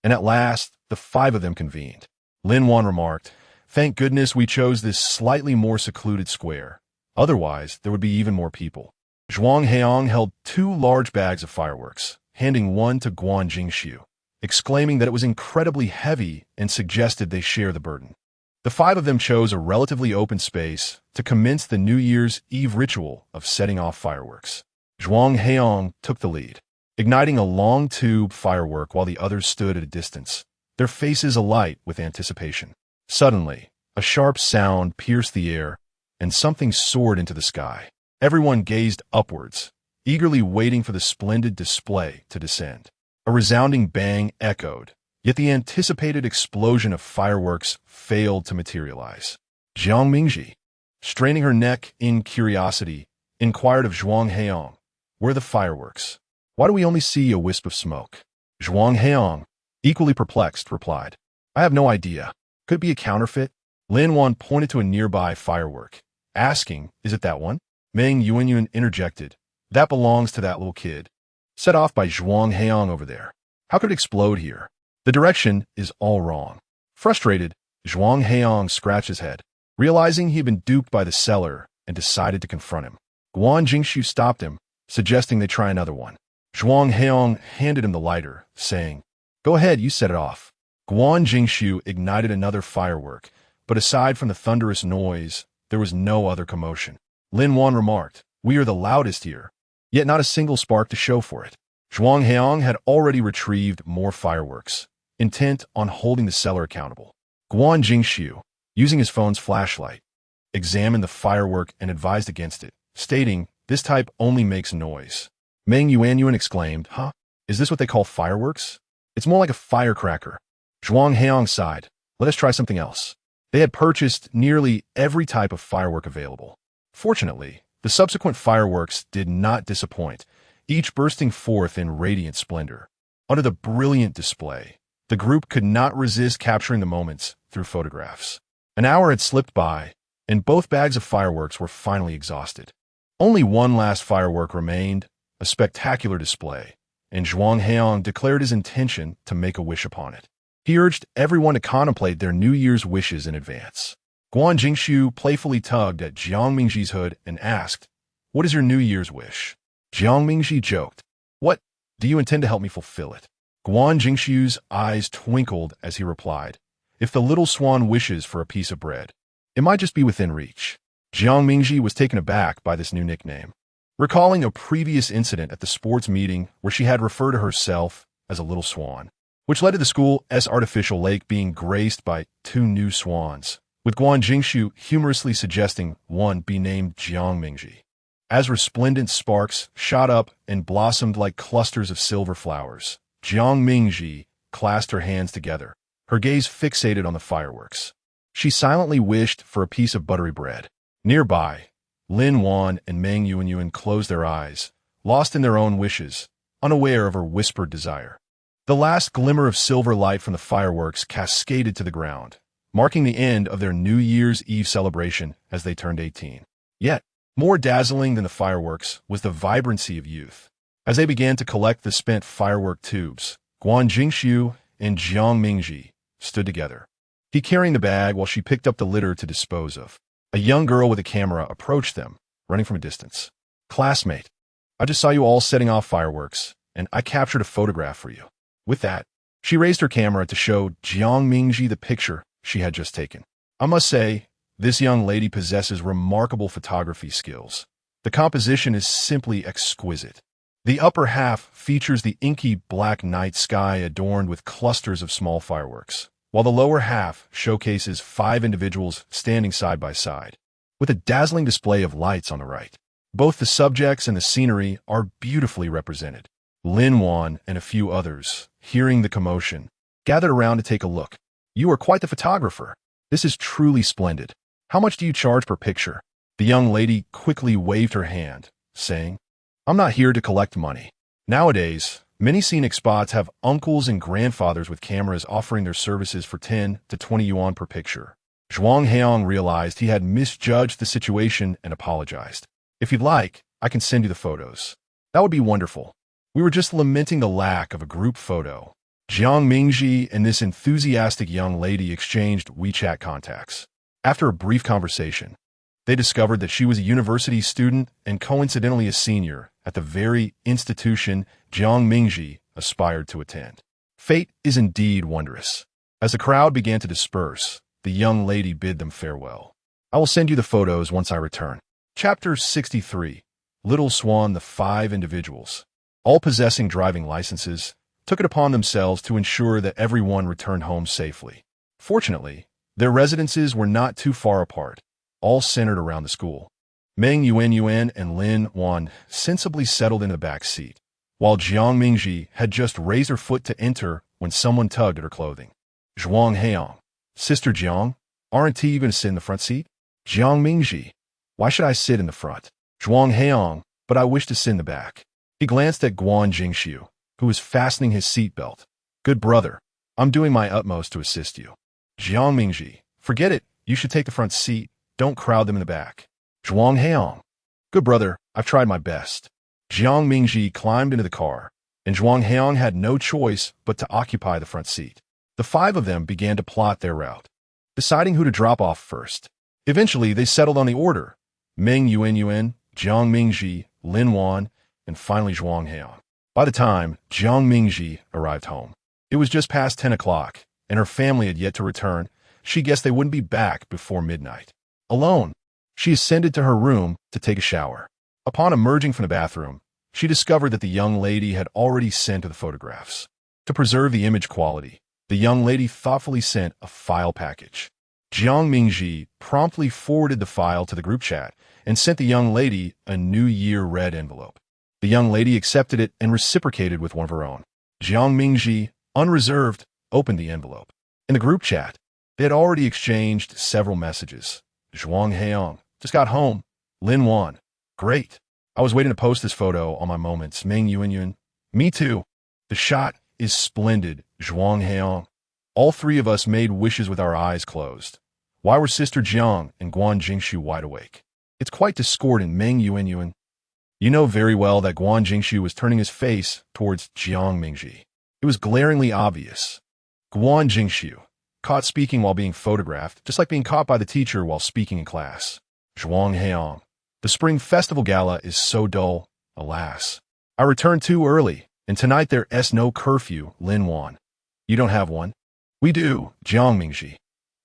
and at last, the 5 of them convened. Lin Wan remarked, "Thank goodness we chose this slightly more secluded square. Otherwise, there would be even more people." Zhuang Heong held 2 large bags of fireworks, handing one to Guan Jingxiu, exclaiming that it was incredibly heavy and suggested they share the burden. The 5 of them chose a relatively open space to commence the New Year's Eve ritual of setting off fireworks. Zhuang Heong took the lead, igniting a long tube firework while the others stood at a distance, their faces alight with anticipation. Suddenly, a sharp sound pierced the air, and something soared into the sky. Everyone gazed upwards, eagerly waiting for the splendid display to descend. A resounding bang echoed, yet the anticipated explosion of fireworks failed to materialize. Jiang Mingji, straining her neck in curiosity, inquired of Zhuang Heong, "Where are the fireworks? Why do we only see a wisp of smoke?" Zhuang Heong, equally perplexed, replied, "I have no idea. Could it be a counterfeit?" Lin Wan pointed to a nearby firework, asking, "Is it that one?" Meng Yuanyuan interjected, "That belongs to that little kid, set off by Zhuang Heong over there. How could it explode here? The direction is all wrong." Frustrated, Zhuang Heong scratched his head, realizing he had been duped by the seller, and decided to confront him. Guan Jingxiu stopped him, suggesting they try another one. Zhuang Heong handed him the lighter, saying, "Go ahead, you set it off." Guan Jingxiu ignited another firework, but aside from the thunderous noise, there was no other commotion. Lin Wan remarked, "We are the loudest here, yet not a single spark to show for it." Zhuang Heong had already retrieved more fireworks, intent on holding the seller accountable. Guan Jingxiu, using his phone's flashlight, examined the firework and advised against it, stating, "This type only makes noise." Meng Yuanyuan exclaimed, "Huh? Is this what they call fireworks? It's more like a firecracker." Zhuang Heong sighed, "Let us try something else." They had purchased nearly every type of firework available. Fortunately, the subsequent fireworks did not disappoint, each bursting forth in radiant splendor. Under the brilliant display, the group could not resist capturing the moments through photographs. An hour had slipped by, and both bags of fireworks were finally exhausted. Only one last firework remained, a spectacular display, and Zhuang Heong declared his intention to make a wish upon it. He urged everyone to contemplate their New Year's wishes in advance. Guan Jingxiu playfully tugged at Jiang Mingji's hood and asked, "What is your New Year's wish?" Jiang Mingji joked, "What? Do you intend to help me fulfill it?" Guan Jingxiu's eyes twinkled as he replied, "If the little swan wishes for a piece of bread, it might just be within reach." Jiang Mingji was taken aback by this new nickname, recalling a previous incident at the sports meeting where she had referred to herself as a little swan, which led to the school's artificial lake being graced by 2 new swans, with Guan Jingxiu humorously suggesting one be named Jiang Mingji. As resplendent sparks shot up and blossomed like clusters of silver flowers, Jiang Mingji clasped her hands together, her gaze fixated on the fireworks. She silently wished for a piece of buttery bread. Nearby, Lin Wan and Meng Yuanyuan closed their eyes, lost in their own wishes, unaware of her whispered desire. The last glimmer of silver light from the fireworks cascaded to the ground, marking the end of their New Year's Eve celebration as they turned 18. Yet, more dazzling than the fireworks was the vibrancy of youth. As they began to collect the spent firework tubes, Guan Jingxiu and Jiang Mingji stood together, he carrying the bag while she picked up the litter to dispose of. A young girl with a camera approached them, running from a distance. "Classmate, I just saw you all setting off fireworks, and I captured a photograph for you." With that, she raised her camera to show Jiang Mingji the picture she had just taken. "I must say, This young lady possesses remarkable photography skills. The composition is simply exquisite. The upper half features the inky black night sky adorned with clusters of small fireworks, while the lower half showcases 5 individuals standing side by side, with a dazzling display of lights on the right. Both the subjects and the scenery are beautifully represented. Lin Wan and a few others, hearing the commotion, gathered around to take a look. "You are quite the photographer. This is truly splendid. How much do you charge per picture?" The young lady quickly waved her hand, saying, "I'm not here to collect money." Nowadays, many scenic spots have uncles and grandfathers with cameras offering their services for 10 to 20 yuan per picture. Zhuang Heong realized he had misjudged the situation and apologized. "If you'd like, I can send you the photos." "That would be wonderful. We were just lamenting the lack of a group photo." Jiang Mingji and this enthusiastic young lady exchanged WeChat contacts. After a brief conversation, they discovered that she was a university student and coincidentally a senior at the very institution Jiang Mingji aspired to attend. Fate is indeed wondrous. As the crowd began to disperse, the young lady bid them farewell. "I will send you the photos once I return." Chapter 63. Little Swan. The 5 individuals, all possessing driving licenses, took it upon themselves to ensure that everyone returned home safely. Fortunately, their residences were not too far apart, all centered around the school. Meng Yuan and Lin Wan sensibly settled in the back seat, while Jiang Mingji had just raised her foot to enter when someone tugged at her clothing. Zhuang Heong. "Sister Jiang, aren't you going to sit in the front seat?" Jiang Mingji. "Why should I sit in the front?" Zhuang Heong. "But I wish to sit in the back." He glanced at Guan Jingxiu, who was fastening his seatbelt. "Good brother, I'm doing my utmost to assist you." Jiang Mingji. "Forget it. You should take the front seat. Don't crowd them in the back." Zhuang Heong. "Good brother, I've tried my best." Jiang Mingji climbed into the car, and Zhuang Heong had no choice but to occupy the front seat. The 5 of them began to plot their route, deciding who to drop off first. Eventually, they settled on the order: Meng Yuan, Jiang Mingji, Lin Wan, and finally Zhuang Heong. By the time Jiang Mingji arrived home, it was just past 10 o'clock, and her family had yet to return. She guessed they wouldn't be back before midnight. Alone, she ascended to her room to take a shower. Upon emerging from the bathroom, she discovered that the young lady had already sent her the photographs. To preserve the image quality, the young lady thoughtfully sent a file package. Jiang Mingji promptly forwarded the file to the group chat and sent the young lady a New Year red envelope. The young lady accepted it and reciprocated with one of her own. Jiang Mingji, unreserved, opened the envelope. In the group chat, they had already exchanged several messages. Zhuang Heong. "Just got home." Lin Wan. "Great. I was waiting to post this photo on my moments." Meng Yuan. "Me too. The shot is splendid." Zhuang Heong. "All 3 of us made wishes with our eyes closed. Why were Sister Jiang and Guan Jingxiu wide awake?" "It's quite discordant." Meng Yuan. "You know very well that Guan Jingxiu was turning his face towards Jiang Mingji. It was glaringly obvious." Guan Jingxiu. "Caught speaking while being photographed, just like being caught by the teacher while speaking in class." Zhuang Heong. "The Spring Festival Gala is so dull, alas. I returned too early, and tonight there's no curfew." Lin Wan. "You don't have one?" "We do." Jiang Mingji.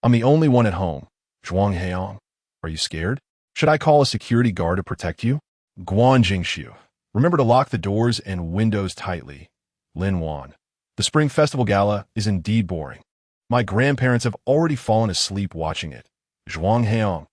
"I'm the only one at home." Zhuang Heong. "Are you scared? Should I call a security guard to protect you?" Guan Jingxiu. "Remember to lock the doors and windows tightly." Lin Wan. "The Spring Festival Gala is indeed boring. My grandparents have already fallen asleep watching it." Zhuang Heong.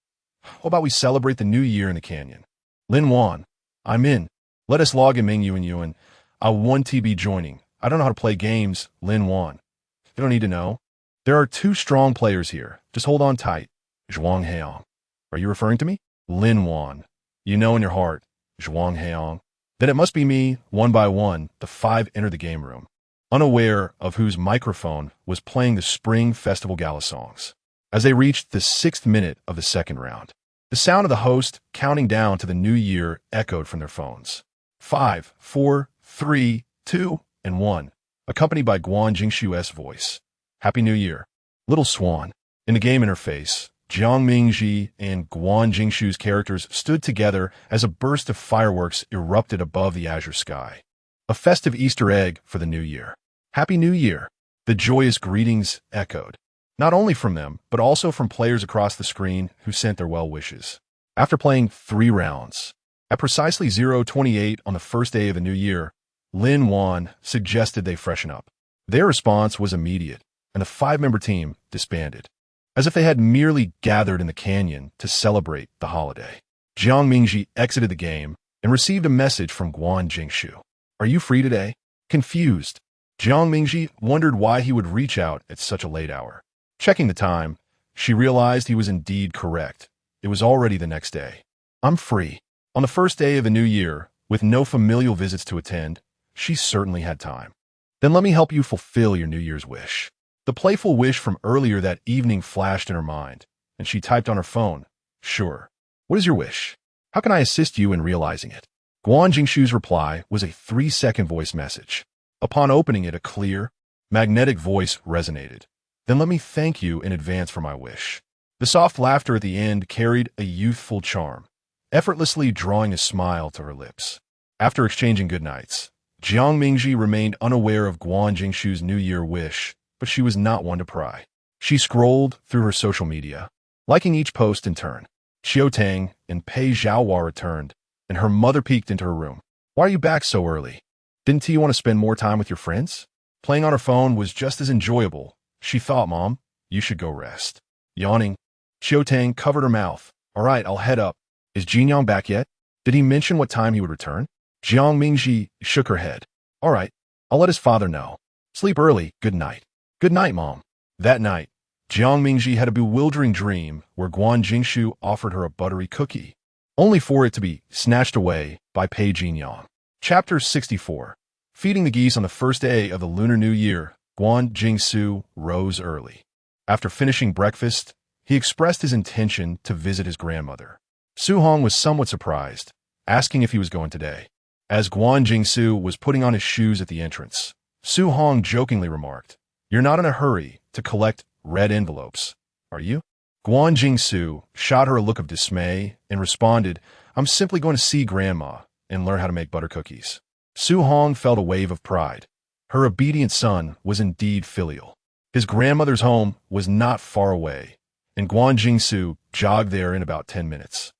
"How about we celebrate the new year in the canyon?" Lin Wan. "I'm in. Let us log in." Meng Yuan. "I want to be joining. I don't know how to play games." Lin Wan. "You don't need to know. There are 2 strong players here. Just hold on tight." Zhuang Heong. "Are you referring to me?" Lin Wan. "You know in your heart." Zhuang Heong. "Then it must be me." One by one, the 5 entered the game room, unaware of whose microphone was playing the Spring Festival Gala songs. As they reached the 6th minute of the second round, the sound of the host counting down to the new year echoed from their phones. 5, 4, 3, 2, and 1, accompanied by Guan Jingxiu's voice. "Happy New Year." Little Swan. In the game interface, Jiang Mingji and Guan Jingxiu's characters stood together as a burst of fireworks erupted above the azure sky. A festive Easter egg for the new year. "Happy New Year." The joyous greetings echoed. not only from them, but also from players across the screen who sent their well wishes. After playing 3 rounds, at precisely 0:28 on the first day of the new year, Lin Wan suggested they freshen up. Their response was immediate, and the 5-member team disbanded, as if they had merely gathered in the canyon to celebrate the holiday. Jiang Mingji exited the game and received a message from Guan Jingshu. "Are you free today?" Confused, Jiang Mingji wondered why he would reach out at such a late hour. Checking the time, she realized he was indeed correct. It was already the next day. "I'm free." On the first day of the new year, with no familial visits to attend, she certainly had time. "Then let me help you fulfill your New Year's wish." The playful wish from earlier that evening flashed in her mind, and she typed on her phone, "Sure. What is your wish? How can I assist you in realizing it?" Guan Jingshu's reply was a 3-second voice message. Upon opening it, a clear, magnetic voice resonated. "Then let me thank you in advance for my wish." The soft laughter at the end carried a youthful charm, effortlessly drawing a smile to her lips. After exchanging goodnights, Jiang Mingji remained unaware of Guan Jingshu's New Year wish, but she was not one to pry. She scrolled through her social media, liking each post in turn. Qiu Tang and Pei Zhaohua returned, and her mother peeked into her room. "Why are you back so early? Didn't you want to spend more time with your friends?" Playing on her phone was just as enjoyable. She thought, "Mom, you should go rest." Yawning, Qiu Tang covered her mouth. "All right, I'll head up. Is Jinyang back yet? Did he mention what time he would return?" Jiang Mingji shook her head. "All right, I'll let his father know. Sleep early. Good night." "Good night, Mom." That night, Jiang Mingji had a bewildering dream where Guan Jingshu offered her a buttery cookie, only for it to be snatched away by Pei Jinyang. Chapter 64. Feeding the geese on the first day of the Lunar New Year, Guan Jingsu rose early. After finishing breakfast, he expressed his intention to visit his grandmother. Su Hong was somewhat surprised, asking if he was going today. As Guan Jingsu was putting on his shoes at the entrance, Su Hong jokingly remarked, "You're not in a hurry to collect red envelopes, are you?" Guan Jingsu shot her a look of dismay and responded, "I'm simply going to see Grandma and learn how to make butter cookies." Su Hong felt a wave of pride. Her obedient son was indeed filial. His grandmother's home was not far away, and Guan Jingsu jogged there in about 10 minutes,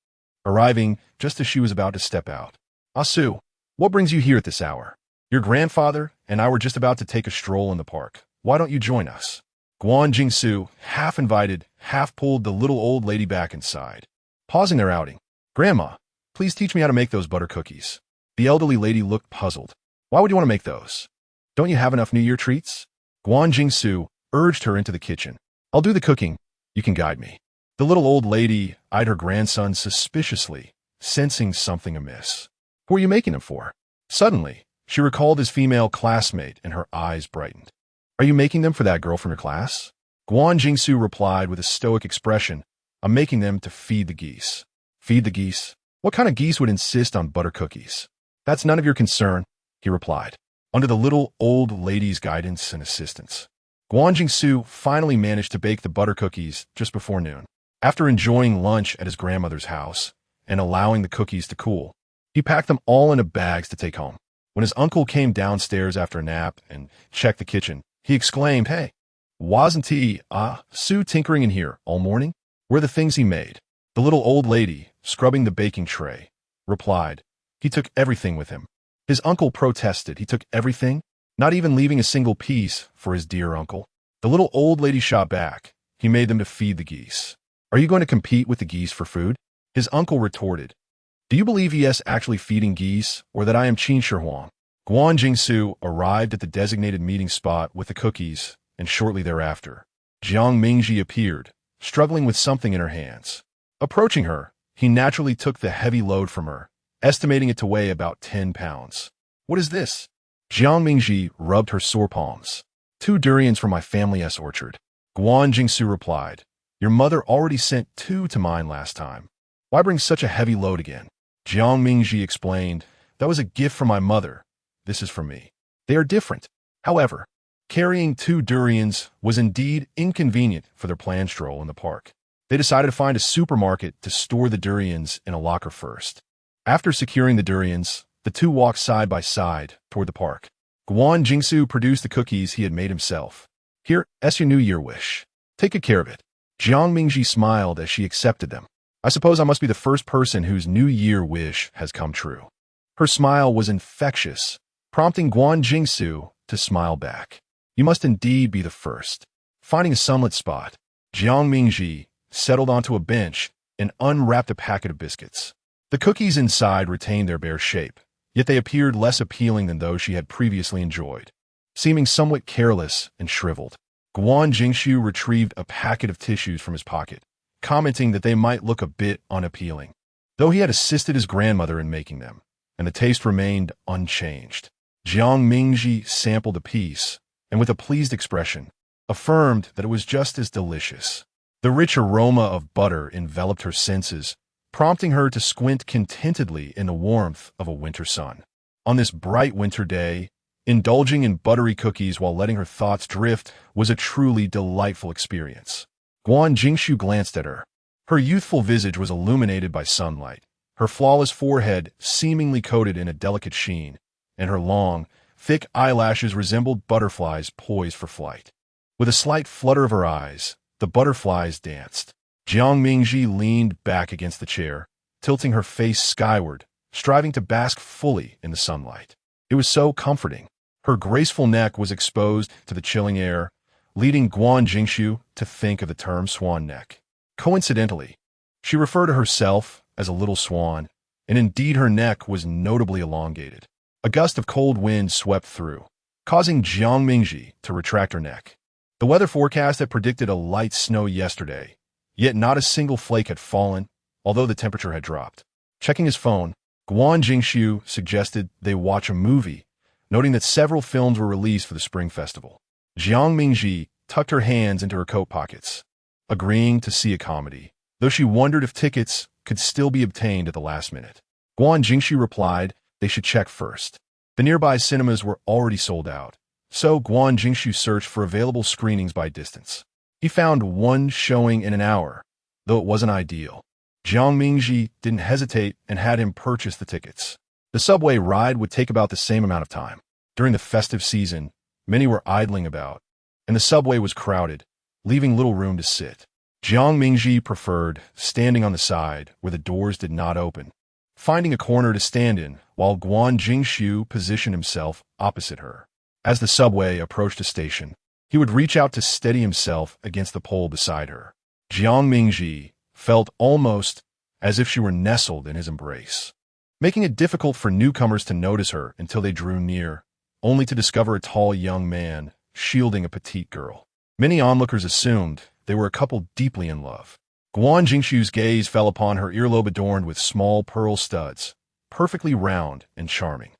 arriving just as she was about to step out. "Ah, Su, what brings you here at this hour? Your grandfather and I were just about to take a stroll in the park. Why don't you join us?" Guan Jingsu half invited, half pulled the little old lady back inside. Pausing their outing, "Grandma, please teach me how to make those butter cookies." The elderly lady looked puzzled. "Why would you want to make those? Don't you have enough New Year treats?" Guan Jingsu urged her into the kitchen. "I'll do the cooking. You can guide me." The little old lady eyed her grandson suspiciously, sensing something amiss. "Who are you making them for?" Suddenly, she recalled his female classmate and her eyes brightened. "Are you making them for that girl from your class?" Guan Jingsu replied with a stoic expression, "I'm making them to feed the geese." "Feed the geese? What kind of geese would insist on butter cookies?" "That's none of your concern," he replied, under the little old lady's guidance and assistance. Guan Jingsu finally managed to bake the butter cookies just before noon. After enjoying lunch at his grandmother's house and allowing the cookies to cool, he packed them all into bags to take home. When his uncle came downstairs after a nap and checked the kitchen, he exclaimed, "Hey, wasn't Sue tinkering in here all morning? Where are the things he made?" The little old lady, scrubbing the baking tray, replied, "He took everything with him." His uncle protested. "He took everything? Not even leaving a single piece for his dear uncle?" The little old lady shot back, "He made them to feed the geese." "Are you going to compete with the geese for food?" His uncle retorted, "Do you believe he is actually feeding geese, or that I am Qin Shi Huang?" Guan Jingsu arrived at the designated meeting spot with the cookies, and shortly thereafter, Jiang Mingji appeared, struggling with something in her hands. Approaching her, he naturally took the heavy load from her, estimating it to weigh about 10 pounds. "What is this?" Jiang Mingji rubbed her sore palms. "2 durians from my family's orchard." Guan Jingsu replied, "Your mother already sent 2 to mine last time. Why bring such a heavy load again?" Jiang Mingji explained, "That was a gift from my mother. This is for me." They are different. However, carrying 2 durians was indeed inconvenient for their planned stroll in the park. They decided to find a supermarket to store the durians in a locker first. After securing the durians, the two walked side by side toward the park. Guan Jingsu produced the cookies he had made himself. "Here, that's your New Year wish." Take good care of it. Jiang Mingji smiled as she accepted them. I suppose I must be the first person whose New Year wish has come true. Her smile was infectious, prompting Guan Jingsu to smile back. You must indeed be the first. Finding a sunlit spot, Jiang Mingji settled onto a bench and unwrapped a packet of biscuits. The cookies inside retained their bare shape, yet they appeared less appealing than those she had previously enjoyed. Seeming somewhat careless and shriveled, Guan Jingxiu retrieved a packet of tissues from his pocket, commenting that they might look a bit unappealing, though he had assisted his grandmother in making them, and the taste remained unchanged. Jiang Mingji sampled a piece, and with a pleased expression, affirmed that it was just as delicious. The rich aroma of butter enveloped her senses, prompting her to squint contentedly in the warmth of a winter sun. On this bright winter day, indulging in buttery cookies while letting her thoughts drift was a truly delightful experience. Guan Jingxiu glanced at her. Her youthful visage was illuminated by sunlight, her flawless forehead seemingly coated in a delicate sheen, and her long, thick eyelashes resembled butterflies poised for flight. With a slight flutter of her eyes, the butterflies danced. Jiang Mingji leaned back against the chair, tilting her face skyward, striving to bask fully in the sunlight. It was so comforting. Her graceful neck was exposed to the chilling air, leading Guan Jingxiu to think of the term swan neck. Coincidentally, she referred to herself as a little swan, and indeed her neck was notably elongated. A gust of cold wind swept through, causing Jiang Mingji to retract her neck. The weather forecast had predicted a light snow yesterday, yet not a single flake had fallen, although the temperature had dropped. Checking his phone, Guan Jingxiu suggested they watch a movie, noting that several films were released for the Spring Festival. Jiang Mingji tucked her hands into her coat pockets, agreeing to see a comedy, though she wondered if tickets could still be obtained at the last minute. Guan Jingxiu replied they should check first. The nearby cinemas were already sold out, so Guan Jingxiu searched for available screenings by distance. He found one showing in an hour, though it wasn't ideal. Jiang Mingji didn't hesitate and had him purchase the tickets. The subway ride would take about the same amount of time. During the festive season, many were idling about, and the subway was crowded, leaving little room to sit. Jiang Mingji preferred standing on the side where the doors did not open, finding a corner to stand in while Guan Jingxiu positioned himself opposite her. As the subway approached a station, he would reach out to steady himself against the pole beside her. Jiang Mingji felt almost as if she were nestled in his embrace, making it difficult for newcomers to notice her until they drew near, only to discover a tall young man shielding a petite girl. Many onlookers assumed they were a couple deeply in love. Guan Jingxiu's gaze fell upon her earlobe adorned with small pearl studs, perfectly round and charming,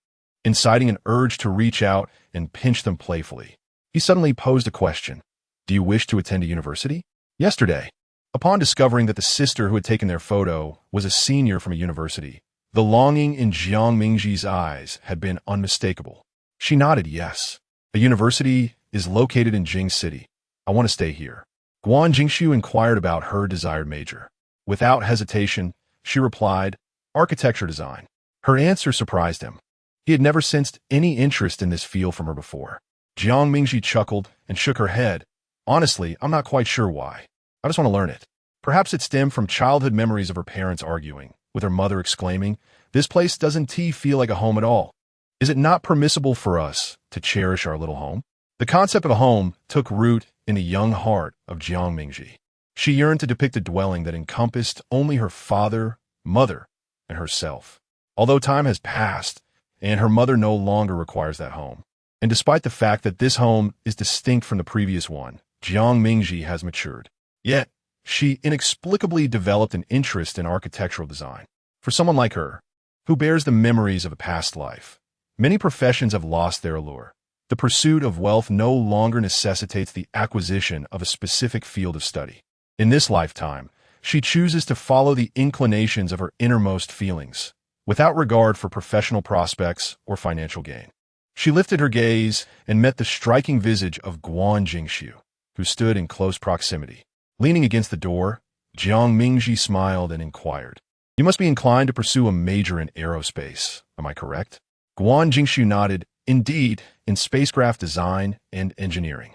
inciting an urge to reach out and pinch them playfully. He suddenly posed a question. Do you wish to attend a university? Yesterday, upon discovering that the sister who had taken their photo was a senior from a university, the longing in Jiang Mingji's eyes had been unmistakable. She nodded yes. The university is located in Jing City. I want to stay here. Guan Jingxiu inquired about her desired major. Without hesitation, she replied, architecture design. Her answer surprised him. He had never sensed any interest in this field from her before. Jiang Mingji chuckled and shook her head. Honestly, I'm not quite sure why. I just want to learn it. Perhaps it stemmed from childhood memories of her parents arguing, with her mother exclaiming, "This place doesn't feel like a home at all. Is it not permissible for us to cherish our little home?" The concept of a home took root in the young heart of Jiang Mingji. She yearned to depict a dwelling that encompassed only her father, mother, and herself. Although time has passed, and her mother no longer requires that home, and despite the fact that this home is distinct from the previous one, Jiang Mingji has matured. Yet, she inexplicably developed an interest in architectural design. For someone like her, who bears the memories of a past life, many professions have lost their allure. The pursuit of wealth no longer necessitates the acquisition of a specific field of study. In this lifetime, she chooses to follow the inclinations of her innermost feelings, without regard for professional prospects or financial gain. She lifted her gaze and met the striking visage of Guan Jingxiu, who stood in close proximity. Leaning against the door, Jiang Mingji smiled and inquired, "You must be inclined to pursue a major in aerospace, am I correct?" Guan Jingxiu nodded, "Indeed, in spacecraft design and engineering."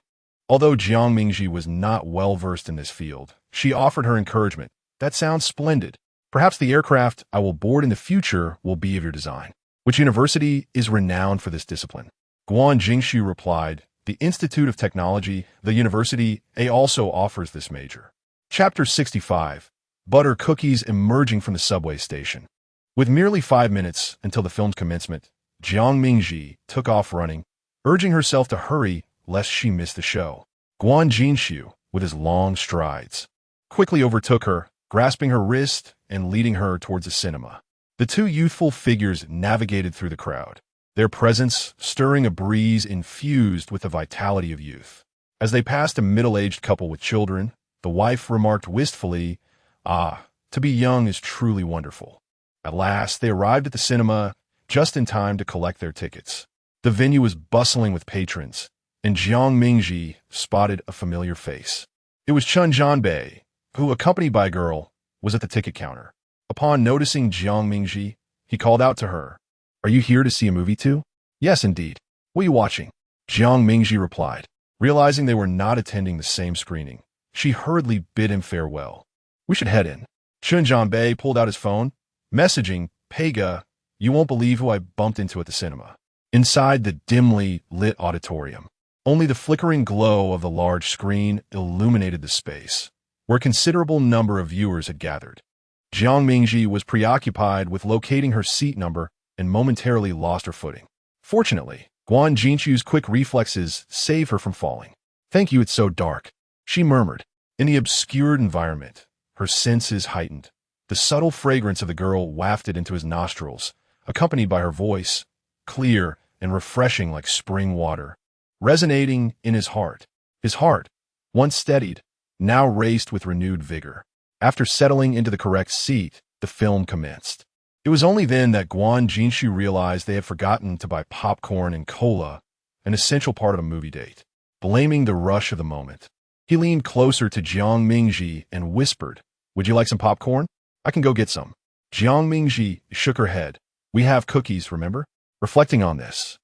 Although Jiang Mingji was not well-versed in this field, she offered her encouragement. That sounds splendid. Perhaps the aircraft I will board in the future will be of your design. Which university is renowned for this discipline? Guan Jingshu replied, the Institute of Technology, the university, also offers this major. Chapter 65. Butter Cookies Emerging from the Subway Station. With merely 5 minutes until the film's commencement, Jiang Mingji took off running, urging herself to hurry lest she miss the show. Guan Jingshu, with his long strides, quickly overtook her, grasping her wrist and leading her towards the cinema. The two youthful figures navigated through the crowd, their presence stirring a breeze infused with the vitality of youth. As they passed a middle-aged couple with children, the wife remarked wistfully, "Ah, to be young is truly wonderful." At last, they arrived at the cinema just in time to collect their tickets. The venue was bustling with patrons, and Jiang Mingji spotted a familiar face. It was Chun Jianbei, who, accompanied by a girl, was at the ticket counter. Upon noticing Jiang Mingji, he called out to her, "Are you here to see a movie too?" "Yes, indeed. What are you watching?" Jiang Mingji replied. Realizing they were not attending the same screening, she hurriedly bid him farewell. "We should head in." Chun Jianbei pulled out his phone, messaging, "Pega, you won't believe who I bumped into at the cinema." Inside the dimly lit auditorium, only the flickering glow of the large screen illuminated the space, where a considerable number of viewers had gathered. Jiang Mingji was preoccupied with locating her seat number and momentarily lost her footing. Fortunately, Guan Jinshu's quick reflexes saved her from falling. "Thank you, it's so dark," she murmured. In the obscured environment, her senses heightened. The subtle fragrance of the girl wafted into his nostrils, accompanied by her voice, clear and refreshing like spring water, resonating in his heart. His heart, once steadied, now raced with renewed vigor. After settling into the correct seat, the film commenced. It was only then that Guan Jinshu realized they had forgotten to buy popcorn and cola, an essential part of a movie date. Blaming the rush of the moment, he leaned closer to Jiang Mingji and whispered, "Would you like some popcorn? I can go get some." Jiang Mingji shook her head. "We have cookies, remember?" Reflecting on this,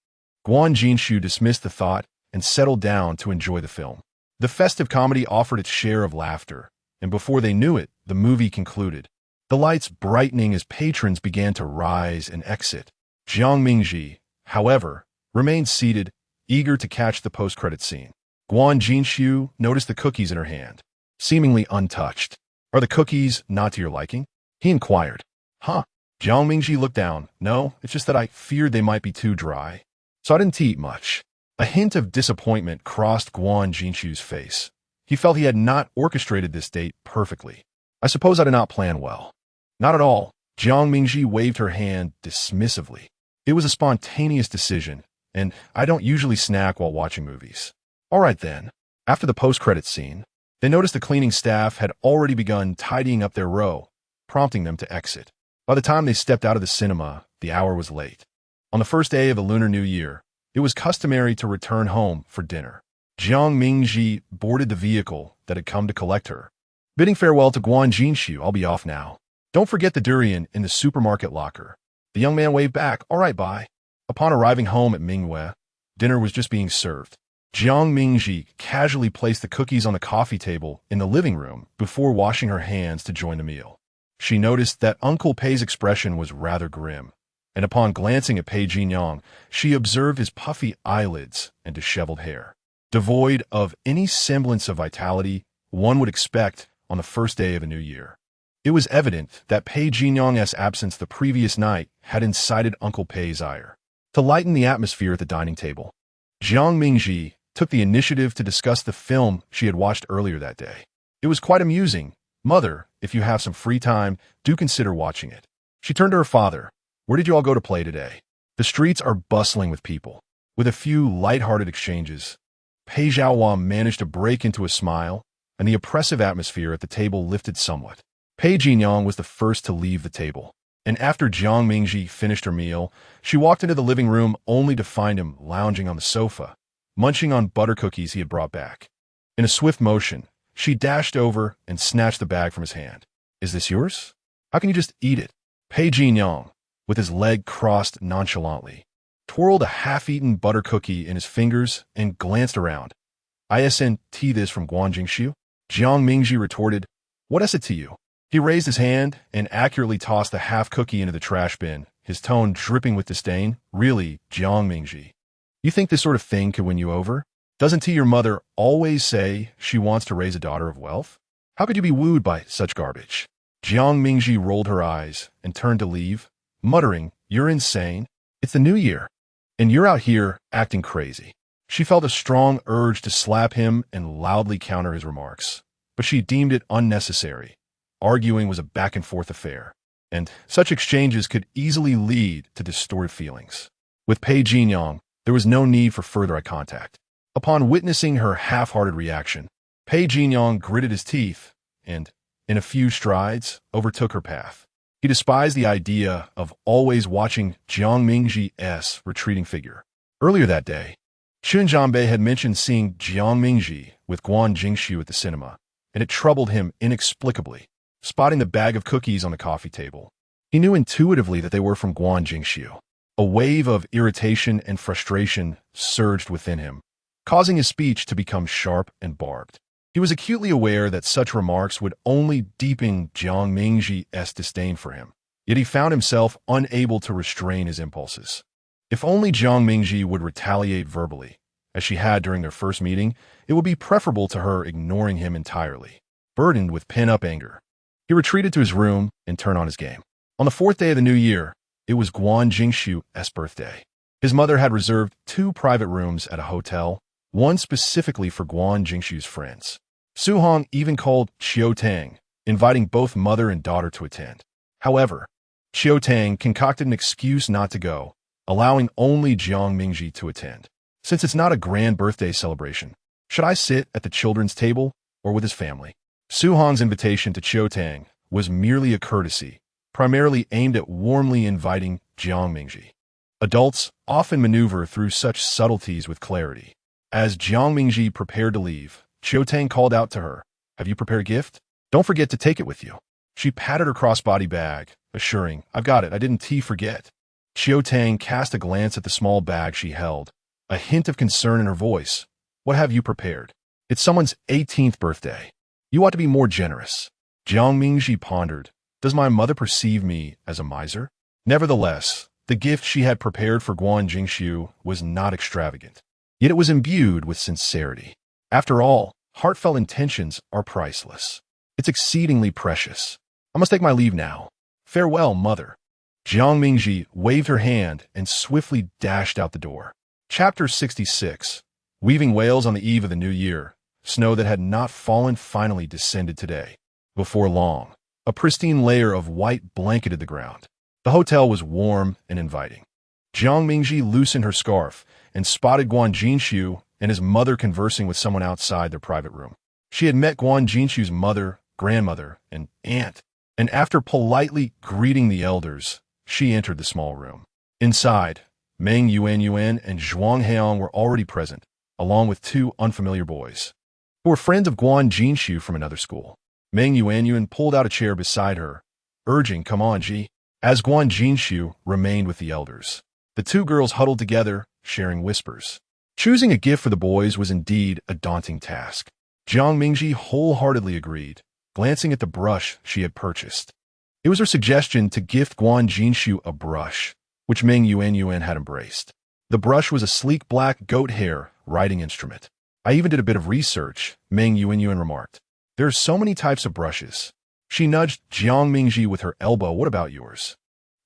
Guan Jinshu dismissed the thought and settled down to enjoy the film. The festive comedy offered its share of laughter, and before they knew it, the movie concluded, the lights brightening as patrons began to rise and exit. Jiang Mingji, however, remained seated, eager to catch the post-credit scene. Guan Jinshu noticed the cookies in her hand, seemingly untouched. "Are the cookies not to your liking?" he inquired. "Huh?" Jiang Mingji looked down. "No, it's just that I feared they might be too dry, so I didn't eat much." A hint of disappointment crossed Guan Jinshu's face. He felt he had not orchestrated this date perfectly. "I suppose I did not plan well." "Not at all." Jiang Mingji waved her hand dismissively. "It was a spontaneous decision, and I don't usually snack while watching movies." "All right then." After the post-credit scene, they noticed the cleaning staff had already begun tidying up their row, prompting them to exit. By the time they stepped out of the cinema, the hour was late. On the first day of the Lunar New Year, it was customary to return home for dinner. Jiang Mingji boarded the vehicle that had come to collect her. Bidding farewell to Guan Jinshu, "I'll be off now. Don't forget the durian in the supermarket locker." The young man waved back, "All right, bye." Upon arriving home at Mingwei, dinner was just being served. Jiang Mingji casually placed the cookies on the coffee table in the living room before washing her hands to join the meal. She noticed that Uncle Pei's expression was rather grim, and upon glancing at Pei Jinyang, she observed his puffy eyelids and disheveled hair. Devoid of any semblance of vitality one would expect on the first day of a new year. It was evident that Pei Jinyang's absence the previous night had incited Uncle Pei's ire. To lighten the atmosphere at the dining table, Jiang Mingji took the initiative to discuss the film she had watched earlier that day. "It was quite amusing. Mother, if you have some free time, do consider watching it." She turned to her father. "Where did you all go to play today?" The streets are bustling with people. With a few light-hearted exchanges, Pei Zhaohua managed to break into a smile, and the oppressive atmosphere at the table lifted somewhat. Pei Jinyang was the first to leave the table, and after Jiang Mingji finished her meal, she walked into the living room only to find him lounging on the sofa, munching on butter cookies he had brought back. In a swift motion, she dashed over and snatched the bag from his hand. "Is this yours? How can you just eat it?" Pei Jinyang, with his leg crossed nonchalantly, twirled a half-eaten butter cookie in his fingers and glanced around. "ISNT this from Guan Jingshu?" Jiang Mingji retorted, "What is it to you?" He raised his hand and accurately tossed the half cookie into the trash bin, his tone dripping with disdain. "Really, Jiang Mingji? You think this sort of thing could win you over? Doesn't your mother always say she wants to raise a daughter of wealth? How could you be wooed by such garbage?" Jiang Mingji rolled her eyes and turned to leave, muttering, "You're insane. It's the new year, and you're out here acting crazy." She felt a strong urge to slap him and loudly counter his remarks, but she deemed it unnecessary. Arguing was a back-and-forth affair, and such exchanges could easily lead to distorted feelings. With Pei Jinyang, there was no need for further eye contact. Upon witnessing her half-hearted reaction, Pei Jinyang gritted his teeth and, in a few strides, overtook her path. He despised the idea of always watching Jiang Mingji's retreating figure. Earlier that day, Xun Zhanbei had mentioned seeing Jiang Mingji with Guan Jingshu at the cinema, and it troubled him inexplicably. Spotting the bag of cookies on the coffee table, he knew intuitively that they were from Guan Jingshu. A wave of irritation and frustration surged within him, causing his speech to become sharp and barbed. He was acutely aware that such remarks would only deepen Jiang Mingji's disdain for him, yet he found himself unable to restrain his impulses. If only Jiang Mingji would retaliate verbally, as she had during their first meeting, it would be preferable to her ignoring him entirely. Burdened with pent-up anger, he retreated to his room and turned on his game. On the fourth day of the new year, it was Guan Jingshu's birthday. His mother had reserved 2 private rooms at a hotel, one specifically for Guan Jingshu's friends. Su Hong even called Qiu Tang, inviting both mother and daughter to attend. However, Qiu Tang concocted an excuse not to go, allowing only Jiang Mingji to attend. "Since it's not a grand birthday celebration, should I sit at the children's table or with his family?" Su Hong's invitation to Qiu Tang was merely a courtesy, primarily aimed at warmly inviting Jiang Mingji. Adults often maneuver through such subtleties with clarity. As Jiang Mingji prepared to leave, Qiu Tang called out to her, "Have you prepared a gift? Don't forget to take it with you." She patted her crossbody bag, assuring, "I've got it, I didn't forget." Qiu Tang cast a glance at the small bag she held, a hint of concern in her voice. "What have you prepared? It's someone's 18th birthday. You ought to be more generous." Jiang Mingji pondered, "Does my mother perceive me as a miser?" Nevertheless, the gift she had prepared for Guan Jingshu was not extravagant, yet it was imbued with sincerity. After all, heartfelt intentions are priceless. It's exceedingly precious. "I must take my leave now. Farewell, mother." Jiang Mingji waved her hand and swiftly dashed out the door. Chapter 66. Weaving wails on the eve of the new year. Snow that had not fallen finally descended today. Before long, a pristine layer of white blanketed the ground. The hotel was warm and inviting. Jiang Mingji loosened her scarf and spotted Guan Jingshu and his mother conversing with someone outside their private room. She had met Guan Jingshu's mother, grandmother, and aunt, and after politely greeting the elders, she entered the small room. Inside, Meng Yuan and Zhuang Heong were already present, along with 2 unfamiliar boys, who were friends of Guan Jingshu from another school. Meng Yuan pulled out a chair beside her, urging, "Come on, Ji." As Guan Jingshu remained with the elders, the 2 girls huddled together, sharing whispers. Choosing a gift for the boys was indeed a daunting task. Jiang Mingji wholeheartedly agreed, glancing at the brush she had purchased. It was her suggestion to gift Guan Jingshu a brush, which Meng Yuan had embraced. The brush was a sleek black goat hair writing instrument. "I even did a bit of research," Meng Yuan remarked. "There are so many types of brushes." She nudged Jiang Mingji with her elbow. "What about yours?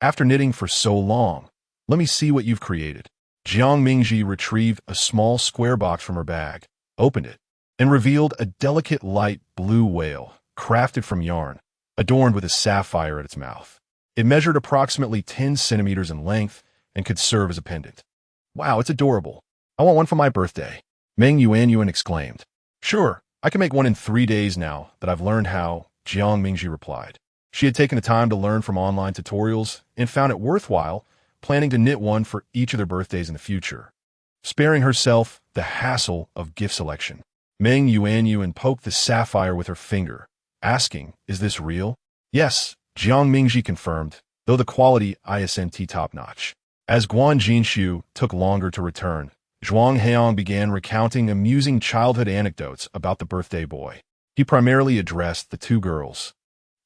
After knitting for so long, let me see what you've created." Jiang Mingji retrieved a small square box from her bag, opened it, and revealed a delicate light blue whale, crafted from yarn, adorned with a sapphire at its mouth. It measured approximately 10 centimeters in length and could serve as a pendant. "Wow, it's adorable. I want one for my birthday," Meng Yuan exclaimed. "Sure, I can make one in 3 days now that I've learned how," Jiang Mingji replied. She had taken the time to learn from online tutorials and found it worthwhile, planning to knit one for each of their birthdays in the future, sparing herself the hassle of gift selection. Meng Yuan poked the sapphire with her finger, asking, "Is this real?" "Yes," Jiang Mingji confirmed, though the quality isn't top-notch. As Guan Jingshu took longer to return, Zhuang Heong began recounting amusing childhood anecdotes about the birthday boy. He primarily addressed the two girls,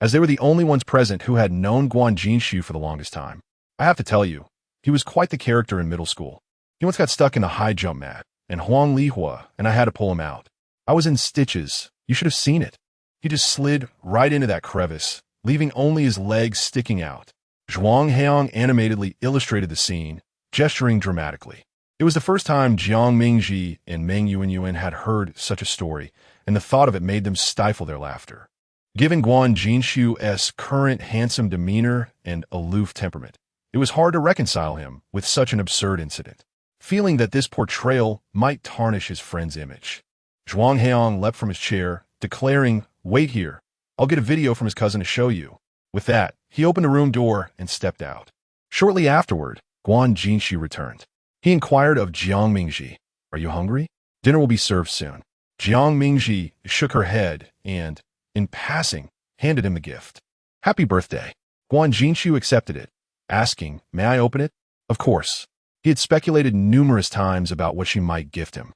as they were the only ones present who had known Guan Jinshu for the longest time. I have to tell you, he was quite the character in middle school. He once got stuck in the high jump mat, and Huang Lihua, and I had to pull him out. I was in stitches. You should have seen it. He just slid right into that crevice, leaving only his legs sticking out. Zhuang Heong animatedly illustrated the scene, gesturing dramatically. It was the first time Jiang Mingji and Meng Yuanyuan had heard such a story, and the thought of it made them stifle their laughter. Given Guan Jinshu's current handsome demeanor and aloof temperament, it was hard to reconcile him with such an absurd incident, feeling that this portrayal might tarnish his friend's image. Zhuang Heong leapt from his chair, declaring, "Wait here. I'll get a video from his cousin to show you." With that, he opened the room door and stepped out. Shortly afterward, Guan Jinshu returned. He inquired of Jiang Mingji, "Are you hungry? Dinner will be served soon." Jiang Mingji shook her head and, in passing, handed him the gift. "Happy birthday." Guan Jinshu accepted it, asking, "May I open it?" Of course. He had speculated numerous times about what she might gift him,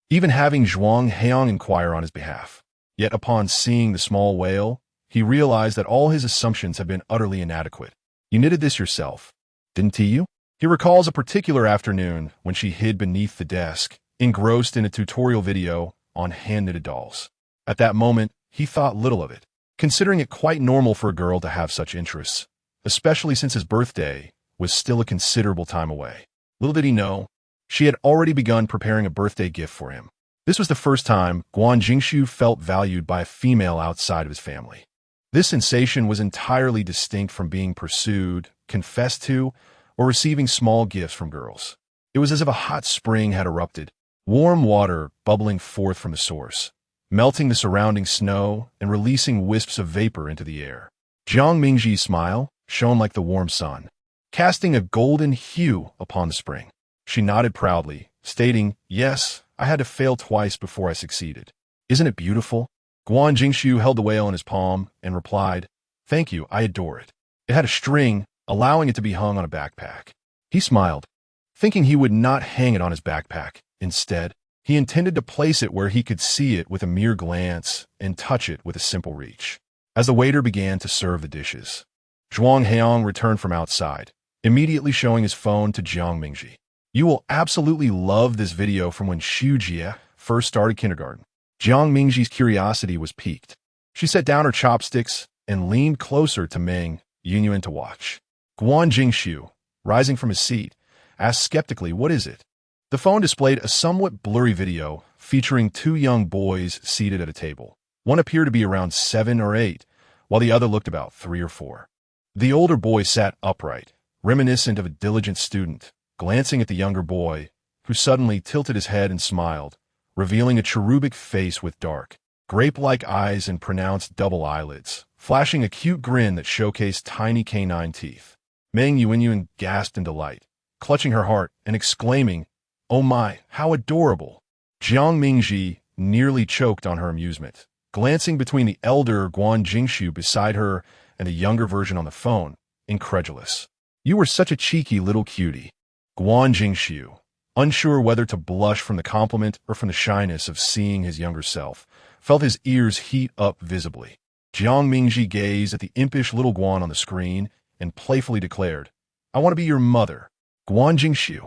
even having Zhuang Heong inquire on his behalf. Yet upon seeing the small whale, he realized that all his assumptions had been utterly inadequate. "You knitted this yourself, didn't you?" He recalls a particular afternoon when she hid beneath the desk, engrossed in a tutorial video on hand-knitted dolls. At that moment, he thought little of it, considering it quite normal for a girl to have such interests, especially since his birthday was still a considerable time away. Little did he know, she had already begun preparing a birthday gift for him. This was the first time Guan Jinshu felt valued by a female outside of his family. This sensation was entirely distinct from being pursued, confessed to, or receiving small gifts from girls. It was as if a hot spring had erupted, warm water bubbling forth from the source, melting the surrounding snow and releasing wisps of vapor into the air. Jiang Mingji's smile shone like the warm sun, casting a golden hue upon the spring. She nodded proudly, stating, "Yes, I had to fail twice before I succeeded. Isn't it beautiful?" Guan Jinshu held the whale in his palm and replied, "Thank you, I adore it." It had a string, allowing it to be hung on a backpack. He smiled, thinking he would not hang it on his backpack. Instead, he intended to place it where he could see it with a mere glance and touch it with a simple reach. As the waiter began to serve the dishes, Zhuang Heong returned from outside, immediately showing his phone to Jiang Mingji. "You will absolutely love this video from when Xu Jie first started kindergarten." Jiang Mingji's curiosity was piqued. She set down her chopsticks and leaned closer to Meng Yuanyuan to watch. Guan Jinshu, rising from his seat, asked skeptically, "What is it?" The phone displayed a somewhat blurry video featuring two young boys seated at a table. One appeared to be around 7 or 8, while the other looked about 3 or 4. The older boy sat upright, reminiscent of a diligent student, glancing at the younger boy, who suddenly tilted his head and smiled, revealing a cherubic face with dark, grape-like eyes and pronounced double eyelids, flashing a cute grin that showcased tiny canine teeth. Meng Yuanyuan gasped in delight, clutching her heart and exclaiming, "Oh my, how adorable!" Jiang Mingji nearly choked on her amusement, glancing between the elder Guan Jinshu beside her and the younger version on the phone, incredulous. "You were such a cheeky little cutie." Guan Jinshu, unsure whether to blush from the compliment or from the shyness of seeing his younger self, felt his ears heat up visibly. Jiang Mingji gazed at the impish little Guan on the screen and playfully declared, "I want to be your mother." Guan Jinshu.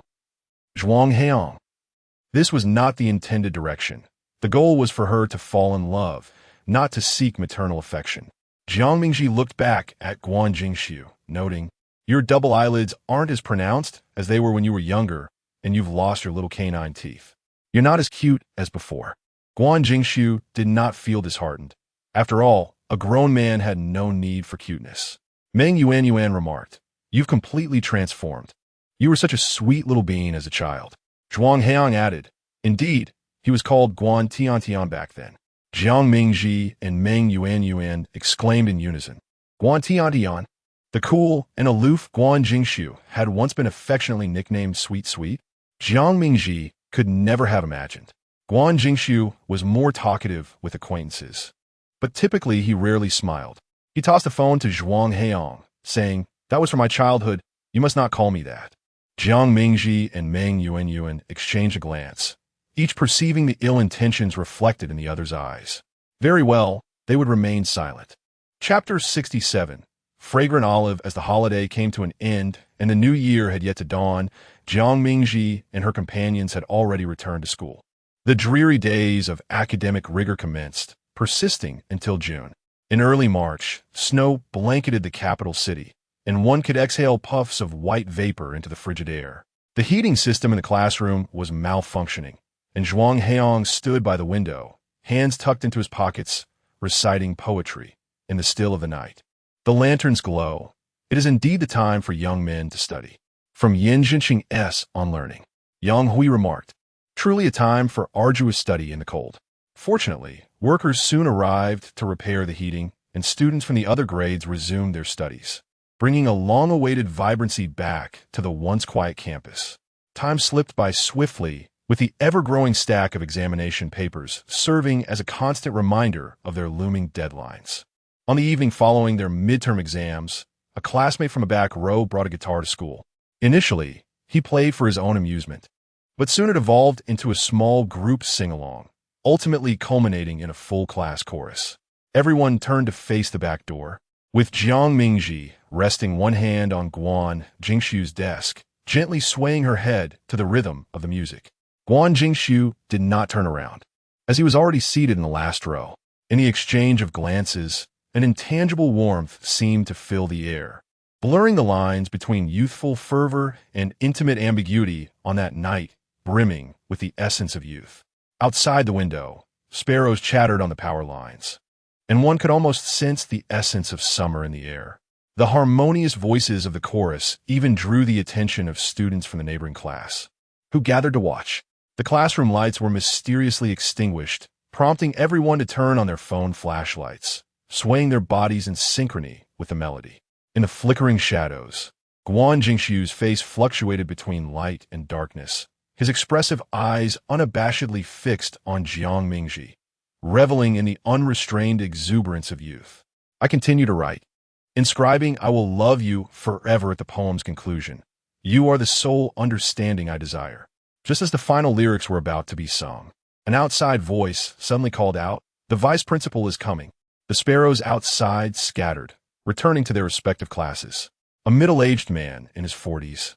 Zhuang Heong. This was not the intended direction. The goal was for her to fall in love, not to seek maternal affection. Jiang Mingji looked back at Guan Jinshu, noting, "Your double eyelids aren't as pronounced as they were when you were younger, and you've lost your little canine teeth. You're not as cute as before." Guan Jinshu did not feel disheartened. After all, a grown man had no need for cuteness. Meng Yuanyuan remarked, "You've completely transformed. You were such a sweet little being as a child." Zhuang Heong added, "Indeed, he was called Guan Tiantian back then." Jiang Mingji and Meng Yuanyuan exclaimed in unison, "Guan Tiantian?" The cool and aloof Guan Jinshu had once been affectionately nicknamed Sweet Sweet. Jiang Mingji could never have imagined. Guan Jinshu was more talkative with acquaintances, but typically he rarely smiled. He tossed the phone to Zhuang Heong, saying, "That was from my childhood. You must not call me that." Jiang Mingji and Meng Yuanyuan exchanged a glance, each perceiving the ill intentions reflected in the other's eyes. Very well, they would remain silent. Chapter 67. Fragrant olive. As the holiday came to an end and the new year had yet to dawn, Jiang Mingji and her companions had already returned to school. The dreary days of academic rigor commenced, persisting until June. In early March, snow blanketed the capital city, and one could exhale puffs of white vapor into the frigid air. The heating system in the classroom was malfunctioning, and Zhuang Heong stood by the window, hands tucked into his pockets, reciting poetry in the still of the night. The lanterns glow. It is indeed the time for young men to study. From Yin Jinxing S on learning, Yang Hui remarked, truly a time for arduous study in the cold. Fortunately, workers soon arrived to repair the heating, and students from the other grades resumed their studies, bringing a long-awaited vibrancy back to the once quiet campus. Time slipped by swiftly, with the ever-growing stack of examination papers serving as a constant reminder of their looming deadlines. On the evening following their midterm exams, a classmate from a back row brought a guitar to school. Initially, he played for his own amusement, but soon it evolved into a small group sing-along, ultimately culminating in a full-class chorus. Everyone turned to face the back door, with Jiang Mingji resting one hand on Guan Jingxiu's desk, gently swaying her head to the rhythm of the music. Guan Jingxiu did not turn around, as he was already seated in the last row. In the exchange of glances, an intangible warmth seemed to fill the air, blurring the lines between youthful fervor and intimate ambiguity on that night brimming with the essence of youth. Outside the window, sparrows chattered on the power lines, and one could almost sense the essence of summer in the air. The harmonious voices of the chorus even drew the attention of students from the neighboring class, who gathered to watch. The classroom lights were mysteriously extinguished, prompting everyone to turn on their phone flashlights, swaying their bodies in synchrony with the melody. In the flickering shadows, Guan Jingxiu's face fluctuated between light and darkness, his expressive eyes unabashedly fixed on Jiang Mingji, reveling in the unrestrained exuberance of youth. I continue to write, inscribing "I will love you forever" at the poem's conclusion. You are the sole understanding I desire. Just as the final lyrics were about to be sung, an outside voice suddenly called out, "The vice principal is coming." The sparrows outside scattered, returning to their respective classes. A middle-aged man in his 40s,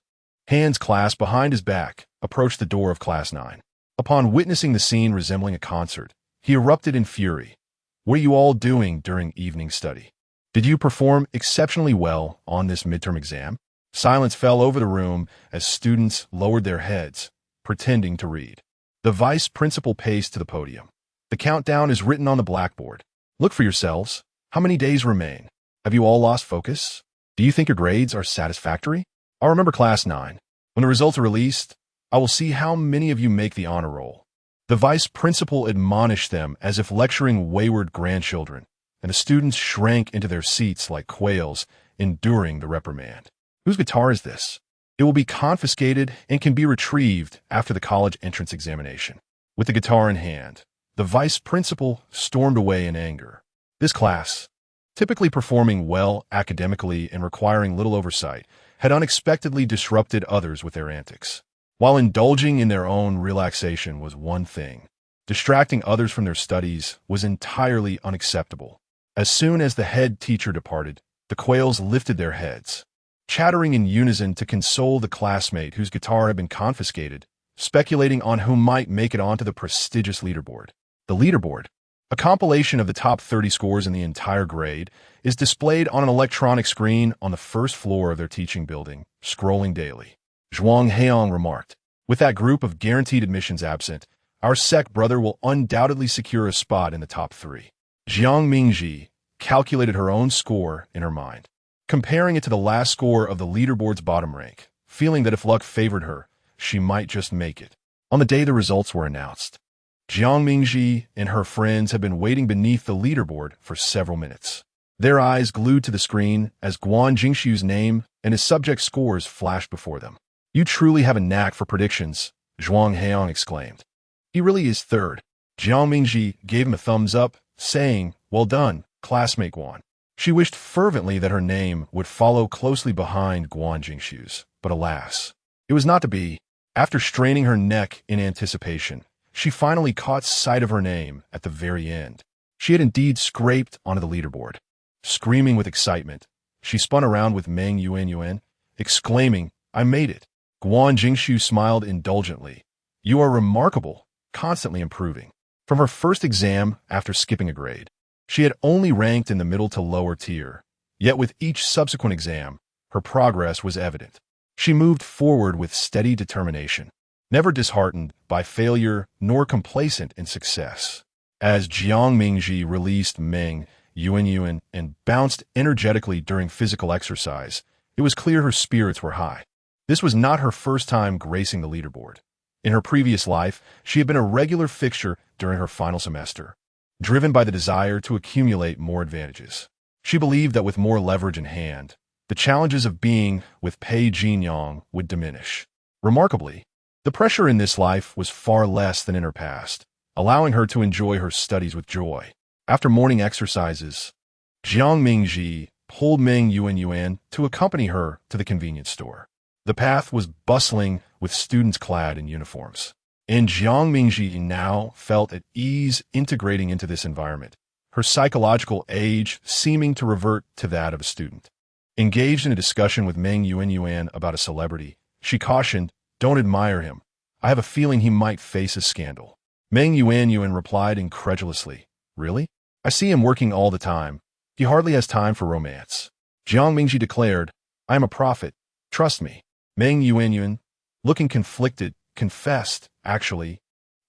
hands clasped behind his back, approached the door of Class 9. Upon witnessing the scene resembling a concert, he erupted in fury. "What are you all doing during evening study? Did you perform exceptionally well on this midterm exam?" Silence fell over the room as students lowered their heads, pretending to read. The vice principal paced to the podium. "The countdown is written on the blackboard. Look for yourselves. How many days remain? Have you all lost focus? Do you think your grades are satisfactory? I'll remember Class 9. When the results are released, I will see how many of you make the honor roll." The vice principal admonished them as if lecturing wayward grandchildren, and the students shrank into their seats like quails, enduring the reprimand. "Whose guitar is this? It will be confiscated and can be retrieved after the college entrance examination." With the guitar in hand, the vice principal stormed away in anger. This class, typically performing well academically and requiring little oversight, had unexpectedly disrupted others with their antics. While indulging in their own relaxation was one thing, distracting others from their studies was entirely unacceptable. As soon as the head teacher departed, the quails lifted their heads, chattering in unison to console the classmate whose guitar had been confiscated, speculating on who might make it onto the prestigious leaderboard. The leaderboard, a compilation of the top 30 scores in the entire grade, is displayed on an electronic screen on the first floor of their teaching building, scrolling daily. Zhuang Heong remarked, "With that group of guaranteed admissions absent, our stepbrother will undoubtedly secure a spot in the top 3. Jiang Mingji calculated her own score in her mind, comparing it to the last score of the leaderboard's bottom rank, feeling that if luck favored her, she might just make it. On the day the results were announced, Jiang Mingji and her friends had been waiting beneath the leaderboard for several minutes, their eyes glued to the screen as Guan Jingxiu's name and his subject scores flashed before them. "You truly have a knack for predictions," Zhuang Heong exclaimed. "He really is third." Jiang Mingji gave him a thumbs up, saying, "Well done, classmate Guan." She wished fervently that her name would follow closely behind Guan Jingxiu's, but alas, It was not to be. After straining her neck in anticipation, she finally caught sight of her name at the very end. She had indeed scraped onto the leaderboard. Screaming with excitement, she spun around with Meng Yuan, exclaiming, "I made it." Guan Jingshu smiled indulgently. "You are remarkable, constantly improving." From her first exam after skipping a grade, she had only ranked in the middle to lower tier. Yet with each subsequent exam, her progress was evident. She moved forward with steady determination, never disheartened by failure nor complacent in success. As Jiang Mingji released Meng Yuan and bounced energetically during physical exercise, it was clear her spirits were high. This was not her first time gracing the leaderboard. In her previous life, she had been a regular fixture during her final semester, driven by the desire to accumulate more advantages. She believed that with more leverage in hand, the challenges of being with Pei Jinyang would diminish. Remarkably, the pressure in this life was far less than in her past, allowing her to enjoy her studies with joy. After morning exercises, Jiang Mingji pulled Meng Yuan to accompany her to the convenience store. The path was bustling with students clad in uniforms, and Jiang Mingji now felt at ease integrating into this environment, her psychological age seeming to revert to that of a student. Engaged in a discussion with Meng Yuan about a celebrity, she cautioned, "Don't admire him. I have a feeling he might face a scandal." Meng Yuan replied incredulously, "Really? I see him working all the time. He hardly has time for romance." Jiang Mingji declared, "I am a prophet. Trust me." Meng Yuan, looking conflicted, confessed, "Actually,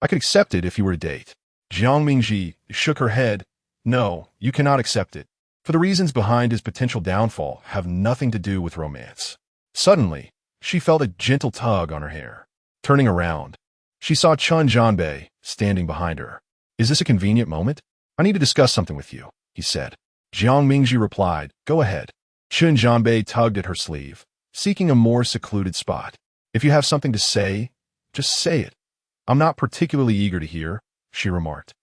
I could accept it if you were to date." Jiang Mingji shook her head, "No, you cannot accept it. For the reasons behind his potential downfall have nothing to do with romance." Suddenly, she felt a gentle tug on her hair. Turning around, she saw Chun Jianbei standing behind her. "Is this a convenient moment? I need to discuss something with you," he said. Jiang Mingji replied, "Go ahead." Chun Jianbei tugged at her sleeve, seeking a more secluded spot. "If you have something to say, just say it. I'm not particularly eager to hear," she remarked.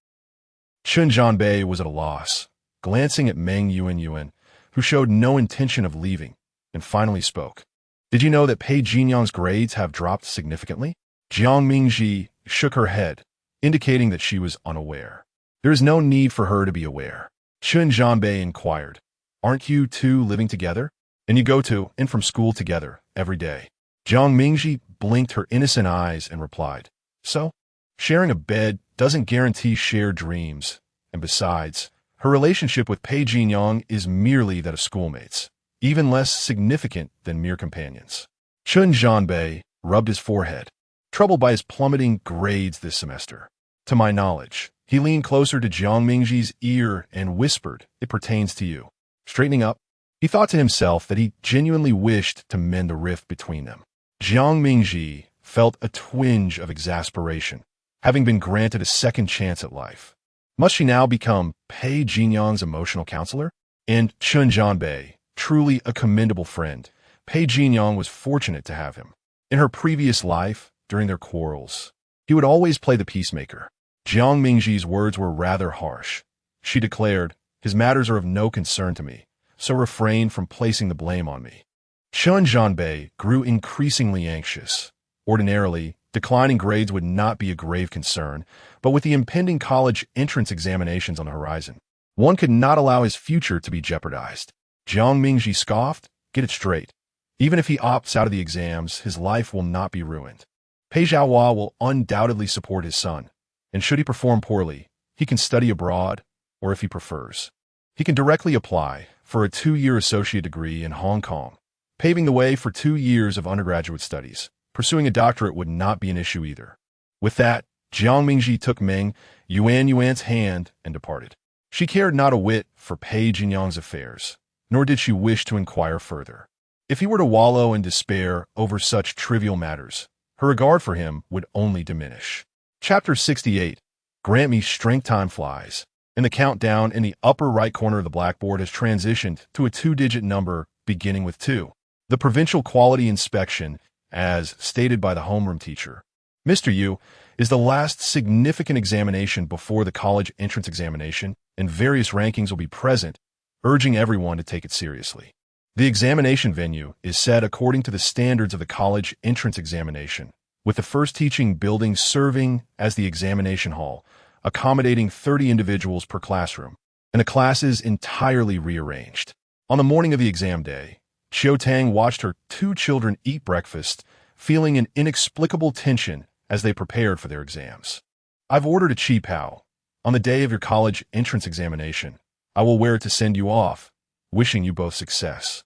Chun Jianbei was at a loss, glancing at Meng Yuan, who showed no intention of leaving, and finally spoke. "Did you know that Pei Jinyang's grades have dropped significantly?" Jiang Mingji shook her head, indicating that she was unaware. "There is no need for her to be aware." Chun Jianbei inquired, "Aren't you two living together? And you go to and from school together every day?" Jiang Mingji blinked her innocent eyes and replied, "So, sharing a bed doesn't guarantee shared dreams, and besides, her relationship with Pei Jinyang is merely that of schoolmates, even less significant than mere companions." Chun Jianbei rubbed his forehead, troubled by his plummeting grades this semester. "To my knowledge," he leaned closer to Jiang Mingji's ear and whispered, "It pertains to you." Straightening up, he thought to himself that he genuinely wished to mend the rift between them. Jiang Mingji felt a twinge of exasperation, having been granted a second chance at life. Must she now become Pei Jinyang's emotional counselor? And Chun Jianbei, truly a commendable friend, Pei Jinyang was fortunate to have him. In her previous life, during their quarrels, he would always play the peacemaker. Jiang Mingji's words were rather harsh. She declared, "His matters are of no concern to me, so refrain from placing the blame on me." Chun Jianbei grew increasingly anxious. Ordinarily, declining grades would not be a grave concern, but with the impending college entrance examinations on the horizon, one could not allow his future to be jeopardized. Jiang Mingji scoffed, "Get it straight. Even if he opts out of the exams, his life will not be ruined. Pei Zhaohua will undoubtedly support his son, and should he perform poorly, he can study abroad, or if he prefers, he can directly apply for a 2-year associate degree in Hong Kong, paving the way for 2 years of undergraduate studies. Pursuing a doctorate would not be an issue either." With that, Jiang Mingji took Meng Yuan's hand and departed. She cared not a whit for Pei Jinyang's affairs, nor did she wish to inquire further. If he were to wallow in despair over such trivial matters, her regard for him would only diminish. Chapter 68. Grant me strength, time flies, and the countdown in the upper right corner of the blackboard has transitioned to a 2-digit number beginning with 2. The provincial quality inspection, as stated by the homeroom teacher, Mr. Yu, is the last significant examination before the college entrance examination, and various rankings will be present, urging everyone to take it seriously. The examination venue is set according to the standards of the college entrance examination, with the first teaching building serving as the examination hall, accommodating 30 individuals per classroom, and the class is entirely rearranged. On the morning of the exam day, Xiao Tang watched her two children eat breakfast, feeling an inexplicable tension as they prepared for their exams. I've ordered a chi pao. On the day of your college entrance examination, I will wear it to send you off, wishing you both success.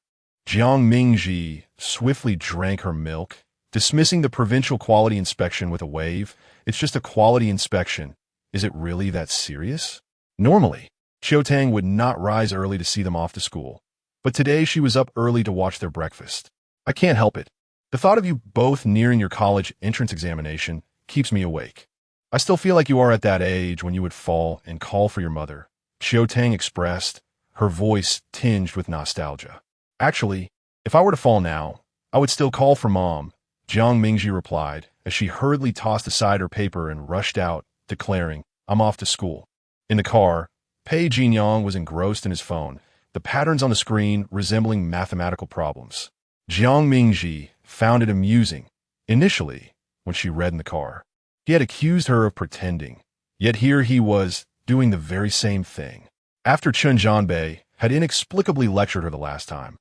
Jiang Mingji swiftly drank her milk, dismissing the provincial quality inspection with a wave. It's just a quality inspection. Is it really that serious? Normally, Xiao Tang would not rise early to see them off to school, but today she was up early to watch their breakfast. I can't help it. The thought of you both nearing your college entrance examination keeps me awake. I still feel like you are at that age when you would fall and call for your mother, Xiao Tang expressed, her voice tinged with nostalgia. Actually, if I were to fall now, I would still call for Mom, Jiang Mingji replied, as she hurriedly tossed aside her paper and rushed out, declaring, I'm off to school. In the car, Pei Jinyang was engrossed in his phone, the patterns on the screen resembling mathematical problems. Jiang Mingji found it amusing, initially, when she read in the car. He had accused her of pretending, yet here he was, doing the very same thing. After Chun Jianbei had inexplicably lectured her the last time,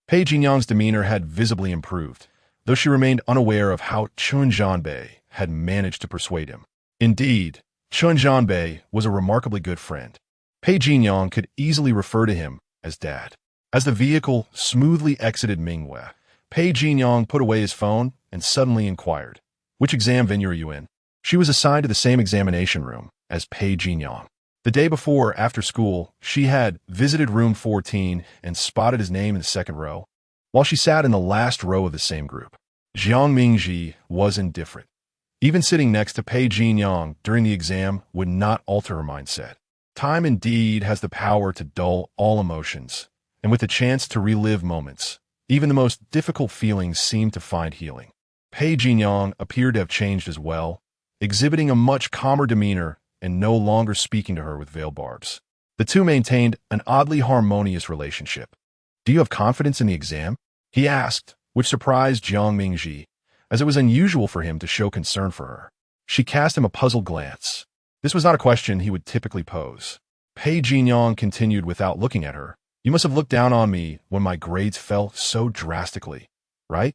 Pei Jinyang's demeanor had visibly improved, though she remained unaware of how Chun Jianbei had managed to persuade him. Indeed, Chun Jianbei was a remarkably good friend. Pei Jinyang could easily refer to him as Dad. As the vehicle smoothly exited Mingwei, Pei Jinyang put away his phone and suddenly inquired, which exam venue are you in? She was assigned to the same examination room as Pei Jinyang. The day before, after school, she had visited room 14 and spotted his name in the second row, while she sat in the last row of the same group. Jiang Mingji was indifferent. Even sitting next to Pei Jinyang during the exam would not alter her mindset. Time indeed has the power to dull all emotions, and with the chance to relive moments, even the most difficult feelings seem to find healing. Pei Jinyang appeared to have changed as well, exhibiting a much calmer demeanor and no longer speaking to her with veiled barbs. The two maintained an oddly harmonious relationship. Do you have confidence in the exam? He asked, which surprised Jiang Mingji, as it was unusual for him to show concern for her. She cast him a puzzled glance. This was not a question he would typically pose. Pei Jinyang continued without looking at her. You must have looked down on me when my grades fell so drastically, right?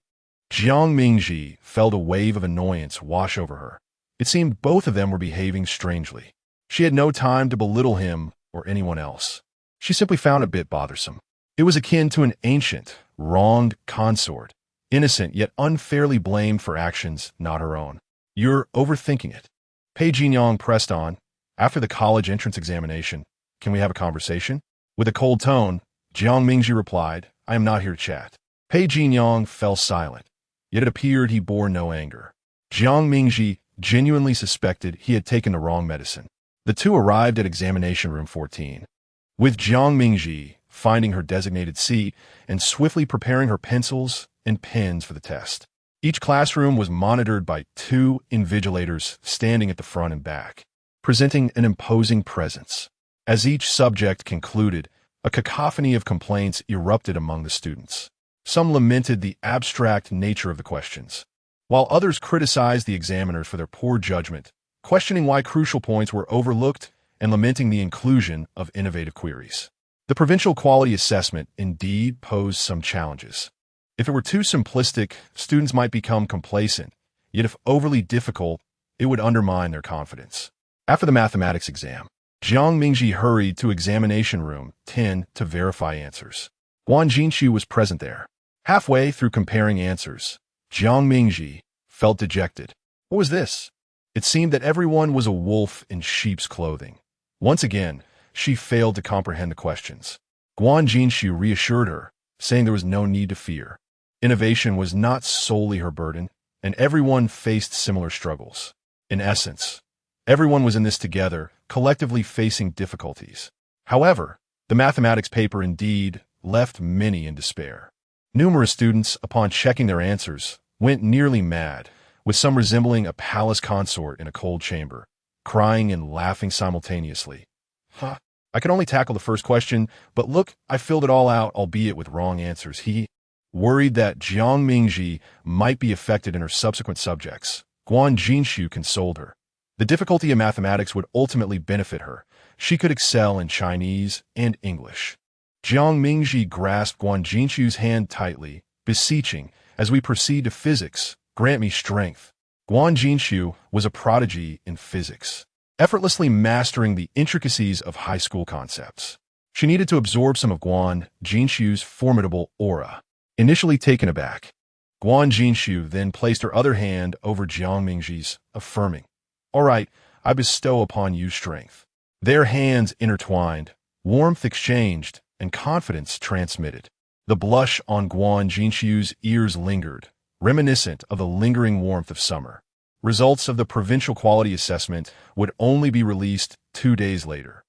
Jiang Mingji felt a wave of annoyance wash over her. It seemed both of them were behaving strangely. She had no time to belittle him or anyone else. She simply found it a bit bothersome. It was akin to an ancient, wronged consort, innocent yet unfairly blamed for actions not her own. You're overthinking it. Pei Jinyang pressed on. After the college entrance examination, can we have a conversation? With a cold tone, Jiang Mingji replied, I am not here to chat. Pei Jinyang fell silent, yet it appeared he bore no anger. Jiang Mingji genuinely suspected he had taken the wrong medicine. The two arrived at examination room 14. With Jiang Mingji finding her designated seat and swiftly preparing her pencils and pens for the test. Each classroom was monitored by two invigilators standing at the front and back, presenting an imposing presence. As each subject concluded, a cacophony of complaints erupted among the students. Some lamented the abstract nature of the questions, while others criticized the examiners for their poor judgment, questioning why crucial points were overlooked and lamenting the inclusion of innovative queries. The provincial quality assessment indeed posed some challenges. If it were too simplistic, students might become complacent, yet if overly difficult, it would undermine their confidence. After the mathematics exam, Jiang Mingji hurried to examination room 10 to verify answers. Guan Jinxu was present there. Halfway through comparing answers, Jiang Mingji felt dejected. What was this? It seemed that everyone was a wolf in sheep's clothing. Once again, she failed to comprehend the questions. Guan Jinxu reassured her, saying there was no need to fear. Innovation was not solely her burden, and everyone faced similar struggles. In essence, everyone was in this together, collectively facing difficulties. However, the mathematics paper indeed left many in despair. Numerous students, upon checking their answers, went nearly mad, with some resembling a palace consort in a cold chamber, crying and laughing simultaneously. I could only tackle the first question, but look, I filled it all out, albeit with wrong answers. He worried that Jiang Mingji might be affected in her subsequent subjects. Guan Jinshu consoled her. The difficulty in mathematics would ultimately benefit her. She could excel in Chinese and English. Jiang Mingji grasped Guan Jinshu's hand tightly, beseeching, as we proceed to physics, grant me strength. Guan Jinshu was a prodigy in physics, effortlessly mastering the intricacies of high school concepts. She needed to absorb some of Guan Jinshu's formidable aura. Initially taken aback, Guan Jinshu then placed her other hand over Jiang Mingji's, affirming, "All right, I bestow upon you strength." Their hands intertwined, warmth exchanged, and confidence transmitted. The blush on Guan Jinshu's ears lingered, reminiscent of the lingering warmth of summer. Results of the provincial quality assessment would only be released 2 days later.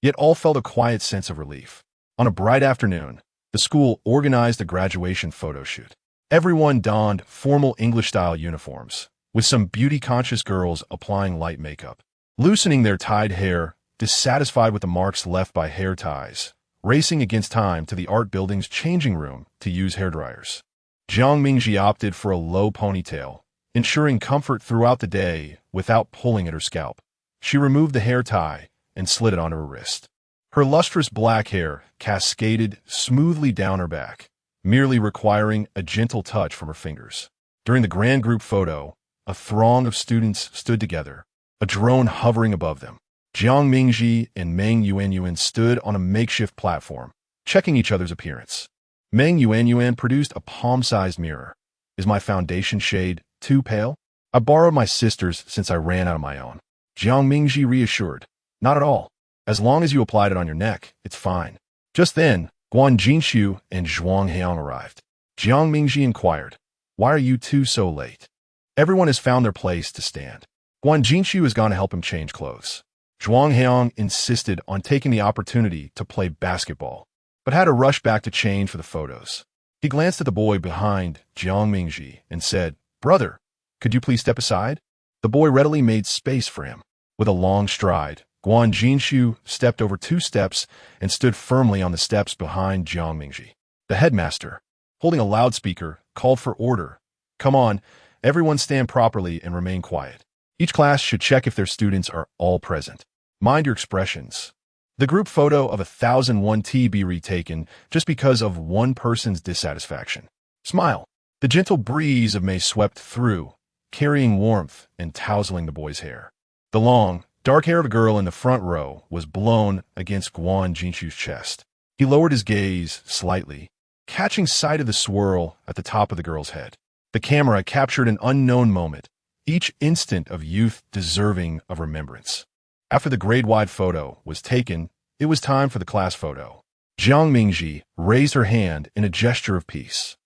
Yet all felt a quiet sense of relief. On a bright afternoon, the school organized a graduation photo shoot. Everyone donned formal English-style uniforms, with some beauty-conscious girls applying light makeup, loosening their tied hair, dissatisfied with the marks left by hair ties, racing against time to the art building's changing room to use hairdryers. Jiang Mingji opted for a low ponytail, ensuring comfort throughout the day without pulling at her scalp. She removed the hair tie and slid it onto her wrist. Her lustrous black hair cascaded smoothly down her back, merely requiring a gentle touch from her fingers. During the grand group photo, a throng of students stood together, a drone hovering above them. Jiang Mingji and Meng Yuanyuan stood on a makeshift platform, checking each other's appearance. Meng Yuanyuan produced a palm-sized mirror. "Is my foundation shade too pale? I borrowed my sister's since I ran out of my own." Jiang Mingji reassured, "Not at all. As long as you applied it on your neck, it's fine." Just then, Guan Jinshu and Zhuang Heang arrived. Jiang Mingji inquired, "Why are you two so late?" "Everyone has found their place to stand. Guan Jinshu has gone to help him change clothes." Zhuang Heang insisted on taking the opportunity to play basketball, but had to rush back to change for the photos. He glanced at the boy behind Jiang Mingji and said, "Brother, could you please step aside?" The boy readily made space for him. With a long stride, Guan Jinshu stepped over 2 steps and stood firmly on the steps behind Jiang Mingji. The headmaster, holding a loudspeaker, called for order. "Come on, everyone stand properly and remain quiet. Each class should check if their students are all present. Mind your expressions." The group photo of 1001T be retaken just because of one person's dissatisfaction. Smile. The gentle breeze of May swept through, carrying warmth and tousling the boy's hair. The long, dark hair of a girl in the front row was blown against Guan Jinshu's chest. He lowered his gaze slightly, catching sight of the swirl at the top of the girl's head. The camera captured an unknown moment, each instant of youth deserving of remembrance. After the grade-wide photo was taken, it was time for the class photo. Jiang Mingji raised her hand in a gesture of peace.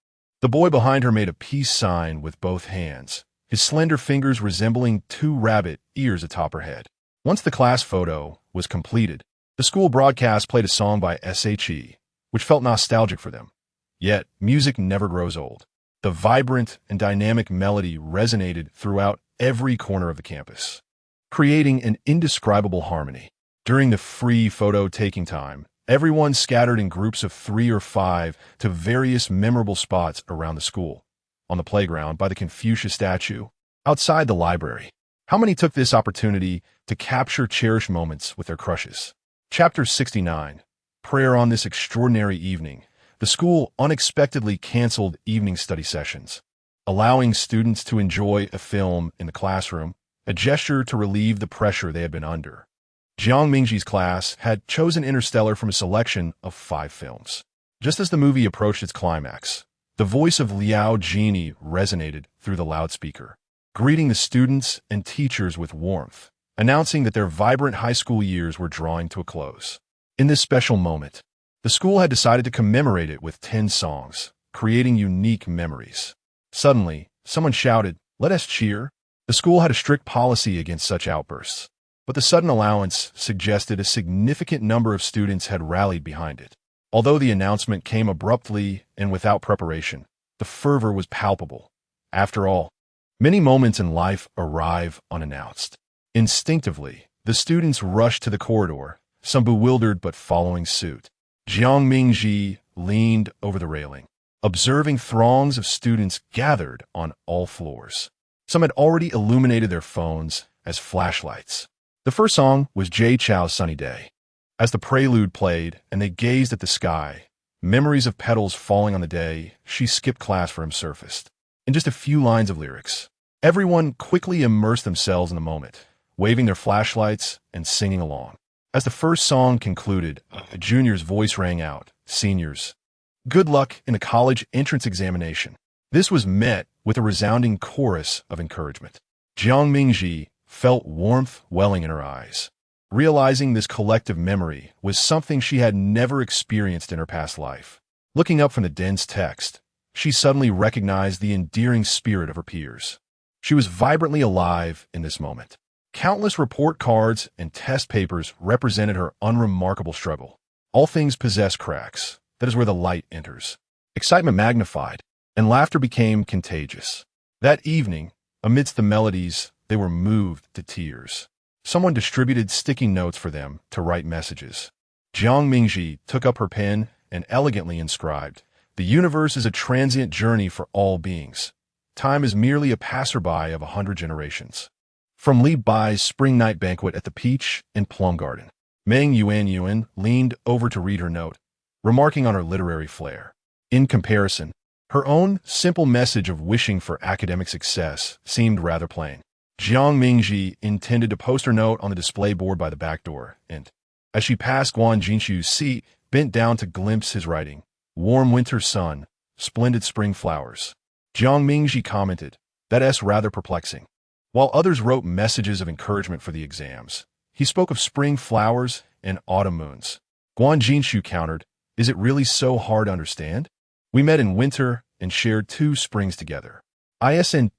The boy behind her made a peace sign with both hands, his slender fingers resembling 2 rabbit ears atop her head. Once the class photo was completed, the school broadcast played a song by SHE, which felt nostalgic for them. Yet, music never grows old. The vibrant and dynamic melody resonated throughout every corner of the campus, creating an indescribable harmony. During the free photo-taking time, everyone scattered in groups of 3 or 5 to various memorable spots around the school. On the playground, by the Confucius statue, outside the library. How many took this opportunity to capture cherished moments with their crushes? Chapter 69. Prayer. On this extraordinary evening, the school unexpectedly canceled evening study sessions, allowing students to enjoy a film in the classroom, a gesture to relieve the pressure they had been under. Jiang Mingji's class had chosen Interstellar from a selection of 5 films. Just as the movie approached its climax, the voice of Liao Jini resonated through the loudspeaker, greeting the students and teachers with warmth, announcing that their vibrant high school years were drawing to a close. In this special moment, the school had decided to commemorate it with 10 songs, creating unique memories. Suddenly, someone shouted, "Let us cheer." The school had a strict policy against such outbursts, but the sudden allowance suggested a significant number of students had rallied behind it. Although the announcement came abruptly and without preparation, the fervor was palpable. After all, many moments in life arrive unannounced. Instinctively, the students rushed to the corridor, some bewildered but following suit. Jiang Mingji leaned over the railing, observing throngs of students gathered on all floors. Some had already illuminated their phones as flashlights. The first song was Jay Chou's Sunny Day. As the prelude played and they gazed at the sky, memories of petals falling on the day she skipped class for him surfaced. In just a few lines of lyrics, everyone quickly immersed themselves in the moment, waving their flashlights and singing along. As the first song concluded, a junior's voice rang out, "Seniors, good luck in the college entrance examination." This was met with a resounding chorus of encouragement. Jiang Mingji felt warmth welling in her eyes, realizing this collective memory was something she had never experienced in her past life. Looking up from the dense text, she suddenly recognized the endearing spirit of her peers. She was vibrantly alive in this moment. Countless report cards and test papers represented her unremarkable struggle. All things possess cracks. That is where the light enters. Excitement magnified, and laughter became contagious. That evening, amidst the melodies, they were moved to tears. Someone distributed sticky notes for them to write messages. Jiang Mingji took up her pen and elegantly inscribed, "The universe is a transient journey for all beings. Time is merely a passerby of 100 generations." From Li Bai's spring night banquet at the Peach and Plum Garden, Meng Yuan leaned over to read her note, remarking on her literary flair. In comparison, her own simple message of wishing for academic success seemed rather plain. Jiang Mingji intended to post her note on the display board by the back door, and, as she passed Guan Jinchu's seat, bent down to glimpse his writing. "Warm winter sun, splendid spring flowers." Jiang Mingji commented, "That's rather perplexing." While others wrote messages of encouragement for the exams, he spoke of spring flowers and autumn moons. Guan Jinshu countered, "Is it really so hard to understand? We met in winter and shared 2 springs together. Isn't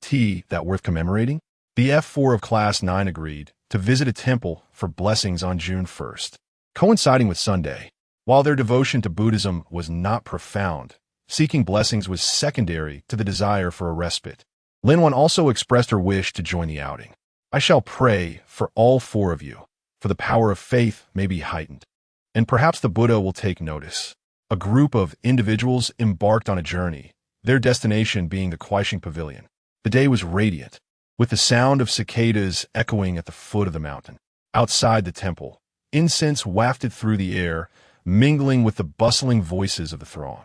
that worth commemorating?" The F4 of Class 9 agreed to visit a temple for blessings on June 1st, coinciding with Sunday. While their devotion to Buddhism was not profound, seeking blessings was secondary to the desire for a respite. Linwan also expressed her wish to join the outing. "I shall pray for all 4 of you, for the power of faith may be heightened, and perhaps the Buddha will take notice." A group of individuals embarked on a journey, their destination being the Kuaishing Pavilion. The day was radiant, with the sound of cicadas echoing at the foot of the mountain. Outside the temple, incense wafted through the air, mingling with the bustling voices of the throng.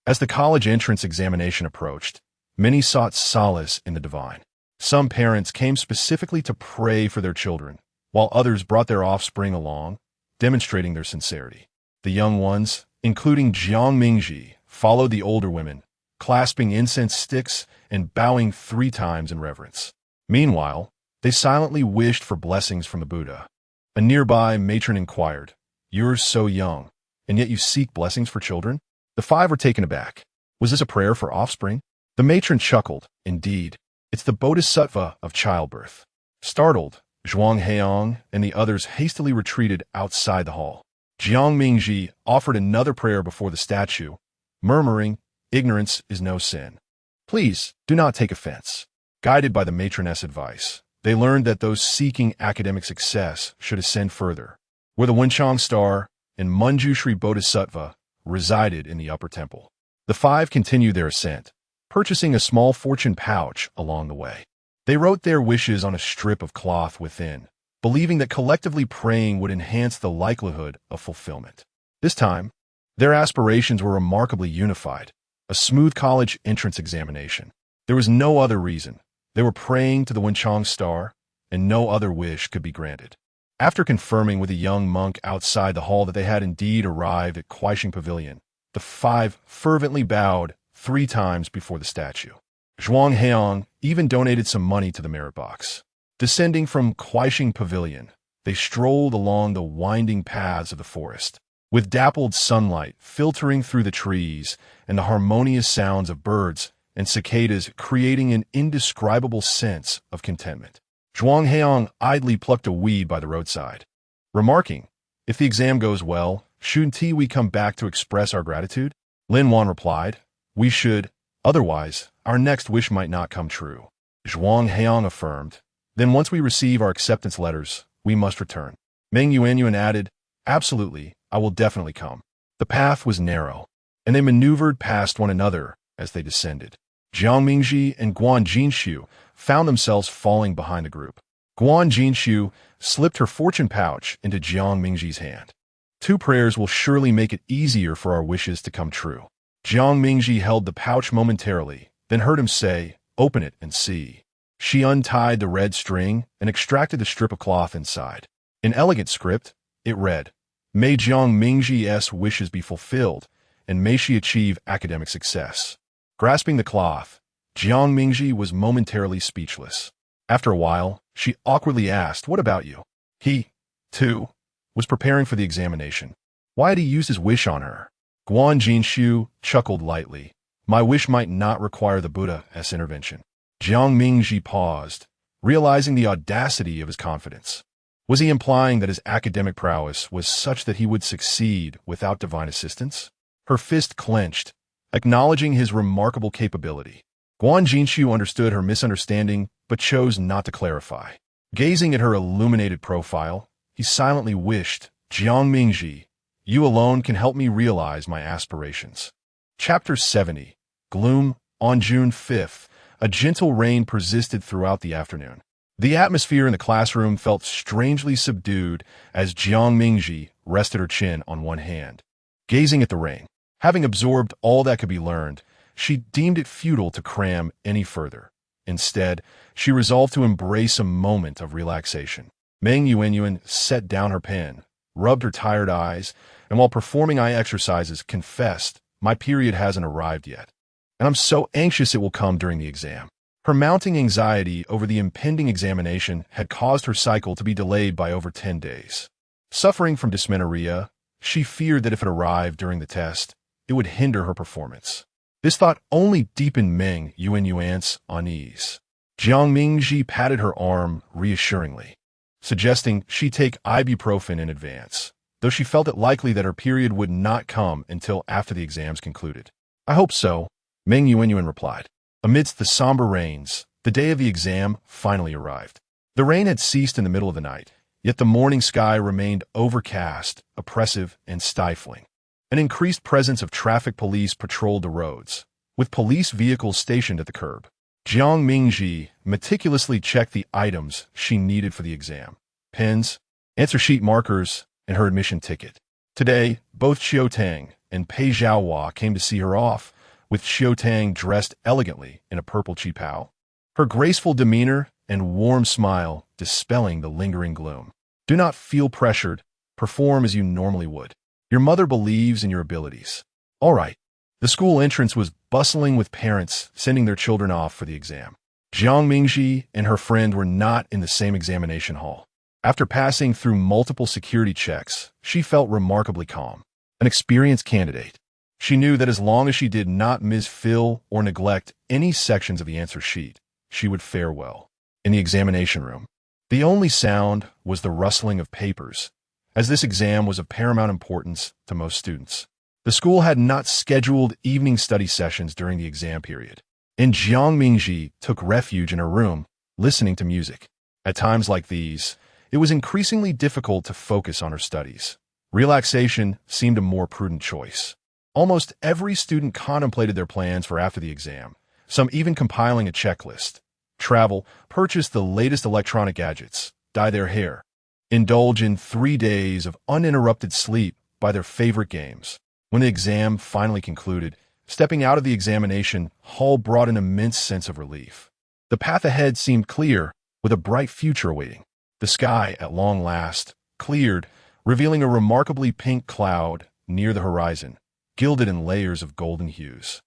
As the college entrance examination approached, many sought solace in the divine. Some parents came specifically to pray for their children, while others brought their offspring along, demonstrating their sincerity. The young ones, including Jiang Mingji, followed the older women, clasping incense sticks and bowing 3 times in reverence. Meanwhile, they silently wished for blessings from the Buddha. A nearby matron inquired, "You're so young, and yet you seek blessings for children?" The 5 were taken aback. Was this a prayer for offspring? The matron chuckled, "Indeed, it's the bodhisattva of childbirth." Startled, Zhuang Heong and the others hastily retreated outside the hall. Jiang Mingji offered another prayer before the statue, murmuring, "Ignorance is no sin. Please do not take offense." Guided by the matroness' advice, they learned that those seeking academic success should ascend further, where the Wenchang Star and Manjushri Bodhisattva resided in the upper temple. The 5 continued their ascent, purchasing a small fortune pouch along the way. They wrote their wishes on a strip of cloth within, believing that collectively praying would enhance the likelihood of fulfillment. This time, their aspirations were remarkably unified, a smooth college entrance examination. There was no other reason. They were praying to the Wenchang Star, and no other wish could be granted. After confirming with a young monk outside the hall that they had indeed arrived at Kuaishing Pavilion, the 5 fervently bowed 3 times before the statue. Zhuang Heong even donated some money to the merit box. Descending from Kuaishing Pavilion, they strolled along the winding paths of the forest, with dappled sunlight filtering through the trees and the harmonious sounds of birds and cicadas creating an indescribable sense of contentment. Zhuang Heong idly plucked a weed by the roadside, remarking, "If the exam goes well, shouldn't we come back to express our gratitude?" Lin Wan replied, "We should, otherwise our next wish might not come true." Zhuang Heong affirmed, "Then once we receive our acceptance letters, we must return." Meng Yuan added, Absolutely, I will definitely come. The path was narrow, and they maneuvered past one another as they descended. Jiang Mingji and Guan Jinshu found themselves falling behind the group. Guan Jinshu slipped her fortune pouch into Jiang Mingji's hand. 2 prayers will surely make it easier for our wishes to come true. Jiang Mingji held the pouch momentarily, then heard him say, "Open it and see." She untied the red string and extracted the strip of cloth inside. In elegant script, it read, "May Jiang Mingji's wishes be fulfilled, and may she achieve academic success." Grasping the cloth, Jiang Mingji was momentarily speechless. After a while, she awkwardly asked, "What about you?" He, too, was preparing for the examination. Why had he used his wish on her? Guan Jinshu chuckled lightly. "My wish might not require the Buddha's intervention." Jiang Mingji paused, realizing the audacity of his confidence. Was he implying that his academic prowess was such that he would succeed without divine assistance? Her fist clenched, acknowledging his remarkable capability. Guan Jinshu understood her misunderstanding, but chose not to clarify. Gazing at her illuminated profile, he silently wished, "Jiang Mingji, you alone can help me realize my aspirations." Chapter 70. Gloom. On June 5th, a gentle rain persisted throughout the afternoon. The atmosphere in the classroom felt strangely subdued as Jiang Mingji rested her chin on one hand. Gazing at the rain, having absorbed all that could be learned, she deemed it futile to cram any further. Instead, she resolved to embrace a moment of relaxation. Meng Yuanyuan set down her pen, rubbed her tired eyes, and while performing eye exercises, confessed, "My period hasn't arrived yet, and I'm so anxious it will come during the exam." Her mounting anxiety over the impending examination had caused her cycle to be delayed by over 10 days. Suffering from dysmenorrhea, she feared that if it arrived during the test, it would hinder her performance. This thought only deepened Meng Yuanyuan's unease. Jiang Mingji patted her arm reassuringly, suggesting she take ibuprofen in advance, though she felt it likely that her period would not come until after the exams concluded. "I hope so," Meng Yuanyuan replied. Amidst the somber rains, the day of the exam finally arrived. The rain had ceased in the middle of the night, yet the morning sky remained overcast, oppressive, and stifling. An increased presence of traffic police patrolled the roads, with police vehicles stationed at the curb. Jiang Mingji meticulously checked the items she needed for the exam: pens, answer sheet markers, and her admission ticket. Today, both Xiaotang and Pei Zhaohua came to see her off, with Xiaotang dressed elegantly in a purple qipao, her graceful demeanor and warm smile dispelling the lingering gloom. "Do not feel pressured. Perform as you normally would. Your mother believes in your abilities." All right. The school entrance was bustling with parents sending their children off for the exam. Jiang Mingji and her friend were not in the same examination hall. After passing through multiple security checks, she felt remarkably calm. An experienced candidate. She knew that as long as she did not misfill or neglect any sections of the answer sheet, she would fare well. In the examination room, the only sound was the rustling of papers, as this exam was of paramount importance to most students. The school had not scheduled evening study sessions during the exam period, and Jiang Mingji took refuge in her room, listening to music. At times like these, it was increasingly difficult to focus on her studies. Relaxation seemed a more prudent choice. Almost every student contemplated their plans for after the exam, some even compiling a checklist. Travel, purchase the latest electronic gadgets, dye their hair, indulge in 3 days of uninterrupted sleep by their favorite games. When the exam finally concluded, stepping out of the examination hall brought an immense sense of relief. The path ahead seemed clear, with a bright future awaiting. The sky, at long last, cleared, revealing a remarkably pink cloud near the horizon, gilded in layers of golden hues.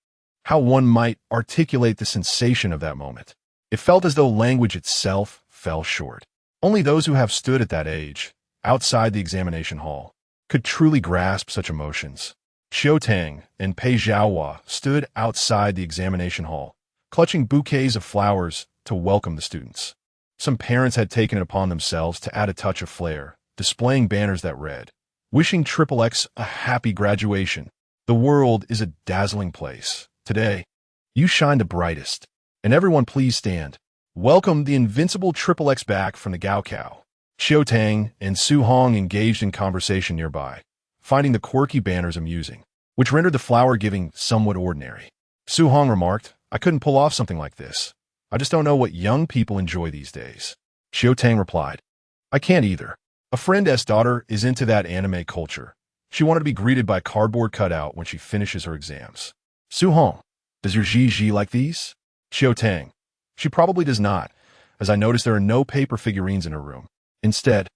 How one might articulate the sensation of that moment. It felt as though language itself fell short. Only those who have stood at that age, outside the examination hall, could truly grasp such emotions. Xiaotang and Pei Zhaohua stood outside the examination hall, clutching bouquets of flowers to welcome the students. Some parents had taken it upon themselves to add a touch of flair, displaying banners that read, "Wishing XXX a happy graduation. The world is a dazzling place. Today, you shine the brightest. And everyone please stand. Welcome the invincible XXX back from the Gaokao." Xiao Tang and Su Hong engaged in conversation nearby, finding the quirky banners amusing, which rendered the flower-giving somewhat ordinary. Su Hong remarked, "I couldn't pull off something like this. I just don't know what young people enjoy these days." Xiao Tang replied, "I can't either. A friend's daughter is into that anime culture. She wanted to be greeted by a cardboard cutout when she finishes her exams." Su Hong, "Does your Ji like these?" Xiao Tang, "She probably does not, as I noticed there are no paper figurines in her room. Instead,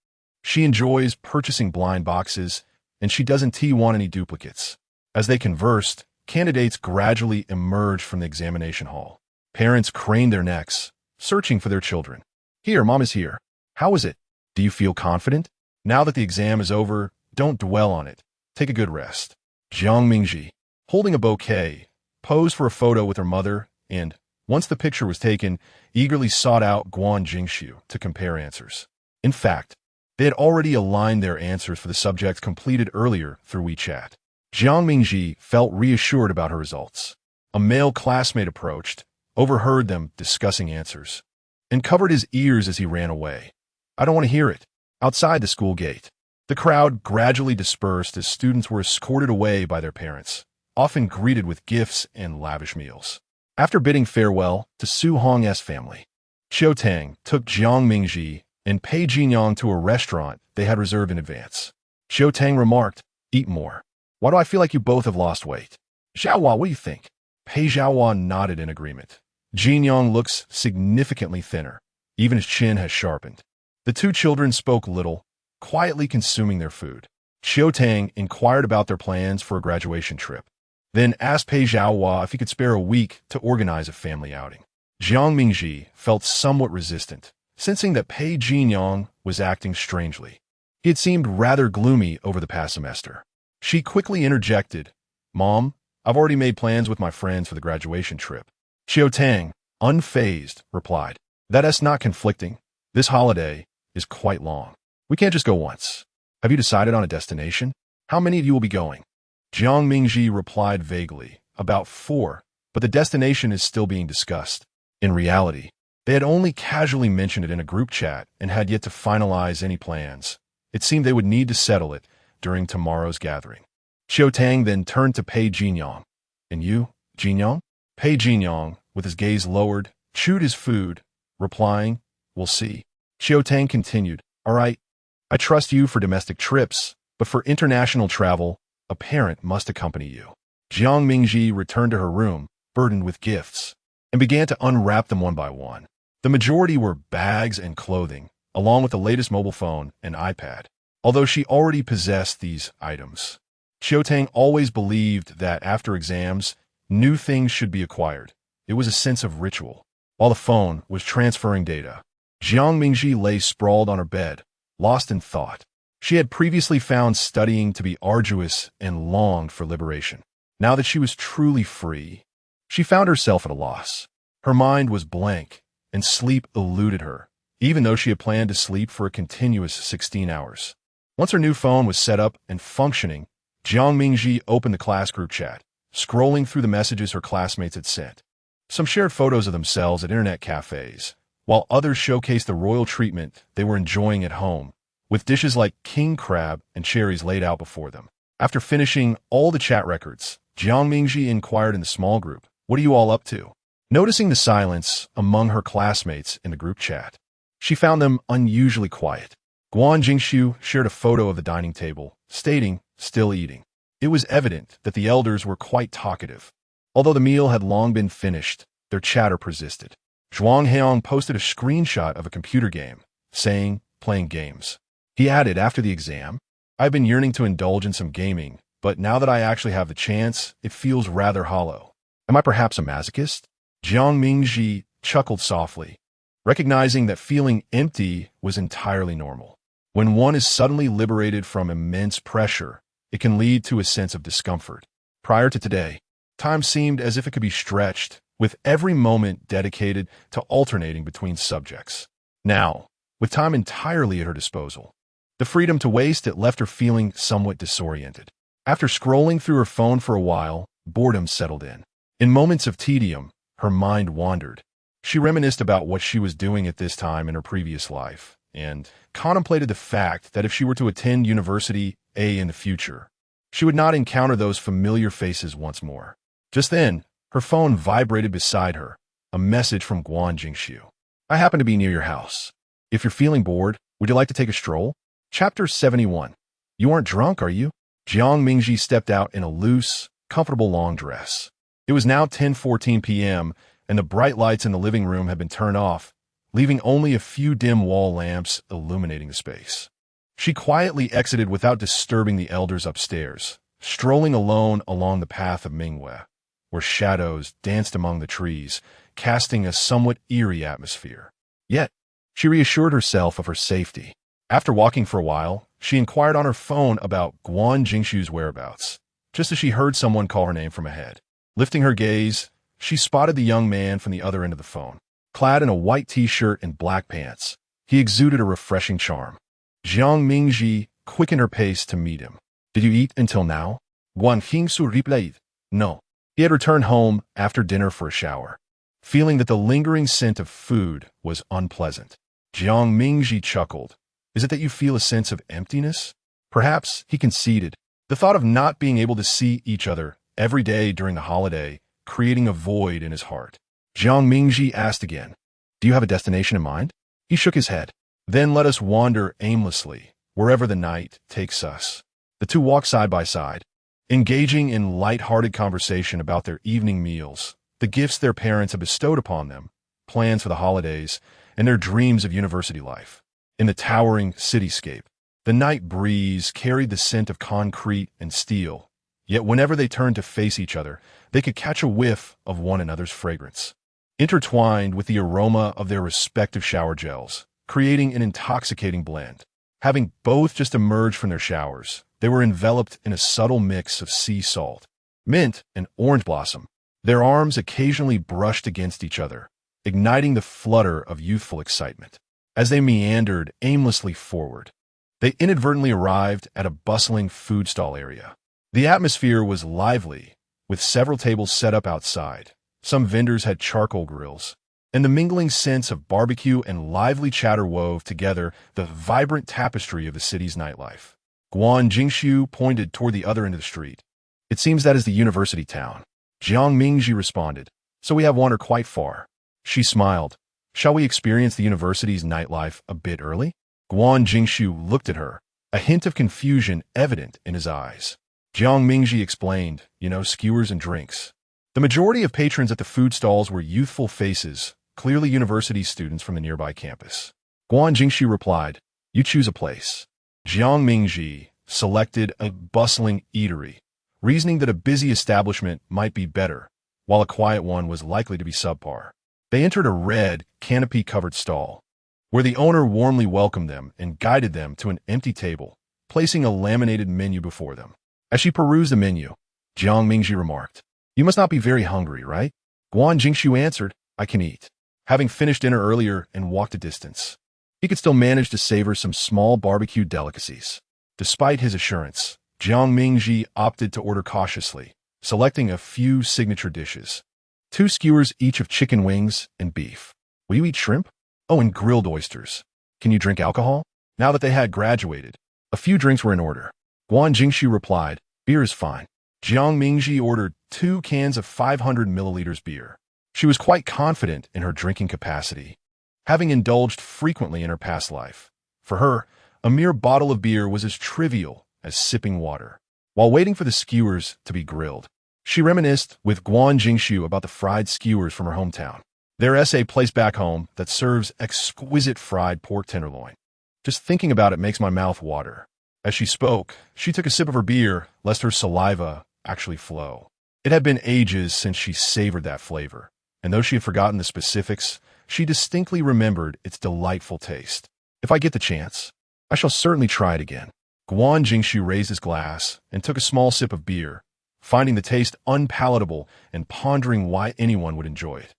she enjoys purchasing blind boxes, and she doesn't want any duplicates." As they conversed, candidates gradually emerged from the examination hall. Parents craned their necks, searching for their children. "Here, Mom is here. How is it? Do you feel confident? Now that the exam is over, don't dwell on it. Take a good rest." Jiang Mingji, holding a bouquet, posed for a photo with her mother and, once the picture was taken, eagerly sought out Guan Jingshu to compare answers. In fact, they had already aligned their answers for the subjects completed earlier through WeChat. Jiang Mingji felt reassured about her results. A male classmate approached, overheard them discussing answers, and covered his ears as he ran away. "I don't want to hear it." Outside the school gate, the crowd gradually dispersed as students were escorted away by their parents, often greeted with gifts and lavish meals. After bidding farewell to Su Hong's family, Xiao Tang took Jiang Mingji and Pei Jinyang to a restaurant they had reserved in advance. Xiao Tang remarked, "Eat more. Why do I feel like you both have lost weight?" "Xiaohua, what do you think?" Pei Xiaohua nodded in agreement. Jinyang looks significantly thinner. Even his chin has sharpened. The two children spoke little, quietly consuming their food. Xiao Tang inquired about their plans for a graduation trip, then asked Pei Xiaohua if he could spare a week to organize a family outing. Jiang Mingji felt somewhat resistant, sensing that Pei Jinyang was acting strangely. He had seemed rather gloomy over the past semester. She quickly interjected, "Mom, I've already made plans with my friends for the graduation trip." Xiao Tang, unfazed, replied, "That's not conflicting. This holiday is quite long. We can't just go once. Have you decided on a destination? How many of you will be going?" Jiang Mingji replied vaguely, "About 4, but the destination is still being discussed." In reality, they had only casually mentioned it in a group chat and had yet to finalize any plans. It seemed they would need to settle it during tomorrow's gathering. Xiao Tang then turned to Pei Jinyang. "And you, Jinyang?" Pei Jinyang, with his gaze lowered, chewed his food, replying, "We'll see." Xiao Tang continued, "All right, I trust you for domestic trips, but for international travel, a parent must accompany you." Jiang Mingji returned to her room, burdened with gifts, and began to unwrap them one by one. The majority were bags and clothing, along with the latest mobile phone and iPad, although she already possessed these items. Xiao Tang always believed that after exams, new things should be acquired. It was a sense of ritual. While the phone was transferring data, Jiang Mingji lay sprawled on her bed, lost in thought. She had previously found studying to be arduous and longed for liberation. Now that she was truly free, she found herself at a loss. Her mind was blank, and sleep eluded her, even though she had planned to sleep for a continuous 16 hours. Once her new phone was set up and functioning, Jiang Mingji opened the class group chat, scrolling through the messages her classmates had sent. Some shared photos of themselves at internet cafes, while others showcased the royal treatment they were enjoying at home, with dishes like king crab and cherries laid out before them. After finishing all the chat records, Jiang Mingji inquired in the small group, "What are you all up to?" Noticing the silence among her classmates in the group chat, she found them unusually quiet. Guan Jingshu shared a photo of the dining table, stating, "Still eating." It was evident that the elders were quite talkative. Although the meal had long been finished, their chatter persisted. Zhuang Heong posted a screenshot of a computer game, saying, "Playing games." He added after the exam, "I've been yearning to indulge in some gaming, but now that I actually have the chance, it feels rather hollow. Am I perhaps a masochist?" Jiang Mingji chuckled softly, recognizing that feeling empty was entirely normal. When one is suddenly liberated from immense pressure, it can lead to a sense of discomfort. Prior to today, time seemed as if it could be stretched, with every moment dedicated to alternating between subjects. Now, with time entirely at her disposal, the freedom to waste it left her feeling somewhat disoriented. After scrolling through her phone for a while, boredom settled in. In moments of tedium, her mind wandered. She reminisced about what she was doing at this time in her previous life, and contemplated the fact that if she were to attend University A in the future, she would not encounter those familiar faces once more. Just then, her phone vibrated beside her, a message from Guan Jingshu. I happen to be near your house. If you're feeling bored, would you like to take a stroll? Chapter 71. You aren't drunk, are you? Jiang Mingji stepped out in a loose, comfortable long dress. It was now 10:14 p.m., and the bright lights in the living room had been turned off, leaving only a few dim wall lamps illuminating the space. She quietly exited without disturbing the elders upstairs, strolling alone along the path of Mingwei, where shadows danced among the trees, casting a somewhat eerie atmosphere. Yet, she reassured herself of her safety. After walking for a while, she inquired on her phone about Guan Jingshu's whereabouts, just as she heard someone call her name from ahead. Lifting her gaze, she spotted the young man from the other end of the phone. Clad in a white t-shirt and black pants, he exuded a refreshing charm. Jiang Mingji quickened her pace to meet him. Did you eat until now? Guan Jingsu replied. No. He had returned home after dinner for a shower, feeling that the lingering scent of food was unpleasant. Jiang Mingji chuckled. Is it that you feel a sense of emptiness? Perhaps, he conceded. The thought of not being able to see each other every day during the holiday, creating a void in his heart. Jiang Mingji asked again, do you have a destination in mind? He shook his head. Then let us wander aimlessly, wherever the night takes us. The two walked side by side, engaging in light-hearted conversation about their evening meals, the gifts their parents had bestowed upon them, plans for the holidays, and their dreams of university life. In the towering cityscape, the night breeze carried the scent of concrete and steel, yet whenever they turned to face each other, they could catch a whiff of one another's fragrance, intertwined with the aroma of their respective shower gels, creating an intoxicating blend. Having both just emerged from their showers, they were enveloped in a subtle mix of sea salt, mint, and orange blossom. Their arms occasionally brushed against each other, igniting the flutter of youthful excitement. As they meandered aimlessly forward, they inadvertently arrived at a bustling food stall area. The atmosphere was lively, with several tables set up outside. Some vendors had charcoal grills, and the mingling scents of barbecue and lively chatter wove together the vibrant tapestry of the city's nightlife. Guan Jingshu pointed toward the other end of the street. It seems that is the university town. Jiang Mingji responded. So we have wandered quite far. She smiled. Shall we experience the university's nightlife a bit early? Guan Jingshu looked at her, a hint of confusion evident in his eyes. Jiang Mingji explained, skewers and drinks. The majority of patrons at the food stalls were youthful faces, clearly university students from the nearby campus. Guan Jingshu replied, you choose a place. Jiang Mingji selected a bustling eatery, reasoning that a busy establishment might be better, while a quiet one was likely to be subpar. They entered a red, canopy-covered stall, where the owner warmly welcomed them and guided them to an empty table, placing a laminated menu before them. As she perused the menu, Jiang Mingji remarked, you must not be very hungry, right? Guan Jingshu answered, I can eat. Having finished dinner earlier and walked a distance, he could still manage to savor some small barbecue delicacies. Despite his assurance, Jiang Mingji opted to order cautiously, selecting a few signature dishes. 2 skewers each of chicken wings and beef. Will you eat shrimp? Oh, and grilled oysters. Can you drink alcohol? Now that they had graduated, a few drinks were in order. Guan Jingshu replied, beer is fine. Jiang Mingji ordered 2 cans of 500 milliliters beer. She was quite confident in her drinking capacity, having indulged frequently in her past life. For her, a mere bottle of beer was as trivial as sipping water. While waiting for the skewers to be grilled, she reminisced with Guan Jingshu about the fried skewers from her hometown. Their essay place back home that serves exquisite fried pork tenderloin. Just thinking about it makes my mouth water. As she spoke, she took a sip of her beer, lest her saliva actually flow. It had been ages since she savored that flavor, and though she had forgotten the specifics, she distinctly remembered its delightful taste. If I get the chance, I shall certainly try it again. Guan Jingshu raised his glass and took a small sip of beer, finding the taste unpalatable and pondering why anyone would enjoy it.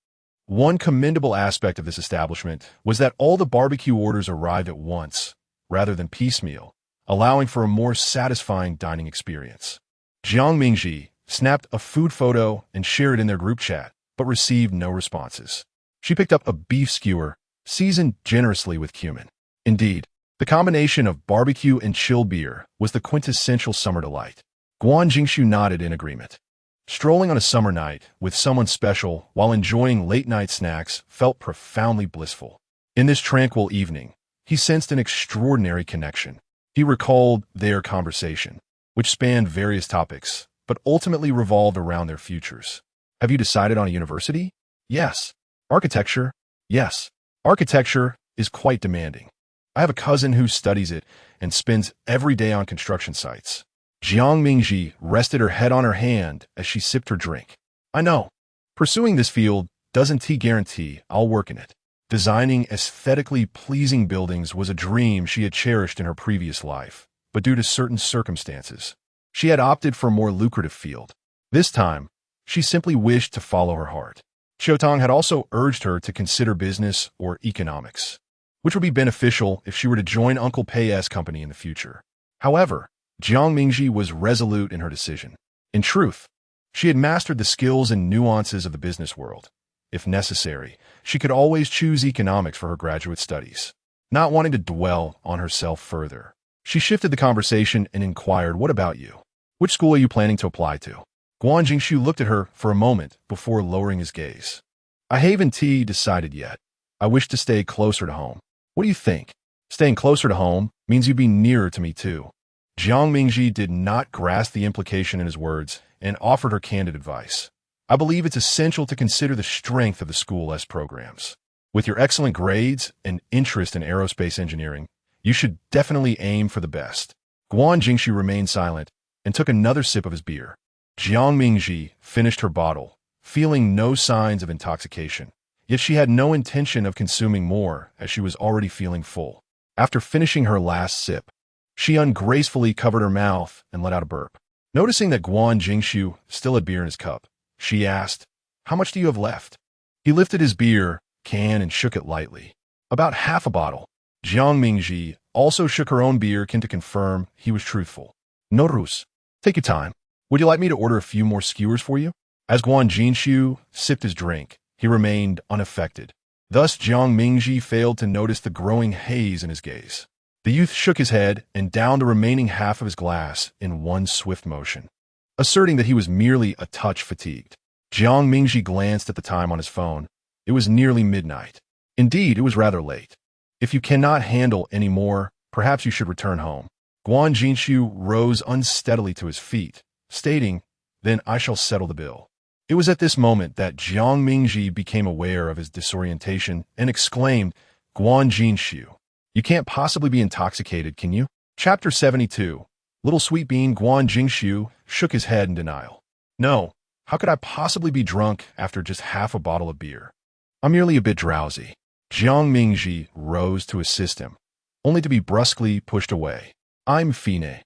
One commendable aspect of this establishment was that all the barbecue orders arrived at once, rather than piecemeal, allowing for a more satisfying dining experience. Jiang Mingji snapped a food photo and shared it in their group chat, but received no responses. She picked up a beef skewer, seasoned generously with cumin. Indeed, the combination of barbecue and chill beer was the quintessential summer delight. Guan Jingshu nodded in agreement. Strolling on a summer night with someone special while enjoying late-night snacks felt profoundly blissful. In this tranquil evening, he sensed an extraordinary connection. He recalled their conversation, which spanned various topics, but ultimately revolved around their futures. Have you decided on a university? Yes. Architecture? Yes. Architecture is quite demanding. I have a cousin who studies it and spends every day on construction sites. Jiang Mingji rested her head on her hand as she sipped her drink. I know. Pursuing this field doesn't guarantee I'll work in it. Designing aesthetically pleasing buildings was a dream she had cherished in her previous life, but due to certain circumstances, she had opted for a more lucrative field. This time, she simply wished to follow her heart. Xiaotong had also urged her to consider business or economics, which would be beneficial if she were to join Uncle Pei's company in the future. However, Jiang Mingji was resolute in her decision. In truth, she had mastered the skills and nuances of the business world. If necessary, she could always choose economics for her graduate studies. Not wanting to dwell on herself further, she shifted the conversation and inquired, "What about you? Which school are you planning to apply to?" Guan Jingshu looked at her for a moment before lowering his gaze. "I haven't decided yet. I wish to stay closer to home. What do you think? Staying closer to home means you'd be nearer to me too." Jiang Mingji did not grasp the implication in his words and offered her candid advice. "I believe it's essential to consider the strength of the school's programs. With your excellent grades and interest in aerospace engineering, you should definitely aim for the best." Guan Jingshu remained silent and took another sip of his beer. Jiang Mingji finished her bottle, feeling no signs of intoxication, yet she had no intention of consuming more as she was already feeling full. After finishing her last sip, she ungracefully covered her mouth and let out a burp. Noticing that Guan Jingshu still had beer in his cup, she asked, "How much do you have left?" He lifted his beer can and shook it lightly. "About half a bottle." Jiang Mingji also shook her own beer can to confirm he was truthful. "No ruse. Take your time. Would you like me to order a few more skewers for you?" As Guan Jingshu sipped his drink, he remained unaffected. Thus, Jiang Mingji failed to notice the growing haze in his gaze. The youth shook his head and downed the remaining half of his glass in one swift motion, asserting that he was merely a touch fatigued. Jiang Mingji glanced at the time on his phone. It was nearly midnight. Indeed, it was rather late. "If you cannot handle any more, perhaps you should return home." Guan Jingshu rose unsteadily to his feet, stating, "Then I shall settle the bill." It was at this moment that Jiang Mingji became aware of his disorientation and exclaimed, "Guan Jingshu, you can't possibly be intoxicated, can you?" Chapter 72. Little Sweet Bean Guan Jingshu shook his head in denial. "No, how could I possibly be drunk after just half a bottle of beer? I'm merely a bit drowsy." Jiang Mingji rose to assist him, only to be brusquely pushed away. "I'm fine,"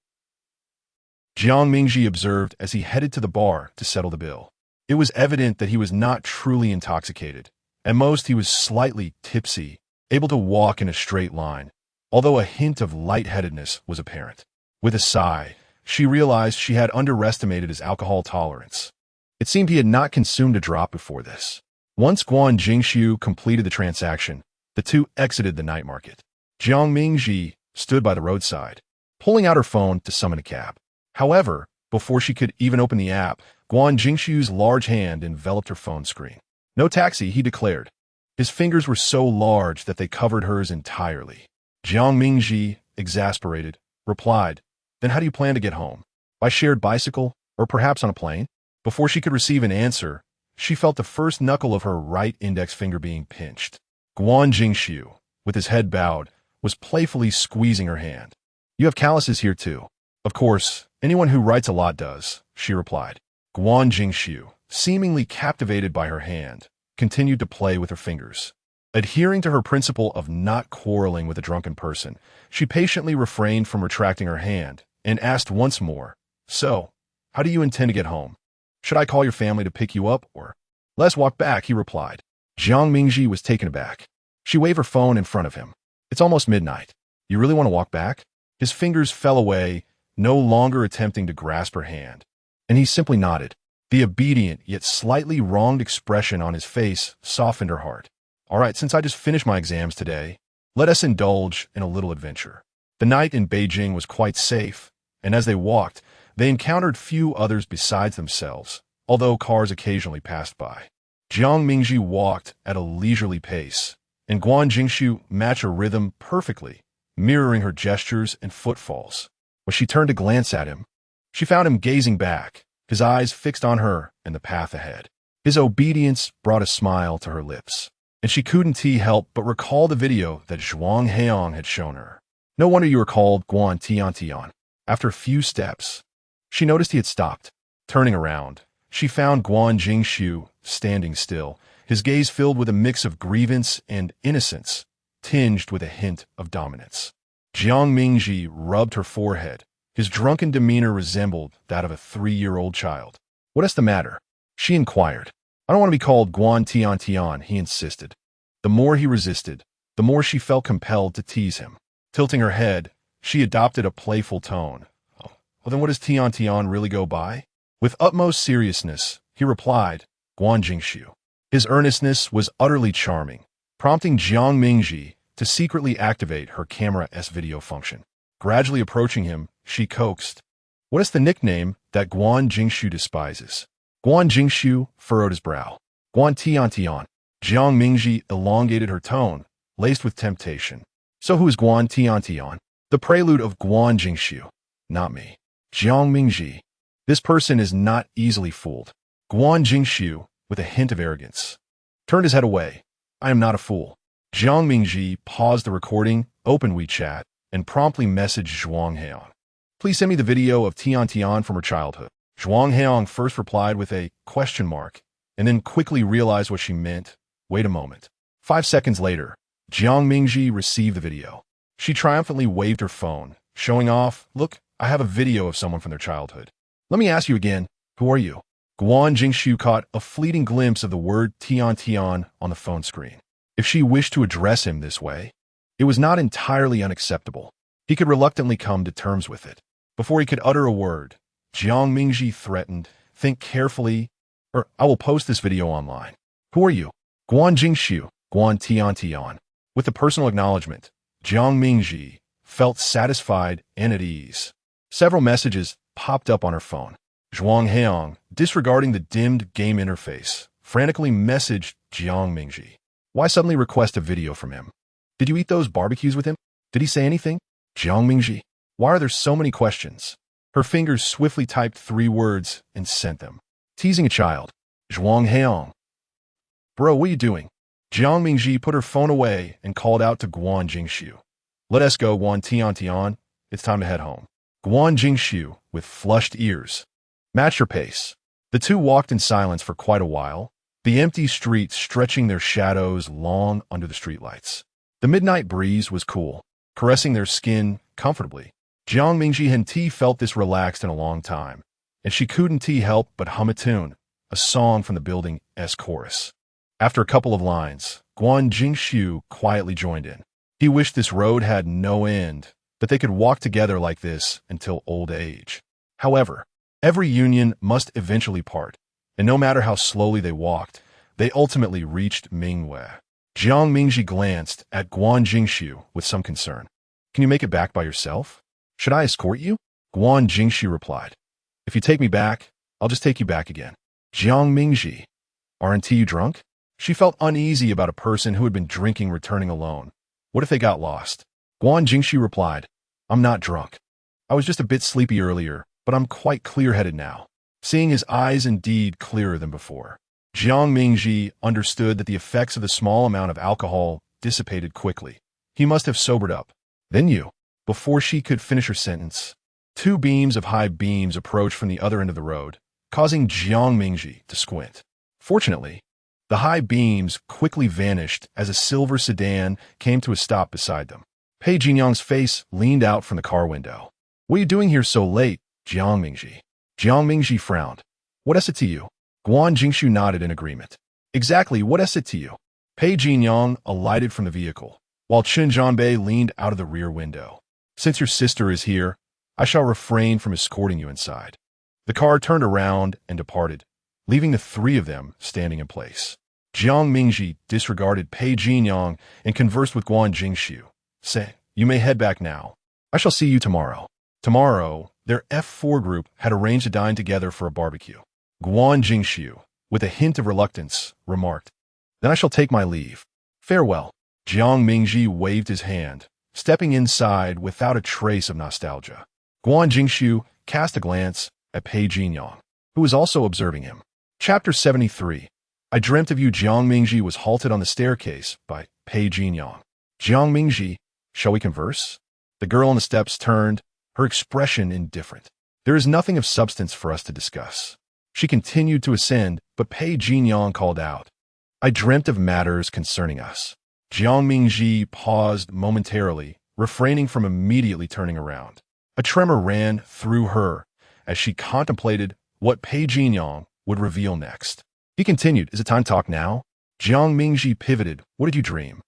Jiang Mingji observed as he headed to the bar to settle the bill. It was evident that he was not truly intoxicated. At most, he was slightly tipsy, able to walk in a straight line, although a hint of lightheadedness was apparent. With a sigh, she realized she had underestimated his alcohol tolerance. It seemed he had not consumed a drop before this. Once Guan Jingshu completed the transaction, the two exited the night market. Jiang Mingji stood by the roadside, pulling out her phone to summon a cab. However, before she could even open the app, Guan Jingshu's large hand enveloped her phone screen. "No taxi," he declared. His fingers were so large that they covered hers entirely. Jiang Mingji, exasperated, replied, "Then how do you plan to get home? By shared bicycle, or perhaps on a plane?" Before she could receive an answer, she felt the first knuckle of her right index finger being pinched. Guan Jingshu, with his head bowed, was playfully squeezing her hand. "You have calluses here too." "Of course, anyone who writes a lot does," she replied. Guan Jingshu, seemingly captivated by her hand, continued to play with her fingers. Adhering to her principle of not quarreling with a drunken person, she patiently refrained from retracting her hand and asked once more, "So, how do you intend to get home? Should I call your family to pick you up, or?" "Let's walk back," he replied. Jiang Mingji was taken aback. She waved her phone in front of him. "It's almost midnight. You really want to walk back?" His fingers fell away, no longer attempting to grasp her hand, and he simply nodded. The obedient yet slightly wronged expression on his face softened her heart. "All right, since I just finished my exams today, Let us indulge in a little adventure. The night in Beijing was quite safe, and as they walked, they encountered few others besides themselves, although cars occasionally passed by. Jiang Mingji walked at a leisurely pace, and Guan Jingshu matched her rhythm perfectly, mirroring her gestures and footfalls. When she turned to glance at him, she found him gazing back, his eyes fixed on her and the path ahead. His obedience brought a smile to her lips, and she couldn't help but recall the video that Zhuang Heong had shown her. No wonder you were called Guan Tian. After a few steps, she noticed he had stopped. Turning around, she found Guan Jingshu standing still, his gaze filled with a mix of grievance and innocence, tinged with a hint of dominance. Jiang Mingji rubbed her forehead. His drunken demeanor resembled that of a 3-year-old child. What is the matter? She inquired. I don't want to be called Guan Tian, he insisted. The more he resisted, the more she felt compelled to tease him. Tilting her head, she adopted a playful tone. Oh, well then what does Tian really go by? With utmost seriousness, he replied, Guan Jingshu. His earnestness was utterly charming, prompting Jiang Mingji to secretly activate her camera-S video function. Gradually approaching him, she coaxed, What is the nickname that Guan Jingshu despises? Guan Jingshu furrowed his brow. Guan Tian. Jiang Mingji elongated her tone, laced with temptation. So who is Guan Tian? The prelude of Guan Jingshu. Not me. Jiang Mingji. This person is not easily fooled. Guan Jingshu, with a hint of arrogance, turned his head away. I am not a fool. Jiang Mingji paused the recording, opened WeChat, and promptly messaged Zhuang Heong. Please send me the video of Tian from her childhood. Zhuang Heong first replied with a question mark, and then quickly realized what she meant. Wait a moment. 5 seconds later, Jiang Mingji received the video. She triumphantly waved her phone, showing off, Look, I have a video of someone from their childhood. Let me ask you again, who are you? Guan Jingshu caught a fleeting glimpse of the word Tian on the phone screen. If she wished to address him this way, it was not entirely unacceptable. He could reluctantly come to terms with it. Before he could utter a word, Jiang Mingji threatened, Think carefully, or I will post this video online. Who are you? Guan Jingshu, Guan Tian. With the personal acknowledgement, Jiang Mingji felt satisfied and at ease. Several messages popped up on her phone. Zhuang Heong, disregarding the dimmed game interface, frantically messaged Jiang Mingji. Why suddenly request a video from him? Did you eat those barbecues with him? Did he say anything? Jiang Mingji. Why are there so many questions? Her fingers swiftly typed 3 words and sent them. Teasing a child. Zhuang Heong. Bro, what are you doing? Jiang Mingji put her phone away and called out to Guan Jingshu. Let us go, Guan Tian. It's time to head home. Guan Jingshu, with flushed ears, matched her pace. The two walked in silence for quite a while, the empty streets stretching their shadows long under the streetlights. The midnight breeze was cool, caressing their skin comfortably. Jiang Mingji hadn't felt this relaxed in a long time, and she couldn't help but hum a tune, a song from the building's chorus. After a couple of lines, Guan Jingshu quietly joined in. He wished this road had no end, that they could walk together like this until old age. However, every union must eventually part, and no matter how slowly they walked, they ultimately reached Mingwei. Jiang Mingji glanced at Guan Jingshu with some concern. Can you make it back by yourself? Should I escort you? Guan Jingshu replied. If you take me back, I'll just take you back again. Jiang Mingji, aren't you drunk? She felt uneasy about a person who had been drinking returning alone. What if they got lost? Guan Jingshu replied, I'm not drunk. I was just a bit sleepy earlier, but I'm quite clear-headed now. Seeing his eyes indeed clearer than before, Jiang Mingji understood that the effects of the small amount of alcohol dissipated quickly. He must have sobered up. Then you. Before she could finish her sentence, 2 beams of high beams approached from the other end of the road, causing Jiang Mingji to squint. Fortunately, the high beams quickly vanished as a silver sedan came to a stop beside them. Pei Jinyang's face leaned out from the car window. What are you doing here so late, Jiang Mingji? Jiang Mingji frowned. What is it to you? Guan Jingshu nodded in agreement. Exactly, what is it to you? Pei Jinyang alighted from the vehicle, while Chen Zhanbei leaned out of the rear window. Since your sister is here, I shall refrain from escorting you inside. The car turned around and departed, leaving the 3 of them standing in place. Jiang Mingji disregarded Pei Jinyang and conversed with Guan Jingxiu. Say, you may head back now. I shall see you tomorrow. Tomorrow, their F4 group had arranged to dine together for a barbecue. Guan Jingxiu, with a hint of reluctance, remarked, Then I shall take my leave. Farewell. Jiang Mingji waved his hand, stepping inside without a trace of nostalgia. Guan Jingxiu cast a glance at Pei Jinyang, who was also observing him. Chapter 73. I dreamt of you. Jiang Mingji was halted on the staircase by Pei Jinyang. Jiang Mingji, shall we converse? The girl on the steps turned, her expression indifferent. There is nothing of substance for us to discuss. She continued to ascend, but Pei Jinyang called out, I dreamt of matters concerning us. Jiang Mingji paused momentarily, refraining from immediately turning around. A tremor ran through her as she contemplated what Pei Jinyang would reveal next. He continued, Is it time to talk now? Jiang Mingji pivoted. What did you dream?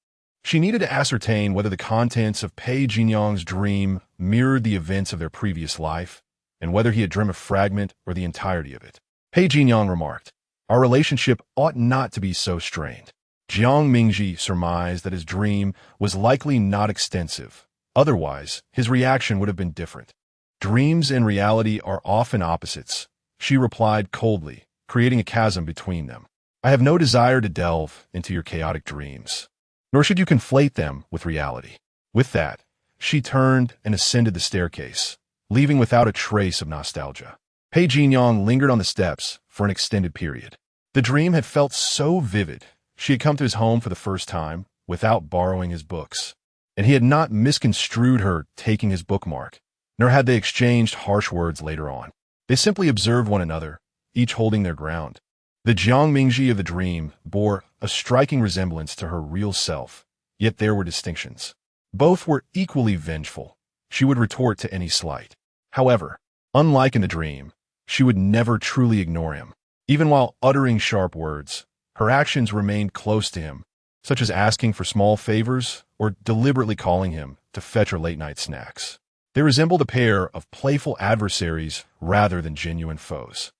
She needed to ascertain whether the contents of Pei Jinyang's dream mirrored the events of their previous life, and whether he had dreamt a fragment or the entirety of it. Pei Jinyang remarked, Our relationship ought not to be so strained. Jiang Mingji surmised that his dream was likely not extensive. Otherwise, his reaction would have been different. Dreams and reality are often opposites, she replied coldly, creating a chasm between them. I have no desire to delve into your chaotic dreams, nor should you conflate them with reality. With that, she turned and ascended the staircase, leaving without a trace of nostalgia. Pei Jinyang lingered on the steps for an extended period. The dream had felt so vivid. She had come to his home for the first time without borrowing his books, and he had not misconstrued her taking his bookmark, nor had they exchanged harsh words later on. They simply observed one another, each holding their ground. The Jiang Mingji of the dream bore a striking resemblance to her real self, yet there were distinctions. Both were equally vengeful. She would retort to any slight. However, unlike in the dream, she would never truly ignore him. Even while uttering sharp words, her actions remained close to him, such as asking for small favors or deliberately calling him to fetch her late-night snacks. They resembled a pair of playful adversaries rather than genuine foes.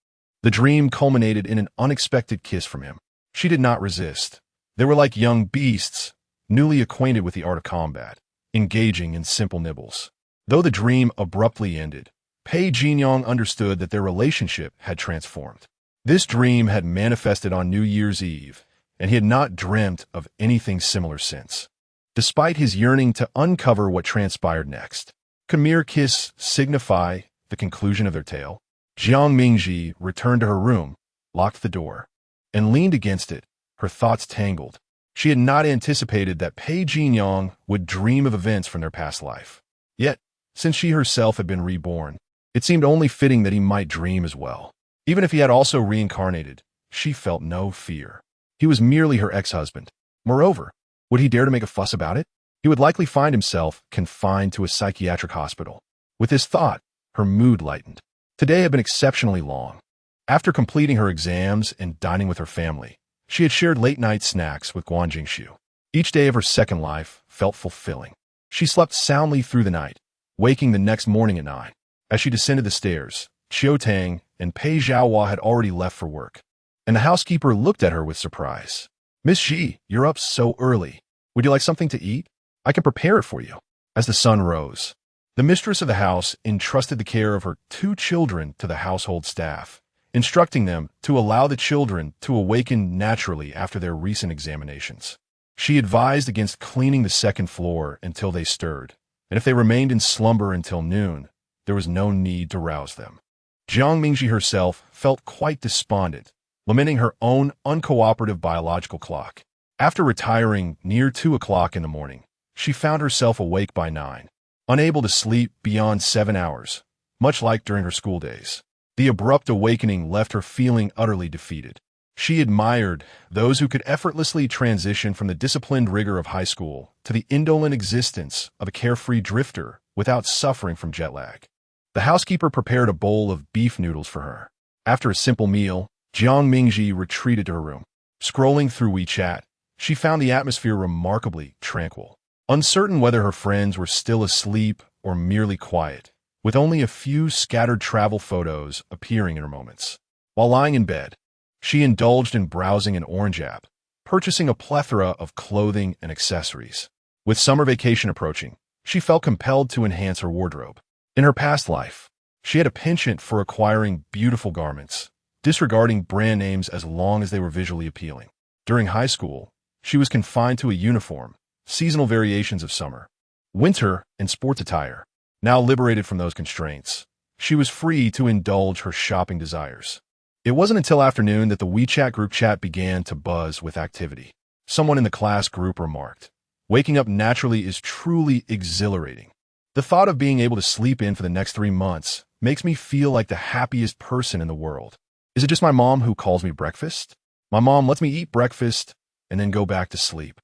The dream culminated in an unexpected kiss from him. She did not resist. They were like young beasts, newly acquainted with the art of combat, engaging in simple nibbles. Though the dream abruptly ended, Pei Jinyang understood that their relationship had transformed. This dream had manifested on New Year's Eve, and he had not dreamt of anything similar since. Despite his yearning to uncover what transpired next, could a mere kiss signify the conclusion of their tale? Jiang Mingji returned to her room, locked the door, and leaned against it, her thoughts tangled. She had not anticipated that Pei Jinyang would dream of events from their past life. Yet, since she herself had been reborn, it seemed only fitting that he might dream as well. Even if he had also reincarnated, she felt no fear. He was merely her ex-husband. Moreover, would he dare to make a fuss about it? He would likely find himself confined to a psychiatric hospital. With this thought, her mood lightened. Today had been exceptionally long. After completing her exams and dining with her family, she had shared late-night snacks with Guan Jingxiu. Each day of her second life felt fulfilling. She slept soundly through the night, waking the next morning at 9. As she descended the stairs, Qiu Tang and Pei Zhaohua had already left for work, and the housekeeper looked at her with surprise. Miss Ji, you're up so early. Would you like something to eat? I can prepare it for you. As the sun rose, the mistress of the house entrusted the care of her 2 children to the household staff, instructing them to allow the children to awaken naturally after their recent examinations. She advised against cleaning the second floor until they stirred, and if they remained in slumber until noon, there was no need to rouse them. Jiang Mingji herself felt quite despondent, lamenting her own uncooperative biological clock. After retiring near 2 o'clock in the morning, she found herself awake by 9, unable to sleep beyond 7 hours, much like during her school days. The abrupt awakening left her feeling utterly defeated. She admired those who could effortlessly transition from the disciplined rigor of high school to the indolent existence of a carefree drifter without suffering from jet lag. The housekeeper prepared a bowl of beef noodles for her. After a simple meal, Jiang Mingji retreated to her room. Scrolling through WeChat, she found the atmosphere remarkably tranquil. Uncertain whether her friends were still asleep or merely quiet, with only a few scattered travel photos appearing in her moments. While lying in bed, she indulged in browsing an Orange app, purchasing a plethora of clothing and accessories. With summer vacation approaching, she felt compelled to enhance her wardrobe. In her past life, she had a penchant for acquiring beautiful garments, disregarding brand names as long as they were visually appealing. During high school, she was confined to a uniform, seasonal variations of summer, winter, and sports attire. Now liberated from those constraints, she was free to indulge her shopping desires. It wasn't until afternoon that the WeChat group chat began to buzz with activity. Someone in the class group remarked, "Waking up naturally is truly exhilarating. The thought of being able to sleep in for the next 3 months makes me feel like the happiest person in the world. Is it just my mom who calls me breakfast? My mom lets me eat breakfast and then go back to sleep."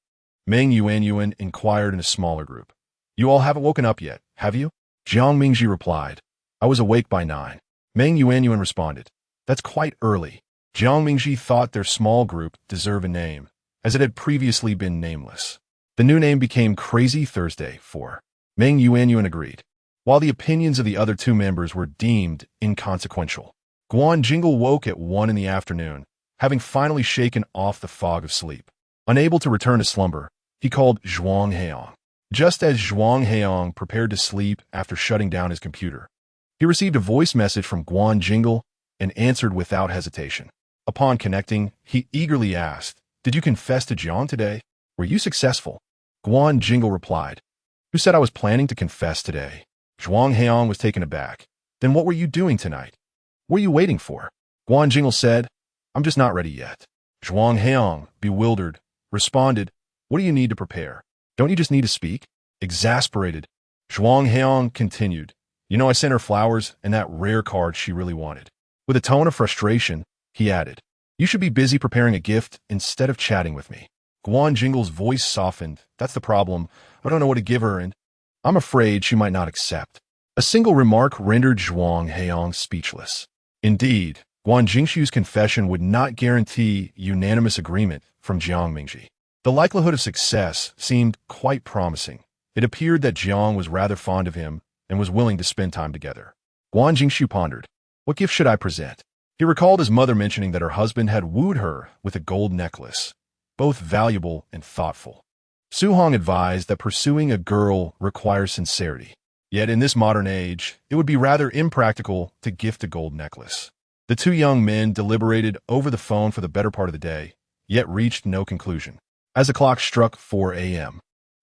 Meng Yuanyuan inquired in a smaller group. "You all haven't woken up yet, have you?" Jiang Mingji replied, "I was awake by 9. Meng Yuanyuan responded, "That's quite early." Jiang Mingji thought their small group deserved a name, as it had previously been nameless. The new name became Crazy Thursday for Meng Yuanyuan agreed, while the opinions of the other 2 members were deemed inconsequential. Guan Jingle woke at 1 in the afternoon, having finally shaken off the fog of sleep. Unable to return to slumber, he called Zhuang Heong. Just as Zhuang Heong prepared to sleep after shutting down his computer, he received a voice message from Guan Jingle and answered without hesitation. Upon connecting, he eagerly asked, "Did you confess to Jiang today? Were you successful?" Guan Jingle replied, "Who said I was planning to confess today?" Zhuang Heong was taken aback. "Then what were you doing tonight? What are you waiting for?" Guan Jingle said, "I'm just not ready yet." Zhuang Heong, bewildered, responded, "What do you need to prepare? Don't you just need to speak?" Exasperated, Zhuang Heong continued, "You know I sent her flowers and that rare card she really wanted." With a tone of frustration, he added, "You should be busy preparing a gift instead of chatting with me." Guan Jingle's voice softened. "That's the problem. I don't know what to give her and I'm afraid she might not accept." A single remark rendered Zhuang Heong speechless. Indeed, Guan Jingshu's confession would not guarantee unanimous agreement from Jiang Mingji. The likelihood of success seemed quite promising. It appeared that Jiang was rather fond of him and was willing to spend time together. Guan Jingshu pondered, "What gift should I present?" He recalled his mother mentioning that her husband had wooed her with a gold necklace, both valuable and thoughtful. Su Hong advised that pursuing a girl requires sincerity. Yet in this modern age, it would be rather impractical to gift a gold necklace. The 2 young men deliberated over the phone for the better part of the day, yet reached no conclusion. As the clock struck 4 a.m.,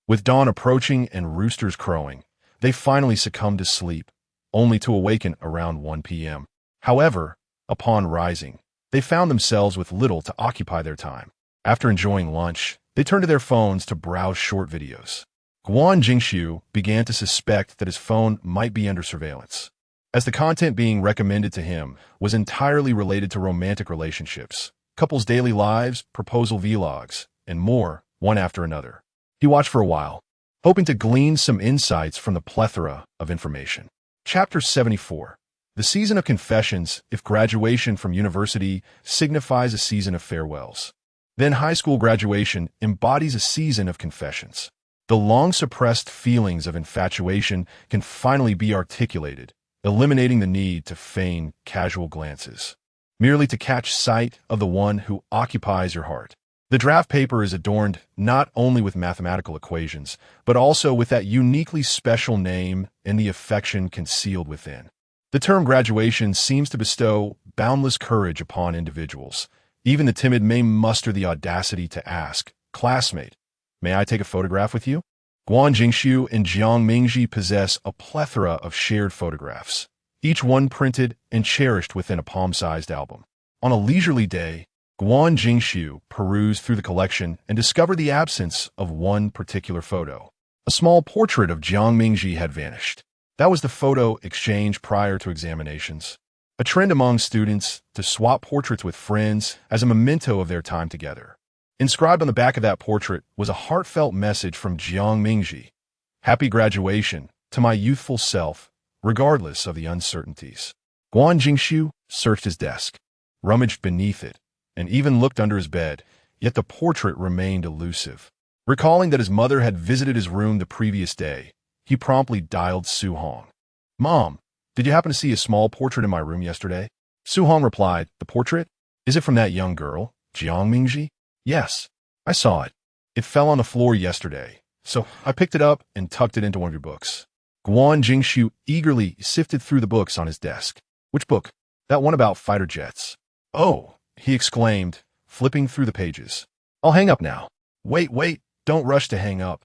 with dawn approaching and roosters crowing, they finally succumbed to sleep, only to awaken around 1 p.m. However, upon rising, they found themselves with little to occupy their time. After enjoying lunch, they turned to their phones to browse short videos. Guan Jingshu began to suspect that his phone might be under surveillance, as the content being recommended to him was entirely related to romantic relationships, couples' daily lives, proposal vlogs, and more, one after another. He watched for a while, hoping to glean some insights from the plethora of information. Chapter 74. The Season of Confessions. If graduation from university signifies a season of farewells, then high school graduation embodies a season of confessions. The long-suppressed feelings of infatuation can finally be articulated, eliminating the need to feign casual glances, merely to catch sight of the one who occupies your heart. The draft paper is adorned not only with mathematical equations, but also with that uniquely special name and the affection concealed within. The term graduation seems to bestow boundless courage upon individuals. Even the timid may muster the audacity to ask, "Classmate, may I take a photograph with you?" Guan Jingshu and Jiang Mingji possess a plethora of shared photographs, each one printed and cherished within a palm-sized album. On a leisurely day, Guan Jingshu perused through the collection and discovered the absence of one particular photo. A small portrait of Jiang Mingji had vanished. That was the photo exchanged prior to examinations, a trend among students to swap portraits with friends as a memento of their time together. Inscribed on the back of that portrait was a heartfelt message from Jiang Mingji. "Happy graduation to my youthful self, regardless of the uncertainties." Guan Jingshu searched his desk, rummaged beneath it, and even looked under his bed, yet the portrait remained elusive. Recalling that his mother had visited his room the previous day, he promptly dialed Su Hong. "Mom, did you happen to see a small portrait in my room yesterday?" Su Hong replied, "The portrait? Is it from that young girl, Jiang Mingji?" "Yes. I saw it. It fell on the floor yesterday, so I picked it up and tucked it into one of your books. Guan Jingshu eagerly sifted through the books on his desk. Which book? That one about fighter jets. Oh, he exclaimed, flipping through the pages. I'll hang up now. Wait, don't rush to hang up.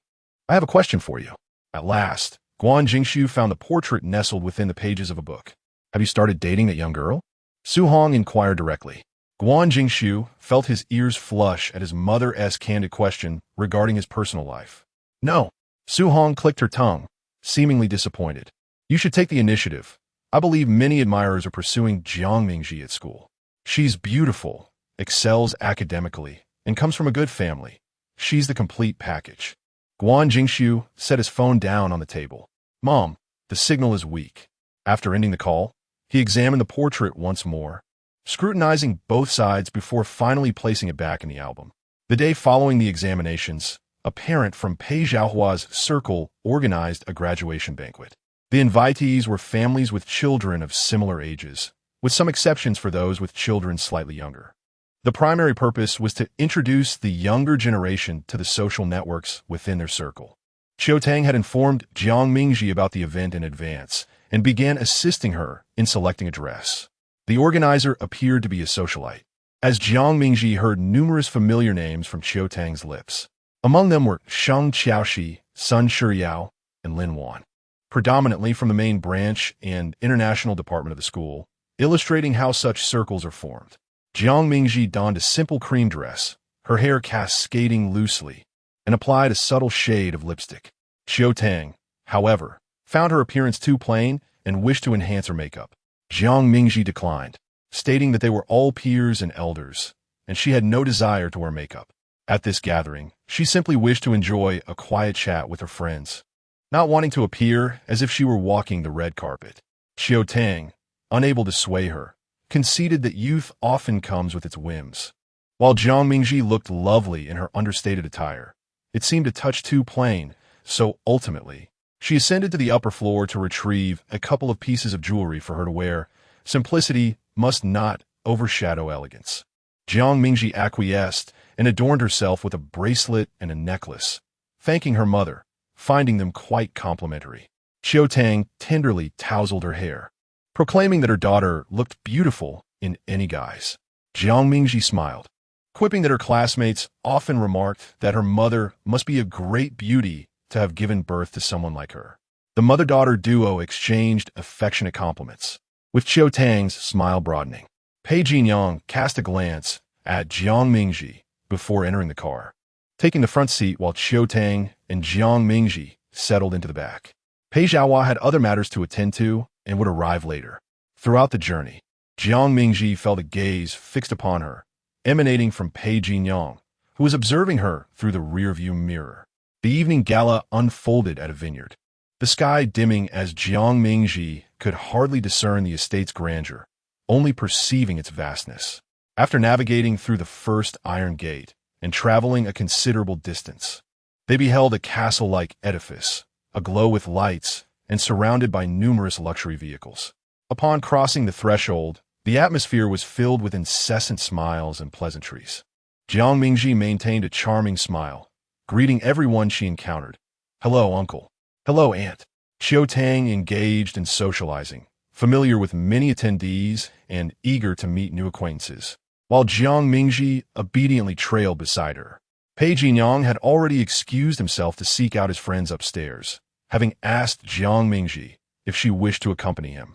I have a question for you. At last, Guan Jingshu found the portrait nestled within the pages of a book. Have you started dating that young girl? Su Hong inquired directly. Guan Jingshu felt his ears flush at his mother's candid question regarding his personal life. No. Su Hong clicked her tongue, seemingly disappointed. You should take the initiative. I believe many admirers are pursuing Jiang Mingji at school. She's beautiful, excels academically, and comes from a good family. She's the complete package. Guan Jingshu set his phone down on the table. Mom, the signal is weak. After ending the call, he examined the portrait once more, scrutinizing both sides before finally placing it back in the album. The day following the examinations, a parent from Pei Zhaohua's circle organized a graduation banquet. The invitees were families with children of similar ages, with some exceptions for those with children slightly younger. The primary purpose was to introduce the younger generation to the social networks within their circle. Qiu Tang had informed Jiang Mingji about the event in advance and began assisting her in selecting a dress. The organizer appeared to be a socialite, as Jiang Mingji heard numerous familiar names from Qiu Tang's lips. Among them were Sheng Qiaoxi, Sun Shiyao, and Lin Wan, predominantly from the main branch and international department of the school, illustrating how such circles are formed. Jiang Mingji donned a simple cream dress, her hair cascading loosely, and applied a subtle shade of lipstick. Qiu Tang, however, found her appearance too plain and wished to enhance her makeup. Jiang Mingji declined, stating that they were all peers and elders, and she had no desire to wear makeup. At this gathering, she simply wished to enjoy a quiet chat with her friends, not wanting to appear as if she were walking the red carpet. Qiu Tang, unable to sway her, conceded that youth often comes with its whims. While Jiang Mingji looked lovely in her understated attire, it seemed a touch too plain, so ultimately, she ascended to the upper floor to retrieve a couple of pieces of jewelry for her to wear. Simplicity must not overshadow elegance. Jiang Mingji acquiesced and adorned herself with a bracelet and a necklace, thanking her mother, finding them quite complimentary. Qiu Tang tenderly tousled her hair, proclaiming that her daughter looked beautiful in any guise. Jiang Mingji smiled, quipping that her classmates often remarked that her mother must be a great beauty to have given birth to someone like her. The mother-daughter duo exchanged affectionate compliments, with Qiu Tang's smile broadening. Pei Jinyang cast a glance at Jiang Mingji before entering the car, taking the front seat while Qiu Tang and Jiang Mingji settled into the back. Pei Zhaohua had other matters to attend to and would arrive later. Throughout the journey, Jiang Mingji felt a gaze fixed upon her, emanating from Pei Jinyang, who was observing her through the rearview mirror. The evening gala unfolded at a vineyard, the sky dimming as Jiang Mingji could hardly discern the estate's grandeur, only perceiving its vastness. After navigating through the first iron gate and traveling a considerable distance, they beheld a castle-like edifice, aglow with lights and surrounded by numerous luxury vehicles. Upon crossing the threshold, the atmosphere was filled with incessant smiles and pleasantries. Jiang Mingji maintained a charming smile, greeting everyone she encountered. Hello, uncle. Hello, aunt. Qiu Tang engaged in socializing, familiar with many attendees and eager to meet new acquaintances, while Jiang Mingji obediently trailed beside her. Pei Jinyang had already excused himself to seek out his friends upstairs, having asked Jiang Mingji if she wished to accompany him.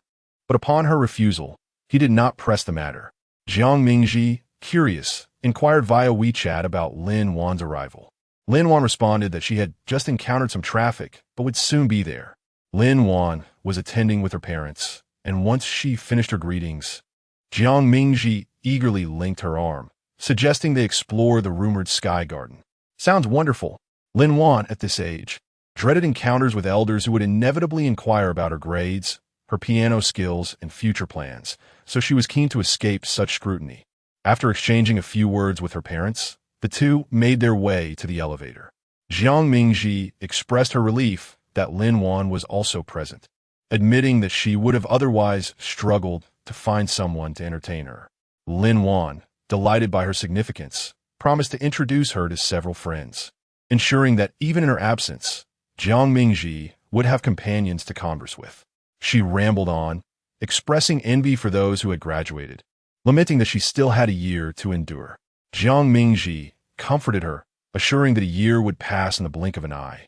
But upon her refusal, he did not press the matter. Jiang Mingji, curious, inquired via WeChat about Lin Wan's arrival. Lin Wan responded that she had just encountered some traffic, but would soon be there. Lin Wan was attending with her parents, and once she finished her greetings, Jiang Mingji eagerly linked her arm, suggesting they explore the rumored Sky Garden. Sounds wonderful. Lin Wan, at this age, dreaded encounters with elders who would inevitably inquire about her grades, her piano skills, and future plans, so she was keen to escape such scrutiny. After exchanging a few words with her parents, the two made their way to the elevator. Jiang Mingji expressed her relief that Lin Wan was also present, admitting that she would have otherwise struggled to find someone to entertain her. Lin Wan, delighted by her significance, promised to introduce her to several friends, ensuring that even in her absence, Jiang Mingji would have companions to converse with. She rambled on, expressing envy for those who had graduated, lamenting that she still had a year to endure. Jiang Mingji comforted her, assuring that a year would pass in the blink of an eye.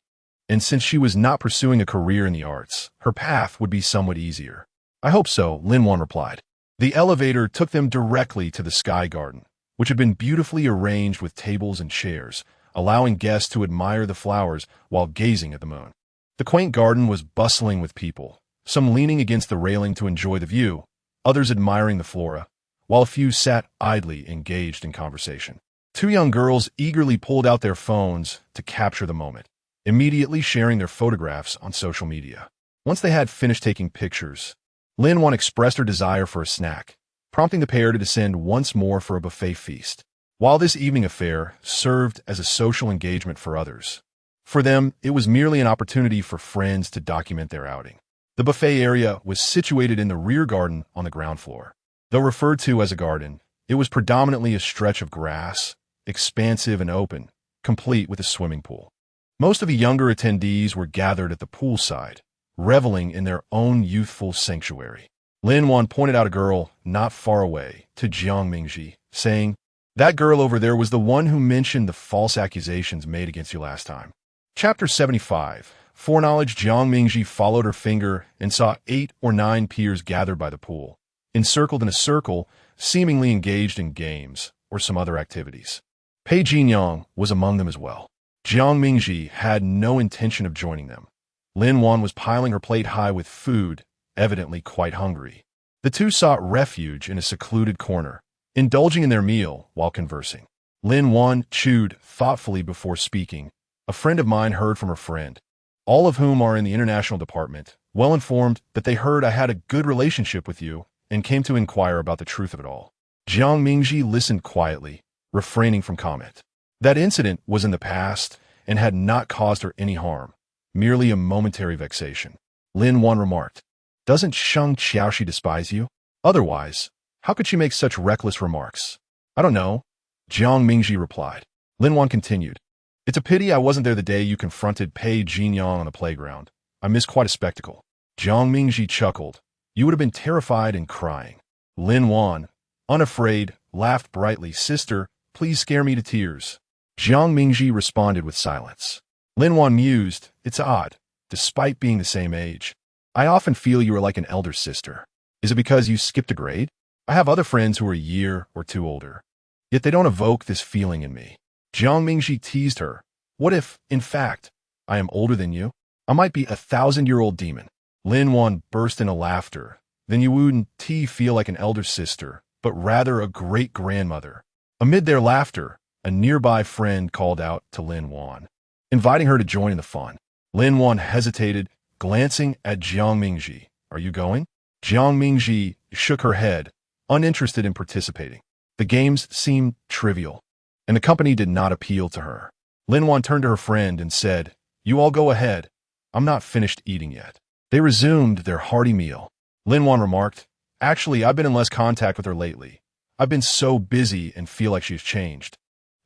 And since she was not pursuing a career in the arts, her path would be somewhat easier. I hope so, Lin Wan replied. The elevator took them directly to the Sky Garden, which had been beautifully arranged with tables and chairs, allowing guests to admire the flowers while gazing at the moon. The quaint garden was bustling with people, some leaning against the railing to enjoy the view, others admiring the flora, while a few sat idly engaged in conversation. Two young girls eagerly pulled out their phones to capture the moment, immediately sharing their photographs on social media. Once they had finished taking pictures, Lin Wan expressed her desire for a snack, prompting the pair to descend once more for a buffet feast. While this evening affair served as a social engagement for others, for them, it was merely an opportunity for friends to document their outing. The buffet area was situated in the rear garden on the ground floor. Though referred to as a garden, it was predominantly a stretch of grass, expansive and open, complete with a swimming pool. Most of the younger attendees were gathered at the poolside, reveling in their own youthful sanctuary. Lin Wan pointed out a girl not far away to Jiang Mingji, saying, "That girl over there was the one who mentioned the false accusations made against you last time." Chapter 75. Foreknowledge. Jiang Mingji followed her finger and saw 8 or 9 peers gathered by the pool, encircled in a circle, seemingly engaged in games or some other activities. Pei Jinyang was among them as well. Jiang Mingji had no intention of joining them. Lin Wan was piling her plate high with food, evidently quite hungry. The two sought refuge in a secluded corner, indulging in their meal while conversing. Lin Wan chewed thoughtfully before speaking. A friend of mine heard from her friend, all of whom are in the international department, well informed that they heard I had a good relationship with you and came to inquire about the truth of it all. Jiang Mingji listened quietly, refraining from comment. That incident was in the past and had not caused her any harm, merely a momentary vexation. Lin Wan remarked, "Doesn't Sheng Qiaoshi despise you? Otherwise, how could she make such reckless remarks?" "I don't know," Jiang Mingji replied. Lin Wan continued, "It's a pity I wasn't there the day you confronted Pei Jinyang on the playground. I missed quite a spectacle." Jiang Mingji chuckled. "You would have been terrified and crying." Lin Wan, unafraid, laughed brightly. "Sister, please scare me to tears." Jiang Mingji responded with silence. Lin Wan mused, "It's odd, despite being the same age. I often feel you are like an elder sister. Is it because you skipped a grade? I have other friends who are a year or two older, yet they don't evoke this feeling in me." Jiang Mingji teased her. "What if, in fact, I am older than you? I might be a 1,000-year-old demon." Lin Wan burst into laughter. "Then you wouldn't feel like an elder sister, but rather a great-grandmother." Amid their laughter, a nearby friend called out to Lin Wan, inviting her to join in the fun. Lin Wan hesitated, glancing at Jiang Mingji. "Are you going?" Jiang Mingji shook her head, uninterested in participating. The games seemed trivial, and the company did not appeal to her. Lin Wan turned to her friend and said, "You all go ahead. I'm not finished eating yet." They resumed their hearty meal. Lin Wan remarked, "Actually, I've been in less contact with her lately. I've been so busy and feel like she's changed."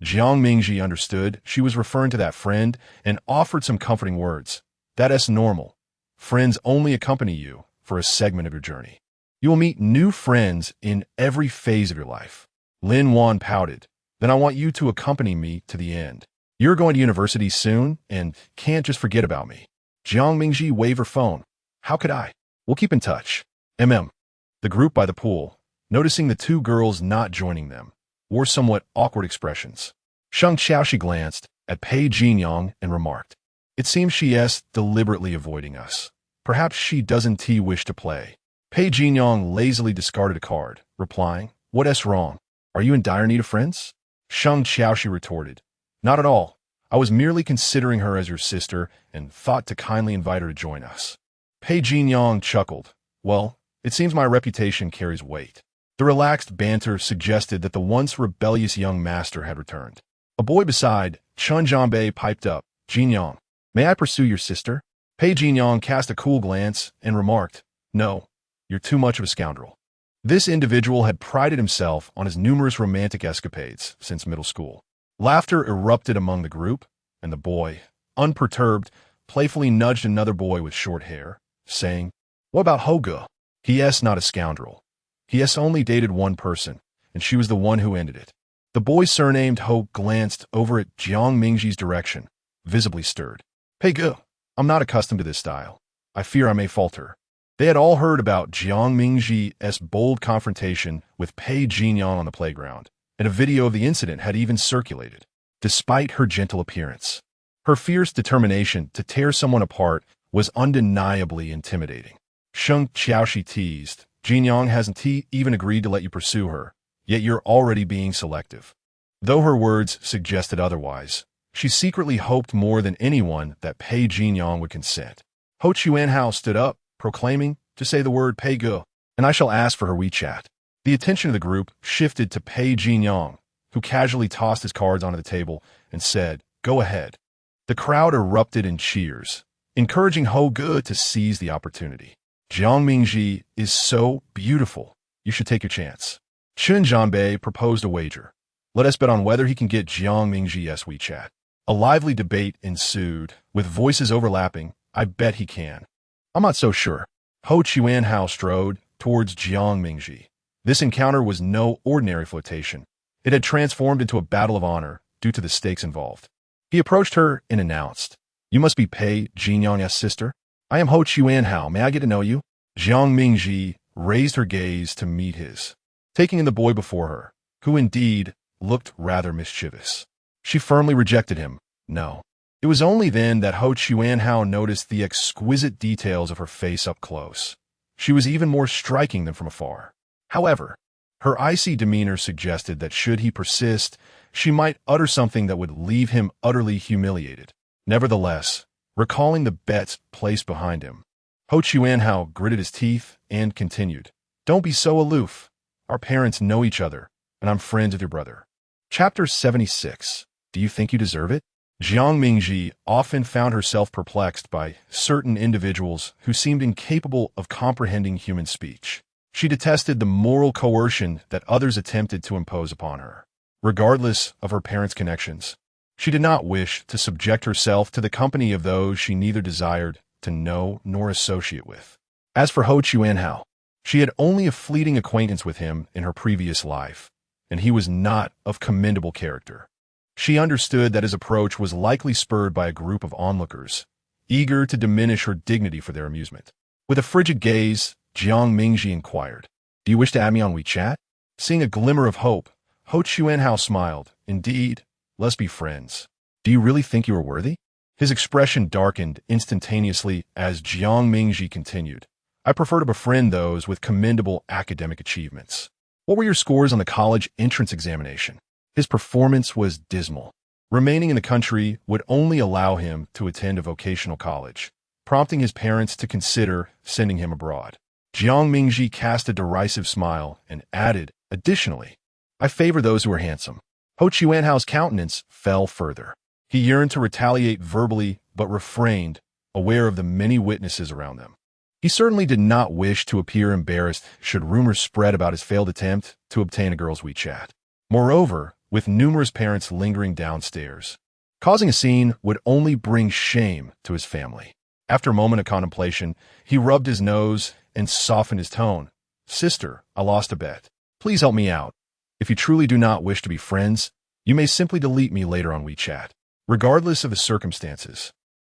Jiang Mingji understood she was referring to that friend and offered some comforting words. "That's normal. Friends only accompany you for a segment of your journey. You will meet new friends in every phase of your life." Lin Wan pouted. "Then I want you to accompany me to the end. You're going to university soon and can't just forget about me." Jiang Mingji waved her phone. "How could I? We'll keep in touch." The group by the pool, noticing the two girls not joining them, wore somewhat awkward expressions. Sheng Qiaoshi glanced at Pei Jinyang and remarked, "It seems she's deliberately avoiding us. Perhaps she doesn't wish to play." Pei Jinyang lazily discarded a card, replying, "What's wrong? Are you in dire need of friends?" Sheng Qiaoshi retorted, "Not at all. I was merely considering her as your sister and thought to kindly invite her to join us." Pei Jinyang chuckled. "Well, it seems my reputation carries weight." The relaxed banter suggested that the once rebellious young master had returned. A boy beside Chun Jianbei piped up, "Jinyang, may I pursue your sister?" Pei Jinyang cast a cool glance and remarked, "No, you're too much of a scoundrel." This individual had prided himself on his numerous romantic escapades since middle school. Laughter erupted among the group, and the boy, unperturbed, playfully nudged another boy with short hair, saying, "What about Hoga? He not a scoundrel. He only dated one person, and she was the one who ended it." The boy surnamed Ho glanced over at Jiang Mingji's direction, visibly stirred. "Pei-ge, I'm not accustomed to this style. I fear I may falter." They had all heard about Jiang Mingji's bold confrontation with Pei Jinyang on the playground, and a video of the incident had even circulated. Despite her gentle appearance, her fierce determination to tear someone apart was undeniably intimidating. Sheng Qiaoshi teased, "Jinyang hasn't even agreed to let you pursue her, yet you're already being selective." Though her words suggested otherwise, she secretly hoped more than anyone that Pei Jinyang would consent. Ho Chuanhao stood up, proclaiming, "To say the word Pei-ge, and I shall ask for her WeChat." The attention of the group shifted to Pei Jinyang, who casually tossed his cards onto the table and said, "Go ahead." The crowd erupted in cheers, encouraging Ho-ge to seize the opportunity. "Jiang Mingji is so beautiful. You should take your chance." Chen Zhanbei proposed a wager. "Let us bet on whether he can get Jiang Mingji's WeChat." A lively debate ensued, with voices overlapping. "I bet he can." "I'm not so sure." Ho Chuanhao strode towards Jiang Mingji. This encounter was no ordinary flirtation. It had transformed into a battle of honor due to the stakes involved. He approached her and announced, "You must be Pei Jinyang's sister? I am Ho Chuanhao. May I get to know you?" Jiang Mingji raised her gaze to meet his, taking in the boy before her, who indeed looked rather mischievous. She firmly rejected him. No. It was only then that Ho Chuanhao noticed the exquisite details of her face up close. She was even more striking than from afar. However, her icy demeanor suggested that should he persist, she might utter something that would leave him utterly humiliated. Nevertheless, recalling the bets placed behind him, Ho Chuanhao gritted his teeth and continued, "Don't be so aloof. Our parents know each other, and I'm friends with your brother." Chapter 76. Do you think you deserve it? Jiang Mingji often found herself perplexed by certain individuals who seemed incapable of comprehending human speech. She detested the moral coercion that others attempted to impose upon her. Regardless of her parents' connections, she did not wish to subject herself to the company of those she neither desired to know nor associate with. As for Ho Chuanhao, she had only a fleeting acquaintance with him in her previous life, and he was not of commendable character. She understood that his approach was likely spurred by a group of onlookers, eager to diminish her dignity for their amusement. With a frigid gaze, Jiang Mingji inquired, "Do you wish to add me on WeChat?" Seeing a glimmer of hope, Ho Chuanhao smiled. "Indeed, let's be friends. Do you really think you are worthy?" His expression darkened instantaneously as Jiang Mingji continued, "I prefer to befriend those with commendable academic achievements." "What were your scores on the college entrance examination?" His performance was dismal. Remaining in the country would only allow him to attend a vocational college, prompting his parents to consider sending him abroad. Jiang Mingji cast a derisive smile and added, "Additionally, I favor those who are handsome." Ho Chuanhao's countenance fell further. He yearned to retaliate verbally, but refrained, aware of the many witnesses around them. He certainly did not wish to appear embarrassed should rumors spread about his failed attempt to obtain a girl's WeChat. Moreover, with numerous parents lingering downstairs, causing a scene would only bring shame to his family. After a moment of contemplation, he rubbed his nose and softened his tone. "Sister, I lost a bet. Please help me out. If you truly do not wish to be friends, you may simply delete me later on WeChat." Regardless of the circumstances,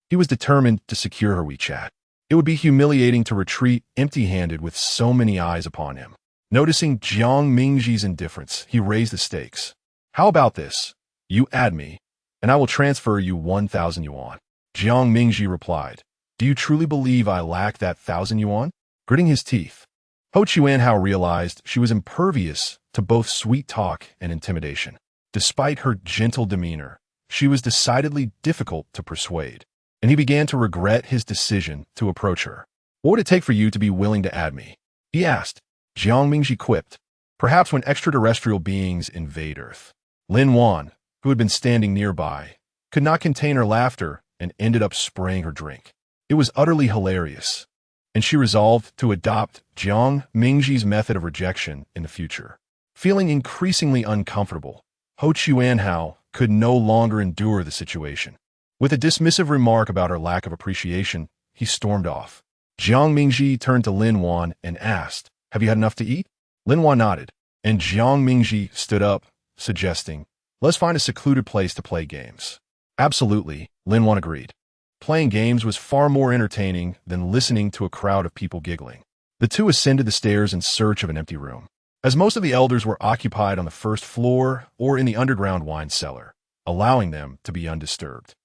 he was determined to secure her WeChat. It would be humiliating to retreat empty-handed with so many eyes upon him. Noticing Jiang Mingji's indifference, he raised the stakes. "How about this? You add me, and I will transfer you 1,000 yuan. Jiang Mingji replied, "Do you truly believe I lack that 1,000 yuan?" Gritting his teeth, Ho Chuanhao realized she was impervious to both sweet talk and intimidation. Despite her gentle demeanor, she was decidedly difficult to persuade, and he began to regret his decision to approach her. "What would it take for you to be willing to add me?" he asked. Jiang Mingji quipped, "Perhaps when extraterrestrial beings invade Earth." Lin Wan, who had been standing nearby, could not contain her laughter and ended up spraying her drink. It was utterly hilarious, and she resolved to adopt Jiang Mingji's method of rejection in the future. Feeling increasingly uncomfortable, Ho Chuanhao could no longer endure the situation. With a dismissive remark about her lack of appreciation, he stormed off. Jiang Mingji turned to Lin Wan and asked, "Have you had enough to eat?" Lin Wan nodded, and Jiang Mingji stood up, suggesting, "Let's find a secluded place to play games." "Absolutely," Lin Wan agreed. Playing games was far more entertaining than listening to a crowd of people giggling. The two ascended the stairs in search of an empty room, as most of the elders were occupied on the first floor or in the underground wine cellar, allowing them to be undisturbed.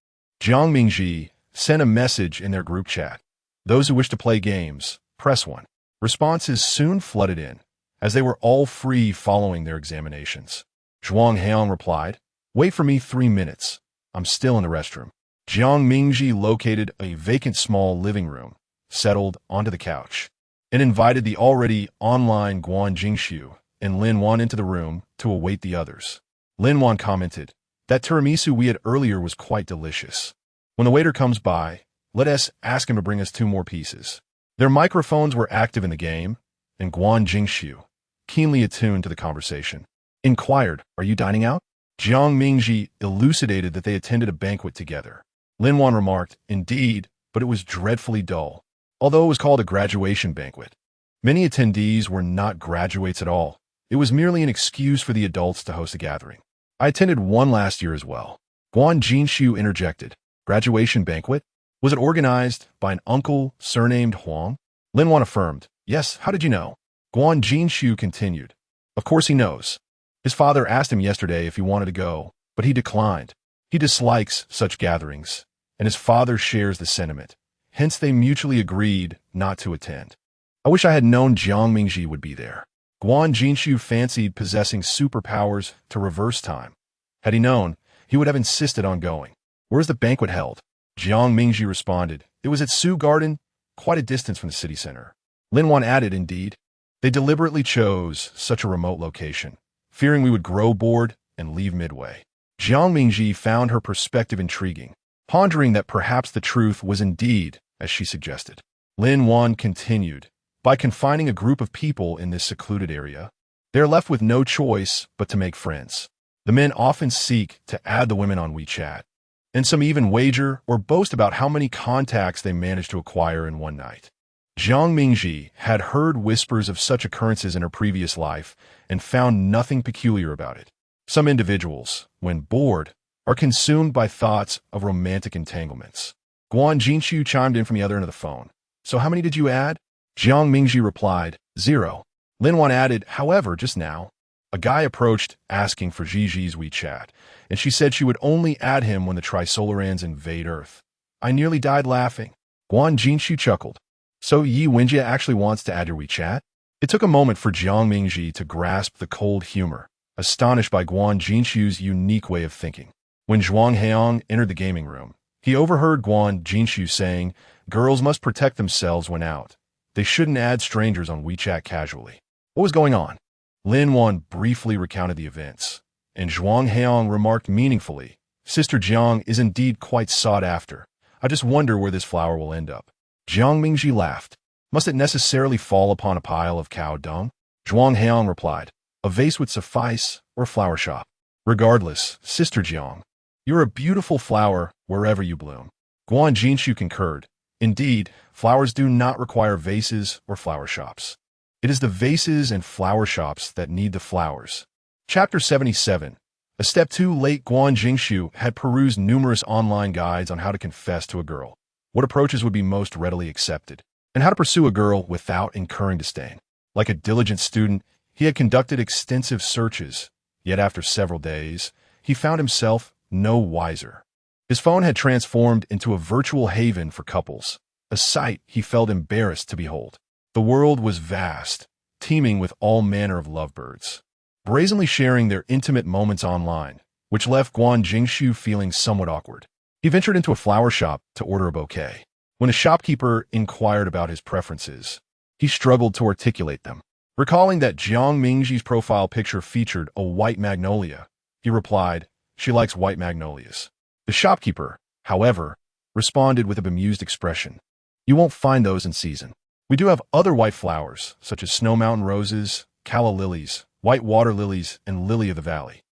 Jiang Mingji sent a message in their group chat. "Those who wish to play games, press 1. Responses soon flooded in, as they were all free following their examinations. Zhuang Heong replied, "Wait for me 3 minutes. I'm still in the restroom." Jiang Mingji located a vacant small living room, settled onto the couch, and invited the already online Guan Jingxiu and Lin Wan into the room to await the others. Lin Wan commented, "That tiramisu we had earlier was quite delicious. When the waiter comes by, let us ask him to bring us 2 more pieces." Their microphones were active in the game, and Guan Jingxiu, keenly attuned to the conversation, inquired, "Are you dining out?" Jiang Mingji elucidated that they attended a banquet together. Lin Wan remarked, "Indeed, but it was dreadfully dull, although it was called a graduation banquet. Many attendees were not graduates at all. It was merely an excuse for the adults to host a gathering. I attended one last year as well." Guan Jingxiu interjected, "Graduation banquet? Was it organized by an uncle surnamed Huang?" Lin Wan affirmed, "Yes, how did you know?" Guan Jingxiu continued, "Of course he knows. His father asked him yesterday if he wanted to go, but he declined. He dislikes such gatherings, and his father shares the sentiment. Hence they mutually agreed not to attend. I wish I had known Jiang Mingji would be there." Guan Jingxiu fancied possessing superpowers to reverse time. Had he known, he would have insisted on going. "Where is the banquet held?" Jiang Mingji responded, "It was at Su Garden, quite a distance from the city center." Lin Wan added, "Indeed, they deliberately chose such a remote location, fearing we would grow bored and leave midway." Jiang Mingji found her perspective intriguing, pondering that perhaps the truth was indeed as she suggested. Lin Wan continued, "By confining a group of people in this secluded area, they are left with no choice but to make friends. The men often seek to add the women on WeChat, and some even wager or boast about how many contacts they manage to acquire in one night." Jiang Mingji had heard whispers of such occurrences in her previous life and found nothing peculiar about it. Some individuals, when bored, are consumed by thoughts of romantic entanglements. Guan Jingxiu chimed in from the other end of the phone. "So how many did you add?" Jiang Mingji replied, 0. Lin Wan added, "However, just now, a guy approached asking for Gigi's WeChat, and she said she would only add him when the Trisolarans invade Earth. I nearly died laughing." Guan Jingxiu chuckled. "So Yi Wenjie actually wants to add your WeChat?" It took a moment for Jiang Mingji to grasp the cold humor, astonished by Guan Jingxiu's unique way of thinking. When Zhuang Heong entered the gaming room, he overheard Guan Jingxiu saying, "Girls must protect themselves when out. They shouldn't add strangers on WeChat casually." What was going on? Lin Wan briefly recounted the events, and Zhuang Heong remarked meaningfully, "Sister Jiang is indeed quite sought after. I just wonder where this flower will end up." Jiang Mingji laughed. "Must it necessarily fall upon a pile of cow dung?" Zhuang Heong replied, "A vase would suffice, or a flower shop. Regardless, Sister Jiang, you're a beautiful flower wherever you bloom." Guan Jingxiu concurred. "Indeed, flowers do not require vases or flower shops. It is the vases and flower shops that need the flowers." Chapter 77. A step too late. Guan Jingxiu had perused numerous online guides on how to confess to a girl, what approaches would be most readily accepted, and how to pursue a girl without incurring disdain. Like a diligent student, he had conducted extensive searches, yet after several days, he found himself no wiser. His phone had transformed into a virtual haven for couples, a sight he felt embarrassed to behold. The world was vast, teeming with all manner of lovebirds, brazenly sharing their intimate moments online, which left Guan Jingxiu feeling somewhat awkward. He ventured into a flower shop to order a bouquet. When a shopkeeper inquired about his preferences, he struggled to articulate them. Recalling that Jiang Mingji's profile picture featured a white magnolia, he replied, "She likes white magnolias." The shopkeeper, however, responded with a bemused expression, "You won't find those in season. We do have other white flowers, such as snow mountain roses, calla lilies, white water lilies, and lily of the valley."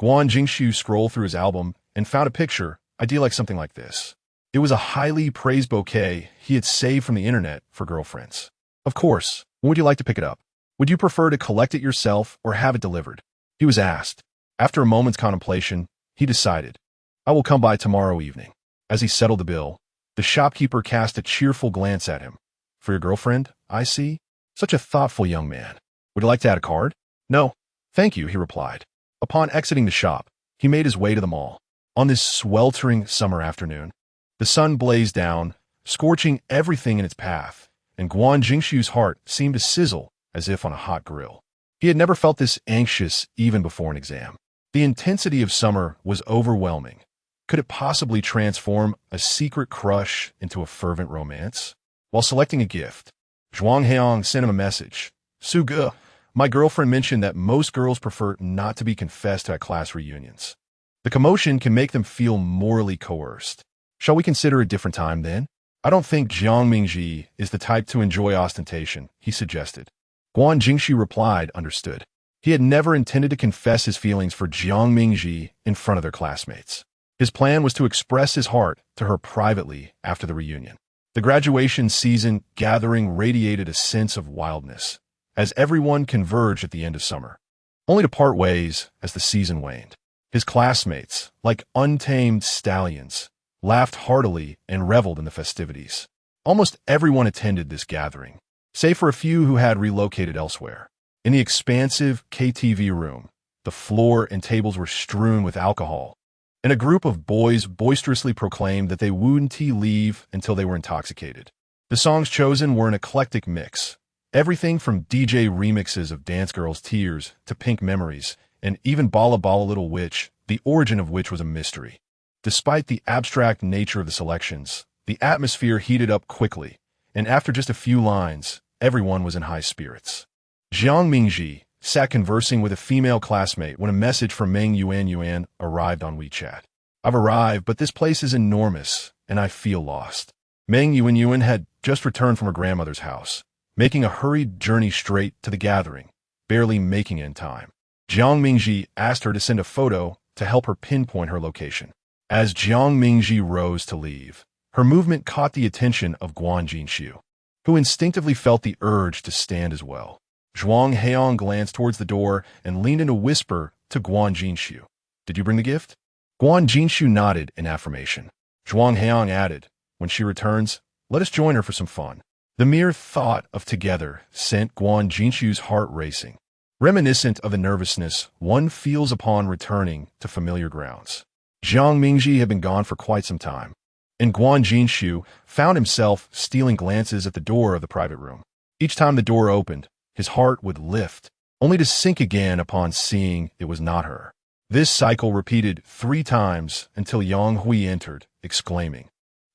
Guan Jingshu scrolled through his album and found a picture. Idea like something like this. It was a highly praised bouquet he had saved from the internet for girlfriends. Of course, when would you like to pick it up? Would you prefer to collect it yourself or have it delivered? He was asked. After a moment's contemplation, he decided, I will come by tomorrow evening. As he settled the bill, the shopkeeper cast a cheerful glance at him. For your girlfriend, I see? Such a thoughtful young man. Would you like to add a card? No, thank you, he replied. Upon exiting the shop, he made his way to the mall. On this sweltering summer afternoon, the sun blazed down, scorching everything in its path, and Guan Jingshu's heart seemed to sizzle as if on a hot grill. He had never felt this anxious even before an exam. The intensity of summer was overwhelming. Could it possibly transform a secret crush into a fervent romance? While selecting a gift, Zhuang Heong sent him a message. Suge, my girlfriend mentioned that most girls prefer not to be confessed at class reunions. The commotion can make them feel morally coerced. Shall we consider a different time then? I don't think Jiang Mingji is the type to enjoy ostentation, he suggested. Guan Jingshu replied, understood. He had never intended to confess his feelings for Jiang Mingji in front of their classmates. His plan was to express his heart to her privately after the reunion. The graduation season gathering radiated a sense of wildness, as everyone converged at the end of summer, only to part ways as the season waned. His classmates, like untamed stallions, laughed heartily and reveled in the festivities. Almost everyone attended this gathering, save for a few who had relocated elsewhere. In the expansive KTV room, the floor and tables were strewn with alcohol, and a group of boys boisterously proclaimed that they wouldn't leave until they were intoxicated. The songs chosen were an eclectic mix, everything from DJ remixes of Dance Girl's Tears to Pink Memories, and even Bala Bala Little Witch, the origin of which was a mystery. Despite the abstract nature of the selections, the atmosphere heated up quickly, and after just a few lines, everyone was in high spirits. Jiang Mingji sat conversing with a female classmate when a message from Meng Yuan arrived on WeChat. I've arrived, but this place is enormous, and I feel lost. Meng Yuan had just returned from her grandmother's house, making a hurried journey straight to the gathering, barely making it in time. Jiang Mingji asked her to send a photo to help her pinpoint her location. As Jiang Mingji rose to leave, her movement caught the attention of Guan Jingshu, who instinctively felt the urge to stand as well. Zhuang Heong glanced towards the door and leaned in a whisper to Guan Jingshu. Did you bring the gift? Guan Jingshu nodded in affirmation. Zhuang Heong added, when she returns, let us join her for some fun. The mere thought of together sent Guan Jingshu's heart racing, reminiscent of the nervousness one feels upon returning to familiar grounds. Jiang Mingji had been gone for quite some time, and Guan Jingshu found himself stealing glances at the door of the private room. Each time the door opened, his heart would lift, only to sink again upon seeing it was not her. This cycle repeated 3 times until Yang Hui entered, exclaiming,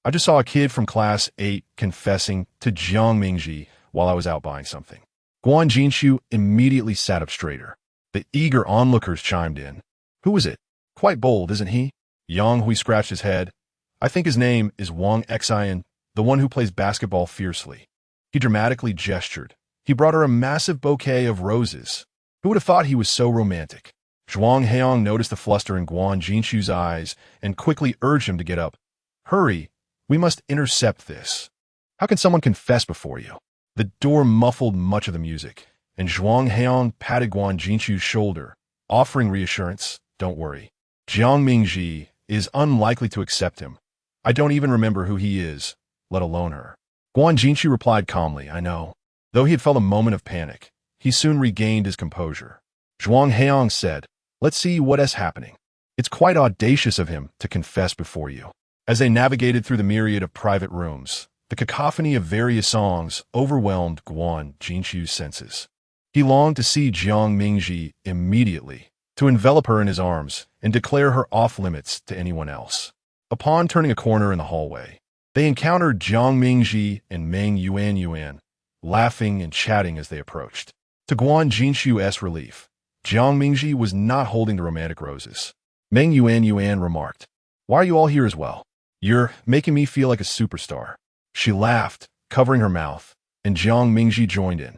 I just saw a kid from class 8 confessing to Jiang Mingji while I was out buying something. Guan Jingshu immediately sat up straighter. The eager onlookers chimed in. Who is it? Quite bold, isn't he? Yang Hui scratched his head. I think his name is Wang Xian, the one who plays basketball fiercely. He dramatically gestured. He brought her a massive bouquet of roses. Who would have thought he was so romantic? Zhuang Heong noticed the fluster in Guan Jingshu's eyes and quickly urged him to get up. Hurry, we must intercept this. How can someone confess before you? The door muffled much of the music, and Zhuang Heong patted Guan Jingshu's shoulder, offering reassurance. Don't worry. Jiang Mingji is unlikely to accept him. I don't even remember who he is, let alone her. Guan Jingshu replied calmly, I know. Though he had felt a moment of panic, he soon regained his composure. Zhuang Heong said, let's see what is happening. It's quite audacious of him to confess before you. As they navigated through the myriad of private rooms, the cacophony of various songs overwhelmed Guan Jingshu's senses. He longed to see Jiang Mingji immediately, to envelop her in his arms and declare her off-limits to anyone else. Upon turning a corner in the hallway, they encountered Jiang Mingji and Meng Yuan, laughing and chatting as they approached. To Guan Jingshu's relief, Jiang Mingji was not holding the romantic roses. Meng Yuan remarked, Why are you all here as well? You're making me feel like a superstar. She laughed, covering her mouth, and Jiang Mingji joined in.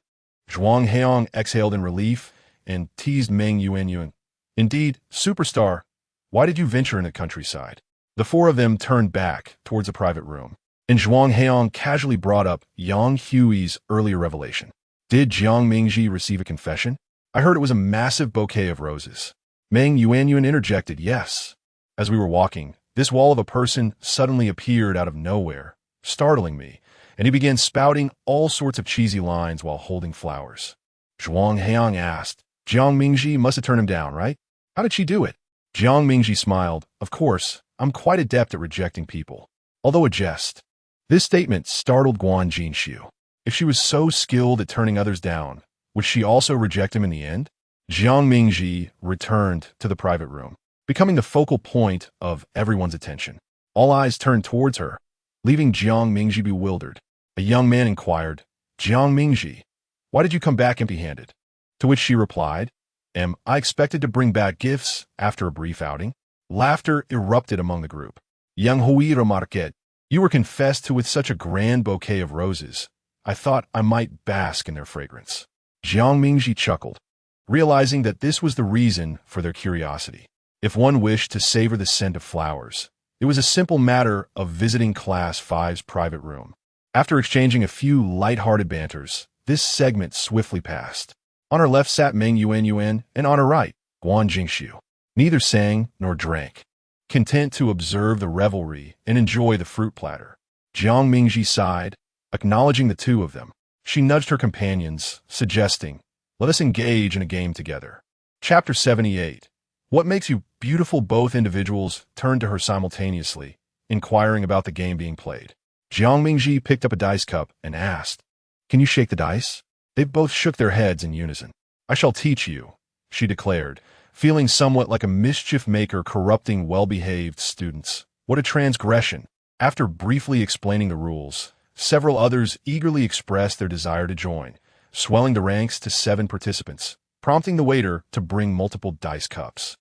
Zhuang Heong exhaled in relief and teased Meng Yuan. Indeed, superstar, why did you venture in the countryside? The four of them turned back towards a private room, and Zhuang Heong casually brought up Yang Hui's earlier revelation. Did Jiang Mingji receive a confession? I heard it was a massive bouquet of roses. Meng Yuanyuan interjected, yes. As we were walking, this wall of a person suddenly appeared out of nowhere, startling me, and he began spouting all sorts of cheesy lines while holding flowers. Zhuang Heong asked, Jiang Mingji must have turned him down, right? How did she do it? Jiang Mingji smiled. Of course, I'm quite adept at rejecting people. Although a jest. This statement startled Guan Jinxiu. If she was so skilled at turning others down, would she also reject him in the end? Jiang Mingji returned to the private room, becoming the focal point of everyone's attention. All eyes turned towards her, leaving Jiang Mingji bewildered. A young man inquired, Jiang Mingji, why did you come back empty-handed? To which she replied, I expected to bring back gifts after a brief outing. Laughter erupted among the group. Yang Hui remarqued, you were confessed to with such a grand bouquet of roses. I thought I might bask in their fragrance. Jiang Mingji chuckled, realizing that this was the reason for their curiosity. If one wished to savor the scent of flowers, it was a simple matter of visiting Class 5's private room. After exchanging a few light-hearted banters, this segment swiftly passed. On her left sat Meng Yuanyuan, and on her right, Guan Jinxiu. Neither sang nor drank, content to observe the revelry and enjoy the fruit platter. Jiang Mingji sighed, acknowledging the two of them. She nudged her companions, suggesting, let us engage in a game together. Chapter 78. What makes you beautiful? Both individuals turned to her simultaneously, inquiring about the game being played. Jiang Mingji picked up a dice cup and asked, can you shake the dice? They both shook their heads in unison. I shall teach you, she declared, feeling somewhat like a mischief maker corrupting well-behaved students. What a transgression! After briefly explaining the rules, several others eagerly expressed their desire to join, swelling the ranks to 7 participants, prompting the waiter to bring multiple dice cups.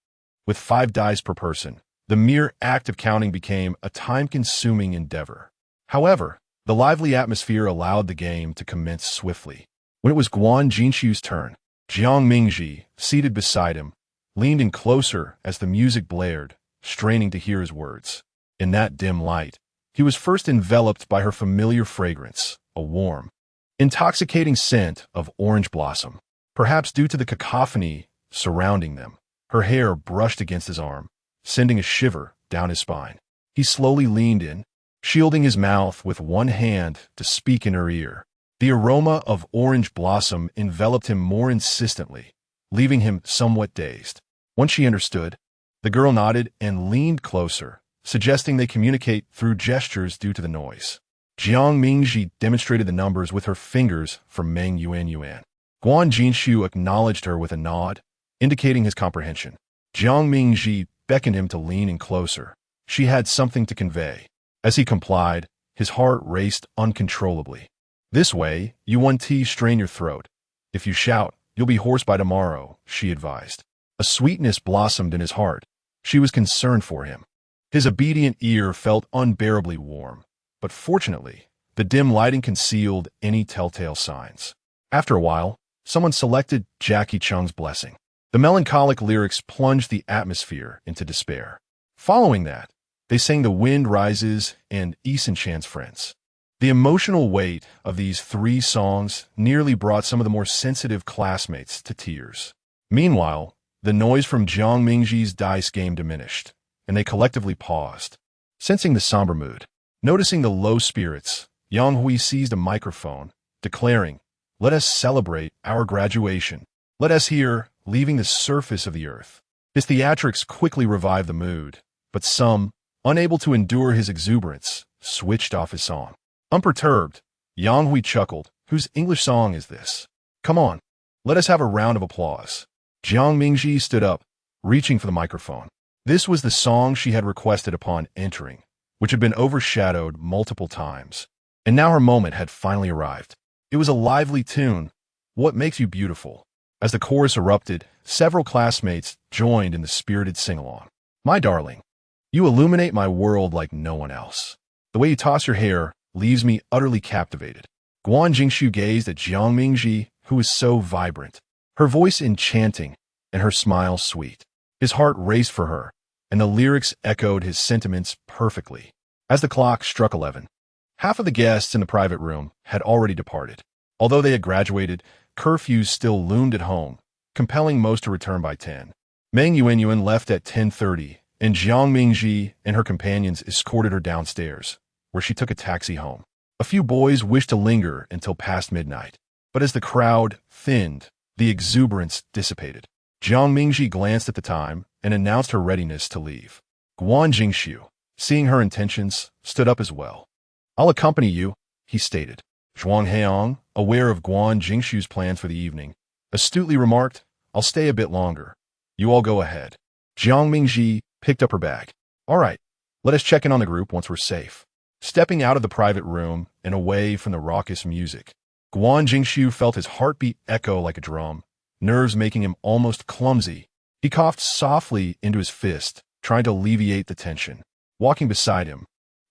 With 5 dice per person, the mere act of counting became a time-consuming endeavor. However, the lively atmosphere allowed the game to commence swiftly. When it was Guan Jinxiu's turn, Jiang Mingji, seated beside him, leaned in closer as the music blared, straining to hear his words. In that dim light, he was first enveloped by her familiar fragrance, a warm, intoxicating scent of orange blossom. Perhaps due to the cacophony surrounding them, her hair brushed against his arm, sending a shiver down his spine. He slowly leaned in, shielding his mouth with one hand to speak in her ear. The aroma of orange blossom enveloped him more insistently, leaving him somewhat dazed. Once she understood, the girl nodded and leaned closer, suggesting they communicate through gestures due to the noise. Jiang Mingji demonstrated the numbers with her fingers for Meng Yuanyuan. Guan Jinxiu acknowledged her with a nod, indicating his comprehension. Jiang Mingji beckoned him to lean in closer. She had something to convey. As he complied, his heart raced uncontrollably. This way, you won't strain your throat. If you shout, you'll be hoarse by tomorrow, she advised. A sweetness blossomed in his heart. She was concerned for him. His obedient ear felt unbearably warm, but fortunately, the dim lighting concealed any telltale signs. After a while, someone selected Jackie Chung's Blessing. The melancholic lyrics plunged the atmosphere into despair. Following that, they sang The Wind Rises and Eason Chan's Friends. The emotional weight of these 3 songs nearly brought some of the more sensitive classmates to tears. Meanwhile, the noise from Jiang Mingji's dice game diminished, and they collectively paused, sensing the somber mood. Noticing the low spirits, Yang Hui seized a microphone, declaring, let us celebrate our graduation. Let us hear Leaving the Surface of the Earth. His theatrics quickly revived the mood, but some, unable to endure his exuberance, switched off his song. Unperturbed, Yang Hui chuckled. Whose English song is this? Come on, let us have a round of applause. Jiang Mingji stood up, reaching for the microphone. This was the song she had requested upon entering, which had been overshadowed multiple times. And now her moment had finally arrived. It was a lively tune, What Makes You Beautiful. As the chorus erupted, several classmates joined in the spirited sing-along. My darling, you illuminate my world like no one else. The way you toss your hair leaves me utterly captivated. Guan Jinxiu gazed at Jiang Mingji, who was so vibrant, her voice enchanting and her smile sweet. His heart raced for her, and the lyrics echoed his sentiments perfectly. As the clock struck 11, half of the guests in the private room had already departed. Although they had graduated, curfews still loomed at home, compelling most to return by 10. Meng Yuanyuan left at 10:30, and Jiang Mingji and her companions escorted her downstairs, where she took a taxi home. A few boys wished to linger until past midnight, but as the crowd thinned, the exuberance dissipated. Jiang Mingji glanced at the time and announced her readiness to leave. Guan Jingxiu, seeing her intentions, stood up as well. "I'll accompany you," he stated. Zhuang Heong, aware of Guan Jingxiu's plans for the evening, astutely remarked, "I'll stay a bit longer. You all go ahead." Jiang Mingji picked up her bag. "All right, let us check in on the group once we're safe." Stepping out of the private room and away from the raucous music, Guan Jingxiu felt his heartbeat echo like a drum, nerves making him almost clumsy. He coughed softly into his fist, trying to alleviate the tension. Walking beside him,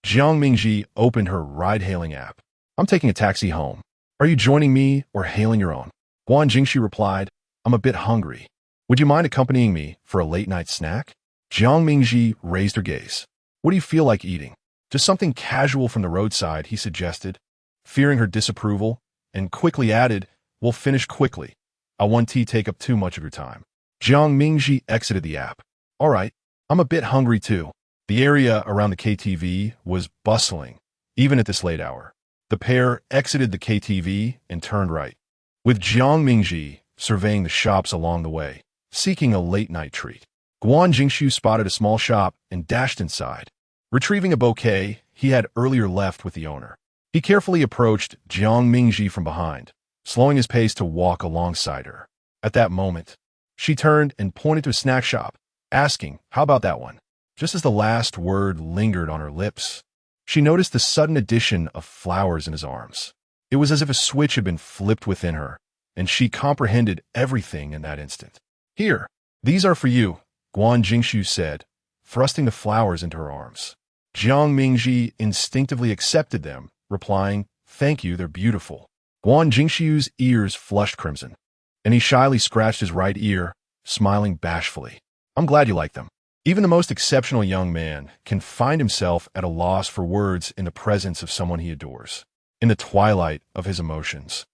Jiang Mingji opened her ride-hailing app. "I'm taking a taxi home. Are you joining me or hailing your own?" Guan Jingxiu replied, "I'm a bit hungry. Would you mind accompanying me for a late-night snack?" Jiang Mingji raised her gaze. "What do you feel like eating?" "Just something casual from the roadside," he suggested, fearing her disapproval, and quickly added, "We'll finish quickly. I won't take up too much of your time." Jiang Mingji exited the app. "All right, I'm a bit hungry too." The area around the KTV was bustling, even at this late hour. The pair exited the KTV and turned right, with Jiang Mingji surveying the shops along the way, seeking a late-night treat. Guan Jingxiu spotted a small shop and dashed inside. Retrieving a bouquet he had earlier left with the owner, he carefully approached Jiang Mingji from behind, slowing his pace to walk alongside her. At that moment, she turned and pointed to a snack shop, asking, "How about that one?" Just as the last word lingered on her lips, she noticed the sudden addition of flowers in his arms. It was as if a switch had been flipped within her, and she comprehended everything in that instant. "Here, these are for you," Guan Jingxiu said, thrusting the flowers into her arms. Jiang Mingji instinctively accepted them, replying, "Thank you, they're beautiful." Guan Jingxiu's ears flushed crimson, and he shyly scratched his right ear, smiling bashfully. "I'm glad you like them." Even the most exceptional young man can find himself at a loss for words in the presence of someone he adores. In the twilight of his emotions,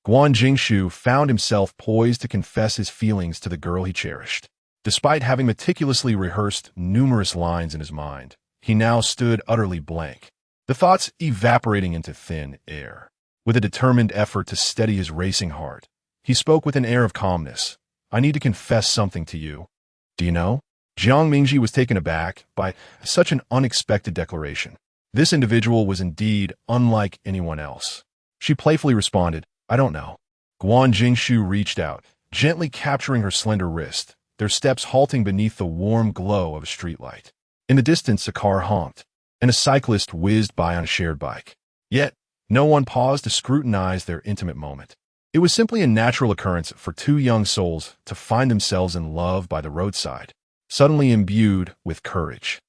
Guan Jingxiu found himself poised to confess his feelings to the girl he cherished. Despite having meticulously rehearsed numerous lines in his mind, he now stood utterly blank, the thoughts evaporating into thin air. With a determined effort to steady his racing heart, he spoke with an air of calmness. "I need to confess something to you. Do you know?" Jiang Mingji was taken aback by such an unexpected declaration. This individual was indeed unlike anyone else. She playfully responded, "I don't know." Guan Jingxiu reached out, gently capturing her slender wrist, their steps halting beneath the warm glow of a streetlight. In the distance, a car honked, and a cyclist whizzed by on a shared bike. Yet, no one paused to scrutinize their intimate moment. It was simply a natural occurrence for two young souls to find themselves in love by the roadside, suddenly imbued with courage.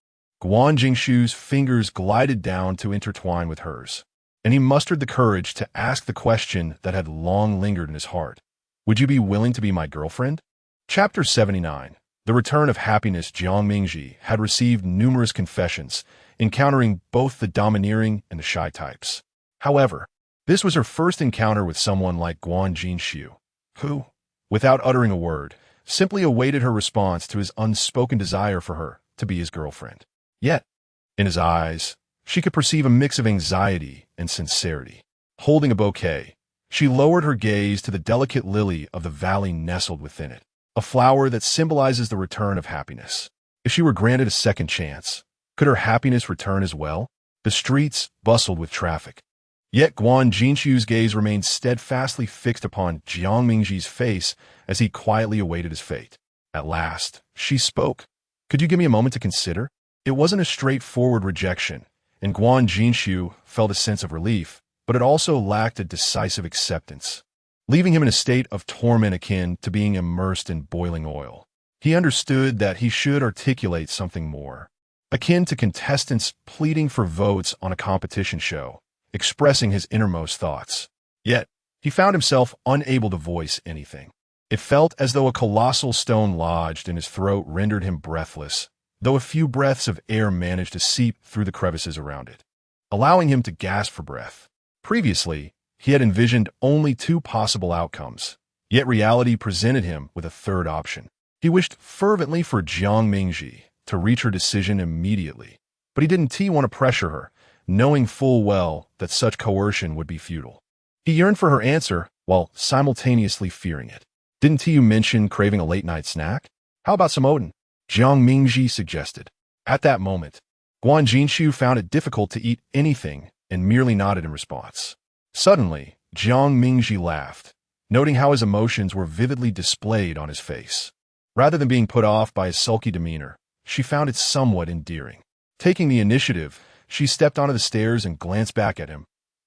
Guan Jingxiu's fingers glided down to intertwine with hers, and he mustered the courage to ask the question that had long lingered in his heart. "Would you be willing to be my girlfriend?" Chapter 79. The Return of Happiness. Jiang Mingji had received numerous confessions, encountering both the domineering and the shy types. However, this was her first encounter with someone like Guan Jingxiu, who, without uttering a word, simply awaited her response to his unspoken desire for her to be his girlfriend. Yet, in his eyes, she could perceive a mix of anxiety and sincerity. Holding a bouquet, she lowered her gaze to the delicate lily of the valley nestled within it, a flower that symbolizes the return of happiness. If she were granted a second chance, could her happiness return as well? The streets bustled with traffic. Yet Guan Jingxiu's gaze remained steadfastly fixed upon Jiang Mingji's face as he quietly awaited his fate. At last, she spoke. "Could you give me a moment to consider?" It wasn't a straightforward rejection, and Guan Jingxiu felt a sense of relief, but it also lacked a decisive acceptance, leaving him in a state of torment akin to being immersed in boiling oil. He understood that he should articulate something more, akin to contestants pleading for votes on a competition show, expressing his innermost thoughts. Yet, he found himself unable to voice anything. It felt as though a colossal stone lodged in his throat rendered him breathless, though a few breaths of air managed to seep through the crevices around it, allowing him to gasp for breath. Previously, he had envisioned only two possible outcomes, yet reality presented him with a third option. He wished fervently for Jiang Mingji to reach her decision immediately, but he didn't want to pressure her, knowing full well that such coercion would be futile. He yearned for her answer while simultaneously fearing it. Didn't you mention craving a late-night snack? How about some Odin? Jiang Mingji suggested. At that moment, Guan Jinshu found it difficult to eat anything and merely nodded in response. Suddenly, Jiang Mingji laughed, noting how his emotions were vividly displayed on his face. Rather than being put off by his sulky demeanor, she found it somewhat endearing. Taking the initiative, she stepped onto the stairs and glanced back at him.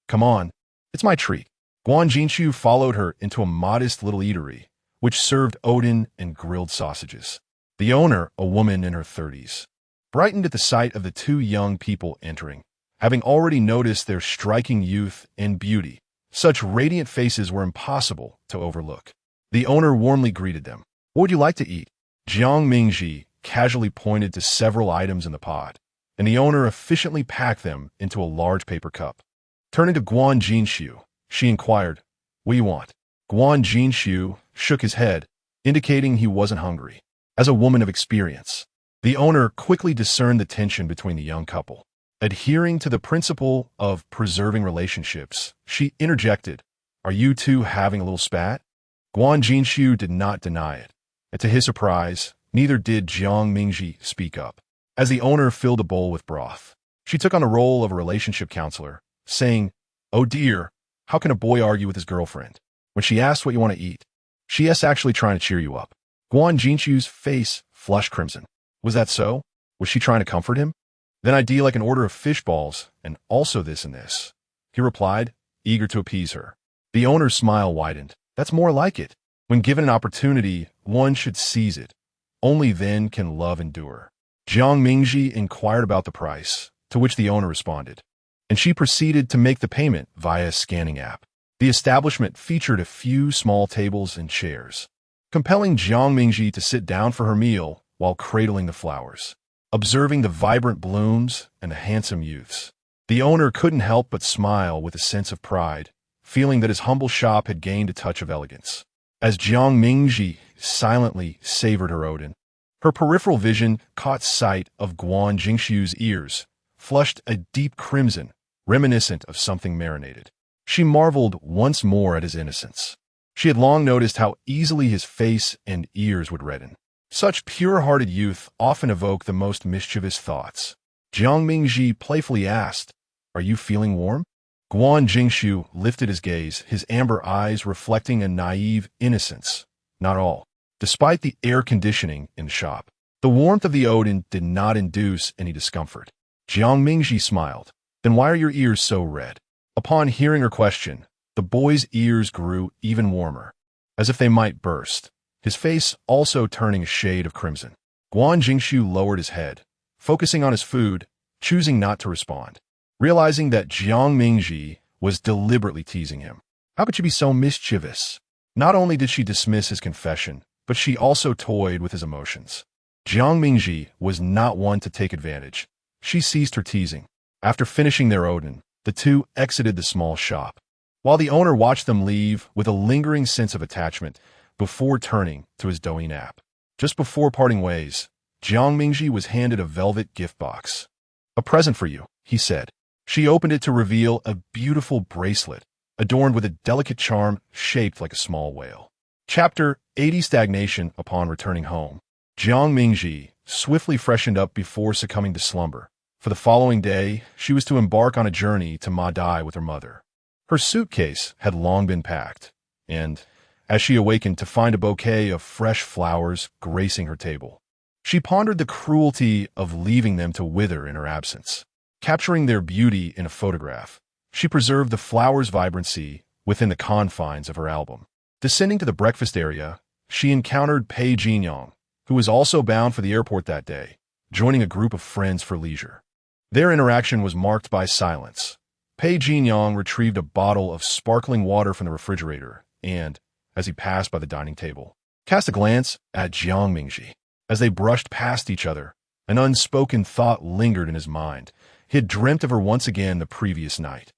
Come on, it's my treat. Guan Jinshu followed her into a modest little eatery, which served Odin and grilled sausages. The owner, a woman in her 30s, brightened at the sight of the two young people entering. Having already noticed their striking youth and beauty, such radiant faces were impossible to overlook. The owner warmly greeted them. What would you like to eat? Jiang Mingji casually pointed to several items in the pot, and the owner efficiently packed them into a large paper cup. Turning to Guan Jinshu, she inquired, "What do you want?" Guan Jinshu shook his head, indicating he wasn't hungry. As a woman of experience, the owner quickly discerned the tension between the young couple. Adhering to the principle of preserving relationships, she interjected, "Are you two having a little spat?" Guan Jinshu did not deny it, and to his surprise, neither did Jiang Mingji speak up. As the owner filled a bowl with broth, she took on the role of a relationship counselor, saying, "Oh dear, how can a boy argue with his girlfriend? When she asks what you want to eat, she is actually trying to cheer you up." Guan Jinshu's face flushed crimson. Was that so? Was she trying to comfort him? "Then I'd like an order of fish balls, and also this and this," he replied, eager to appease her. The owner's smile widened. That's more like it. When given an opportunity, one should seize it. Only then can love endure. Jiang Mingji inquired about the price, to which the owner responded, and she proceeded to make the payment via a scanning app. The establishment featured a few small tables and chairs, compelling Jiang Mingji to sit down for her meal while cradling the flowers. Observing the vibrant blooms and the handsome youths, the owner couldn't help but smile with a sense of pride, feeling that his humble shop had gained a touch of elegance. As Jiang Mingji silently savored her Odin, her peripheral vision caught sight of Guan Jinshu's ears, flushed a deep crimson, reminiscent of something marinated. She marveled once more at his innocence. She had long noticed how easily his face and ears would redden. Such pure-hearted youth often evoke the most mischievous thoughts. Jiang Mingji playfully asked, "Are you feeling warm?" Guan Jinshu lifted his gaze, his amber eyes reflecting a naive innocence. Not all. Despite the air conditioning in the shop, the warmth of the Odin did not induce any discomfort. Jiang Mingji smiled. "Then why are your ears so red?" Upon hearing her question, the boy's ears grew even warmer, as if they might burst, his face also turning a shade of crimson. Guan Jinshu lowered his head, focusing on his food, choosing not to respond. Realizing that Jiang Mingji was deliberately teasing him. How could she be so mischievous? Not only did she dismiss his confession, but she also toyed with his emotions. Jiang Mingji was not one to take advantage. She ceased her teasing. After finishing their Odin, the two exited the small shop, while the owner watched them leave with a lingering sense of attachment before turning to his Douyin app. Just before parting ways, Jiang Mingji was handed a velvet gift box. "A present for you," he said. She opened it to reveal a beautiful bracelet, adorned with a delicate charm shaped like a small whale. Chapter 80 Stagnation Upon returning home. Jiang Mingji swiftly freshened up before succumbing to slumber. For the following day, she was to embark on a journey to Madai with her mother. Her suitcase had long been packed, and as she awakened to find a bouquet of fresh flowers gracing her table, she pondered the cruelty of leaving them to wither in her absence. Capturing their beauty in a photograph, she preserved the flowers' vibrancy within the confines of her album. Descending to the breakfast area, she encountered Pei Jinyong, who was also bound for the airport that day, joining a group of friends for leisure. Their interaction was marked by silence. Pei Jinyong retrieved a bottle of sparkling water from the refrigerator and, as he passed by the dining table. Cast a glance at Jiang Mingji. As they brushed past each other, an unspoken thought lingered in his mind. He had dreamt of her once again the previous night.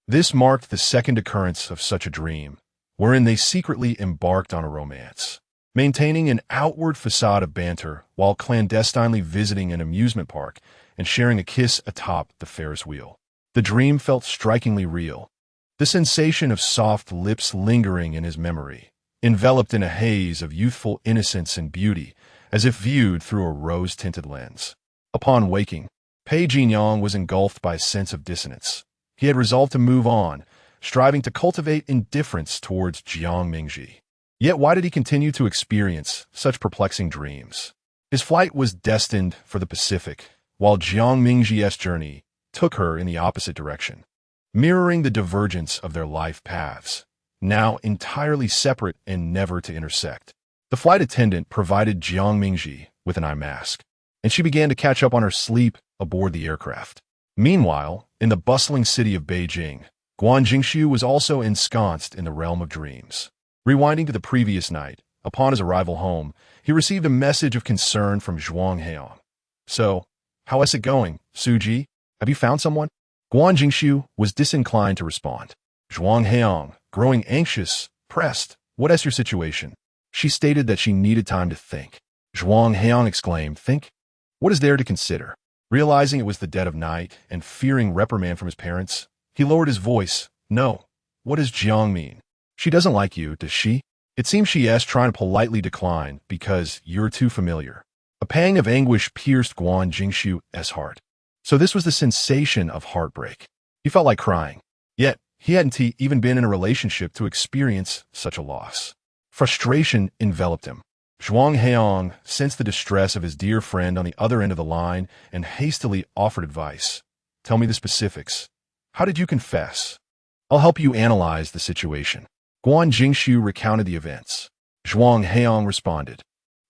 This marked the second occurrence of such a dream, wherein they secretly embarked on a romance. Maintaining an outward facade of banter while clandestinely visiting an amusement park and sharing a kiss atop the Ferris wheel. The dream felt strikingly real. The sensation of soft lips lingering in his memory, enveloped in a haze of youthful innocence and beauty, as if viewed through a rose-tinted lens. Upon waking, Pei Jinyang was engulfed by a sense of dissonance. He had resolved to move on, striving to cultivate indifference towards Jiang Mingji. Yet why did he continue to experience such perplexing dreams? His flight was destined for the Pacific, while Jiang Mingji's journey took her in the opposite direction, mirroring the divergence of their life paths, now entirely separate and never to intersect. The flight attendant provided Jiang Mingji with an eye mask, and she began to catch up on her sleep aboard the aircraft. Meanwhile, in the bustling city of Beijing, Guan Jingxiu was also ensconced in the realm of dreams. Rewinding to the previous night, upon his arrival home, he received a message of concern from Zhuang Heong. "So, how is it going, Suji? Have you found someone?" Guan Jingxiu was disinclined to respond. Zhuang Heong, growing anxious, pressed, "What is your situation?" She stated that she needed time to think. Zhuang Heong exclaimed, "Think? What is there to consider?" Realizing it was the dead of night and fearing reprimand from his parents, he lowered his voice. "No. What does Jiang mean? She doesn't like you, does she?" It seems she is trying to politely decline because you're too familiar. A pang of anguish pierced Guan Jingxiu's heart. So this was the sensation of heartbreak. He felt like crying. Yet, he hadn't even been in a relationship to experience such a loss. Frustration enveloped him. Zhuang Heong sensed the distress of his dear friend on the other end of the line and hastily offered advice. "Tell me the specifics. How did you confess? I'll help you analyze the situation." Guan Jingxiu recounted the events. Zhuang Heong responded,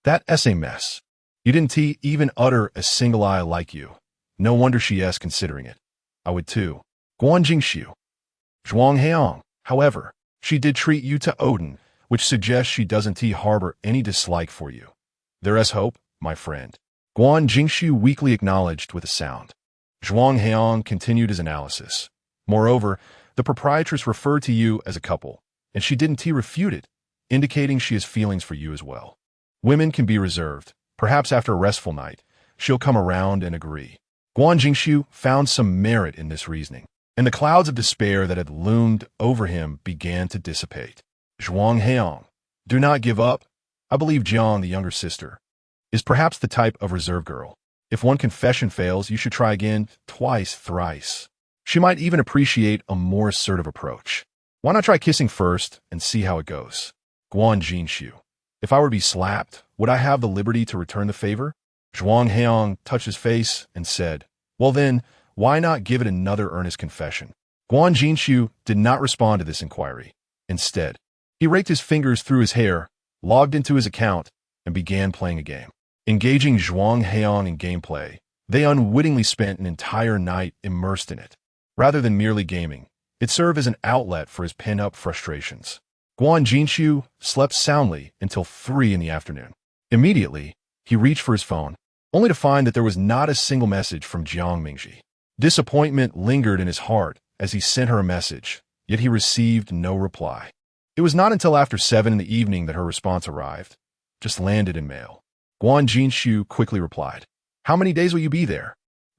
"That's a mess. You didn't even utter a single I like you. No wonder she is considering it. I would too." Guan Jingxiu. Zhuang Heong, however, she did treat you to Odin, which suggests she doesn't harbor any dislike for you. There is hope, my friend. Guan Jingxiu weakly acknowledged with a sound. Zhuang Heong continued his analysis. Moreover, the proprietress referred to you as a couple, and she didn't refute it, indicating she has feelings for you as well. Women can be reserved. Perhaps after a restful night, she'll come around and agree. Guan Jingxiu found some merit in this reasoning, and the clouds of despair that had loomed over him began to dissipate. Zhuang Heong, do not give up. I believe Jiang, the younger sister, is perhaps the type of reserve girl. If one confession fails, you should try again, twice, thrice. She might even appreciate a more assertive approach. Why not try kissing first and see how it goes? Guan Jingxiu, if I were to be slapped, would I have the liberty to return the favor? Zhuang Heong touched his face and said, "Well then, why not give it another earnest confession?" Guan Jingxiu did not respond to this inquiry. Instead, he raked his fingers through his hair, logged into his account, and began playing a game. Engaging Zhuang Heong in gameplay, they unwittingly spent an entire night immersed in it. Rather than merely gaming, it served as an outlet for his pent-up frustrations. Guan Jingxiu slept soundly until 3 in the afternoon. Immediately, he reached for his phone, only to find that there was not a single message from Jiang Mingji. Disappointment lingered in his heart as he sent her a message, yet he received no reply. It was not until after 7 in the evening that her response arrived. "Just landed in mail." Guan Jingxiu quickly replied, "How many days will you be there?"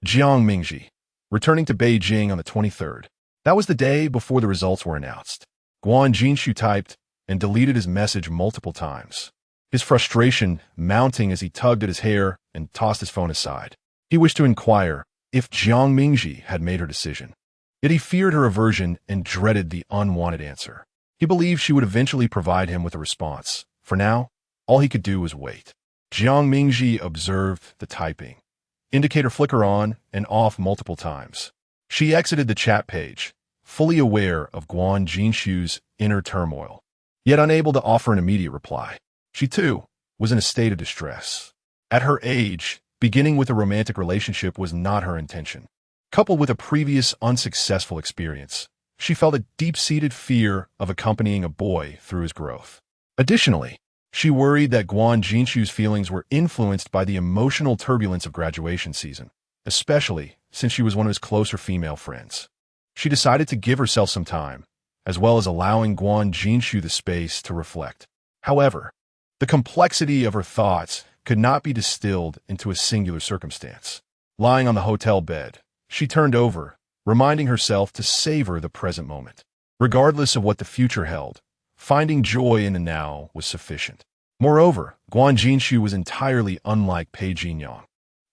Jiang Mingji, returning to Beijing on the 23rd. That was the day before the results were announced. Guan Jingxiu typed and deleted his message multiple times, his frustration mounting as he tugged at his hair and tossed his phone aside. He wished to inquire if Jiang Mingji had made her decision. Yet he feared her aversion and dreaded the unwanted answer. He believed she would eventually provide him with a response. For now, all he could do was wait. Jiang Mingji observed the typing, indicator flicker on and off multiple times. She exited the chat page, fully aware of Guan Jingxiu's inner turmoil, yet unable to offer an immediate reply. She, too, was in a state of distress. At her age, beginning with a romantic relationship was not her intention. Coupled with a previous unsuccessful experience, she felt a deep-seated fear of accompanying a boy through his growth. Additionally, she worried that Guan Jinshu's feelings were influenced by the emotional turbulence of graduation season, especially since she was one of his closer female friends. She decided to give herself some time, as well as allowing Guan Jinshu the space to reflect. However, the complexity of her thoughts could not be distilled into a singular circumstance. Lying on the hotel bed, she turned over, reminding herself to savor the present moment. Regardless of what the future held, finding joy in the now was sufficient. Moreover, Guan Jinshu was entirely unlike Pei Jinyang.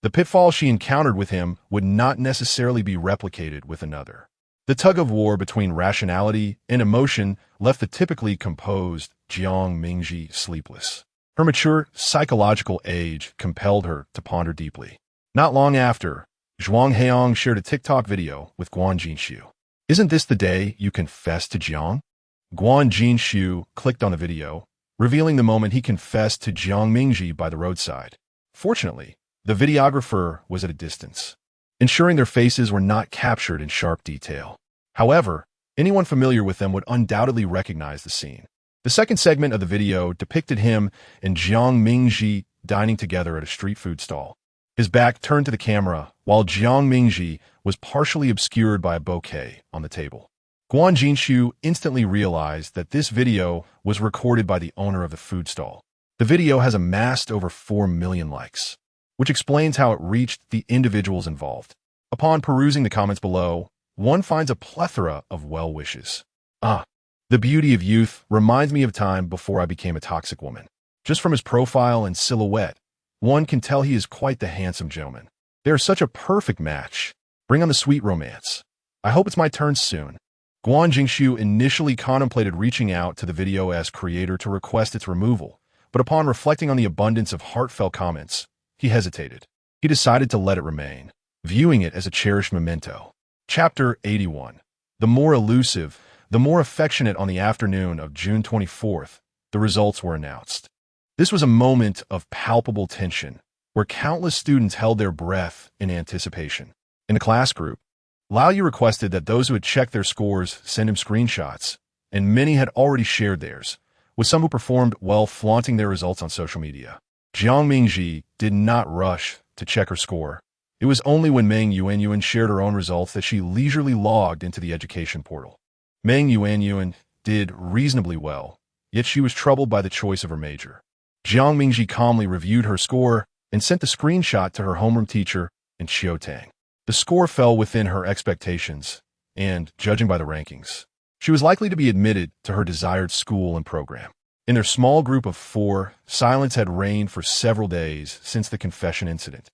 The pitfall she encountered with him would not necessarily be replicated with another. The tug-of-war between rationality and emotion left the typically composed Jiang Mingji sleepless. Her mature psychological age compelled her to ponder deeply. Not long after, Zhuang Heong shared a TikTok video with Guan Jinshu. "Isn't this the day you confessed to Jiang?" Guan Jinshu clicked on the video, revealing the moment he confessed to Jiang Mingji by the roadside. Fortunately, the videographer was at a distance, ensuring their faces were not captured in sharp detail. However, anyone familiar with them would undoubtedly recognize the scene. The second segment of the video depicted him and Jiang Mingji dining together at a street food stall. His back turned to the camera, while Jiang Mingji was partially obscured by a bouquet on the table. Guan Jinshu instantly realized that this video was recorded by the owner of the food stall. The video has amassed over 4 million likes, which explains how it reached the individuals involved. Upon perusing the comments below, one finds a plethora of well wishes. The beauty of youth reminds me of time before I became a toxic woman. Just from his profile and silhouette, one can tell he is quite the handsome gentleman. They are such a perfect match. Bring on the sweet romance. I hope it's my turn soon. Guan Jinshu initially contemplated reaching out to the video's creator to request its removal, but upon reflecting on the abundance of heartfelt comments, he hesitated. He decided to let it remain, viewing it as a cherished memento. Chapter 81. The more elusive, the more affectionate. On the afternoon of June 24th, the results were announced. This was a moment of palpable tension, where countless students held their breath in anticipation. In the class group, Lao Yu requested that those who had checked their scores send him screenshots, and many had already shared theirs, with some who performed well flaunting their results on social media. Jiang Mingji did not rush to check her score. It was only when Meng Yuanyuan shared her own results that she leisurely logged into the education portal. Meng Yuanyuan did reasonably well, yet she was troubled by the choice of her major. Jiang Mingji calmly reviewed her score and sent the screenshot to her homeroom teacher in Xiaotang. The score fell within her expectations, and, judging by the rankings, she was likely to be admitted to her desired school and program. In their small group of 4, silence had reigned for several days since the confession incident,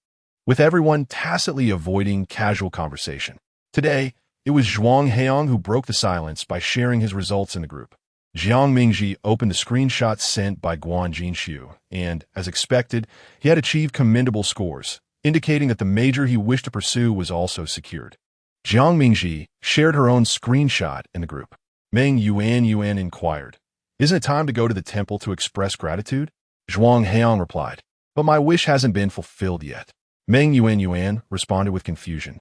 with everyone tacitly avoiding casual conversation. Today, it was Zhuang Heong who broke the silence by sharing his results in the group. Jiang Mingji opened the screenshot sent by Guan Jinshu, and, as expected, he had achieved commendable scores, indicating that the major he wished to pursue was also secured. Jiang Mingji shared her own screenshot in the group. Meng Yuanyuan inquired, "Isn't it time to go to the temple to express gratitude?" Zhuang Heong replied, "But my wish hasn't been fulfilled yet." Meng Yuanyuan responded with confusion.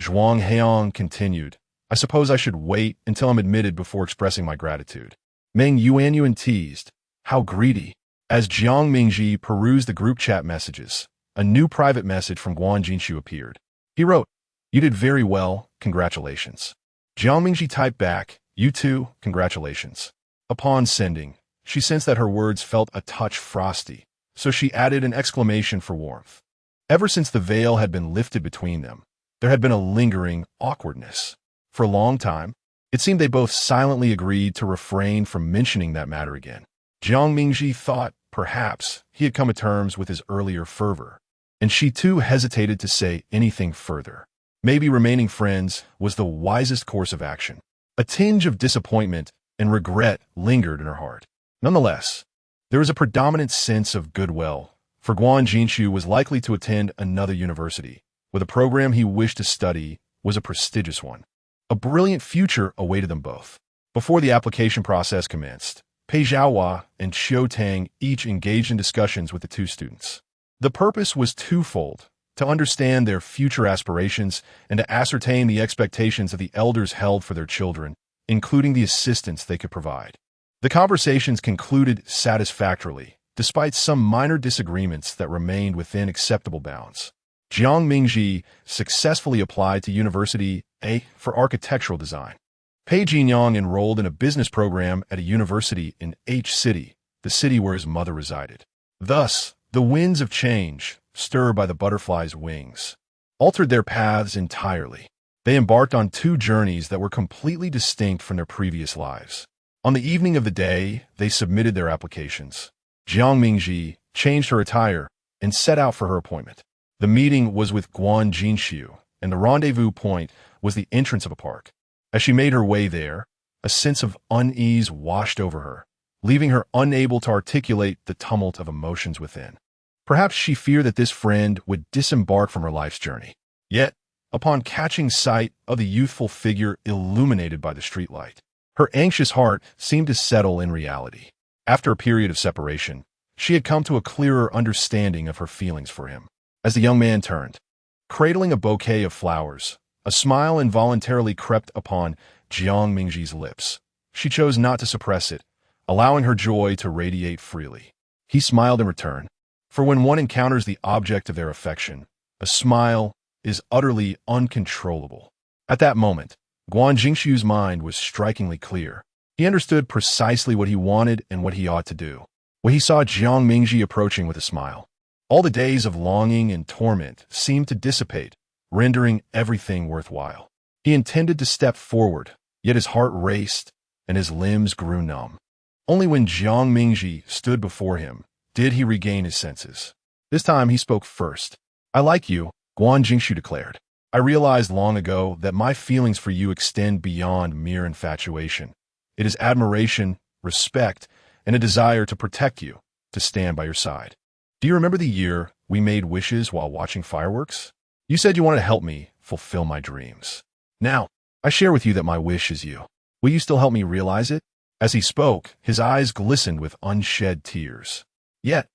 Zhuang Heong continued, "I suppose I should wait until I'm admitted before expressing my gratitude." Meng Yuanyuan teased, "How greedy." As Jiang Mingji perused the group chat messages, a new private message from Guan Jinshu appeared. He wrote, "You did very well, congratulations." Jiang Mingji typed back, "You too, congratulations." Upon sending, she sensed that her words felt a touch frosty, so she added an exclamation for warmth. Ever since the veil had been lifted between them, there had been a lingering awkwardness. For a long time, it seemed they both silently agreed to refrain from mentioning that matter again. Jiang Mingji thought, perhaps, he had come to terms with his earlier fervor, and she too hesitated to say anything further. Maybe remaining friends was the wisest course of action. A tinge of disappointment and regret lingered in her heart. Nonetheless, there was a predominant sense of goodwill, for Guan Jinshu was likely to attend another university, where the program he wished to study was a prestigious one. A brilliant future awaited them both. Before the application process commenced, Pei Zhaohua and Xiao Tang each engaged in discussions with the two students. The purpose was twofold: to understand their future aspirations and to ascertain the expectations that the elders held for their children, including the assistance they could provide. The conversations concluded satisfactorily, despite some minor disagreements that remained within acceptable bounds. Jiang Mingji successfully applied to University A for architectural design. Pei Jinyang enrolled in a business program at a university in H City, the city where his mother resided. Thus, the winds of change, stirred by the butterfly's wings, altered their paths entirely. They embarked on two journeys that were completely distinct from their previous lives. On the evening of the day, they submitted their applications. Jiang Mingji changed her attire and set out for her appointment. The meeting was with Guan Jinshu, and the rendezvous point was the entrance of a park. As she made her way there, a sense of unease washed over her, leaving her unable to articulate the tumult of emotions within. Perhaps she feared that this friend would disembark from her life's journey. Yet, upon catching sight of the youthful figure illuminated by the streetlight, her anxious heart seemed to settle in reality. After a period of separation, she had come to a clearer understanding of her feelings for him. As the young man turned, cradling a bouquet of flowers, a smile involuntarily crept upon Jiang Mingji's lips. She chose not to suppress it, allowing her joy to radiate freely. He smiled in return, for when one encounters the object of their affection, a smile is utterly uncontrollable. At that moment, Guan Jingshu's mind was strikingly clear. He understood precisely what he wanted and what he ought to do. When he saw Jiang Mingji approaching with a smile, all the days of longing and torment seemed to dissipate, rendering everything worthwhile. He intended to step forward, yet his heart raced and his limbs grew numb. Only when Jiang Mingji stood before him did he regain his senses. This time he spoke first. "I like you," Guan Jingshu declared. "I realized long ago that my feelings for you extend beyond mere infatuation. It is admiration, respect, and a desire to protect you, to stand by your side. Do you remember the year we made wishes while watching fireworks? You said you wanted to help me fulfill my dreams. Now, I share with you that my wish is you. Will you still help me realize it?" As he spoke, his eyes glistened with unshed tears. Yet,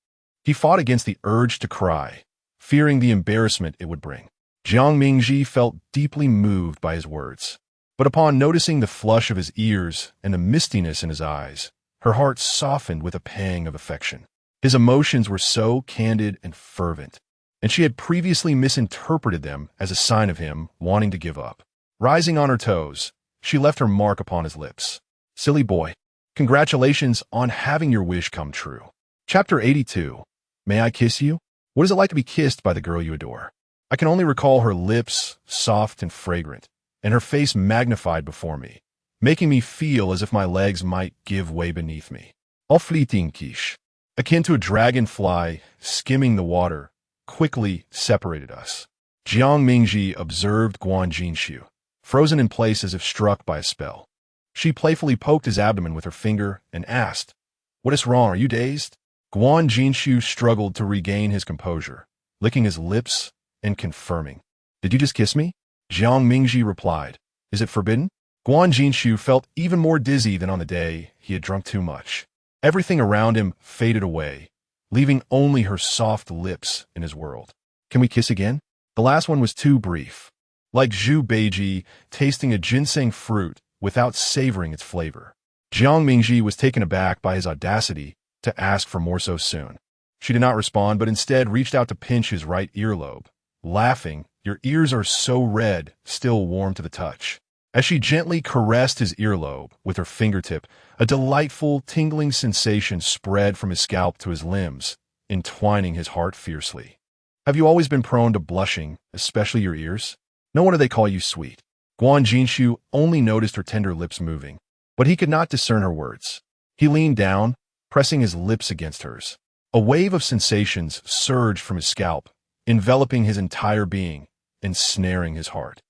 he fought against the urge to cry, fearing the embarrassment it would bring. Jiang Mingji felt deeply moved by his words. But upon noticing the flush of his ears and the mistiness in his eyes, her heart softened with a pang of affection. His emotions were so candid and fervent, and she had previously misinterpreted them as a sign of him wanting to give up. Rising on her toes, she left her mark upon his lips. "Silly boy, congratulations on having your wish come true." Chapter 82. May I kiss you? What is it like to be kissed by the girl you adore? I can only recall her lips, soft and fragrant, and her face magnified before me, making me feel as if my legs might give way beneath me. Fleeting quiche, akin to a dragonfly skimming the water, quickly separated us. Jiang Mingji observed Guan Jinshu, frozen in place as if struck by a spell. She playfully poked his abdomen with her finger and asked, "What is wrong? Are you dazed?" Guan Jinshu struggled to regain his composure, licking his lips and confirming. "Did you just kiss me?" Jiang Mingji replied. "Is it forbidden?" Guan Jinshu felt even more dizzy than on the day he had drunk too much. Everything around him faded away, leaving only her soft lips in his world. "Can we kiss again?" The last one was too brief, like Zhu Beiji tasting a ginseng fruit without savoring its flavor. Jiang Mingji was taken aback by his audacity to ask for more so soon. She did not respond, but instead reached out to pinch his right earlobe, laughing, "Your ears are so red, still warm to the touch." As she gently caressed his earlobe with her fingertip, a delightful, tingling sensation spread from his scalp to his limbs, entwining his heart fiercely. "Have you always been prone to blushing, especially your ears? No wonder they call you sweet." Guan Jinshu only noticed her tender lips moving, but he could not discern her words. He leaned down, pressing his lips against hers. A wave of sensations surged from his scalp, enveloping his entire being, ensnaring his heart.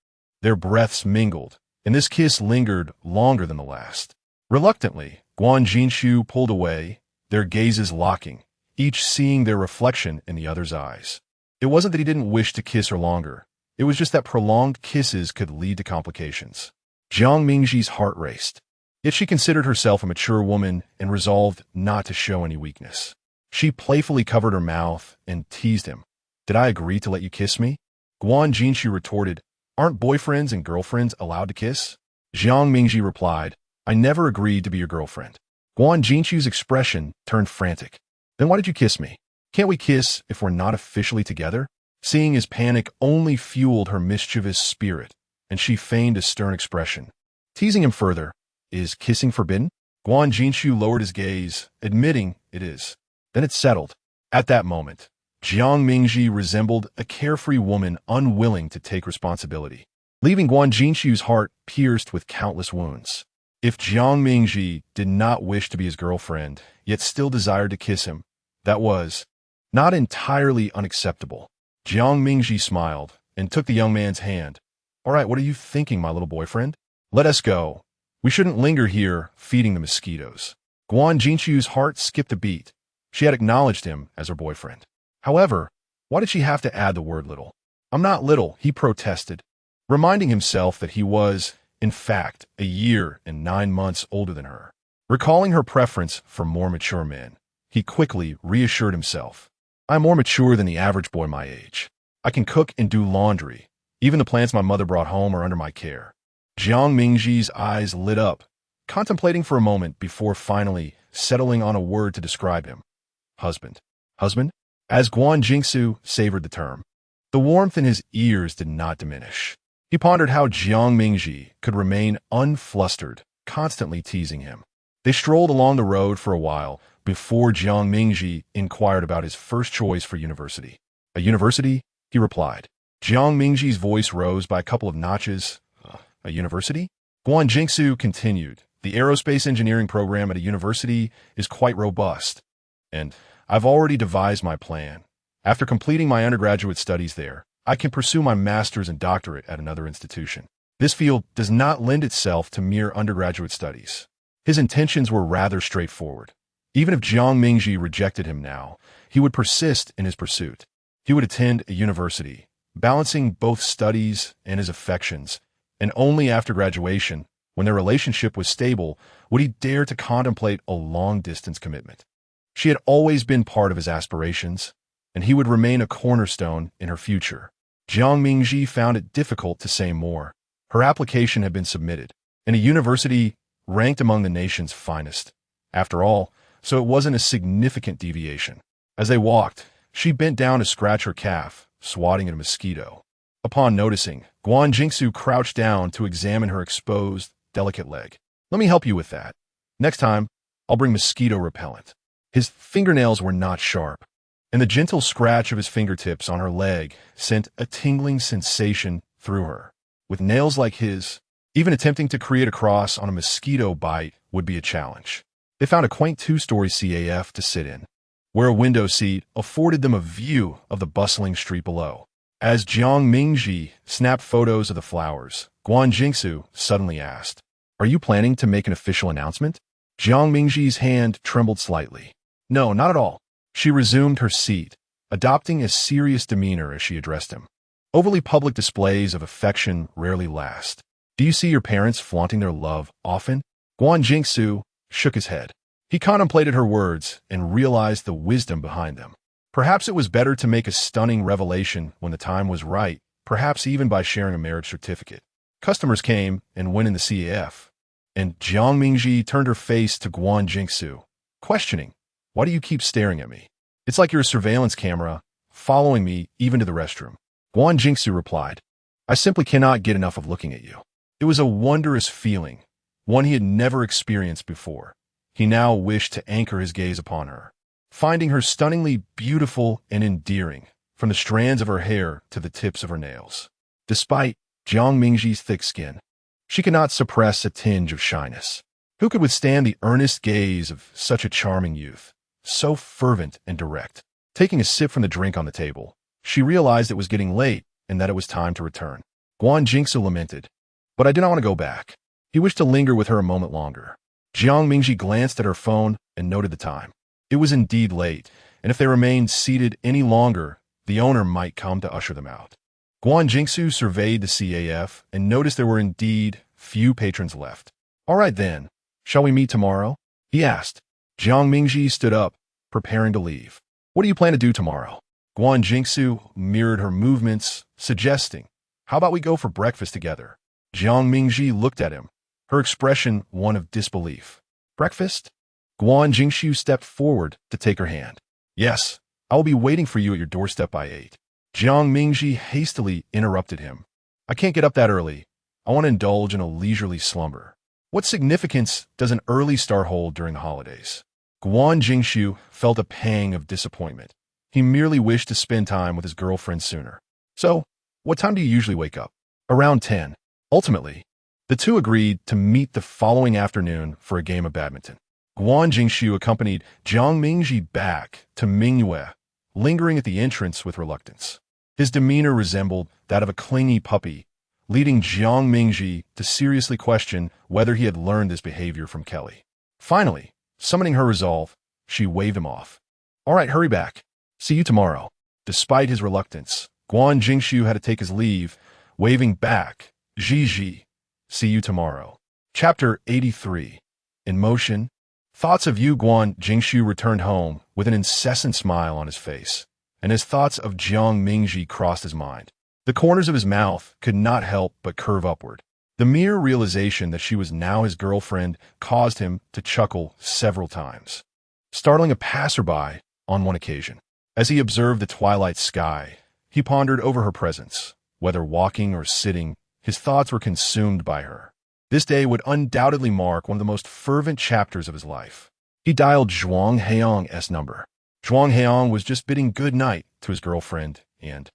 Their breaths mingled, and this kiss lingered longer than the last. Reluctantly, Guan Jinshu pulled away, their gazes locking, each seeing their reflection in the other's eyes. It wasn't that he didn't wish to kiss her longer. It was just that prolonged kisses could lead to complications. Jiang Mingji's heart raced. Yet she considered herself a mature woman and resolved not to show any weakness. She playfully covered her mouth and teased him. "Did I agree to let you kiss me?" Guan Jinshu retorted, "Aren't boyfriends and girlfriends allowed to kiss?" Jiang Mingji replied, "I never agreed to be your girlfriend." Guan Jingxu's expression turned frantic. Then why did you kiss me? Can't we kiss if we're not officially together? Seeing his panic only fueled her mischievous spirit, and she feigned a stern expression. Teasing him further, is kissing forbidden? Guan Jingxu lowered his gaze, admitting it is. Then it settled. At that moment, Jiang Mingji resembled a carefree woman unwilling to take responsibility, leaving Guan Jingxu's heart pierced with countless wounds. If Jiang Mingji did not wish to be his girlfriend, yet still desired to kiss him, that was not entirely unacceptable. Jiang Mingji smiled and took the young man's hand. All right, what are you thinking, my little boyfriend? Let us go. We shouldn't linger here feeding the mosquitoes. Guan Jingxu's heart skipped a beat. She had acknowledged him as her boyfriend. However, why did she have to add the word little? I'm not little, he protested, reminding himself that he was, in fact, a year and 9 months older than her. Recalling her preference for more mature men, he quickly reassured himself. I'm more mature than the average boy my age. I can cook and do laundry. Even the plants my mother brought home are under my care. Jiang Mingji's eyes lit up, contemplating for a moment before finally settling on a word to describe him. Husband. Husband? As Guan Jingxu savored the term, the warmth in his ears did not diminish. He pondered how Jiang Mingji could remain unflustered, constantly teasing him. They strolled along the road for a while before Jiang Mingji inquired about his first choice for university. A university? He replied. Jiang Mingji's voice rose by a couple of notches. A university? Guan Jingxu continued. The aerospace engineering program at a university is quite robust, and I've already devised my plan. After completing my undergraduate studies there, I can pursue my master's and doctorate at another institution. This field does not lend itself to mere undergraduate studies. His intentions were rather straightforward. Even if Jiang Mingji rejected him now, he would persist in his pursuit. He would attend a university, balancing both studies and his affections, and only after graduation, when their relationship was stable, would he dare to contemplate a long-distance commitment. She had always been part of his aspirations, and he would remain a cornerstone in her future. Jiang Mingji found it difficult to say more. Her application had been submitted, and a university ranked among the nation's finest. After all, so it wasn't a significant deviation. As they walked, she bent down to scratch her calf, swatting at a mosquito. Upon noticing, Guan Jingxu crouched down to examine her exposed, delicate leg. Let me help you with that. Next time, I'll bring mosquito repellent. His fingernails were not sharp, and the gentle scratch of his fingertips on her leg sent a tingling sensation through her. With nails like his, even attempting to create a cross on a mosquito bite would be a challenge. They found a quaint 2-story CAF to sit in, where a window seat afforded them a view of the bustling street below. As Jiang Mingji snapped photos of the flowers, Guan Jingxu suddenly asked, "Are you planning to make an official announcement?" Jiang Mingji's hand trembled slightly. No, not at all. She resumed her seat, adopting a serious demeanor as she addressed him. Overly public displays of affection rarely last. Do you see your parents flaunting their love often? Guan Jingxu shook his head. He contemplated her words and realized the wisdom behind them. Perhaps it was better to make a stunning revelation when the time was right, perhaps even by sharing a marriage certificate. Customers came and went in the CAF, and Jiang Mingji turned her face to Guan Jingxu, questioning, "Why do you keep staring at me? It's like you're a surveillance camera, following me even to the restroom." Guan Jingxu replied, "I simply cannot get enough of looking at you." It was a wondrous feeling, one he had never experienced before. He now wished to anchor his gaze upon her, finding her stunningly beautiful and endearing, from the strands of her hair to the tips of her nails. Despite Jiang Mingji's thick skin, she could not suppress a tinge of shyness. Who could withstand the earnest gaze of such a charming youth, so fervent and direct? Taking a sip from the drink on the table, she realized it was getting late and that it was time to return. Guan Jingxu lamented, "But I do not want to go back." He wished to linger with her a moment longer. Jiang Mingji glanced at her phone and noted the time. It was indeed late, and if they remained seated any longer, the owner might come to usher them out. Guan Jingxu surveyed the CAF and noticed there were indeed few patrons left. "All right then, shall we meet tomorrow?" he asked. Jiang Mingji stood up, preparing to leave. "What do you plan to do tomorrow?" Guan Jingxu mirrored her movements, suggesting, "How about we go for breakfast together?" Jiang Mingji looked at him, her expression one of disbelief. "Breakfast?" Guan Jingxiu stepped forward to take her hand. Yes, I will be waiting for you at your doorstep by 8. Jiang Mingji hastily interrupted him. I can't get up that early. I want to indulge in a leisurely slumber. What significance does an early start hold during the holidays? Guan Jingxiu felt a pang of disappointment. He merely wished to spend time with his girlfriend sooner. So, what time do you usually wake up? Around 10. Ultimately, the two agreed to meet the following afternoon for a game of badminton. Guan Jingxiu accompanied Jiang Mingji back to Mingyue, lingering at the entrance with reluctance. His demeanor resembled that of a clingy puppy, leading Jiang Mingji to seriously question whether he had learned this behavior from Kelly. Finally, summoning her resolve, she waved him off. All right, hurry back. See you tomorrow. Despite his reluctance, Guan Jingxiu had to take his leave, waving back, Ji. See you tomorrow. Chapter 83. In motion. Thoughts of Guan Jingxiu returned home with an incessant smile on his face, and as thoughts of Jiang Mingji crossed his mind, the corners of his mouth could not help but curve upward. The mere realization that she was now his girlfriend caused him to chuckle several times, startling a passerby on one occasion. As he observed the twilight sky, he pondered over her presence. Whether walking or sitting, his thoughts were consumed by her. This day would undoubtedly mark one of the most fervent chapters of his life. He dialed Zhuang Heong's number. Zhuang Heong was just bidding good night to his girlfriend and,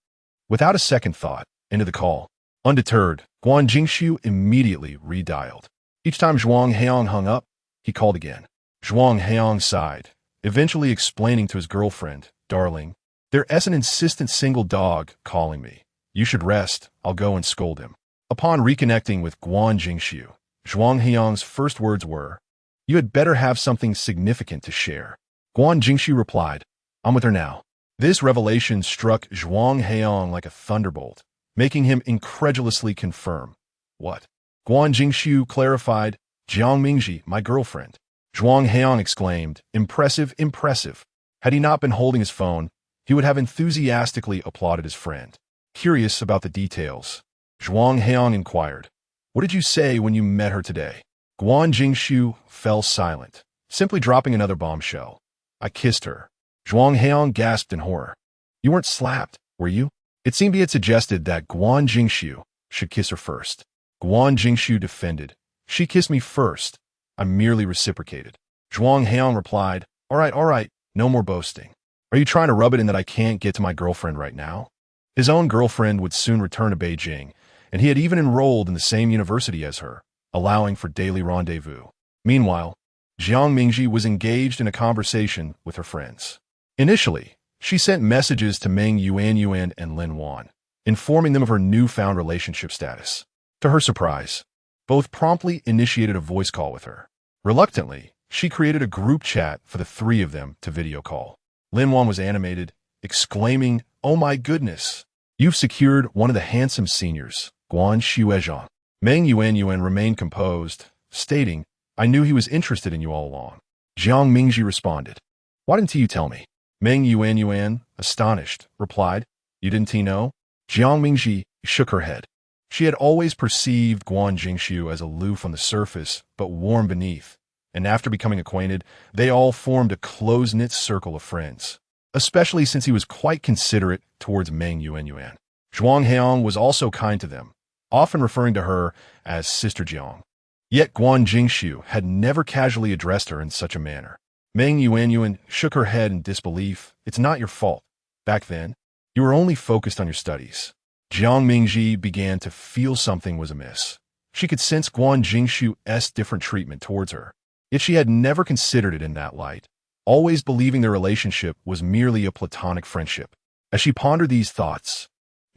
without a second thought, ended the call. Undeterred, Guan Jingxiu immediately redialed. Each time Zhuang Heong hung up, he called again. Zhuang Heong sighed, eventually explaining to his girlfriend, Darling, there's an insistent single dog calling me. You should rest. I'll go and scold him. Upon reconnecting with Guan Jingxiu, Zhuang Heong's first words were, You had better have something significant to share. Guan Jingxiu replied, I'm with her now. This revelation struck Zhuang Heong like a thunderbolt, making him incredulously confirm. What? Guan Jingxiu clarified, Jiang Mingji, my girlfriend. Zhuang Heong exclaimed, Impressive, impressive. Had he not been holding his phone, he would have enthusiastically applauded his friend. Curious about the details, Zhuang Heong inquired, What did you say when you met her today? Guan Jingxiu fell silent, simply dropping another bombshell. I kissed her. Zhuang Heong gasped in horror. You weren't slapped, were you? It seemed he had suggested that Guan Jingxiu should kiss her first. Guan Jingxiu defended. She kissed me first. I merely reciprocated. Zhuang Heong replied, All right, no more boasting. Are you trying to rub it in that I can't get to my girlfriend right now? His own girlfriend would soon return to Beijing, and he had even enrolled in the same university as her, allowing for daily rendezvous. Meanwhile, Jiang Mingji was engaged in a conversation with her friends. Initially, she sent messages to Meng Yuan and Lin Wan, informing them of her newfound relationship status. To her surprise, both promptly initiated a voice call with her. Reluctantly, she created a group chat for the three of them to video call. Lin Wan was animated, exclaiming, Oh my goodness! You've secured one of the handsome seniors, Guan Xuezhang. Meng Yuan remained composed, stating, I knew he was interested in you all along. Jiang Mingji responded, Why didn't you tell me? Meng Yuan, astonished, replied, You didn't know? Jiang Mingji shook her head. She had always perceived Guan Jingxiu as aloof on the surface, but warm beneath, and after becoming acquainted, they all formed a close-knit circle of friends, especially since he was quite considerate towards Meng Yuan. Zhuang Heong was also kind to them, often referring to her as Sister Jiang. Yet Guan Jingxiu had never casually addressed her in such a manner. Meng Yuan shook her head in disbelief. It's not your fault. Back then, you were only focused on your studies. Jiang Mingji began to feel something was amiss. She could sense Guan Jingxiu's different treatment towards her, yet she had never considered it in that light, always believing their relationship was merely a platonic friendship. As she pondered these thoughts,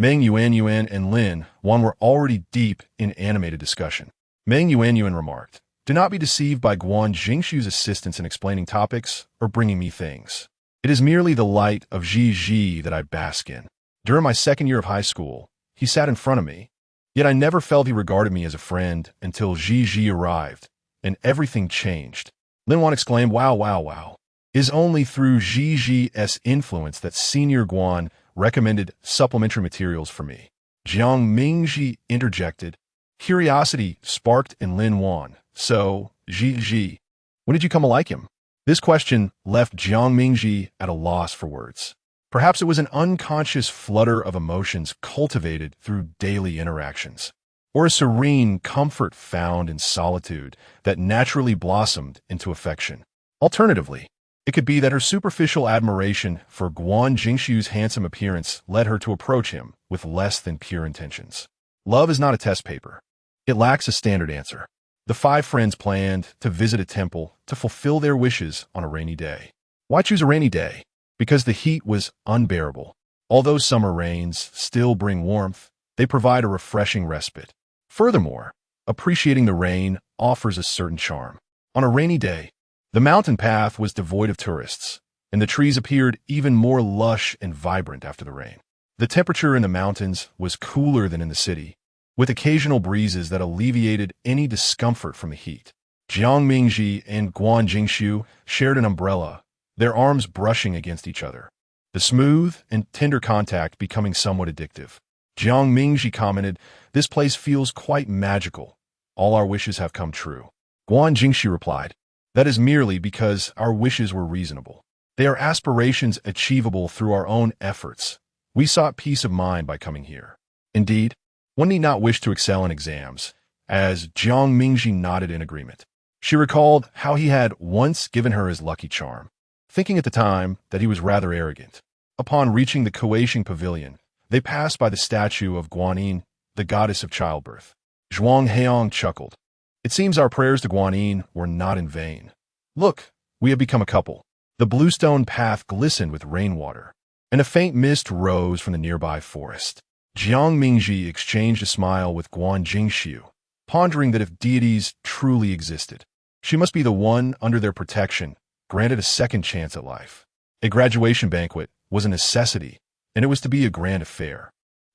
Meng Yuan and Lin Wan were already deep in animated discussion. Meng Yuan remarked, Do not be deceived by Guan Jingxiu's assistance in explaining topics or bringing me things. It is merely the light of Ji that I bask in. During my second year of high school, he sat in front of me, yet I never felt he regarded me as a friend until Ji arrived, and everything changed. Lin Wan exclaimed, Wow. It is only through Ji's influence that Senior Guan recommended supplementary materials for me. Jiang Mingji interjected. Curiosity sparked in Lin Wan. So, Ji, when did you come to like him? This question left Jiang Mingji at a loss for words. Perhaps it was an unconscious flutter of emotions cultivated through daily interactions, or a serene comfort found in solitude that naturally blossomed into affection. Alternatively, it could be that her superficial admiration for Guan Jingxiu's handsome appearance led her to approach him with less than pure intentions. Love is not a test paper. It lacks a standard answer. The five friends planned to visit a temple to fulfill their wishes on a rainy day. Why choose a rainy day? Because the heat was unbearable. Although summer rains still bring warmth, they provide a refreshing respite. Furthermore, appreciating the rain offers a certain charm. On a rainy day, the mountain path was devoid of tourists, and the trees appeared even more lush and vibrant after the rain. The temperature in the mountains was cooler than in the city, with occasional breezes that alleviated any discomfort from the heat. Jiang Mingji and Guan Jingxiu shared an umbrella, their arms brushing against each other, the smooth and tender contact becoming somewhat addictive. Jiang Mingji commented, "This place feels quite magical. All our wishes have come true." Guan Jingxiu replied, "That is merely because our wishes were reasonable. They are aspirations achievable through our own efforts. We sought peace of mind by coming here. Indeed, one need not wish to excel in exams," as Jiang Mingji nodded in agreement. She recalled how he had once given her his lucky charm, thinking at the time that he was rather arrogant. Upon reaching the Kueishing Pavilion, they passed by the statue of Guanyin, the goddess of childbirth. Zhuang Heong chuckled. "It seems our prayers to Guanyin were not in vain. Look, we have become a couple." The bluestone path glistened with rainwater, and a faint mist rose from the nearby forest. Jiang Mingji exchanged a smile with Guan Jingxiu, pondering that if deities truly existed, she must be the one under their protection, granted a second chance at life. A graduation banquet was a necessity, and it was to be a grand affair.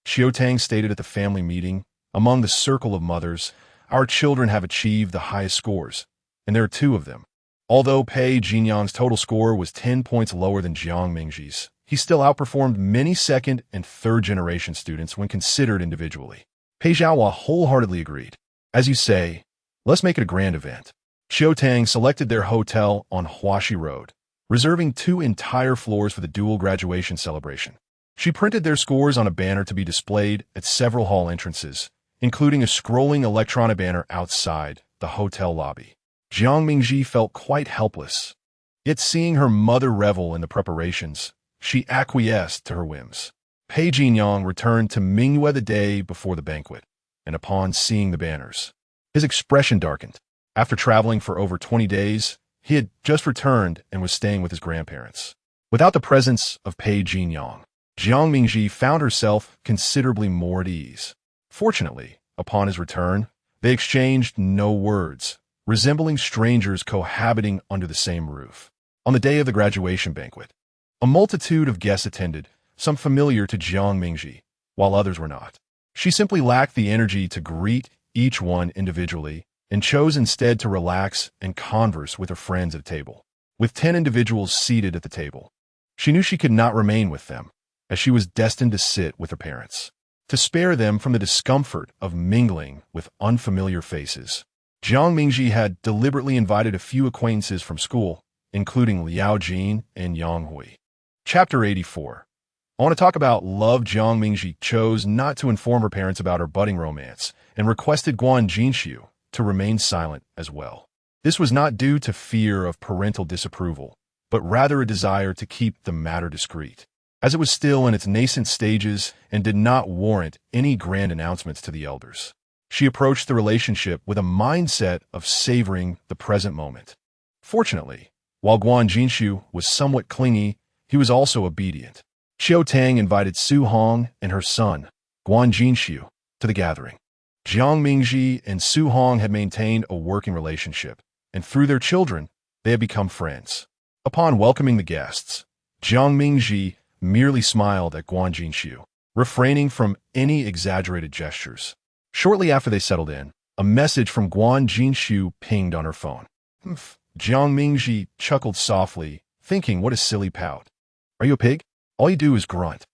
Xiao Tang stated at the family meeting, "Among the circle of mothers, our children have achieved the highest scores, and there are two of them." Although Pei Jinyang's total score was 10 points lower than Jiang Mingji's, he still outperformed many second- and third-generation students when considered individually. Pei Zhaohua wholeheartedly agreed. "As you say, let's make it a grand event." Xiao Tang selected their hotel on Huaxi Road, reserving 2 entire floors for the dual graduation celebration. She printed their scores on a banner to be displayed at several hall entrances, including a scrolling electronic banner outside the hotel lobby. Jiang Mingji felt quite helpless. Yet seeing her mother revel in the preparations, she acquiesced to her whims. Pei Jinyang returned to Mingyue the day before the banquet, and upon seeing the banners, his expression darkened. After traveling for over 20 days, he had just returned and was staying with his grandparents. Without the presence of Pei Jinyang, Jiang Mingji found herself considerably more at ease. Fortunately, upon his return, they exchanged no words, resembling strangers cohabiting under the same roof. On the day of the graduation banquet, a multitude of guests attended, some familiar to Jiang Mingji, while others were not. She simply lacked the energy to greet each one individually and chose instead to relax and converse with her friends at a table. With 10 individuals seated at the table, she knew she could not remain with them, as she was destined to sit with her parents. To spare them from the discomfort of mingling with unfamiliar faces, Jiang Mingji had deliberately invited a few acquaintances from school, including Liao Jin and Yang Hui. Chapter 84. I want to talk about love. Jiang Mingji chose not to inform her parents about her budding romance and requested Guan Jingxiu to remain silent as well. This was not due to fear of parental disapproval, but rather a desire to keep the matter discreet, as it was still in its nascent stages and did not warrant any grand announcements to the elders. She approached the relationship with a mindset of savoring the present moment. Fortunately, while Guan Jingxiu was somewhat clingy, he was also obedient. Xiao Tang invited Su Hong and her son, Guan Jingxiu, to the gathering. Jiang Mingji and Su Hong had maintained a working relationship, and through their children, they had become friends. Upon welcoming the guests, Jiang Mingji merely smiled at Guan Jingxiu, refraining from any exaggerated gestures. Shortly after they settled in, a message from Guan Jingxiu pinged on her phone. Jiang Mingji chuckled softly, thinking, what a silly pout. "Are you a pig? All you do is grunt."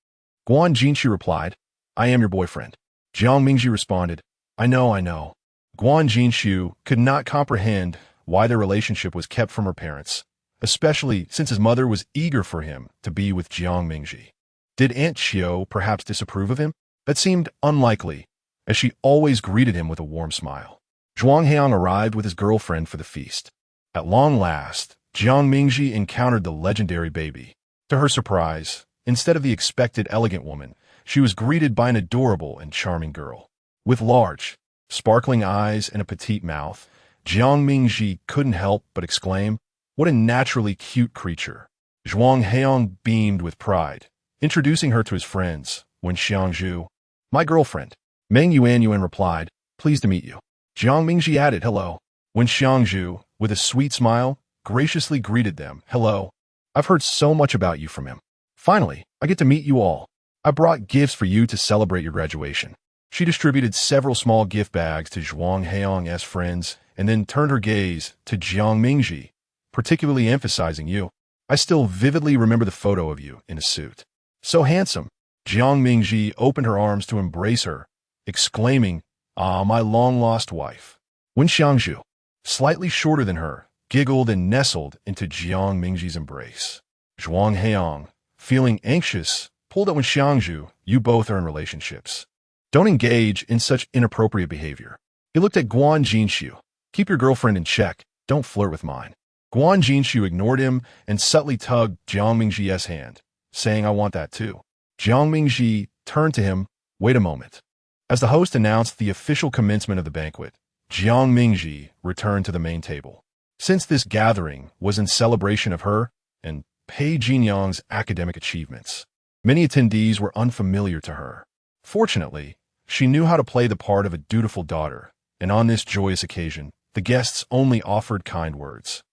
Guan Jingxiu replied, "I am your boyfriend." Jiang Mingji responded, I know. Guan Jingxiu could not comprehend why their relationship was kept from her parents, especially since his mother was eager for him to be with Jiang Mingji. Did Aunt Xiao perhaps disapprove of him? That seemed unlikely, as she always greeted him with a warm smile. Zhuang Heang arrived with his girlfriend for the feast. At long last, Jiang Mingji encountered the legendary baby. To her surprise, instead of the expected elegant woman, she was greeted by an adorable and charming girl. With large, sparkling eyes and a petite mouth, Jiang Mingji couldn't help but exclaim, "What a naturally cute creature." Zhuang Heang beamed with pride, introducing her to his friends. When Xiangzhu, "My girlfriend," Meng Yuanyuan replied, "Pleased to meet you." Jiang Mingji added, "Hello." When Xiangzhu, with a sweet smile, graciously greeted them, "Hello. I've heard so much about you from him. Finally, I get to meet you all. I brought gifts for you to celebrate your graduation." She distributed several small gift bags to Zhuang Heang's friends and then turned her gaze to Jiang Mingji, particularly emphasizing you. "I still vividly remember the photo of you in a suit. So handsome." Jiang Mingji opened her arms to embrace her, exclaiming, "Ah, my long-lost wife." When Xiangzhu, slightly shorter than her, giggled and nestled into Jiang Mingji's embrace. Zhuang Heang, feeling anxious, pulled out when Xiangzhu, "You both are in relationships. Don't engage in such inappropriate behavior." He looked at Guan Jinshu. "Keep your girlfriend in check. Don't flirt with mine." Guan Jinshu ignored him and subtly tugged Jiang Mingji's hand, saying, "I want that too." Jiang Mingji turned to him, "Wait a moment." As the host announced the official commencement of the banquet, Jiang Mingji returned to the main table. Since this gathering was in celebration of her and Pei Jinyang's academic achievements, many attendees were unfamiliar to her. Fortunately, she knew how to play the part of a dutiful daughter, and on this joyous occasion, the guests only offered kind words,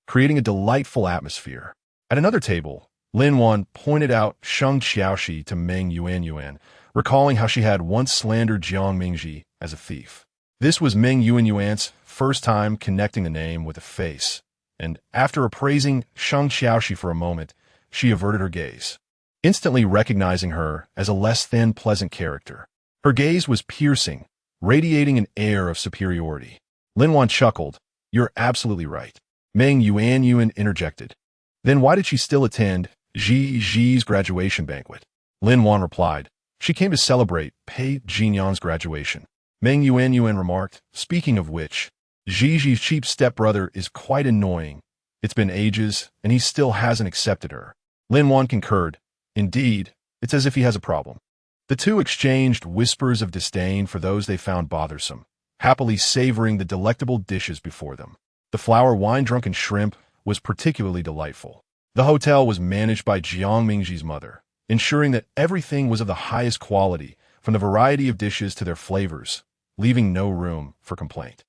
creating a delightful atmosphere. At another table, Lin Wan pointed out Sheng Xiaoxi to Meng Yuanyuan, recalling how she had once slandered Jiang Mingji as a thief. This was Meng Yuanyuan's first time connecting the name with a face, and after appraising Sheng Xiaoxi for a moment, she averted her gaze, instantly recognizing her as a less than pleasant character. Her gaze was piercing, radiating an air of superiority. Lin Wan chuckled, "You're absolutely right." Meng Yuanyuan interjected, "Then why did she still attend Zi's graduation banquet?" Lin Wan replied, "She came to celebrate Pei Jinyang's graduation." Meng Yuanyuan remarked, "Speaking of which, Zi's cheap stepbrother is quite annoying. It's been ages, and he still hasn't accepted her." Lin Wan concurred, "Indeed, it's as if he has a problem." The two exchanged whispers of disdain for those they found bothersome, happily savoring the delectable dishes before them. The flour wine-drunken shrimp was particularly delightful. The hotel was managed by Jiang Mingji's mother, ensuring that everything was of the highest quality, from the variety of dishes to their flavors, leaving no room for complaint.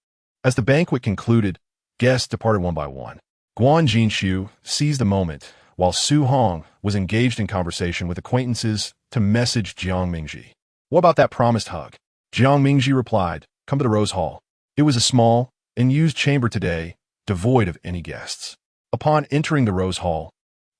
As the banquet concluded, guests departed one by one. Guan Jinshu seized the moment, while Su Hong was engaged in conversation with acquaintances, to message Jiang Mingji. "What about that promised hug?" Jiang Mingji replied, "Come to the Rose Hall." It was a small and used chamber today, devoid of any guests. Upon entering the Rose Hall,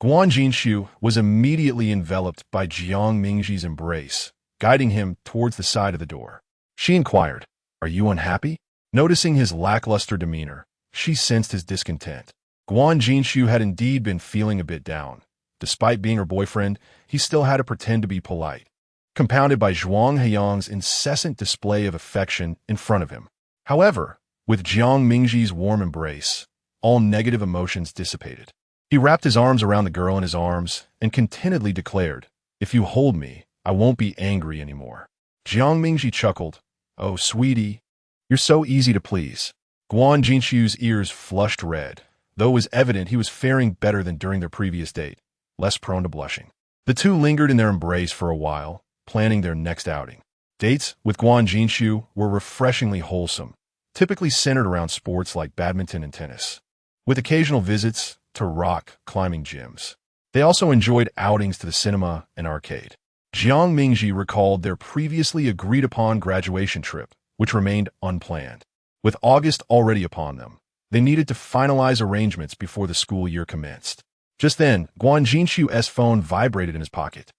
Guan Jinshu was immediately enveloped by Jiang Mingji's embrace, guiding him towards the side of the door. She inquired, "Are you unhappy?" Noticing his lackluster demeanor, she sensed his discontent. Guan Jinshu had indeed been feeling a bit down. Despite being her boyfriend, he still had to pretend to be polite, compounded by Zhuang Heiyang's incessant display of affection in front of him. However, with Jiang Mingji's warm embrace, all negative emotions dissipated. He wrapped his arms around the girl in his arms and contentedly declared, "If you hold me, I won't be angry anymore." Jiang Mingji chuckled, "Oh, sweetie, you're so easy to please." Guan Jinshu's ears flushed red, though it was evident he was faring better than during their previous date, less prone to blushing. The two lingered in their embrace for a while, planning their next outing. Dates with Guan Jinshu were refreshingly wholesome, typically centered around sports like badminton and tennis, with occasional visits to rock climbing gyms. They also enjoyed outings to the cinema and arcade. Jiang Mingji recalled their previously agreed-upon graduation trip, which remained unplanned. With August already upon them, they needed to finalize arrangements before the school year commenced. Just then, Guan Jinshu's phone vibrated in his pocket.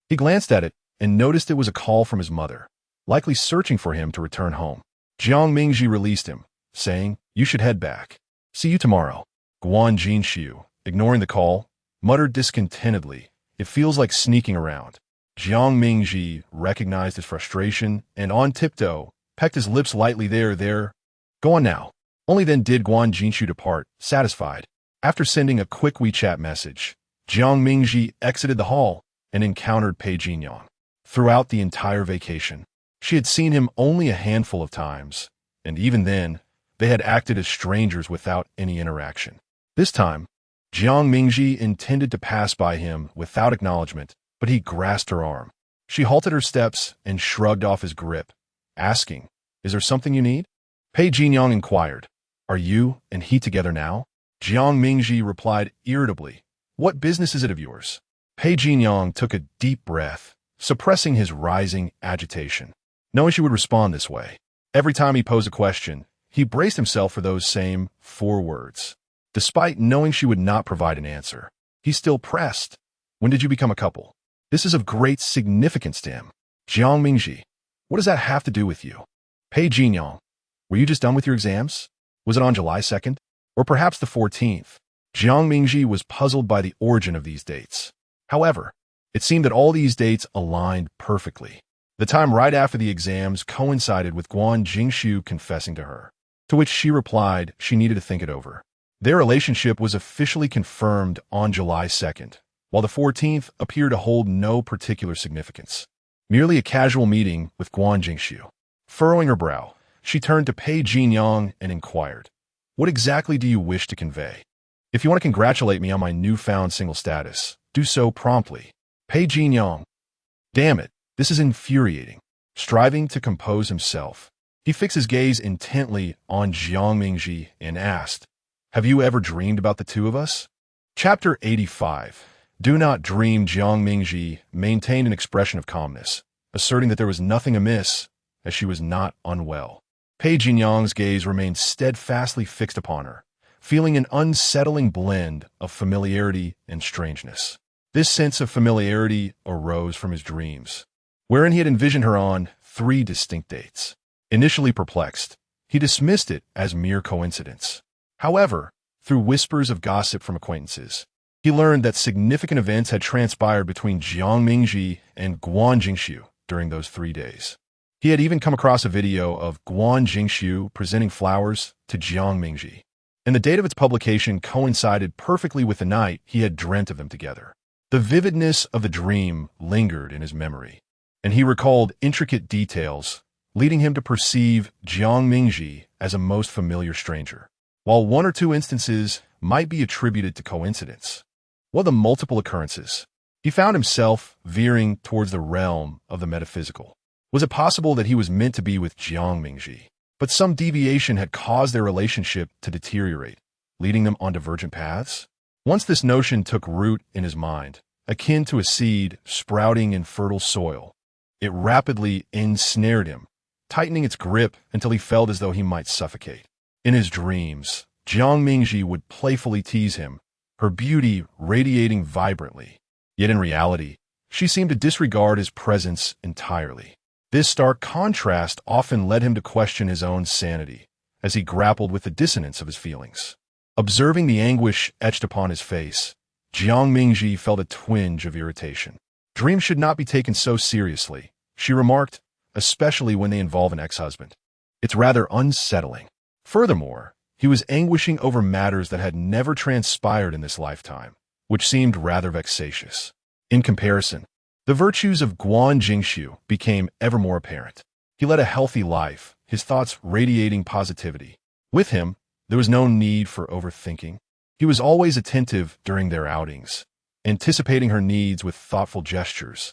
He glanced at it and noticed it was a call from his mother, likely searching for him to return home. Jiang Mingji released him, saying, "You should head back. See you tomorrow." Guan Jinshu ignoring the call, muttered discontentedly, "It feels like sneaking around." Jiang Mingji recognized his frustration and, on tiptoe, pecked his lips lightly. There. Go on now. Only then did Guan Jinshu depart, satisfied. After sending a quick WeChat message, Jiang Mingji exited the hall and encountered Pei Jinyang. Throughout the entire vacation, she had seen him only a handful of times, and even then, they had acted as strangers without any interaction. This time, Jiang Mingji intended to pass by him without acknowledgement, but he grasped her arm. She halted her steps and shrugged off his grip, asking, "Is there something you need?" Pei Jinyang inquired, "Are you and he together now?" Jiang Mingji replied irritably, "What business is it of yours?" Pei Jinyang took a deep breath, suppressing his rising agitation. Knowing she would respond this way, every time he posed a question, he braced himself for those same 4 words. Despite knowing she would not provide an answer, he still pressed, "When did you become a couple? This is of great significance to him." "Jiang Mingji, what does that have to do with you?" "Pei Jinyang, were you just done with your exams? Was it on July 2nd? Or perhaps the 14th? Jiang Mingji was puzzled by the origin of these dates. However, it seemed that all these dates aligned perfectly. The time right after the exams coincided with Guan Jingshu confessing to her, to which she replied she needed to think it over. Their relationship was officially confirmed on July 2nd, while the 14th appeared to hold no particular significance. Merely a casual meeting with Guan Jingshu. Furrowing her brow, she turned to Pei Jinyang and inquired, "What exactly do you wish to convey? If you want to congratulate me on my newfound single status, do so promptly." Pei Jinyang. Damn it, this is infuriating. Striving to compose himself, he fixed his gaze intently on Jiang Mingji and asked, "Have you ever dreamed about the two of us?" Chapter 85. Do not dream. Jiang Mingji maintained an expression of calmness, asserting that there was nothing amiss, as she was not unwell. Pei Jinyang's gaze remained steadfastly fixed upon her, feeling an unsettling blend of familiarity and strangeness. This sense of familiarity arose from his dreams, wherein he had envisioned her on 3 distinct dates. Initially perplexed, he dismissed it as mere coincidence. However, through whispers of gossip from acquaintances, he learned that significant events had transpired between Jiang Mingji and Guan Jingshu during those 3 days. He had even come across a video of Guan Jingshu presenting flowers to Jiang Mingji, and the date of its publication coincided perfectly with the night he had dreamt of them together. The vividness of the dream lingered in his memory, and he recalled intricate details, leading him to perceive Jiang Mingji as a most familiar stranger. While 1 or 2 instances might be attributed to coincidence, what the multiple occurrences? He found himself veering towards the realm of the metaphysical. Was it possible that he was meant to be with Jiang Mingji, but some deviation had caused their relationship to deteriorate, leading them on divergent paths? Once this notion took root in his mind, akin to a seed sprouting in fertile soil, it rapidly ensnared him, tightening its grip until he felt as though he might suffocate. In his dreams, Jiang Mingji would playfully tease him, her beauty radiating vibrantly. Yet in reality, she seemed to disregard his presence entirely. This stark contrast often led him to question his own sanity, as he grappled with the dissonance of his feelings. Observing the anguish etched upon his face, Jiang Mingji felt a twinge of irritation. Dreams should not be taken so seriously, she remarked, especially when they involve an ex-husband. It's rather unsettling. Furthermore, he was anguishing over matters that had never transpired in this lifetime, which seemed rather vexatious. In comparison, the virtues of Guan Jingshu became ever more apparent. He led a healthy life, his thoughts radiating positivity. With him, there was no need for overthinking. He was always attentive during their outings, anticipating her needs with thoughtful gestures,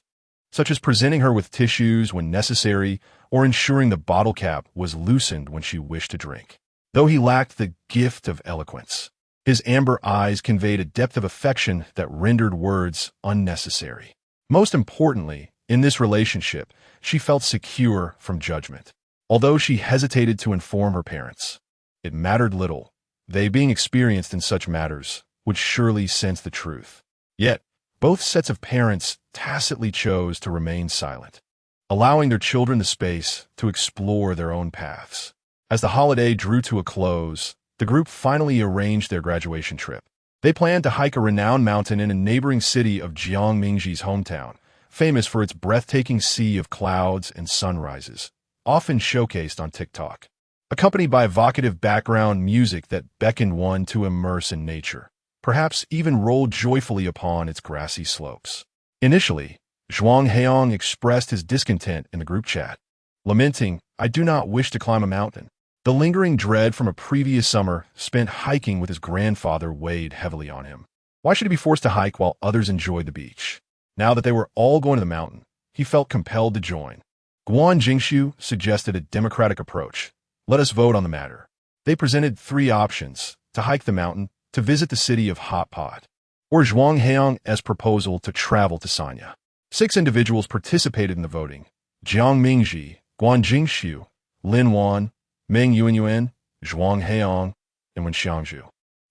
such as presenting her with tissues when necessary or ensuring the bottle cap was loosened when she wished to drink. Though he lacked the gift of eloquence, his amber eyes conveyed a depth of affection that rendered words unnecessary. Most importantly, in this relationship, she felt secure from judgment. Although she hesitated to inform her parents, it mattered little. They, being experienced in such matters, would surely sense the truth. Yet, both sets of parents tacitly chose to remain silent, allowing their children the space to explore their own paths. As the holiday drew to a close, the group finally arranged their graduation trip. They planned to hike a renowned mountain in a neighboring city of Jiangmingji's hometown, famous for its breathtaking sea of clouds and sunrises, often showcased on TikTok, accompanied by evocative background music that beckoned one to immerse in nature, perhaps even roll joyfully upon its grassy slopes. Initially, Zhuang Heong expressed his discontent in the group chat, lamenting, "I do not wish to climb a mountain." The lingering dread from a previous summer spent hiking with his grandfather weighed heavily on him. Why should he be forced to hike while others enjoyed the beach? Now that they were all going to the mountain, he felt compelled to join. Guan Jingshu suggested a democratic approach. Let us vote on the matter. They presented 3 options: to hike the mountain, to visit the city of Hot Pot, or Zhuang Heong's proposal to travel to Sanya. 6 individuals participated in the voting: Jiang Mingji, Guan Jingshu, Lin Wan, Meng Yuanyuan, Zhuang Heong, and Wen Xiangzhu.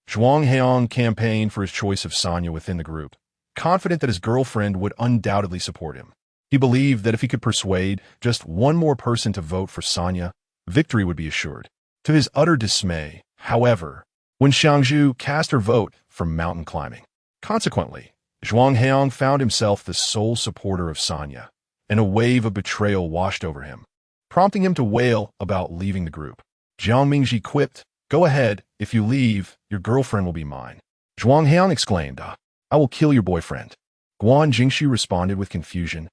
Zhuang Heong campaigned for his choice of Sanya within the group, confident that his girlfriend would undoubtedly support him. He believed that if he could persuade just one more person to vote for Sanya, victory would be assured. To his utter dismay, however, Wen Xiangzhu cast her vote for mountain climbing. Consequently, Zhuang Heong found himself the sole supporter of Sanya, and a wave of betrayal washed over him, prompting him to wail about leaving the group. Jiang Mingji quipped, "Go ahead, if you leave, your girlfriend will be mine." Zhuang Heong exclaimed, "I will kill your boyfriend." Guan Jingshu responded with confusion.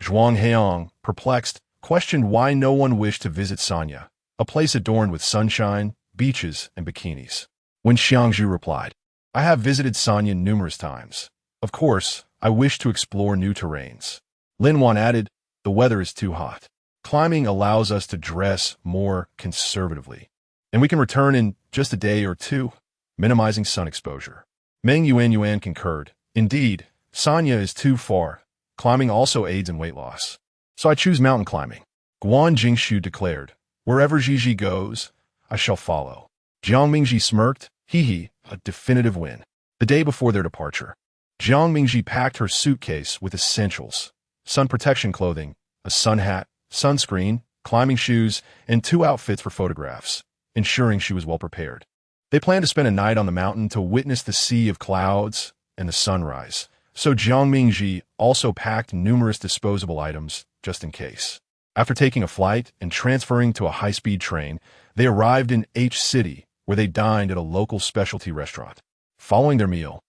Zhuang Heong, perplexed, questioned why no one wished to visit Sanya, a place adorned with sunshine, beaches, and bikinis. Wen Xiangzhu replied, "I have visited Sanya numerous times. Of course, I wish to explore new terrains." Lin Wan added, "The weather is too hot. Climbing allows us to dress more conservatively, and we can return in just a day or 2, minimizing sun exposure." Meng Yuanyuan concurred, "Indeed, Sanya is too far. Climbing also aids in weight loss. So I choose mountain climbing." Guan Jingshu declared, "Wherever Jiji goes, I shall follow." Jiang Mingji smirked, "Hee, a definitive win." The day before their departure, Jiang Mingji packed her suitcase with essentials: sun protection clothing, a sun hat, sunscreen, climbing shoes, and 2 outfits for photographs, ensuring she was well prepared. They planned to spend a night on the mountain to witness the sea of clouds and the sunrise, so Jiang Mingji also packed numerous disposable items just in case. After taking a flight and transferring to a high-speed train, they arrived in H City, where they dined at a local specialty restaurant. Following their meal,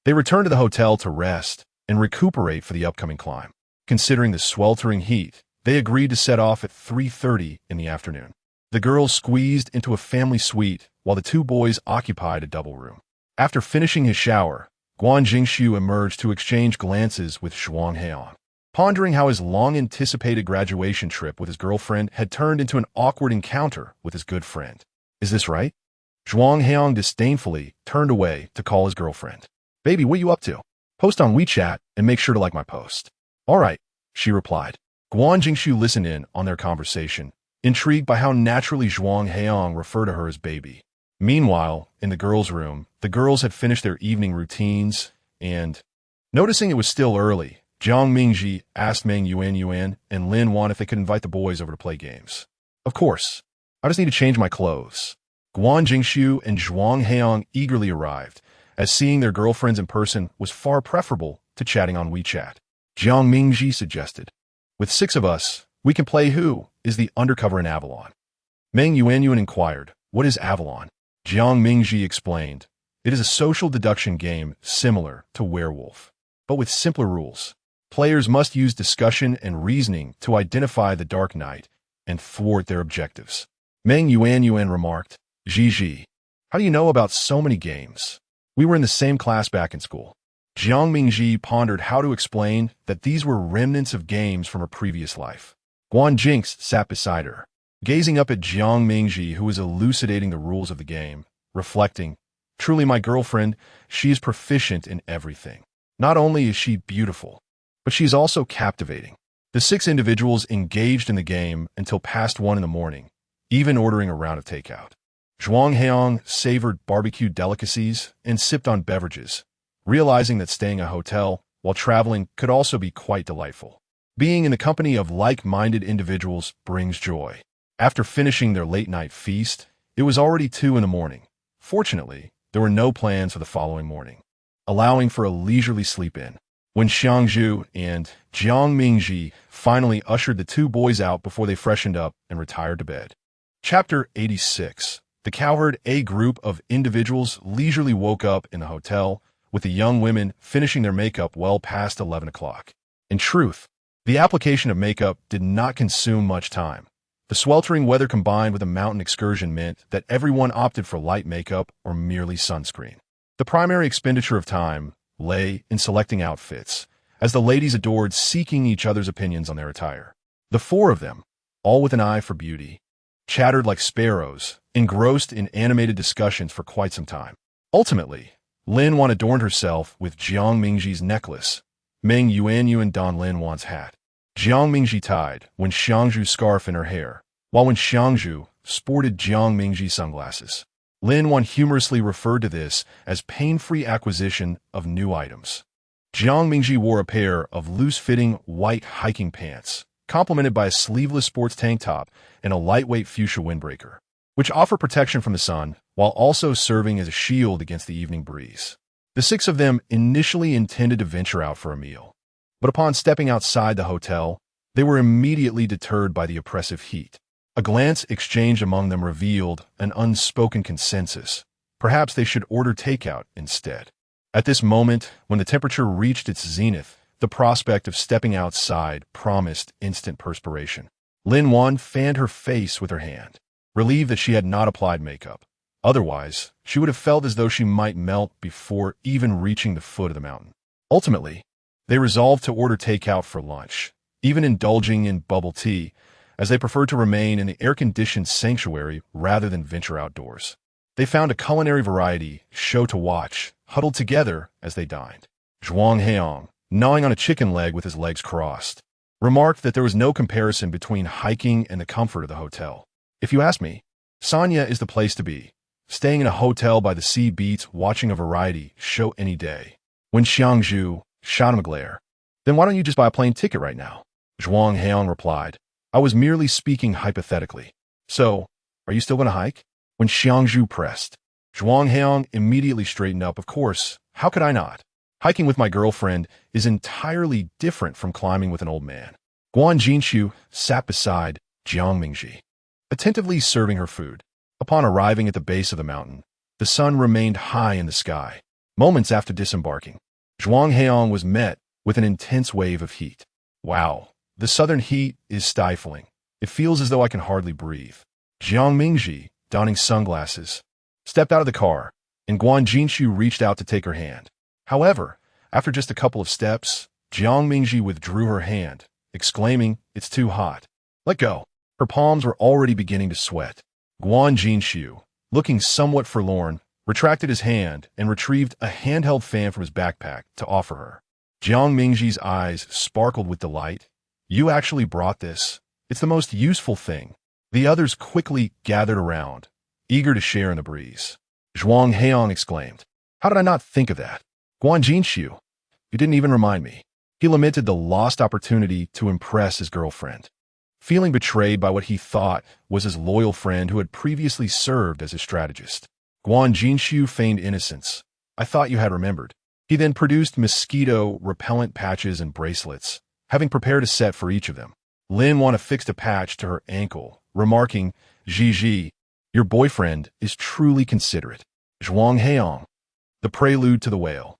they returned to the hotel to rest and recuperate for the upcoming climb. Considering the sweltering heat, they agreed to set off at 3:30 in the afternoon. The girls squeezed into a family suite while the 2 boys occupied a double room. After finishing his shower, Guan Jingshu emerged to exchange glances with Zhuang Heong, pondering how his long-anticipated graduation trip with his girlfriend had turned into an awkward encounter with his good friend. "Is this right?" Zhuang Heong disdainfully turned away to call his girlfriend. "Baby, what you up to? Post on WeChat and make sure to like my post." "All right," she replied. Guan Jingshu listened in on their conversation, intrigued by how naturally Zhuang Heong referred to her as baby. Meanwhile, in the girls' room, the girls had finished their evening routines, and, noticing it was still early, Jiang Mingji asked Meng Yuanyuan and Lin Wan if they could invite the boys over to play games. "Of course. I just need to change my clothes." Guan Jingshu and Zhuang Heong eagerly arrived, as seeing their girlfriends in person was far preferable to chatting on WeChat. Jiang Mingji suggested, "With 6 of us, we can play Who is the Undercover in Avalon." Meng Yuanyuan inquired, "What is Avalon?" Jiang Mingji explained, "It is a social deduction game similar to Werewolf, but with simpler rules. Players must use discussion and reasoning to identify the Dark Knight and thwart their objectives." Meng Yuanyuan remarked, "Gigi, how do you know about so many games? We were in the same class back in school." Jiang Mingji pondered how to explain that these were remnants of games from her previous life. Guan Jinx sat beside her, gazing up at Jiang Mingji, who was elucidating the rules of the game, reflecting, "Truly my girlfriend, she is proficient in everything. Not only is she beautiful, but she is also captivating." The 6 individuals engaged in the game until past 1 in the morning, even ordering a round of takeout. Zhuang Heong savored barbecue delicacies and sipped on beverages, realizing that staying at a hotel while traveling could also be quite delightful. Being in the company of like-minded individuals brings joy. After finishing their late-night feast, it was already 2 in the morning. Fortunately, there were no plans for the following morning, allowing for a leisurely sleep-in. When Xiang Zhu and Jiang Mingji finally ushered the two boys out before they freshened up and retired to bed. Chapter 86. The cowherd. A group of individuals leisurely woke up in the hotel, with the young women finishing their makeup well past 11 o'clock. In truth, the application of makeup did not consume much time. The sweltering weather combined with a mountain excursion meant that everyone opted for light makeup or merely sunscreen. The primary expenditure of time lay in selecting outfits, as the ladies adored seeking each other's opinions on their attire. The four of them, all with an eye for beauty, chattered like sparrows, engrossed in animated discussions for quite some time. Ultimately, Lin Wan adorned herself with Jiang Mingji's necklace, Meng Yuanyuan Don Lin Wan's hat. Jiang Mingji tied Wen Xiangzhu's scarf in her hair, while Wen Xiangzhu sported Jiang Mingji's sunglasses. Lin Wan humorously referred to this as pain-free acquisition of new items. Jiang Mingji wore a pair of loose-fitting white hiking pants, complemented by a sleeveless sports tank top and a lightweight fuchsia windbreaker, which offer protection from the sun while also serving as a shield against the evening breeze. The six of them initially intended to venture out for a meal, but upon stepping outside the hotel, they were immediately deterred by the oppressive heat. A glance exchanged among them revealed an unspoken consensus. Perhaps they should order takeout instead. At this moment, when the temperature reached its zenith, the prospect of stepping outside promised instant perspiration. Lin Wan fanned her face with her hand, relieved that she had not applied makeup. Otherwise, she would have felt as though she might melt before even reaching the foot of the mountain. Ultimately, they resolved to order takeout for lunch, even indulging in bubble tea, as they preferred to remain in the air-conditioned sanctuary rather than venture outdoors. They found a culinary variety show to watch, huddled together as they dined. Zhuang Heong, gnawing on a chicken leg with his legs crossed, remarked that there was no comparison between hiking and the comfort of the hotel. If you ask me, Sanya is the place to be. Staying in a hotel by the sea beats watching a variety show any day. When Xiangzhu shot him a glare, then why don't you just buy a plane ticket right now? Zhuang Heong replied, I was merely speaking hypothetically. So, are you still going to hike? When Xiangzhu pressed, Zhuang Heong immediately straightened up. Of course, how could I not? Hiking with my girlfriend is entirely different from climbing with an old man. Guan Jinshu sat beside Jiang Mingji, attentively serving her food. Upon arriving at the base of the mountain, the sun remained high in the sky. Moments after disembarking, Zhuang Heong was met with an intense wave of heat. Wow, the southern heat is stifling. It feels as though I can hardly breathe. Jiang Mingji, donning sunglasses, stepped out of the car, and Guan Jinshu reached out to take her hand. However, after just a couple of steps, Jiang Mingji withdrew her hand, exclaiming, It's too hot. Let go. Her palms were already beginning to sweat. Guan Jinshu, looking somewhat forlorn, retracted his hand and retrieved a handheld fan from his backpack to offer her. Jiang Mingji's eyes sparkled with delight. You actually brought this. It's the most useful thing. The others quickly gathered around, eager to share in the breeze. Zhuang Heong exclaimed, How did I not think of that? Guan Jinshu, you didn't even remind me. He lamented the lost opportunity to impress his girlfriend. Feeling betrayed by what he thought was his loyal friend who had previously served as his strategist, Guan Jinshu feigned innocence. I thought you had remembered. He then produced mosquito repellent patches and bracelets, having prepared a set for each of them. Lin Wan affixed a patch to her ankle, remarking, Ji, your boyfriend is truly considerate. Zhuang Heong, the prelude to the whale.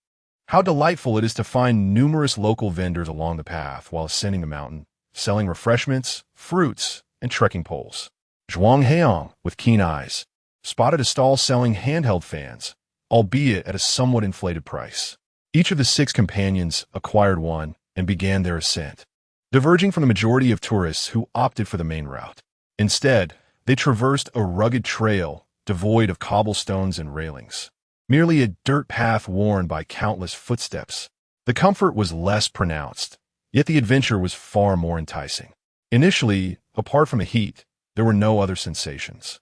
How delightful it is to find numerous local vendors along the path while ascending the mountain, selling refreshments, fruits, and trekking poles. Zhuang Heong, with keen eyes, spotted a stall selling handheld fans, albeit at a somewhat inflated price. Each of the six companions acquired one and began their ascent, diverging from the majority of tourists who opted for the main route. Instead, they traversed a rugged trail devoid of cobblestones and railings, merely a dirt path worn by countless footsteps. The comfort was less pronounced, yet the adventure was far more enticing. Initially, apart from the heat, there were no other sensations.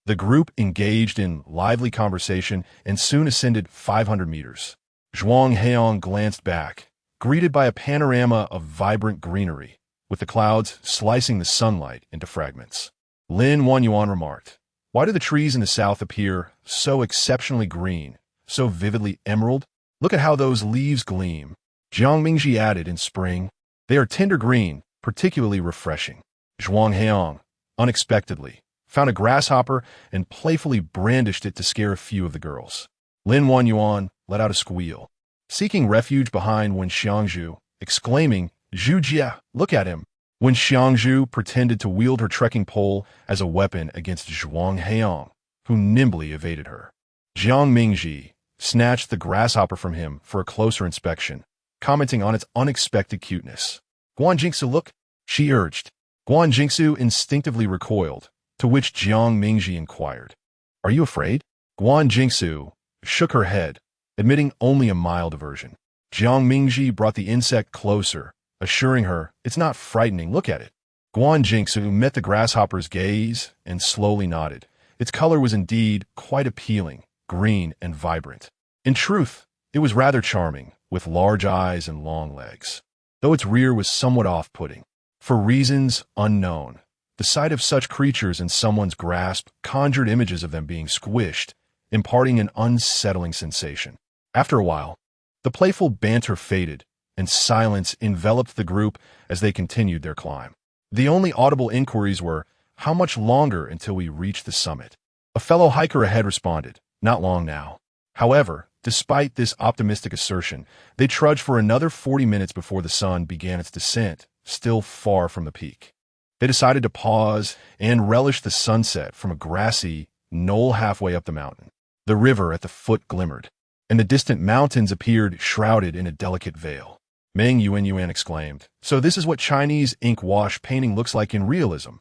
The group engaged in lively conversation and soon ascended 500 meters. Zhuang Heong glanced back, greeted by a panorama of vibrant greenery, with the clouds slicing the sunlight into fragments. Lin Wanyuan remarked, Why do the trees in the south appear so exceptionally green, so vividly emerald? Look at how those leaves gleam. Jiang Mingji added in spring. They are tender green, particularly refreshing. Zhuang Heong, unexpectedly, found a grasshopper and playfully brandished it to scare a few of the girls. Lin Yuan let out a squeal, seeking refuge behind Wen Xiangzhu, exclaiming, "Zhu Jia, look at him!" When Xiangzhu pretended to wield her trekking pole as a weapon against Zhuang Heong, who nimbly evaded her. Jiang Mingji snatched the grasshopper from him for a closer inspection, commenting on its unexpected cuteness. "Guan Jingsu, look," she urged. Guan Jingsu instinctively recoiled, to which Jiang Mingji inquired, "Are you afraid?" Guan Jingsu shook her head, admitting only a mild aversion. Jiang Mingji brought the insect closer, assuring her, "It's not frightening, look at it." Guan Jingsu met the grasshopper's gaze and slowly nodded. Its color was indeed quite appealing, green and vibrant. In truth, it was rather charming, with large eyes and long legs, though its rear was somewhat off-putting. For reasons unknown, the sight of such creatures in someone's grasp conjured images of them being squished, imparting an unsettling sensation. After a while, the playful banter faded, and silence enveloped the group as they continued their climb. The only audible inquiries were, "How much longer until we reach the summit?" A fellow hiker ahead responded, "Not long now." However, despite this optimistic assertion, they trudged for another 40 minutes before the sun began its descent, still far from the peak. They decided to pause and relish the sunset from a grassy knoll halfway up the mountain. The river at the foot glimmered, and the distant mountains appeared shrouded in a delicate veil. Meng Yuan exclaimed, "So this is what Chinese ink wash painting looks like in realism."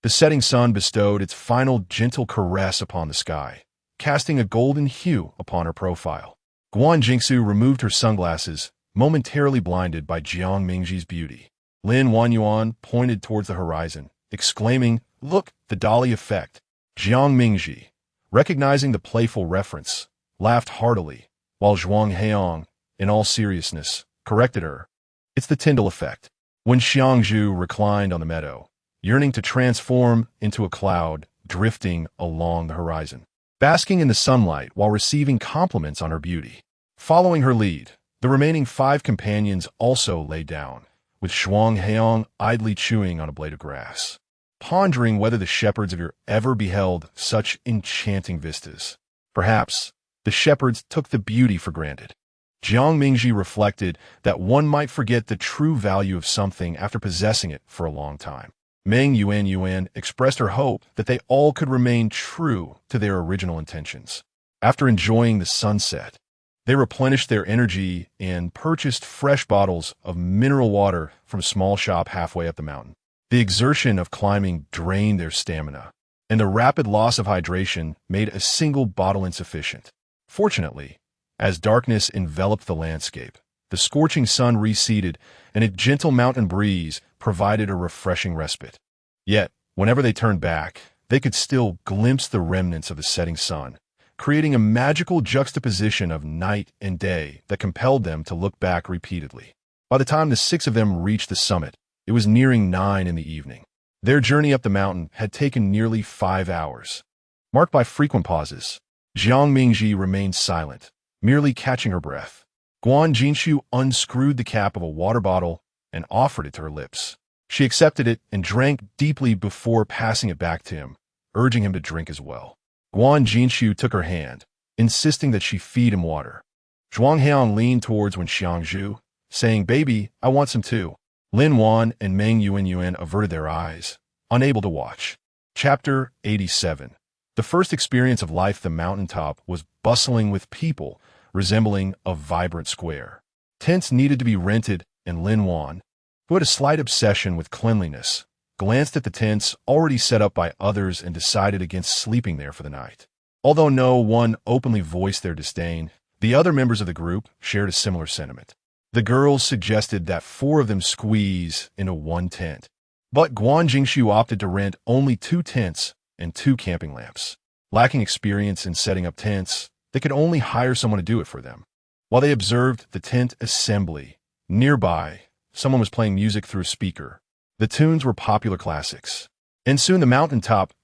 The setting sun bestowed its final gentle caress upon the sky, casting a golden hue upon her profile. Guan Jingsu removed her sunglasses, momentarily blinded by Jiang Mingji's beauty. Lin Yuan pointed towards the horizon, exclaiming, "Look, the Dali effect." Jiang Mingji, recognizing the playful reference, laughed heartily, while Zhuang Heong, in all seriousness, corrected her. "It's the Tyndall effect." When Xiangzhu reclined on the meadow, yearning to transform into a cloud drifting along the horizon, basking in the sunlight while receiving compliments on her beauty. Following her lead, the remaining 5 companions also lay down, with Zhuang Heong idly chewing on a blade of grass, pondering whether the shepherds of yore ever beheld such enchanting vistas. Perhaps the shepherds took the beauty for granted. Jiang Mingji reflected that one might forget the true value of something after possessing it for a long time. Meng Yuan expressed her hope that they all could remain true to their original intentions. After enjoying the sunset, they replenished their energy and purchased fresh bottles of mineral water from a small shop halfway up the mountain. The exertion of climbing drained their stamina, and the rapid loss of hydration made a single bottle insufficient. Fortunately, as darkness enveloped the landscape, the scorching sun receded, and a gentle mountain breeze provided a refreshing respite. Yet, whenever they turned back, they could still glimpse the remnants of the setting sun, creating a magical juxtaposition of night and day that compelled them to look back repeatedly. By the time the 6 of them reached the summit, it was nearing 9 in the evening. Their journey up the mountain had taken nearly 5 hours. Marked by frequent pauses, Jiang Mingji remained silent, merely catching her breath. Guan Jingxu unscrewed the cap of a water bottle and offered it to her lips. She accepted it and drank deeply before passing it back to him, urging him to drink as well. Guan Jingxu took her hand, insisting that she feed him water. Zhuang Heong leaned towards Wen Xiangzhu, saying, "Baby, I want some too." Lin Wan and Meng Yuan averted their eyes, unable to watch. Chapter 87. The first experience of life at the mountaintop was bustling with people, resembling a vibrant square. Tents needed to be rented, and Lin Wan, who had a slight obsession with cleanliness, glanced at the tents already set up by others and decided against sleeping there for the night. Although no one openly voiced their disdain, the other members of the group shared a similar sentiment. The girls suggested that 4 of them squeeze into one tent, but Guan Jingxu opted to rent only 2 tents and 2 camping lamps. Lacking experience in setting up tents, they could only hire someone to do it for them. While they observed the tent assembly, nearby, someone was playing music through a speaker. The tunes were popular classics, and soon the mountaintop